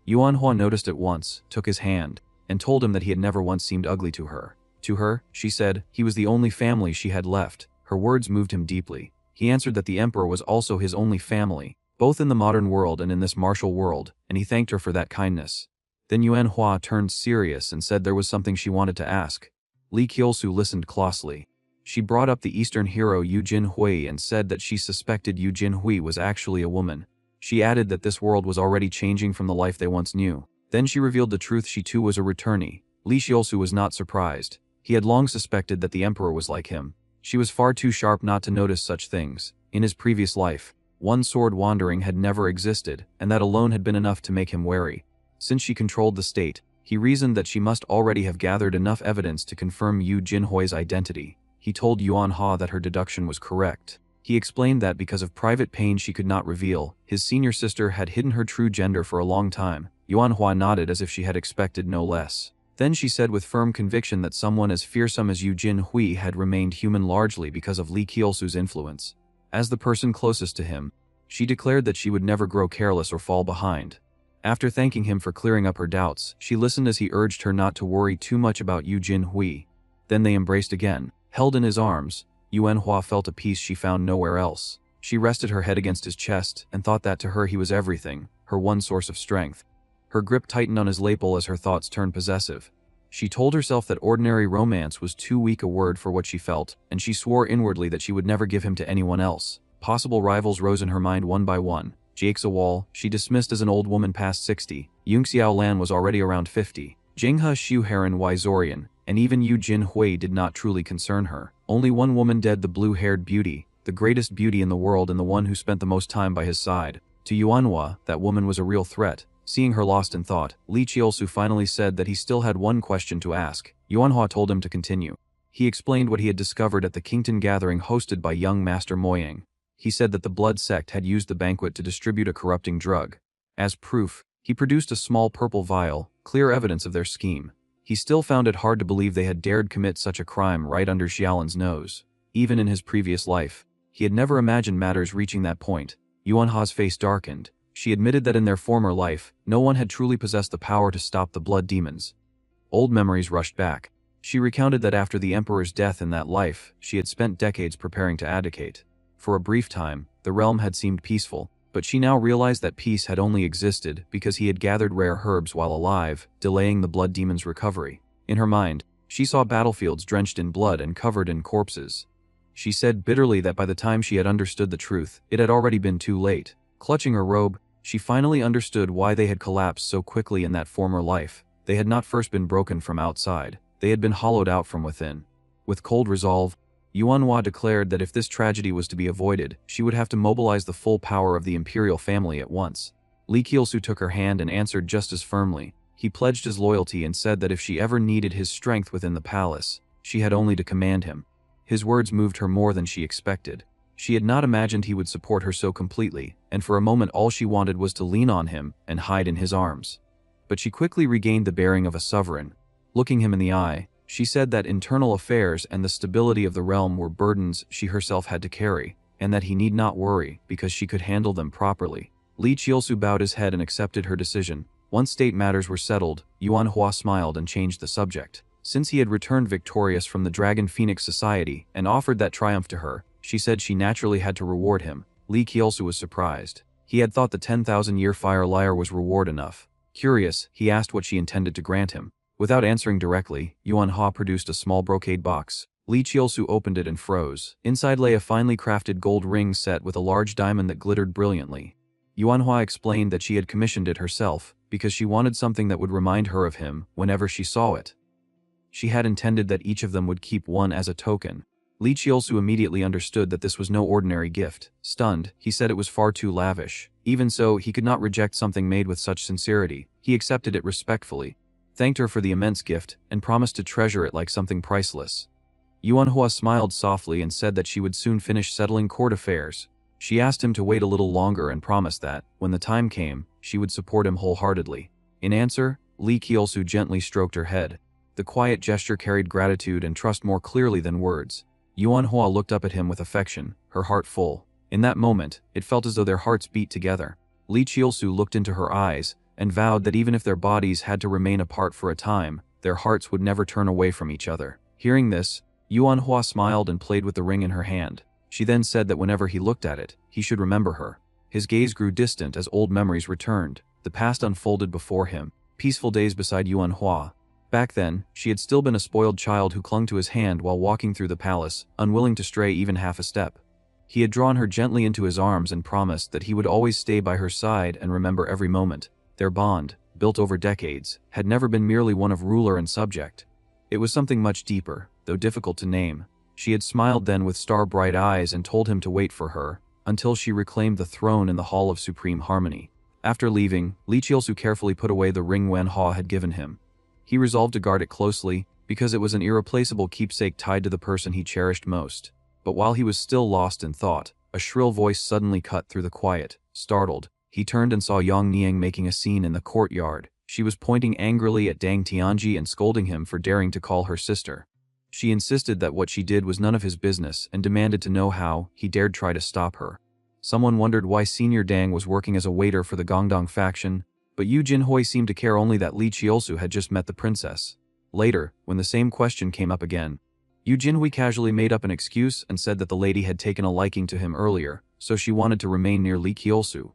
Yuanhua noticed at once, took his hand, and told him that he had never once seemed ugly to her. To her, she said, he was the only family she had left. Her words moved him deeply. He answered that the emperor was also his only family, both in the modern world and in this martial world, and he thanked her for that kindness. Then Yuanhua turned serious and said there was something she wanted to ask. Lee Cheolsu listened closely. She brought up the Eastern hero Yu Jinhui and said that she suspected Yu Jinhui was actually a woman. She added that this world was already changing from the life they once knew. Then she revealed the truth: she too was a returnee. Lee Cheolsu was not surprised. He had long suspected that the emperor was like him. She was far too sharp not to notice such things. In his previous life, one sword wandering had never existed, and that alone had been enough to make him wary. Since she controlled the state, he reasoned that she must already have gathered enough evidence to confirm Yu Jinhui's identity. He told Yuanhua that her deduction was correct. He explained that because of private pain she could not reveal, his senior sister had hidden her true gender for a long time. Yuanhua nodded as if she had expected no less. Then she said with firm conviction that someone as fearsome as Yu Jinhui had remained human largely because of Lee Cheolsu's influence. As the person closest to him, she declared that she would never grow careless or fall behind. After thanking him for clearing up her doubts, she listened as he urged her not to worry too much about Yu Jinhui. Then they embraced again. Held in his arms, Yuanhua felt a peace she found nowhere else. She rested her head against his chest and thought that to her he was everything, her one source of strength. Her grip tightened on his lapel as her thoughts turned possessive. She told herself that ordinary romance was too weak a word for what she felt, and she swore inwardly that she would never give him to anyone else. Possible rivals rose in her mind one by one. Jake Zawal, she dismissed as an old woman past 60. Yung Xiaolan was already around 50. Jinghe Shuheran Wizorian, and even Yu Jinhui did not truly concern her. Only one woman dead, the blue-haired beauty, the greatest beauty in the world and the one who spent the most time by his side. To Yuanhua, that woman was a real threat. Seeing her lost in thought, Lee Cheolsu finally said that he still had one question to ask. Yuanhua told him to continue. He explained what he had discovered at the Kington gathering hosted by young Master Moyang. He said that the blood sect had used the banquet to distribute a corrupting drug. As proof, he produced a small purple vial, clear evidence of their scheme. He still found it hard to believe they had dared commit such a crime right under Xiaolan's nose. Even in his previous life, he had never imagined matters reaching that point. Yuanhua's face darkened. She admitted that in their former life, no one had truly possessed the power to stop the blood demons. Old memories rushed back. She recounted that after the emperor's death in that life, she had spent decades preparing to abdicate. For a brief time, the realm had seemed peaceful, but she now realized that peace had only existed because he had gathered rare herbs while alive, delaying the blood demon's recovery. In her mind, she saw battlefields drenched in blood and covered in corpses. She said bitterly that by the time she had understood the truth, it had already been too late. Clutching her robe, she finally understood why they had collapsed so quickly in that former life. They had not first been broken from outside, they had been hollowed out from within. With cold resolve, Yuanhua declared that if this tragedy was to be avoided, she would have to mobilize the full power of the imperial family at once. Lee Cheolsu took her hand and answered just as firmly. He pledged his loyalty and said that if she ever needed his strength within the palace, she had only to command him. His words moved her more than she expected. She had not imagined he would support her so completely, and for a moment all she wanted was to lean on him and hide in his arms. But she quickly regained the bearing of a sovereign. Looking him in the eye, she said that internal affairs and the stability of the realm were burdens she herself had to carry, and that he need not worry because she could handle them properly. Lee Cheolsu bowed his head and accepted her decision. Once state matters were settled, Yuanhua smiled and changed the subject. Since he had returned victorious from the Dragon Phoenix Society and offered that triumph to her, she said she naturally had to reward him. Lee Cheolsu was surprised. He had thought the 10,000-year fire lyre was reward enough. Curious, he asked what she intended to grant him. Without answering directly, Yuanhua produced a small brocade box. Lee Cheolsu opened it and froze. Inside lay a finely crafted gold ring set with a large diamond that glittered brilliantly. Yuanhua explained that she had commissioned it herself, because she wanted something that would remind her of him whenever she saw it. She had intended that each of them would keep one as a token. Lee Cheolsu immediately understood that this was no ordinary gift. Stunned, he said it was far too lavish. Even so, he could not reject something made with such sincerity. He accepted it respectfully, thanked her for the immense gift, and promised to treasure it like something priceless. Yuanhua smiled softly and said that she would soon finish settling court affairs. She asked him to wait a little longer and promised that, when the time came, she would support him wholeheartedly. In answer, Lee Cheolsu gently stroked her head. The quiet gesture carried gratitude and trust more clearly than words. Yuanhua looked up at him with affection, her heart full. In that moment, it felt as though their hearts beat together. Lee Cheolsu looked into her eyes, and vowed that even if their bodies had to remain apart for a time, their hearts would never turn away from each other. Hearing this, Yuanhua smiled and played with the ring in her hand. She then said that whenever he looked at it, he should remember her. His gaze grew distant as old memories returned. The past unfolded before him, peaceful days beside Yuanhua. Back then, she had still been a spoiled child who clung to his hand while walking through the palace, unwilling to stray even half a step. He had drawn her gently into his arms and promised that he would always stay by her side and remember every moment. Their bond, built over decades, had never been merely one of ruler and subject. It was something much deeper, though difficult to name. She had smiled then with star-bright eyes and told him to wait for her, until she reclaimed the throne in the Hall of Supreme Harmony. After leaving, Lee Cheolsu carefully put away the ring Yuanhua had given him. He resolved to guard it closely, because it was an irreplaceable keepsake tied to the person he cherished most. But while he was still lost in thought, a shrill voice suddenly cut through the quiet. Startled, he turned and saw Yang Niang making a scene in the courtyard. She was pointing angrily at Dang Tianji and scolding him for daring to call her sister. She insisted that what she did was none of his business and demanded to know how he dared try to stop her. Someone wondered why Senior Dang was working as a waiter for the Gongdong faction, but Yu Jinhui seemed to care only that Lee Cheolsu had just met the princess. Later, when the same question came up again, Yu Jinhui casually made up an excuse and said that the lady had taken a liking to him earlier, so she wanted to remain near Lee Cheolsu.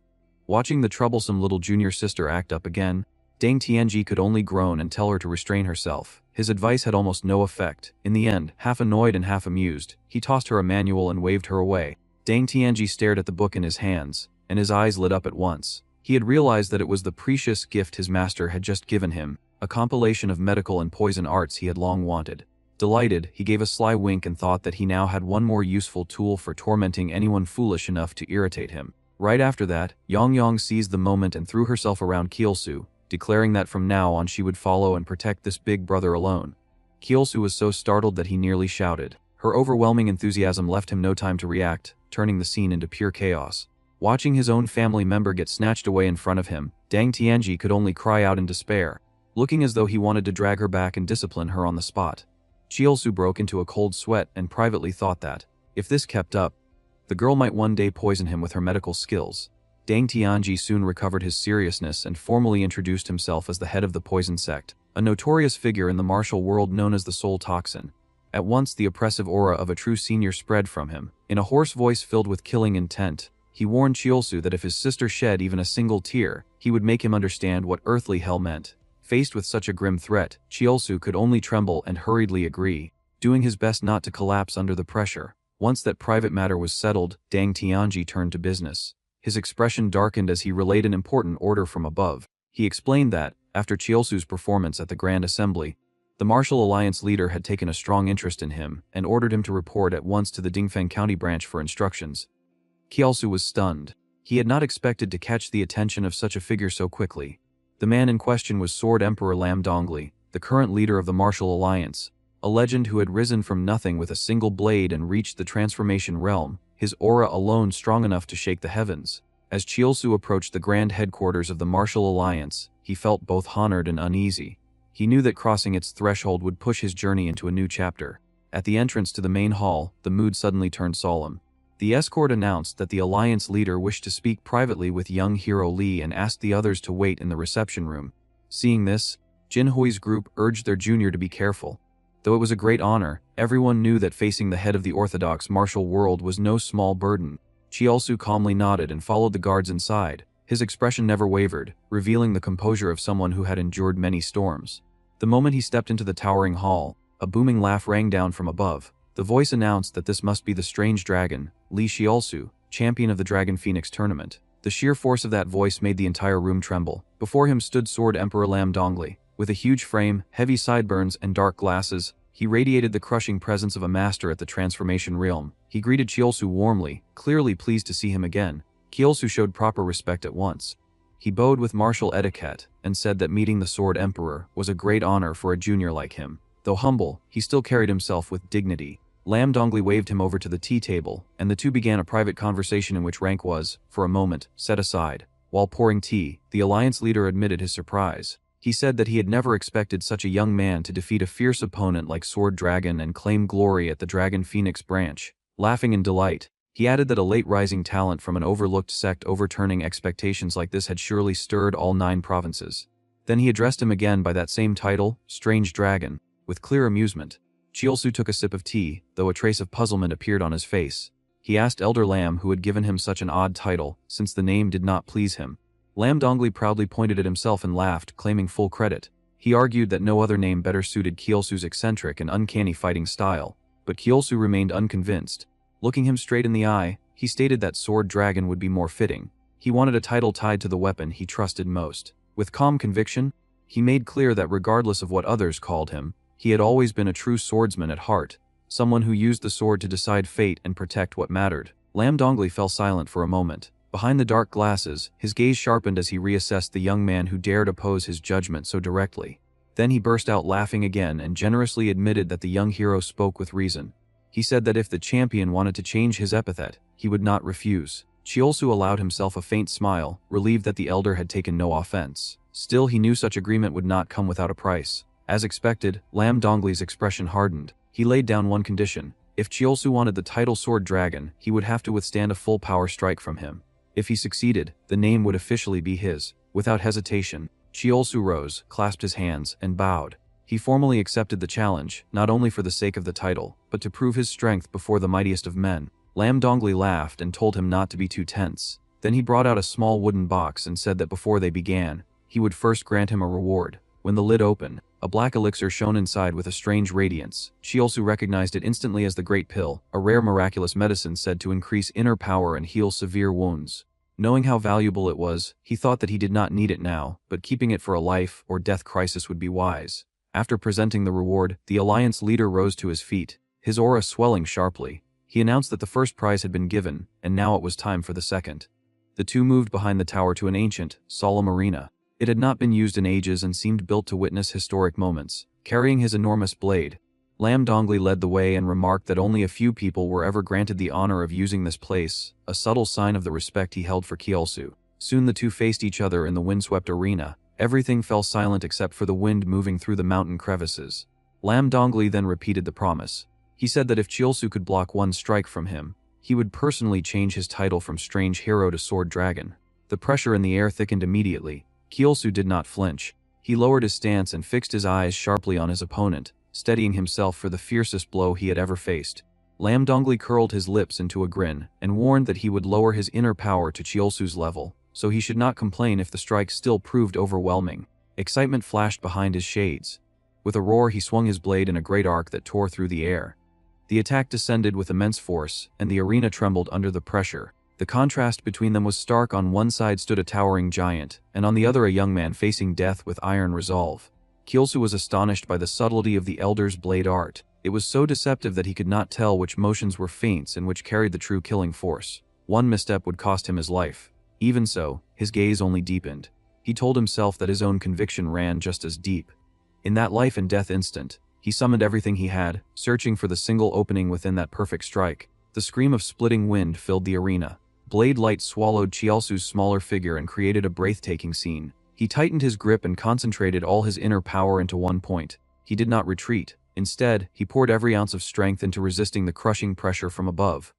Watching the troublesome little junior sister act up again, Dang Tianji could only groan and tell her to restrain herself. His advice had almost no effect. In the end, half annoyed and half amused, he tossed her a manual and waved her away. Dang Tianji stared at the book in his hands, and his eyes lit up at once. He had realized that it was the precious gift his master had just given him, a compilation of medical and poison arts he had long wanted. Delighted, he gave a sly wink and thought that he now had one more useful tool for tormenting anyone foolish enough to irritate him. Right after that, Yang seized the moment and threw herself around Cheolsu, declaring that from now on she would follow and protect this big brother alone. Cheolsu was so startled that he nearly shouted. Her overwhelming enthusiasm left him no time to react, turning the scene into pure chaos. Watching his own family member get snatched away in front of him, Dang Tianji could only cry out in despair, looking as though he wanted to drag her back and discipline her on the spot. Cheolsu broke into a cold sweat and privately thought that, if this kept up, the girl might one day poison him with her medical skills. Dang Tianji soon recovered his seriousness and formally introduced himself as the head of the poison sect, a notorious figure in the martial world known as the Soul Toxin. At once the oppressive aura of a true senior spread from him. In a hoarse voice filled with killing intent, he warned Cheolsu that if his sister shed even a single tear, he would make him understand what earthly hell meant. Faced with such a grim threat, Cheolsu could only tremble and hurriedly agree, doing his best not to collapse under the pressure. Once that private matter was settled, Dang Tianji turned to business. His expression darkened as he relayed an important order from above. He explained that, after Cheolsu's performance at the Grand Assembly, the Martial Alliance leader had taken a strong interest in him and ordered him to report at once to the Dingfeng County branch for instructions. Cheolsu was stunned. He had not expected to catch the attention of such a figure so quickly. The man in question was Sword Emperor Lam Dongli, the current leader of the Martial Alliance, a legend who had risen from nothing with a single blade and reached the transformation realm, his aura alone strong enough to shake the heavens. As Cheolsu approached the grand headquarters of the Martial Alliance, he felt both honored and uneasy. He knew that crossing its threshold would push his journey into a new chapter. At the entrance to the main hall, the mood suddenly turned solemn. The escort announced that the Alliance leader wished to speak privately with young hero Lee and asked the others to wait in the reception room. Seeing this, Jinhui's group urged their junior to be careful. Though it was a great honor, everyone knew that facing the head of the orthodox martial world was no small burden. Cheolsu calmly nodded and followed the guards inside. His expression never wavered, revealing the composure of someone who had endured many storms. The moment he stepped into the towering hall, a booming laugh rang down from above. The voice announced that this must be the strange dragon, Lee Cheolsu, champion of the Dragon Phoenix tournament. The sheer force of that voice made the entire room tremble. Before him stood Sword Emperor Lam Dongli. With a huge frame, heavy sideburns, and dark glasses, he radiated the crushing presence of a master at the transformation realm. He greeted Cheolsu warmly, clearly pleased to see him again. Cheolsu showed proper respect at once. He bowed with martial etiquette and said that meeting the Sword Emperor was a great honor for a junior like him. Though humble, he still carried himself with dignity. Lam Dongli waved him over to the tea table, and the two began a private conversation in which rank was, for a moment, set aside. While pouring tea, the Alliance leader admitted his surprise. He said that he had never expected such a young man to defeat a fierce opponent like Sword Dragon and claim glory at the Dragon Phoenix branch. Laughing in delight, he added that a late rising talent from an overlooked sect overturning expectations like this had surely stirred all 9 provinces. Then he addressed him again by that same title, Strange Dragon, with clear amusement. Cheolsu took a sip of tea, though a trace of puzzlement appeared on his face. He asked Elder Lam who had given him such an odd title, since the name did not please him. Lam Dongli proudly pointed at himself and laughed, claiming full credit. He argued that no other name better suited Cheolsu's eccentric and uncanny fighting style, but Cheolsu remained unconvinced. Looking him straight in the eye, he stated that Sword Dragon would be more fitting. He wanted a title tied to the weapon he trusted most. With calm conviction, he made clear that regardless of what others called him, he had always been a true swordsman at heart, someone who used the sword to decide fate and protect what mattered. Lam Dongli fell silent for a moment. Behind the dark glasses, his gaze sharpened as he reassessed the young man who dared oppose his judgment so directly. Then he burst out laughing again and generously admitted that the young hero spoke with reason. He said that if the champion wanted to change his epithet, he would not refuse. Cheolsu allowed himself a faint smile, relieved that the elder had taken no offense. Still, he knew such agreement would not come without a price. As expected, Lam Dongli's expression hardened. He laid down one condition. If Cheolsu wanted the title Sword Dragon, he would have to withstand a full power strike from him. If he succeeded, the name would officially be his. Without hesitation, Cheolsu rose, clasped his hands, and bowed. He formally accepted the challenge, not only for the sake of the title, but to prove his strength before the mightiest of men. Lam Dongli laughed and told him not to be too tense. Then he brought out a small wooden box and said that before they began, he would first grant him a reward. When the lid opened, a black elixir shone inside with a strange radiance. Cheolsu recognized it instantly as the Great Pill, a rare miraculous medicine said to increase inner power and heal severe wounds. Knowing how valuable it was, he thought that he did not need it now, but keeping it for a life or death crisis would be wise. After presenting the reward, the Alliance leader rose to his feet, his aura swelling sharply. He announced that the first prize had been given, and now it was time for the second. The two moved behind the tower to an ancient, solemn arena. It had not been used in ages and seemed built to witness historic moments. Carrying his enormous blade, Lam Dongli led the way and remarked that only a few people were ever granted the honor of using this place, a subtle sign of the respect he held for Cheolsu. Soon the two faced each other in the windswept arena. Everything fell silent except for the wind moving through the mountain crevices. Lam Dongli then repeated the promise. He said that if Cheolsu could block one strike from him, he would personally change his title from Strange Hero to Sword Dragon. The pressure in the air thickened immediately. Cheolsu did not flinch. He lowered his stance and fixed his eyes sharply on his opponent, steadying himself for the fiercest blow he had ever faced. Lam Dongli curled his lips into a grin and warned that he would lower his inner power to Cheolsu's level, so he should not complain if the strike still proved overwhelming. Excitement flashed behind his shades. With a roar, he swung his blade in a great arc that tore through the air. The attack descended with immense force, and the arena trembled under the pressure. The contrast between them was stark. On one side stood a towering giant, and on the other a young man facing death with iron resolve. Cheolsu was astonished by the subtlety of the elder's blade art. It was so deceptive that he could not tell which motions were feints and which carried the true killing force. One misstep would cost him his life. Even so, his gaze only deepened. He told himself that his own conviction ran just as deep. In that life and death instant, he summoned everything he had, searching for the single opening within that perfect strike. The scream of splitting wind filled the arena. Blade light swallowed Cheolsu's smaller figure and created a breathtaking scene. He tightened his grip and concentrated all his inner power into one point. He did not retreat. Instead, he poured every ounce of strength into resisting the crushing pressure from above.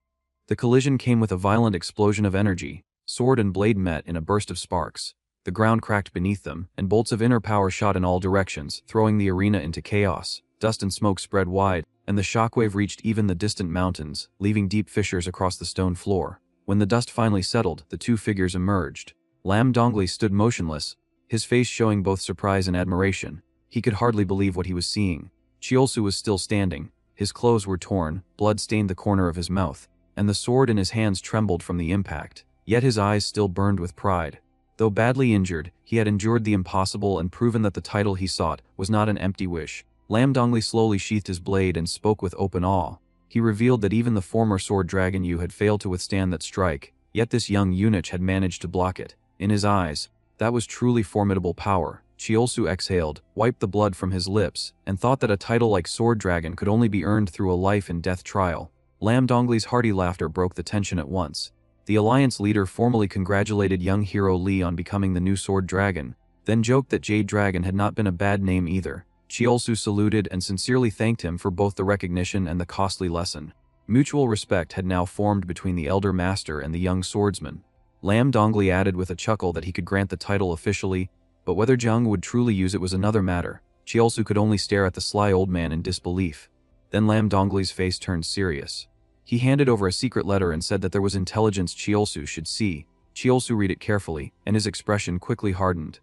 The collision came with a violent explosion of energy. Sword and blade met in a burst of sparks. The ground cracked beneath them, and bolts of inner power shot in all directions, throwing the arena into chaos. Dust and smoke spread wide, and the shockwave reached even the distant mountains, leaving deep fissures across the stone floor. When the dust finally settled, the two figures emerged. Lam Dongli stood motionless, his face showing both surprise and admiration. He could hardly believe what he was seeing. Cheolsu was still standing. His clothes were torn, blood stained the corner of his mouth, and the sword in his hands trembled from the impact. Yet his eyes still burned with pride. Though badly injured, he had endured the impossible and proven that the title he sought was not an empty wish. Lam Dongli slowly sheathed his blade and spoke with open awe. He revealed that even the former Sword Dragon Yu had failed to withstand that strike, yet this young eunuch had managed to block it. In his eyes, that was truly formidable power. Cheolsu exhaled, wiped the blood from his lips, and thought that a title like Sword Dragon could only be earned through a life and death trial. Lam Dongli's hearty laughter broke the tension at once. The Alliance leader formally congratulated young hero Lee on becoming the new Sword Dragon, then joked that Jade Dragon had not been a bad name either. Cheolsu saluted and sincerely thanked him for both the recognition and the costly lesson. Mutual respect had now formed between the elder master and the young swordsman. Lam Dongli added with a chuckle that he could grant the title officially, but whether Zhang would truly use it was another matter. Cheolsu could only stare at the sly old man in disbelief. Then Lam Dongli's face turned serious. He handed over a secret letter and said that there was intelligence Cheolsu should see. Cheolsu read it carefully, and his expression quickly hardened.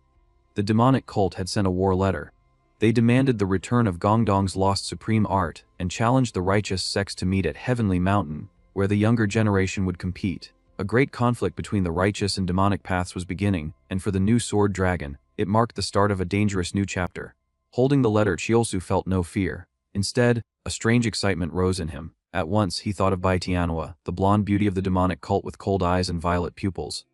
The demonic cult had sent a war letter. They demanded the return of Gongdong's lost supreme art and challenged the righteous sects to meet at Heavenly Mountain, where the younger generation would compete. A great conflict between the righteous and demonic paths was beginning, and for the new Sword Dragon, it marked the start of a dangerous new chapter. Holding the letter, Cheolsu felt no fear. Instead, a strange excitement rose in him. At once, he thought of Bai Tianhua, the blonde beauty of the demonic cult with cold eyes and violet pupils.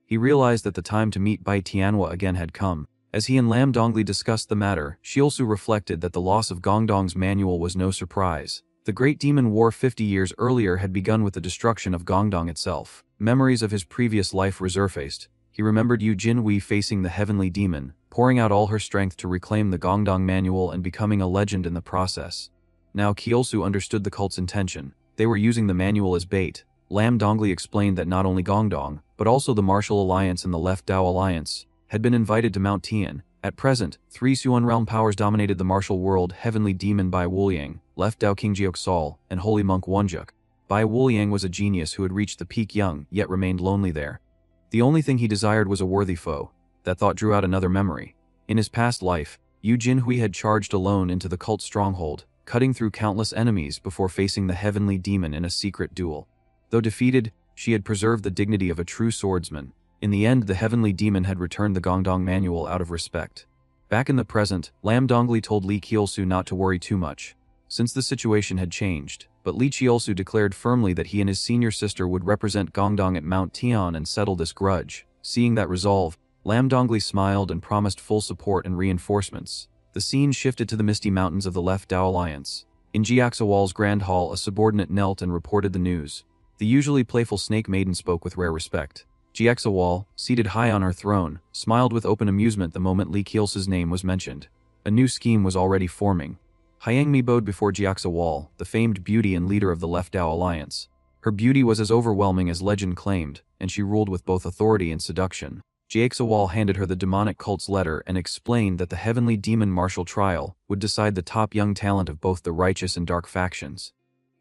He realized that the time to meet Bai Tianhua again had come. As he and Lam Dongli discussed the matter, Cheolsu reflected that the loss of Gongdong's manual was no surprise. The Great Demon War 50 years earlier had begun with the destruction of Gongdong itself. Memories of his previous life resurfaced. He remembered Yu Jinhui facing the heavenly demon, pouring out all her strength to reclaim the Gongdong manual and becoming a legend in the process. Now Cheolsu understood the cult's intention. They were using the manual as bait. Lam Dongli explained that not only Gongdong, but also the Martial Alliance and the Left Dao Alliance, had been invited to Mount Tian. At present, 3 Xuan realm powers dominated the martial world: Heavenly Demon Bai Wuliang, Left Dao King Jiok and Holy Monk Wonjuk. Bai Wuliang was a genius who had reached the peak young, yet remained lonely there. The only thing he desired was a worthy foe. That thought drew out another memory. In his past life, Yu Jinhui had charged alone into the cult's stronghold, cutting through countless enemies before facing the heavenly demon in a secret duel. Though defeated, she had preserved the dignity of a true swordsman. In the end, the heavenly demon had returned the Gongdong manual out of respect. Back in the present, Lam Dongli told Lee Cheolsu not to worry too much, since the situation had changed, but Lee Cheolsu declared firmly that he and his senior sister would represent Gongdong at Mount Tian and settle this grudge. Seeing that resolve, Lam Dongli smiled and promised full support and reinforcements. The scene shifted to the misty mountains of the Left Dao Alliance. In Jiaxawal's grand hall, a subordinate knelt and reported the news. The usually playful Snake Maiden spoke with rare respect. Jiaxawal, seated high on her throne, smiled with open amusement the moment Lee Cheolsu's name was mentioned. A new scheme was already forming. Hyangmi bowed before Jiaxawal, the famed beauty and leader of the Left Dao Alliance. Her beauty was as overwhelming as legend claimed, and she ruled with both authority and seduction. Jiaxawal handed her the demonic cult's letter and explained that the heavenly demon martial trial would decide the top young talent of both the righteous and dark factions.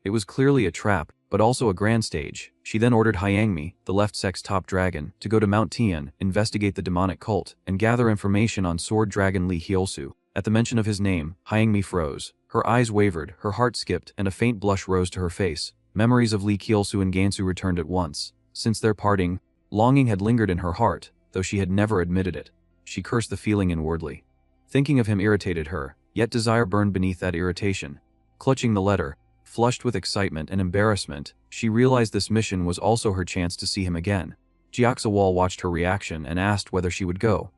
It was clearly a trap, but also a grand stage. She then ordered Hyangmi, the left sex top dragon, to go to Mount Tian, investigate the demonic cult, and gather information on sword dragon Lee Cheolsu. At the mention of his name, Hyangmi froze. Her eyes wavered, her heart skipped, and a faint blush rose to her face. Memories of Lee Cheolsu and Gansu returned at once. Since their parting, longing had lingered in her heart, though she had never admitted it. She cursed the feeling inwardly. Thinking of him irritated her, yet desire burned beneath that irritation. Clutching the letter, flushed with excitement and embarrassment, she realized this mission was also her chance to see him again. Jiaxawal watched her reaction and asked whether she would go.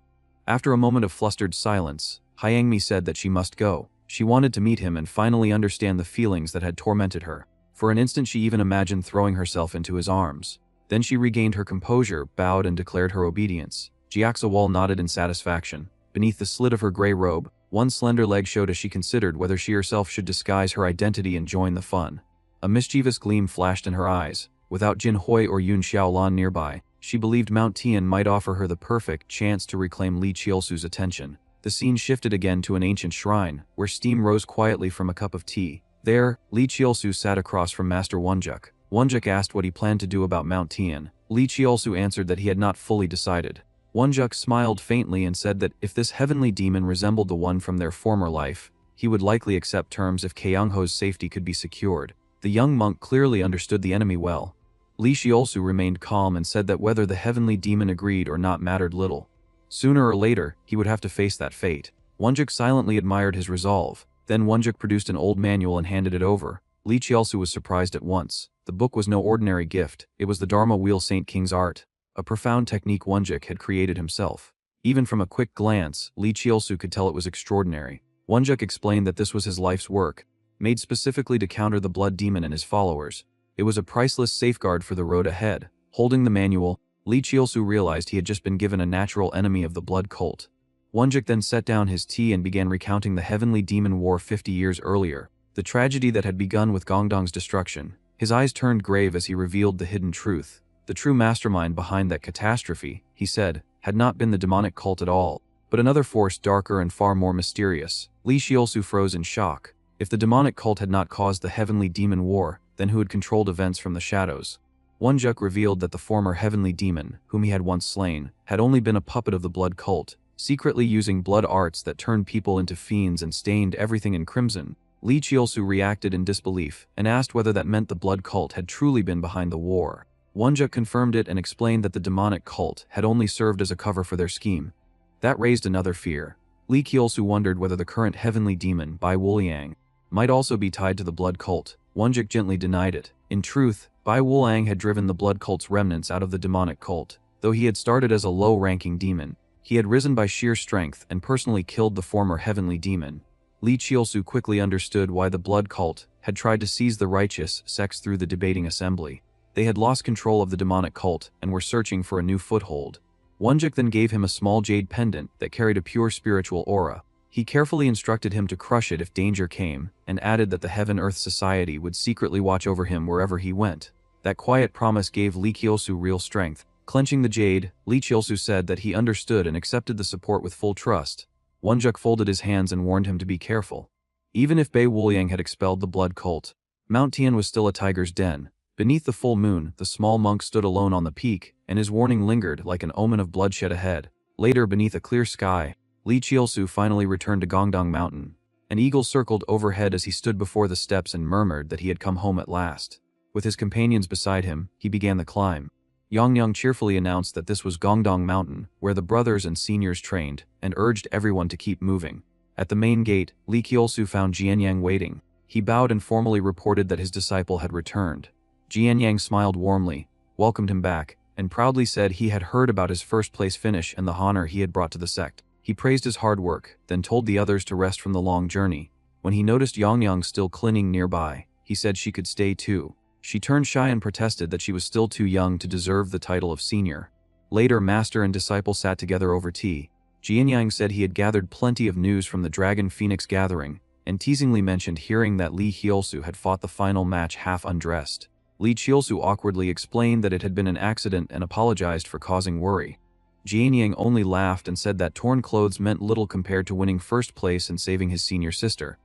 After a moment of flustered silence, Hyangmi said that she must go. She wanted to meet him and finally understand the feelings that had tormented her. For an instant she even imagined throwing herself into his arms. Then she regained her composure, bowed and declared her obedience. Jiaxawal nodded in satisfaction. Beneath the slit of her gray robe, one slender leg showed as she considered whether she herself should disguise her identity and join the fun. A mischievous gleam flashed in her eyes. Without Jin Hui or Yun Xiaolan nearby, she believed Mount Tian might offer her the perfect chance to reclaim Lee Cheolsu's attention. The scene shifted again to an ancient shrine, where steam rose quietly from a cup of tea. There, Lee Cheolsu sat across from Master Wonjuk. Wonjuk asked what he planned to do about Mount Tian. Lee Cheolsu answered that he had not fully decided. Wonjuk smiled faintly and said that if this heavenly demon resembled the one from their former life, he would likely accept terms if Keongho's safety could be secured. The young monk clearly understood the enemy well. Lee Cheolsu remained calm and said that whether the heavenly demon agreed or not mattered little. Sooner or later, he would have to face that fate. Wonjuk silently admired his resolve. Then Wonjuk produced an old manual and handed it over. Lee Cheolsu was surprised at once. The book was no ordinary gift. It was the Dharma Wheel Saint King's art. A profound technique Wonjuk had created himself. Even from a quick glance, Lee Cheolsu could tell it was extraordinary. Wonjuk explained that this was his life's work, made specifically to counter the blood demon and his followers. It was a priceless safeguard for the road ahead. Holding the manual, Lee Cheolsu realized he had just been given a natural enemy of the blood cult. Wonjuk then set down his tea and began recounting the heavenly demon war 50 years earlier, the tragedy that had begun with Gongdong's destruction. His eyes turned grave as he revealed the hidden truth. The true mastermind behind that catastrophe, he said, had not been the demonic cult at all, but another force darker and far more mysterious. Lee Cheolsu froze in shock. If the demonic cult had not caused the heavenly demon war, then who had controlled events from the shadows? Wonjuk revealed that the former heavenly demon, whom he had once slain, had only been a puppet of the blood cult, secretly using blood arts that turned people into fiends and stained everything in crimson. Lee Cheolsu reacted in disbelief and asked whether that meant the blood cult had truly been behind the war. Wonjuk confirmed it and explained that the demonic cult had only served as a cover for their scheme. That raised another fear. Lee Cheolsu wondered whether the current heavenly demon, Bai Wuliang, might also be tied to the blood cult. Wonjuk gently denied it. In truth, Bai Wuliang had driven the blood cult's remnants out of the demonic cult. Though he had started as a low-ranking demon, he had risen by sheer strength and personally killed the former heavenly demon. Lee Cheolsu quickly understood why the blood cult had tried to seize the righteous sects through the debating assembly. They had lost control of the demonic cult and were searching for a new foothold. Wonjuk then gave him a small jade pendant that carried a pure spiritual aura. He carefully instructed him to crush it if danger came, and added that the Heaven-Earth Society would secretly watch over him wherever he went. That quiet promise gave Lee Cheolsu real strength. Clenching the jade, Lee Cheolsu said that he understood and accepted the support with full trust. Wonjuk folded his hands and warned him to be careful. Even if Bei Wuliang had expelled the blood cult, Mount Tian was still a tiger's den. Beneath the full moon, the small monk stood alone on the peak, and his warning lingered like an omen of bloodshed ahead. Later, beneath a clear sky, Lee Cheolsu finally returned to Gongdong Mountain. An eagle circled overhead as he stood before the steps and murmured that he had come home at last. With his companions beside him, he began the climb. Yangyang cheerfully announced that this was Gongdong Mountain, where the brothers and seniors trained, and urged everyone to keep moving. At the main gate, Lee Cheolsu found Jianyang waiting. He bowed and formally reported that his disciple had returned. Jianyang smiled warmly, welcomed him back, and proudly said he had heard about his first-place finish and the honor he had brought to the sect. He praised his hard work, then told the others to rest from the long journey. When he noticed Yangyang still clinging nearby, he said she could stay too. She turned shy and protested that she was still too young to deserve the title of senior. Later, master and disciple sat together over tea. Jianyang said he had gathered plenty of news from the Dragon Phoenix gathering, and teasingly mentioned hearing that Lee Cheolsu had fought the final match half undressed. Lee Cheolsu awkwardly explained that it had been an accident and apologized for causing worry. Jianyang only laughed and said that torn clothes meant little compared to winning first place and saving his senior sister.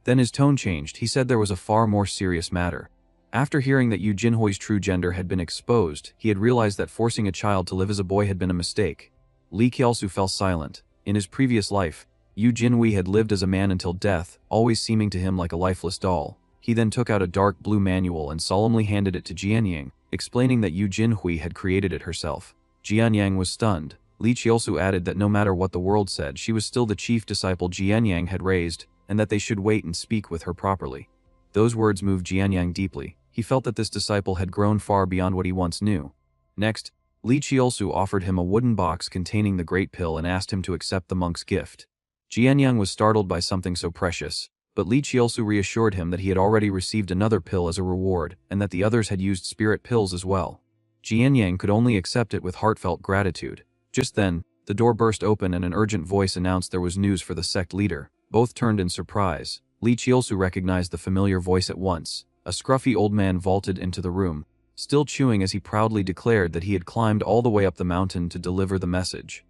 Then his tone changed. He said there was a far more serious matter. After hearing that Yu Jinhui's true gender had been exposed, he had realized that forcing a child to live as a boy had been a mistake. Lee Cheolsu fell silent. In his previous life, Yu Jinhui had lived as a man until death, always seeming to him like a lifeless doll. He then took out a dark blue manual and solemnly handed it to Jianyang, explaining that Yu Jinhui had created it herself. Jianyang was stunned. Lee Cheolsu added that no matter what the world said, she was still the chief disciple Jianyang had raised, and that they should wait and speak with her properly. Those words moved Jianyang deeply. He felt that this disciple had grown far beyond what he once knew. Next, Lee Cheolsu offered him a wooden box containing the Great Pill and asked him to accept the monk's gift. Jianyang was startled by something so precious, but Lee Cheolsu reassured him that he had already received another pill as a reward, and that the others had used spirit pills as well. Jianyang could only accept it with heartfelt gratitude. Just then, the door burst open and an urgent voice announced there was news for the sect leader. Both turned in surprise. Lee Cheolsu recognized the familiar voice at once. A scruffy old man vaulted into the room, still chewing as he proudly declared that he had climbed all the way up the mountain to deliver the message.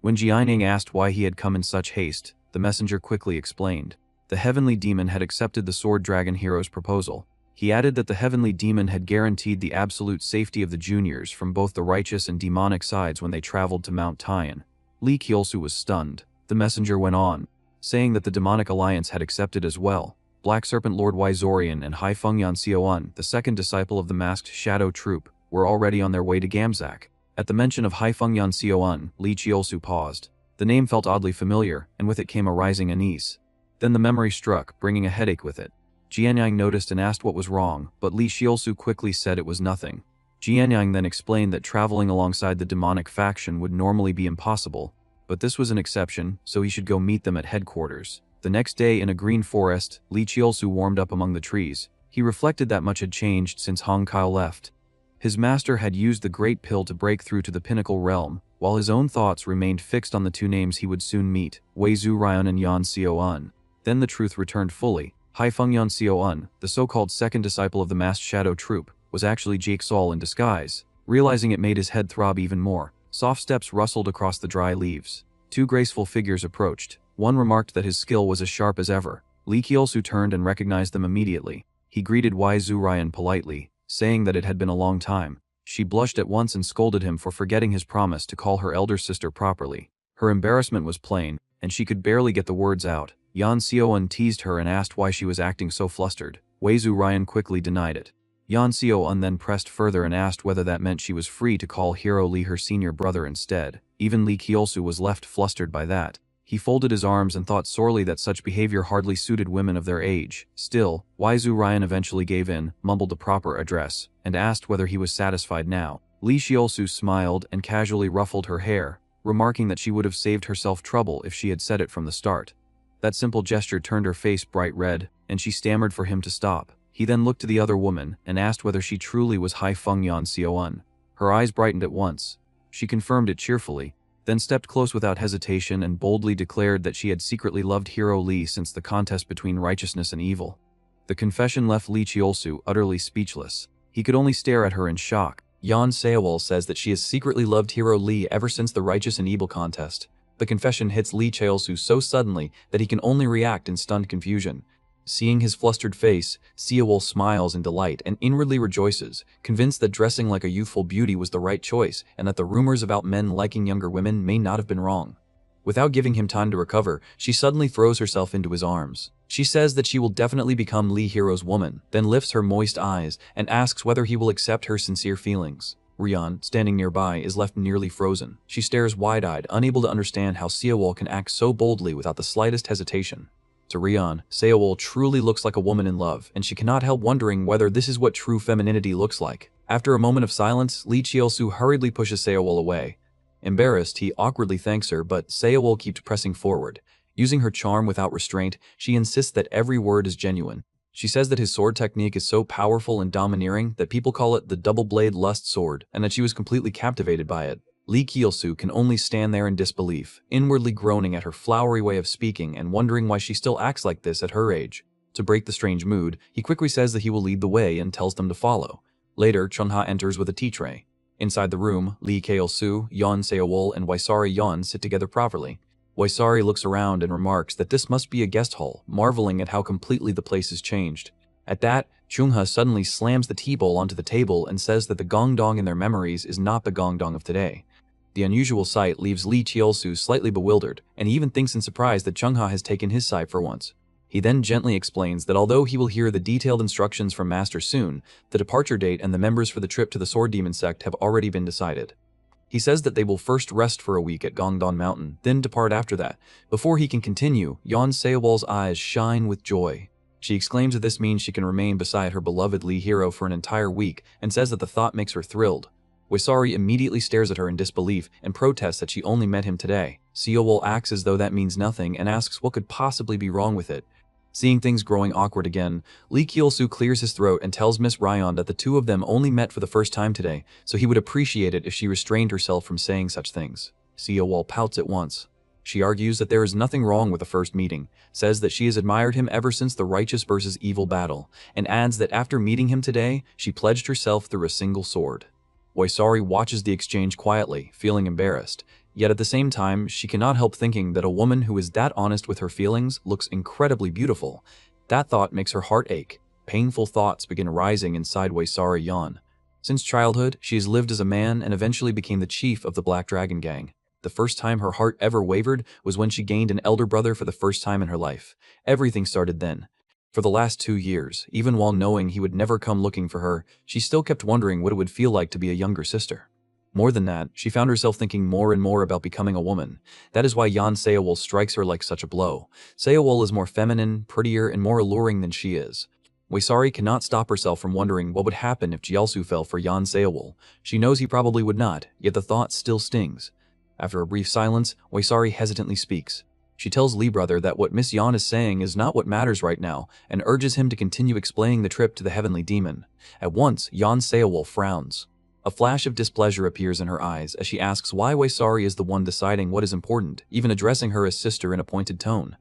When Jianyang asked why he had come in such haste, the messenger quickly explained. The heavenly demon had accepted the Sword Dragon hero's proposal. He added that the heavenly demon had guaranteed the absolute safety of the juniors from both the righteous and demonic sides when they traveled to Mount Tian. Lee Cheolsu was stunned. The messenger went on, saying that the demonic alliance had accepted as well. Black Serpent Lord Zorian and Hai Fengyan Xiaoan, the second disciple of the masked shadow troop, were already on their way to Gamzak. At the mention of Hai Fengyan Xiaoan, Lee Cheolsu paused. The name felt oddly familiar, and with it came a rising unease. Then the memory struck, bringing a headache with it. Jianyang noticed and asked what was wrong, but Lee Cheolsu quickly said it was nothing. Jianyang then explained that traveling alongside the demonic faction would normally be impossible, but this was an exception, so he should go meet them at headquarters. The next day in a green forest, Lee Cheolsu warmed up among the trees. He reflected that much had changed since Hong Kao left. His master had used the Great Pill to break through to the Pinnacle Realm, while his own thoughts remained fixed on the two names he would soon meet, Wei Zhu Ryan and Yan Xiaoan. Then the truth returned fully. Hai Fengyan Xiaoan, the so-called second disciple of the masked shadow troop, was actually Jake Saul in disguise. Realizing it made his head throb even more. Soft steps rustled across the dry leaves. Two graceful figures approached. One remarked that his skill was as sharp as ever. Lee Cheolsu turned and recognized them immediately. He greeted Wei Zhu Ryan politely, saying that it had been a long time. She blushed at once and scolded him for forgetting his promise to call her elder sister properly. Her embarrassment was plain, and she could barely get the words out. Yan Xiaoan teased her and asked why she was acting so flustered. Wei Zhu Ryan quickly denied it. Yan Xiaoan then pressed further and asked whether that meant she was free to call Hero Lee her senior brother instead. Even Lee Cheolsu was left flustered by that. He folded his arms and thought sorely that such behavior hardly suited women of their age. Still, Wei Zhu Ryan eventually gave in, mumbled the proper address, and asked whether he was satisfied now. Lee Cheolsu smiled and casually ruffled her hair, remarking that she would have saved herself trouble if she had said it from the start. That simple gesture turned her face bright red, and she stammered for him to stop. He then looked to the other woman and asked whether she truly was Hai Feng Yan Xiaoan. Her eyes brightened at once. She confirmed it cheerfully, then stepped close without hesitation and boldly declared that she had secretly loved Hero Lee since the contest between righteousness and evil. The confession left Lee Cheolsu utterly speechless. He could only stare at her in shock. Yan Seowol says that she has secretly loved Hero Lee ever since the righteous and evil contest. The confession hits Lee Cheolsu so suddenly that he can only react in stunned confusion. Seeing his flustered face, Seowol smiles in delight and inwardly rejoices, convinced that dressing like a youthful beauty was the right choice and that the rumors about men liking younger women may not have been wrong. Without giving him time to recover, she suddenly throws herself into his arms. She says that she will definitely become Lee Hero's woman, then lifts her moist eyes and asks whether he will accept her sincere feelings. Rian, standing nearby, is left nearly frozen. She stares wide-eyed, unable to understand how Seowol can act so boldly without the slightest hesitation. To Rian, Seowol truly looks like a woman in love, and she cannot help wondering whether this is what true femininity looks like. After a moment of silence, Lee Cheolsu hurriedly pushes Seowol away. Embarrassed, he awkwardly thanks her, but Seowol keeps pressing forward. Using her charm without restraint, she insists that every word is genuine. She says that his sword technique is so powerful and domineering that people call it the double-blade lust sword, and that she was completely captivated by it. Lee Cheolsu can only stand there in disbelief, inwardly groaning at her flowery way of speaking and wondering why she still acts like this at her age. To break the strange mood, he quickly says that he will lead the way and tells them to follow. Later, Chunha enters with a tea tray. Inside the room, Lee Cheolsu, Yan Seowol, and Waisari Yan sit together properly. Waisari looks around and remarks that this must be a guest hall, marveling at how completely the place has changed. At that, Chungha suddenly slams the tea bowl onto the table and says that the gongdong in their memories is not the gongdong of today. The unusual sight leaves Lee Cheolsu slightly bewildered, and he even thinks in surprise that Chungha has taken his side for once. He then gently explains that although he will hear the detailed instructions from Master soon, the departure date and the members for the trip to the Sword Demon sect have already been decided. He says that they will first rest for a week at Gongdon Mountain, then depart after that. Before he can continue, Yan Seowol's eyes shine with joy. She exclaims that this means she can remain beside her beloved Lee Hero for an entire week, and says that the thought makes her thrilled. Waisari immediately stares at her in disbelief and protests that she only met him today. Seowol acts as though that means nothing and asks what could possibly be wrong with it. Seeing things growing awkward again, Lee Cheolsu clears his throat and tells Miss Ryan that the two of them only met for the first time today, so he would appreciate it if she restrained herself from saying such things. Seowol pouts at once. She argues that there is nothing wrong with the first meeting, says that she has admired him ever since the righteous versus evil battle, and adds that after meeting him today, she pledged herself through a single sword. Waisari watches the exchange quietly, feeling embarrassed. Yet at the same time, she cannot help thinking that a woman who is that honest with her feelings looks incredibly beautiful. That thought makes her heart ache. Painful thoughts begin rising inside Waisari Yan. Since childhood, she has lived as a man and eventually became the chief of the Black Dragon Gang. The first time her heart ever wavered was when she gained an elder brother for the first time in her life. Everything started then. For the last 2 years, even while knowing he would never come looking for her, she still kept wondering what it would feel like to be a younger sister. More than that, she found herself thinking more and more about becoming a woman. That is why Yan Seowol strikes her like such a blow. Seowol is more feminine, prettier, and more alluring than she is. Waisari cannot stop herself from wondering what would happen if Cheolsu fell for Yan Seowol. She knows he probably would not, yet the thought still stings. After a brief silence, Waisari hesitantly speaks. She tells Lee Brother that what Miss Yan is saying is not what matters right now, and urges him to continue explaining the trip to the Heavenly Demon. At once, Yan Seowol frowns. A flash of displeasure appears in her eyes as she asks why Waisari is the one deciding what is important, even addressing her as sister in a pointed tone.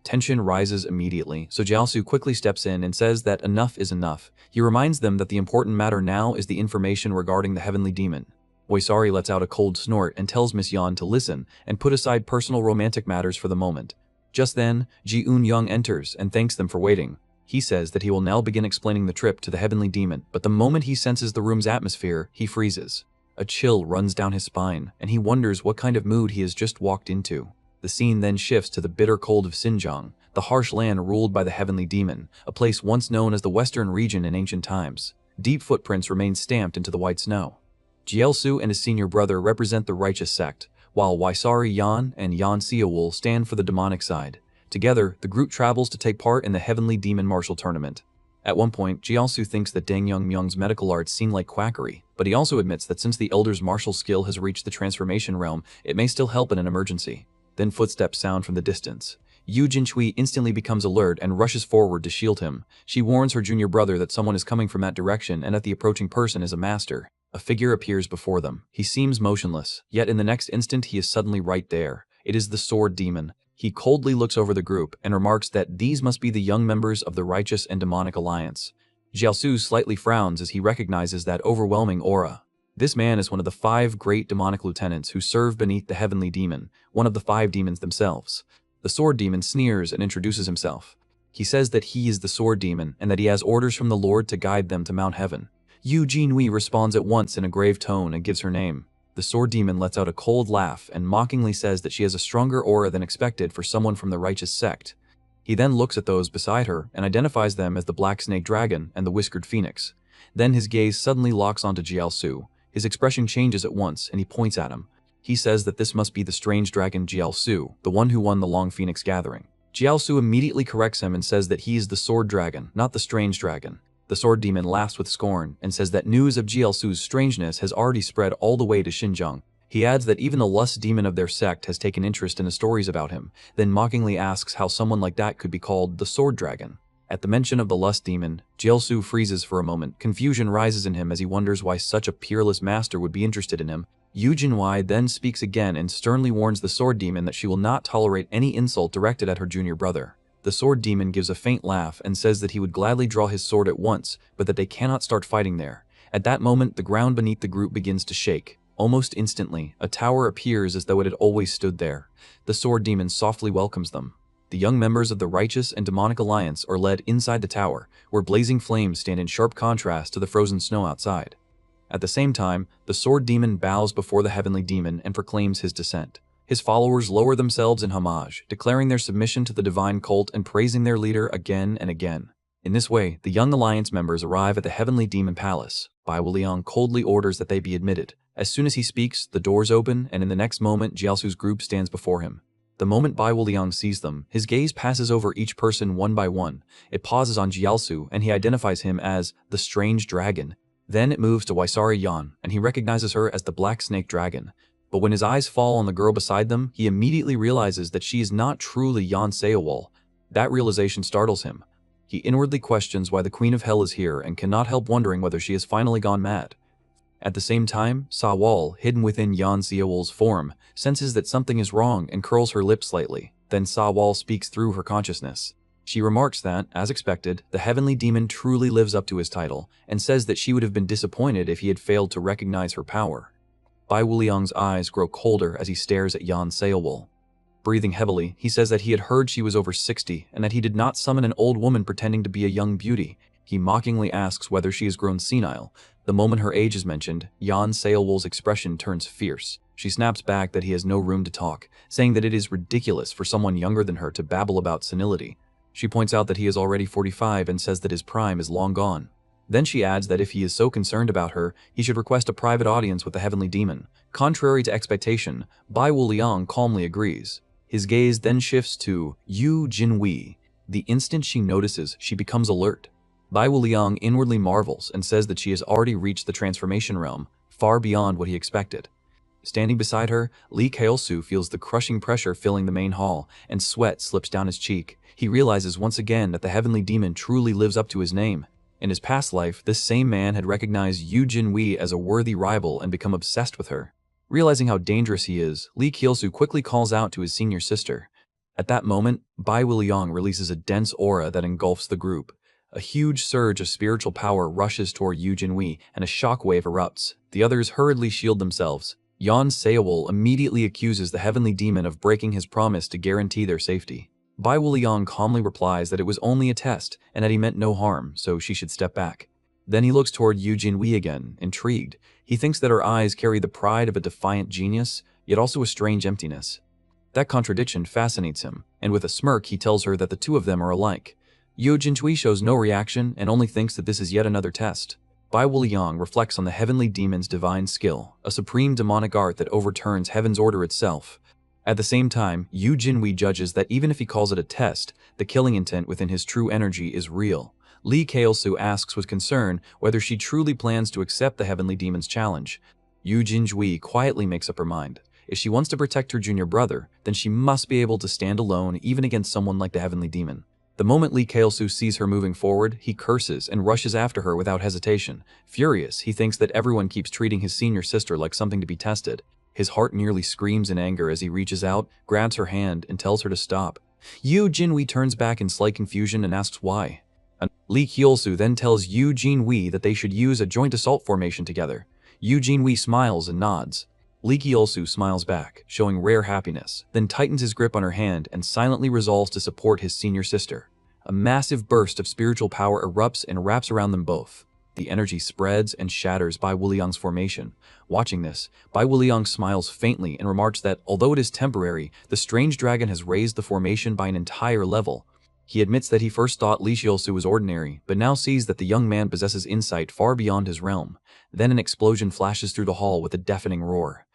Tension rises immediately, so Cheolsu quickly steps in and says that enough is enough. He reminds them that the important matter now is the information regarding the Heavenly Demon. Waisari lets out a cold snort and tells Miss Yan to listen and put aside personal romantic matters for the moment. Just then, Ji-eun Young enters and thanks them for waiting. He says that he will now begin explaining the trip to the Heavenly Demon, but the moment he senses the room's atmosphere, he freezes. A chill runs down his spine, and he wonders what kind of mood he has just walked into. The scene then shifts to the bitter cold of Xinjiang, the harsh land ruled by the Heavenly Demon, a place once known as the Western region in ancient times. Deep footprints remain stamped into the white snow. Cheolsu and his senior brother represent the righteous sect, while Waisari Yan and Yan Seowol stand for the demonic side. Together, the group travels to take part in the Heavenly Demon Martial Tournament. At one point, Cheolsu thinks that Deng Myung's medical arts seem like quackery, but he also admits that since the Elder's martial skill has reached the transformation realm, it may still help in an emergency. Then footsteps sound from the distance. Yu Jinshui instantly becomes alert and rushes forward to shield him. She warns her junior brother that someone is coming from that direction and that the approaching person is a master. A figure appears before them. He seems motionless, yet in the next instant he is suddenly right there. It is the Sword Demon. He coldly looks over the group and remarks that these must be the young members of the Righteous and Demonic Alliance. Jiaosu slightly frowns as he recognizes that overwhelming aura. This man is one of the 5 great demonic lieutenants who serve beneath the Heavenly Demon, one of the 5 demons themselves. The Sword Demon sneers and introduces himself. He says that he is the Sword Demon and that he has orders from the Lord to guide them to Mount Heaven. Yu Jinhui responds at once in a grave tone and gives her name. The Sword Demon lets out a cold laugh and mockingly says that she has a stronger aura than expected for someone from the Righteous sect. He then looks at those beside her and identifies them as the Black Snake Dragon and the Whiskered Phoenix. Then his gaze suddenly locks onto Jiaosu. His expression changes at once and he points at him. He says that this must be the strange dragon Jiaosu, the one who won the Long Phoenix Gathering. Jiaosu immediately corrects him and says that he is the Sword Dragon, not the Strange Dragon. The Sword Demon laughs with scorn and says that news of Jiaosu's strangeness has already spread all the way to Xinjiang. He adds that even the Lust Demon of their sect has taken interest in the stories about him, then mockingly asks how someone like that could be called the Sword Dragon. At the mention of the Lust Demon, Jiaosu freezes for a moment. Confusion rises in him as he wonders why such a peerless master would be interested in him. Yu Jinhui then speaks again and sternly warns the Sword Demon that she will not tolerate any insult directed at her junior brother. The Sword Demon gives a faint laugh and says that he would gladly draw his sword at once, but that they cannot start fighting there. At that moment, the ground beneath the group begins to shake. Almost instantly, a tower appears as though it had always stood there. The Sword Demon softly welcomes them. The young members of the Righteous and Demonic Alliance are led inside the tower, where blazing flames stand in sharp contrast to the frozen snow outside. At the same time, the Sword Demon bows before the Heavenly Demon and proclaims his descent. His followers lower themselves in homage, declaring their submission to the divine cult and praising their leader again and again. In this way, the young Alliance members arrive at the Heavenly Demon Palace. Bai Wuliang coldly orders that they be admitted. As soon as he speaks, the doors open, and in the next moment, Jiaosu's group stands before him. The moment Bai Wuliang sees them, his gaze passes over each person one by one. It pauses on Jiaosu, and he identifies him as the Strange Dragon. Then it moves to Waisari Yan, and he recognizes her as the Black Snake Dragon. But when his eyes fall on the girl beside them, he immediately realizes that she is not truly Yan Seowol. That realization startles him. He inwardly questions why the Queen of Hell is here and cannot help wondering whether she has finally gone mad. At the same time, Sawal, hidden within Yan Seowol's form, senses that something is wrong and curls her lips slightly. Then Sawal speaks through her consciousness. She remarks that, as expected, the Heavenly Demon truly lives up to his title, and says that she would have been disappointed if he had failed to recognize her power. Bai Wuliang's eyes grow colder as he stares at Yan Seowol. Breathing heavily, he says that he had heard she was over 60, and that he did not summon an old woman pretending to be a young beauty. He mockingly asks whether she has grown senile. The moment her age is mentioned, Yan Seowol's expression turns fierce. She snaps back that he has no room to talk, saying that it is ridiculous for someone younger than her to babble about senility. She points out that he is already 45 and says that his prime is long gone. Then she adds that if he is so concerned about her, he should request a private audience with the Heavenly Demon. Contrary to expectation, Bai Wuliang calmly agrees. His gaze then shifts to Yu Jinhui. The instant she notices, she becomes alert. Bai Wuliang inwardly marvels and says that she has already reached the transformation realm, far beyond what he expected. Standing beside her, Lee Cheolsu feels the crushing pressure filling the main hall, and sweat slips down his cheek. He realizes once again that the Heavenly Demon truly lives up to his name. In his past life, this same man had recognized Yu Jinhui as a worthy rival and become obsessed with her. Realizing how dangerous he is, Lee Cheolsu quickly calls out to his senior sister. At that moment, Bai Wuliang releases a dense aura that engulfs the group. A huge surge of spiritual power rushes toward Yu Jinhui, and a shockwave erupts. The others hurriedly shield themselves. Yan Seowol immediately accuses the Heavenly Demon of breaking his promise to guarantee their safety. Bai Wuliang calmly replies that it was only a test and that he meant no harm, so she should step back. Then he looks toward Yu Jinhui again, intrigued. He thinks that her eyes carry the pride of a defiant genius, yet also a strange emptiness. That contradiction fascinates him, and with a smirk he tells her that the two of them are alike. Yu Jinhui shows no reaction and only thinks that this is yet another test. Bai Wuliang reflects on the Heavenly Demon's divine skill, a supreme demonic art that overturns heaven's order itself. At the same time, Yu Jinhui judges that even if he calls it a test, the killing intent within his true energy is real. Lee Cheolsu asks with concern whether she truly plans to accept the Heavenly Demon's challenge. Yu Jinhui quietly makes up her mind. If she wants to protect her junior brother, then she must be able to stand alone even against someone like the Heavenly Demon. The moment Lee Cheolsu sees her moving forward, he curses and rushes after her without hesitation. Furious, he thinks that everyone keeps treating his senior sister like something to be tested. His heart nearly screams in anger as he reaches out, grabs her hand, and tells her to stop. Yoo Jin-wee turns back in slight confusion and asks why. Lee Cheolsu then tells Yoo Jin-wee that they should use a joint assault formation together. Yoo Jin-wee smiles and nods. Lee Cheolsu smiles back, showing rare happiness, then tightens his grip on her hand and silently resolves to support his senior sister. A massive burst of spiritual power erupts and wraps around them both. The energy spreads and shatters Bai Wuliang's formation. Watching this, Bai Wuliang smiles faintly and remarks that, although it is temporary, the strange dragon has raised the formation by an entire level. He admits that he first thought Lee Cheolsu was ordinary, but now sees that the young man possesses insight far beyond his realm. Then an explosion flashes through the hall with a deafening roar.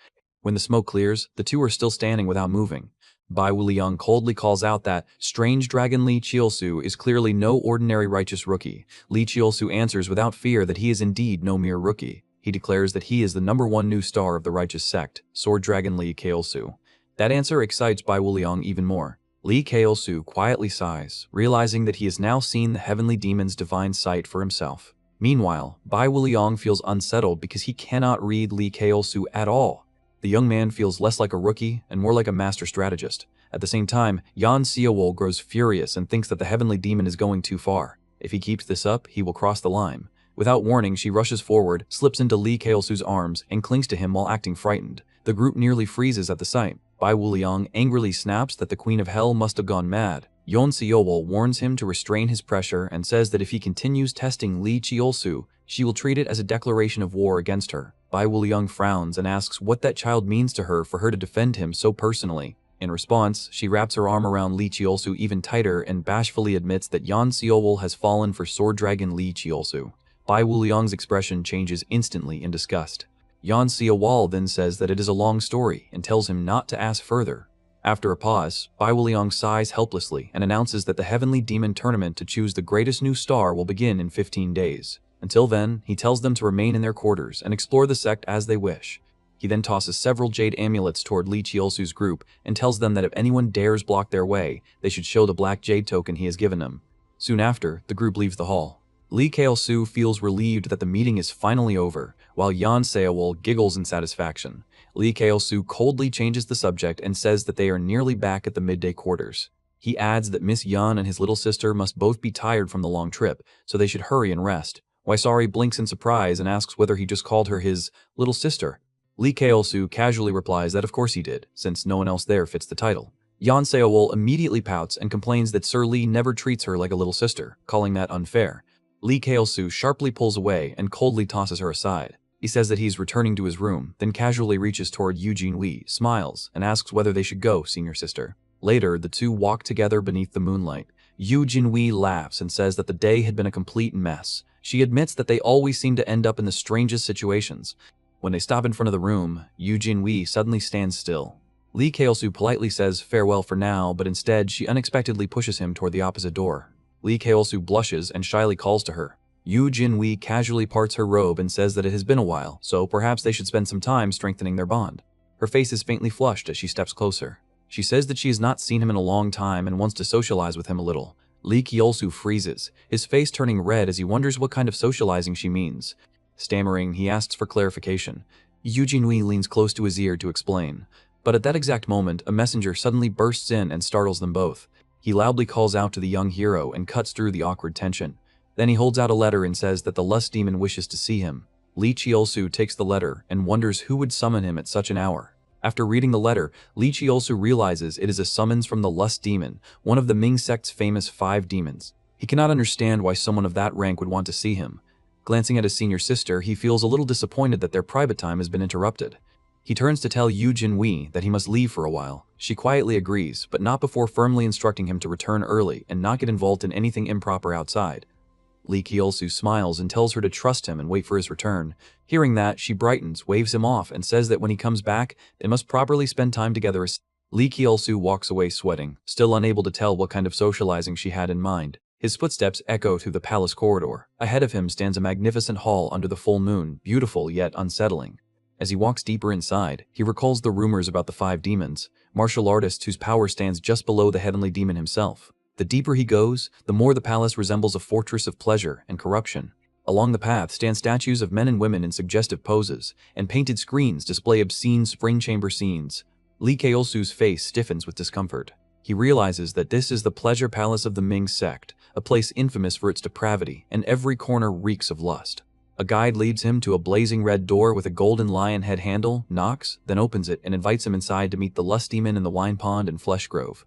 When the smoke clears, the two are still standing without moving. Bai Wuliang coldly calls out that strange dragon Lee Cheolsu is clearly no ordinary righteous rookie. Lee Cheolsu answers without fear that he is indeed no mere rookie. He declares that he is the #1 new star of the righteous sect, Sword Dragon Lee Cheolsu. That answer excites Bai Wuliang even more. Lee Cheolsu quietly sighs, realizing that he has now seen the heavenly demon's divine sight for himself. Meanwhile, Bai Wuliang feels unsettled because he cannot read Lee Cheolsu at all. The young man feels less like a rookie and more like a master strategist. At the same time, Yan Seowol grows furious and thinks that the heavenly demon is going too far. If he keeps this up, he will cross the line. Without warning, she rushes forward, slips into Lee Cheolsu's arms, and clings to him while acting frightened. The group nearly freezes at the sight. Bai Wuliang angrily snaps that the Queen of Hell must have gone mad. Yon Seowol warns him to restrain his pressure and says that if he continues testing Lee Cheolsu, she will treat it as a declaration of war against her. Bai Wuliang frowns and asks what that child means to her for her to defend him so personally. In response, she wraps her arm around Lee Cheolsu even tighter and bashfully admits that Yan Seowol has fallen for Sword Dragon Lee Cheolsu. Bai Wuliang's expression changes instantly in disgust. Yan Seowol then says that it is a long story and tells him not to ask further. After a pause, Bai Wuliang sighs helplessly and announces that the Heavenly Demon Tournament to choose the greatest new star will begin in 15 days. Until then, he tells them to remain in their quarters and explore the sect as they wish. He then tosses several jade amulets toward Lee Cheolsu's group and tells them that if anyone dares block their way, they should show the black jade token he has given them. Soon after, the group leaves the hall. Lee Cheolsu feels relieved that the meeting is finally over, while Yan Seowol giggles in satisfaction. Lee Cheolsu coldly changes the subject and says that they are nearly back at the midday quarters. He adds that Miss Yan and his little sister must both be tired from the long trip, so they should hurry and rest. Waisari blinks in surprise and asks whether he just called her his little sister. Lee Cheolsu casually replies that of course he did, since no one else there fits the title. Yan Seowol immediately pouts and complains that Sir Lee never treats her like a little sister, calling that unfair. Lee Cheolsu sharply pulls away and coldly tosses her aside. He says that he's returning to his room, then casually reaches toward Yoo Jin-wee, smiles, and asks whether they should go, senior sister. Later, the two walk together beneath the moonlight. Yoo Jin-wee laughs and says that the day had been a complete mess. She admits that they always seem to end up in the strangest situations. When they stop in front of the room, Yoo Jin-wee suddenly stands still. Lee Cheolsu politely says farewell for now, but instead she unexpectedly pushes him toward the opposite door. Lee Cheolsu blushes and shyly calls to her. Yoo Jin-wee casually parts her robe and says that it has been a while, so perhaps they should spend some time strengthening their bond. Her face is faintly flushed as she steps closer. She says that she has not seen him in a long time and wants to socialize with him a little. Lee Cheolsu freezes, his face turning red as he wonders what kind of socializing she means. Stammering, he asks for clarification. Yoo Jin-wee leans close to his ear to explain. But at that exact moment, a messenger suddenly bursts in and startles them both. He loudly calls out to the young hero and cuts through the awkward tension. Then he holds out a letter and says that the lust demon wishes to see him. Lee Cheolsu takes the letter and wonders who would summon him at such an hour. After reading the letter, Lee Cheolsu realizes it is a summons from the lust demon, one of the Ming sect's famous 5 demons. He cannot understand why someone of that rank would want to see him. Glancing at his senior sister, he feels a little disappointed that their private time has been interrupted. He turns to tell Yoo Jin-wee that he must leave for a while. She quietly agrees, but not before firmly instructing him to return early and not get involved in anything improper outside. Lee Cheolsu smiles and tells her to trust him and wait for his return. Hearing that, she brightens, waves him off, and says that when he comes back, they must properly spend time together. Lee Cheolsu walks away sweating, still unable to tell what kind of socializing she had in mind. His footsteps echo through the palace corridor. Ahead of him stands a magnificent hall under the full moon, beautiful yet unsettling. As he walks deeper inside, he recalls the rumors about the 5 demons, martial artists whose power stands just below the heavenly demon himself. The deeper he goes, the more the palace resembles a fortress of pleasure and corruption. Along the path stand statues of men and women in suggestive poses, and painted screens display obscene spring chamber scenes. Lee Cheolsu's face stiffens with discomfort. He realizes that this is the pleasure palace of the Ming sect, a place infamous for its depravity, and every corner reeks of lust. A guide leads him to a blazing red door with a golden lion head handle, knocks, then opens it and invites him inside to meet the lust demon in the wine pond and flesh grove.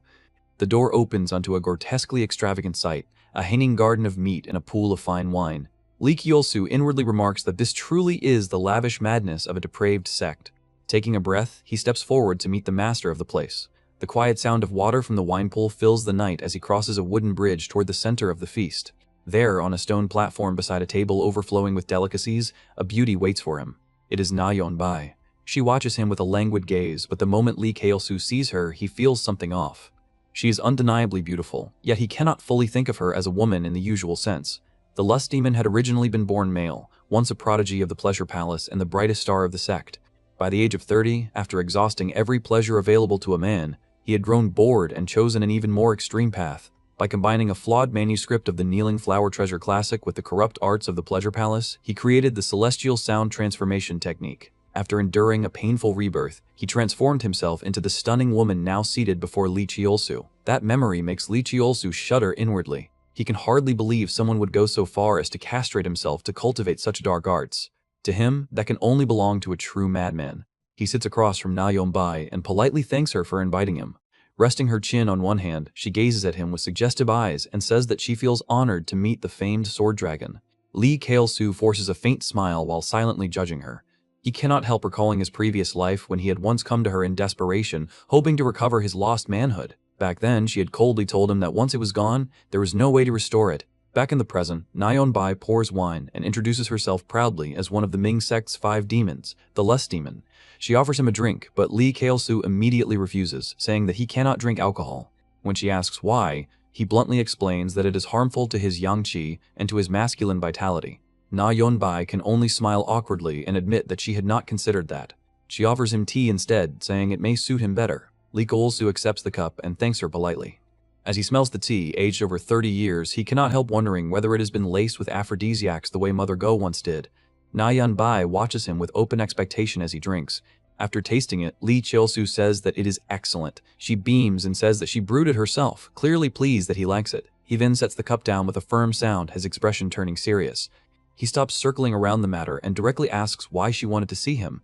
The door opens onto a grotesquely extravagant sight, a hanging garden of meat and a pool of fine wine. Lee Cheolsu inwardly remarks that this truly is the lavish madness of a depraved sect. Taking a breath, he steps forward to meet the master of the place. The quiet sound of water from the wine pool fills the night as he crosses a wooden bridge toward the center of the feast. There, on a stone platform beside a table overflowing with delicacies, a beauty waits for him. It is Na Yeon-bai. She watches him with a languid gaze, but the moment Lee Cheolsu sees her, he feels something off. She is undeniably beautiful, yet he cannot fully think of her as a woman in the usual sense. The lust demon had originally been born male, once a prodigy of the pleasure palace and the brightest star of the sect. By the age of 30, after exhausting every pleasure available to a man, he had grown bored and chosen an even more extreme path. By combining a flawed manuscript of the Kneeling Flower Treasure classic with the corrupt arts of the pleasure palace, he created the celestial sound transformation technique. After enduring a painful rebirth, he transformed himself into the stunning woman now seated before Lee Cheolsu. That memory makes Lee Cheolsu shudder inwardly. He can hardly believe someone would go so far as to castrate himself to cultivate such dark arts. To him, that can only belong to a true madman. He sits across from Na Yeon-bai and politely thanks her for inviting him. Resting her chin on one hand, she gazes at him with suggestive eyes and says that she feels honored to meet the famed sword dragon. Lee Cheolsu forces a faint smile while silently judging her. He cannot help recalling his previous life when he had once come to her in desperation, hoping to recover his lost manhood. Back then, she had coldly told him that once it was gone, there was no way to restore it. Back in the present, Na Yeon-bai pours wine and introduces herself proudly as one of the Ming sect's 5 demons, the lust demon. She offers him a drink, but Lee Cheolsu immediately refuses, saying that he cannot drink alcohol. When she asks why, he bluntly explains that it is harmful to his yang qi and to his masculine vitality. Na Yeon-bai can only smile awkwardly and admit that she had not considered that. She offers him tea instead, saying it may suit him better. Lee Cheolsu accepts the cup and thanks her politely. As he smells the tea, aged over 30 years, he cannot help wondering whether it has been laced with aphrodisiacs the way Mother Go once did. Na Yeon-bai watches him with open expectation as he drinks. After tasting it, Lee Cheolsu says that it is excellent. She beams and says that she brewed it herself, clearly pleased that he likes it. He then sets the cup down with a firm sound, his expression turning serious. He stops circling around the matter and directly asks why she wanted to see him.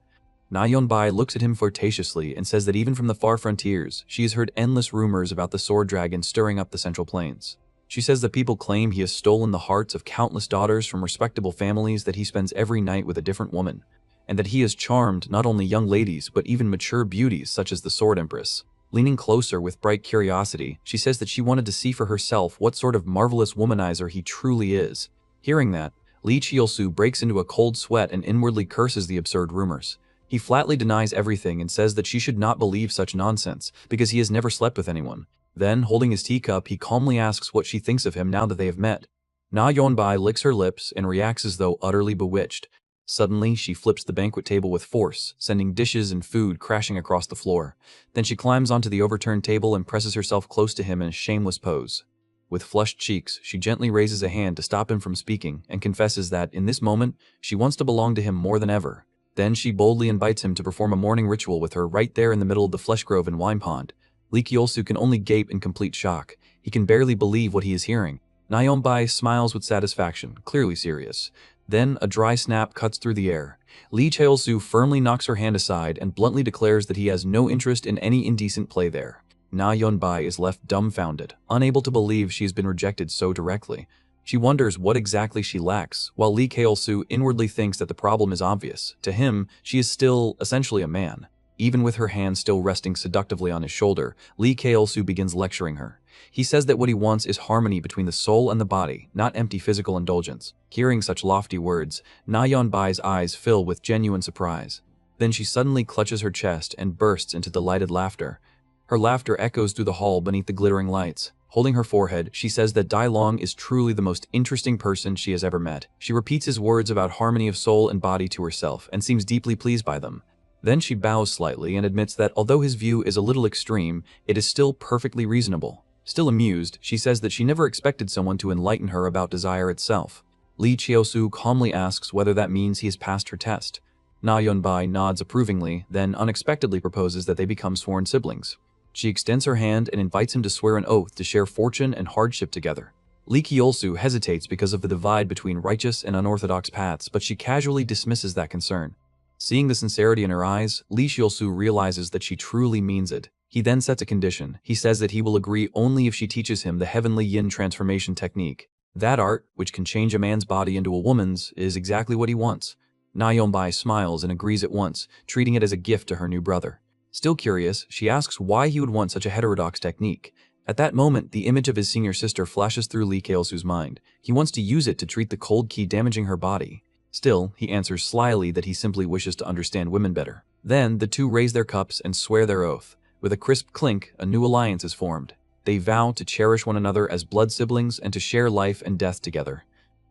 Na Yeon-bai looks at him flirtatiously and says that even from the far frontiers, she has heard endless rumors about the sword dragon stirring up the Central Plains. She says that people claim he has stolen the hearts of countless daughters from respectable families, that he spends every night with a different woman, and that he has charmed not only young ladies but even mature beauties such as the Sword Empress. Leaning closer with bright curiosity, she says that she wanted to see for herself what sort of marvelous womanizer he truly is. Hearing that, Lee Cheolsu breaks into a cold sweat and inwardly curses the absurd rumors. He flatly denies everything and says that she should not believe such nonsense, because he has never slept with anyone. Then, holding his teacup, he calmly asks what she thinks of him now that they have met. Na Yeon-bai licks her lips and reacts as though utterly bewitched. Suddenly, she flips the banquet table with force, sending dishes and food crashing across the floor. Then she climbs onto the overturned table and presses herself close to him in a shameless pose. With flushed cheeks, she gently raises a hand to stop him from speaking and confesses that, in this moment, she wants to belong to him more than ever. Then she boldly invites him to perform a morning ritual with her right there in the middle of the flesh grove and wine pond. Lee Cheolsu can only gape in complete shock. He can barely believe what he is hearing. Na Yeon-bai smiles with satisfaction, clearly serious. Then a dry snap cuts through the air. Lee Cheolsu firmly knocks her hand aside and bluntly declares that he has no interest in any indecent play there. Na Yeon-bai is left dumbfounded, unable to believe she has been rejected so directly. She wonders what exactly she lacks, while Lee Cheolsu inwardly thinks that the problem is obvious. To him, she is still essentially a man. Even with her hand still resting seductively on his shoulder, Lee Cheolsu begins lecturing her. He says that what he wants is harmony between the soul and the body, not empty physical indulgence. Hearing such lofty words, Na Yeon-bai's eyes fill with genuine surprise. Then she suddenly clutches her chest and bursts into delighted laughter. Her laughter echoes through the hall beneath the glittering lights. Holding her forehead, she says that Dai Long is truly the most interesting person she has ever met. She repeats his words about harmony of soul and body to herself and seems deeply pleased by them. Then she bows slightly and admits that although his view is a little extreme, it is still perfectly reasonable. Still amused, she says that she never expected someone to enlighten her about desire itself. Lee Cheolsu calmly asks whether that means he has passed her test. Na Yeonbai nods approvingly, then unexpectedly proposes that they become sworn siblings. She extends her hand and invites him to swear an oath to share fortune and hardship together. Lee Cheolsu hesitates because of the divide between righteous and unorthodox paths, but she casually dismisses that concern. Seeing the sincerity in her eyes, Lee Cheolsu realizes that she truly means it. He then sets a condition. He says that he will agree only if she teaches him the heavenly yin transformation technique. That art, which can change a man's body into a woman's, is exactly what he wants. Na Yeonbai smiles and agrees at once, treating it as a gift to her new brother. Still curious, she asks why he would want such a heterodox technique. At that moment, the image of his senior sister flashes through Lee Cheolsu's mind. He wants to use it to treat the cold ki damaging her body. Still, he answers slyly that he simply wishes to understand women better. Then, the two raise their cups and swear their oath. With a crisp clink, a new alliance is formed. They vow to cherish one another as blood siblings and to share life and death together.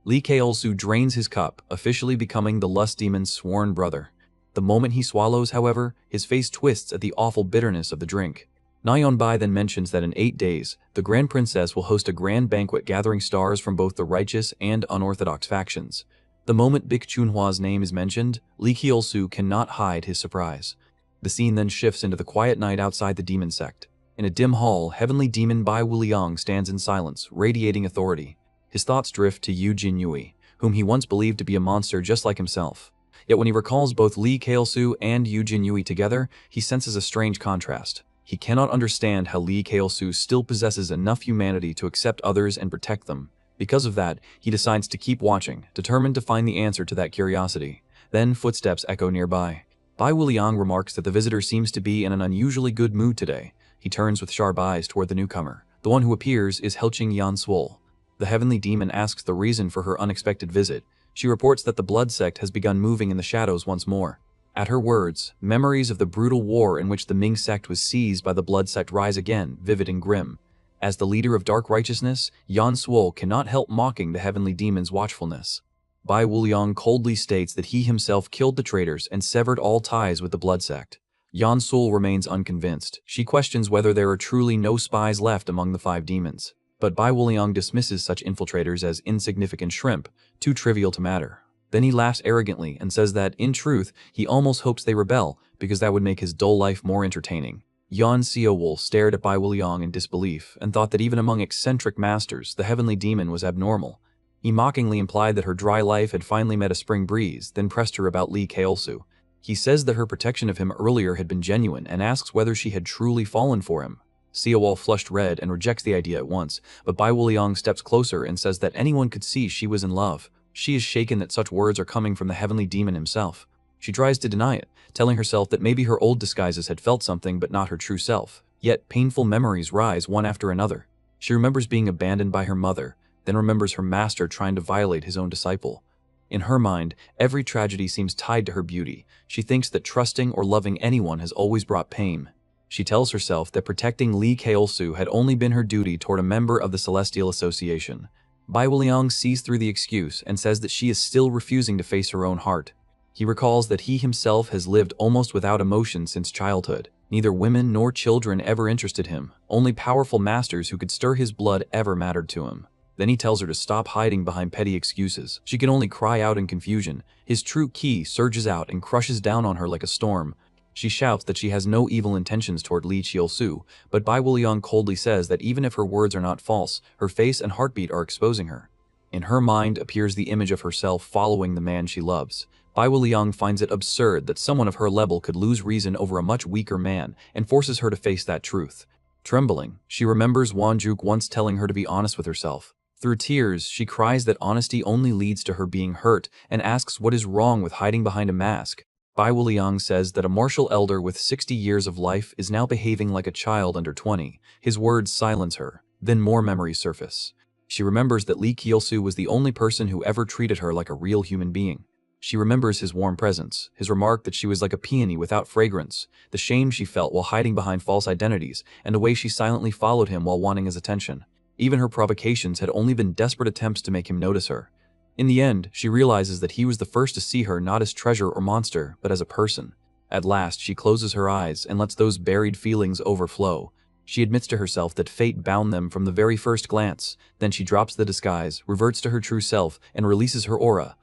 Lee Cheolsu drains his cup, officially becoming the lust demon's sworn brother. The moment he swallows, however, his face twists at the awful bitterness of the drink. Na Yeonbai then mentions that in 8 days, the Grand Princess will host a grand banquet gathering stars from both the righteous and unorthodox factions. The moment Baek Chunhwa's name is mentioned, Lee Cheolsu cannot hide his surprise. The scene then shifts into the quiet night outside the demon sect. In a dim hall, heavenly demon Bai Wuliang stands in silence, radiating authority. His thoughts drift to Yu Jinyui, whom he once believed to be a monster just like himself. Yet when he recalls both Lee Cheolsu and Yu Jinyui together, he senses a strange contrast. He cannot understand how Lee Cheolsu still possesses enough humanity to accept others and protect them. Because of that, he decides to keep watching, determined to find the answer to that curiosity. Then footsteps echo nearby. Bai Wuliang remarks that the visitor seems to be in an unusually good mood today. He turns with sharp eyes toward the newcomer. The one who appears is Helching Yanswol. The heavenly demon asks the reason for her unexpected visit. She reports that the blood sect has begun moving in the shadows once more. At her words, memories of the brutal war in which the Ming sect was seized by the blood sect rise again, vivid and grim. As the leader of dark righteousness, Yan Swol cannot help mocking the heavenly demon's watchfulness. Bai Wuliang coldly states that he himself killed the traitors and severed all ties with the blood sect. Yan Swol remains unconvinced. She questions whether there are truly no spies left among the 5 demons. But Bai Wuliang dismisses such infiltrators as insignificant shrimp, too trivial to matter. Then he laughs arrogantly and says that, in truth, he almost hopes they rebel, because that would make his dull life more entertaining. Yan Seowol stared at Bai Wuliang in disbelief and thought that even among eccentric masters, the heavenly demon was abnormal. He mockingly implied that her dry life had finally met a spring breeze, then pressed her about Lee Cheolsu. He says that her protection of him earlier had been genuine and asks whether she had truly fallen for him. Seowol flushed red and rejects the idea at once, but Bai Wuliang steps closer and says that anyone could see she was in love. She is shaken that such words are coming from the heavenly demon himself. She tries to deny it, telling herself that maybe her old disguises had felt something but not her true self. Yet painful memories rise one after another. She remembers being abandoned by her mother, then remembers her master trying to violate his own disciple. In her mind, every tragedy seems tied to her beauty. She thinks that trusting or loving anyone has always brought pain. She tells herself that protecting Lee Cheolsu had only been her duty toward a member of the Celestial Association. Bai Wuliang sees through the excuse and says that she is still refusing to face her own heart. He recalls that he himself has lived almost without emotion since childhood. Neither women nor children ever interested him. Only powerful masters who could stir his blood ever mattered to him. Then he tells her to stop hiding behind petty excuses. She can only cry out in confusion. His true ki surges out and crushes down on her like a storm. She shouts that she has no evil intentions toward Lee Cheolsu, but Bai Wuliang coldly says that even if her words are not false, her face and heartbeat are exposing her. In her mind appears the image of herself following the man she loves. Bai Wuliang finds it absurd that someone of her level could lose reason over a much weaker man and forces her to face that truth. Trembling, she remembers Wanjuk once telling her to be honest with herself. Through tears, she cries that honesty only leads to her being hurt and asks what is wrong with hiding behind a mask. Bai Wuliang says that a martial elder with 60 years of life is now behaving like a child under 20. His words silence her. Then more memories surface. She remembers that Lee Cheolsu was the only person who ever treated her like a real human being. She remembers his warm presence, his remark that she was like a peony without fragrance, the shame she felt while hiding behind false identities, and the way she silently followed him while wanting his attention. Even her provocations had only been desperate attempts to make him notice her. In the end, she realizes that he was the first to see her not as treasure or monster, but as a person. At last, she closes her eyes and lets those buried feelings overflow. She admits to herself that fate bound them from the very first glance. Then she drops the disguise, reverts to her true self, and releases her aura.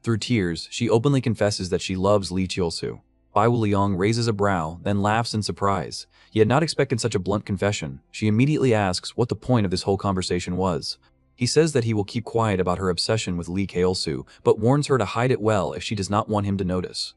Through tears, she openly confesses that she loves Lee Cheolsu. Bai Wuliang raises a brow, then laughs in surprise. He had not expected such a blunt confession. She immediately asks what the point of this whole conversation was. He says that he will keep quiet about her obsession with Lee Cheolsu, but warns her to hide it well if she does not want him to notice.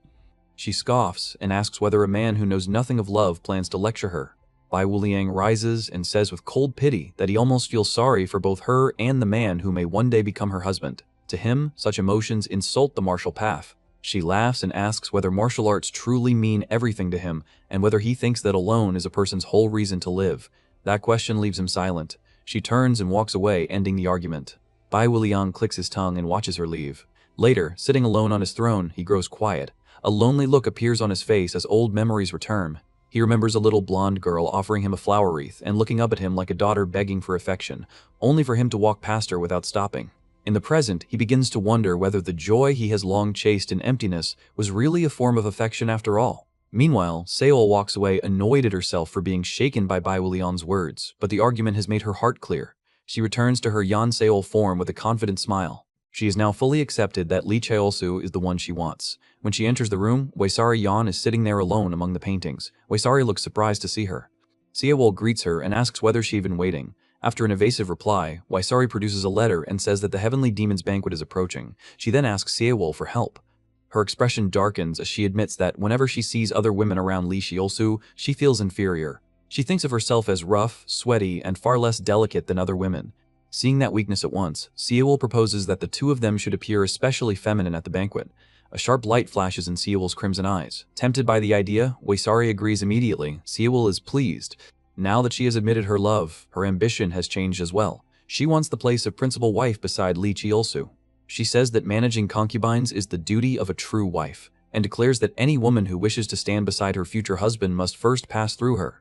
She scoffs and asks whether a man who knows nothing of love plans to lecture her. Bai Wuliang rises and says with cold pity that he almost feels sorry for both her and the man who may one day become her husband. To him, such emotions insult the martial path. She laughs and asks whether martial arts truly mean everything to him, and whether he thinks that alone is a person's whole reason to live. That question leaves him silent. She turns and walks away, ending the argument. Bai Wuliang clicks his tongue and watches her leave. Later, sitting alone on his throne, he grows quiet. A lonely look appears on his face as old memories return. He remembers a little blonde girl offering him a flower wreath and looking up at him like a daughter begging for affection, only for him to walk past her without stopping. In the present, he begins to wonder whether the joy he has long chased in emptiness was really a form of affection after all. Meanwhile, Seol walks away annoyed at herself for being shaken by Bai Wuliang's words, but the argument has made her heart clear. She returns to her Yan Seol form with a confident smile. She is now fully accepted that Lee Cheolsu is the one she wants. When she enters the room, Waisari Yan is sitting there alone among the paintings. Waisari looks surprised to see her. Seol greets her and asks whether she's been waiting. After an evasive reply, Waisari produces a letter and says that the Heavenly Demon's banquet is approaching. She then asks Seol for help. Her expression darkens as she admits that whenever she sees other women around Lee Cheolsu, she feels inferior. She thinks of herself as rough, sweaty, and far less delicate than other women. Seeing that weakness at once, Seol proposes that the two of them should appear especially feminine at the banquet. A sharp light flashes in Seol's crimson eyes. Tempted by the idea, Waisari agrees immediately. Seol is pleased. Now that she has admitted her love, her ambition has changed as well. She wants the place of principal wife beside Lee Cheolsu. She says that managing concubines is the duty of a true wife, and declares that any woman who wishes to stand beside her future husband must first pass through her.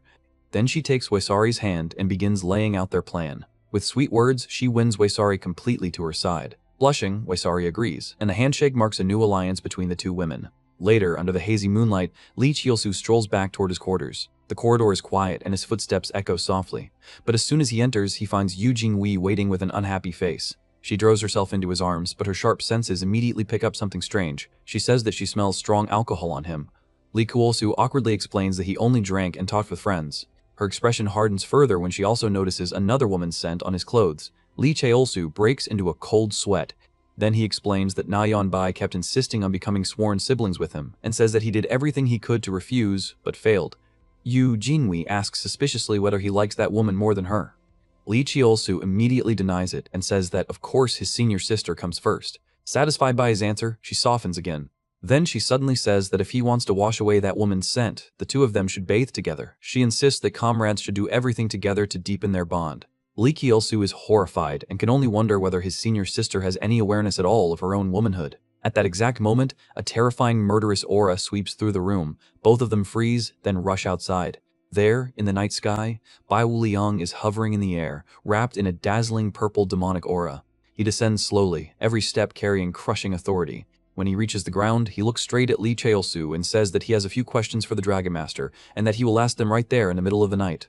Then she takes Waisari's hand and begins laying out their plan. With sweet words, she wins Waisari completely to her side. Blushing, Waisari agrees, and the handshake marks a new alliance between the two women. Later, under the hazy moonlight, Lee Cheolsu strolls back toward his quarters. The corridor is quiet and his footsteps echo softly, but as soon as he enters, he finds Yu Jingwei waiting with an unhappy face. She throws herself into his arms, but her sharp senses immediately pick up something strange. She says that she smells strong alcohol on him. Lee Cheolsu awkwardly explains that he only drank and talked with friends. Her expression hardens further when she also notices another woman's scent on his clothes. Lee Cheolsu breaks into a cold sweat. Then he explains that Na Yeonbai kept insisting on becoming sworn siblings with him, and says that he did everything he could to refuse, but failed. Yu Jinwei asks suspiciously whether he likes that woman more than her. Lee Cheolsu immediately denies it and says that of course his senior sister comes first. Satisfied by his answer, she softens again. Then she suddenly says that if he wants to wash away that woman's scent, the two of them should bathe together. She insists that comrades should do everything together to deepen their bond. Lee Cheolsu is horrified and can only wonder whether his senior sister has any awareness at all of her own womanhood. At that exact moment, a terrifying murderous aura sweeps through the room. Both of them freeze, then rush outside. There, in the night sky, Bai Wuliang is hovering in the air, wrapped in a dazzling purple demonic aura. He descends slowly, every step carrying crushing authority. When he reaches the ground, he looks straight at Lee Cheolsu and says that he has a few questions for the Dragon Master, and that he will ask them right there in the middle of the night.